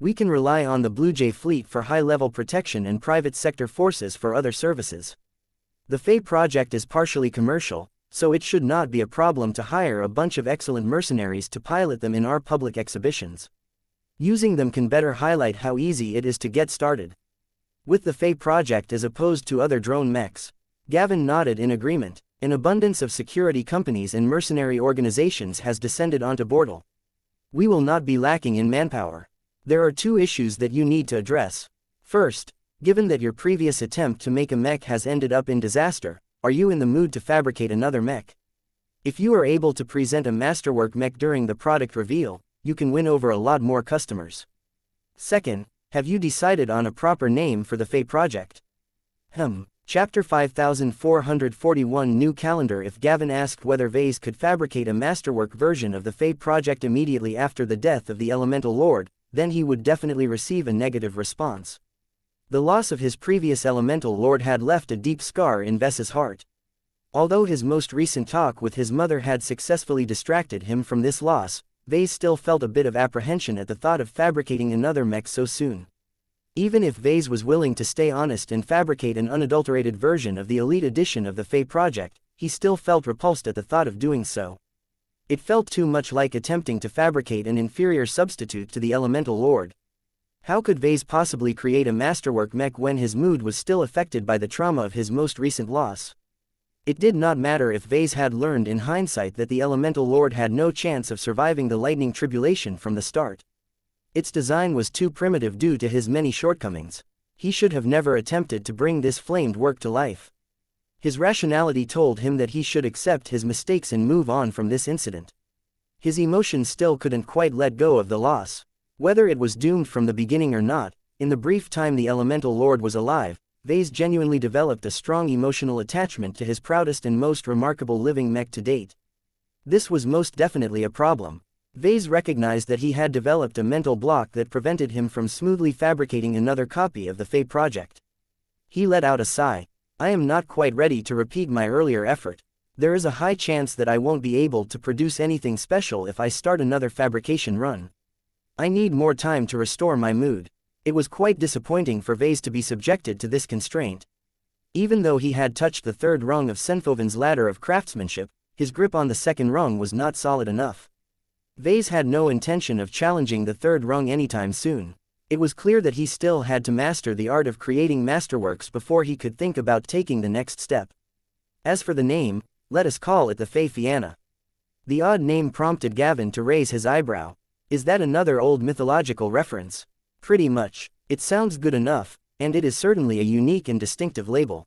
We can rely on the Blue Jay fleet for high-level protection and private sector forces for other services. The Fae project is partially commercial, so it should not be a problem to hire a bunch of excellent mercenaries to pilot them in our public exhibitions. Using them can better highlight how easy it is to get started. With the Fae project as opposed to other drone mechs, Gavin nodded in agreement. An abundance of security companies and mercenary organizations has descended onto Bortle. We will not be lacking in manpower. There are two issues that you need to address. First, given that your previous attempt to make a mech has ended up in disaster, are you in the mood to fabricate another mech? If you are able to present a masterwork mech during the product reveal, you can win over a lot more customers. Second, have you decided on a proper name for the Fae project? Chapter 5441 New Calendar. If Gavin asked whether Vase could fabricate a masterwork version of the Fae project immediately after the death of the Elemental Lord, then he would definitely receive a negative response. The loss of his previous Elemental Lord had left a deep scar in Ves's heart. Although his most recent talk with his mother had successfully distracted him from this loss, Vase still felt a bit of apprehension at the thought of fabricating another mech so soon. Even if Vase was willing to stay honest and fabricate an unadulterated version of the elite edition of the Fae project, he still felt repulsed at the thought of doing so. It felt too much like attempting to fabricate an inferior substitute to the Elemental Lord. How could Vase possibly create a masterwork mech when his mood was still affected by the trauma of his most recent loss? It did not matter if Vase had learned in hindsight that the Elemental Lord had no chance of surviving the lightning tribulation from the start. Its design was too primitive due to his many shortcomings. He should have never attempted to bring this flamed work to life. His rationality told him that he should accept his mistakes and move on from this incident. His emotions still couldn't quite let go of the loss. Whether it was doomed from the beginning or not, in the brief time the Elemental Lord was alive, Vase genuinely developed a strong emotional attachment to his proudest and most remarkable living mech to date. This was most definitely a problem. Vase recognized that he had developed a mental block that prevented him from smoothly fabricating another copy of the Fae project. He let out a sigh. I am not quite ready to repeat my earlier effort. There is a high chance that I won't be able to produce anything special if I start another fabrication run. I need more time to restore my mood. It was quite disappointing for Vase to be subjected to this constraint. Even though he had touched the third rung of Senfoven's ladder of craftsmanship, his grip on the second rung was not solid enough. Vase had no intention of challenging the third rung anytime soon. It was clear that he still had to master the art of creating masterworks before he could think about taking the next step. As for the name, let us call it the Fae Fianna. The odd name prompted Gavin to raise his eyebrow. Is that another old mythological reference? Pretty much. It sounds good enough, and it is certainly a unique and distinctive label.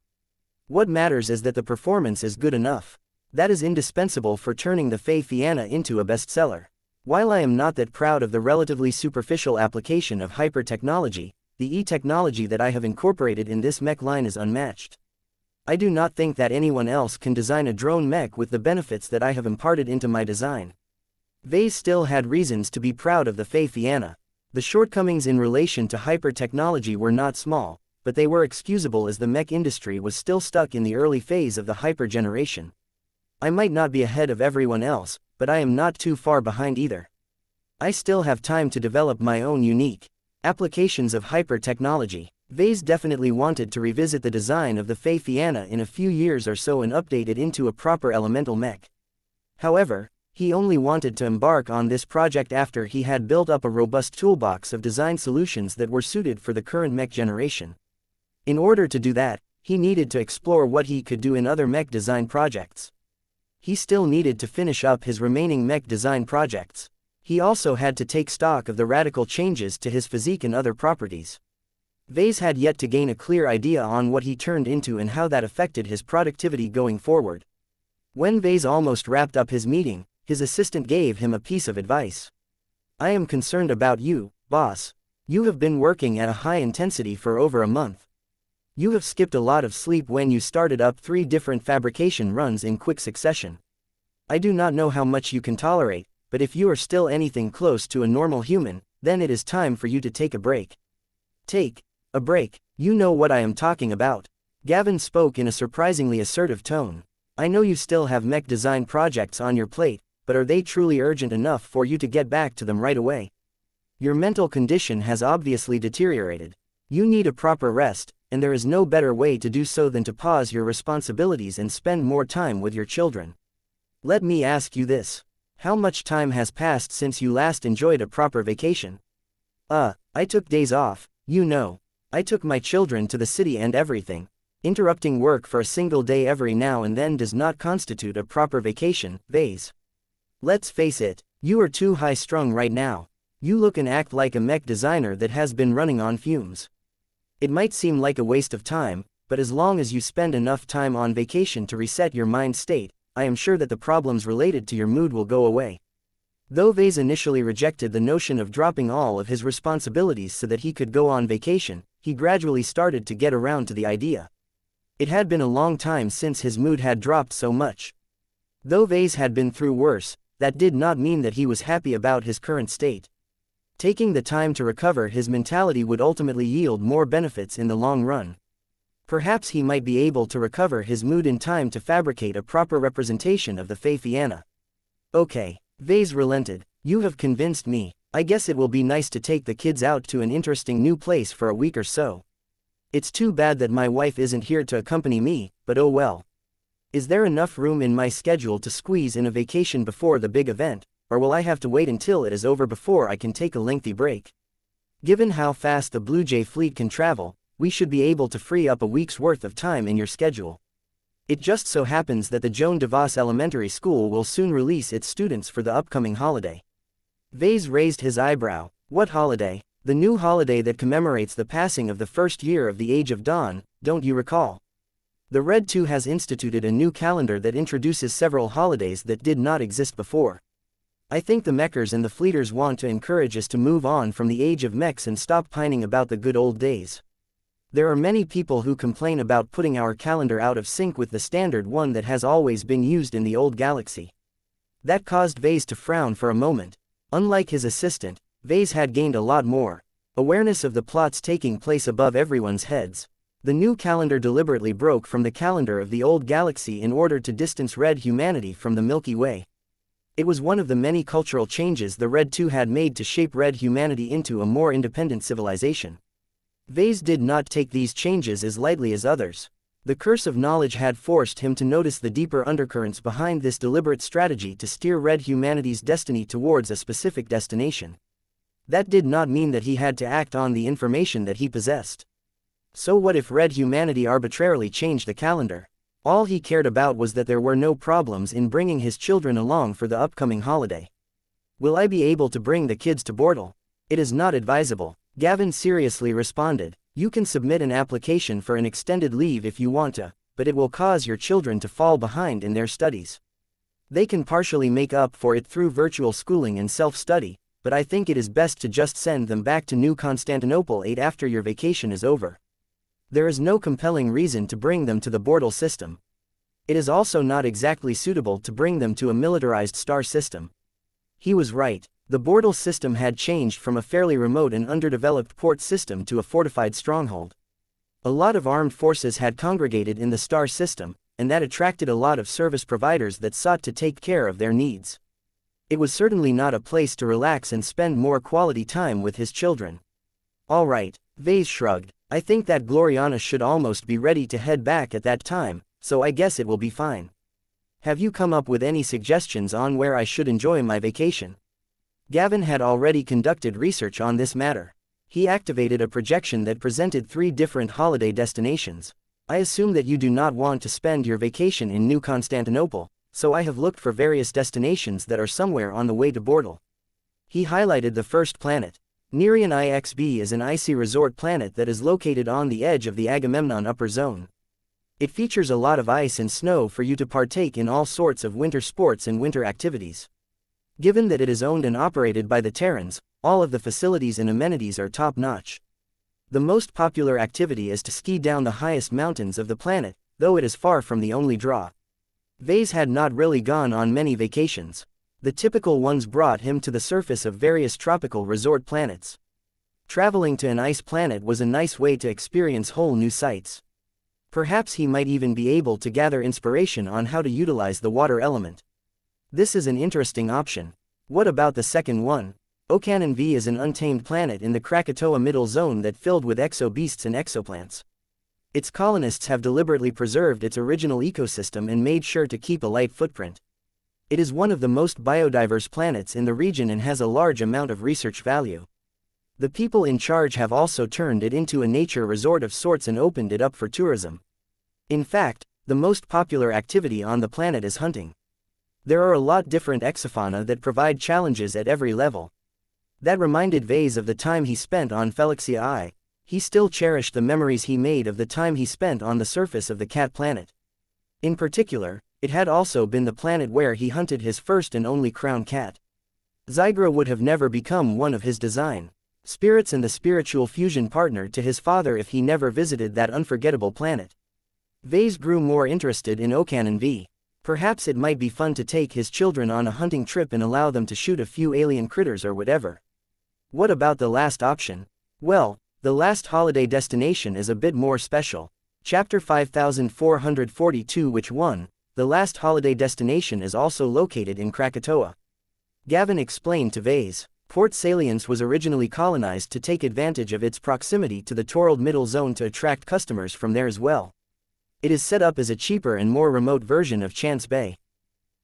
What matters is that the performance is good enough. That is indispensable for turning the Fae Fianna into a bestseller. While I am not that proud of the relatively superficial application of hyper-technology, the e-technology that I have incorporated in this mech line is unmatched. I do not think that anyone else can design a drone mech with the benefits that I have imparted into my design. Vase still had reasons to be proud of the Fae Fianna. The shortcomings in relation to hyper-technology were not small, but they were excusable as the mech industry was still stuck in the early phase of the hyper-generation. I might not be ahead of everyone else, but I am not too far behind either. I still have time to develop my own unique applications of hyper-technology. Vase definitely wanted to revisit the design of the Fae Fianna in a few years or so and update it into a proper elemental mech. However, He only wanted to embark on this project after he had built up a robust toolbox of design solutions that were suited for the current mech generation. In order to do that, he needed to explore what he could do in other mech design projects. He still needed to finish up his remaining mech design projects. He also had to take stock of the radical changes to his physique and other properties. Vase had yet to gain a clear idea on what he turned into and how that affected his productivity going forward. When Vase almost wrapped up his meeting, his assistant gave him a piece of advice. "I am concerned about you, boss. You have been working at a high intensity for over a month. You have skipped a lot of sleep when you started up 3 different fabrication runs in quick succession. I do not know how much you can tolerate, but if you are still anything close to a normal human, then it is time for you to take a break." "Take a break? You know what I am talking about." Gavin spoke in a surprisingly assertive tone. "I know you still have mech design projects on your plate, but are they truly urgent enough for you to get back to them right away? Your mental condition has obviously deteriorated. You need a proper rest, and there is no better way to do so than to pause your responsibilities and spend more time with your children. Let me ask you this. How much time has passed since you last enjoyed a proper vacation?" I took days off, you know. I took my children to the city and everything. Interrupting work for a single day every now and then does not constitute a proper vacation, Vase. Let's face it, you are too high-strung right now. You look and act like a mech designer that has been running on fumes. It might seem like a waste of time, but as long as you spend enough time on vacation to reset your mind state, I am sure that the problems related to your mood will go away. Though Vase initially rejected the notion of dropping all of his responsibilities so that he could go on vacation, he gradually started to get around to the idea. It had been a long time since his mood had dropped so much. Though Vase had been through worse, that did not mean that he was happy about his current state. Taking the time to recover his mentality would ultimately yield more benefits in the long run. Perhaps he might be able to recover his mood in time to fabricate a proper representation of the xianxia. "Okay," Vase relented. "You have convinced me. I guess it will be nice to take the kids out to an interesting new place for a week or so. It's too bad that my wife isn't here to accompany me, but oh well. Is there enough room in my schedule to squeeze in a vacation before the big event, or will I have to wait until it is over before I can take a lengthy break? Given how fast the Blue Jay fleet can travel, we should be able to free up a week's worth of time in your schedule. It just so happens that the Joan de Vos Elementary School will soon release its students for the upcoming holiday." Vase raised his eyebrow. "What holiday?" "The new holiday that commemorates the passing of the first year of the Age of Dawn, don't you recall? The Red 2 has instituted a new calendar that introduces several holidays that did not exist before. I think the Mechers and the Fleeters want to encourage us to move on from the age of mechs and stop pining about the good old days. There are many people who complain about putting our calendar out of sync with the standard one that has always been used in the old galaxy." That caused Vase to frown for a moment. Unlike his assistant, Vase had gained a lot more awareness of the plots taking place above everyone's heads. The new calendar deliberately broke from the calendar of the old galaxy in order to distance Red humanity from the Milky Way. It was one of the many cultural changes the Red 2 had made to shape Red humanity into a more independent civilization. Vase did not take these changes as lightly as others. The curse of knowledge had forced him to notice the deeper undercurrents behind this deliberate strategy to steer Red humanity's destiny towards a specific destination. That did not mean that he had to act on the information that he possessed. So what if Red humanity arbitrarily changed the calendar? All he cared about was that there were no problems in bringing his children along for the upcoming holiday. "Will I be able to bring the kids to Bortle?" "It is not advisable," Gavin seriously responded. "You can submit an application for an extended leave if you want to, but it will cause your children to fall behind in their studies. They can partially make up for it through virtual schooling and self-study, but I think it is best to just send them back to New Constantinople 8 after your vacation is over. There is no compelling reason to bring them to the Bortle system. It is also not exactly suitable to bring them to a militarized star system." He was right. The Bortle system had changed from a fairly remote and underdeveloped port system to a fortified stronghold. A lot of armed forces had congregated in the star system, and that attracted a lot of service providers that sought to take care of their needs. It was certainly not a place to relax and spend more quality time with his children. "All right," Vase shrugged. "I think that Gloriana should almost be ready to head back at that time, so I guess it will be fine." Have you come up with any suggestions on where I should enjoy my vacation? Gavin had already conducted research on this matter. He activated a projection that presented 3 different holiday destinations. I assume that you do not want to spend your vacation in New Constantinople, so I have looked for various destinations that are somewhere on the way to Bortle. He highlighted the first planet. Nerion IXB is an icy resort planet that is located on the edge of the Agamemnon upper zone. It features a lot of ice and snow for you to partake in all sorts of winter sports and winter activities. Given that it is owned and operated by the Terrans, all of the facilities and amenities are top-notch. The most popular activity is to ski down the highest mountains of the planet, though it is far from the only draw. Vase had not really gone on many vacations. The typical ones brought him to the surface of various tropical resort planets. Traveling to an ice planet was a nice way to experience whole new sights. Perhaps he might even be able to gather inspiration on how to utilize the water element. This is an interesting option. What about the second one? Ocanon V is an untamed planet in the Krakatoa Middle Zone that filled with exo-beasts and exoplants. Its colonists have deliberately preserved its original ecosystem and made sure to keep a light footprint. It is one of the most biodiverse planets in the region and has a large amount of research value. The people in charge have also turned it into a nature resort of sorts and opened it up for tourism. In fact, the most popular activity on the planet is hunting. There are a lot different exofauna that provide challenges at every level. That reminded Vase of the time he spent on Felixia I. He still cherished the memories he made of the time he spent on the surface of the cat planet. In particular, it had also been the planet where he hunted his first and only crown cat. Zygra would have never become one of his design spirits and the spiritual fusion partner to his father if he never visited that unforgettable planet. Vase grew more interested in Ocanon V. Perhaps it might be fun to take his children on a hunting trip and allow them to shoot a few alien critters or whatever. What about the last option? Well, the last holiday destination is a bit more special. Chapter 5442. Which one? The last holiday destination is also located in Krakatoa. Gavin explained to Vase. Port Salience was originally colonized to take advantage of its proximity to the Torald Middle Zone to attract customers from there as well. It is set up as a cheaper and more remote version of Chance Bay.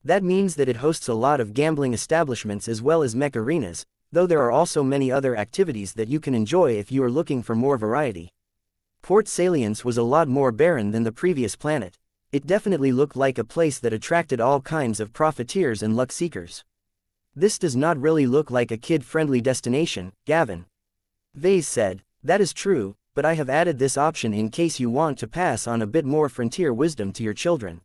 That means that it hosts a lot of gambling establishments as well as mech arenas, though there are also many other activities that you can enjoy if you are looking for more variety. Port Salience was a lot more barren than the previous planet. It definitely looked like a place that attracted all kinds of profiteers and luck seekers. This does not really look like a kid-friendly destination, Gavin. Vase said. That is true, but I have added this option in case you want to pass on a bit more frontier wisdom to your children.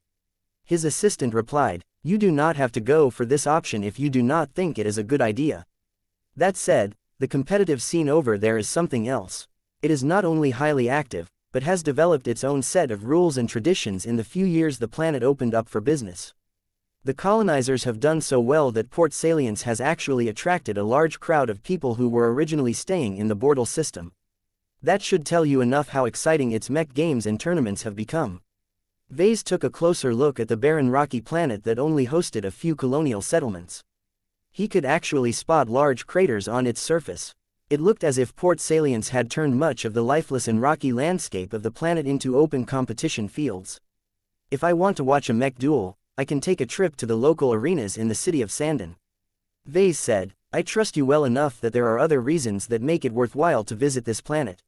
His assistant replied. You do not have to go for this option if you do not think it is a good idea. That said, the competitive scene over there is something else. It is not only highly active, but has developed its own set of rules and traditions in the few years the planet opened up for business. The colonizers have done so well that Port Salience has actually attracted a large crowd of people who were originally staying in the Bortle system. That should tell you enough how exciting its mech games and tournaments have become. Vase took a closer look at the barren rocky planet that only hosted a few colonial settlements. He could actually spot large craters on its surface. It looked as if Port Salience had turned much of the lifeless and rocky landscape of the planet into open competition fields. If I want to watch a mech duel, I can take a trip to the local arenas in the city of Sandon. Vase said. I trust you well enough that there are other reasons that make it worthwhile to visit this planet.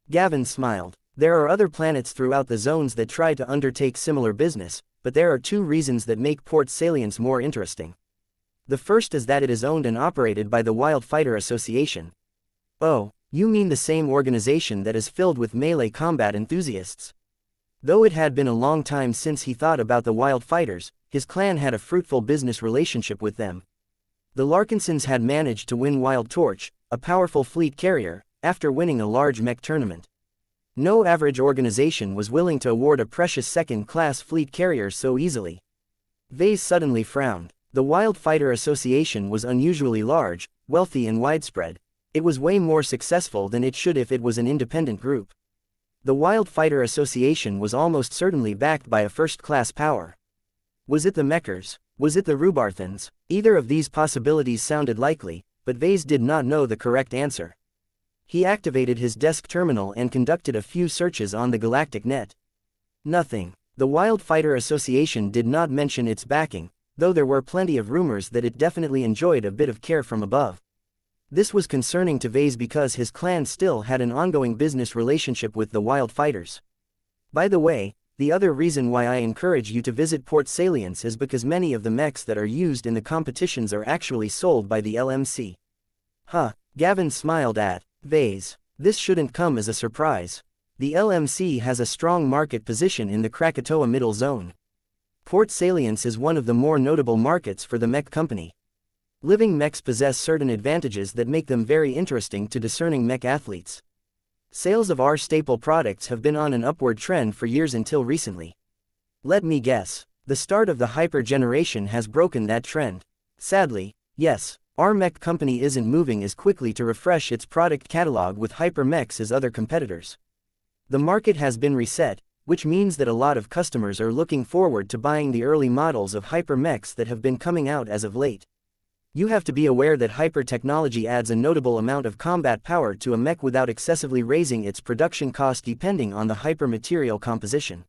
Gavin smiled. There are other planets throughout the zones that try to undertake similar business, but there are 2 reasons that make Port Salience more interesting. The first is that it is owned and operated by the Wild Fighter Association. Oh, you mean the same organization that is filled with melee combat enthusiasts? Though it had been a long time since he thought about the Wild Fighters, his clan had a fruitful business relationship with them. The Larkinsons had managed to win Wild Torch, a powerful fleet carrier, after winning a large mech tournament. No average organization was willing to award a precious second-class fleet carrier so easily. Vase suddenly frowned. The Wild Fighter Association was unusually large, wealthy and widespread. It was way more successful than it should if it was an independent group. The Wild Fighter Association was almost certainly backed by a first-class power. Was it the Mechers? Was it the Rubarthans? Either of these possibilities sounded likely, but Vase did not know the correct answer. He activated his desk terminal and conducted a few searches on the galactic net. Nothing. The Wild Fighter Association did not mention its backing, though there were plenty of rumors that it definitely enjoyed a bit of care from above. This was concerning to Vase because his clan still had an ongoing business relationship with the Wild Fighters. By the way, the other reason why I encourage you to visit Port Salience is because many of the mechs that are used in the competitions are actually sold by the LMC. Huh, Gavin smiled at Vase. This shouldn't come as a surprise. The LMC has a strong market position in the Krakatoa Middle Zone. Port Salience is one of the more notable markets for the mech company. Living mechs possess certain advantages that make them very interesting to discerning mech athletes. Sales of our staple products have been on an upward trend for years until recently. Let me guess, the start of the hyper generation has broken that trend. Sadly, yes, our mech company isn't moving as quickly to refresh its product catalog with hyper mechs as other competitors. The market has been reset, which means that a lot of customers are looking forward to buying the early models of hyper mechs that have been coming out as of late. You have to be aware that hyper technology adds a notable amount of combat power to a mech without excessively raising its production cost depending on the hyper material composition.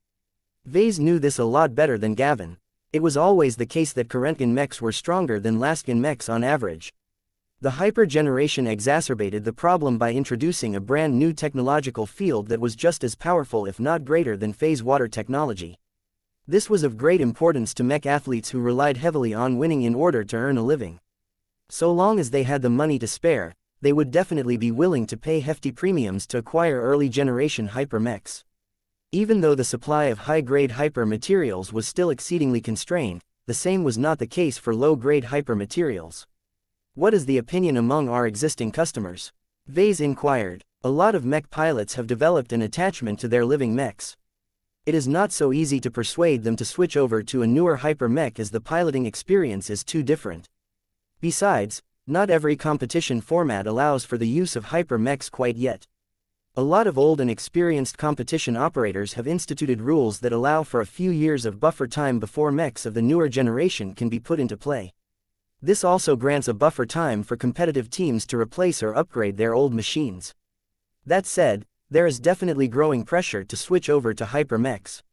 Vase knew this a lot better than Gavin. It was always the case that Karentgen mechs were stronger than Laskin mechs on average. The hyper generation exacerbated the problem by introducing a brand new technological field that was just as powerful if not greater than phase water technology. This was of great importance to mech athletes who relied heavily on winning in order to earn a living. So long as they had the money to spare, they would definitely be willing to pay hefty premiums to acquire early generation hyper mechs. Even though the supply of high-grade hyper materials was still exceedingly constrained, the same was not the case for low-grade hyper materials. What is the opinion among our existing customers? Vase inquired. A lot of mech pilots have developed an attachment to their living mechs. It is not so easy to persuade them to switch over to a newer hyper mech as the piloting experience is too different. Besides, not every competition format allows for the use of hyper mechs quite yet. A lot of old and experienced competition operators have instituted rules that allow for a few years of buffer time before mechs of the newer generation can be put into play. This also grants a buffer time for competitive teams to replace or upgrade their old machines. That said, there is definitely growing pressure to switch over to hyper mechs.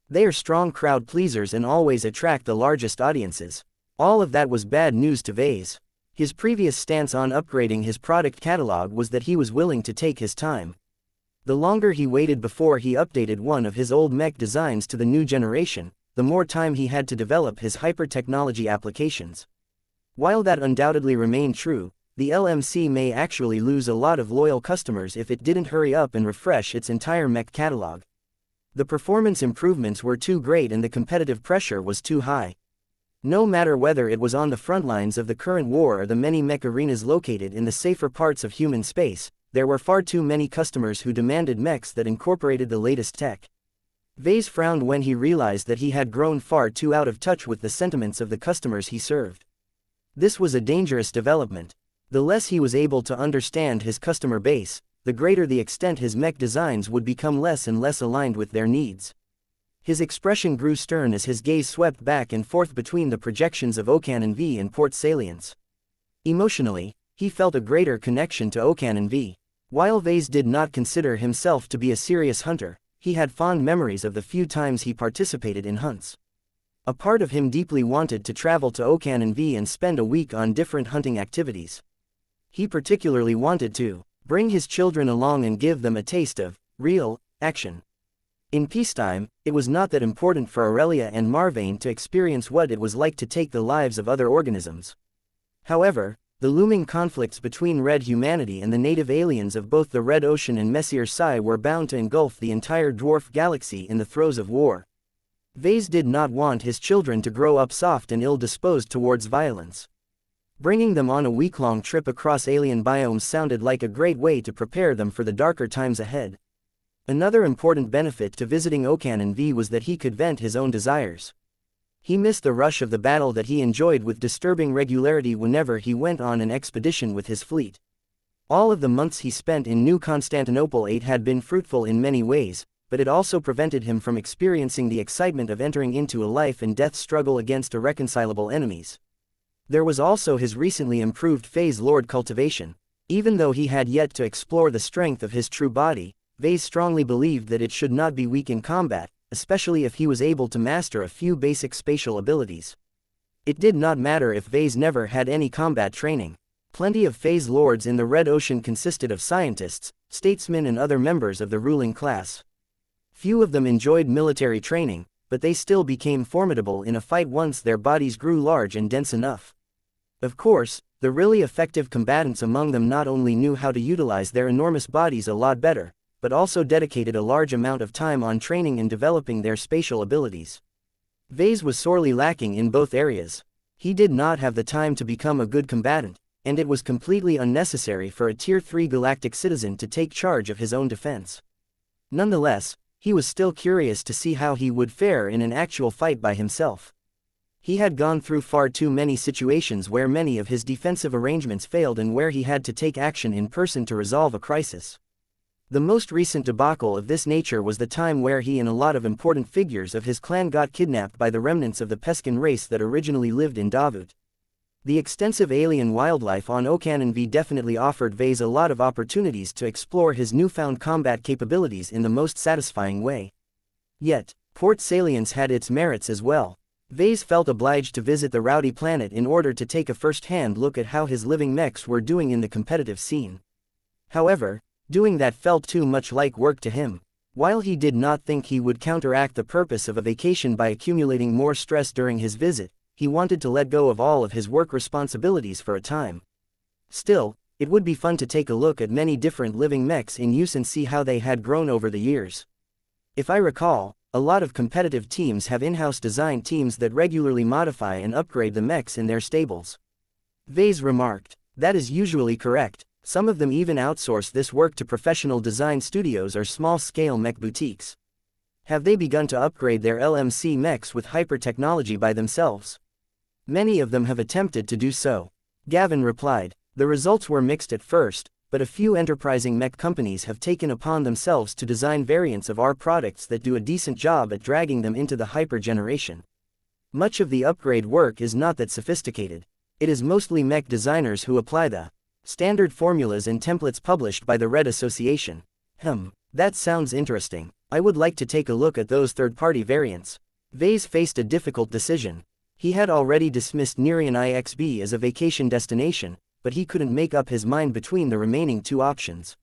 They are strong crowd pleasers and always attract the largest audiences. All of that was bad news to Vase. His previous stance on upgrading his product catalog was that he was willing to take his time. The longer he waited before he updated one of his old mech designs to the new generation, the more time he had to develop his hyper technology applications. While that undoubtedly remained true, the LMC may actually lose a lot of loyal customers if it didn't hurry up and refresh its entire mech catalog. The performance improvements were too great and the competitive pressure was too high. No matter whether it was on the front lines of the current war or the many mech arenas located in the safer parts of human space, there were far too many customers who demanded mechs that incorporated the latest tech. Vase frowned when he realized that he had grown far too out of touch with the sentiments of the customers he served. This was a dangerous development. The less he was able to understand his customer base, the greater the extent his mech designs would become less and less aligned with their needs. His expression grew stern as his gaze swept back and forth between the projections of Ocanon V and Port Salience. Emotionally, he felt a greater connection to Ocanon V. While Vase did not consider himself to be a serious hunter, he had fond memories of the few times he participated in hunts. A part of him deeply wanted to travel to Ocanon V and spend a week on different hunting activities. He particularly wanted to bring his children along and give them a taste of real action. In peacetime, it was not that important for Aurelia and Marvane to experience what it was like to take the lives of other organisms. However, the looming conflicts between Red humanity and the native aliens of both the Red Ocean and Messier Psi were bound to engulf the entire dwarf galaxy in the throes of war. Vase did not want his children to grow up soft and ill-disposed towards violence. Bringing them on a week-long trip across alien biomes sounded like a great way to prepare them for the darker times ahead. Another important benefit to visiting Ocanon V was that he could vent his own desires. He missed the rush of the battle that he enjoyed with disturbing regularity whenever he went on an expedition with his fleet. All of the months he spent in New Constantinople VIII had been fruitful in many ways, but it also prevented him from experiencing the excitement of entering into a life-and-death struggle against irreconcilable enemies. There was also his recently improved phase lord cultivation. Even though he had yet to explore the strength of his true body, Vase strongly believed that it should not be weak in combat, especially if he was able to master a few basic spatial abilities. It did not matter if Vase never had any combat training. Plenty of phase lords in the Red Ocean consisted of scientists, statesmen and other members of the ruling class. Few of them enjoyed military training, but they still became formidable in a fight once their bodies grew large and dense enough. Of course, the really effective combatants among them not only knew how to utilize their enormous bodies a lot better, but also dedicated a large amount of time on training and developing their spatial abilities. Vase was sorely lacking in both areas. He did not have the time to become a good combatant, and it was completely unnecessary for a Tier 3 galactic citizen to take charge of his own defense. Nonetheless, he was still curious to see how he would fare in an actual fight by himself. He had gone through far too many situations where many of his defensive arrangements failed and where he had to take action in person to resolve a crisis. The most recent debacle of this nature was the time where he and a lot of important figures of his clan got kidnapped by the remnants of the Pescan race that originally lived in Davut. The extensive alien wildlife on Ocanan V definitely offered Vase a lot of opportunities to explore his newfound combat capabilities in the most satisfying way. Yet, Port Salience had its merits as well. Vase felt obliged to visit the rowdy planet in order to take a first-hand look at how his living mechs were doing in the competitive scene. However, doing that felt too much like work to him. While he did not think he would counteract the purpose of a vacation by accumulating more stress during his visit, he wanted to let go of all of his work responsibilities for a time. Still, it would be fun to take a look at many different living mechs in use and see how they had grown over the years. If I recall, a lot of competitive teams have in-house design teams that regularly modify and upgrade the mechs in their stables. Vase remarked. That is usually correct. Some of them even outsource this work to professional design studios or small-scale mech boutiques. Have they begun to upgrade their LMC mechs with hyper-technology by themselves? Many of them have attempted to do so. Gavin replied. The results were mixed at first, but a few enterprising mech companies have taken upon themselves to design variants of our products that do a decent job at dragging them into the hyper-generation. Much of the upgrade work is not that sophisticated. It is mostly mech designers who apply the standard formulas and templates published by the Red Association. That sounds interesting. I would like to take a look at those third-party variants. Vase faced a difficult decision. He had already dismissed Nerian IXB as a vacation destination, but he couldn't make up his mind between the remaining two options.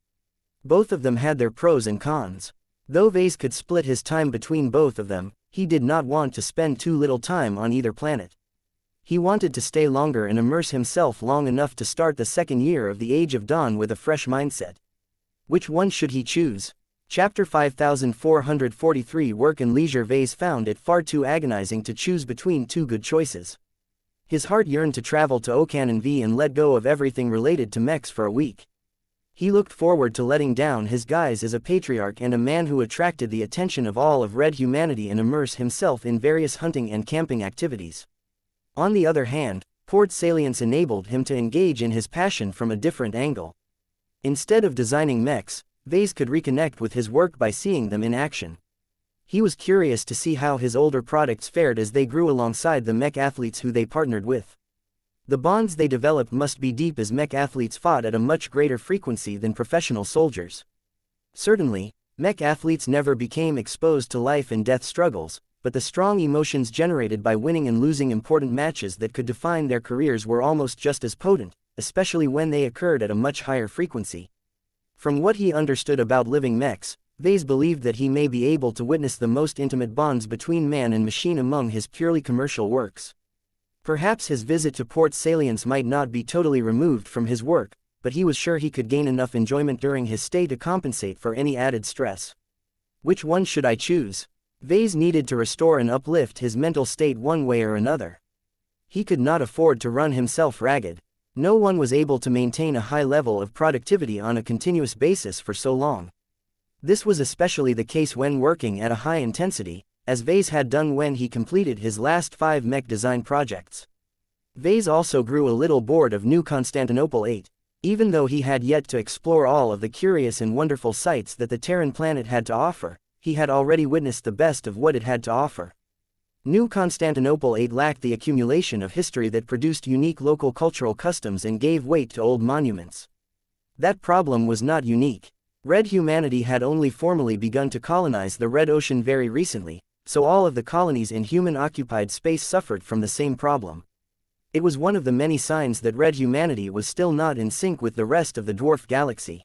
Both of them had their pros and cons. Though Vase could split his time between both of them, he did not want to spend too little time on either planet. He wanted to stay longer and immerse himself long enough to start the second year of the Age of Dawn with a fresh mindset. Which one should he choose? Chapter 5443 Work and Leisure. Vase found it far too agonizing to choose between two good choices. His heart yearned to travel to Ocanan V and let go of everything related to mechs for a week. He looked forward to letting down his guise as a patriarch and a man who attracted the attention of all of Red humanity and immerse himself in various hunting and camping activities. On the other hand, Port Salience enabled him to engage in his passion from a different angle. Instead of designing mechs, Vase could reconnect with his work by seeing them in action. He was curious to see how his older products fared as they grew alongside the mech athletes who they partnered with. The bonds they developed must be deep as mech athletes fought at a much greater frequency than professional soldiers. Certainly, mech athletes never became exposed to life and death struggles, but the strong emotions generated by winning and losing important matches that could define their careers were almost just as potent, especially when they occurred at a much higher frequency. From what he understood about living mechs, Vase believed that he may be able to witness the most intimate bonds between man and machine among his purely commercial works. Perhaps his visit to Port Salience might not be totally removed from his work, but he was sure he could gain enough enjoyment during his stay to compensate for any added stress. Which one should I choose? Vase needed to restore and uplift his mental state one way or another. He could not afford to run himself ragged. No one was able to maintain a high level of productivity on a continuous basis for so long. This was especially the case when working at a high intensity, as Vase had done when he completed his last 5 mech design projects. Vase also grew a little bored of New Constantinople 8. Even though he had yet to explore all of the curious and wonderful sights that the Terran planet had to offer, he had already witnessed the best of what it had to offer. New Constantinople 8 lacked the accumulation of history that produced unique local cultural customs and gave weight to old monuments. That problem was not unique. Red humanity had only formally begun to colonize the Red Ocean very recently, so all of the colonies in human-occupied space suffered from the same problem. It was one of the many signs that Red humanity was still not in sync with the rest of the dwarf galaxy.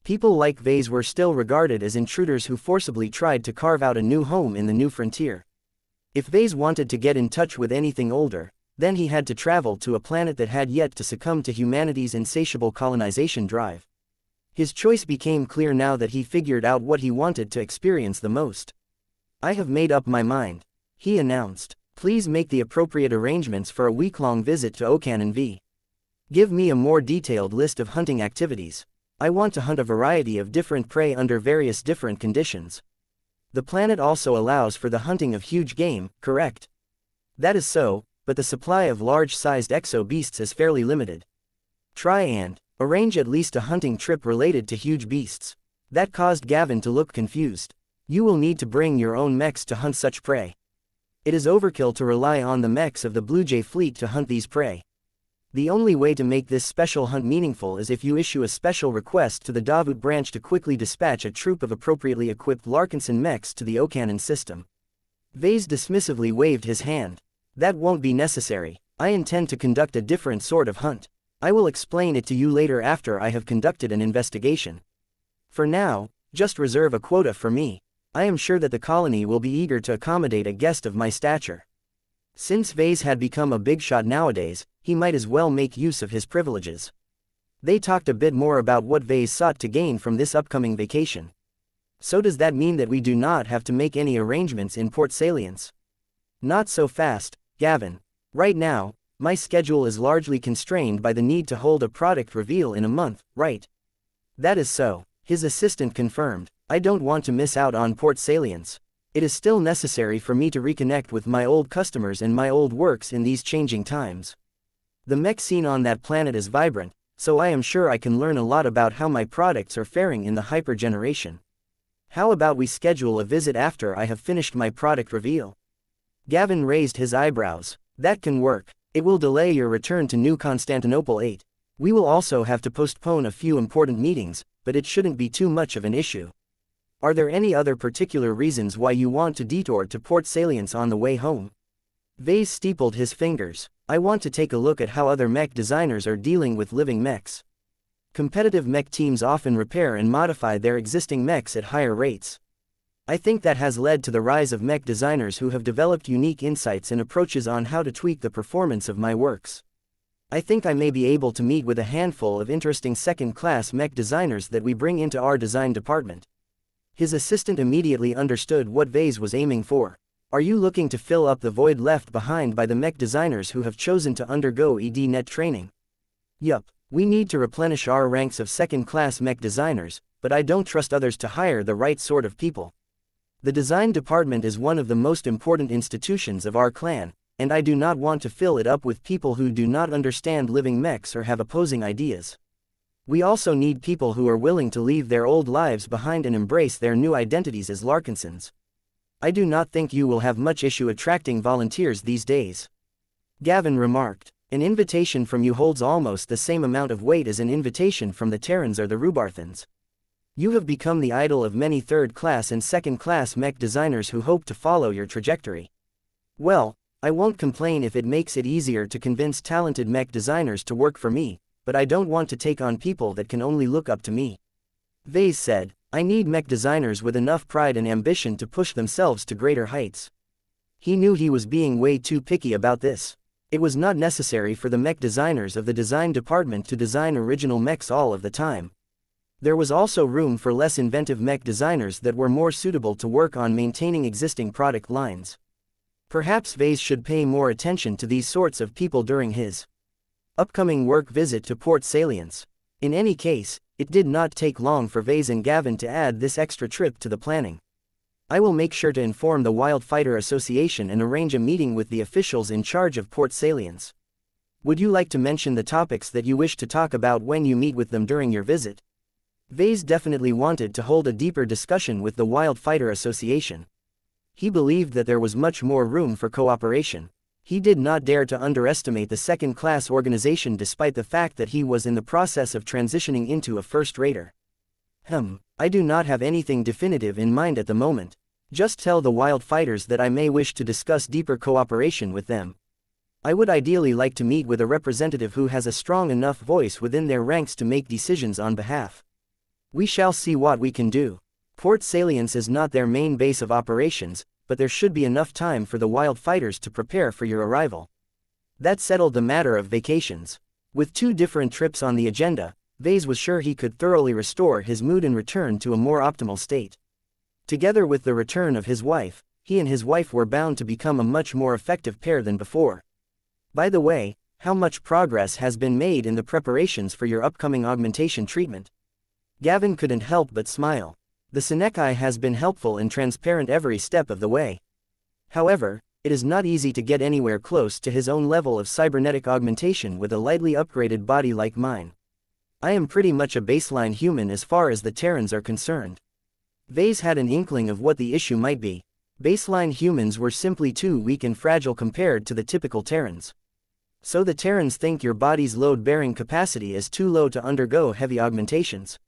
People like Vase were still regarded as intruders who forcibly tried to carve out a new home in the new frontier. If Vase wanted to get in touch with anything older, then he had to travel to a planet that had yet to succumb to humanity's insatiable colonization drive. His choice became clear now that he figured out what he wanted to experience the most. "I have made up my mind," he announced. "Please make the appropriate arrangements for a week-long visit to Okanan V. Give me a more detailed list of hunting activities. I want to hunt a variety of different prey under various different conditions." The planet also allows for the hunting of huge game, correct? That is so, but the supply of large-sized exo-beasts is fairly limited. Try and arrange at least a hunting trip related to huge beasts. That caused Gavin to look confused. You will need to bring your own mechs to hunt such prey. It is overkill to rely on the mechs of the Blue Jay fleet to hunt these prey. The only way to make this special hunt meaningful is if you issue a special request to the Davut branch to quickly dispatch a troop of appropriately equipped Larkinson mechs to the Okanan system. Vase dismissively waved his hand. "That won't be necessary. I intend to conduct a different sort of hunt. I will explain it to you later after I have conducted an investigation. For now, just reserve a quota for me. I am sure that the colony will be eager to accommodate a guest of my stature." Since Vase had become a big shot nowadays, he might as well make use of his privileges. They talked a bit more about what Vase sought to gain from this upcoming vacation. "So does that mean that we do not have to make any arrangements in Port Salience?" "Not so fast, Gavin. Right now, my schedule is largely constrained by the need to hold a product reveal in a month, right?" "That is so," his assistant confirmed. "I don't want to miss out on Port Salience. It is still necessary for me to reconnect with my old customers and my old works in these changing times. The mech scene on that planet is vibrant, so I am sure I can learn a lot about how my products are faring in the hyper-generation. How about we schedule a visit after I have finished my product reveal?" Gavin raised his eyebrows. "That can work. It will delay your return to New Constantinople 8. We will also have to postpone a few important meetings, but it shouldn't be too much of an issue. Are there any other particular reasons why you want to detour to Port Salience on the way home?" Vase steepled his fingers. "I want to take a look at how other mech designers are dealing with living mechs. Competitive mech teams often repair and modify their existing mechs at higher rates. I think that has led to the rise of mech designers who have developed unique insights and approaches on how to tweak the performance of my works. I think I may be able to meet with a handful of interesting second-class mech designers that we bring into our design department." His assistant immediately understood what Vase was aiming for. "Are you looking to fill up the void left behind by the mech designers who have chosen to undergo ED-net training?" "Yup, we need to replenish our ranks of second-class mech designers, but I don't trust others to hire the right sort of people. The design department is one of the most important institutions of our clan, and I do not want to fill it up with people who do not understand living mechs or have opposing ideas. We also need people who are willing to leave their old lives behind and embrace their new identities as Larkinsons. I do not think you will have much issue attracting volunteers these days." Gavin remarked. "An invitation from you holds almost the same amount of weight as an invitation from the Terrans or the Rubarthans. You have become the idol of many third-class and second-class mech designers who hope to follow your trajectory. Well, I won't complain if it makes it easier to convince talented mech designers to work for me, but I don't want to take on people that can only look up to me." Vase said, "I need mech designers with enough pride and ambition to push themselves to greater heights." He knew he was being way too picky about this. It was not necessary for the mech designers of the design department to design original mechs all of the time. There was also room for less inventive mech designers that were more suitable to work on maintaining existing product lines. Perhaps Vase should pay more attention to these sorts of people during his upcoming work visit to Port Salience. In any case, it did not take long for Vase and Gavin to add this extra trip to the planning. "I will make sure to inform the Wildfighter Association and arrange a meeting with the officials in charge of Port Salience. Would you like to mention the topics that you wish to talk about when you meet with them during your visit?" Vase definitely wanted to hold a deeper discussion with the Wildfighter Association. He believed that there was much more room for cooperation. He did not dare to underestimate the second-class organization despite the fact that he was in the process of transitioning into a first-rater. I do not have anything definitive in mind at the moment. Just tell the wild fighters that I may wish to discuss deeper cooperation with them. I would ideally like to meet with a representative who has a strong enough voice within their ranks to make decisions on behalf. We shall see what we can do. Port Salience is not their main base of operations, but there should be enough time for the wild fighters to prepare for your arrival. That settled the matter of vacations. With 2 different trips on the agenda, Vase was sure he could thoroughly restore his mood and return to a more optimal state. Together with the return of his wife, he and his wife were bound to become a much more effective pair than before. By the way, how much progress has been made in the preparations for your upcoming augmentation treatment? Gavin couldn't help but smile. The Senekai has been helpful and transparent every step of the way. However, it is not easy to get anywhere close to his own level of cybernetic augmentation with a lightly upgraded body like mine. I am pretty much a baseline human as far as the Terrans are concerned. Vase had an inkling of what the issue might be. Baseline humans were simply too weak and fragile compared to the typical Terrans. So the Terrans think your body's load-bearing capacity is too low to undergo heavy augmentations.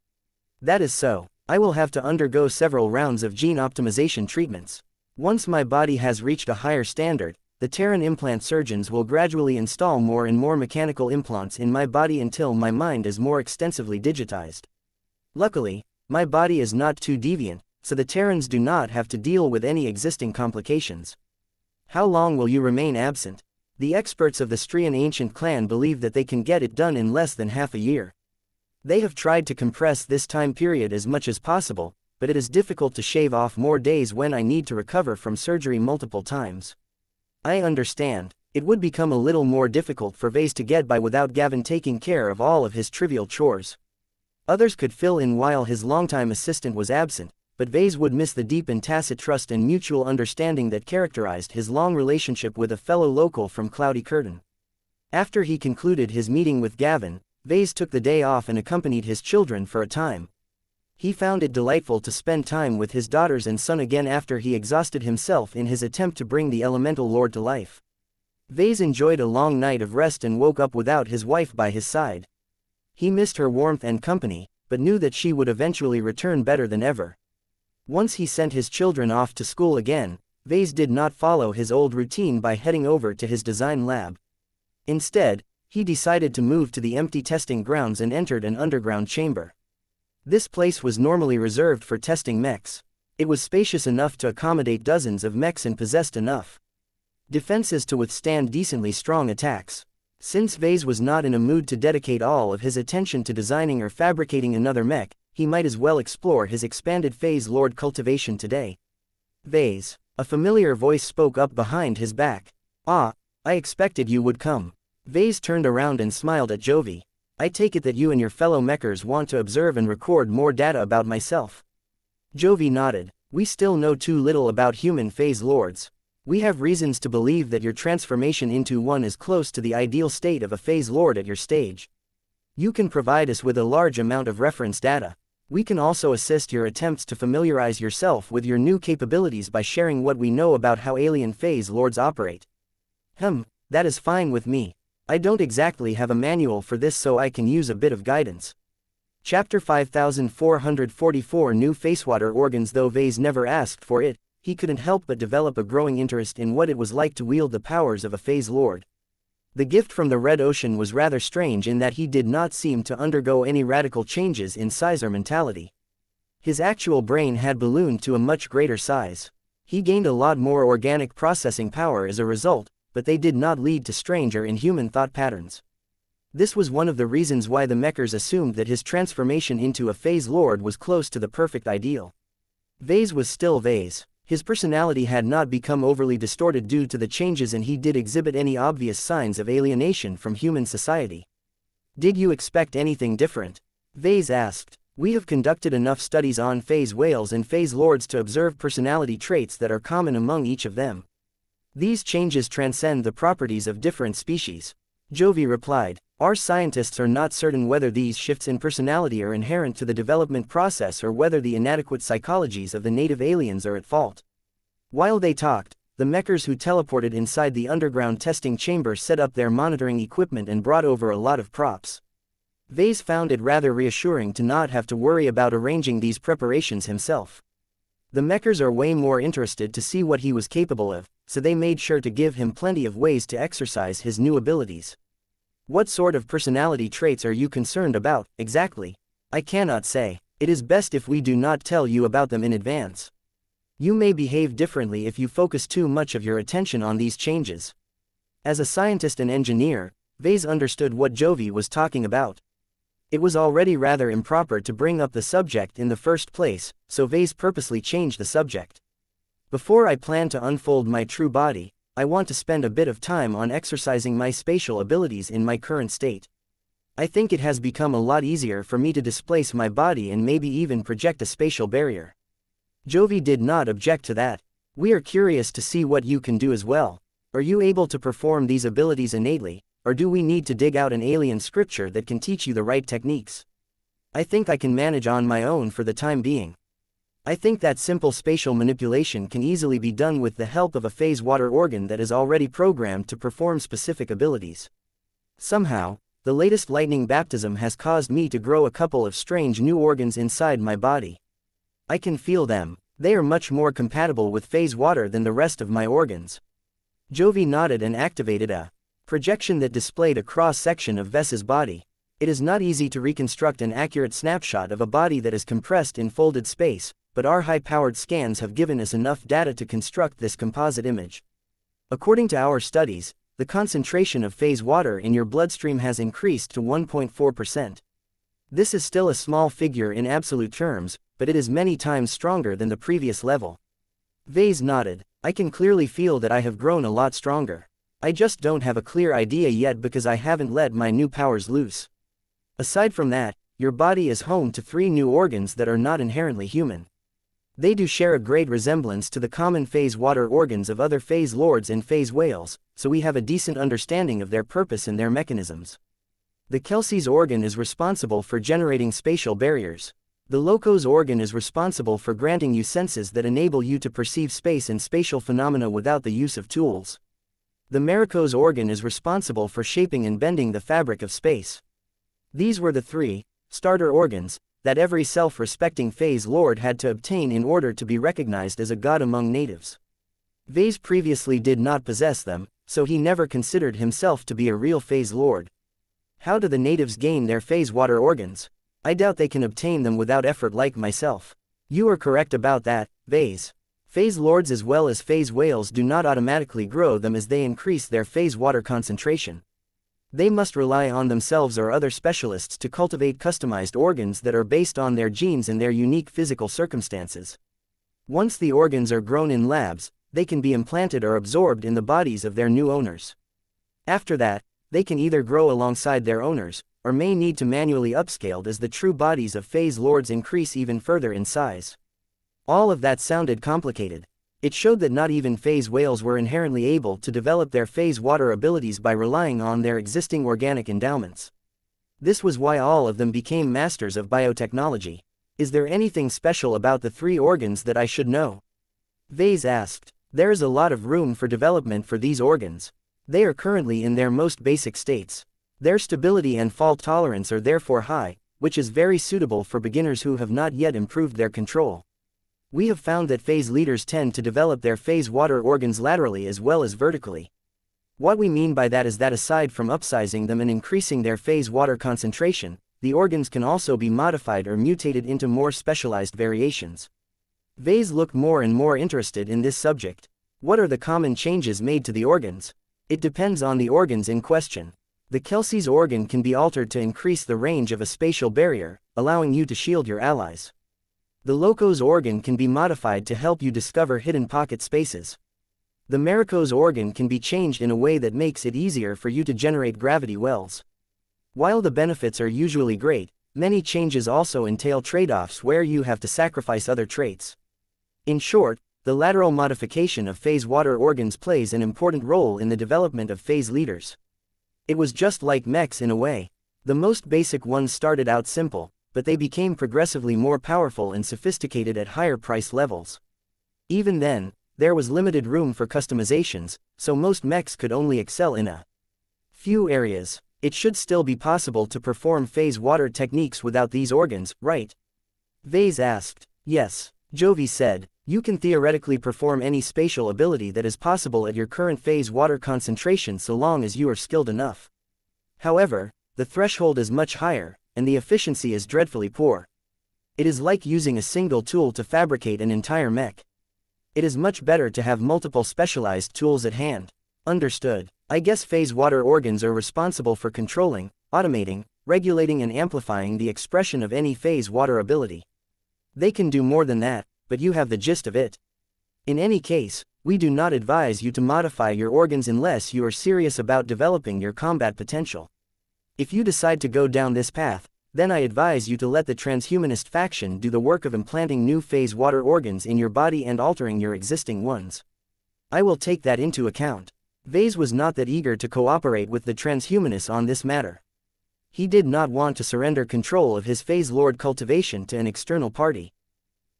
That is so. I will have to undergo several rounds of gene optimization treatments. Once my body has reached a higher standard, the Terran implant surgeons will gradually install more and more mechanical implants in my body until my mind is more extensively digitized. Luckily, my body is not too deviant, so the Terrans do not have to deal with any existing complications. How long will you remain absent? The experts of the Strian ancient clan believe that they can get it done in less than half a year. They have tried to compress this time period as much as possible, but it is difficult to shave off more days when I need to recover from surgery multiple times. I understand. It would become a little more difficult for Vase to get by without Gavin taking care of all of his trivial chores. Others could fill in while his longtime assistant was absent, but Vase would miss the deep and tacit trust and mutual understanding that characterized his long relationship with a fellow local from Cloudy Curtain. After he concluded his meeting with Gavin, Vase took the day off and accompanied his children for a time. He found it delightful to spend time with his daughters and son again after he exhausted himself in his attempt to bring the Elemental Lord to life. Vase enjoyed a long night of rest and woke up without his wife by his side. He missed her warmth and company, but knew that she would eventually return better than ever. Once he sent his children off to school again, Vase did not follow his old routine by heading over to his design lab. Instead, he decided to move to the empty testing grounds and entered an underground chamber. This place was normally reserved for testing mechs. It was spacious enough to accommodate dozens of mechs and possessed enough defenses to withstand decently strong attacks. Since Vase was not in a mood to dedicate all of his attention to designing or fabricating another mech, he might as well explore his expanded Phase Lord cultivation today. Vase, a familiar voice spoke up behind his back. "Ah, I expected you would come." Vase turned around and smiled at Jovi. "I take it that you and your fellow mechers want to observe and record more data about myself." Jovi nodded. "We still know too little about human Phase Lords. We have reasons to believe that your transformation into one is close to the ideal state of a Phase Lord at your stage. You can provide us with a large amount of reference data. We can also assist your attempts to familiarize yourself with your new capabilities by sharing what we know about how alien Phase Lords operate." That is fine with me. I don't exactly have a manual for this, so I can use a bit of guidance. Chapter 5444 New Facewater Organs. Though Vase never asked for it, he couldn't help but develop a growing interest in what it was like to wield the powers of a Phase Lord. The gift from the Red Ocean was rather strange in that he did not seem to undergo any radical changes in size or mentality. His actual brain had ballooned to a much greater size. He gained a lot more organic processing power as a result, but they did not lead to strange or inhuman thought patterns. This was one of the reasons why the mechers assumed that his transformation into a Phase Lord was close to the perfect ideal. Vase was still Vase. His personality had not become overly distorted due to the changes, and he did exhibit any obvious signs of alienation from human society. "Did you expect anything different?" Vase asked. "We have conducted enough studies on Phase Whales and Phase Lords to observe personality traits that are common among each of them. These changes transcend the properties of different species." Jovi replied. "Our scientists are not certain whether these shifts in personality are inherent to the development process or whether the inadequate psychologies of the native aliens are at fault." While they talked, the mechers who teleported inside the underground testing chamber set up their monitoring equipment and brought over a lot of props. Vase found it rather reassuring to not have to worry about arranging these preparations himself. The Mechers are way more interested to see what he was capable of, so they made sure to give him plenty of ways to exercise his new abilities. What sort of personality traits are you concerned about, exactly? I cannot say. It is best if we do not tell you about them in advance. You may behave differently if you focus too much of your attention on these changes. As a scientist and engineer, Vase understood what Jovi was talking about. It was already rather improper to bring up the subject in the first place, so Vase purposely changed the subject. Before I plan to unfold my true body, I want to spend a bit of time on exercising my spatial abilities in my current state. I think it has become a lot easier for me to displace my body and maybe even project a spatial barrier. Jovi did not object to that. We are curious to see what you can do as well. Are you able to perform these abilities innately, or do we need to dig out an alien scripture that can teach you the right techniques? I think I can manage on my own for the time being. I think that simple spatial manipulation can easily be done with the help of a phase water organ that is already programmed to perform specific abilities. Somehow, the latest lightning baptism has caused me to grow a couple of strange new organs inside my body. I can feel them. They are much more compatible with phase water than the rest of my organs. Jovi nodded and activated a projection that displayed a cross-section of Ves's body. It is not easy to reconstruct an accurate snapshot of a body that is compressed in folded space, but our high-powered scans have given us enough data to construct this composite image. According to our studies, the concentration of phase water in your bloodstream has increased to 1.4%. This is still a small figure in absolute terms, but it is many times stronger than the previous level. Vase nodded. I can clearly feel that I have grown a lot stronger. I just don't have a clear idea yet because I haven't let my new powers loose. Aside from that, your body is home to 3 new organs that are not inherently human. They do share a great resemblance to the common phase water organs of other phase lords and phase whales, so we have a decent understanding of their purpose and their mechanisms. The Kelsey's organ is responsible for generating spatial barriers. The Loco's organ is responsible for granting you senses that enable you to perceive space and spatial phenomena without the use of tools. The Marico's organ is responsible for shaping and bending the fabric of space. These were the 3 starter organs that every self-respecting phase lord had to obtain in order to be recognized as a god among natives. Vase previously did not possess them, so he never considered himself to be a real phase lord. How do the natives gain their phase water organs? I doubt they can obtain them without effort like myself. You are correct about that, Vase. Phase lords as well as phase whales do not automatically grow them as they increase their phase water concentration. They must rely on themselves or other specialists to cultivate customized organs that are based on their genes and their unique physical circumstances. Once the organs are grown in labs, they can be implanted or absorbed in the bodies of their new owners. After that, they can either grow alongside their owners, or may need to manually upscaled as the true bodies of phase lords increase even further in size. All of that sounded complicated. It showed that not even phase whales were inherently able to develop their phase water abilities by relying on their existing organic endowments. This was why all of them became masters of biotechnology. Is there anything special about the 3 organs that I should know? Vase asked. There is a lot of room for development for these organs. They are currently in their most basic states. Their stability and fault tolerance are therefore high, which is very suitable for beginners who have not yet improved their control. We have found that phase leaders tend to develop their phase water organs laterally as well as vertically. What we mean by that is that aside from upsizing them and increasing their phase water concentration, the organs can also be modified or mutated into more specialized variations. Vase looked more and more interested in this subject. What are the common changes made to the organs? It depends on the organs in question. The Kelsey's organ can be altered to increase the range of a spatial barrier, allowing you to shield your allies. The Loco's organ can be modified to help you discover hidden pocket spaces. The Marico's organ can be changed in a way that makes it easier for you to generate gravity wells. While the benefits are usually great, many changes also entail trade-offs where you have to sacrifice other traits. In short, the lateral modification of phase water organs plays an important role in the development of phase leaders. It was just like mechs in a way. The most basic ones started out simple, but they became progressively more powerful and sophisticated at higher price levels. Even then, there was limited room for customizations, so most mechs could only excel in a few areas. it should still be possible to perform phase water techniques without these organs, right? Vase asked. Yes, Jovi said, you can theoretically perform any spatial ability that is possible at your current phase water concentration so long as you are skilled enough. However, the threshold is much higher, and the efficiency is dreadfully poor. It is like using a single tool to fabricate an entire mech. It is much better to have multiple specialized tools at hand. Understood. I guess phase water organs are responsible for controlling, automating, regulating and amplifying the expression of any phase water ability. They can do more than that, but you have the gist of it. In any case, we do not advise you to modify your organs unless you are serious about developing your combat potential. If you decide to go down this path, then I advise you to let the transhumanist faction do the work of implanting new phase water organs in your body and altering your existing ones. I will take that into account. Vase was not that eager to cooperate with the transhumanists on this matter. He did not want to surrender control of his phase lord cultivation to an external party.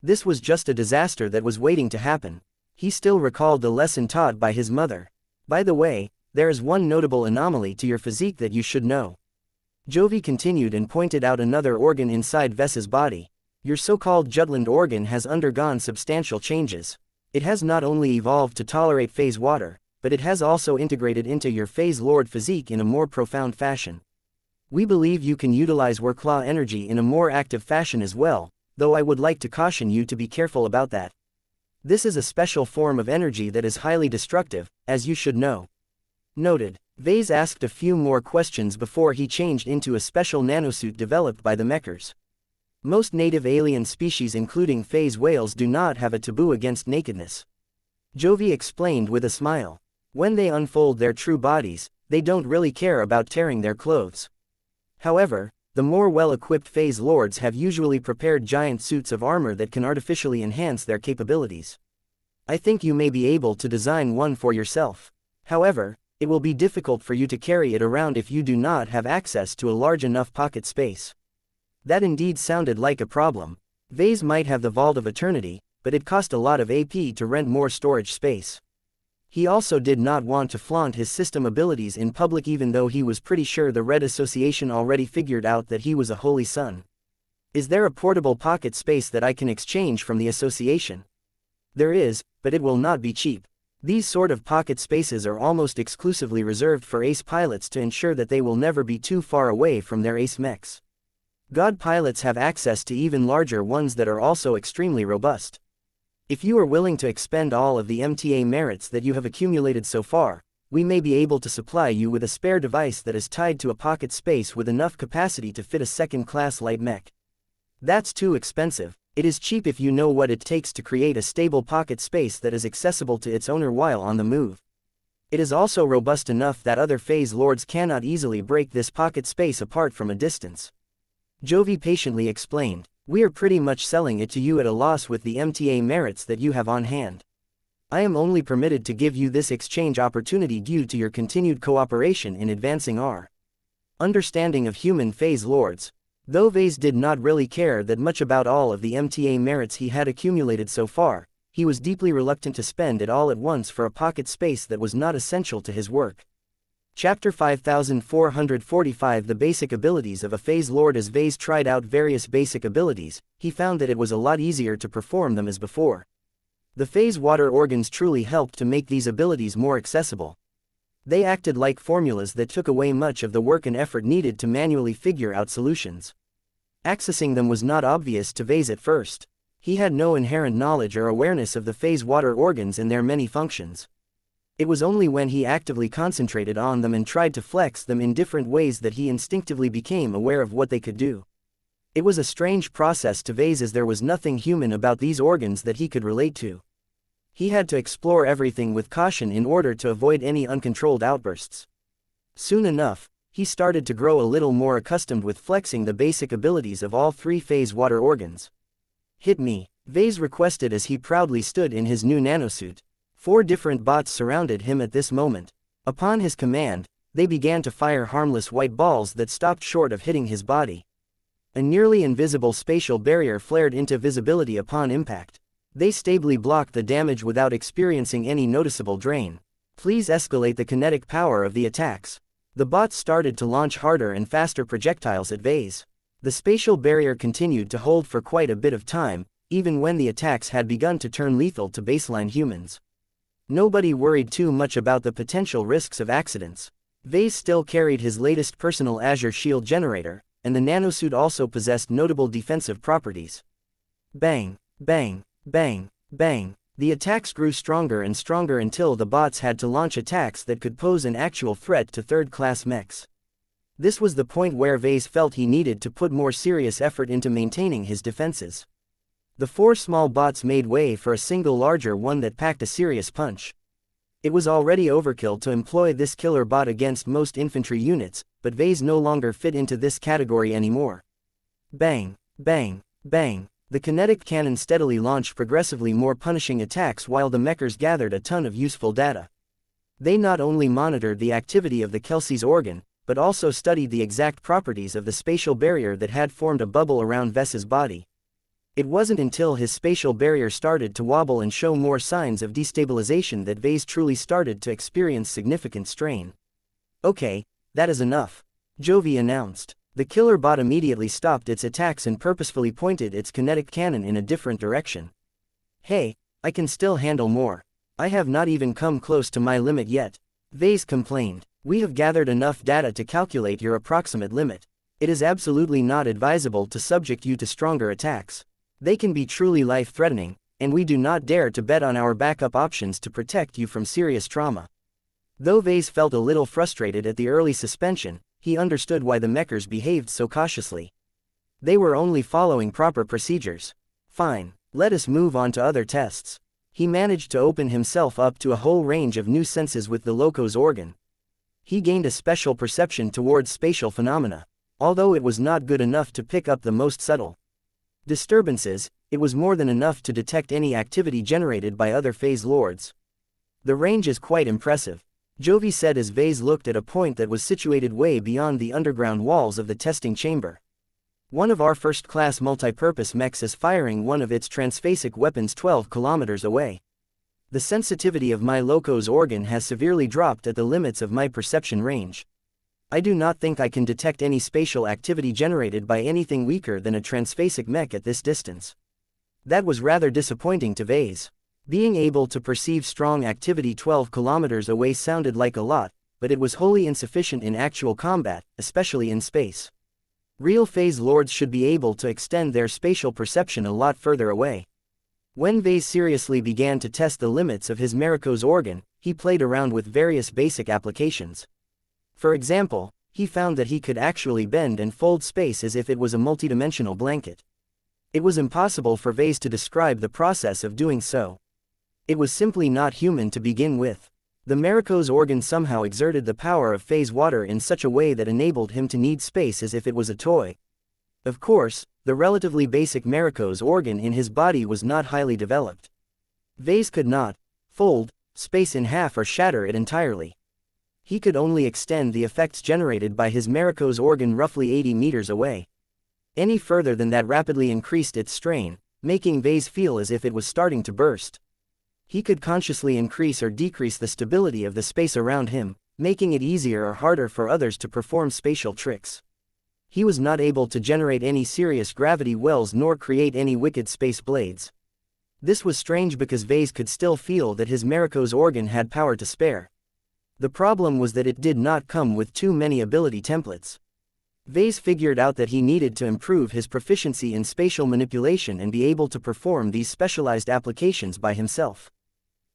This was just a disaster that was waiting to happen. He still recalled the lesson taught by his mother. By the way, there is one notable anomaly to your physique that you should know. Jovi continued and pointed out another organ inside Vess's body. Your so-called Jutland organ has undergone substantial changes. It has not only evolved to tolerate phase water, but it has also integrated into your phase lord physique in a more profound fashion. We believe you can utilize wuxia energy in a more active fashion as well, though I would like to caution you to be careful about that. This is a special form of energy that is highly destructive, as you should know. Noted. Vase asked a few more questions before he changed into a special nanosuit developed by the Mechers. Most native alien species including phase whales do not have a taboo against nakedness. Jovi explained with a smile. When they unfold their true bodies, they don't really care about tearing their clothes. However, the more well-equipped phase lords have usually prepared giant suits of armor that can artificially enhance their capabilities. I think you may be able to design one for yourself. However, it will be difficult for you to carry it around if you do not have access to a large enough pocket space. That indeed sounded like a problem. Vase might have the Vault of Eternity, but it cost a lot of AP to rent more storage space. He also did not want to flaunt his system abilities in public even though he was pretty sure the Red Association already figured out that he was a holy son. Is there a portable pocket space that I can exchange from the association? There is, but it will not be cheap. These sort of pocket spaces are almost exclusively reserved for ace pilots to ensure that they will never be too far away from their ace mechs. God pilots have access to even larger ones that are also extremely robust. If you are willing to expend all of the MTA merits that you have accumulated so far, we may be able to supply you with a spare device that is tied to a pocket space with enough capacity to fit a second-class light mech. That's too expensive. It is cheap if you know what it takes to create a stable pocket space that is accessible to its owner while on the move. It is also robust enough that other phase lords cannot easily break this pocket space apart from a distance. Jovi patiently explained. We are pretty much selling it to you at a loss with the MTA merits that you have on hand. I am only permitted to give you this exchange opportunity due to your continued cooperation in advancing our understanding of human phase lords. Though Vase did not really care that much about all of the MTA merits he had accumulated so far, he was deeply reluctant to spend it all at once for a pocket space that was not essential to his work. Chapter 5445 The Basic Abilities of a Phase Lord. As Vase tried out various basic abilities, he found that it was a lot easier to perform them as before. The phase water organs truly helped to make these abilities more accessible. They acted like formulas that took away much of the work and effort needed to manually figure out solutions. Accessing them was not obvious to Vase at first. He had no inherent knowledge or awareness of the phase water organs and their many functions. It was only when he actively concentrated on them and tried to flex them in different ways that he instinctively became aware of what they could do. It was a strange process to Vase as there was nothing human about these organs that he could relate to. He had to explore everything with caution in order to avoid any uncontrolled outbursts. Soon enough, he started to grow a little more accustomed with flexing the basic abilities of all three phase water organs. Hit me, Vase requested as he proudly stood in his new nanosuit. 4 different bots surrounded him at this moment. Upon his command, they began to fire harmless white balls that stopped short of hitting his body. A nearly invisible spatial barrier flared into visibility upon impact. They stably blocked the damage without experiencing any noticeable drain. Please escalate the kinetic power of the attacks. The bots started to launch harder and faster projectiles at Vase. The spatial barrier continued to hold for quite a bit of time, even when the attacks had begun to turn lethal to baseline humans. Nobody worried too much about the potential risks of accidents. Vase still carried his latest personal Azure Shield generator, and the nanosuit also possessed notable defensive properties. Bang, bang, bang, bang. The attacks grew stronger and stronger until the bots had to launch attacks that could pose an actual threat to third-class mechs. This was the point where Vase felt he needed to put more serious effort into maintaining his defenses. The 4 small bots made way for a single larger one that packed a serious punch. It was already overkill to employ this killer bot against most infantry units, but Vase no longer fit into this category anymore. Bang, bang, bang. The kinetic cannon steadily launched progressively more punishing attacks while the mechers gathered a ton of useful data. They not only monitored the activity of the Kelsey's organ, but also studied the exact properties of the spatial barrier that had formed a bubble around Ves's body. It wasn't until his spatial barrier started to wobble and show more signs of destabilization that Vase truly started to experience significant strain. Okay, that is enough, Jovi announced. The killer bot immediately stopped its attacks and purposefully pointed its kinetic cannon in a different direction. Hey, I can still handle more. I have not even come close to my limit yet, Vase complained. We have gathered enough data to calculate your approximate limit. It is absolutely not advisable to subject you to stronger attacks. They can be truly life-threatening, and we do not dare to bet on our backup options to protect you from serious trauma. Though Vase felt a little frustrated at the early suspension, he understood why the mechers behaved so cautiously. They were only following proper procedures. Fine, let us move on to other tests. He managed to open himself up to a whole range of new senses with the Loco's organ. He gained a special perception towards spatial phenomena. Although it was not good enough to pick up the most subtle disturbances, it was more than enough to detect any activity generated by other phase lords. The range is quite impressive, Jovi said as Vase looked at a point that was situated way beyond the underground walls of the testing chamber. One of our first-class multipurpose mechs is firing one of its transphasic weapons 12 kilometers away. The sensitivity of my Loco's organ has severely dropped at the limits of my perception range. I do not think I can detect any spatial activity generated by anything weaker than a transphasic mech at this distance. That was rather disappointing to Vase. Being able to perceive strong activity 12 kilometers away sounded like a lot, but it was wholly insufficient in actual combat, especially in space. Real phase lords should be able to extend their spatial perception a lot further away. When Vase seriously began to test the limits of his Marico's organ, he played around with various basic applications. For example, he found that he could actually bend and fold space as if it was a multidimensional blanket. It was impossible for Vase to describe the process of doing so. It was simply not human to begin with. The Marico's organ somehow exerted the power of phase water in such a way that enabled him to knead space as if it was a toy. Of course, the relatively basic Marico's organ in his body was not highly developed. Vase could not fold space in half or shatter it entirely. He could only extend the effects generated by his Marico's organ roughly 80 meters away. Any further than that rapidly increased its strain, making Vase feel as if it was starting to burst. He could consciously increase or decrease the stability of the space around him, making it easier or harder for others to perform spatial tricks. He was not able to generate any serious gravity wells nor create any wicked space blades. This was strange because Vase could still feel that his Marico's organ had power to spare. The problem was that it did not come with too many ability templates. Vase figured out that he needed to improve his proficiency in spatial manipulation and be able to perform these specialized applications by himself.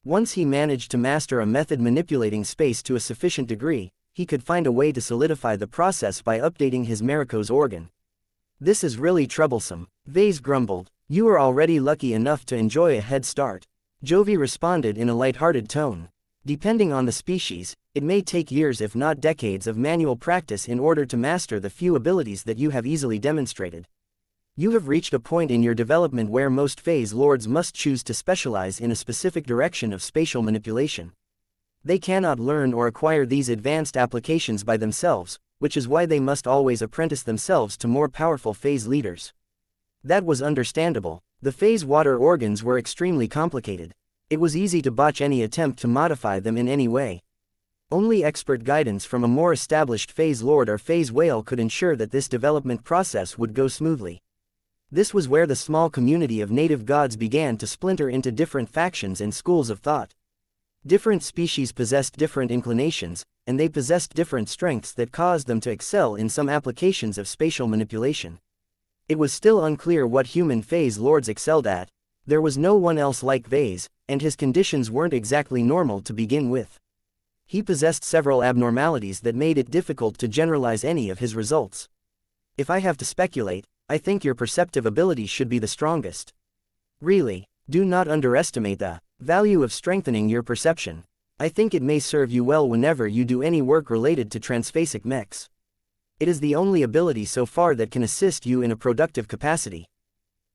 Once he managed to master a method manipulating space to a sufficient degree, he could find a way to solidify the process by updating his Marico's organ. This is really troublesome, Vase grumbled. You are already lucky enough to enjoy a head start, Jovi responded in a light-hearted tone. Depending on the species, it may take years if not decades of manual practice in order to master the few abilities that you have easily demonstrated. You have reached a point in your development where most phase lords must choose to specialize in a specific direction of spatial manipulation. They cannot learn or acquire these advanced applications by themselves, which is why they must always apprentice themselves to more powerful phase leaders. That was understandable. The phase water organs were extremely complicated. It was easy to botch any attempt to modify them in any way. Only expert guidance from a more established phase lord or phase whale could ensure that this development process would go smoothly. This was where the small community of native gods began to splinter into different factions and schools of thought. Different species possessed different inclinations, and they possessed different strengths that caused them to excel in some applications of spatial manipulation. It was still unclear what human phase lords excelled at. There was no one else like Vase, and his conditions weren't exactly normal to begin with. He possessed several abnormalities that made it difficult to generalize any of his results. If I have to speculate, I think your perceptive ability should be the strongest. Really, do not underestimate the value of strengthening your perception. I think it may serve you well whenever you do any work related to transphasic mechs. It is the only ability so far that can assist you in a productive capacity.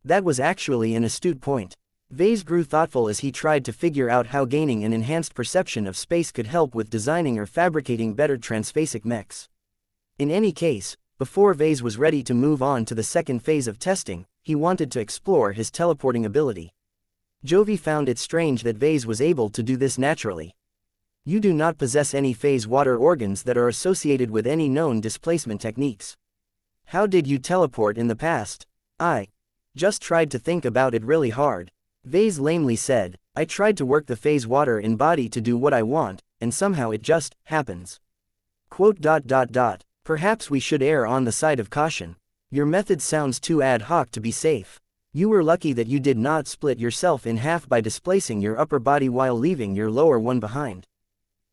That was actually an astute point. Vase grew thoughtful as he tried to figure out how gaining an enhanced perception of space could help with designing or fabricating better transphasic mechs. In any case, before Vase was ready to move on to the second phase of testing, he wanted to explore his teleporting ability. Jovi found it strange that Vase was able to do this naturally. You do not possess any phase water organs that are associated with any known displacement techniques. How did you teleport in the past? I just tried to think about it really hard. Vase lamely said, I tried to work the phase water in body to do what I want, and somehow it just happens. Perhaps we should err on the side of caution. Your method sounds too ad hoc to be safe. You were lucky that you did not split yourself in half by displacing your upper body while leaving your lower one behind.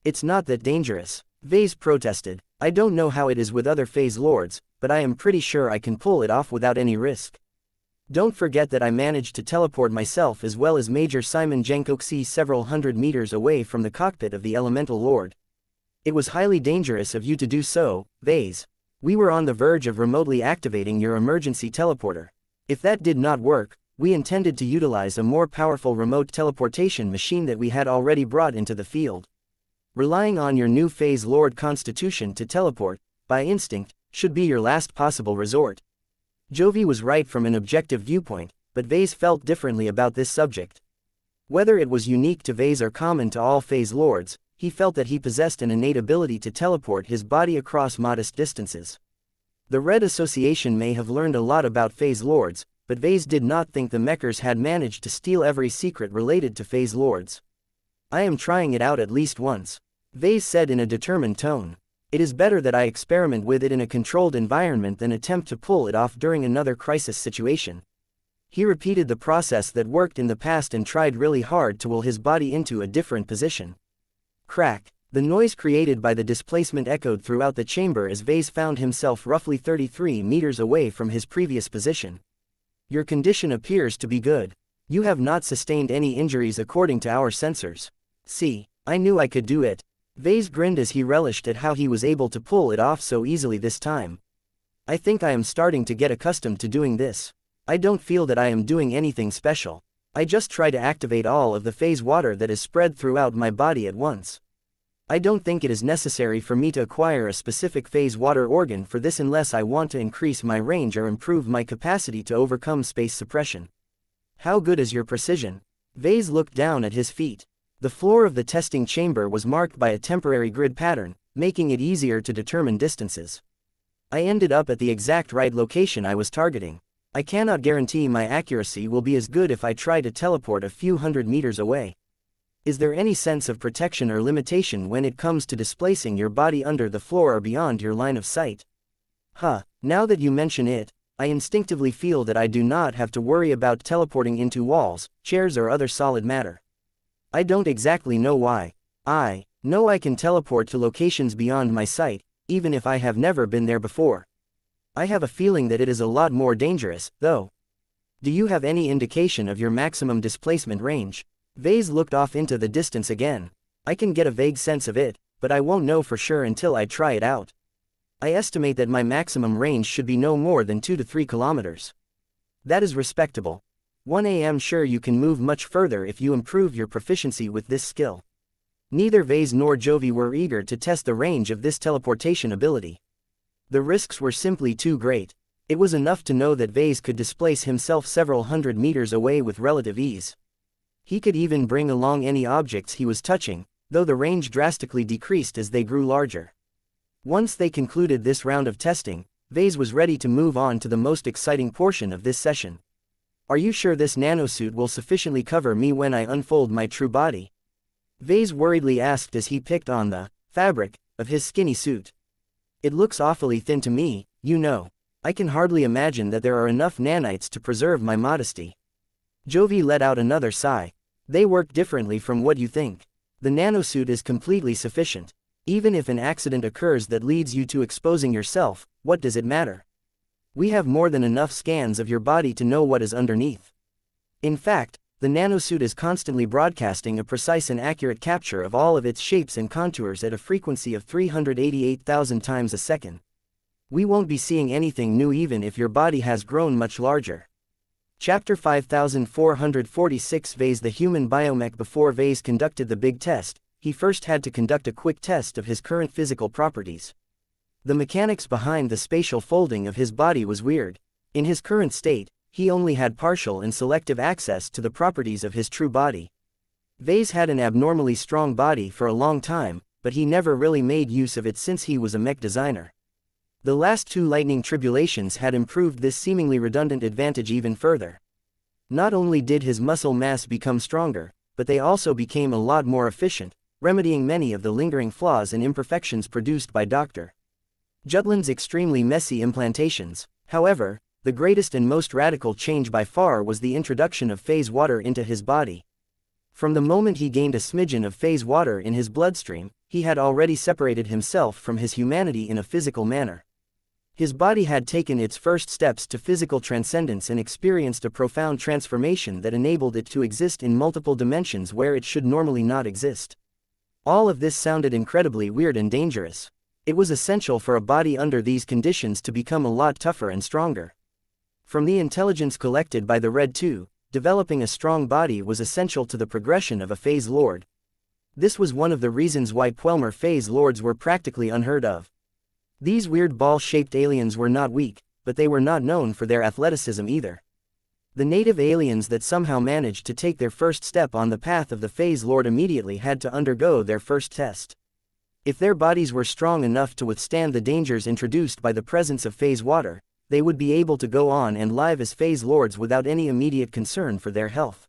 It's not that dangerous. Vase protested. I don't know how it is with other phase lords, but I am pretty sure I can pull it off without any risk. Don't forget that I managed to teleport myself as well as Major Simon Jenkoxi several hundred meters away from the cockpit of the Elemental Lord. It was highly dangerous of you to do so, Vase. We were on the verge of remotely activating your emergency teleporter. If that did not work, we intended to utilize a more powerful remote teleportation machine that we had already brought into the field. Relying on your new phase lord constitution to teleport, by instinct, should be your last possible resort. Jovi was right from an objective viewpoint, but Vase felt differently about this subject. Whether it was unique to Vase or common to all phase lords, he felt that he possessed an innate ability to teleport his body across modest distances. The Red Association may have learned a lot about phase lords, but Vase did not think the Mechers had managed to steal every secret related to phase lords. I am trying it out at least once, Vase said in a determined tone. It is better that I experiment with it in a controlled environment than attempt to pull it off during another crisis situation. He repeated the process that worked in the past and tried really hard to will his body into a different position. Crack. The noise created by the displacement echoed throughout the chamber as Vase found himself roughly 33 meters away from his previous position. Your condition appears to be good. You have not sustained any injuries according to our sensors. See, I knew I could do it. Vase grinned as he relished at how he was able to pull it off so easily this time. I think I am starting to get accustomed to doing this. I don't feel that I am doing anything special. I just try to activate all of the phase water that is spread throughout my body at once. I don't think it is necessary for me to acquire a specific phase water organ for this unless I want to increase my range or improve my capacity to overcome space suppression. How good is your precision? Vase looked down at his feet. The floor of the testing chamber was marked by a temporary grid pattern, making it easier to determine distances. I ended up at the exact right location I was targeting. I cannot guarantee my accuracy will be as good if I try to teleport a few hundred meters away. Is there any sense of protection or limitation when it comes to displacing your body under the floor or beyond your line of sight? Now that you mention it, I instinctively feel that I do not have to worry about teleporting into walls, chairs or other solid matter. I don't exactly know why. I know I can teleport to locations beyond my sight, even if I have never been there before. I have a feeling that it is a lot more dangerous, though. Do you have any indication of your maximum displacement range? Vase looked off into the distance again. I can get a vague sense of it, but I won't know for sure until I try it out. I estimate that my maximum range should be no more than 2 to 3 kilometers. That is respectable. 1 am sure you can move much further if you improve your proficiency with this skill. Neither Vase nor Jovi were eager to test the range of this teleportation ability. The risks were simply too great. It was enough to know that Vase could displace himself several hundred meters away with relative ease. He could even bring along any objects he was touching. though the range drastically decreased as they grew larger. Once they concluded this round of testing, Vase was ready to move on to the most exciting portion of this session. "Are you sure this nanosuit will sufficiently cover me when I unfold my true body?" Vase worriedly asked as he picked on the fabric of his skinny suit. "It looks awfully thin to me, you know. I can hardly imagine that there are enough nanites to preserve my modesty." Jovi let out another sigh. "They work differently from what you think. The nanosuit is completely sufficient. Even if an accident occurs that leads you to exposing yourself, what does it matter? We have more than enough scans of your body to know what is underneath. In fact, the nanosuit is constantly broadcasting a precise and accurate capture of all of its shapes and contours at a frequency of 388,000 times a second. We won't be seeing anything new even if your body has grown much larger." Chapter 5446 Vase the human biomech. Before Vase conducted the big test, he first had to conduct a quick test of his current physical properties. The mechanics behind the spatial folding of his body was weird. In his current state, he only had partial and selective access to the properties of his true body. Vase had an abnormally strong body for a long time, but he never really made use of it since he was a mech designer. The last two lightning tribulations had improved this seemingly redundant advantage even further. Not only did his muscle mass become stronger, but they also became a lot more efficient, remedying many of the lingering flaws and imperfections produced by Dr. Jutland's extremely messy implantations. However, the greatest and most radical change by far was the introduction of phase water into his body. From the moment he gained a smidgen of phase water in his bloodstream, he had already separated himself from his humanity in a physical manner. His body had taken its first steps to physical transcendence and experienced a profound transformation that enabled it to exist in multiple dimensions where it should normally not exist. All of this sounded incredibly weird and dangerous. It was essential for a body under these conditions to become a lot tougher and stronger. From the intelligence collected by the Red 2, developing a strong body was essential to the progression of a phase lord. This was one of the reasons why Puelmer phase lords were practically unheard of. These weird ball-shaped aliens were not weak, but they were not known for their athleticism either. The native aliens that somehow managed to take their first step on the path of the phase lord immediately had to undergo their first test. If their bodies were strong enough to withstand the dangers introduced by the presence of phase water, they would be able to go on and live as phase lords without any immediate concern for their health.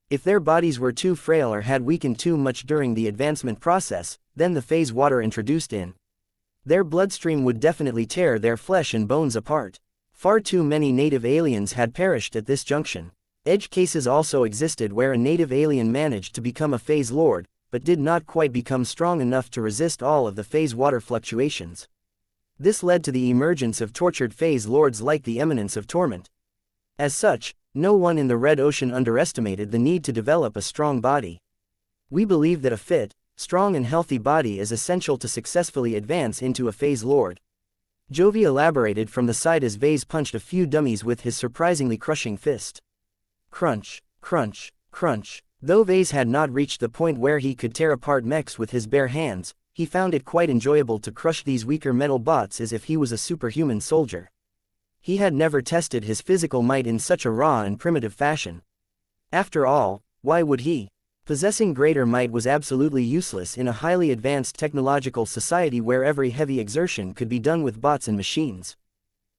If their bodies were too frail or had weakened too much during the advancement process, then the phase water introduced in their bloodstream would definitely tear their flesh and bones apart. Far too many native aliens had perished at this junction. Edge cases also existed where a native alien managed to become a phase lord, but did not quite become strong enough to resist all of the phase water fluctuations. This led to the emergence of tortured phase lords like the Eminence of Torment. As such, no one in the Red Ocean underestimated the need to develop a strong body. "We believe that a fit, strong and healthy body is essential to successfully advance into a phase lord." Jovi elaborated from the side as Vase punched a few dummies with his surprisingly crushing fist. Crunch, crunch, crunch. Though Vase had not reached the point where he could tear apart mechs with his bare hands, he found it quite enjoyable to crush these weaker metal bots as if he was a superhuman soldier. He had never tested his physical might in such a raw and primitive fashion. After all, why would he? Possessing greater might was absolutely useless in a highly advanced technological society where every heavy exertion could be done with bots and machines.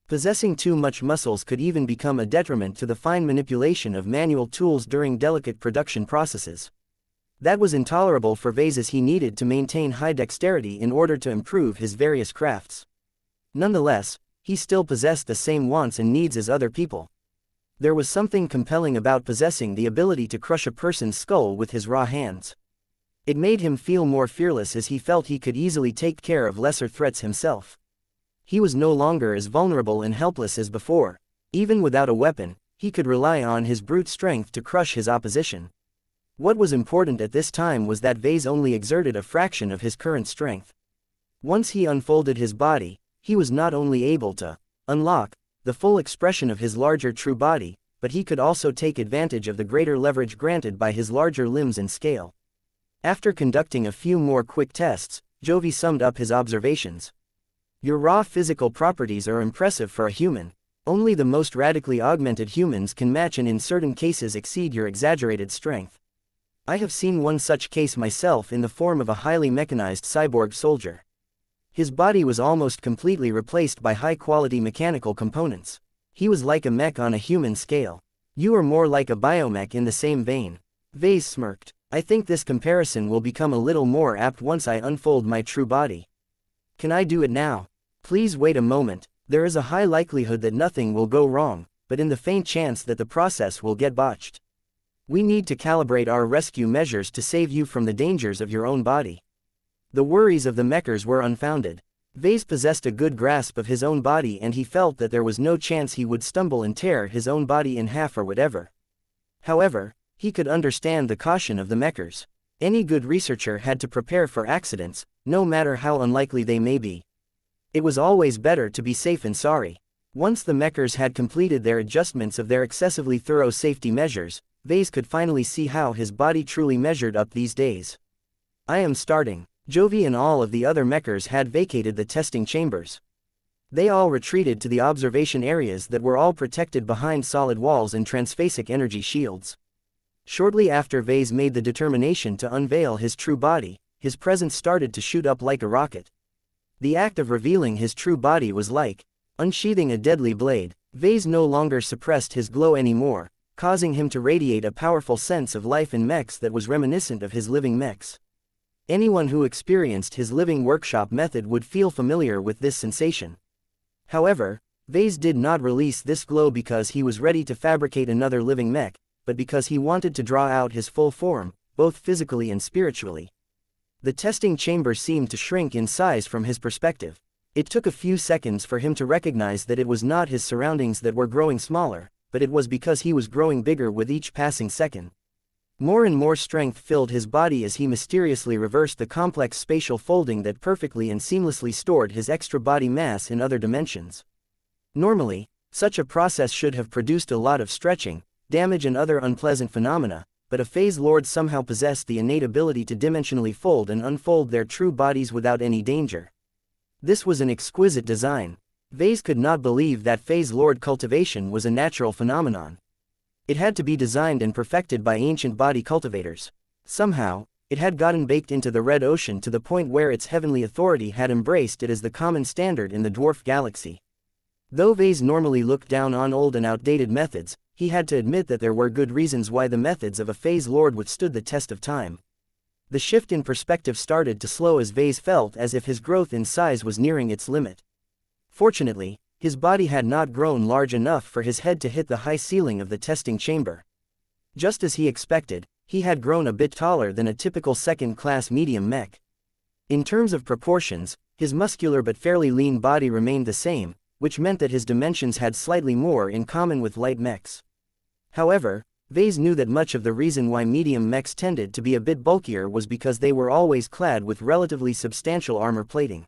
Possessing too much muscles could even become a detriment to the fine manipulation of manual tools during delicate production processes. That was intolerable for Vase as he needed to maintain high dexterity in order to improve his various crafts. Nonetheless, he still possessed the same wants and needs as other people. There was something compelling about possessing the ability to crush a person's skull with his raw hands. It made him feel more fearless as he felt he could easily take care of lesser threats himself. He was no longer as vulnerable and helpless as before. Even without a weapon, he could rely on his brute strength to crush his opposition. What was important at this time was that Vase only exerted a fraction of his current strength. Once he unfolded his body, he was not only able to unlock the full expression of his larger true body, but he could also take advantage of the greater leverage granted by his larger limbs and scale. After conducting a few more quick tests, Jovi summed up his observations. "Your raw physical properties are impressive for a human. Only the most radically augmented humans can match and in certain cases exceed your exaggerated strength. I have seen one such case myself in the form of a highly mechanized cyborg soldier. His body was almost completely replaced by high-quality mechanical components. He was like a mech on a human scale. You are more like a biomech in the same vein. Vase smirked. I think this comparison will become a little more apt once I unfold my true body. Can I do it now? Please wait a moment. There is a high likelihood that nothing will go wrong, but in the faint chance that the process will get botched, we need to calibrate our rescue measures to save you from the dangers of your own body. The worries of the mechers were unfounded. Vase possessed a good grasp of his own body and he felt that there was no chance he would stumble and tear his own body in half or whatever. However, he could understand the caution of the mechers. Any good researcher had to prepare for accidents, no matter how unlikely they may be. It was always better to be safe than sorry. Once the mechers had completed their adjustments of their excessively thorough safety measures, Vase could finally see how his body truly measured up these days. I am starting. Jovi and all of the other mechers had vacated the testing chambers. They all retreated to the observation areas that were all protected behind solid walls and transphasic energy shields. Shortly after Vase made the determination to unveil his true body, his presence started to shoot up like a rocket. The act of revealing his true body was like unsheathing a deadly blade. Vase no longer suppressed his glow anymore, causing him to radiate a powerful sense of life in mechs that was reminiscent of his living mechs. Anyone who experienced his living workshop method would feel familiar with this sensation. However, Vase did not release this glow because he was ready to fabricate another living mech, but because he wanted to draw out his full form, both physically and spiritually. The testing chamber seemed to shrink in size from his perspective. It took a few seconds for him to recognize that it was not his surroundings that were growing smaller, but it was because he was growing bigger with each passing second. More and more strength filled his body as he mysteriously reversed the complex spatial folding that perfectly and seamlessly stored his extra body mass in other dimensions. Normally, such a process should have produced a lot of stretching, damage and other unpleasant phenomena, but a phase lord somehow possessed the innate ability to dimensionally fold and unfold their true bodies without any danger. This was an exquisite design. Vase could not believe that phase lord cultivation was a natural phenomenon. It had to be designed and perfected by ancient body cultivators. Somehow, it had gotten baked into the red ocean to the point where its heavenly authority had embraced it as the common standard in the dwarf galaxy. Though Vase normally looked down on old and outdated methods, he had to admit that there were good reasons why the methods of a phase lord withstood the test of time. The shift in perspective started to slow as Vase felt as if his growth in size was nearing its limit. Fortunately, his body had not grown large enough for his head to hit the high ceiling of the testing chamber. Just as he expected, he had grown a bit taller than a typical second-class medium mech. In terms of proportions, his muscular but fairly lean body remained the same, which meant that his dimensions had slightly more in common with light mechs. However, Vase knew that much of the reason why medium mechs tended to be a bit bulkier was because they were always clad with relatively substantial armor plating.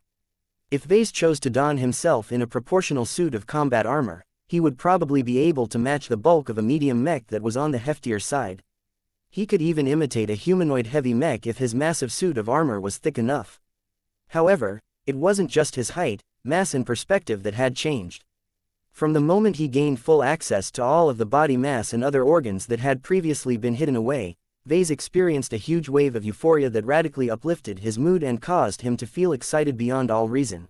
If Vase chose to don himself in a proportional suit of combat armor, he would probably be able to match the bulk of a medium mech that was on the heftier side. He could even imitate a humanoid heavy mech if his massive suit of armor was thick enough. However, it wasn't just his height, mass and perspective that had changed. From the moment he gained full access to all of the body mass and other organs that had previously been hidden away, Vase experienced a huge wave of euphoria that radically uplifted his mood and caused him to feel excited beyond all reason.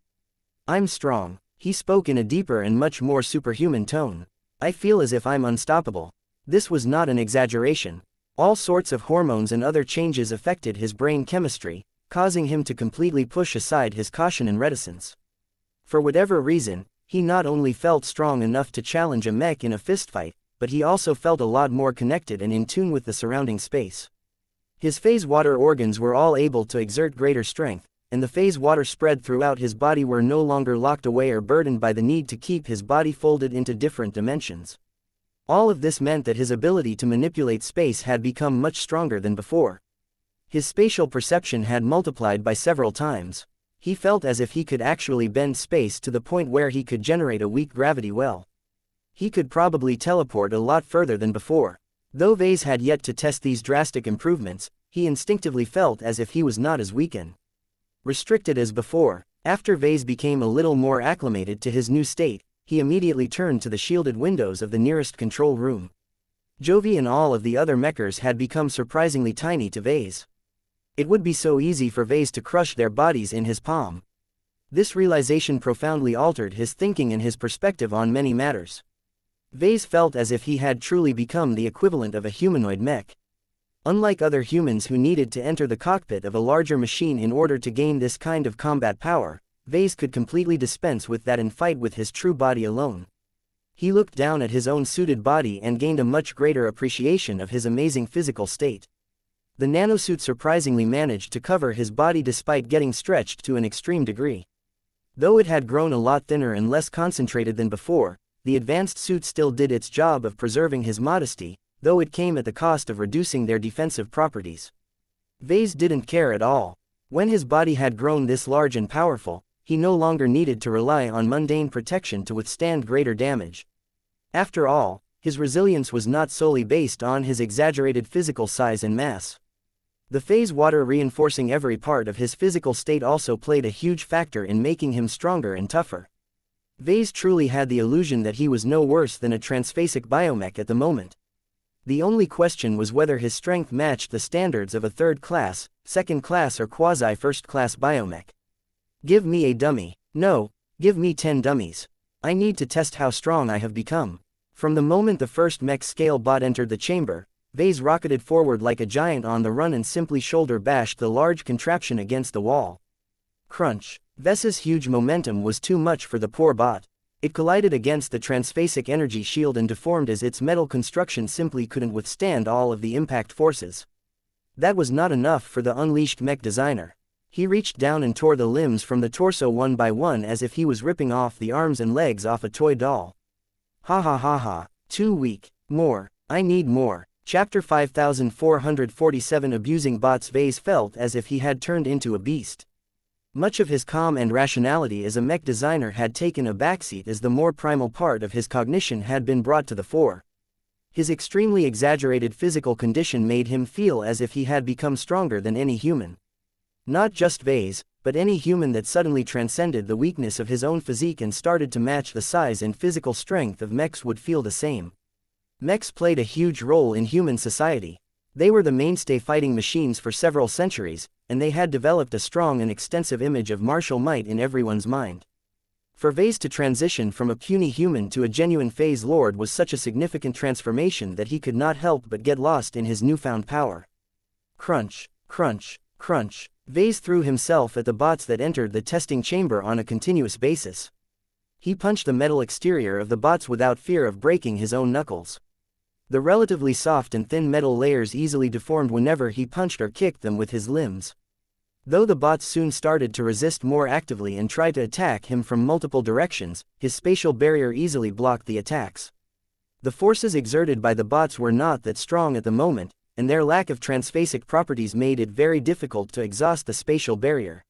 I'm strong, he spoke in a deeper and much more superhuman tone. I feel as if I'm unstoppable. This was not an exaggeration. All sorts of hormones and other changes affected his brain chemistry, causing him to completely push aside his caution and reticence. For whatever reason, he not only felt strong enough to challenge a mech in a fistfight, but he also felt a lot more connected and in tune with the surrounding space. His phase water organs were all able to exert greater strength, and the phase water spread throughout his body were no longer locked away or burdened by the need to keep his body folded into different dimensions. All of this meant that his ability to manipulate space had become much stronger than before. His spatial perception had multiplied by several times. He felt as if he could actually bend space to the point where he could generate a weak gravity well. He could probably teleport a lot further than before. Though Vase had yet to test these drastic improvements, he instinctively felt as if he was not as weakened, restricted as before. After Vase became a little more acclimated to his new state, he immediately turned to the shielded windows of the nearest control room. Jovi and all of the other mechers had become surprisingly tiny to Vase. It would be so easy for Vase to crush their bodies in his palm. This realization profoundly altered his thinking and his perspective on many matters. Vase felt as if he had truly become the equivalent of a humanoid mech. Unlike other humans who needed to enter the cockpit of a larger machine in order to gain this kind of combat power, Vase could completely dispense with that and fight with his true body alone. He looked down at his own suited body and gained a much greater appreciation of his amazing physical state. The nanosuit surprisingly managed to cover his body despite getting stretched to an extreme degree. Though it had grown a lot thinner and less concentrated than before, the advanced suit still did its job of preserving his modesty, though it came at the cost of reducing their defensive properties. Vase didn't care at all. When his body had grown this large and powerful, he no longer needed to rely on mundane protection to withstand greater damage. After all, his resilience was not solely based on his exaggerated physical size and mass. The phase water reinforcing every part of his physical state also played a huge factor in making him stronger and tougher. Vase truly had the illusion that he was no worse than a transphasic biomech at the moment. The only question was whether his strength matched the standards of a third class, second class or quasi-first class biomech. Give me a dummy. No, give me 10 dummies. I need to test how strong I have become. From the moment the first mech scale bot entered the chamber, Vase rocketed forward like a giant on the run and simply shoulder bashed the large contraption against the wall. Crunch. Vase's huge momentum was too much for the poor bot. It collided against the transphasic energy shield and deformed as its metal construction simply couldn't withstand all of the impact forces. That was not enough for the unleashed mech designer. He reached down and tore the limbs from the torso one by one as if he was ripping off the arms and legs off a toy doll. Ha ha ha ha. Too weak. More. I need more. Chapter 5447 Abusing Bots. Vase felt as if he had turned into a beast. Much of his calm and rationality as a mech designer had taken a backseat as the more primal part of his cognition had been brought to the fore. His extremely exaggerated physical condition made him feel as if he had become stronger than any human. Not just Vase, but any human that suddenly transcended the weakness of his own physique and started to match the size and physical strength of mechs would feel the same. Mechs played a huge role in human society. They were the mainstay fighting machines for several centuries, and they had developed a strong and extensive image of martial might in everyone's mind. For Vase to transition from a puny human to a genuine phase lord was such a significant transformation that he could not help but get lost in his newfound power. Crunch, crunch, crunch. Vase threw himself at the bots that entered the testing chamber on a continuous basis. He punched the metal exterior of the bots without fear of breaking his own knuckles. The relatively soft and thin metal layers easily deformed whenever he punched or kicked them with his limbs. Though the bots soon started to resist more actively and tried to attack him from multiple directions, his spatial barrier easily blocked the attacks. The forces exerted by the bots were not that strong at the moment, and their lack of transphasic properties made it very difficult to exhaust the spatial barrier.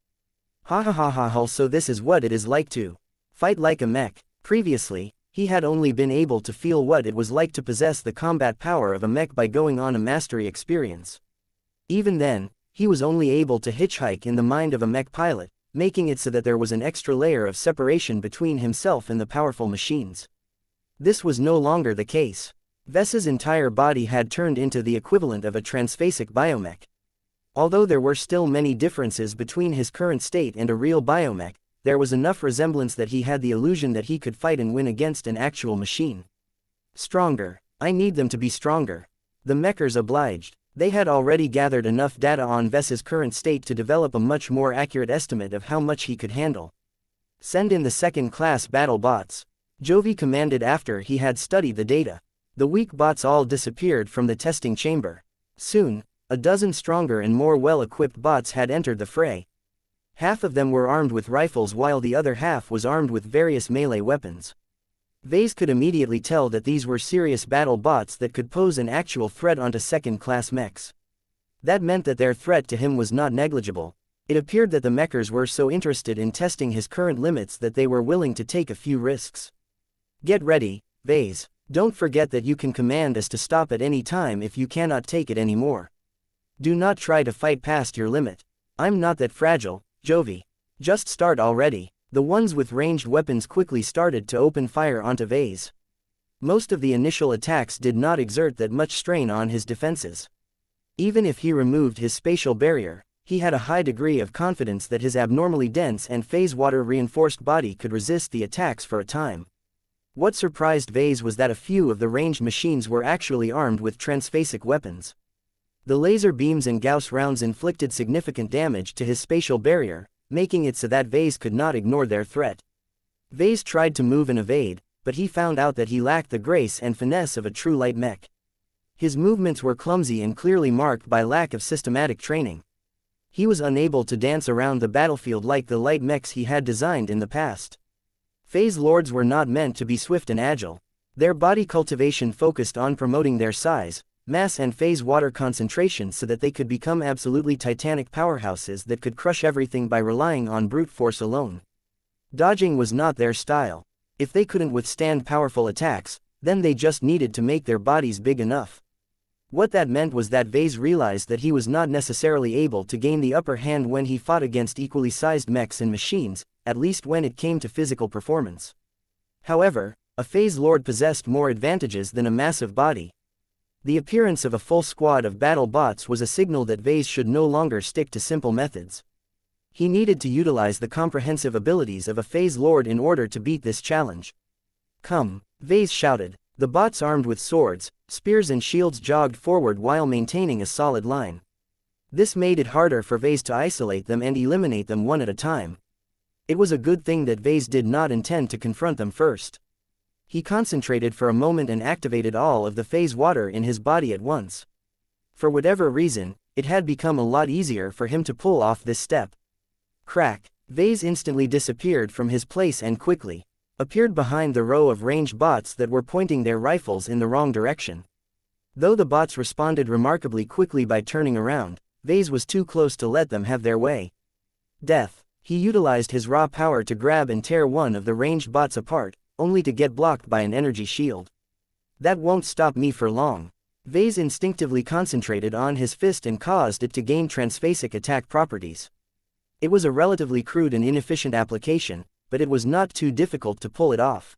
Ha ha ha ha ha. So this is what it is like to fight like a mech. Previously, he had only been able to feel what it was like to possess the combat power of a mech by going on a mastery experience. Even then, he was only able to hitchhike in the mind of a mech pilot, making it so that there was an extra layer of separation between himself and the powerful machines. This was no longer the case. Vase's entire body had turned into the equivalent of a transphasic biomech. Although there were still many differences between his current state and a real biomech, there was enough resemblance that he had the illusion that he could fight and win against an actual machine. Stronger. I need them to be stronger. The mechers obliged. They had already gathered enough data on Vase's current state to develop a much more accurate estimate of how much he could handle. Send in the second-class battle bots. Jovi commanded after he had studied the data. The weak bots all disappeared from the testing chamber. Soon, a dozen stronger and more well-equipped bots had entered the fray. Half of them were armed with rifles while the other half was armed with various melee weapons. Vase could immediately tell that these were serious battle bots that could pose an actual threat onto second-class mechs. That meant that their threat to him was not negligible. It appeared that the mechers were so interested in testing his current limits that they were willing to take a few risks. Get ready, Vase. Don't forget that you can command us to stop at any time if you cannot take it anymore. Do not try to fight past your limit. I'm not that fragile, Jovi. Just start already. The ones with ranged weapons quickly started to open fire onto Vase. Most of the initial attacks did not exert that much strain on his defenses. Even if he removed his spatial barrier, he had a high degree of confidence that his abnormally dense and phase water-reinforced body could resist the attacks for a time. What surprised Vase was that a few of the ranged machines were actually armed with transphasic weapons. The laser beams and Gauss rounds inflicted significant damage to his spatial barrier, making it so that Vase could not ignore their threat. Vase tried to move and evade, but he found out that he lacked the grace and finesse of a true light mech. His movements were clumsy and clearly marked by lack of systematic training. He was unable to dance around the battlefield like the light mechs he had designed in the past. Phase Lords were not meant to be swift and agile. Their body cultivation focused on promoting their size, mass and phase water concentration so that they could become absolutely titanic powerhouses that could crush everything by relying on brute force alone. Dodging was not their style. If they couldn't withstand powerful attacks, then they just needed to make their bodies big enough. What that meant was that Vase realized that he was not necessarily able to gain the upper hand when he fought against equally sized mechs and machines, at least when it came to physical performance. However, a Phase Lord possessed more advantages than a massive body. The appearance of a full squad of battle bots was a signal that Vase should no longer stick to simple methods. He needed to utilize the comprehensive abilities of a Phase Lord in order to beat this challenge. "Come!" Vase shouted. The bots armed with swords, spears and shields jogged forward while maintaining a solid line. This made it harder for Vase to isolate them and eliminate them one at a time. It was a good thing that Vase did not intend to confront them first. He concentrated for a moment and activated all of the phase water in his body at once. For whatever reason, it had become a lot easier for him to pull off this step. Crack! Vase instantly disappeared from his place and quickly appeared behind the row of ranged bots that were pointing their rifles in the wrong direction. Though the bots responded remarkably quickly by turning around, Vase was too close to let them have their way. Death! He utilized his raw power to grab and tear one of the ranged bots apart, only to get blocked by an energy shield. That won't stop me for long. Vase instinctively concentrated on his fist and caused it to gain transphasic attack properties. It was a relatively crude and inefficient application, but it was not too difficult to pull it off.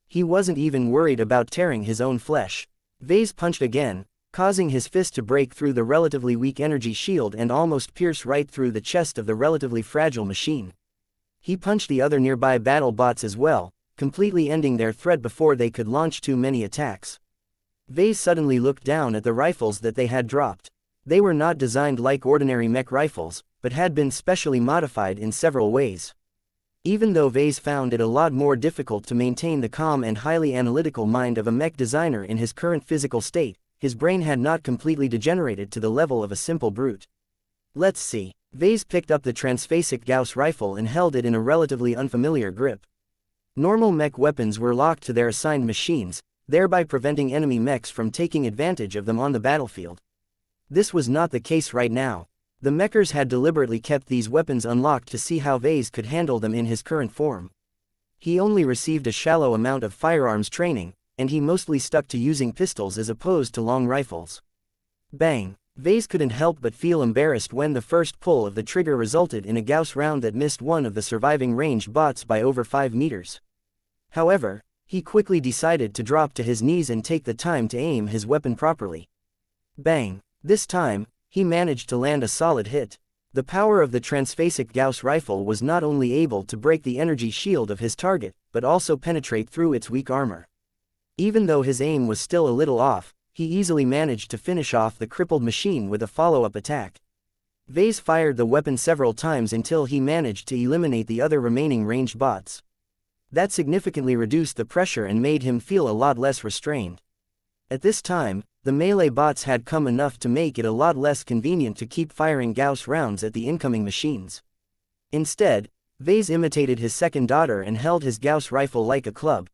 He wasn't even worried about tearing his own flesh. Vase punched again, causing his fist to break through the relatively weak energy shield and almost pierce right through the chest of the relatively fragile machine. He punched the other nearby battle bots as well, completely ending their threat before they could launch too many attacks. Vase suddenly looked down at the rifles that they had dropped. They were not designed like ordinary mech rifles, but had been specially modified in several ways. Even though Vase found it a lot more difficult to maintain the calm and highly analytical mind of a mech designer in his current physical state, his brain had not completely degenerated to the level of a simple brute. Let's see. Vase picked up the transphasic Gauss rifle and held it in a relatively unfamiliar grip. Normal mech weapons were locked to their assigned machines, thereby preventing enemy mechs from taking advantage of them on the battlefield. This was not the case right now. The mechers had deliberately kept these weapons unlocked to see how Vase could handle them in his current form. He only received a shallow amount of firearms training, and he mostly stuck to using pistols as opposed to long rifles. Bang! Vase couldn't help but feel embarrassed when the first pull of the trigger resulted in a Gauss round that missed one of the surviving ranged bots by over 5 meters. However, he quickly decided to drop to his knees and take the time to aim his weapon properly. Bang! This time, he managed to land a solid hit. The power of the transphasic Gauss rifle was not only able to break the energy shield of his target, but also penetrate through its weak armor. Even though his aim was still a little off, he easily managed to finish off the crippled machine with a follow-up attack. Vase fired the weapon several times until he managed to eliminate the other remaining ranged bots. That significantly reduced the pressure and made him feel a lot less restrained. At this time, the melee bots had come enough to make it a lot less convenient to keep firing Gauss rounds at the incoming machines. Instead, Vase imitated his second daughter and held his Gauss rifle like a club.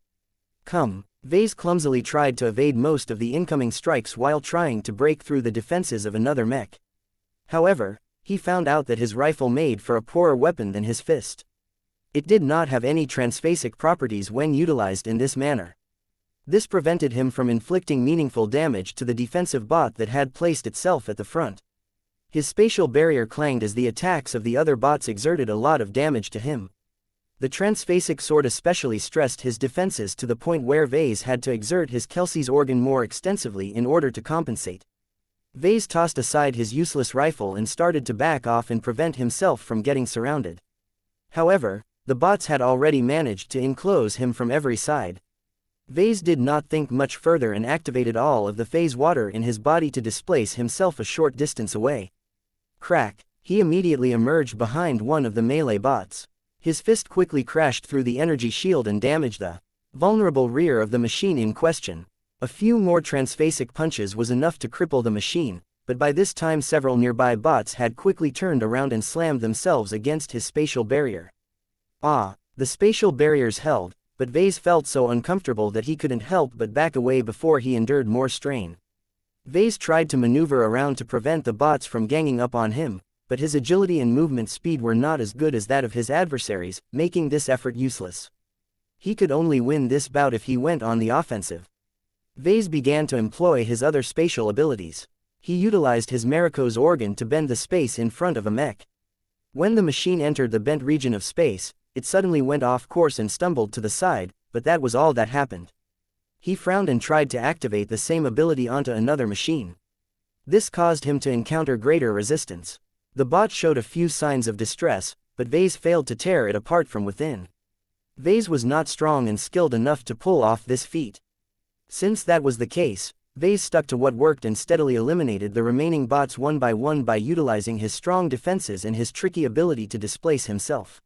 Come! Vase clumsily tried to evade most of the incoming strikes while trying to break through the defenses of another mech. However, he found out that his rifle made for a poorer weapon than his fist. It did not have any transphasic properties when utilized in this manner. This prevented him from inflicting meaningful damage to the defensive bot that had placed itself at the front. His spatial barrier clanged as the attacks of the other bots exerted a lot of damage to him. The transphasic sword especially stressed his defenses to the point where Vase had to exert his Kelsey's organ more extensively in order to compensate. Vase tossed aside his useless rifle and started to back off and prevent himself from getting surrounded. However, the bots had already managed to enclose him from every side. Vase did not think much further and activated all of the phase water in his body to displace himself a short distance away. Crack! He immediately emerged behind one of the melee bots. His fist quickly crashed through the energy shield and damaged the vulnerable rear of the machine in question. A few more transphasic punches was enough to cripple the machine, but by this time several nearby bots had quickly turned around and slammed themselves against his spatial barrier. The spatial barriers held, but Vase felt so uncomfortable that he couldn't help but back away before he endured more strain. Vase tried to maneuver around to prevent the bots from ganging up on him, but his agility and movement speed were not as good as that of his adversaries, making this effort useless. He could only win this bout if he went on the offensive. Vase began to employ his other spatial abilities. He utilized his Mariko's organ to bend the space in front of a mech. When the machine entered the bent region of space, it suddenly went off course and stumbled to the side, but that was all that happened. He frowned and tried to activate the same ability onto another machine. This caused him to encounter greater resistance. The bot showed a few signs of distress, but Vase failed to tear it apart from within. Vase was not strong and skilled enough to pull off this feat. Since that was the case, Vase stuck to what worked and steadily eliminated the remaining bots one by one by utilizing his strong defenses and his tricky ability to displace himself.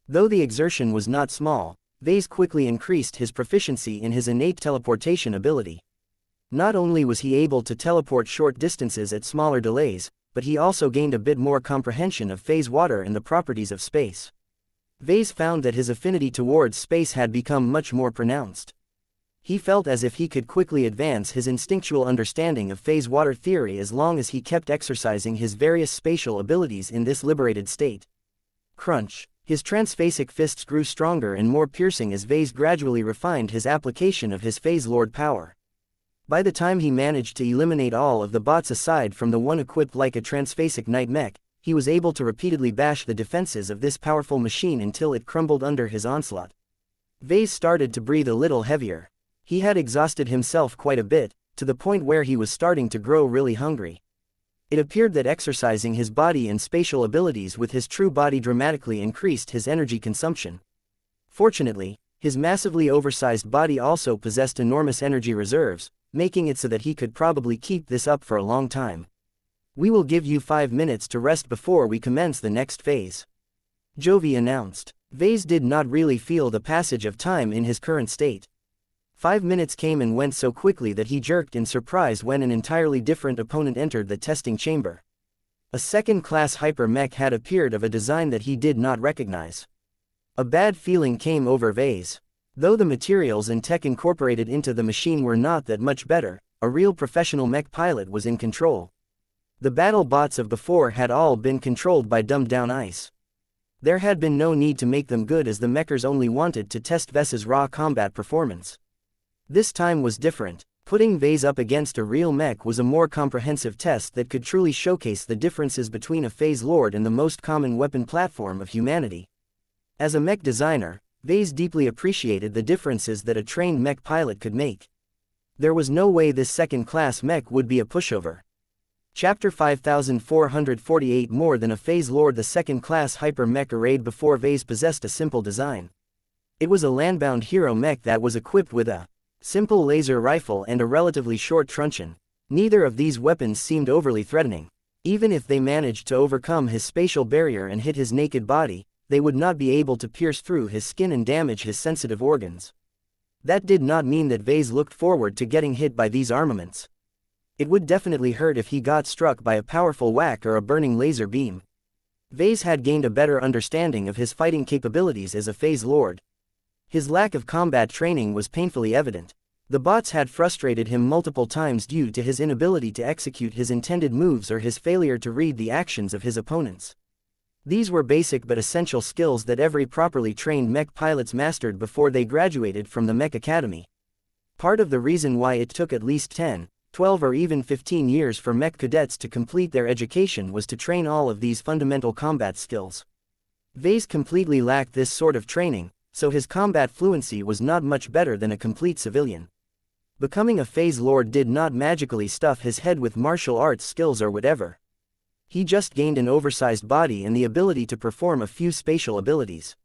Though the exertion was not small, Vase quickly increased his proficiency in his innate teleportation ability. Not only was he able to teleport short distances at smaller delays, but he also gained a bit more comprehension of phase water and the properties of space. Vase found that his affinity towards space had become much more pronounced. He felt as if he could quickly advance his instinctual understanding of phase water theory as long as he kept exercising his various spatial abilities in this liberated state. Crunch! His transphasic fists grew stronger and more piercing as Vase gradually refined his application of his phase lord power. By the time he managed to eliminate all of the bots aside from the one equipped like a transphasic night mech, he was able to repeatedly bash the defenses of this powerful machine until it crumbled under his onslaught. Vase started to breathe a little heavier. He had exhausted himself quite a bit, to the point where he was starting to grow really hungry. It appeared that exercising his body and spatial abilities with his true body dramatically increased his energy consumption. Fortunately, his massively oversized body also possessed enormous energy reserves, making it so that he could probably keep this up for a long time. "We will give you 5 minutes to rest before we commence the next phase," Jovi announced. Vase did not really feel the passage of time in his current state. 5 minutes came and went so quickly that he jerked in surprise when an entirely different opponent entered the testing chamber. A second-class hyper-mech had appeared of a design that he did not recognize. A bad feeling came over Vase. Though the materials and tech incorporated into the machine were not that much better, a real professional mech pilot was in control. The battle bots of before had all been controlled by dumbed-down ice. There had been no need to make them good as the mechers only wanted to test Ves's raw combat performance. This time was different. Putting Vase up against a real mech was a more comprehensive test that could truly showcase the differences between a phase lord and the most common weapon platform of humanity. As a mech designer, Vase deeply appreciated the differences that a trained mech pilot could make. There was no way this second-class mech would be a pushover. Chapter 5448 More than a phase lord. The second-class hyper-mech arrayed before Vase possessed a simple design. It was a landbound hero mech that was equipped with a simple laser rifle and a relatively short truncheon. Neither of these weapons seemed overly threatening. Even if they managed to overcome his spatial barrier and hit his naked body, they would not be able to pierce through his skin and damage his sensitive organs. That did not mean that Vase looked forward to getting hit by these armaments. It would definitely hurt if he got struck by a powerful whack or a burning laser beam. Vase had gained a better understanding of his fighting capabilities as a phase lord. His lack of combat training was painfully evident. The bots had frustrated him multiple times due to his inability to execute his intended moves or his failure to read the actions of his opponents. These were basic but essential skills that every properly trained mech pilots mastered before they graduated from the Mech Academy. Part of the reason why it took at least 10, 12 or even 15 years for mech cadets to complete their education was to train all of these fundamental combat skills. Vase completely lacked this sort of training, so his combat fluency was not much better than a complete civilian. Becoming a phase lord did not magically stuff his head with martial arts skills or whatever. He just gained an oversized body and the ability to perform a few spatial abilities.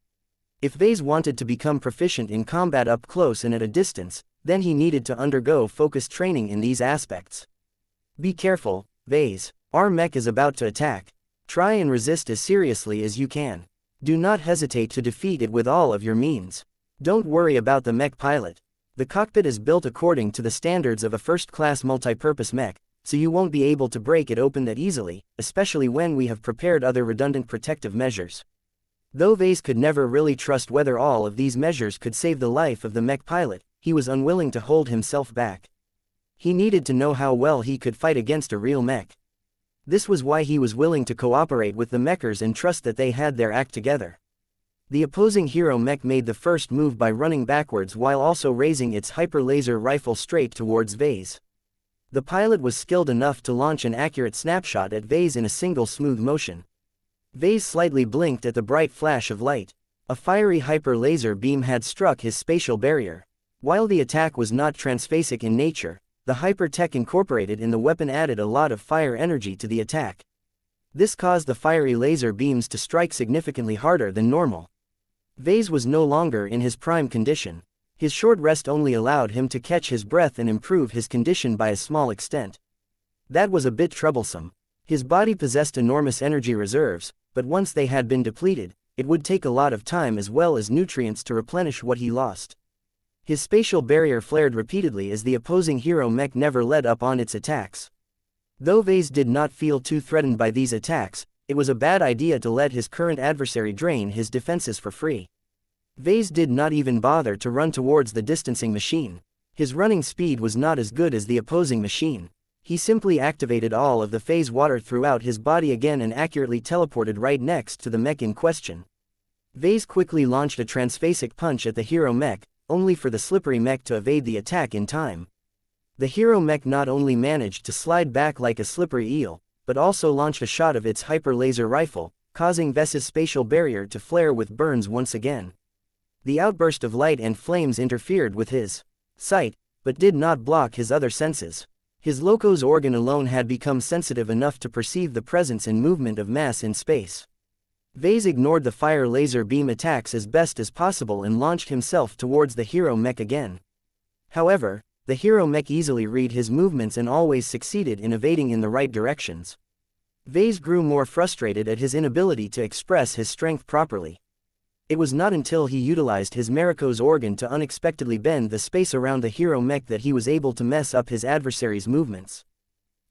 If Vase wanted to become proficient in combat up close and at a distance, then he needed to undergo focused training in these aspects. Be careful, Vase. Our mech is about to attack. Try and resist as seriously as you can. Do not hesitate to defeat it with all of your means. Don't worry about the mech pilot. The cockpit is built according to the standards of a first-class multi-purpose mech, so you won't be able to break it open that easily, especially when we have prepared other redundant protective measures. Though Vase could never really trust whether all of these measures could save the life of the mech pilot, he was unwilling to hold himself back. He needed to know how well he could fight against a real mech. This was why he was willing to cooperate with the mechers and trust that they had their act together. The opposing hero mech made the first move by running backwards while also raising its hyper-laser rifle straight towards Vase. The pilot was skilled enough to launch an accurate snapshot at Vase in a single smooth motion. Vase slightly blinked at the bright flash of light. A fiery hyper-laser beam had struck his spatial barrier. While the attack was not transphasic in nature, the hyper-tech incorporated in the weapon added a lot of fire energy to the attack. This caused the fiery laser beams to strike significantly harder than normal. Vase was no longer in his prime condition. His short rest only allowed him to catch his breath and improve his condition by a small extent. That was a bit troublesome. His body possessed enormous energy reserves, but once they had been depleted, it would take a lot of time as well as nutrients to replenish what he lost. His spatial barrier flared repeatedly as the opposing hero mech never let up on its attacks. Though Vase did not feel too threatened by these attacks, it was a bad idea to let his current adversary drain his defenses for free. Vase did not even bother to run towards the distancing machine. His running speed was not as good as the opposing machine. He simply activated all of the phase water throughout his body again and accurately teleported right next to the mech in question. Vase quickly launched a transphasic punch at the hero mech, only for the slippery mech to evade the attack in time. The hero mech not only managed to slide back like a slippery eel, but also launched a shot of its hyper-laser rifle, causing Vase's spatial barrier to flare with burns once again. The outburst of light and flames interfered with his sight, but did not block his other senses. His locus organ alone had become sensitive enough to perceive the presence and movement of mass in space. Vase ignored the fire laser beam attacks as best as possible and launched himself towards the hero mech again. However, the hero mech easily read his movements and always succeeded in evading in the right directions. Vase grew more frustrated at his inability to express his strength properly. It was not until he utilized his Mariko's organ to unexpectedly bend the space around the hero mech that he was able to mess up his adversary's movements.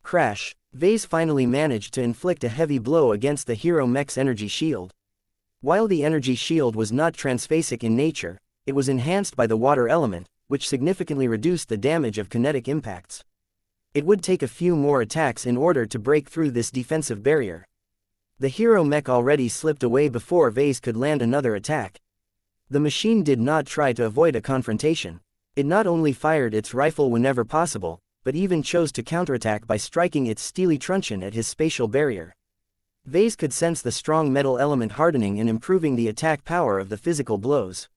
Crash! Vase finally managed to inflict a heavy blow against the hero mech's energy shield. While the energy shield was not transphasic in nature, it was enhanced by the water element, which significantly reduced the damage of kinetic impacts. It would take a few more attacks in order to break through this defensive barrier. The hero mech already slipped away before Vase could land another attack. The machine did not try to avoid a confrontation. It not only fired its rifle whenever possible, but even chose to counterattack by striking its steely truncheon at his spatial barrier. Vase could sense the strong metal element hardening and improving the attack power of the physical blows.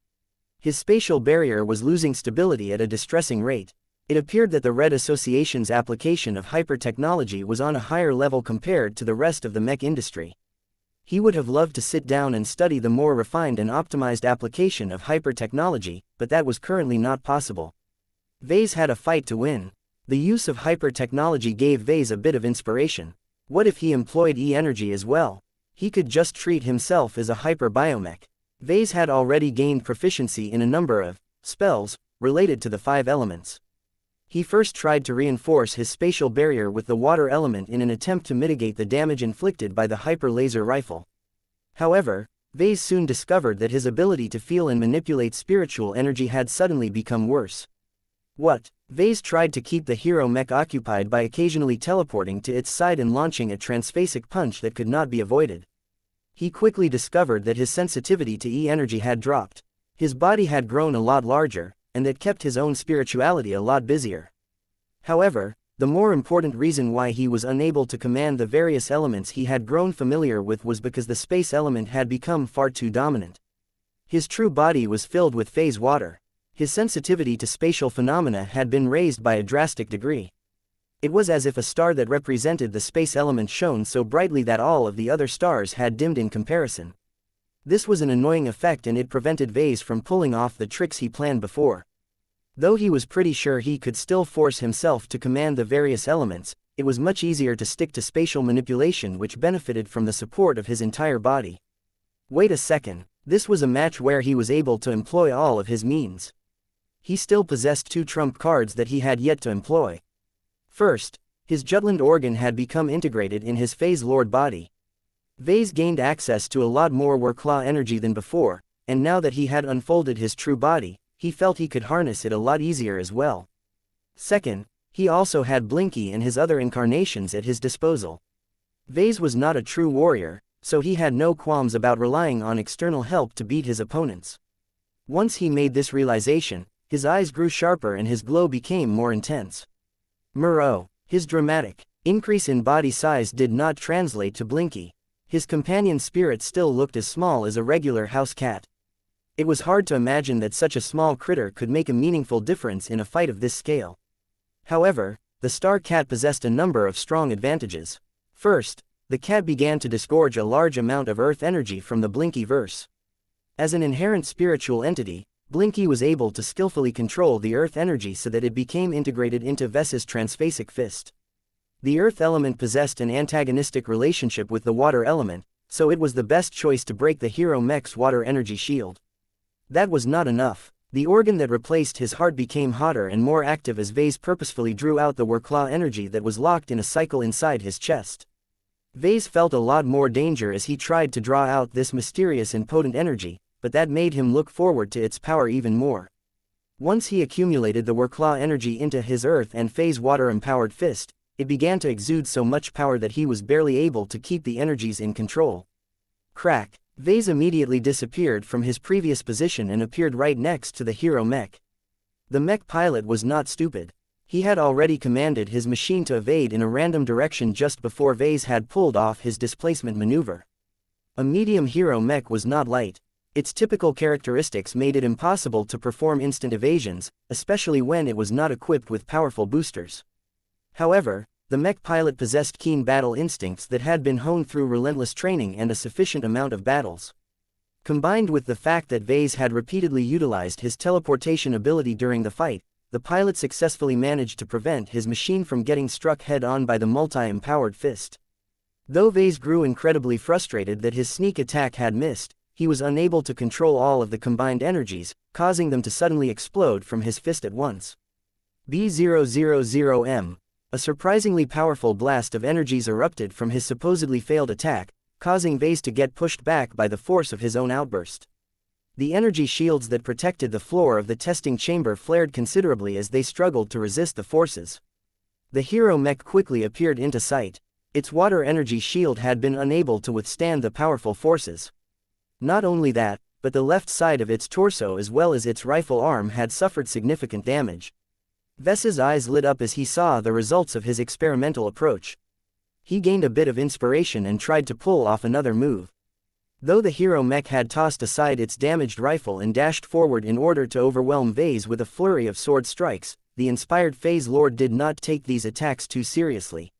His spatial barrier was losing stability at a distressing rate. It appeared that the Red Association's application of hyper-technology was on a higher level compared to the rest of the mech industry. He would have loved to sit down and study the more refined and optimized application of hyper-technology, but that was currently not possible. Vase had a fight to win. The use of hyper-technology gave Vase a bit of inspiration. What if he employed E-energy as well? He could just treat himself as a hyper-biomech. Vase had already gained proficiency in a number of spells related to the 5 elements. He first tried to reinforce his spatial barrier with the water element in an attempt to mitigate the damage inflicted by the hyper-laser rifle. However, Vase soon discovered that his ability to feel and manipulate spiritual energy had suddenly become worse. What? Vase tried to keep the hero mech occupied by occasionally teleporting to its side and launching a transphasic punch that could not be avoided. He quickly discovered that his sensitivity to E-energy had dropped. His body had grown a lot larger, and that kept his own spirituality a lot busier. However, The more important reason why he was unable to command the various elements he had grown familiar with was because the space element had become far too dominant. His true body was filled with phase water. His sensitivity to spatial phenomena had been raised by a drastic degree. It was as if a star that represented the space element shone so brightly that all of the other stars had dimmed in comparison. This was an annoying effect, and it prevented Vase from pulling off the tricks he planned before. Though he was pretty sure he could still force himself to command the various elements, it was much easier to stick to spatial manipulation, which benefited from the support of his entire body. Wait a second, this was a match where he was able to employ all of his means. He still possessed 2 trump cards that he had yet to employ. First, his Jutland organ had become integrated in his Phase Lord body. Vase gained access to a lot more wuxia energy than before, and now that he had unfolded his true body, he felt he could harness it a lot easier as well. Second, he also had Blinky and his other incarnations at his disposal. Vase was not a true warrior, so he had no qualms about relying on external help to beat his opponents. Once he made this realization, his eyes grew sharper and his glow became more intense. His dramatic increase in body size did not translate to Blinky. His companion spirit still looked as small as a regular house cat. It was hard to imagine that such a small critter could make a meaningful difference in a fight of this scale. However, the star cat possessed a number of strong advantages. First, the cat began to disgorge a large amount of earth energy from the Blinky verse. As an inherent spiritual entity, Blinky was able to skillfully control the earth energy so that it became integrated into Ves's transphasic fist. The earth element possessed an antagonistic relationship with the water element, so it was the best choice to break the hero Mech's water energy shield. That was not enough. The organ that replaced his heart became hotter and more active as Vase purposefully drew out the wuxia energy that was locked in a cycle inside his chest. Vase felt a lot more danger as he tried to draw out this mysterious and potent energy, but that made him look forward to its power even more. Once he accumulated the wuxia energy into his earth and phase water empowered fist, it began to exude so much power that he was barely able to keep the energies in control. Crack! Vase immediately disappeared from his previous position and appeared right next to the hero Mech. The Mech pilot was not stupid. He had already commanded his machine to evade in a random direction just before Vase had pulled off his displacement maneuver. A medium hero Mech was not light. Its typical characteristics made it impossible to perform instant evasions, especially when it was not equipped with powerful boosters. However, the Mech pilot possessed keen battle instincts that had been honed through relentless training and a sufficient amount of battles. Combined with the fact that Vase had repeatedly utilized his teleportation ability during the fight, the pilot successfully managed to prevent his machine from getting struck head-on by the multi-empowered fist. Though Vase grew incredibly frustrated that his sneak attack had missed, he was unable to control all of the combined energies, causing them to suddenly explode from his fist at once. B000M. A surprisingly powerful blast of energies erupted from his supposedly failed attack, causing Vase to get pushed back by the force of his own outburst. The energy shields that protected the floor of the testing chamber flared considerably as they struggled to resist the forces. The hero Mech quickly appeared into sight. Its water energy shield had been unable to withstand the powerful forces. Not only that, but the left side of its torso as well as its rifle arm had suffered significant damage. Ves's eyes lit up as he saw the results of his experimental approach. He gained a bit of inspiration and tried to pull off another move. Though the hero Mech had tossed aside its damaged rifle and dashed forward in order to overwhelm Vase with a flurry of sword strikes, the inspired Phase Lord did not take these attacks too seriously.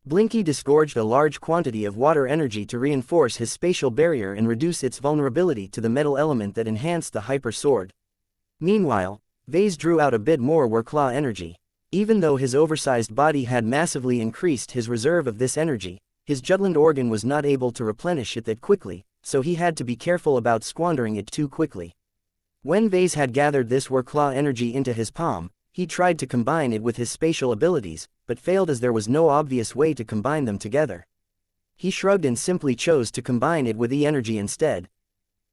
Blinky disgorged a large quantity of water energy to reinforce his spatial barrier and reduce its vulnerability to the metal element that enhanced the hyper sword. Meanwhile, Vase drew out a bit more wuxia energy. Even though his oversized body had massively increased his reserve of this energy, his Jutland organ was not able to replenish it that quickly, so he had to be careful about squandering it too quickly. When Vase had gathered this wuxia energy into his palm, he tried to combine it with his spatial abilities, but failed as there was no obvious way to combine them together. He shrugged and simply chose to combine it with E-energy instead.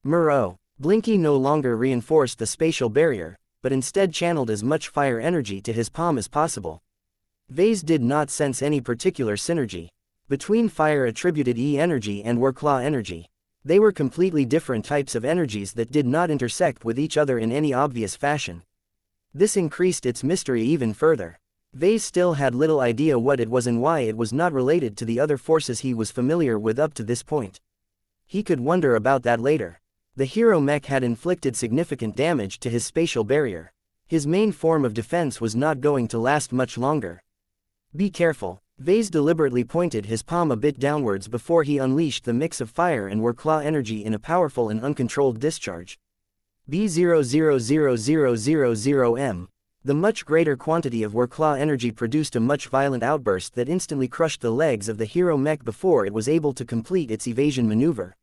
Blinky no longer reinforced the spatial barrier, but instead channeled as much fire energy to his palm as possible. Vase did not sense any particular synergy between fire attributed E-energy and wuxia energy. They were completely different types of energies that did not intersect with each other in any obvious fashion. This increased its mystery even further. Vase still had little idea what it was and why it was not related to the other forces he was familiar with up to this point. He could wonder about that later. The hero mech had inflicted significant damage to his spatial barrier. His main form of defense was not going to last much longer. Be careful. Vase deliberately pointed his palm a bit downwards before he unleashed the mix of fire and wuxia energy in a powerful and uncontrolled discharge. B0000000M. The much greater quantity of wuxia energy produced a much violent outburst that instantly crushed the legs of the hero mech before it was able to complete its evasion maneuver.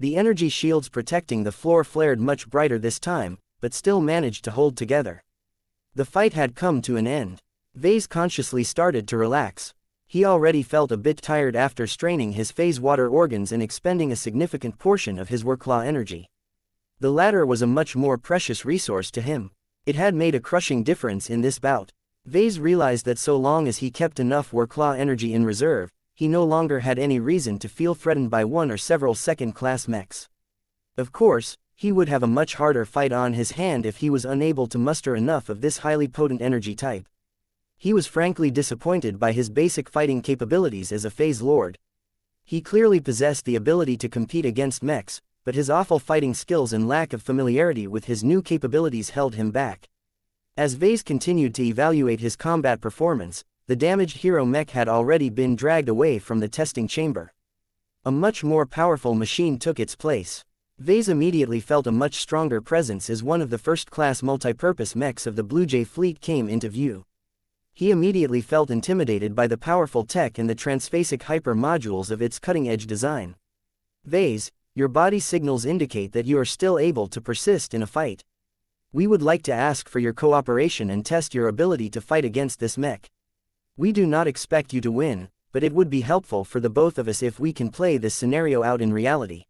The energy shields protecting the floor flared much brighter this time, but still managed to hold together. The fight had come to an end. Vase consciously started to relax. He already felt a bit tired after straining his phase water organs and expending a significant portion of his wuxia energy. The latter was a much more precious resource to him. It had made a crushing difference in this bout. Vase realized that so long as he kept enough wuxia energy in reserve, he no longer had any reason to feel threatened by one or several second-class mechs. Of course, he would have a much harder fight on his hand if he was unable to muster enough of this highly potent energy type. He was frankly disappointed by his basic fighting capabilities as a phase lord. He clearly possessed the ability to compete against mechs, but his awful fighting skills and lack of familiarity with his new capabilities held him back. As Vase continued to evaluate his combat performance, the damaged hero mech had already been dragged away from the testing chamber. A much more powerful machine took its place. Vase immediately felt a much stronger presence as one of the first-class multipurpose mechs of the Blue Jay fleet came into view. He immediately felt intimidated by the powerful tech and the transphasic hyper modules of its cutting-edge design. Vase, your body signals indicate that you are still able to persist in a fight. We would like to ask for your cooperation and test your ability to fight against this mech. We do not expect you to win, but it would be helpful for the both of us if we can play this scenario out in reality.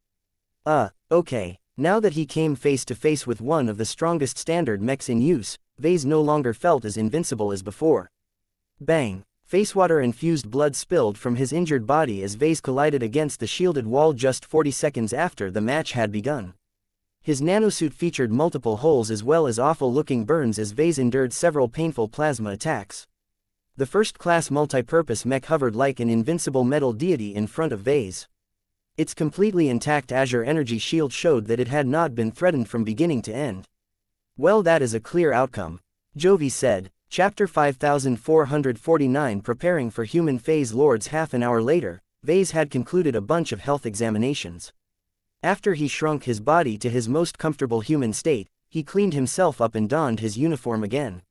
Okay. Now that he came face to face with one of the strongest standard mechs in use, Vase no longer felt as invincible as before. Bang! Facewater-infused blood spilled from his injured body as Vase collided against the shielded wall just 40 seconds after the match had begun. His nanosuit featured multiple holes as well as awful-looking burns as Vase endured several painful plasma attacks. The first-class multipurpose mech hovered like an invincible metal deity in front of Vase. Its completely intact azure energy shield showed that it had not been threatened from beginning to end. Well, that is a clear outcome, Jovi said. Chapter 5449. Preparing for human phase lords. Half an hour later, Vase had concluded a bunch of health examinations. After he shrunk his body to his most comfortable human state, he cleaned himself up and donned his uniform again.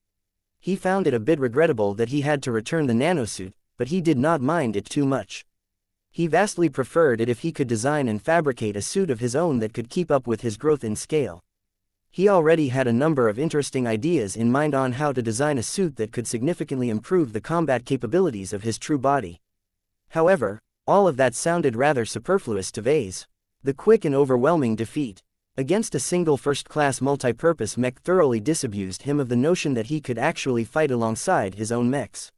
He found it a bit regrettable that he had to return the nanosuit, but he did not mind it too much. He vastly preferred it if he could design and fabricate a suit of his own that could keep up with his growth in scale. He already had a number of interesting ideas in mind on how to design a suit that could significantly improve the combat capabilities of his true body. However, all of that sounded rather superfluous to Vase. The quick and overwhelming defeat against a single first-class multipurpose mech thoroughly disabused him of the notion that he could actually fight alongside his own mechs.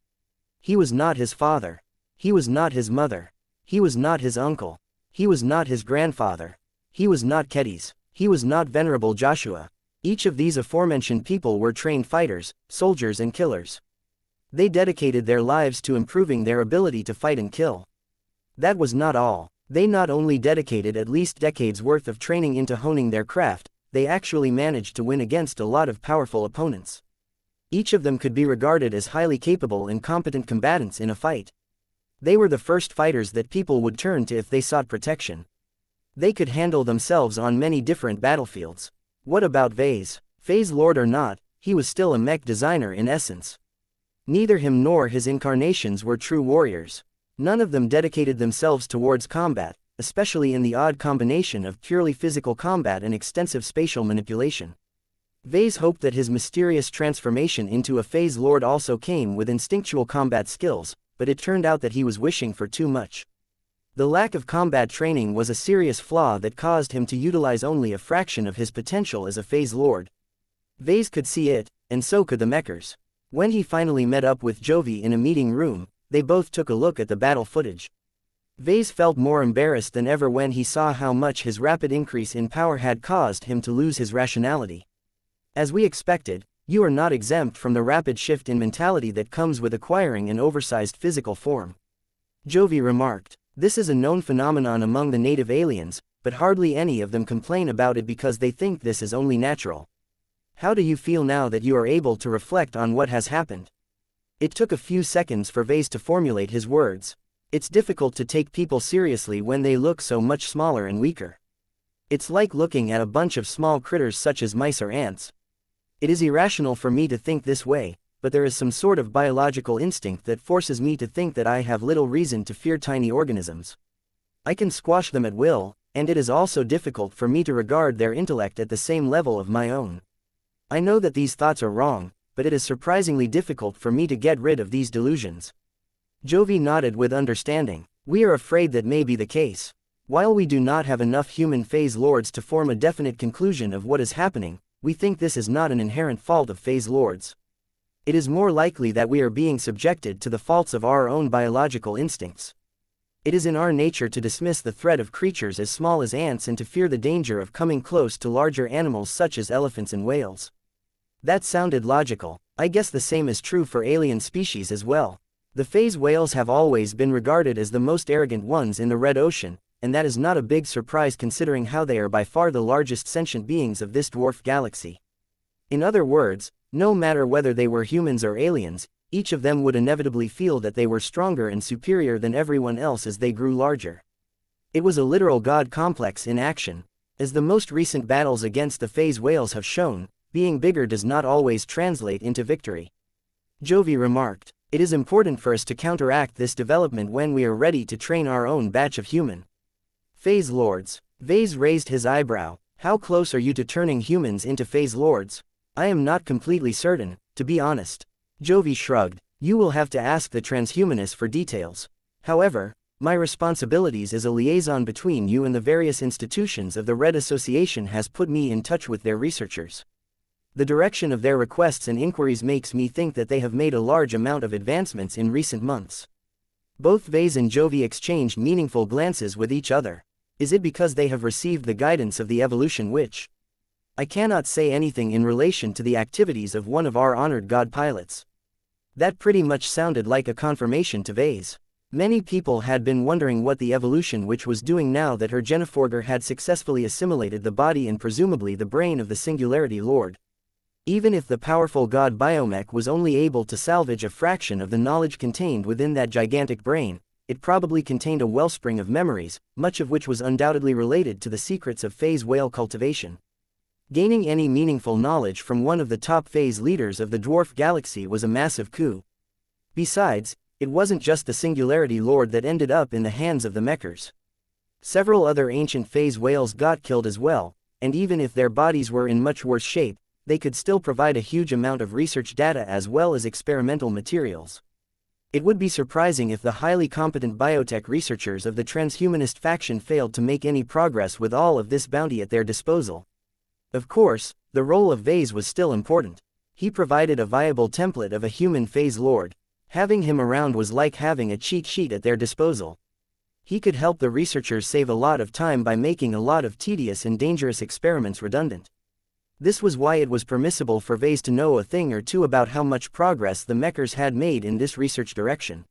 He was not his father. He was not his mother. He was not his uncle. He was not his grandfather. He was not Kedis. He was not Venerable Joshua. Each of these aforementioned people were trained fighters, soldiers and killers. They dedicated their lives to improving their ability to fight and kill. That was not all. They not only dedicated at least decades worth of training into honing their craft, they actually managed to win against a lot of powerful opponents. Each of them could be regarded as highly capable and competent combatants in a fight. They were the first fighters that people would turn to if they sought protection. They could handle themselves on many different battlefields. What about Vase? Phase Lord or not, he was still a mech designer in essence. Neither him nor his incarnations were true warriors. None of them dedicated themselves towards combat, especially in the odd combination of purely physical combat and extensive spatial manipulation. Vase hoped that his mysterious transformation into a Phase Lord also came with instinctual combat skills, but it turned out that he was wishing for too much. The lack of combat training was a serious flaw that caused him to utilize only a fraction of his potential as a Phase Lord. Vase could see it, and so could the mechers. When he finally met up with Jovi in a meeting room, they both took a look at the battle footage. Vase felt more embarrassed than ever when he saw how much his rapid increase in power had caused him to lose his rationality. As we expected, You are not exempt from the rapid shift in mentality that comes with acquiring an oversized physical form. Jovi remarked. This is a known phenomenon among the native aliens, but hardly any of them complain about it because they think this is only natural. How do you feel now that you are able to reflect on what has happened? It took a few seconds for Vase to formulate his words. It's difficult to take people seriously when they look so much smaller and weaker. It's like looking at a bunch of small critters such as mice or ants. It is irrational for me to think this way, but there is some sort of biological instinct that forces me to think that I have little reason to fear tiny organisms. I can squash them at will, and it is also difficult for me to regard their intellect at the same level of my own. I know that these thoughts are wrong, but it is surprisingly difficult for me to get rid of these delusions. Jovi nodded with understanding. We are afraid that may be the case. While we do not have enough human phase lords to form a definite conclusion of what is happening, we think this is not an inherent fault of phase lords. It is more likely that we are being subjected to the faults of our own biological instincts. It is in our nature to dismiss the threat of creatures as small as ants and to fear the danger of coming close to larger animals such as elephants and whales. That sounded logical. I guess the same is true for alien species as well. The phase whales have always been regarded as the most arrogant ones in the Red Ocean, and that is not a big surprise considering how they are by far the largest sentient beings of this dwarf galaxy. In other words, no matter whether they were humans or aliens, each of them would inevitably feel that they were stronger and superior than everyone else as they grew larger. It was a literal god complex in action. As the most recent battles against the phase whales have shown, being bigger does not always translate into victory. Jovi remarked. It is important for us to counteract this development when we are ready to train our own batch of human phase lords. Vase raised his eyebrow. How close are you to turning humans into phase lords? I am not completely certain, to be honest. Jovi shrugged. You will have to ask the transhumanists for details. However, my responsibilities as a liaison between you and the various institutions of the Red Association has put me in touch with their researchers. The direction of their requests and inquiries makes me think that they have made a large amount of advancements in recent months. Both Vase and Jovi exchanged meaningful glances with each other. Is it because they have received the guidance of the evolution witch? I cannot say anything in relation to the activities of one of our honored god pilots. That pretty much sounded like a confirmation to Vase. Many people had been wondering what the evolution witch was doing now that her Genoforger had successfully assimilated the body and presumably the brain of the Singularity Lord. Even if the powerful god Biomech was only able to salvage a fraction of the knowledge contained within that gigantic brain, it probably contained a wellspring of memories, much of which was undoubtedly related to the secrets of phase whale cultivation. Gaining any meaningful knowledge from one of the top phase leaders of the dwarf galaxy was a massive coup. Besides, it wasn't just the Singularity Lord that ended up in the hands of the Mechers. Several other ancient phase whales got killed as well, and even if their bodies were in much worse shape, they could still provide a huge amount of research data as well as experimental materials. It would be surprising if the highly competent biotech researchers of the transhumanist faction failed to make any progress with all of this bounty at their disposal. Of course, the role of Vase was still important. He provided a viable template of a human phase lord. Having him around was like having a cheat sheet at their disposal. He could help the researchers save a lot of time by making a lot of tedious and dangerous experiments redundant. This was why it was permissible for Vase to know a thing or two about how much progress the Mechers had made in this research direction.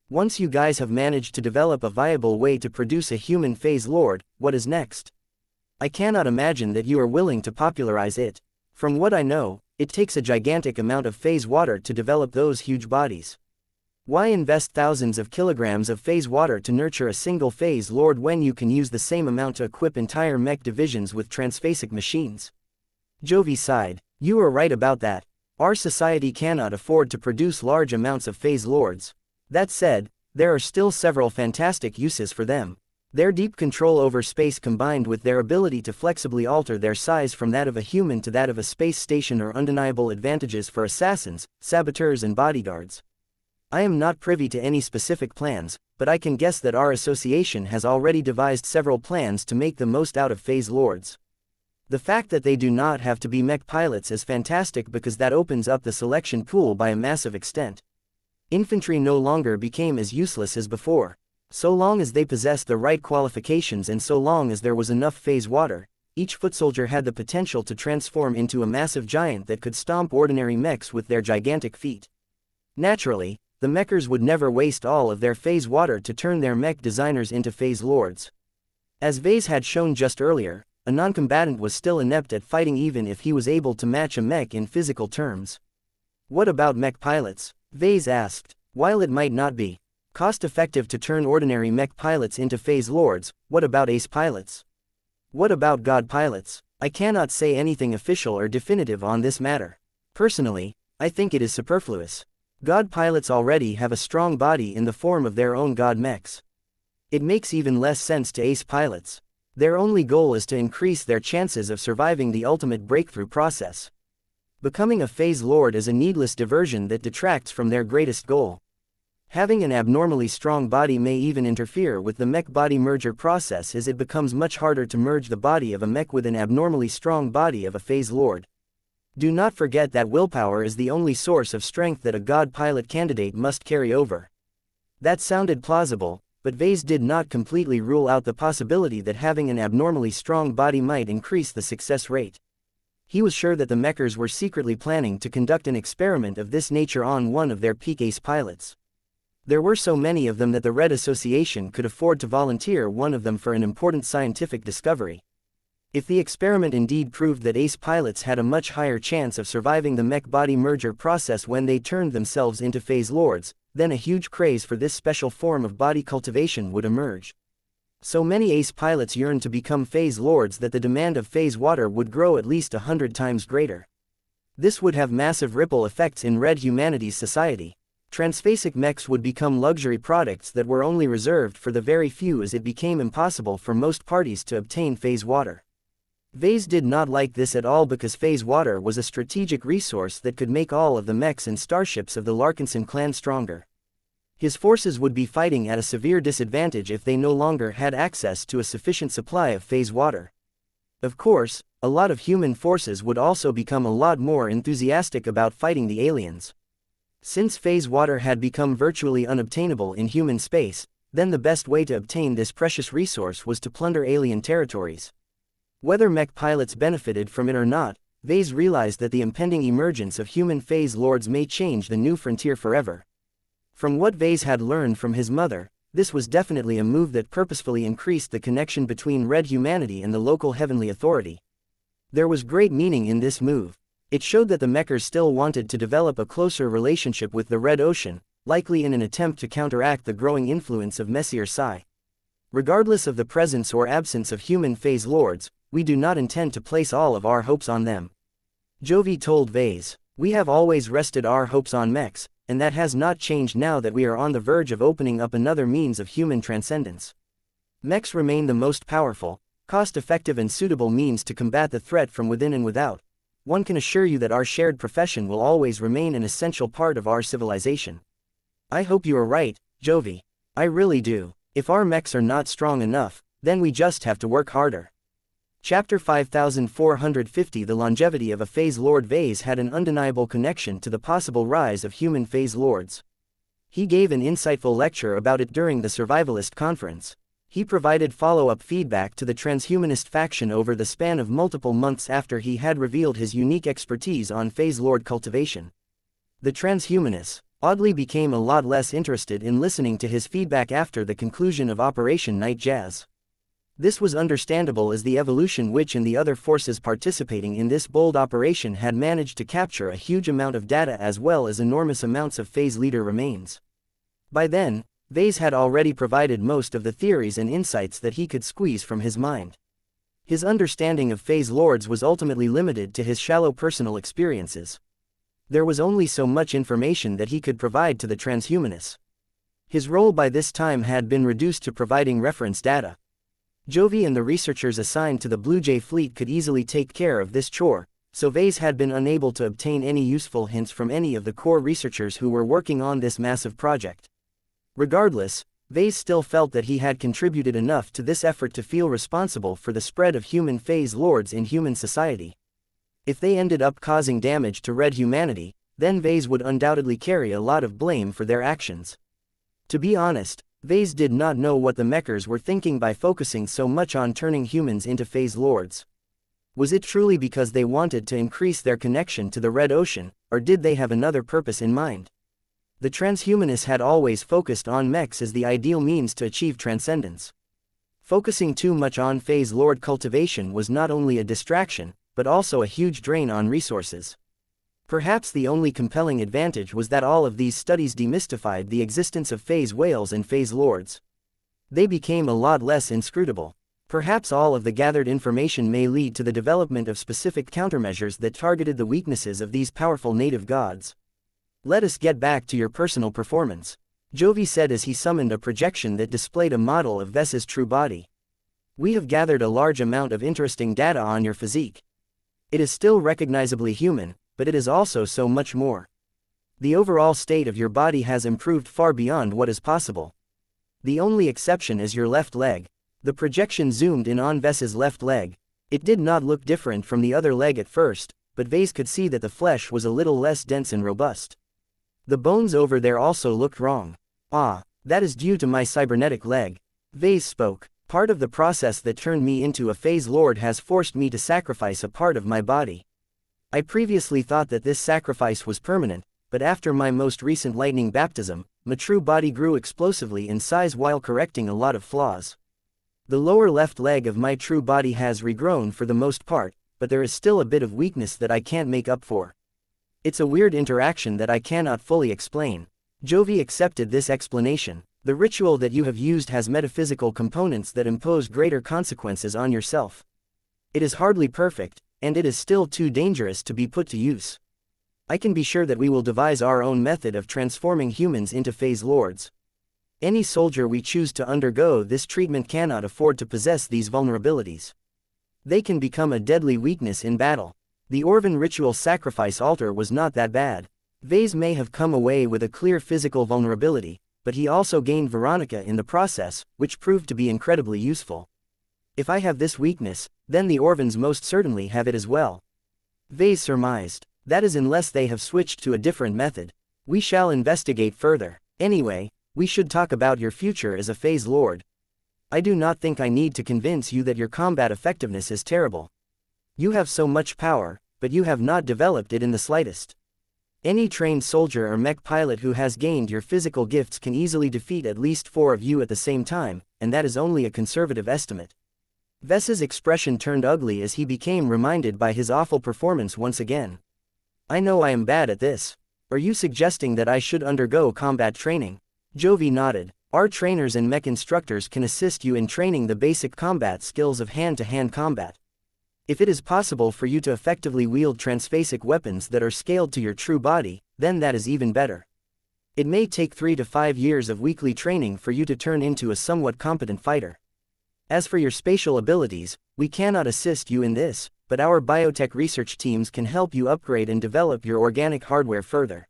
Once you guys have managed to develop a viable way to produce a human phase lord, what is next? I cannot imagine that you are willing to popularize it. From what I know, it takes a gigantic amount of phase water to develop those huge bodies. Why invest thousands of kilograms of phase water to nurture a single phase lord when you can use the same amount to equip entire mech divisions with transphasic machines? Jovi sighed. You are right about that. Our society cannot afford to produce large amounts of phase lords. That said, there are still several fantastic uses for them. Their deep control over space combined with their ability to flexibly alter their size from that of a human to that of a space station are undeniable advantages for assassins, saboteurs and bodyguards. I am not privy to any specific plans, but I can guess that our association has already devised several plans to make the most out of phase lords. The fact that they do not have to be mech pilots is fantastic because that opens up the selection pool by a massive extent. Infantry no longer became as useless as before. So long as they possessed the right qualifications and so long as there was enough phase water, each foot soldier had the potential to transform into a massive giant that could stomp ordinary mechs with their gigantic feet. Naturally, the mechers would never waste all of their phase water to turn their mech designers into phase lords. As Vase had shown just earlier, a non-combatant was still inept at fighting even if he was able to match a mech in physical terms. What about mech pilots? Vase asked. While it might not be cost-effective to turn ordinary mech pilots into phase lords, what about ace pilots? What about god pilots? I cannot say anything official or definitive on this matter. Personally, I think it is superfluous. God pilots already have a strong body in the form of their own god mechs. It makes even less sense to ace pilots. Their only goal is to increase their chances of surviving the ultimate breakthrough process. Becoming a phase lord is a needless diversion that detracts from their greatest goal. Having an abnormally strong body may even interfere with the mech-body merger process, as it becomes much harder to merge the body of a mech with an abnormally strong body of a phase lord. Do not forget that willpower is the only source of strength that a god pilot candidate must carry over. That sounded plausible, but Vase did not completely rule out the possibility that having an abnormally strong body might increase the success rate. He was sure that the mechers were secretly planning to conduct an experiment of this nature on one of their peak ace pilots. There were so many of them that the Red Association could afford to volunteer one of them for an important scientific discovery. If the experiment indeed proved that ace pilots had a much higher chance of surviving the mech-body merger process when they turned themselves into phase lords, then a huge craze for this special form of body cultivation would emerge. So many ace pilots yearned to become phase lords that the demand of phase water would grow at least 100 times greater. This would have massive ripple effects in Red Humanity's society. Transphasic mechs would become luxury products that were only reserved for the very few, as it became impossible for most parties to obtain phase water. Vase did not like this at all, because phase water was a strategic resource that could make all of the mechs and starships of the Larkinson clan stronger. His forces would be fighting at a severe disadvantage if they no longer had access to a sufficient supply of phase water. Of course, a lot of human forces would also become a lot more enthusiastic about fighting the aliens. Since phase water had become virtually unobtainable in human space, then the best way to obtain this precious resource was to plunder alien territories. Whether mech pilots benefited from it or not, Vase realized that the impending emergence of human phase lords may change the new frontier forever. From what Vase had learned from his mother, this was definitely a move that purposefully increased the connection between Red Humanity and the local Heavenly Authority. There was great meaning in this move. It showed that the mechers still wanted to develop a closer relationship with the Red Ocean, likely in an attempt to counteract the growing influence of Messier Psi. Regardless of the presence or absence of human phase lords, we do not intend to place all of our hopes on them. Jovi told Vase. We have always rested our hopes on mechs, and that has not changed now that we are on the verge of opening up another means of human transcendence. Mechs remain the most powerful, cost-effective and suitable means to combat the threat from within and without. One can assure you that our shared profession will always remain an essential part of our civilization. I hope you are right, Jovi. I really do. If our mechs are not strong enough, then we just have to work harder. Chapter 5450. The longevity of a phase lord. Vase had an undeniable connection to the possible rise of human phase lords. He gave an insightful lecture about it during the Survivalist Conference. He provided follow-up feedback to the transhumanist faction over the span of multiple months after he had revealed his unique expertise on phase lord cultivation. The transhumanists, oddly, became a lot less interested in listening to his feedback after the conclusion of Operation Night Jazz. This was understandable, as the Evolution Witch and the other forces participating in this bold operation had managed to capture a huge amount of data as well as enormous amounts of phase leader remains. By then, Vase had already provided most of the theories and insights that he could squeeze from his mind. His understanding of phase lords was ultimately limited to his shallow personal experiences. There was only so much information that he could provide to the transhumanists. His role by this time had been reduced to providing reference data. Jovi and the researchers assigned to the Blue Jay fleet could easily take care of this chore, so Vase had been unable to obtain any useful hints from any of the core researchers who were working on this massive project. Regardless, Vase still felt that he had contributed enough to this effort to feel responsible for the spread of human phase lords in human society. If they ended up causing damage to Red Humanity, then Vase would undoubtedly carry a lot of blame for their actions. To be honest, Vase did not know what the mechers were thinking by focusing so much on turning humans into phase lords. Was it truly because they wanted to increase their connection to the Red Ocean, or did they have another purpose in mind? The transhumanists had always focused on mechs as the ideal means to achieve transcendence. Focusing too much on phase lord cultivation was not only a distraction, but also a huge drain on resources. Perhaps the only compelling advantage was that all of these studies demystified the existence of phase whales and phase lords. They became a lot less inscrutable. Perhaps all of the gathered information may lead to the development of specific countermeasures that targeted the weaknesses of these powerful native gods. Let us get back to your personal performance, Jovi said as he summoned a projection that displayed a model of Vess's true body. We have gathered a large amount of interesting data on your physique. It is still recognizably human, but it is also so much more. The overall state of your body has improved far beyond what is possible. The only exception is your left leg. The projection zoomed in on Vess's left leg. It did not look different from the other leg at first, but Vase could see that the flesh was a little less dense and robust. The bones over there also looked wrong. Ah, that is due to my cybernetic leg. Vase spoke. Part of the process that turned me into a phase lord has forced me to sacrifice a part of my body. I previously thought that this sacrifice was permanent, but after my most recent lightning baptism, my true body grew explosively in size while correcting a lot of flaws. The lower left leg of my true body has regrown for the most part, but there is still a bit of weakness that I can't make up for. It's a weird interaction that I cannot fully explain. Jovi accepted this explanation. The ritual that you have used has metaphysical components that impose greater consequences on yourself. It is hardly perfect, and it is still too dangerous to be put to use. I can be sure that we will devise our own method of transforming humans into phase lords. Any soldier we choose to undergo this treatment cannot afford to possess these vulnerabilities. They can become a deadly weakness in battle. The Orvan ritual sacrifice altar was not that bad. Vase may have come away with a clear physical vulnerability, but he also gained Veronica in the process, which proved to be incredibly useful. If I have this weakness, then the Orvans most certainly have it as well. Vase surmised. That is unless they have switched to a different method. We shall investigate further. Anyway, we should talk about your future as a phase lord. I do not think I need to convince you that your combat effectiveness is terrible. You have so much power, but you have not developed it in the slightest. Any trained soldier or mech pilot who has gained your physical gifts can easily defeat at least 4 of you at the same time, and that is only a conservative estimate. Vess's expression turned ugly as he became reminded by his awful performance once again. I know I am bad at this. Are you suggesting that I should undergo combat training? Jovi nodded. Our trainers and mech instructors can assist you in training the basic combat skills of hand-to-hand combat. If it is possible for you to effectively wield transphasic weapons that are scaled to your true body, then that is even better. It may take 3 to 5 years of weekly training for you to turn into a somewhat competent fighter. As for your spatial abilities, we cannot assist you in this, but our biotech research teams can help you upgrade and develop your organic hardware further.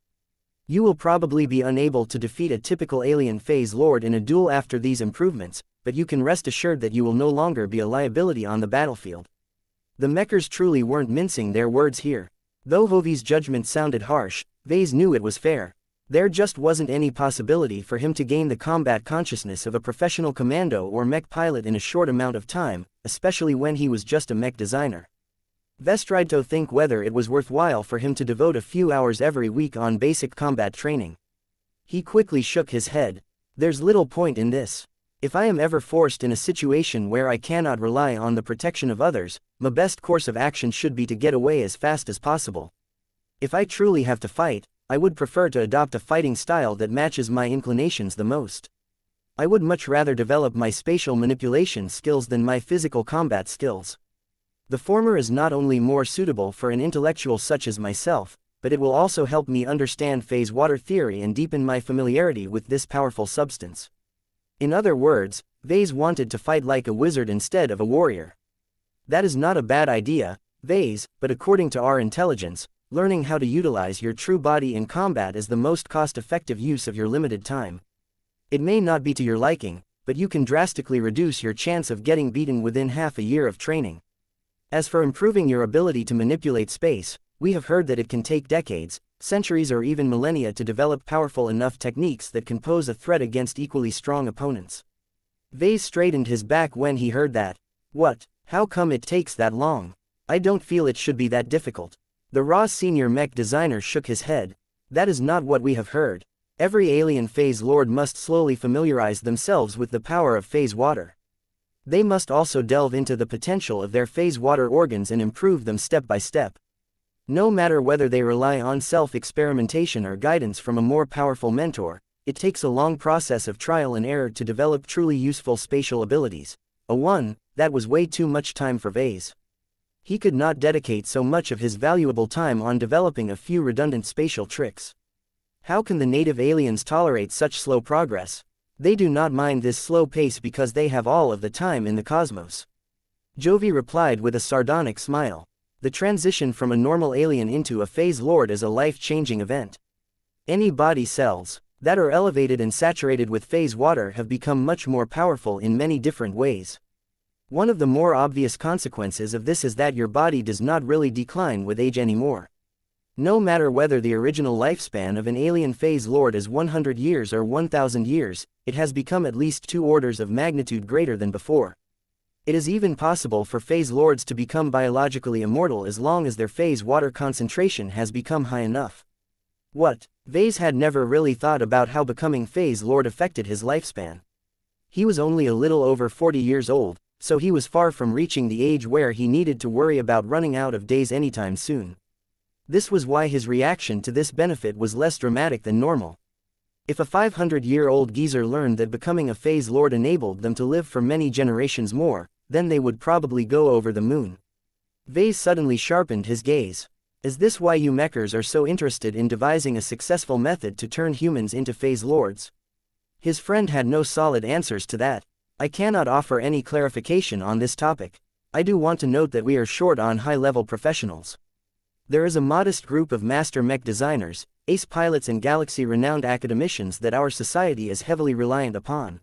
You will probably be unable to defeat a typical alien phase lord in a duel after these improvements, but you can rest assured that you will no longer be a liability on the battlefield. The mechers truly weren't mincing their words here. Though Jovi's judgment sounded harsh, Vase knew it was fair. There just wasn't any possibility for him to gain the combat consciousness of a professional commando or mech pilot in a short amount of time, especially when he was just a mech designer. Vest tried to think whether it was worthwhile for him to devote a few hours every week on basic combat training. He quickly shook his head. There's little point in this. If I am ever forced in a situation where I cannot rely on the protection of others, my best course of action should be to get away as fast as possible. If I truly have to fight, I would prefer to adopt a fighting style that matches my inclinations the most. I would much rather develop my spatial manipulation skills than my physical combat skills. The former is not only more suitable for an intellectual such as myself, but it will also help me understand phase water theory and deepen my familiarity with this powerful substance. In other words, Vase wanted to fight like a wizard instead of a warrior. That is not a bad idea, Vase, but according to our intelligence, learning how to utilize your true body in combat is the most cost-effective use of your limited time. It may not be to your liking, but you can drastically reduce your chance of getting beaten within half a year of training. As for improving your ability to manipulate space, we have heard that it can take decades, centuries or even millennia to develop powerful enough techniques that can pose a threat against equally strong opponents. Vase straightened his back when he heard that. What? How come it takes that long? I don't feel it should be that difficult. The raw senior mech designer shook his head. That is not what we have heard. Every alien phase lord must slowly familiarize themselves with the power of phase water. They must also delve into the potential of their phase water organs and improve them step by step. No matter whether they rely on self-experimentation or guidance from a more powerful mentor, it takes a long process of trial and error to develop truly useful spatial abilities. That was way too much time for Vase. He could not dedicate so much of his valuable time on developing a few redundant spatial tricks. How can the native aliens tolerate such slow progress? They do not mind this slow pace because they have all of the time in the cosmos. Jovi replied with a sardonic smile. The transition from a normal alien into a phase lord is a life-changing event. Any body cells that are elevated and saturated with phase water have become much more powerful in many different ways. One of the more obvious consequences of this is that your body does not really decline with age anymore. No matter whether the original lifespan of an alien phase lord is 100 years or 1000 years, it has become at least 2 orders of magnitude greater than before. It is even possible for phase lords to become biologically immortal as long as their phase water concentration has become high enough. What? Vase had never really thought about how becoming phase lord affected his lifespan. He was only a little over 40 years old, so he was far from reaching the age where he needed to worry about running out of days anytime soon. This was why his reaction to this benefit was less dramatic than normal. If a 500-year-old geezer learned that becoming a phase lord enabled them to live for many generations more, then they would probably go over the moon. Vase suddenly sharpened his gaze. Is this why you mechers are so interested in devising a successful method to turn humans into phase lords? His friend had no solid answers to that. I cannot offer any clarification on this topic. I do want to note that we are short on high-level professionals. There is a modest group of master mech designers, ace pilots and galaxy-renowned academicians that our society is heavily reliant upon.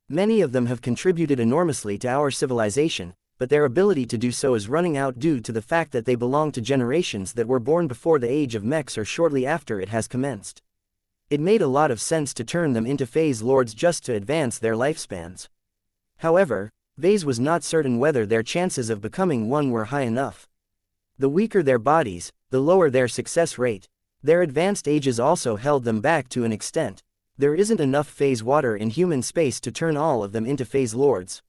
Many of them have contributed enormously to our civilization, but their ability to do so is running out due to the fact that they belong to generations that were born before the age of mechs or shortly after it has commenced. It made a lot of sense to turn them into phase lords just to advance their lifespans. However, Vase was not certain whether their chances of becoming one were high enough. The weaker their bodies, the lower their success rate. Their advanced ages also held them back to an extent. There isn't enough phase water in human space to turn all of them into phase lords.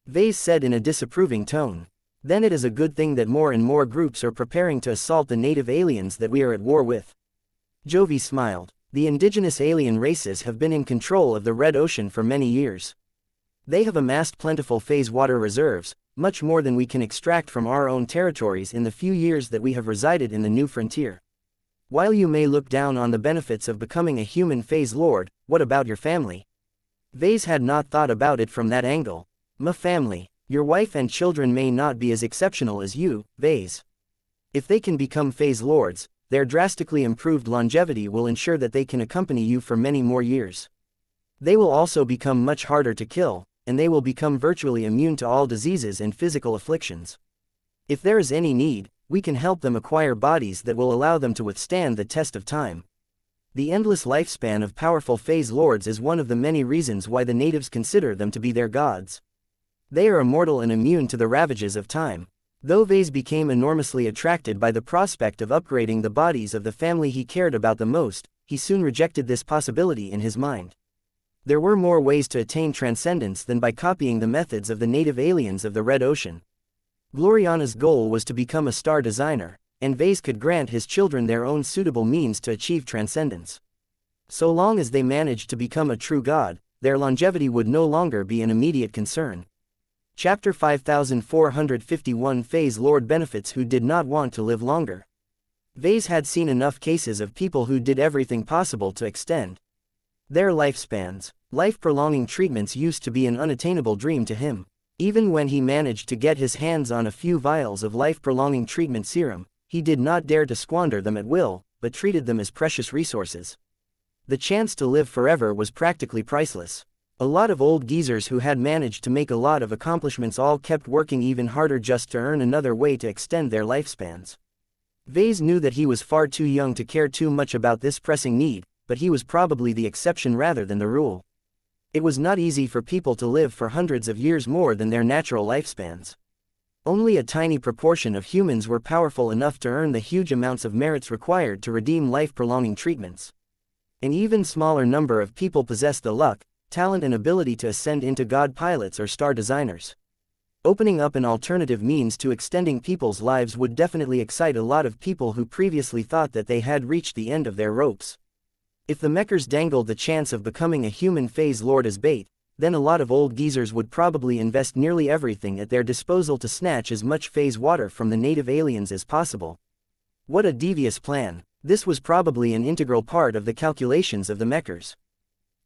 Vase said in a disapproving tone. Then it is a good thing that more and more groups are preparing to assault the native aliens that we are at war with. Jovi smiled. The indigenous alien races have been in control of the Red Ocean for many years. They have amassed plentiful phase water reserves, much more than we can extract from our own territories in the few years that we have resided in the new frontier. While you may look down on the benefits of becoming a human phase lord, what about your family? Vase had not thought about it from that angle. My family. Your wife and children may not be as exceptional as you, Vase. If they can become phase lords, their drastically improved longevity will ensure that they can accompany you for many more years. They will also become much harder to kill, and they will become virtually immune to all diseases and physical afflictions. If there is any need, we can help them acquire bodies that will allow them to withstand the test of time. The endless lifespan of powerful phase lords is one of the many reasons why the natives consider them to be their gods. They are immortal and immune to the ravages of time. Though Vase became enormously attracted by the prospect of upgrading the bodies of the family he cared about the most, he soon rejected this possibility in his mind. There were more ways to attain transcendence than by copying the methods of the native aliens of the Red Ocean. Gloriana's goal was to become a star designer, and Vase could grant his children their own suitable means to achieve transcendence. So long as they managed to become a true god, their longevity would no longer be an immediate concern. Chapter 5451 Phase Lord Benefits Who Did Not Want to Live Longer. Vase had seen enough cases of people who did everything possible to extend their lifespans. Life-prolonging treatments used to be an unattainable dream to him. Even when he managed to get his hands on a few vials of life-prolonging treatment serum, he did not dare to squander them at will, but treated them as precious resources. The chance to live forever was practically priceless. A lot of old geezers who had managed to make a lot of accomplishments all kept working even harder just to earn another way to extend their lifespans. Vase knew that he was far too young to care too much about this pressing need, but he was probably the exception rather than the rule. It was not easy for people to live for hundreds of years more than their natural lifespans. Only a tiny proportion of humans were powerful enough to earn the huge amounts of merits required to redeem life-prolonging treatments. An even smaller number of people possessed the luck, talent and ability to ascend into god pilots or star designers. Opening up an alternative means to extending people's lives would definitely excite a lot of people who previously thought that they had reached the end of their ropes. If the Mechers dangled the chance of becoming a human phase lord as bait, then a lot of old geezers would probably invest nearly everything at their disposal to snatch as much phase water from the native aliens as possible. What a devious plan. This was probably an integral part of the calculations of the Mechers.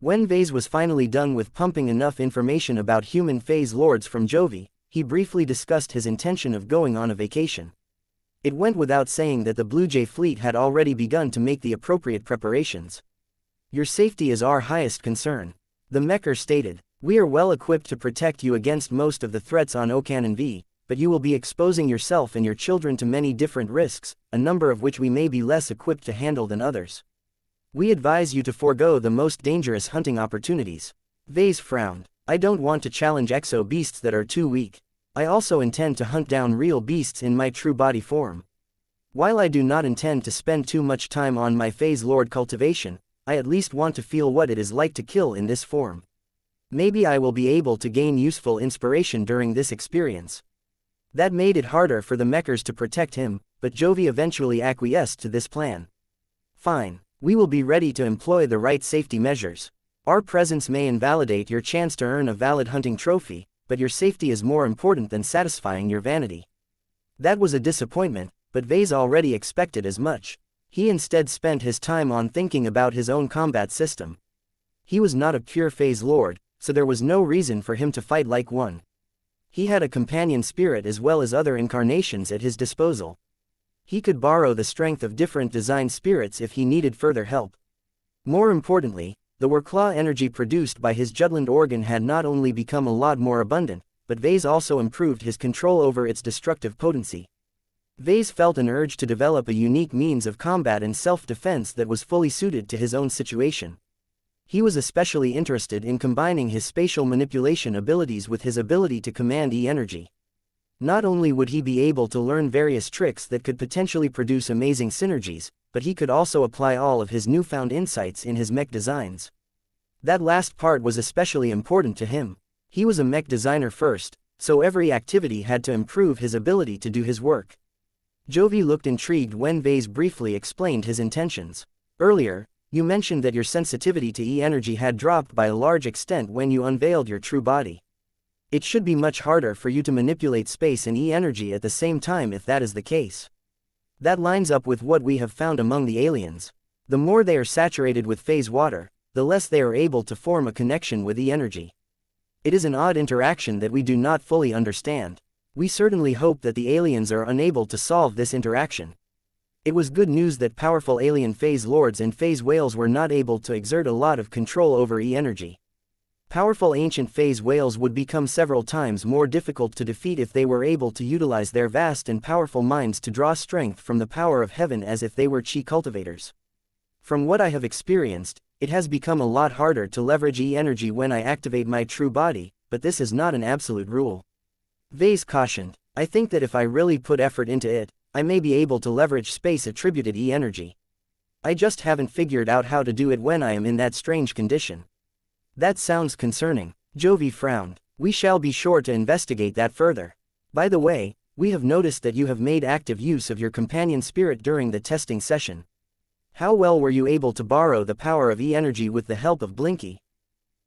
When Vase was finally done with pumping enough information about human phase lords from Jovi, he briefly discussed his intention of going on a vacation. It went without saying that the Blue Jay fleet had already begun to make the appropriate preparations. Your safety is our highest concern, the Mecher stated. We are well equipped to protect you against most of the threats on Ocanon V, but you will be exposing yourself and your children to many different risks, a number of which we may be less equipped to handle than others. We advise you to forego the most dangerous hunting opportunities. Vase frowned. I don't want to challenge exo beasts that are too weak. I also intend to hunt down real beasts in my true body form. While I do not intend to spend too much time on my phase lord cultivation, I at least want to feel what it is like to kill in this form. Maybe I will be able to gain useful inspiration during this experience. That made it harder for the Mechers to protect him, but Jovi eventually acquiesced to this plan. Fine, we will be ready to employ the right safety measures. Our presence may invalidate your chance to earn a valid hunting trophy, but your safety is more important than satisfying your vanity. That was a disappointment, but Vase already expected as much. He instead spent his time on thinking about his own combat system. He was not a pure phase lord, so there was no reason for him to fight like one. He had a companion spirit as well as other incarnations at his disposal. He could borrow the strength of different design spirits if he needed further help. More importantly, the wuxia energy produced by his Jutland organ had not only become a lot more abundant, but Vase also improved his control over its destructive potency. Vase felt an urge to develop a unique means of combat and self-defense that was fully suited to his own situation. He was especially interested in combining his spatial manipulation abilities with his ability to command E-energy. Not only would he be able to learn various tricks that could potentially produce amazing synergies, but he could also apply all of his newfound insights in his mech designs. That last part was especially important to him. He was a mech designer first, so every activity had to improve his ability to do his work. Jovi looked intrigued when Vase briefly explained his intentions. Earlier, you mentioned that your sensitivity to E-energy had dropped by a large extent when you unveiled your true body. It should be much harder for you to manipulate space and E-energy at the same time if that is the case. That lines up with what we have found among the aliens. The more they are saturated with phase water, the less they are able to form a connection with E-energy. It is an odd interaction that we do not fully understand. We certainly hope that the aliens are unable to solve this interaction. It was good news that powerful alien phase lords and phase whales were not able to exert a lot of control over E-energy. Powerful ancient phase whales would become several times more difficult to defeat if they were able to utilize their vast and powerful minds to draw strength from the power of heaven as if they were chi cultivators. From what I have experienced, it has become a lot harder to leverage E-energy when I activate my true body, but this is not an absolute rule. Vase cautioned, I think that if I really put effort into it, I may be able to leverage space-attributed E-energy. I just haven't figured out how to do it when I am in that strange condition. That sounds concerning. Jovi frowned. We shall be sure to investigate that further. By the way, we have noticed that you have made active use of your companion spirit during the testing session. How well were you able to borrow the power of E-energy with the help of Blinky?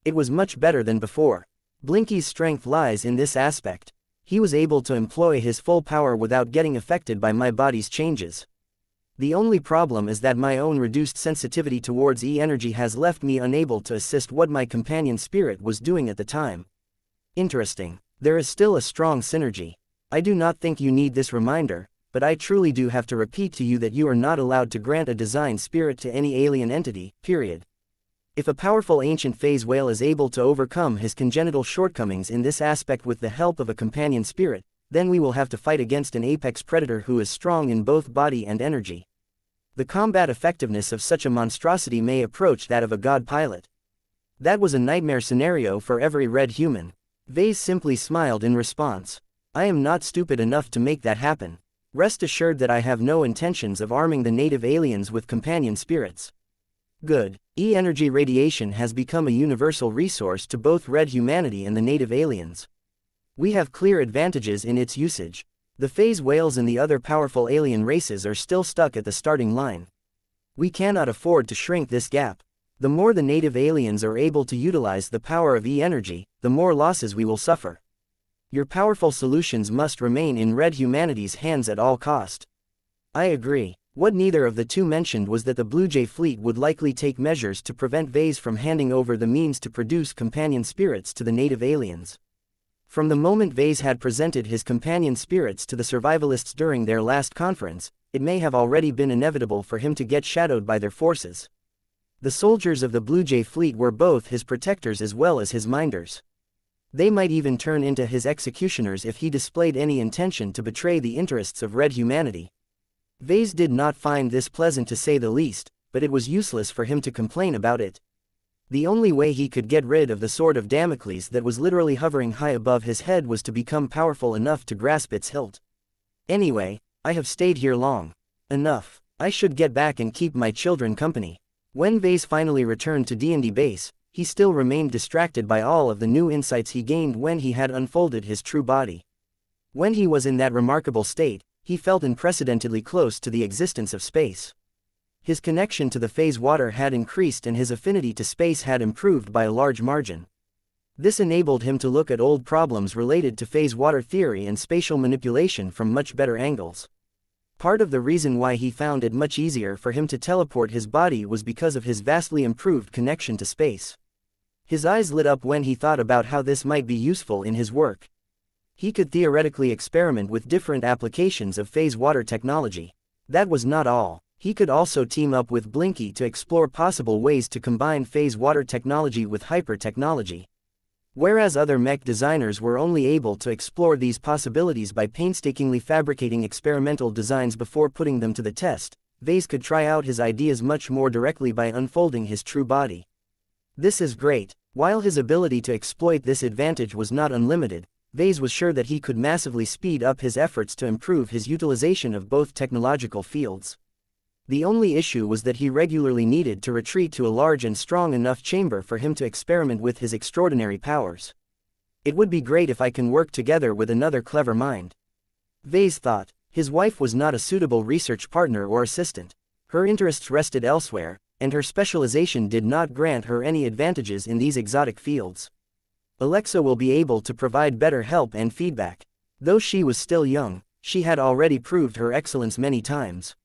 It was much better than before. Blinky's strength lies in this aspect. He was able to employ his full power without getting affected by my body's changes. The only problem is that my own reduced sensitivity towards E-energy has left me unable to assist what my companion spirit was doing at the time. Interesting. There is still a strong synergy. I do not think you need this reminder, but I truly do have to repeat to you that you are not allowed to grant a design spirit to any alien entity, period. If a powerful ancient phase whale is able to overcome his congenital shortcomings in this aspect with the help of a companion spirit, then we will have to fight against an apex predator who is strong in both body and energy. The combat effectiveness of such a monstrosity may approach that of a god pilot. That was a nightmare scenario for every red human. Vase simply smiled in response. I am not stupid enough to make that happen. Rest assured that I have no intentions of arming the native aliens with companion spirits. Good. E-energy radiation has become a universal resource to both red humanity and the native aliens. We have clear advantages in its usage. The phase whales and the other powerful alien races are still stuck at the starting line. We cannot afford to shrink this gap. The more the native aliens are able to utilize the power of E-energy, the more losses we will suffer. Your powerful solutions must remain in red humanity's hands at all cost. I agree. What neither of the two mentioned was that the Blue Jay fleet would likely take measures to prevent Vase from handing over the means to produce companion spirits to the native aliens. From the moment Vase had presented his companion spirits to the survivalists during their last conference, it may have already been inevitable for him to get shadowed by their forces. The soldiers of the Blue Jay fleet were both his protectors as well as his minders. They might even turn into his executioners if he displayed any intention to betray the interests of red humanity. Vase did not find this pleasant to say the least, but it was useless for him to complain about it. The only way he could get rid of the sword of Damocles that was literally hovering high above his head was to become powerful enough to grasp its hilt. Anyway, I have stayed here long. Enough. I should get back and keep my children company. When Vase finally returned to D&D base, he still remained distracted by all of the new insights he gained when he had unfolded his true body. When he was in that remarkable state, he felt unprecedentedly close to the existence of space. His connection to the phase water had increased and his affinity to space had improved by a large margin. This enabled him to look at old problems related to phase water theory and spatial manipulation from much better angles. Part of the reason why he found it much easier for him to teleport his body was because of his vastly improved connection to space. His eyes lit up when he thought about how this might be useful in his work. He could theoretically experiment with different applications of phase water technology. That was not all. He could also team up with Blinky to explore possible ways to combine phase water technology with hyper technology. Whereas other mech designers were only able to explore these possibilities by painstakingly fabricating experimental designs before putting them to the test, Vase could try out his ideas much more directly by unfolding his true body. This is great. While his ability to exploit this advantage was not unlimited, Vase was sure that he could massively speed up his efforts to improve his utilization of both technological fields. The only issue was that he regularly needed to retreat to a large and strong enough chamber for him to experiment with his extraordinary powers. It would be great if I can work together with another clever mind. Vase thought. His wife was not a suitable research partner or assistant. Her interests rested elsewhere, and her specialization did not grant her any advantages in these exotic fields. Alexa will be able to provide better help and feedback. Though she was still young, she had already proved her excellence many times.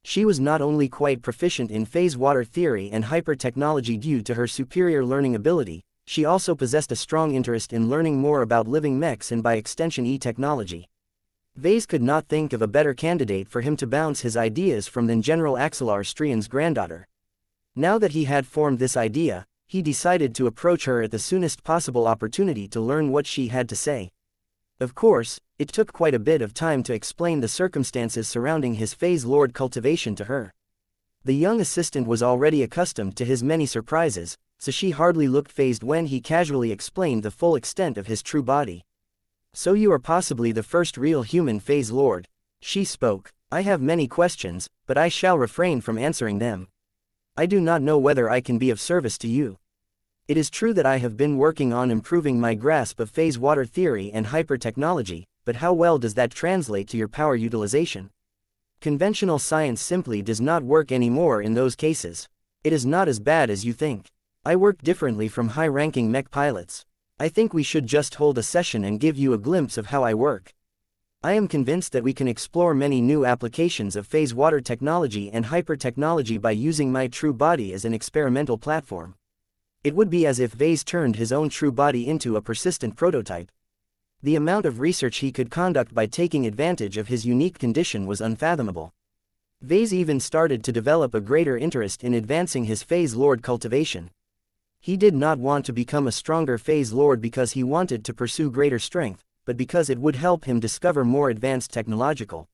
She was not only quite proficient in phase water theory and hyper-technology due to her superior learning ability, she also possessed a strong interest in learning more about living mechs and by extension E-technology. Vase could not think of a better candidate for him to bounce his ideas from than General Axelar Strian's granddaughter. Now that he had formed this idea, he decided to approach her at the soonest possible opportunity to learn what she had to say. Of course, it took quite a bit of time to explain the circumstances surrounding his phase lord cultivation to her. The young assistant was already accustomed to his many surprises, so she hardly looked fazed when he casually explained the full extent of his true body. So you are possibly the first real human phase lord. She spoke. I have many questions, but I shall refrain from answering them. I do not know whether I can be of service to you. It is true that I have been working on improving my grasp of phase water theory and hyper-technology, but how well does that translate to your power utilization? Conventional science simply does not work anymore in those cases. It is not as bad as you think. I work differently from high-ranking mech pilots. I think we should just hold a session and give you a glimpse of how I work. I am convinced that we can explore many new applications of phase water technology and hyper-technology by using my true body as an experimental platform. It would be as if Vase turned his own true body into a persistent prototype. The amount of research he could conduct by taking advantage of his unique condition was unfathomable. Vase even started to develop a greater interest in advancing his phase lord cultivation. He did not want to become a stronger phase lord because he wanted to pursue greater strength, but because it would help him discover more advanced technological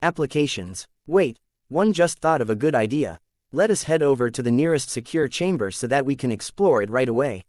applications. Wait, one just thought of a good idea. Let us head over to the nearest secure chamber so that we can explore it right away.